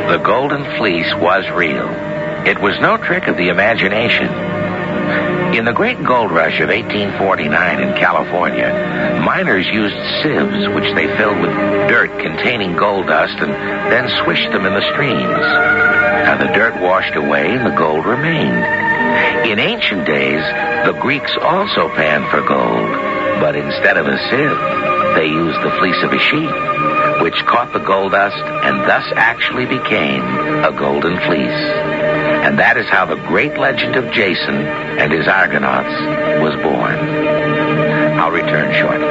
The Golden Fleece was real. It was no trick of the imagination. In the Great Gold Rush of 1849 in California, miners used sieves, which they filled with dirt containing gold dust, and then swished them in the streams. Now the dirt washed away and the gold remained. In ancient days, the Greeks also panned for gold, but instead of a sieve, they used the fleece of a sheep, which caught the gold dust and thus actually became a golden fleece. And that is how the great legend of Jason and his Argonauts was born. I'll return shortly.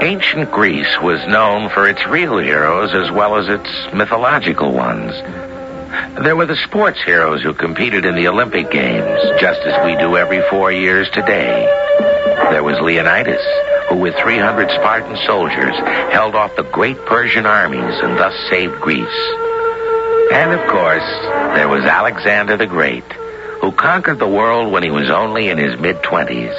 Ancient Greece was known for its real heroes as well as its mythological ones. There were the sports heroes who competed in the Olympic Games, just as we do every 4 years today. There was Leonidas, who with 300 Spartan soldiers held off the great Persian armies and thus saved Greece. And of course, there was Alexander the Great, who conquered the world when he was only in his mid-20s.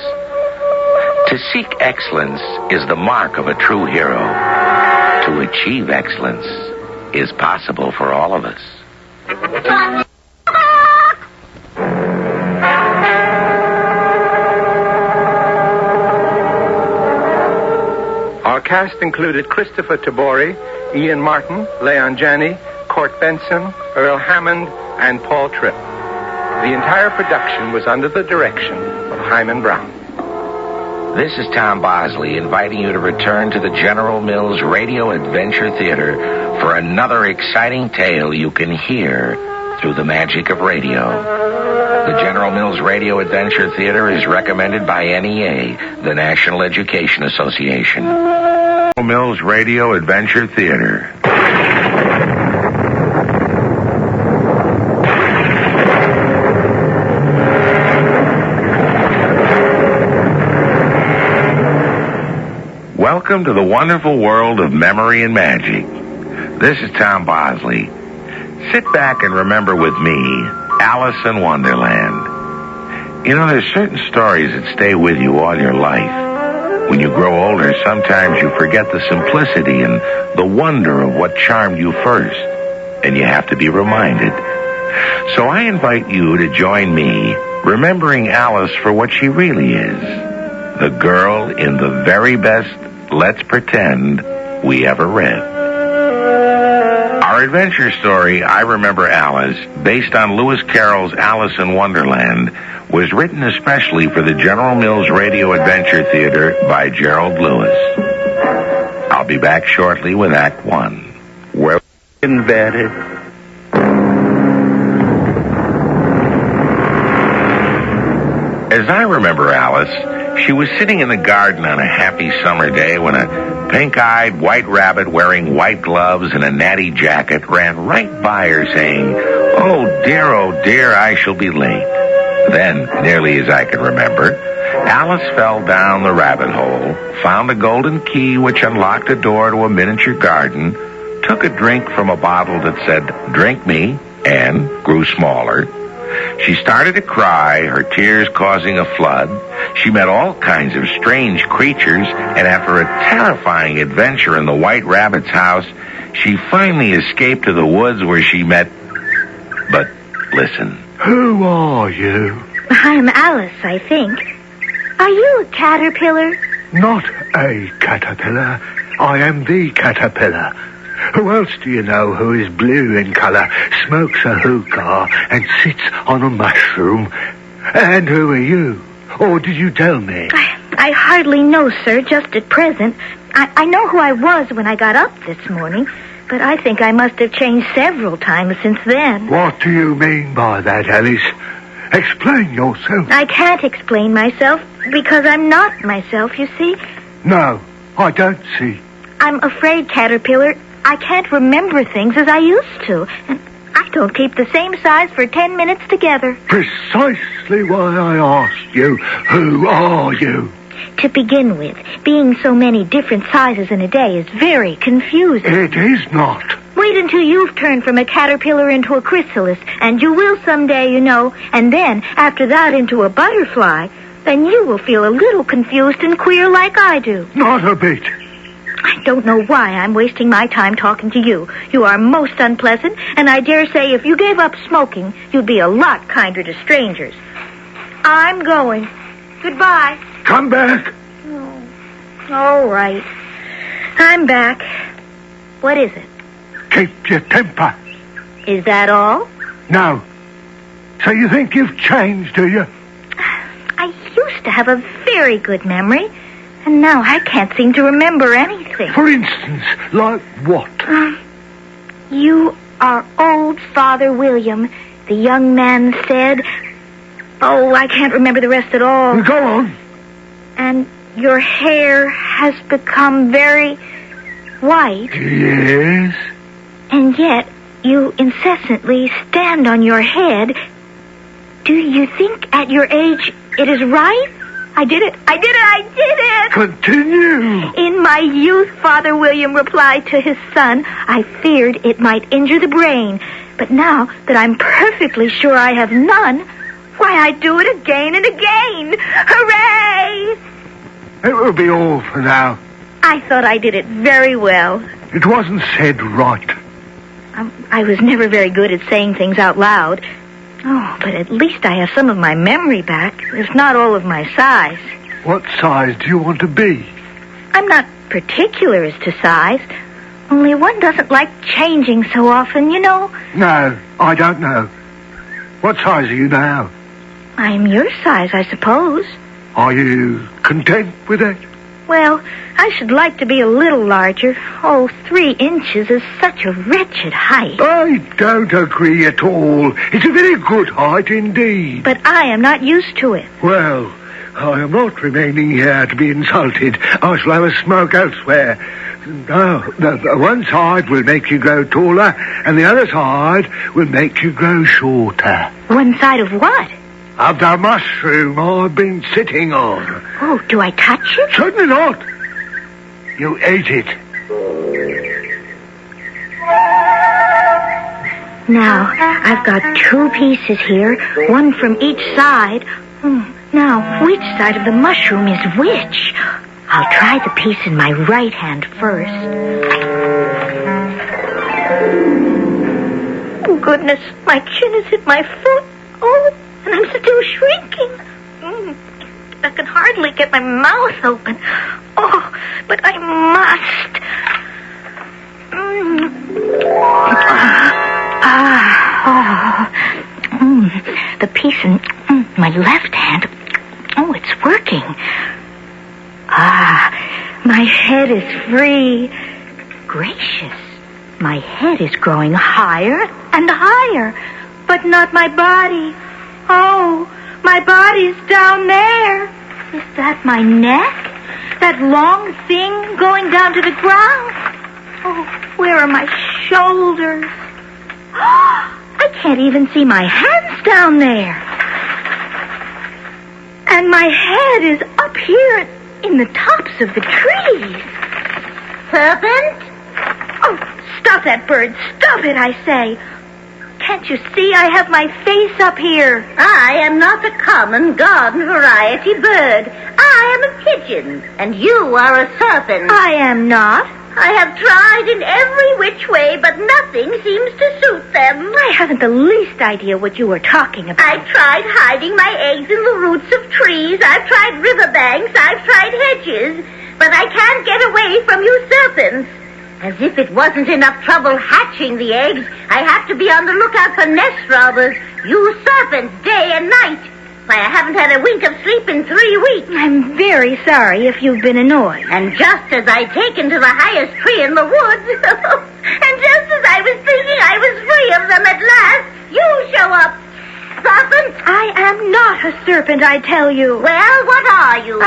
To seek excellence is the mark of a true hero. To achieve excellence is possible for all of us. Our cast included Christopher Tabori, Ian Martin, Leon Janney, Court Benson, Earl Hammond, and Paul Tripp. The entire production was under the direction of Hyman Brown. This is Tom Bosley inviting you to return to the General Mills Radio Adventure Theater for another exciting tale you can hear through the magic of radio. The General Mills Radio Adventure Theater is recommended by NEA, the National Education Association. General Mills Radio Adventure Theater. Welcome to the wonderful world of memory and magic. This is Tom Bosley. Sit back and remember with me, Alice in Wonderland. You know, there's certain stories that stay with you all your life. When you grow older, sometimes you forget the simplicity and the wonder of what charmed you first, and you have to be reminded. So I invite you to join me, remembering Alice for what she really is, the girl in the very best Let's Pretend we ever read. Our adventure story, I Remember Alice, based on Lewis Carroll's Alice in Wonderland, was written especially for the General Mills Radio Adventure Theater by Gerald Lewis. I'll be back shortly with Act 1, where we invented. As I remember Alice, she was sitting in the garden on a happy summer day when a pink-eyed white rabbit wearing white gloves and a natty jacket ran right by her saying, oh dear, I shall be late." Then, nearly as I can remember, Alice fell down the rabbit hole, found a golden key which unlocked a door to a miniature garden, took a drink from a bottle that said, "Drink me," and grew smaller. She started to cry, her tears causing a flood. She met all kinds of strange creatures, and after a terrifying adventure in the White Rabbit's house, she finally escaped to the woods where she met... But listen. Who are you? I'm Alice, I think. Are you a caterpillar? Not a caterpillar. I am the caterpillar. Who else do you know who is blue in colour, smokes a hookah, and sits on a mushroom? And who are you? Or did you tell me? I hardly know, sir, just at present. I know who I was when I got up this morning. But I think I must have changed several times since then. What do you mean by that, Alice? Explain yourself. I can't explain myself because I'm not myself, you see. No, I don't see. I'm afraid, Caterpillar, I can't remember things as I used to. And I don't keep the same size for 10 minutes together. Precisely why I asked you, who are you? To begin with, being so many different sizes in a day is very confusing. It is not. Wait until you've turned from a caterpillar into a chrysalis, and you will someday, you know, and then, after that, into a butterfly. Then you will feel a little confused and queer like I do. Not a bit. I don't know why I'm wasting my time talking to you. You are most unpleasant, and I dare say if you gave up smoking, you'd be a lot kinder to strangers. I'm going. Goodbye. Come back. Oh, all right. I'm back. What is it? Keep your temper. Is that all? No. So you think you've changed, do you? I used to have a very good memory, and now I can't seem to remember anything. For instance, like what? You are old Father William, the young man said. Oh, I can't remember the rest at all. Go on. And your hair has become very white. Yes. And yet, you incessantly stand on your head. Do you think at your age it is right? I did it. Continue. In my youth, Father William replied to his son, I feared it might injure the brain. But now that I'm perfectly sure I have none, why, I do it again and again. Hooray! It will be all for now. I thought I did it very well. It wasn't said right. I was never very good at saying things out loud. Oh, but at least I have some of my memory back, if not all of my size. What size do you want to be? I'm not particular as to size. Only one doesn't like changing so often, you know. No, I don't know. What size are you now? I'm your size, I suppose. Are you content with it? Well, I should like to be a little larger. Oh, 3 inches is such a wretched height. I don't agree at all. It's a very good height indeed. But I am not used to it. Well, I am not remaining here to be insulted. I shall have a smoke elsewhere. No, the one side will make you grow taller, and the other side will make you grow shorter. One side of what? Of the mushroom I've been sitting on. Oh, do I touch it? Certainly not. You ate it. Now, I've got 2 pieces here, one from each side. Now, which side of the mushroom is which? I'll try the piece in my right hand first. Oh, goodness, my chin has hit my foot. Oh, and I'm still shrinking. I can hardly get my mouth open. Oh, but I must. The piece in my left hand. Oh, it's working. My head is free. Gracious, my head is growing higher and higher, but not my body. Oh, my body's down there. Is that my neck? That long thing going down to the ground? Oh, where are my shoulders? I can't even see my hands down there. And my head is up here in the tops of the trees. Serpent? Oh, stop that bird. Stop it, I say. Can't you see I have my face up here? I am not a common garden variety bird. I am a pigeon, and you are a serpent. I am not. I have tried in every which way, but nothing seems to suit them. I haven't the least idea what you were talking about. I've tried hiding my eggs in the roots of trees. I've tried riverbanks. I've tried hedges. But I can't get away from you serpents. As if it wasn't enough trouble hatching the eggs, I have to be on the lookout for nest robbers. You serpents, day and night. Why, I haven't had a wink of sleep in 3 weeks. I'm very sorry if you've been annoyed. And just as I'd taken to the highest tree in the woods, and just as I was thinking I was free of them at last, you show up. Serpent? I am not a serpent, I tell you. Well, what are you?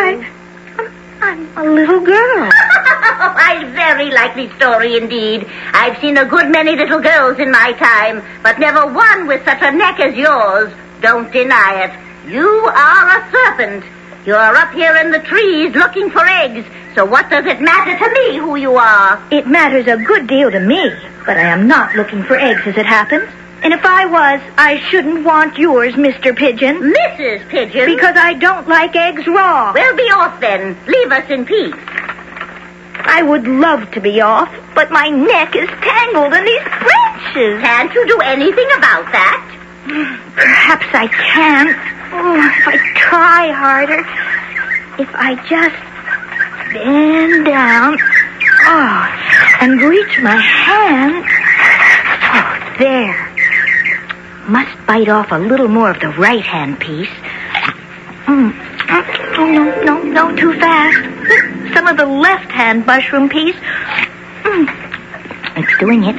I'm a little girl. A very likely story indeed. I've seen a good many little girls in my time, but never one with such a neck as yours. Don't deny it. You are a serpent. You're up here in the trees looking for eggs. So what does it matter to me who you are? It matters a good deal to me, but I am not looking for eggs as it happens. And if I was, I shouldn't want yours, Mr. Pigeon. Mrs. Pigeon? Because I don't like eggs raw. Well, be off then. Leave us in peace. I would love to be off, but my neck is tangled in these branches. Can't you do anything about that? Perhaps I can. Oh, if I try harder. If I just bend down. Oh, and reach my hand. Oh, there. Must bite off a little more of the right-hand piece. Oh, no, too fast. Some of the left-hand mushroom piece. It's doing it.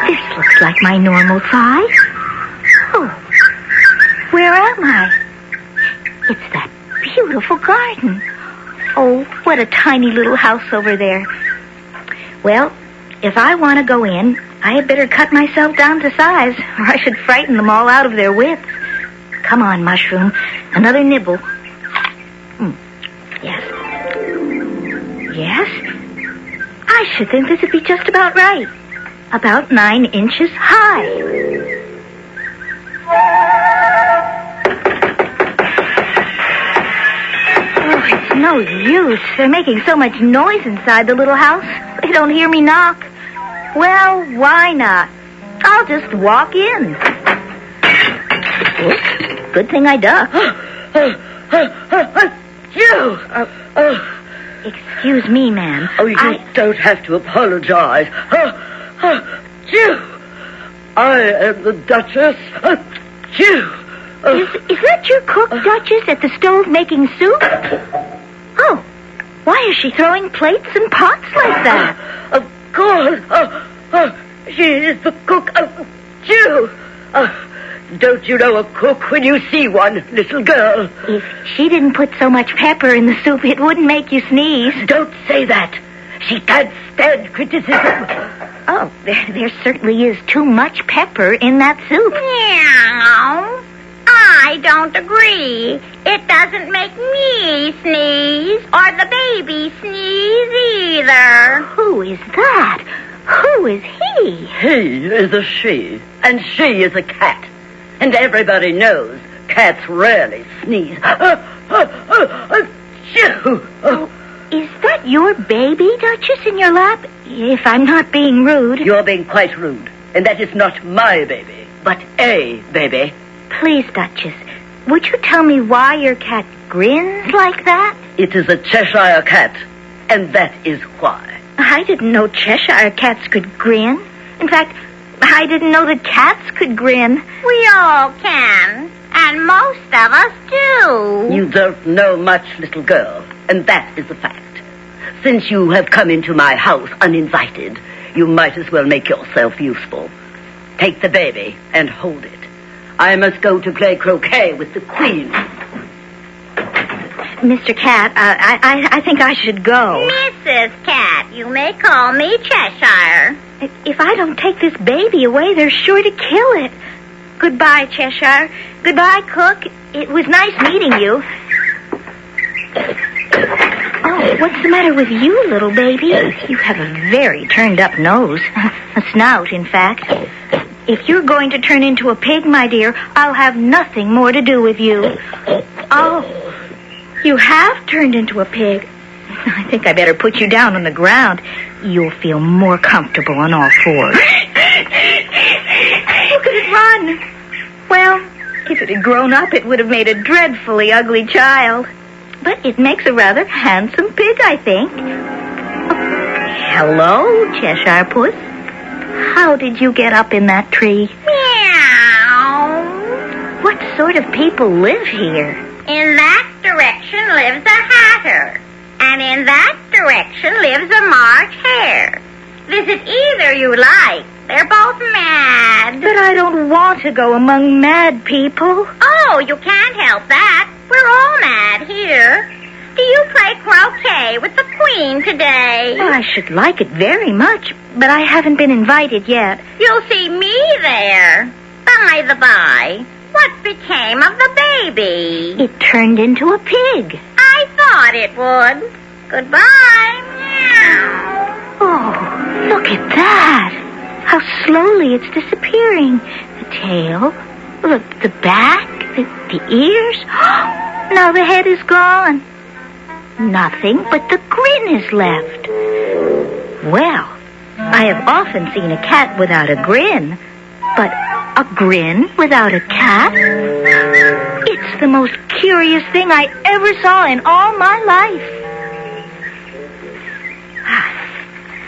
This looks like my normal size. Oh, where am I? It's that beautiful garden. Oh, what a tiny little house over there. Well, if I want to go in, I had better cut myself down to size, or I should frighten them all out of their wits. Come on, mushroom. Another nibble. Yes. Yes? I should think this would be just about right. About 9 inches high. Oh, it's no use. They're making so much noise inside the little house. They don't hear me knock. Well, why not? I'll just walk in. Oops, good thing I ducked. You! Excuse me, ma'am. Oh, you don't have to apologize. You! I am the Duchess. You! Is that your cook, Duchess, at the stove making soup? Oh, why is she throwing plates and pots like that? Of course. She is the cook. You! Don't you know a cook when you see one, little girl? If she didn't put so much pepper in the soup, it wouldn't make you sneeze. Don't say that. She can't stand criticism. Oh, there certainly is too much pepper in that soup. Meow. I don't agree. It doesn't make me sneeze, or the baby sneeze either. Who is that? Who is he? He is a she, and she is a cat. And everybody knows cats rarely sneeze. Is that your baby, Duchess, in your lap? If I'm not being rude. You're being quite rude. And that is not my baby, but a baby. Please, Duchess, would you tell me why your cat grins like that? It is a Cheshire cat, and that is why. I didn't know Cheshire cats could grin. In fact, I didn't know that cats could grin. We all can, and most of us do. You don't know much, little girl, and that is a fact. Since you have come into my house uninvited, you might as well make yourself useful. Take the baby and hold it. I must go to play croquet with the Queen. Mr. Cat, I think I should go. Mrs. Cat, you may call me Cheshire. If I don't take this baby away, they're sure to kill it. Goodbye, Cheshire. Goodbye, Cook. It was nice meeting you. Oh, what's the matter with you, little baby? You have a very turned-up nose. A snout, in fact. If you're going to turn into a pig, my dear, I'll have nothing more to do with you. Oh, you have turned into a pig. I think I better put you down on the ground. You'll feel more comfortable on all fours. Look at it run. Well, if it had grown up, it would have made a dreadfully ugly child. But it makes a rather handsome pig, I think. Oh, hello, Cheshire Puss. How did you get up in that tree? Meow. What's sort of people live here? In that direction lives a hatter, and in that direction lives a March hare. Visit either you like. They're both mad. But I don't want to go among mad people. Oh, you can't help that. We're all mad here. Do you play croquet with the Queen today? Well, I should like it very much, but I haven't been invited yet. You'll see me there. By the by, what became of the baby? It turned into a pig. I thought it would. Goodbye. Meow. Oh, look at that. How slowly it's disappearing. The tail, the back, the ears. Now the head is gone. Nothing but the grin is left. Well, I have often seen a cat without a grin, but a grin without a cat? It's the most curious thing I ever saw in all my life.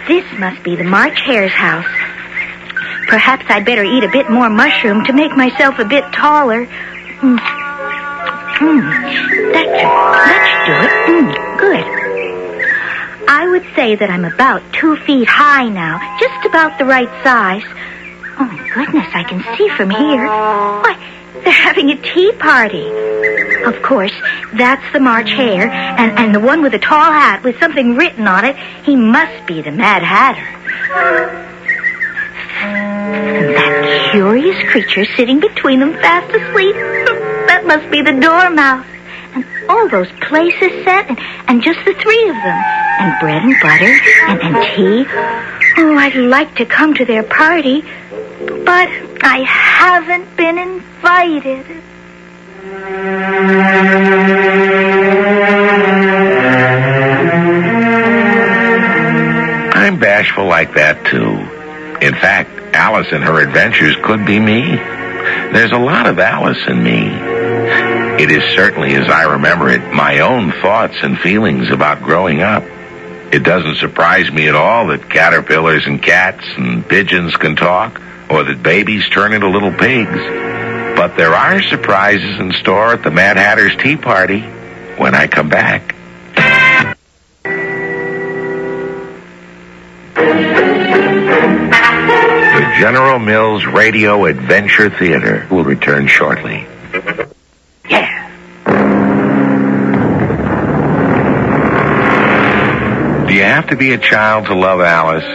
This must be the March Hare's house. Perhaps I'd better eat a bit more mushroom to make myself a bit taller. That should do it. Good. I would say that I'm about 2 feet high now, just about the right size. Oh, my goodness, I can see from here. Why, they're having a tea party. Of course, that's the March Hare, and the one with the tall hat with something written on it, he must be the Mad Hatter. And that curious creature sitting between them fast asleep, that must be the Dormouse. And all those places set, and just the three of them. And bread and butter, and tea. Oh, I'd like to come to their party, but I haven't been invited. I'm bashful like that, too. In fact, Alice and her adventures could be me. There's a lot of Alice in me. It is certainly, as I remember it, my own thoughts and feelings about growing up. It doesn't surprise me at all that caterpillars and cats and pigeons can talk, or that babies turn into little pigs. But there are surprises in store at the Mad Hatter's tea party when I come back. The General Mills Radio Adventure Theater will return shortly. Yeah. Do you have to be a child to love Alice?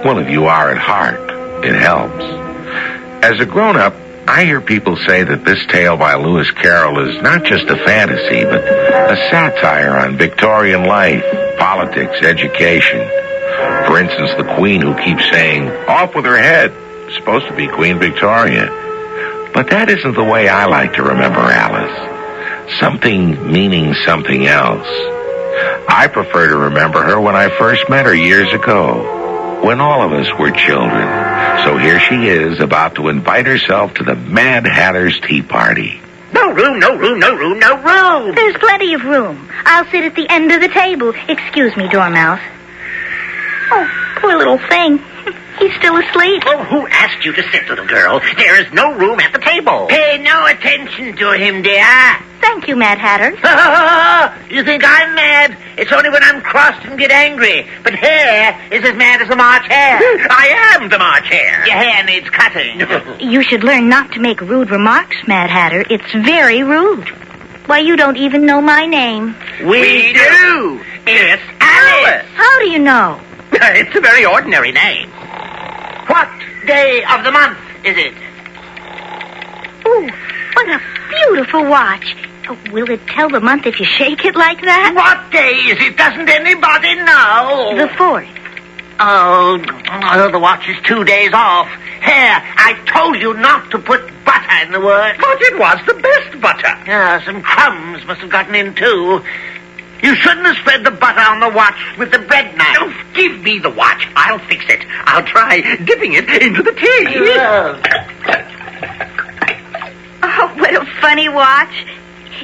Well, if you are at heart, it helps. As a grown-up, I hear people say that this tale by Lewis Carroll is not just a fantasy, but a satire on Victorian life, politics, education. For instance, the Queen who keeps saying, "Off with her head," is supposed to be Queen Victoria. But that isn't the way I like to remember Alice. Something meaning something else. I prefer to remember her when I first met her years ago, when all of us were children. So here she is, about to invite herself to the Mad Hatter's tea party. No room, no room, no room, no room. There's plenty of room. I'll sit at the end of the table. Excuse me, Dormouse. Oh, poor little thing. He's still asleep. Oh, who asked you to sit, little girl? There is no room at the table. Pay no attention to him, dear. Thank you, Mad Hatter. You think I'm mad? It's only when I'm crossed and get angry. But Hare is as mad as the March Hare. I am the March Hare. Your hair needs cutting. You should learn not to make rude remarks, Mad Hatter. It's very rude. Why, you don't even know my name. We do. It's Alice. How do you know? It's a very ordinary name. What day of the month is it? Ooh, what a beautiful watch. Oh, will it tell the month if you shake it like that? What day is it? Doesn't anybody know? The 4th. Oh, the watch is 2 days off. Hare, I told you not to put butter in the word. But it was the best butter. Yeah, some crumbs must have gotten in, too. You shouldn't have spread the butter on the watch with the bread knife. Oh, give me the watch. I'll fix it. I'll try dipping it into the tea. Oh, what a funny watch.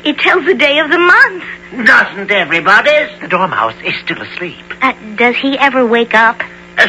It tells the day of the month. Doesn't everybody's? The Dormouse is still asleep. Does he ever wake up?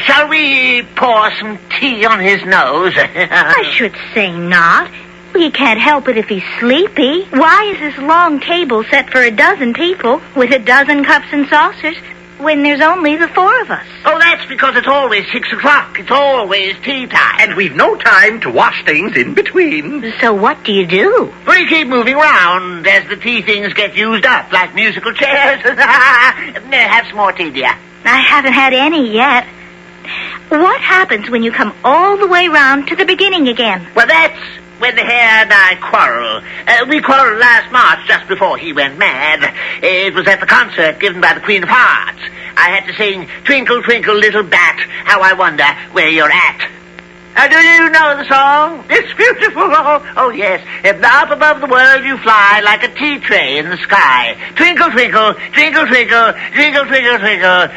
Shall we pour some tea on his nose? I should say not. He can't help it if he's sleepy. Why is this long table set for 12 people with 12 cups and saucers when there's only the 4 of us? Oh, that's because it's always 6 o'clock. It's always tea time. And we've no time to wash things in between. So what do you do? We keep moving around as the tea things get used up, like musical chairs. Have some more tea, dear. I haven't had any yet. What happens when you come all the way round to the beginning again? Well, that's when the hare and I quarrel. We quarreled last March, just before he went mad. It was at the concert given by the Queen of Hearts. I had to sing, "Twinkle, twinkle, little bat, how I wonder where you're at." Do you know the song? It's beautiful. Oh, yes. Up above the world you fly like a tea tray in the sky. Twinkle, twinkle, twinkle, twinkle, twinkle, twinkle, twinkle.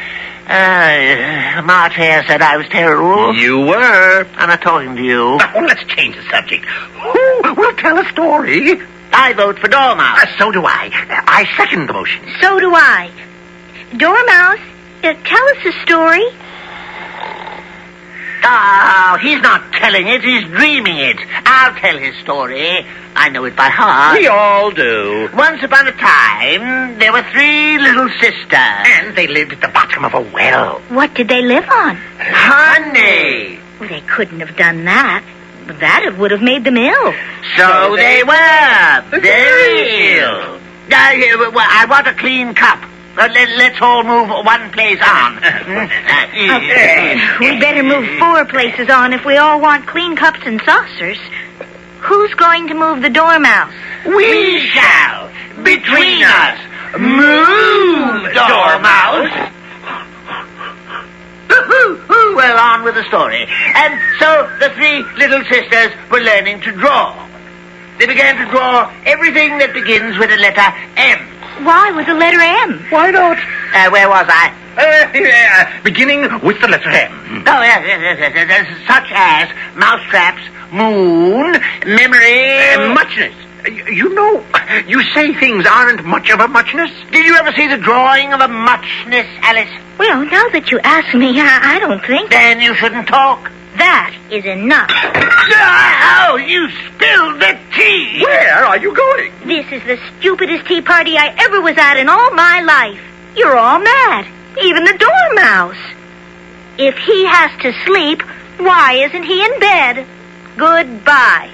March Hare said I was terrible. You were. I'm not talking to you. Oh, let's change the subject. Who will tell a story? I vote for Dormouse. So do I. I second the motion. So do I. Dormouse, tell us a story. Oh, he's not telling it, he's dreaming it. I'll tell his story. I know it by heart. We all do. Once upon a time, there were 3 little sisters. And they lived at the bottom of a well. What did they live on? Honey. Well, they couldn't have done that. That would have made them ill. So they were. Very ill. I want a clean cup. Let's all move one place on. We better move 4 places on if we all want clean cups and saucers. Who's going to move the dormouse? We shall. Between us. Move, dormouse. Well, on with the story. And so the 3 little sisters were learning to draw. They began to draw everything that begins with a letter M. Why with the letter M? Why not? Where was I? Beginning with the letter M. Oh, yes. Such as mousetraps, moon, memory... Muchness. You know, you say things aren't much of a muchness. Did you ever see the drawing of a muchness, Alice? Well, now that you ask me, I don't think... Then you shouldn't talk. That is enough. Oh, you spilled the tea! Where are you going? This is the stupidest tea party I ever was at in all my life. You're all mad. Even the dormouse. If he has to sleep, why isn't he in bed? Goodbye.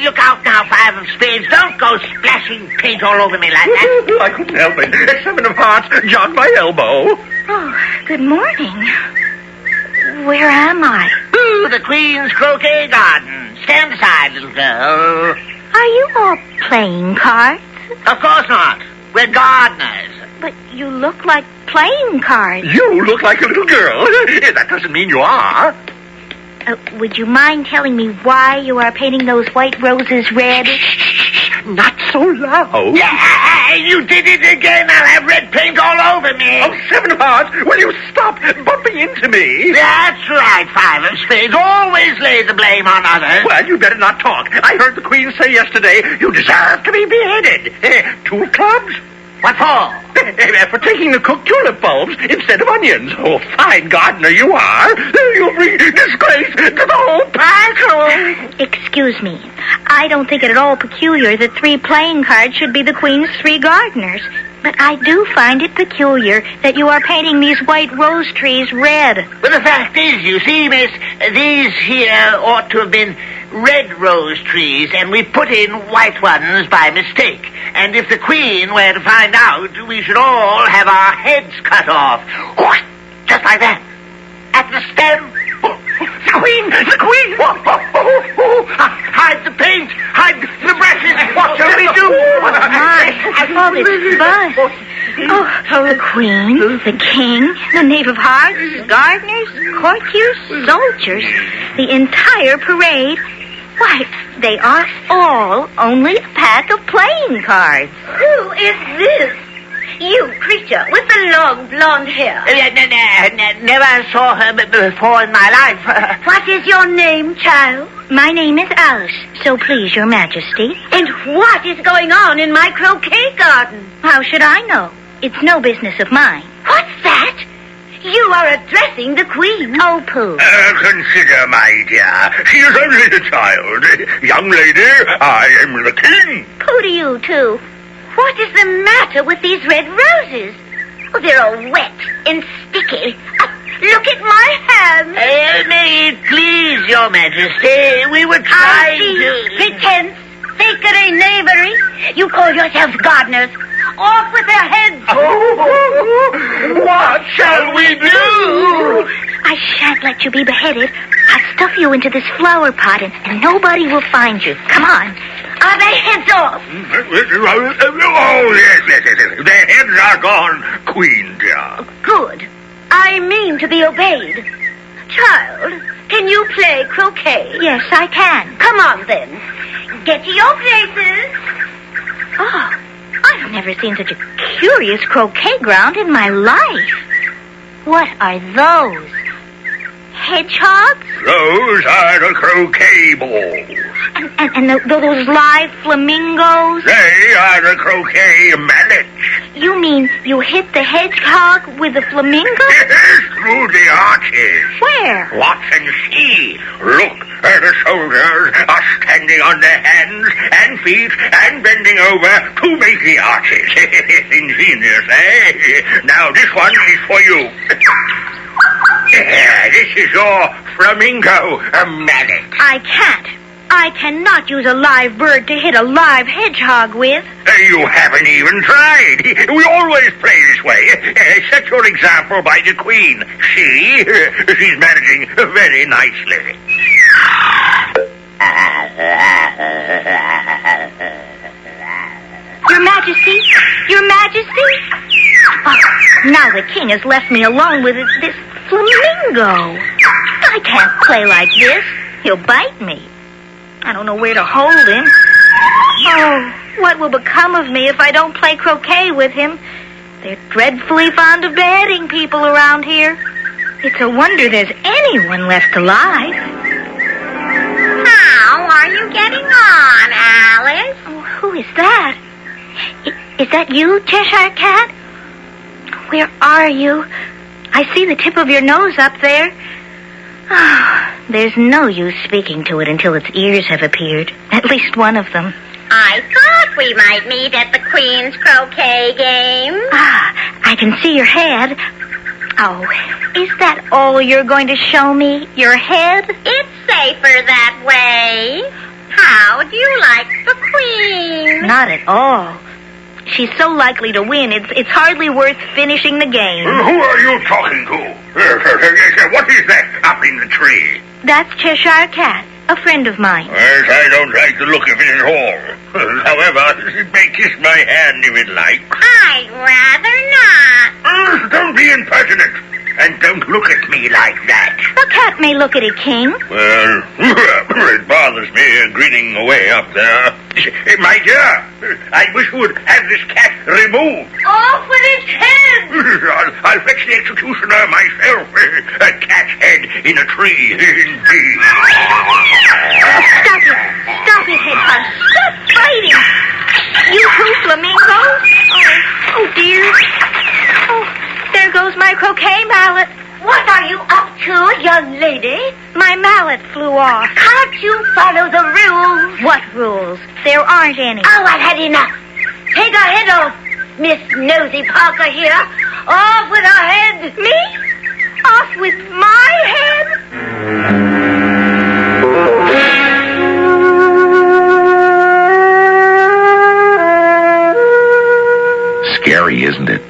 Look out now, 5 of spades. Don't go splashing paint all over me like that. I couldn't help it. 7 of hearts jogged my elbow. Oh, good morning. Where am I? Ooh, the Queen's croquet garden. Stand aside, little girl. Are you all playing cards? Of course not. We're gardeners. But you look like playing cards. You look like a little girl. That doesn't mean you are. Would you mind telling me why you are painting those white roses red? Not so loud. Yeah, you did it again. I'll have red paint all over me. Oh, 7 of hearts, will you stop bumping into me? That's right, 5 of spades. Always lay the blame on others. Well, you better not talk. I heard the Queen say yesterday you deserve to be beheaded. 2 of clubs? What for? For taking the cooked tulip bulbs instead of onions. Oh, fine gardener you are. You'll bring disgrace to the whole pack. Excuse me. I don't think it at all peculiar that 3 playing cards should be the Queen's 3 gardeners. But I do find it peculiar that you are painting these white rose trees red. Well, the fact is, you see, miss, these here ought to have been red rose trees, and we put in white ones by mistake. And if the Queen were to find out, we should all have our heads cut off. Just like that. At the stem. The Queen! The Queen! Hide the paint! Hide the brushes! What shall we do? All this fuss. Oh, the Queen, the King, the Knave of Hearts, gardeners, courtiers, soldiers, the entire parade. Why, they are all only a pack of playing cards. Who is this? You creature with the long blonde hair. Never saw her before in my life. What is your name, child? My name is Alice, so please, Your Majesty. And what is going on in my croquet garden? How should I know? It's no business of mine. What's that? You are addressing the Queen. Oh, pooh. Consider, my dear, she is only a child. Young lady, I am the king. Pooh to you, too. What is the matter with these red roses? Oh, they're all wet and sticky. Look at my hands. May it please your majesty, we were trying to... Pretense, fakery, knavery. You call yourselves gardeners. Off with their heads. What shall we do? I shan't let you be beheaded. I'll stuff you into this flower pot and nobody will find you. Come on. Are they heads off? Oh, yes. Their heads are gone, Queen dear. Good. I mean to be obeyed. Child, can you play croquet? Yes, I can. Come on, then. Get to your places. Oh, I've never seen such a curious croquet ground in my life. What are those? Hedgehogs? Those are the croquet balls. And those live flamingos? They are the croquet mallets. You mean you hit the hedgehog with the flamingo? Yes, through the arches. Where? Watch and see. Look, the soldiers are standing on their hands and feet and bending over to make the arches. Ingenious, eh? Now this one is for you. This is your flamingo mallet. I cannot use a live bird to hit a live hedgehog with. You haven't even tried. We always play this way. Set your example by the Queen. She's managing very nicely. Your Majesty? Your Majesty? Oh, now the king has left me alone with this flamingo. I can't play like this. He'll bite me. I don't know where to hold him. Oh, what will become of me if I don't play croquet with him? They're dreadfully fond of beheading people around here. It's a wonder there's anyone left alive. How are you getting on, Alice? Oh, who is that? Is that you, Cheshire Cat? Where are you? I see the tip of your nose up there. Oh, there's no use speaking to it until its ears have appeared. At least one of them. I thought we might meet at the Queen's croquet game. I can see your head. Oh, is that all you're going to show me? Your head? It's safer that way. How do you like the Queen? Not at all. She's so likely to win, it's hardly worth finishing the game. Who are you talking to? What is that up in the tree? That's Cheshire Cat, a friend of mine. Yes, I don't like the look of it at all. However, you may kiss my hand if it likes. I'd rather not. Don't be impertinent. And don't look at me like that. A cat may look at a king. Well, it bothers me grinning away up there. My dear, I wish you would have this cat removed. Off with its head! I'll fetch the executioner myself. A cat's head in a tree, indeed. Stop it, Hedgehog. Stop fighting. You two flamingos? Oh, dear. Oh, there goes my croquet mallet. What are you up to, young lady? My mallet flew off. Can't you follow the rules? What rules? There aren't any. Oh, I've had enough. Take her head off, Miss Nosy Parker here. Off with her head. Me? Off with my head? Scary, isn't it?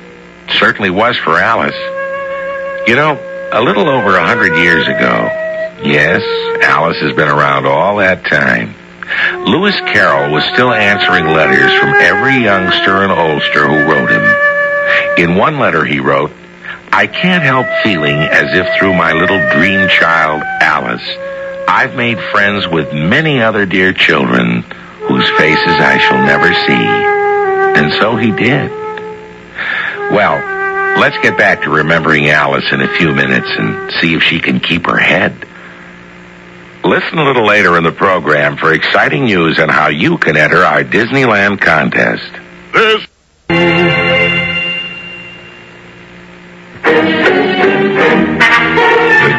Certainly was for Alice. You know, a little over 100 years ago, yes, Alice has been around all that time, Lewis Carroll was still answering letters from every youngster in Ulster who wrote him. In one letter he wrote, "I can't help feeling as if through my little dream child, Alice, I've made friends with many other dear children whose faces I shall never see." And so he did. Well, let's get back to remembering Alice in a few minutes and see if she can keep her head. Listen a little later in the program for exciting news on how you can enter our Disneyland contest.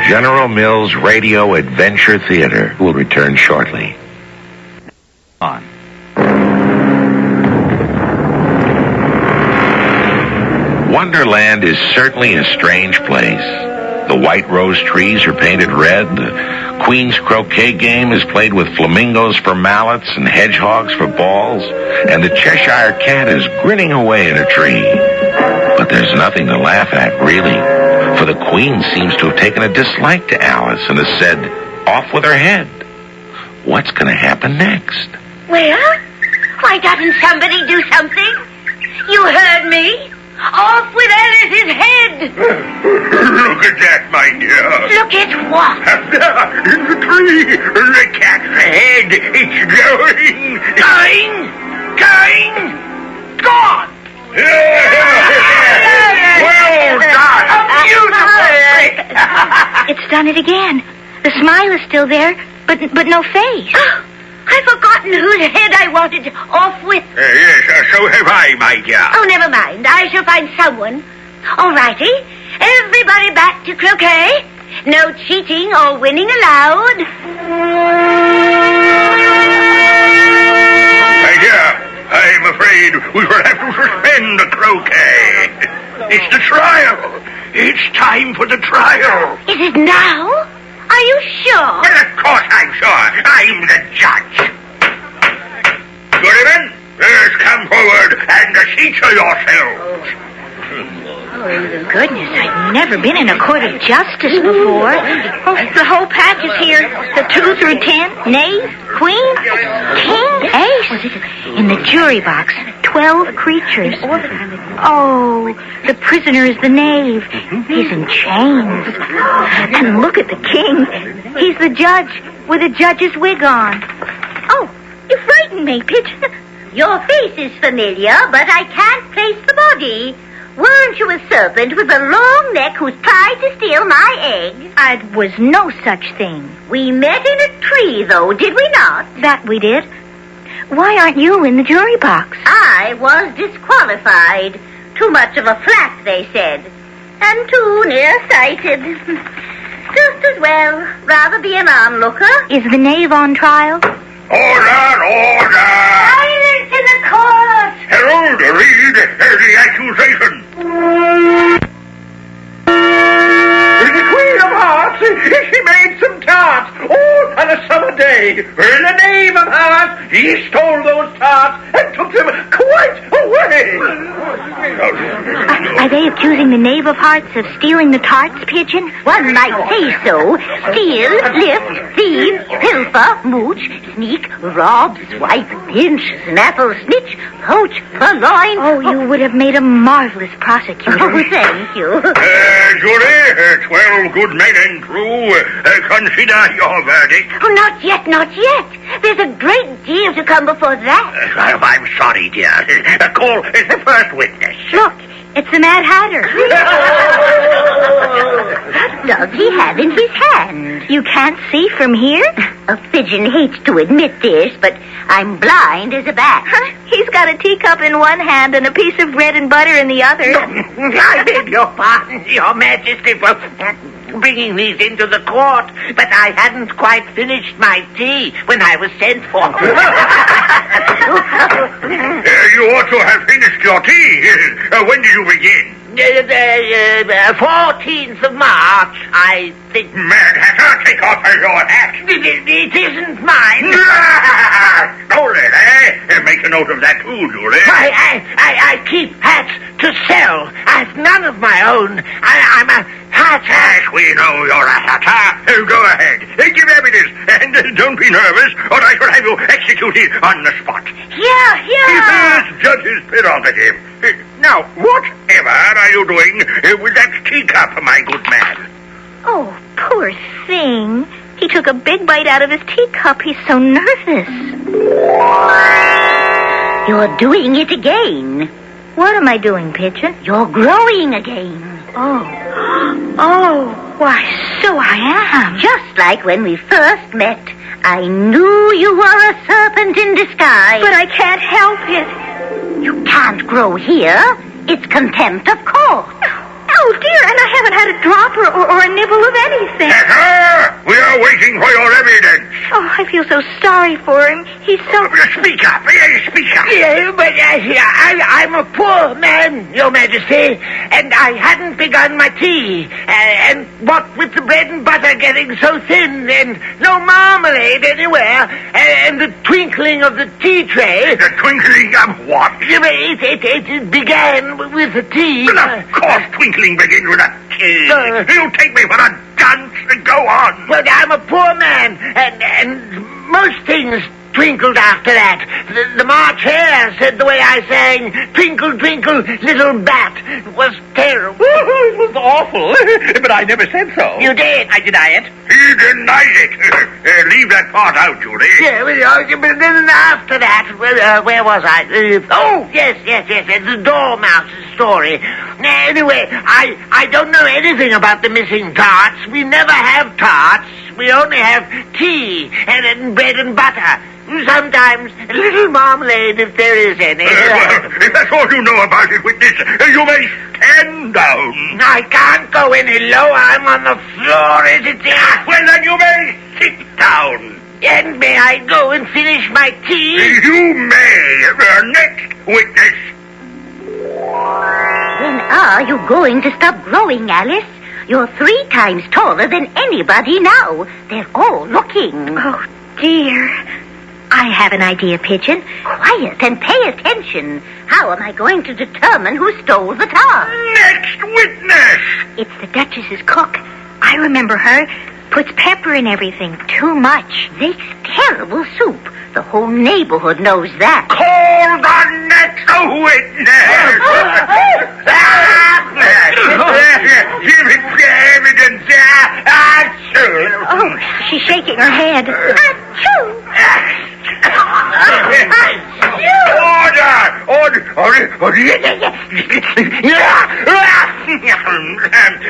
General Mills Radio Adventure Theater will return shortly. On. Wonderland is certainly a strange place. The white rose trees are painted red. The Queen's croquet game is played with flamingos for mallets and hedgehogs for balls. And the Cheshire cat is grinning away in a tree. But there's nothing to laugh at, really. For the Queen seems to have taken a dislike to Alice and has said, off with her head. What's going to happen next? Well, why doesn't somebody do something? You heard me. Off with Alice's head! Look at that, my dear. Look at what? In the tree, the cat's head. It's going. Going? Gone! Well done! It's done it again. The smile is still there, but no face. I've forgotten whose head I wanted off with. Yes, so have I, my dear. Oh, never mind. I shall find someone. All righty. Everybody back to croquet. No cheating or winning allowed. My dear, I'm afraid we will have to suspend the croquet. It's the trial. It's time for the trial. Is it now? Are you sure? Well, of course I'm sure. I'm the judge. Good men, please come forward and feature yourselves. Oh, goodness, I've never been in a court of justice before. Oh, the whole pack is here. The 2 through 10, knave, queen, king, ace. In the jury box, 12 creatures. Oh, the prisoner is the knave. He's in chains. And look at the king. He's the judge with a judge's wig on. Oh, you frightened me, Pigeon. Your face is familiar, but I can't place the body. Weren't you a serpent with a long neck who's tried to steal my eggs? It was no such thing. We met in a tree, though, did we not? That we did. Why aren't you in the jury box? I was disqualified. Too much of a flat, they said. And too nearsighted. Just as well. Rather be an onlooker. Is the knave on trial? Order! Silence in the court! Herald, read the accusation. The Queen of Hearts, she made some tarts, all on a summer day. In the name of Hearts, he stole those tarts and took them quite away. Are they accusing the knave of hearts of stealing the tarts, Pigeon? One might say so. Steal, lift, thieve, pilfer, mooch, sneak, rob, swipe, pinch, snaffle, snitch, poach, purloin. Oh, you would have made a marvelous prosecutor. Oh, thank you. Jury, 12 good men and true. Consider your verdict. Oh, not yet. There's a great deal to come before that. I'm sorry, dear. Call the first witness. Look, it's the Mad Hatter. What does he have in his hand? You can't see from here? A pigeon hates to admit this, but I'm blind as a bat. He's got a teacup in one hand and a piece of bread and butter in the other. I beg your pardon, Your Majesty, for bringing these into the court, but I hadn't quite finished my tea when I was sent for. You ought to have finished your tea. When did you begin? 14th of March, I think. Mad Hatter, take off your hat. It isn't mine. Stolen, eh? Make a note of that too, Julie. I keep hats to sell. I've none of my own. I'm a hat. Yes, we know you're a hatter. Go ahead. Give evidence. And don't be nervous, or I shall have you executed on the spot. Here. It's judge's prerogative. Now, whatever are you doing with that teacup, my good man? Oh, poor thing. He took a big bite out of his teacup. He's so nervous. You're doing it again. What am I doing, Pigeon? You're growing again. Oh, why, so I am. Just like when we first met. I knew you were a serpent in disguise. But I can't help it. You can't grow here. It's contempt of court. Oh, dear, and I haven't had a drop or a nibble of anything. We are waiting for your evidence. Oh, I feel so sorry for him. He's so... Speak up. Speak up. Yeah, but I'm a poor man, Your Majesty, and I hadn't begun my tea. And what with the bread and butter getting so thin, and no marmalade anywhere, and the twinkling of the tea tray... The twinkling of what? It began with the tea. Well, of course twinkling begins with a tea. You take me for a dunce. Go on. Well, I'm a poor man, and most things twinkled after that. The March Hare said the way I sang, "Twinkle, twinkle, little bat," was terrible. It was awful, but I never said so. You did. I deny it. He denies it. Leave that part out, Judy. Yeah, but then after that, where was I? Oh, yes, the Dormouse's story. Anyway, I don't know anything about the missing tarts. We never have tarts. We only have tea and bread and butter. Sometimes a little marmalade, if there is any. Well, if that's all you know about it, witness, you may stand down. I can't go any lower. I'm on the floor, as it is. Well, then you may sit down. And may I go and finish my tea? You may. Next witness. When are you going to stop growing, Alice? You're 3 times taller than anybody now. They're all looking. Oh, dear. I have an idea, Pigeon. Quiet and pay attention. How am I going to determine who stole the tart? Next witness. It's the Duchess's cook. I remember her. Puts pepper in everything. Too much. Makes terrible soup. The whole neighborhood knows that. Call the next witness. Give it evidence. Oh, she's shaking her head.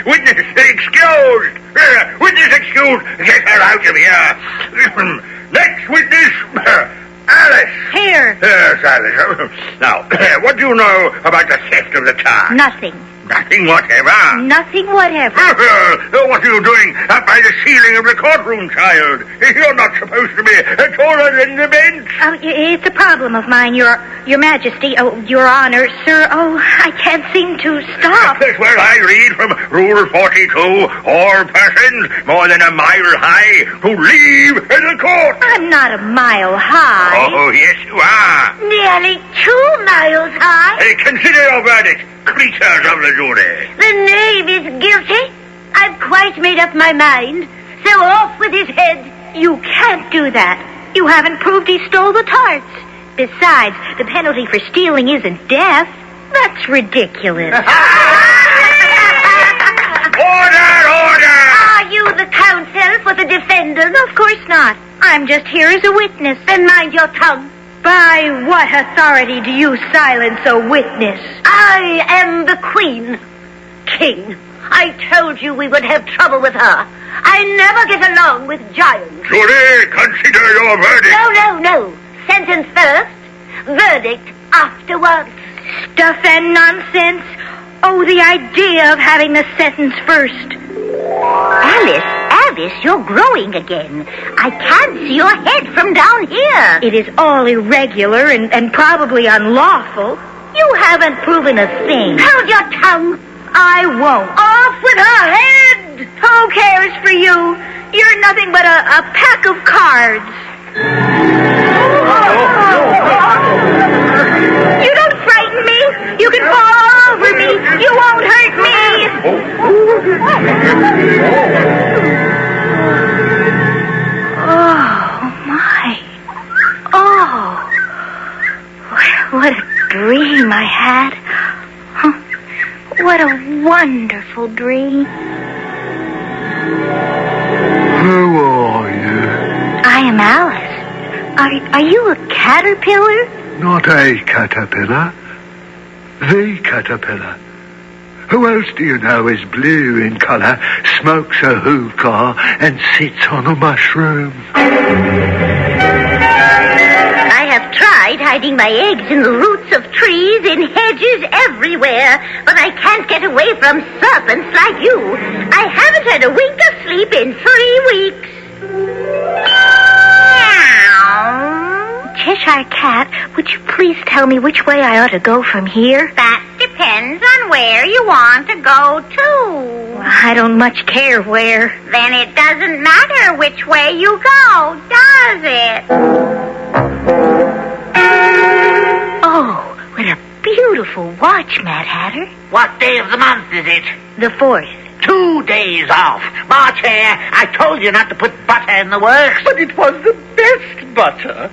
Witness excused. Witness excused. Get her out of here. Next witness, Alice. Here. Yes, Alice. Now, what do you know about the theft of the tart? Nothing. Nothing whatever. Nothing whatever. What are you doing up by the ceiling of the courtroom, child? You're not supposed to be taller than the bench. Oh, it's a problem of mine, Your Majesty. Oh, Your Honor, sir. Oh, I can't seem to stop. That's where I read from Rule 42. All persons more than a mile high who leave the court. I'm not a mile high. Oh, yes, you are. Nearly 2 miles high. Consider your verdict, creatures of the jury. The knave is guilty. I've quite made up my mind. So off with his head. You can't do that. You haven't proved he stole the tarts. Besides, the penalty for stealing isn't death. That's ridiculous. Order! Are you the counsel for the defendant? Of course not. I'm just here as a witness. Then mind your tongue. By what authority do you silence a witness? I am the queen. King, I told you we would have trouble with her. I never get along with giants. Jury, consider your verdict. No. Sentence first, verdict afterwards. Stuff and nonsense. Oh, the idea of having the sentence first. Alice, you're growing again. I can't see your head from down here. It is all irregular and probably unlawful. You haven't proven a thing. Hold your tongue. I won't. Off with her head. Who cares for you? You're nothing but a pack of cards. You don't frighten me. You can fall all over me. You won't hurt me. Oh, my. Oh. What a dream I had. What a wonderful dream. Who are you? I am Alice. Are you a caterpillar? Not a caterpillar. The caterpillar. Who else do you know is blue in colour, smokes a hookah, and sits on a mushroom? I have tried hiding my eggs in the roots of trees, in hedges, everywhere. But I can't get away from serpents like you. I haven't had a wink of sleep in 3 weeks. Cheshire Cat, would you please tell me which way I ought to go from here? That depends on where you want to go to. I don't much care where. Then it doesn't matter which way you go, does it? Oh, what a beautiful watch, Mad Hatter. What day of the month is it? The 4th. 2 days off. March Hare, I told you not to put butter in the works. But it was the best butter.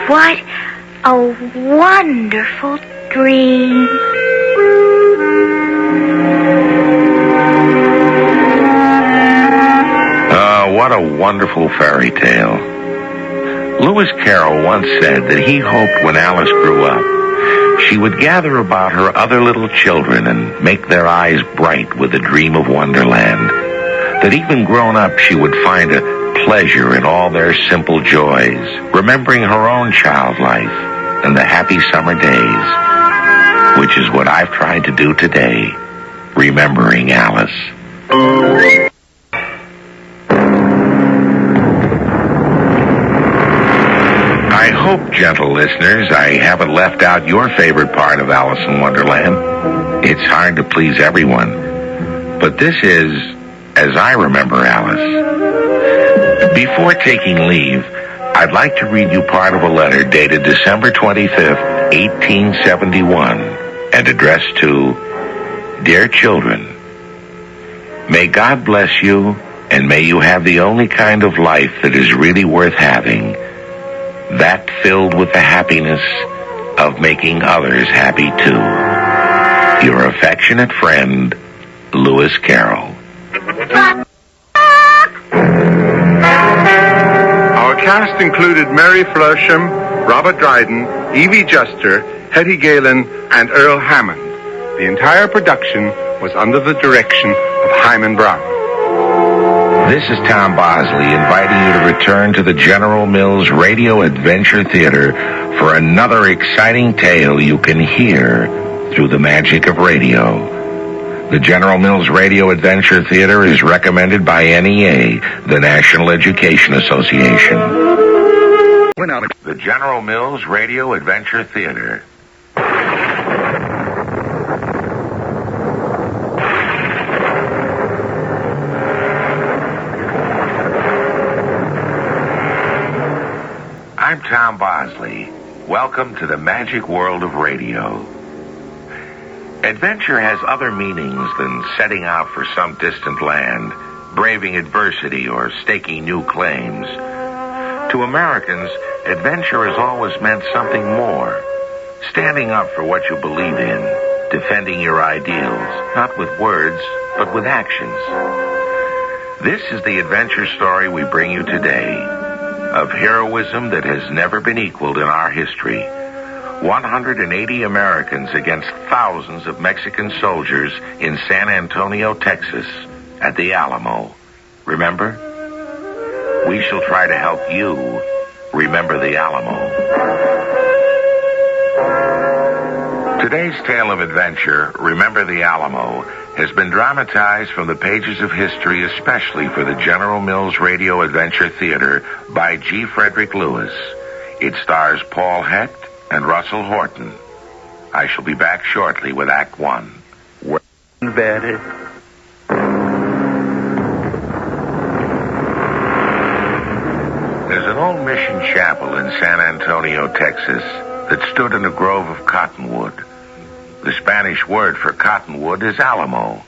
What a wonderful dream. What a wonderful fairy tale. Lewis Carroll once said that he hoped when Alice grew up, she would gather about her other little children and make their eyes bright with the dream of Wonderland. That even grown up, she would find a pleasure in all their simple joys, remembering her own child life and the happy summer days, which is what I've tried to do today, remembering Alice. I hope, gentle listeners, I haven't left out your favorite part of Alice in Wonderland. It's hard to please everyone, but this is as I remember Alice. Before taking leave, I'd like to read you part of a letter dated December 25th, 1871, and addressed to Dear Children. May God bless you, and may you have the only kind of life that is really worth having, that filled with the happiness of making others happy too. Your affectionate friend, Lewis Carroll. Our cast included Mary Flersham, Robert Dryden, Evie Juster, Hetty Galen, and Earl Hammond. The entire production was under the direction of Hyman Brown. This is Tom Bosley inviting you to return to the General Mills Radio Adventure Theater for another exciting tale you can hear through the magic of radio. The General Mills Radio Adventure Theater is recommended by NEA, the National Education Association. The General Mills Radio Adventure Theater. I'm Tom Bosley. Welcome to the magic world of radio. Adventure has other meanings than setting out for some distant land, braving adversity, or staking new claims. To Americans, adventure has always meant something more. Standing up for what you believe in, defending your ideals, not with words, but with actions. This is the adventure story we bring you today, of heroism that has never been equaled in our history. 180 Americans against thousands of Mexican soldiers in San Antonio, Texas, at the Alamo. Remember? We shall try to help you remember the Alamo. Today's tale of adventure, Remember the Alamo, has been dramatized from the pages of history, especially for the General Mills Radio Adventure Theater by G. Frederick Lewis. It stars Paul Hecht and Russell Horton. I shall be back shortly with Act One. Very. There's an old mission chapel in San Antonio, Texas, that stood in a grove of cottonwood. The Spanish word for cottonwood is Alamo.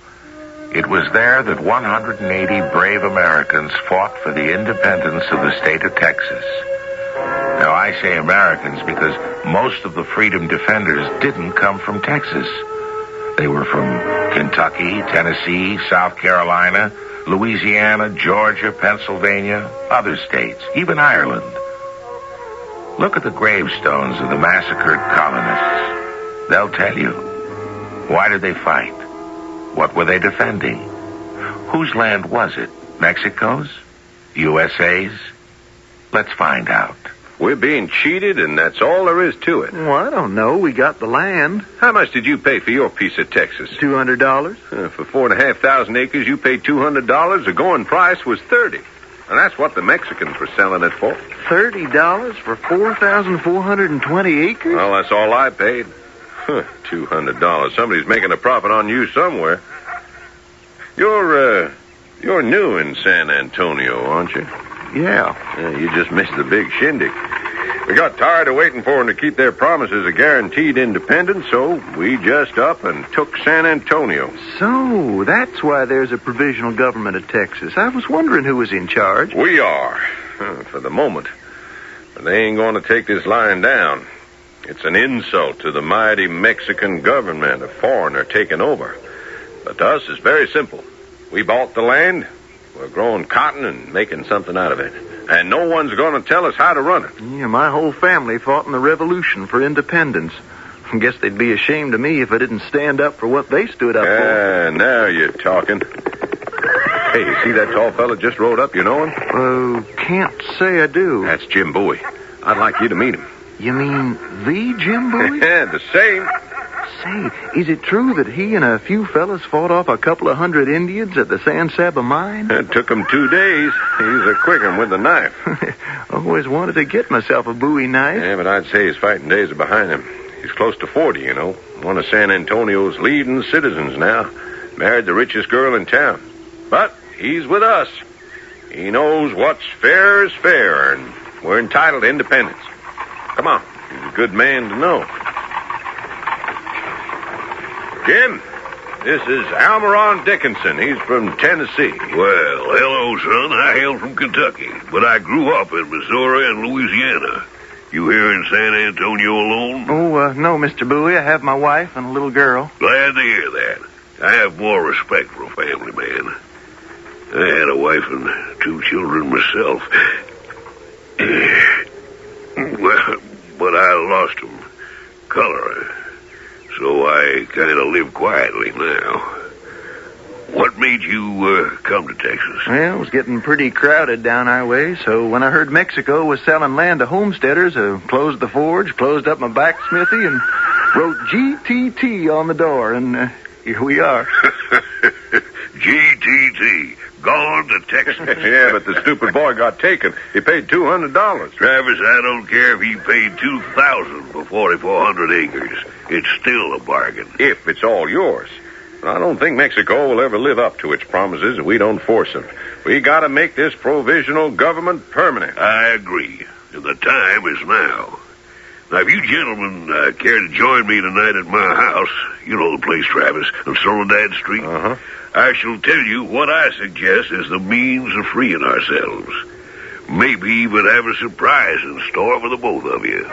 It was there that 180 brave Americans fought for the independence of the state of Texas. Now, I say Americans because most of the freedom defenders didn't come from Texas. They were from Kentucky, Tennessee, South Carolina, Louisiana, Georgia, Pennsylvania, other states, even Ireland. Look at the gravestones of the massacred colonists. They'll tell you. Why did they fight? What were they defending? Whose land was it? Mexico's? USA's? Let's find out. We're being cheated, and that's all there is to it. Well, I don't know. We got the land. How much did you pay for your piece of Texas? $200. For 4,500 acres, you paid $200. The going price was $30. And that's what the Mexicans were selling it for. $30 for 4,420 acres? Well, that's all I paid. $200. Somebody's making a profit on you somewhere. You're new in San Antonio, aren't you? Yeah. You just missed the big shindig. We got tired of waiting for them to keep their promises of guaranteed independence, so we just up and took San Antonio. So, that's why there's a provisional government of Texas. I was wondering who was in charge. We are, for the moment. But they ain't going to take this lying down. It's an insult to the mighty Mexican government, a foreigner taking over. But to us, it's very simple. We bought the land. We're growing cotton and making something out of it. And no one's going to tell us how to run it. Yeah, my whole family fought in the Revolution for independence. I guess they'd be ashamed of me if I didn't stand up for what they stood up for. Now you're talking. Hey, you see that tall fella just rode up? You know him? Can't say I do. That's Jim Bowie. I'd like you to meet him. You mean the Jim Bowie? Yeah, the same. Say, is it true that he and a few fellas fought off a couple of hundred Indians at the San Saba mine? It took him 2 days. He's a quick one with a knife. Always wanted to get myself a Bowie knife. Yeah, but I'd say his fighting days are behind him. He's close to 40, you know. One of San Antonio's leading citizens now. Married the richest girl in town. But he's with us. He knows what's fair is fair, and we're entitled to independence. Come on. He's a good man to know. Jim, this is Alamo Dickinson. He's from Tennessee. Well, hello, son. I hail from Kentucky, but I grew up in Missouri and Louisiana. You here in San Antonio alone? Oh, no, Mr. Bowie. I have my wife and a little girl. Glad to hear that. I have more respect for a family man. I had a wife and 2 children myself. Well, but I lost them. Color. So I kind of live quietly now. What made you come to Texas? Well, it was getting pretty crowded down our way, so when I heard Mexico was selling land to homesteaders, I closed the forge, closed up my blacksmithy, and wrote GTT on the door, and here we are. GTT. Gone to Texas. Yeah, but the stupid boy got taken. He paid $200. Travis, I don't care if he paid $2,000 for 4,400 acres. It's still a bargain. If it's all yours. I don't think Mexico will ever live up to its promises if we don't force them. We got to make this provisional government permanent. I agree. And the time is now. Now, if you gentlemen care to join me tonight at my house, you know the place, Travis, on Soledad Street, I shall tell you what I suggest as the means of freeing ourselves. Maybe even have a surprise in store for the both of you.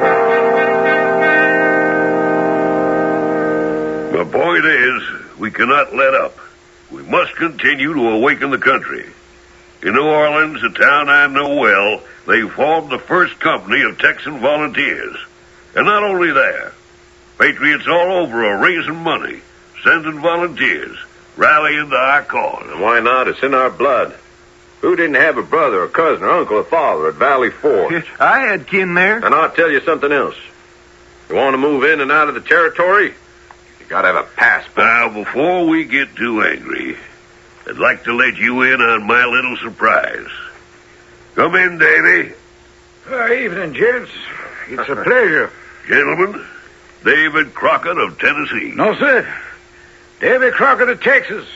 The point is, we cannot let up. We must continue to awaken the country. In New Orleans, a town I know well, they formed the first company of Texan volunteers. And not only that, patriots all over are raising money, sending volunteers, rallying to our cause. And why not? It's in our blood. Who didn't have a brother or cousin or uncle or father at Valley Forge? I had kin there. And I'll tell you something else. You want to move in and out of the territory? You got to have a passport. Now, before we get too angry, I'd like to let you in on my little surprise. Come in, Davy. Evening, gents. It's a pleasure. Gentlemen, David Crockett of Tennessee. No, sir. Davy Crockett of Texas.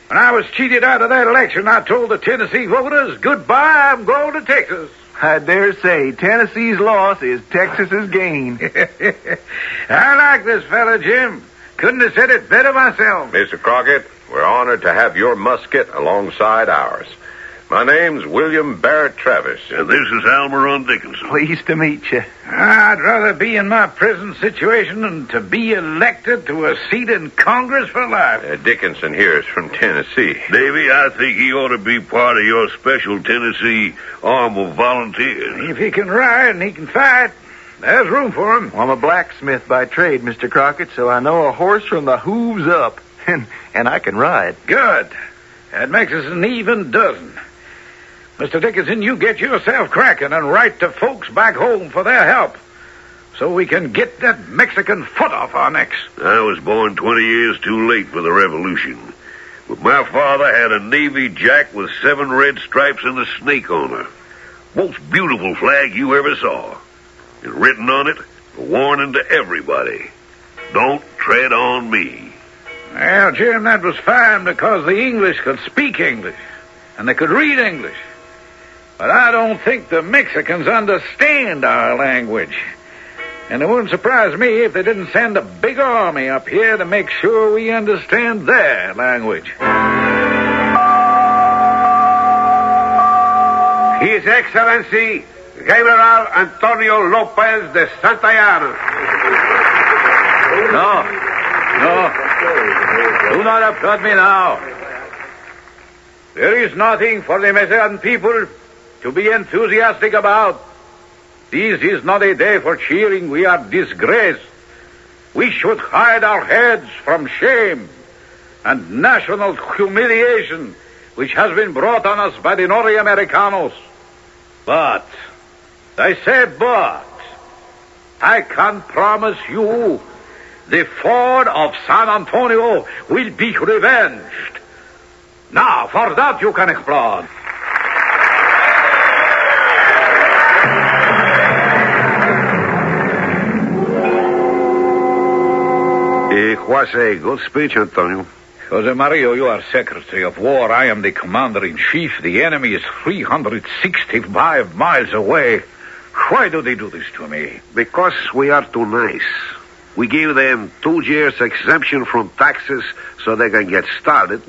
When I was cheated out of that election, I told the Tennessee voters, goodbye, I'm going to Texas. I dare say Tennessee's loss is Texas's gain. I like this fella, Jim. Couldn't have said it better myself. Mr. Crockett, we're honored to have your musket alongside ours. My name's William Barrett Travis. And this is Alamo Dickinson. Pleased to meet you. I'd rather be in my present situation than to be elected to a seat in Congress for life. Dickinson here is from Tennessee. Davy, I think he ought to be part of your special Tennessee arm of volunteers. If he can ride and he can fight, there's room for him. Well, I'm a blacksmith by trade, Mr. Crockett, so I know a horse from the hooves up, and I can ride. Good. That makes us an even dozen. Mr. Dickinson, you get yourself cracking and write to folks back home for their help, so we can get that Mexican foot off our necks. I was born 20 years too late for the revolution. But my father had a Navy Jack with 7 red stripes and a snake on her. Most beautiful flag you ever saw. And written on it, a warning to everybody. Don't tread on me. Well, Jim, that was fine because the English could speak English, and they could read English. But I don't think the Mexicans understand our language. And it wouldn't surprise me if they didn't send a big army up here to make sure we understand their language. His Excellency, General Antonio Lopez de Santayana. No. Do not applaud me now. There is nothing for the Mexican people to be enthusiastic about. This is not a day for cheering. We are disgraced. We should hide our heads from shame and national humiliation which has been brought on us by the Norteamericanos. But, I say but, I can promise you the fort of San Antonio will be revenged. Now, for that you can applaud. It was a good speech, Antonio. Jose Mario, you are Secretary of War. I am the Commander-in-Chief. The enemy is 365 miles away. Why do they do this to me? Because we are too nice. We give them 2 years exemption from taxes so they can get started.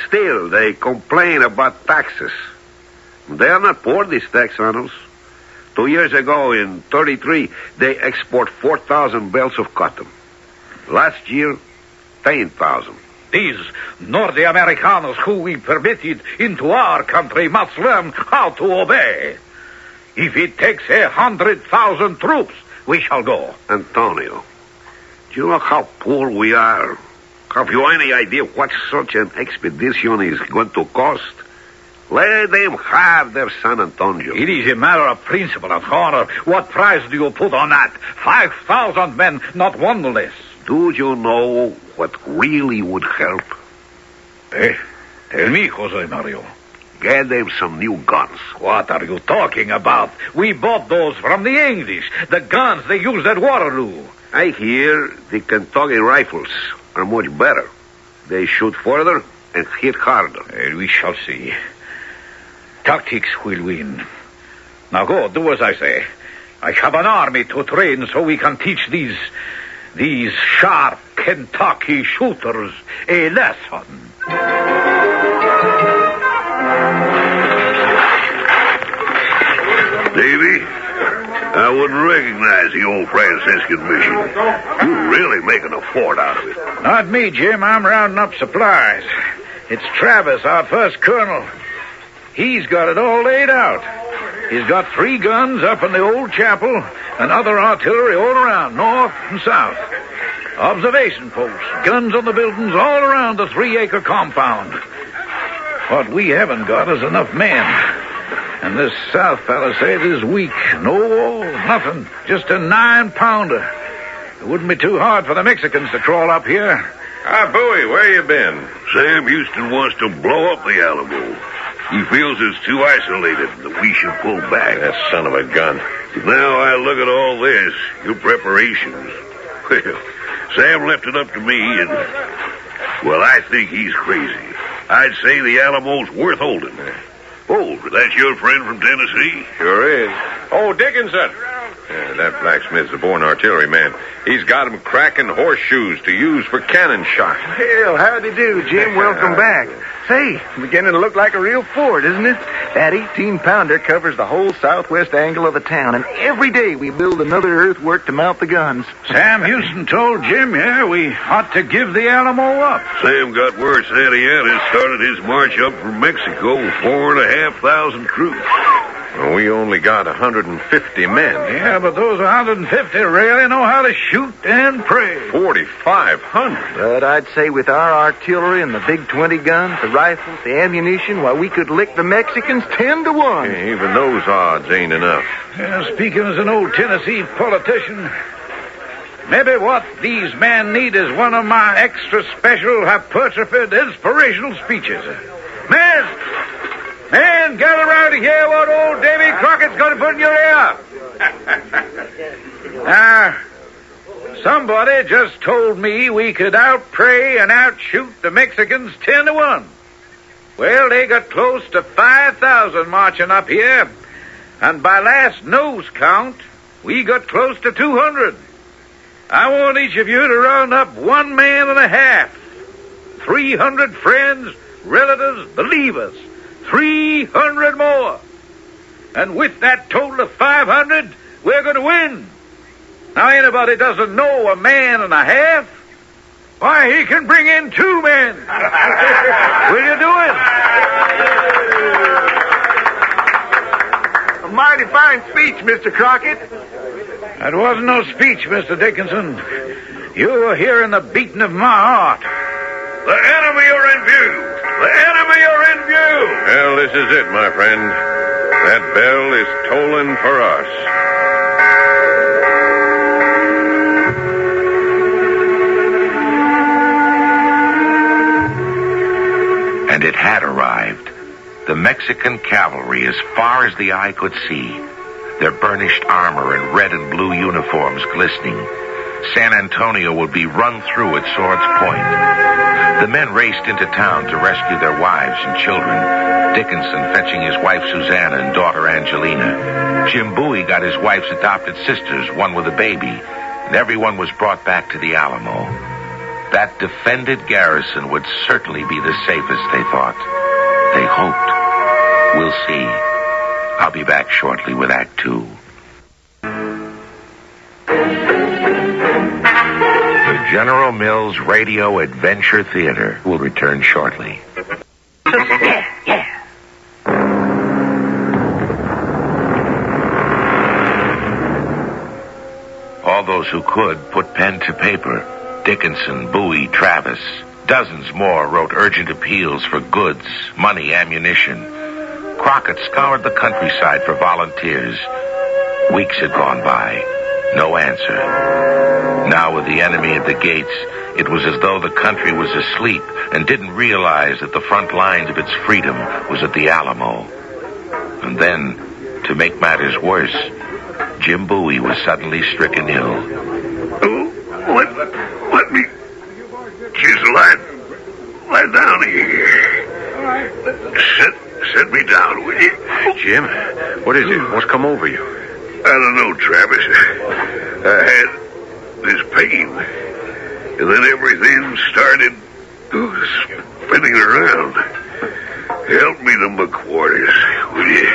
Still, they complain about taxes. They are not poor, these Texanos. 2 years ago, in 33, they export 4,000 bales of cotton. Last year, 10,000. These Norteamericanos who we permitted into our country must learn how to obey. If it takes 100,000 troops, we shall go. Antonio, do you know how poor we are? Have you any idea what such an expedition is going to cost? Let them have their San Antonio. It is a matter of principle and honor. What price do you put on that? 5,000 men, not one less. Do you know what really would help? Tell me, Jose Mario. Get them some new guns. What are you talking about? We bought those from the English. The guns they used at Waterloo. I hear the Kentucky rifles are much better. They shoot further and hit harder. We shall see. Tactics will win. Now go, do as I say. I have an army to train so we can teach these sharp Kentucky shooters a lesson. Davy, I wouldn't recognize the old Franciscan mission. You're really making a fort out of it. Not me, Jim. I'm rounding up supplies. It's Travis, our first colonel. He's got it all laid out. He's got 3 guns up in the old chapel and other artillery all around, north and south. Observation posts, guns on the buildings all around the 3-acre compound. What we haven't got is enough men. And this South Palisade is weak. No wall, nothing. Just a 9-pounder. It wouldn't be too hard for the Mexicans to crawl up here. Bowie, where you been? Sam Houston wants to blow up the Alamo. He feels it's too isolated that we should pull back. That son of a gun. Now I look at all this, your preparations. Well, Sam left it up to me, and, well, I think he's crazy. I'd say the Alamo's worth holding. Oh, that's your friend from Tennessee? Sure is. Oh, Dickinson. Yeah, that blacksmith's a born artilleryman. He's got him cracking horseshoes to use for cannon shot. Well, howdy do, Jim. Welcome back. Say, beginning to look like a real fort, isn't it? That 18-pounder covers the whole southwest angle of the town, and every day we build another earthwork to mount the guns. Sam Houston told Jim here we ought to give the Alamo up. Sam got word Santayana started his march up from Mexico with 4,500 troops. Well, we only got 150 men. Yeah, but those 150 really know how to shoot and pray. 4,500. But I'd say with our artillery and the big 20 guns, the rifles, the ammunition, why, we could lick the Mexicans 10 to 1. Yeah, even those odds ain't enough. Yeah, speaking as an old Tennessee politician, maybe what these men need is one of my extra special hypertrophied inspirational speeches. Men, gather around to hear what old Davy Crockett's going to put in your ear. Now, somebody just told me we could out-pray and out-shoot the Mexicans 10 to 1. Well, they got close to 5,000 marching up here, and by last nose count, we got close to 200. I want each of you to round up 1 man and a half. 300 friends, relatives, believers. 300 more. And with that total of 500, we're going to win. Now, anybody doesn't know a man and a half, why, he can bring in 2 men. Will you do it? A mighty fine speech, Mr. Crockett. That wasn't no speech, Mr. Dickinson. You were hearing the beating of my heart. The enemy are in view. The enemy are in view. Well, this is it, my friend. That bell is tolling for us. And it had arrived. The Mexican cavalry, as far as the eye could see, their burnished armor and red and blue uniforms glistening. San Antonio would be run through at sword's point. The men raced into town to rescue their wives and children, Dickinson fetching his wife Susanna and daughter Angelina. Jim Bowie got his wife's adopted sisters, one with a baby, and everyone was brought back to the Alamo. That defended garrison would certainly be the safest, they thought. They hoped. We'll see. I'll be back shortly with Act 2. The General Mills Radio Adventure Theater will return shortly. Yeah. All those who could put pen to paper. Dickinson, Bowie, Travis. Dozens more wrote urgent appeals for goods, money, ammunition. Crockett scoured the countryside for volunteers. Weeks had gone by. No answer. Now, with the enemy at the gates, it was as though the country was asleep and didn't realize that the front lines of its freedom was at the Alamo. And then, to make matters worse, Jim Bowie was suddenly stricken ill. Let me just lie down here. Set me down, will you? Jim, what is it? What's come over you? I don't know, Travis. I had this pain, and then everything started spinning around. Help me to my quarters, will you?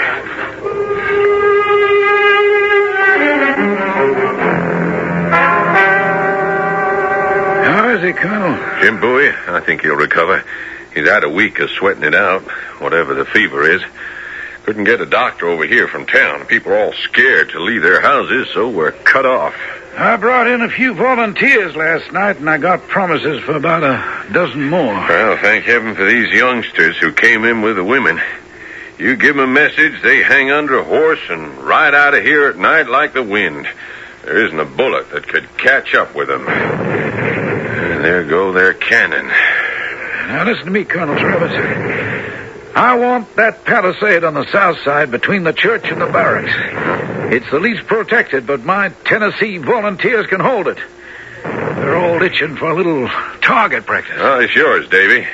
How is he, Colonel? Jim Bowie, I think he'll recover. He's had a week of sweating it out, whatever the fever is. Couldn't get a doctor over here from town. People are all scared to leave their houses, so we're cut off. I brought in a few volunteers last night, and I got promises for about a dozen more. Well, thank heaven for these youngsters who came in with the women. You give them a message, they hang under a horse and ride out of here at night like the wind. There isn't a bullet that could catch up with them. And there go their cannon. Now, listen to me, Colonel Travis. I want that palisade on the south side between the church and the barracks. It's the least protected, but my Tennessee volunteers can hold it. They're all itching for a little target practice. Oh, it's yours, Davy.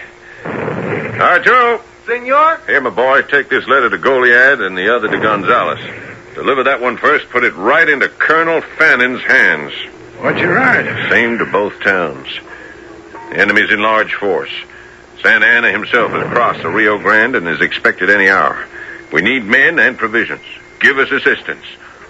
Arturo! Senor? Here, my boy, take this letter to Goliad and the other to Gonzales. Deliver that one first, put it right into Colonel Fannon's hands. What'd you write? Same to both towns. The enemy's in large force. Santa Anna himself has crossed the Rio Grande and is expected any hour. We need men and provisions. Give us assistance.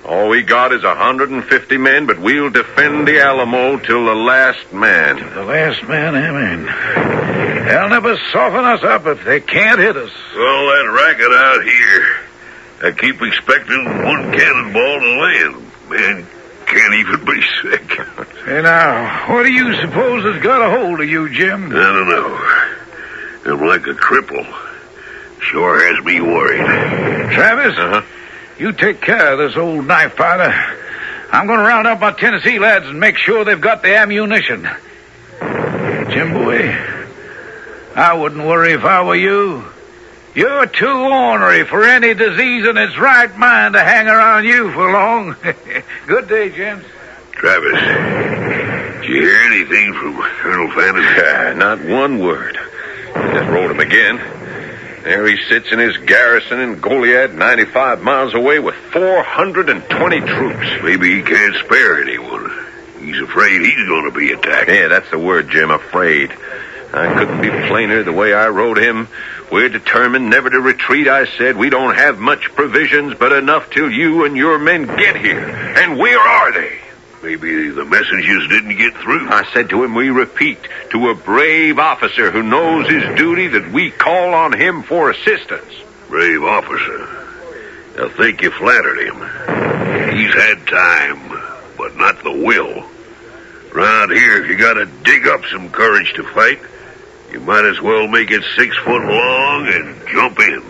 All we got is 150 men, but we'll defend the Alamo till the last man. Till the last man, amen. They'll never soften us up if they can't hit us. All that racket out here. I keep expecting one cannonball to land. Man, can't even be sick. Hey, now, what do you suppose has got a hold of you, Jim? I don't know. I'm like a cripple. Sure has me worried. Travis? You take care of this old knife fighter. I'm going to round up my Tennessee lads and make sure they've got the ammunition. Jim boy, I wouldn't worry if I were you. You're too ornery for any disease in its right mind to hang around you for long. Good day, James. Travis, did you hear anything from Colonel Fantasy? Not one word. I just wrote him again. There he sits in his garrison in Goliad, 95 miles away with 420 troops. Maybe he can't spare anyone. He's afraid he's going to be attacked. Yeah, that's the word, Jim, afraid. I couldn't be plainer the way I wrote him. We're determined never to retreat, I said. We don't have much provisions, but enough till you and your men get here. And where are they? Maybe the messengers didn't get through. I said to him, we repeat, to a brave officer who knows his duty, that we call on him for assistance. Brave officer. I think you flattered him. He's had time, but not the will. Round here, if you gotta dig up some courage to fight, you might as well make it 6 foot long and jump in.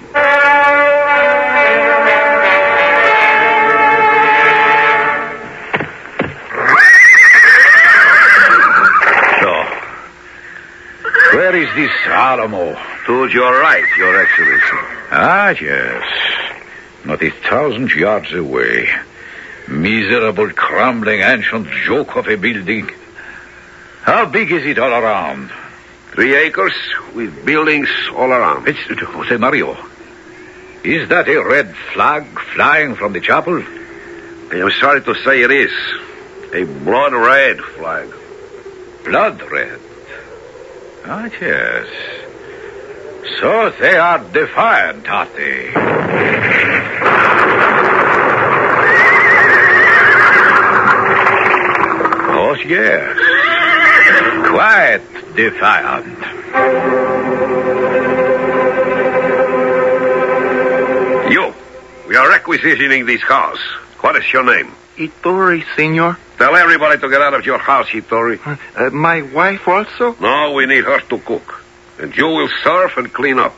Where is this Alamo? To your right, Your Excellency. Ah, yes. Not 1,000 yards away. Miserable, crumbling, ancient joke of a building. How big is it all around? 3 acres with buildings all around. It's Jose Mario. Is that a red flag flying from the chapel? I am sorry to say it is. A blood red flag. Blood red? Ah, yes. So they are defiant, are they? Oh, yes. Quite defiant. You, we are requisitioning these cars. What is your name? Hitori, senor. Tell everybody to get out of your house, Hitori. My wife also? No, we need her to cook. And you will serve and clean up.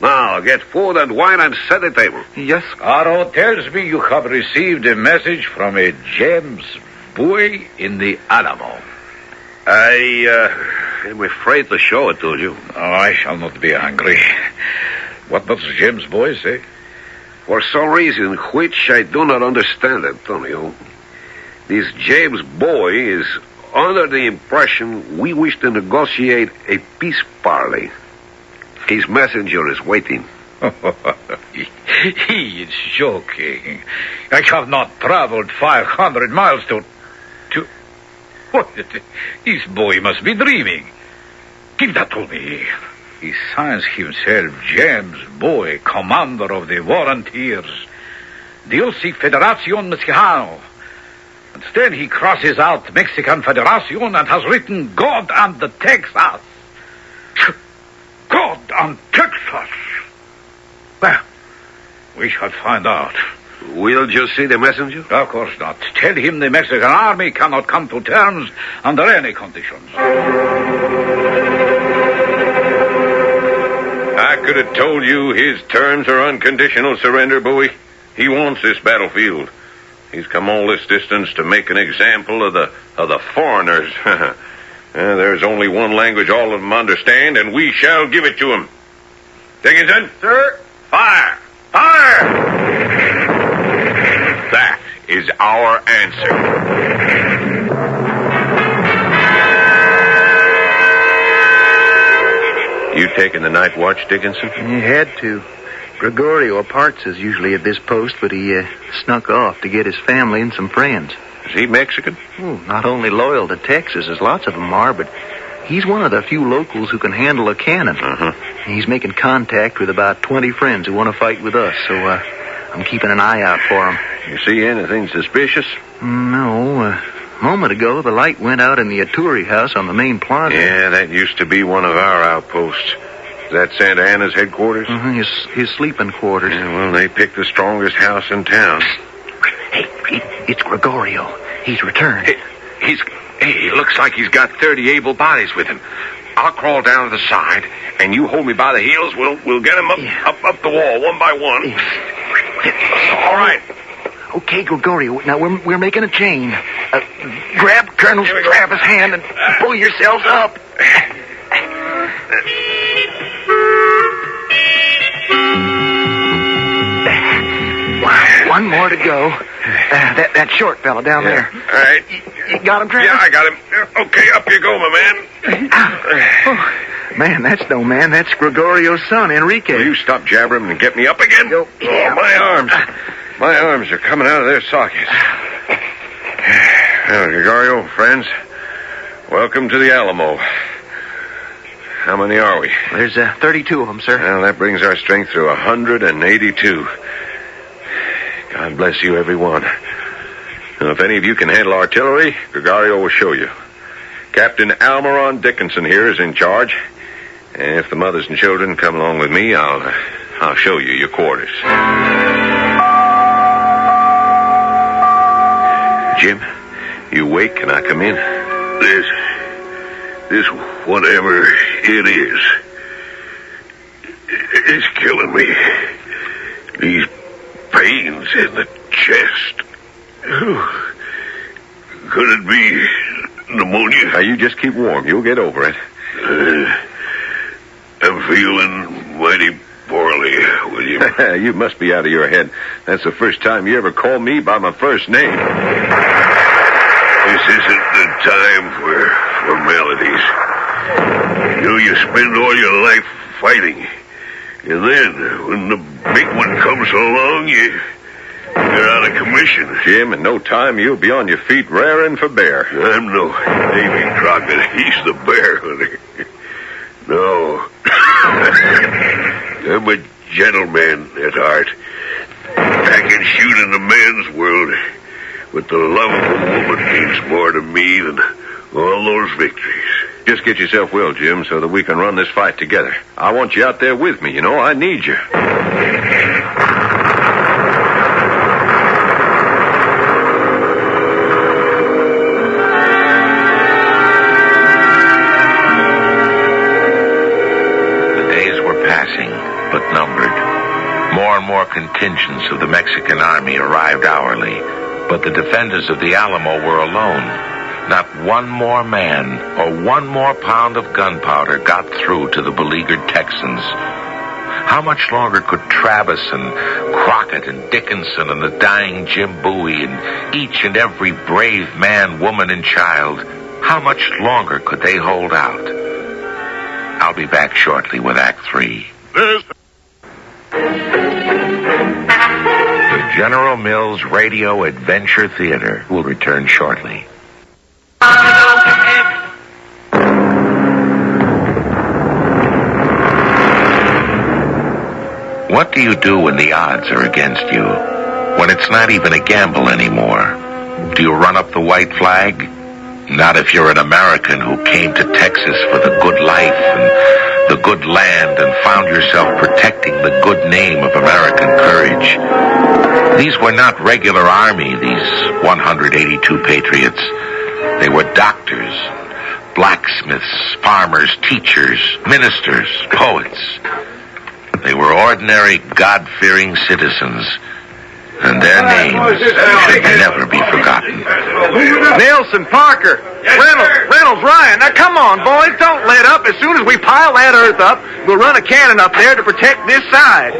Now, get food and wine and set the table. Yes. Aro tells me you have received a message from a James boy in the Alamo. I am afraid to show it to you. Oh, I shall not be angry. What does James boy say? For some reason which I do not understand, Antonio, this James boy is under the impression we wish to negotiate a peace parley. His messenger is waiting. He is joking. I have not traveled 500 miles to... What? This boy must be dreaming. Give that to me. He signs himself James Boy, commander of the volunteers. Dios y Federación Mexicano. And then he crosses out Mexican Federation and has written God and the Texas. God and Texas. Well, we shall find out. Will you see the messenger? Of course not. Tell him the Mexican army cannot come to terms under any conditions. I could have told you his terms are unconditional surrender, Bowie. He wants this battlefield. He's come all this distance to make an example of the foreigners. There's only one language all of them understand, and we shall give it to him. Dickinson? Sir? Fire! Fire! That is our answer. You taking the night watch, Dickinson? He had to. Gregorio Parts is usually at this post, but he snuck off to get his family and some friends. Is he Mexican? Oh, not only loyal to Texas, as lots of them are, but he's one of the few locals who can handle a cannon. He's making contact with about 20 friends who want to fight with us, so I'm keeping an eye out for him. You see anything suspicious? No. A moment ago, the light went out in the Aturi house on the main plaza. Yeah, that used to be one of our outposts. Is that Santa Anna's headquarters? His sleeping quarters. Yeah, well, they picked the strongest house in town. Hey, it's Gregorio. He's returned. Hey, he looks like he's got 30 able bodies with him. I'll crawl down to the side, and you hold me by the heels. We'll get him up the wall, one by one. All right. Okay, Gregorio. Now we're making a chain. Grab Colonel Travis' hand and pull yourselves up. One more to go. That short fella down there. All right. You got him, Travis? Yeah, I got him. Okay, up you go, my man. Man, that's no man. That's Gregorio's son, Enrique. Will you stop jabbering and get me up again? Yeah. Oh, my arms are coming out of their sockets. Well, Gregorio, friends, welcome to the Alamo. How many are we? There's 32 of them, sir. Well, that brings our strength to 182. God bless you, everyone. Now, if any of you can handle artillery, Gregorio will show you. Captain Almiron Dickinson here is in charge. And if the mothers and children come along with me, I'll show you your quarters. Jim, you awake? Can I come in? This whatever it is killing me. These pains in the chest. Could it be pneumonia? Now, you just keep warm. You'll get over it. I'm feeling mighty poorly, William. You must be out of your head. That's the first time you ever called me by my first name. This isn't the time for formalities. You spend all your life fighting. And then, when the big one comes along, you're out of commission. Jim, in no time, you'll be on your feet raring for bear. I'm no Davy Crockett. He's the bear hunter. No. I'm a gentleman at heart. I can shoot in a man's world, but the love of a woman means more to me than all those victories. Just get yourself well, Jim, so that we can run this fight together. I want you out there with me, I need you. The days were passing, but numbered. More and more contingents of the Mexican army arrived hourly, but the defenders of the Alamo were alone. Not one more man or one more pound of gunpowder got through to the beleaguered Texans. How much longer could Travis and Crockett and Dickinson and the dying Jim Bowie and each and every brave man, woman, and child, how much longer could they hold out? I'll be back shortly with Act 3. The General Mills Radio Adventure Theater will return shortly. What do you do when the odds are against you? When it's not even a gamble anymore? Do you run up the white flag? Not if you're an American who came to Texas for the good life and the good land and found yourself protecting the good name of American courage. These were not regular army, these 182 patriots. They were doctors, blacksmiths, farmers, teachers, ministers, poets. They were ordinary, God-fearing citizens, and their names should never be forgotten. Nelson, Parker, Reynolds, Ryan. Now, come on, boys. Don't let up. As soon as we pile that earth up, we'll run a cannon up there to protect this side.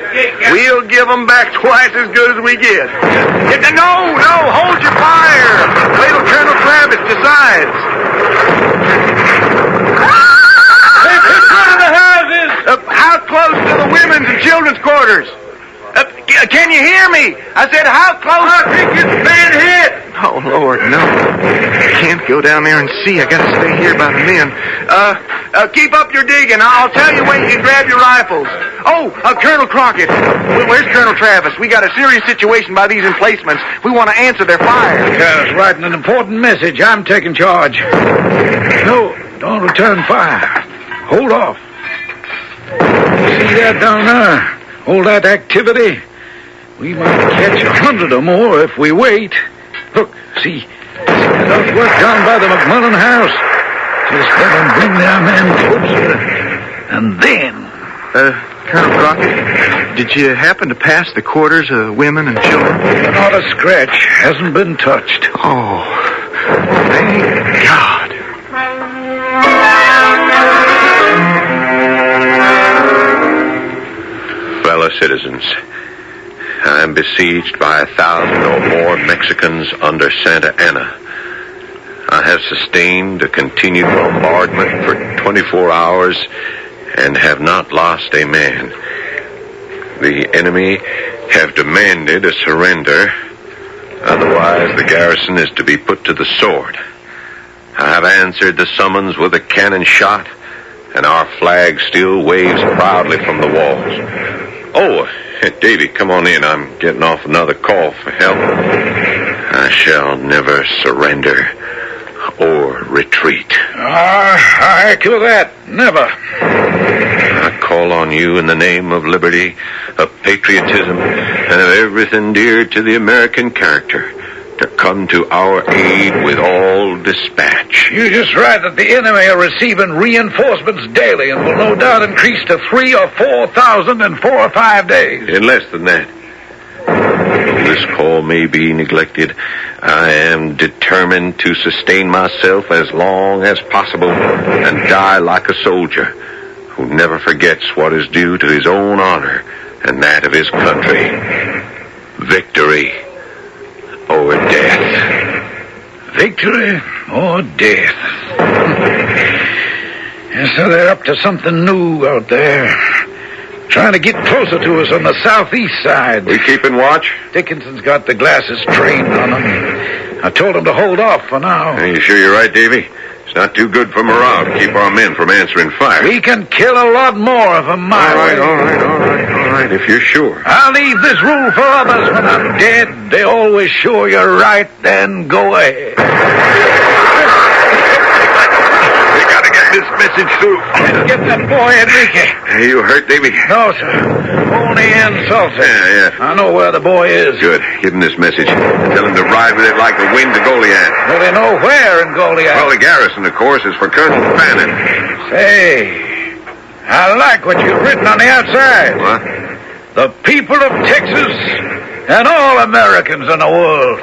We'll give them back twice as good as we get. No, hold your fire. Wait till Colonel Travis decides. They've hit one of the houses. How close to the women's and children's quarters? Can you hear me? I said, how close? I think it's been hit. Oh, Lord, no. I can't go down there and see. I gotta stay here by the men. Keep up your digging. I'll tell you when you can grab your rifles. Oh, Colonel Crockett. Where's Colonel Travis? We got a serious situation by these emplacements. We want to answer their fire. Because writing an important message. I'm taking charge. No, don't return fire. Hold off. See that down there? All that activity? We might catch 100 or more if we wait. Look, see that earthwork down by the McMullen house? Just let them bring their men closer. And then... Colonel Crockett, did you happen to pass the quarters of women and children? Not a scratch. Hasn't been touched. Oh, thank God. Fellow citizens, I am besieged by 1,000 or more Mexicans under Santa Ana. I have sustained a continued bombardment for 24 hours and have not lost a man. The enemy have demanded a surrender. Otherwise, the garrison is to be put to the sword. I have answered the summons with a cannon shot, and our flag still waves proudly from the walls. Oh, Davy, come on in. I'm getting off another call for help. I shall never surrender or retreat. I echo that. Never. I call on you in the name of liberty, of patriotism, and of everything dear to the American character to come to our aid with all dispatch. You just write that the enemy are receiving reinforcements daily and will no doubt increase to 3,000 or 4,000 in 4 or 5 days. In less than that. Though this call may be neglected, I am determined to sustain myself as long as possible and die like a soldier who never forgets what is due to his own honor and that of his country. Victory or death. Victory or death. And so they're up to something new out there. Trying to get closer to us on the southeast side. We keeping watch? Dickinson's got the glasses trained on them. I told him to hold off for now. Are you sure you're right, Davy? It's not too good for morale to keep our men from answering fire. We can kill a lot more of them my way. All right, if you're sure. I'll leave this rule for others when I'm dead. They're always sure you're right, then go ahead. This message through. Let's get that boy, Enrique. Are you hurt, Davy? No, sir. Only insulted. Yeah. I know where the boy is. Good. Give him this message. Tell him to ride with it like the wind to Goliath. Do they know where in Goliath? Well, the garrison, of course, is for Colonel Bannon. Say, I like what you've written on the outside. What? The people of Texas and all Americans in the world.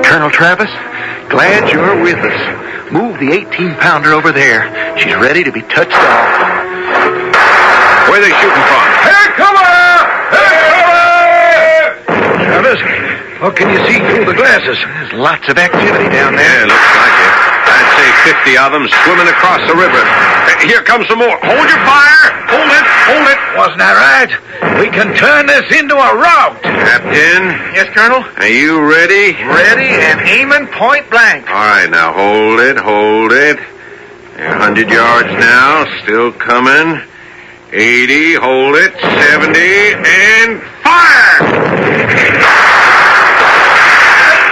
Colonel Travis, glad you're with us. Move the 18-pounder over there. She's ready to be touched off. Where are they shooting from? Hey, cover! Travis, what can you see through the glasses? There's lots of activity down there. Yeah, looks like it. I'd say 50 of them swimming across the river. Here comes some more. Hold your fire! Hold it! Wasn't that right? We can turn this into a rout. Captain? Yes, Colonel? Are you ready? Ready and aiming point blank. All right, now hold it. You're 100 yards now, still coming. 80, hold it. 70, and fire!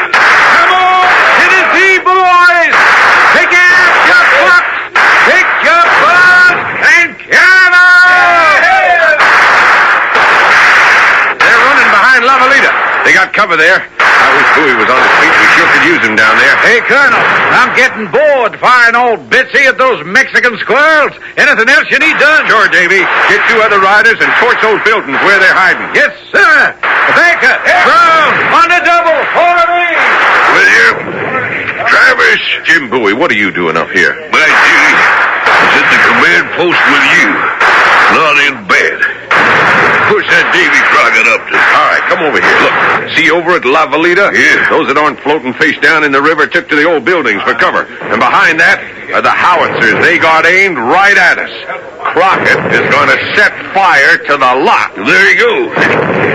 Come on! Tennessee boys! Pick out your pluck! Pick your buzz! And cannon! They're running behind La Valita. They got cover there. I wish Bowie was on his feet. We sure could use him down there. Hey, Colonel, I'm getting bored firing old Bitsy at those Mexican squirrels. Anything else you need done? Sure, Davy. Get 2 other riders and torch those buildings where they're hiding. Yes, sir. Baker, Brown, on the double, follow me. With you. Travis. Jim Bowie, what are you doing up here? My duty is at the command post with you, not in bed. Push that Davy Crockett up to. All right, come over here. Look, see over at La Valita? Yeah. Those that aren't floating face down in the river took to the old buildings for cover. And behind that are the howitzers. They got aimed right at us. Crockett is going to set fire to the lot. There you go.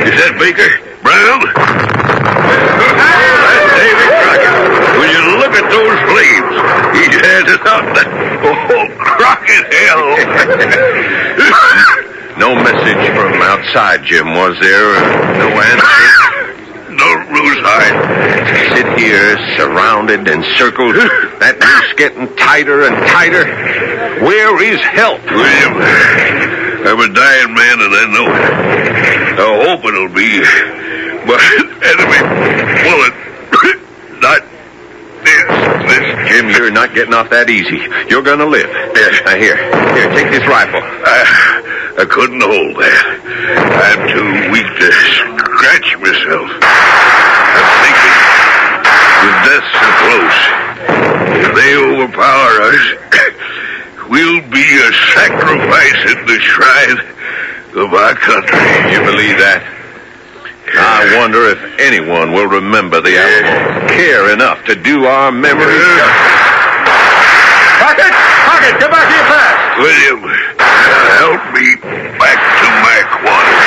Is that Baker? Brown? That's Davy Crockett. When you look at those flames, he has it out the whole Crockett hell. No message from outside, Jim, was there? No answer? No, Rosehide. Sit here, surrounded, encircled. That noose getting tighter and tighter. Where is help? William, I'm a dying man and I know it. I hope it'll be my enemy bullet. Not this. Jim, you're not getting off that easy. You're gonna live. Now, here, take this rifle. I couldn't hold that. I'm too weak to scratch myself. I'm thinking the death's so close. If they overpower us, we'll be a sacrifice at the shrine of our country. You believe that? I wonder if anyone will remember the Alamo, care enough to do our memory justice. Pocket, come back here fast. William, help me back to my quarters.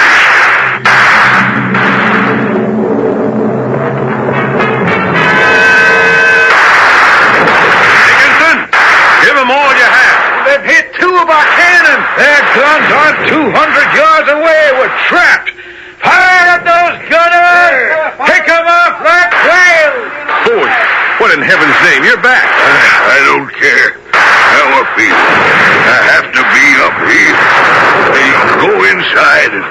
Dickinson, give them all you have. They've hit 2 of our cannons. Their guns aren't 200 yards away. We're trapped. Fire at those gunners! Pick them off like quails! Boy, what in heaven's name? You're back. I don't care how I feel. I have to be up here. They go inside and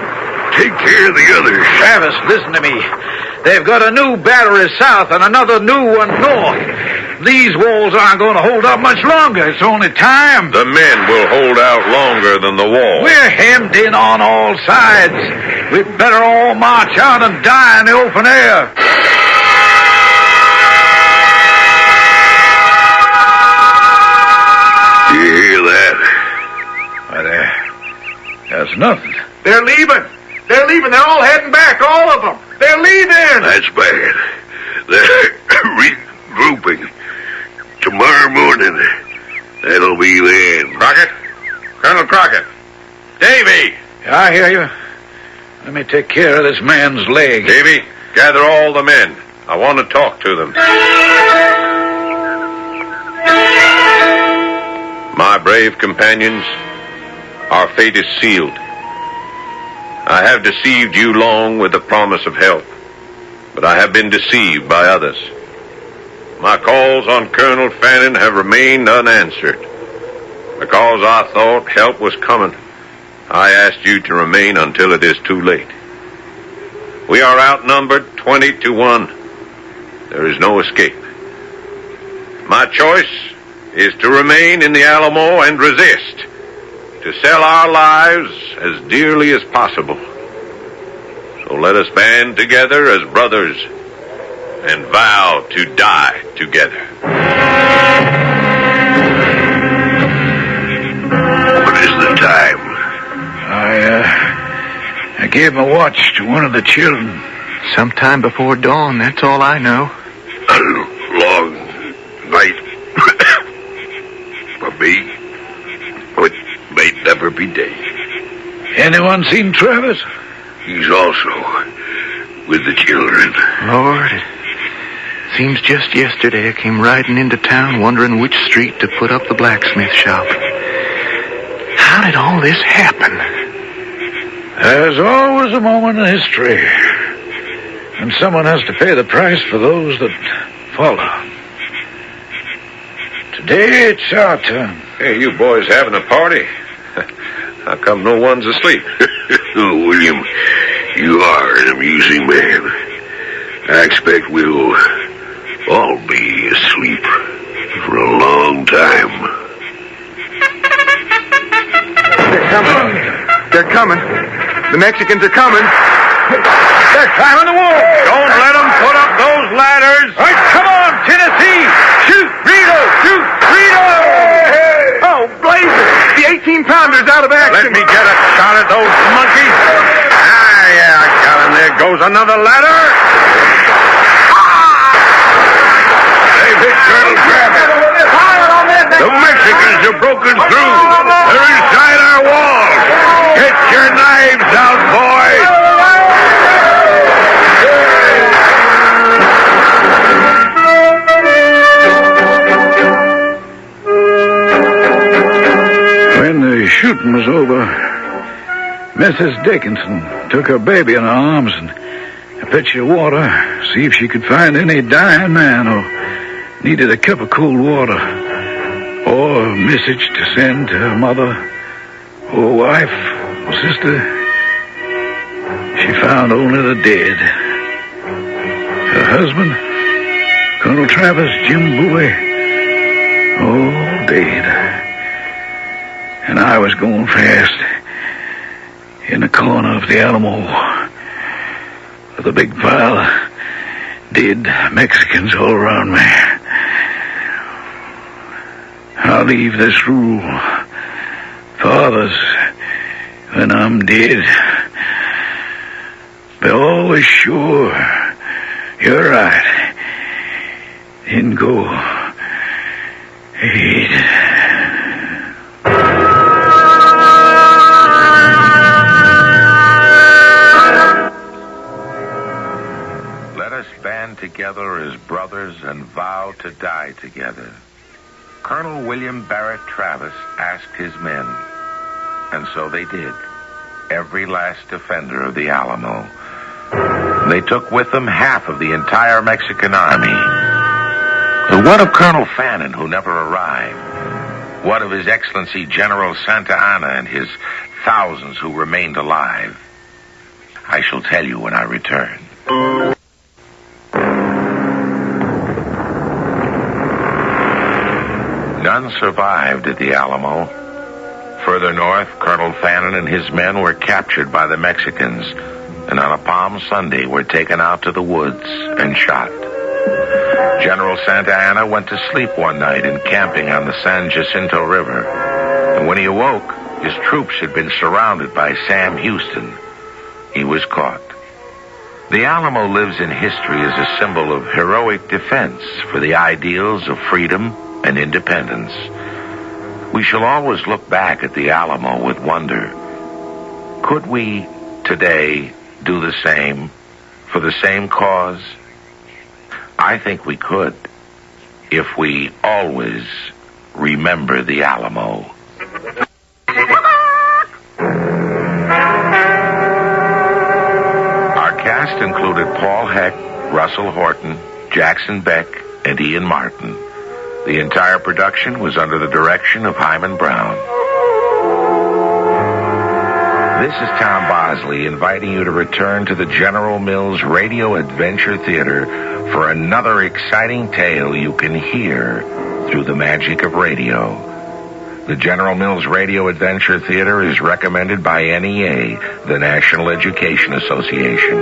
take care of the others. Travis, listen to me. They've got a new battery south and another new one north. These walls aren't going to hold up much longer. It's only time. The men will hold out longer than the wall. We're hemmed in on all sides. We'd better all march out and die in the open air. You hear that? There's nothing. They're leaving. They're all heading back, all of them. They're leaving. That's bad. They're regrouping. Tomorrow morning, that'll be the end. Crockett? Colonel Crockett? Davy! I hear you. Let me take care of this man's leg. Davy, gather all the men. I want to talk to them. My brave companions, our fate is sealed. I have deceived you long with the promise of help, but I have been deceived by others. My calls on Colonel Fannin have remained unanswered. Because I thought help was coming, I asked you to remain until it is too late. We are outnumbered 20-1. There is no escape. My choice is to remain in the Alamo and resist, to sell our lives as dearly as possible. So let us band together as brothers and vow to die together. What is the time? I gave my watch to one of the children. Sometime before dawn, that's all I know. A long night for me. It may never be day. Anyone seen Travis? He's also with the children. Lord, it seems just yesterday I came riding into town wondering which street to put up the blacksmith shop. How did all this happen? There's always a moment in history, and someone has to pay the price for those that follow. Today it's our turn. Hey, you boys having a party? How come no one's asleep? Oh, William, you are an amusing man. I expect we'll all be asleep for a long time. They're coming. The Mexicans are coming. They're climbing the wall. Don't let them put up those ladders. All right, come on, Tennessee. Shoot, Rito. Shoot, Rito. Oh, blazes! The 18-pounder's out of action. Let me get a shot at those monkeys. Yeah, I got him. There goes another ladder. They've hit Colonel Travis. The Mexicans have broken through. They're inside our walls. Get your knives out, boys. When the shooting was over, Mrs. Dickinson took her baby in her arms and I fetched her water, see if she could find any dying man who needed a cup of cold water, or a message to send to her mother, or wife, or sister. She found only the dead. Her husband, Colonel Travis Jim Bowie, all dead. And I was going fast in the corner of the Alamo with a big pile of dead Mexicans all around me. I'll leave this rule for others when I'm dead. Be always sure you're right. Then go ahead. Band together as brothers and vow to die together. Colonel William Barrett Travis asked his men, and so they did. Every last defender of the Alamo. They took with them half of the entire Mexican army. But what of Colonel Fannin, who never arrived? What of His Excellency General Santa Anna and his thousands who remained alive? I shall tell you when I return. None survived at the Alamo. Further north, Colonel Fannin and his men were captured by the Mexicans, and on a Palm Sunday were taken out to the woods and shot. General Santa Anna went to sleep one night encamping on the San Jacinto River, and when he awoke, his troops had been surrounded by Sam Houston. He was caught. The Alamo lives in history as a symbol of heroic defense for the ideals of freedom and independence. We shall always look back at the Alamo with wonder. Could we, today, do the same for the same cause? I think we could, if we always remember the Alamo. Our cast included Paul Heck, Russell Horton, Jackson Beck, and Ian Martin. The entire production was under the direction of Hyman Brown. This is Tom Bosley inviting you to return to the General Mills Radio Adventure Theater for another exciting tale you can hear through the magic of radio. The General Mills Radio Adventure Theater is recommended by NEA, the National Education Association.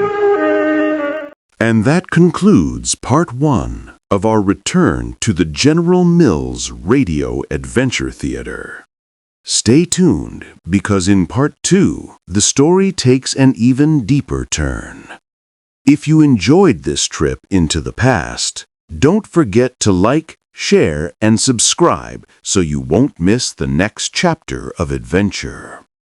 And that concludes Part 1 of our return to the General Mills Radio Adventure Theater. Stay tuned, because in Part 2, the story takes an even deeper turn. If you enjoyed this trip into the past, don't forget to like, share, and subscribe so you won't miss the next chapter of adventure.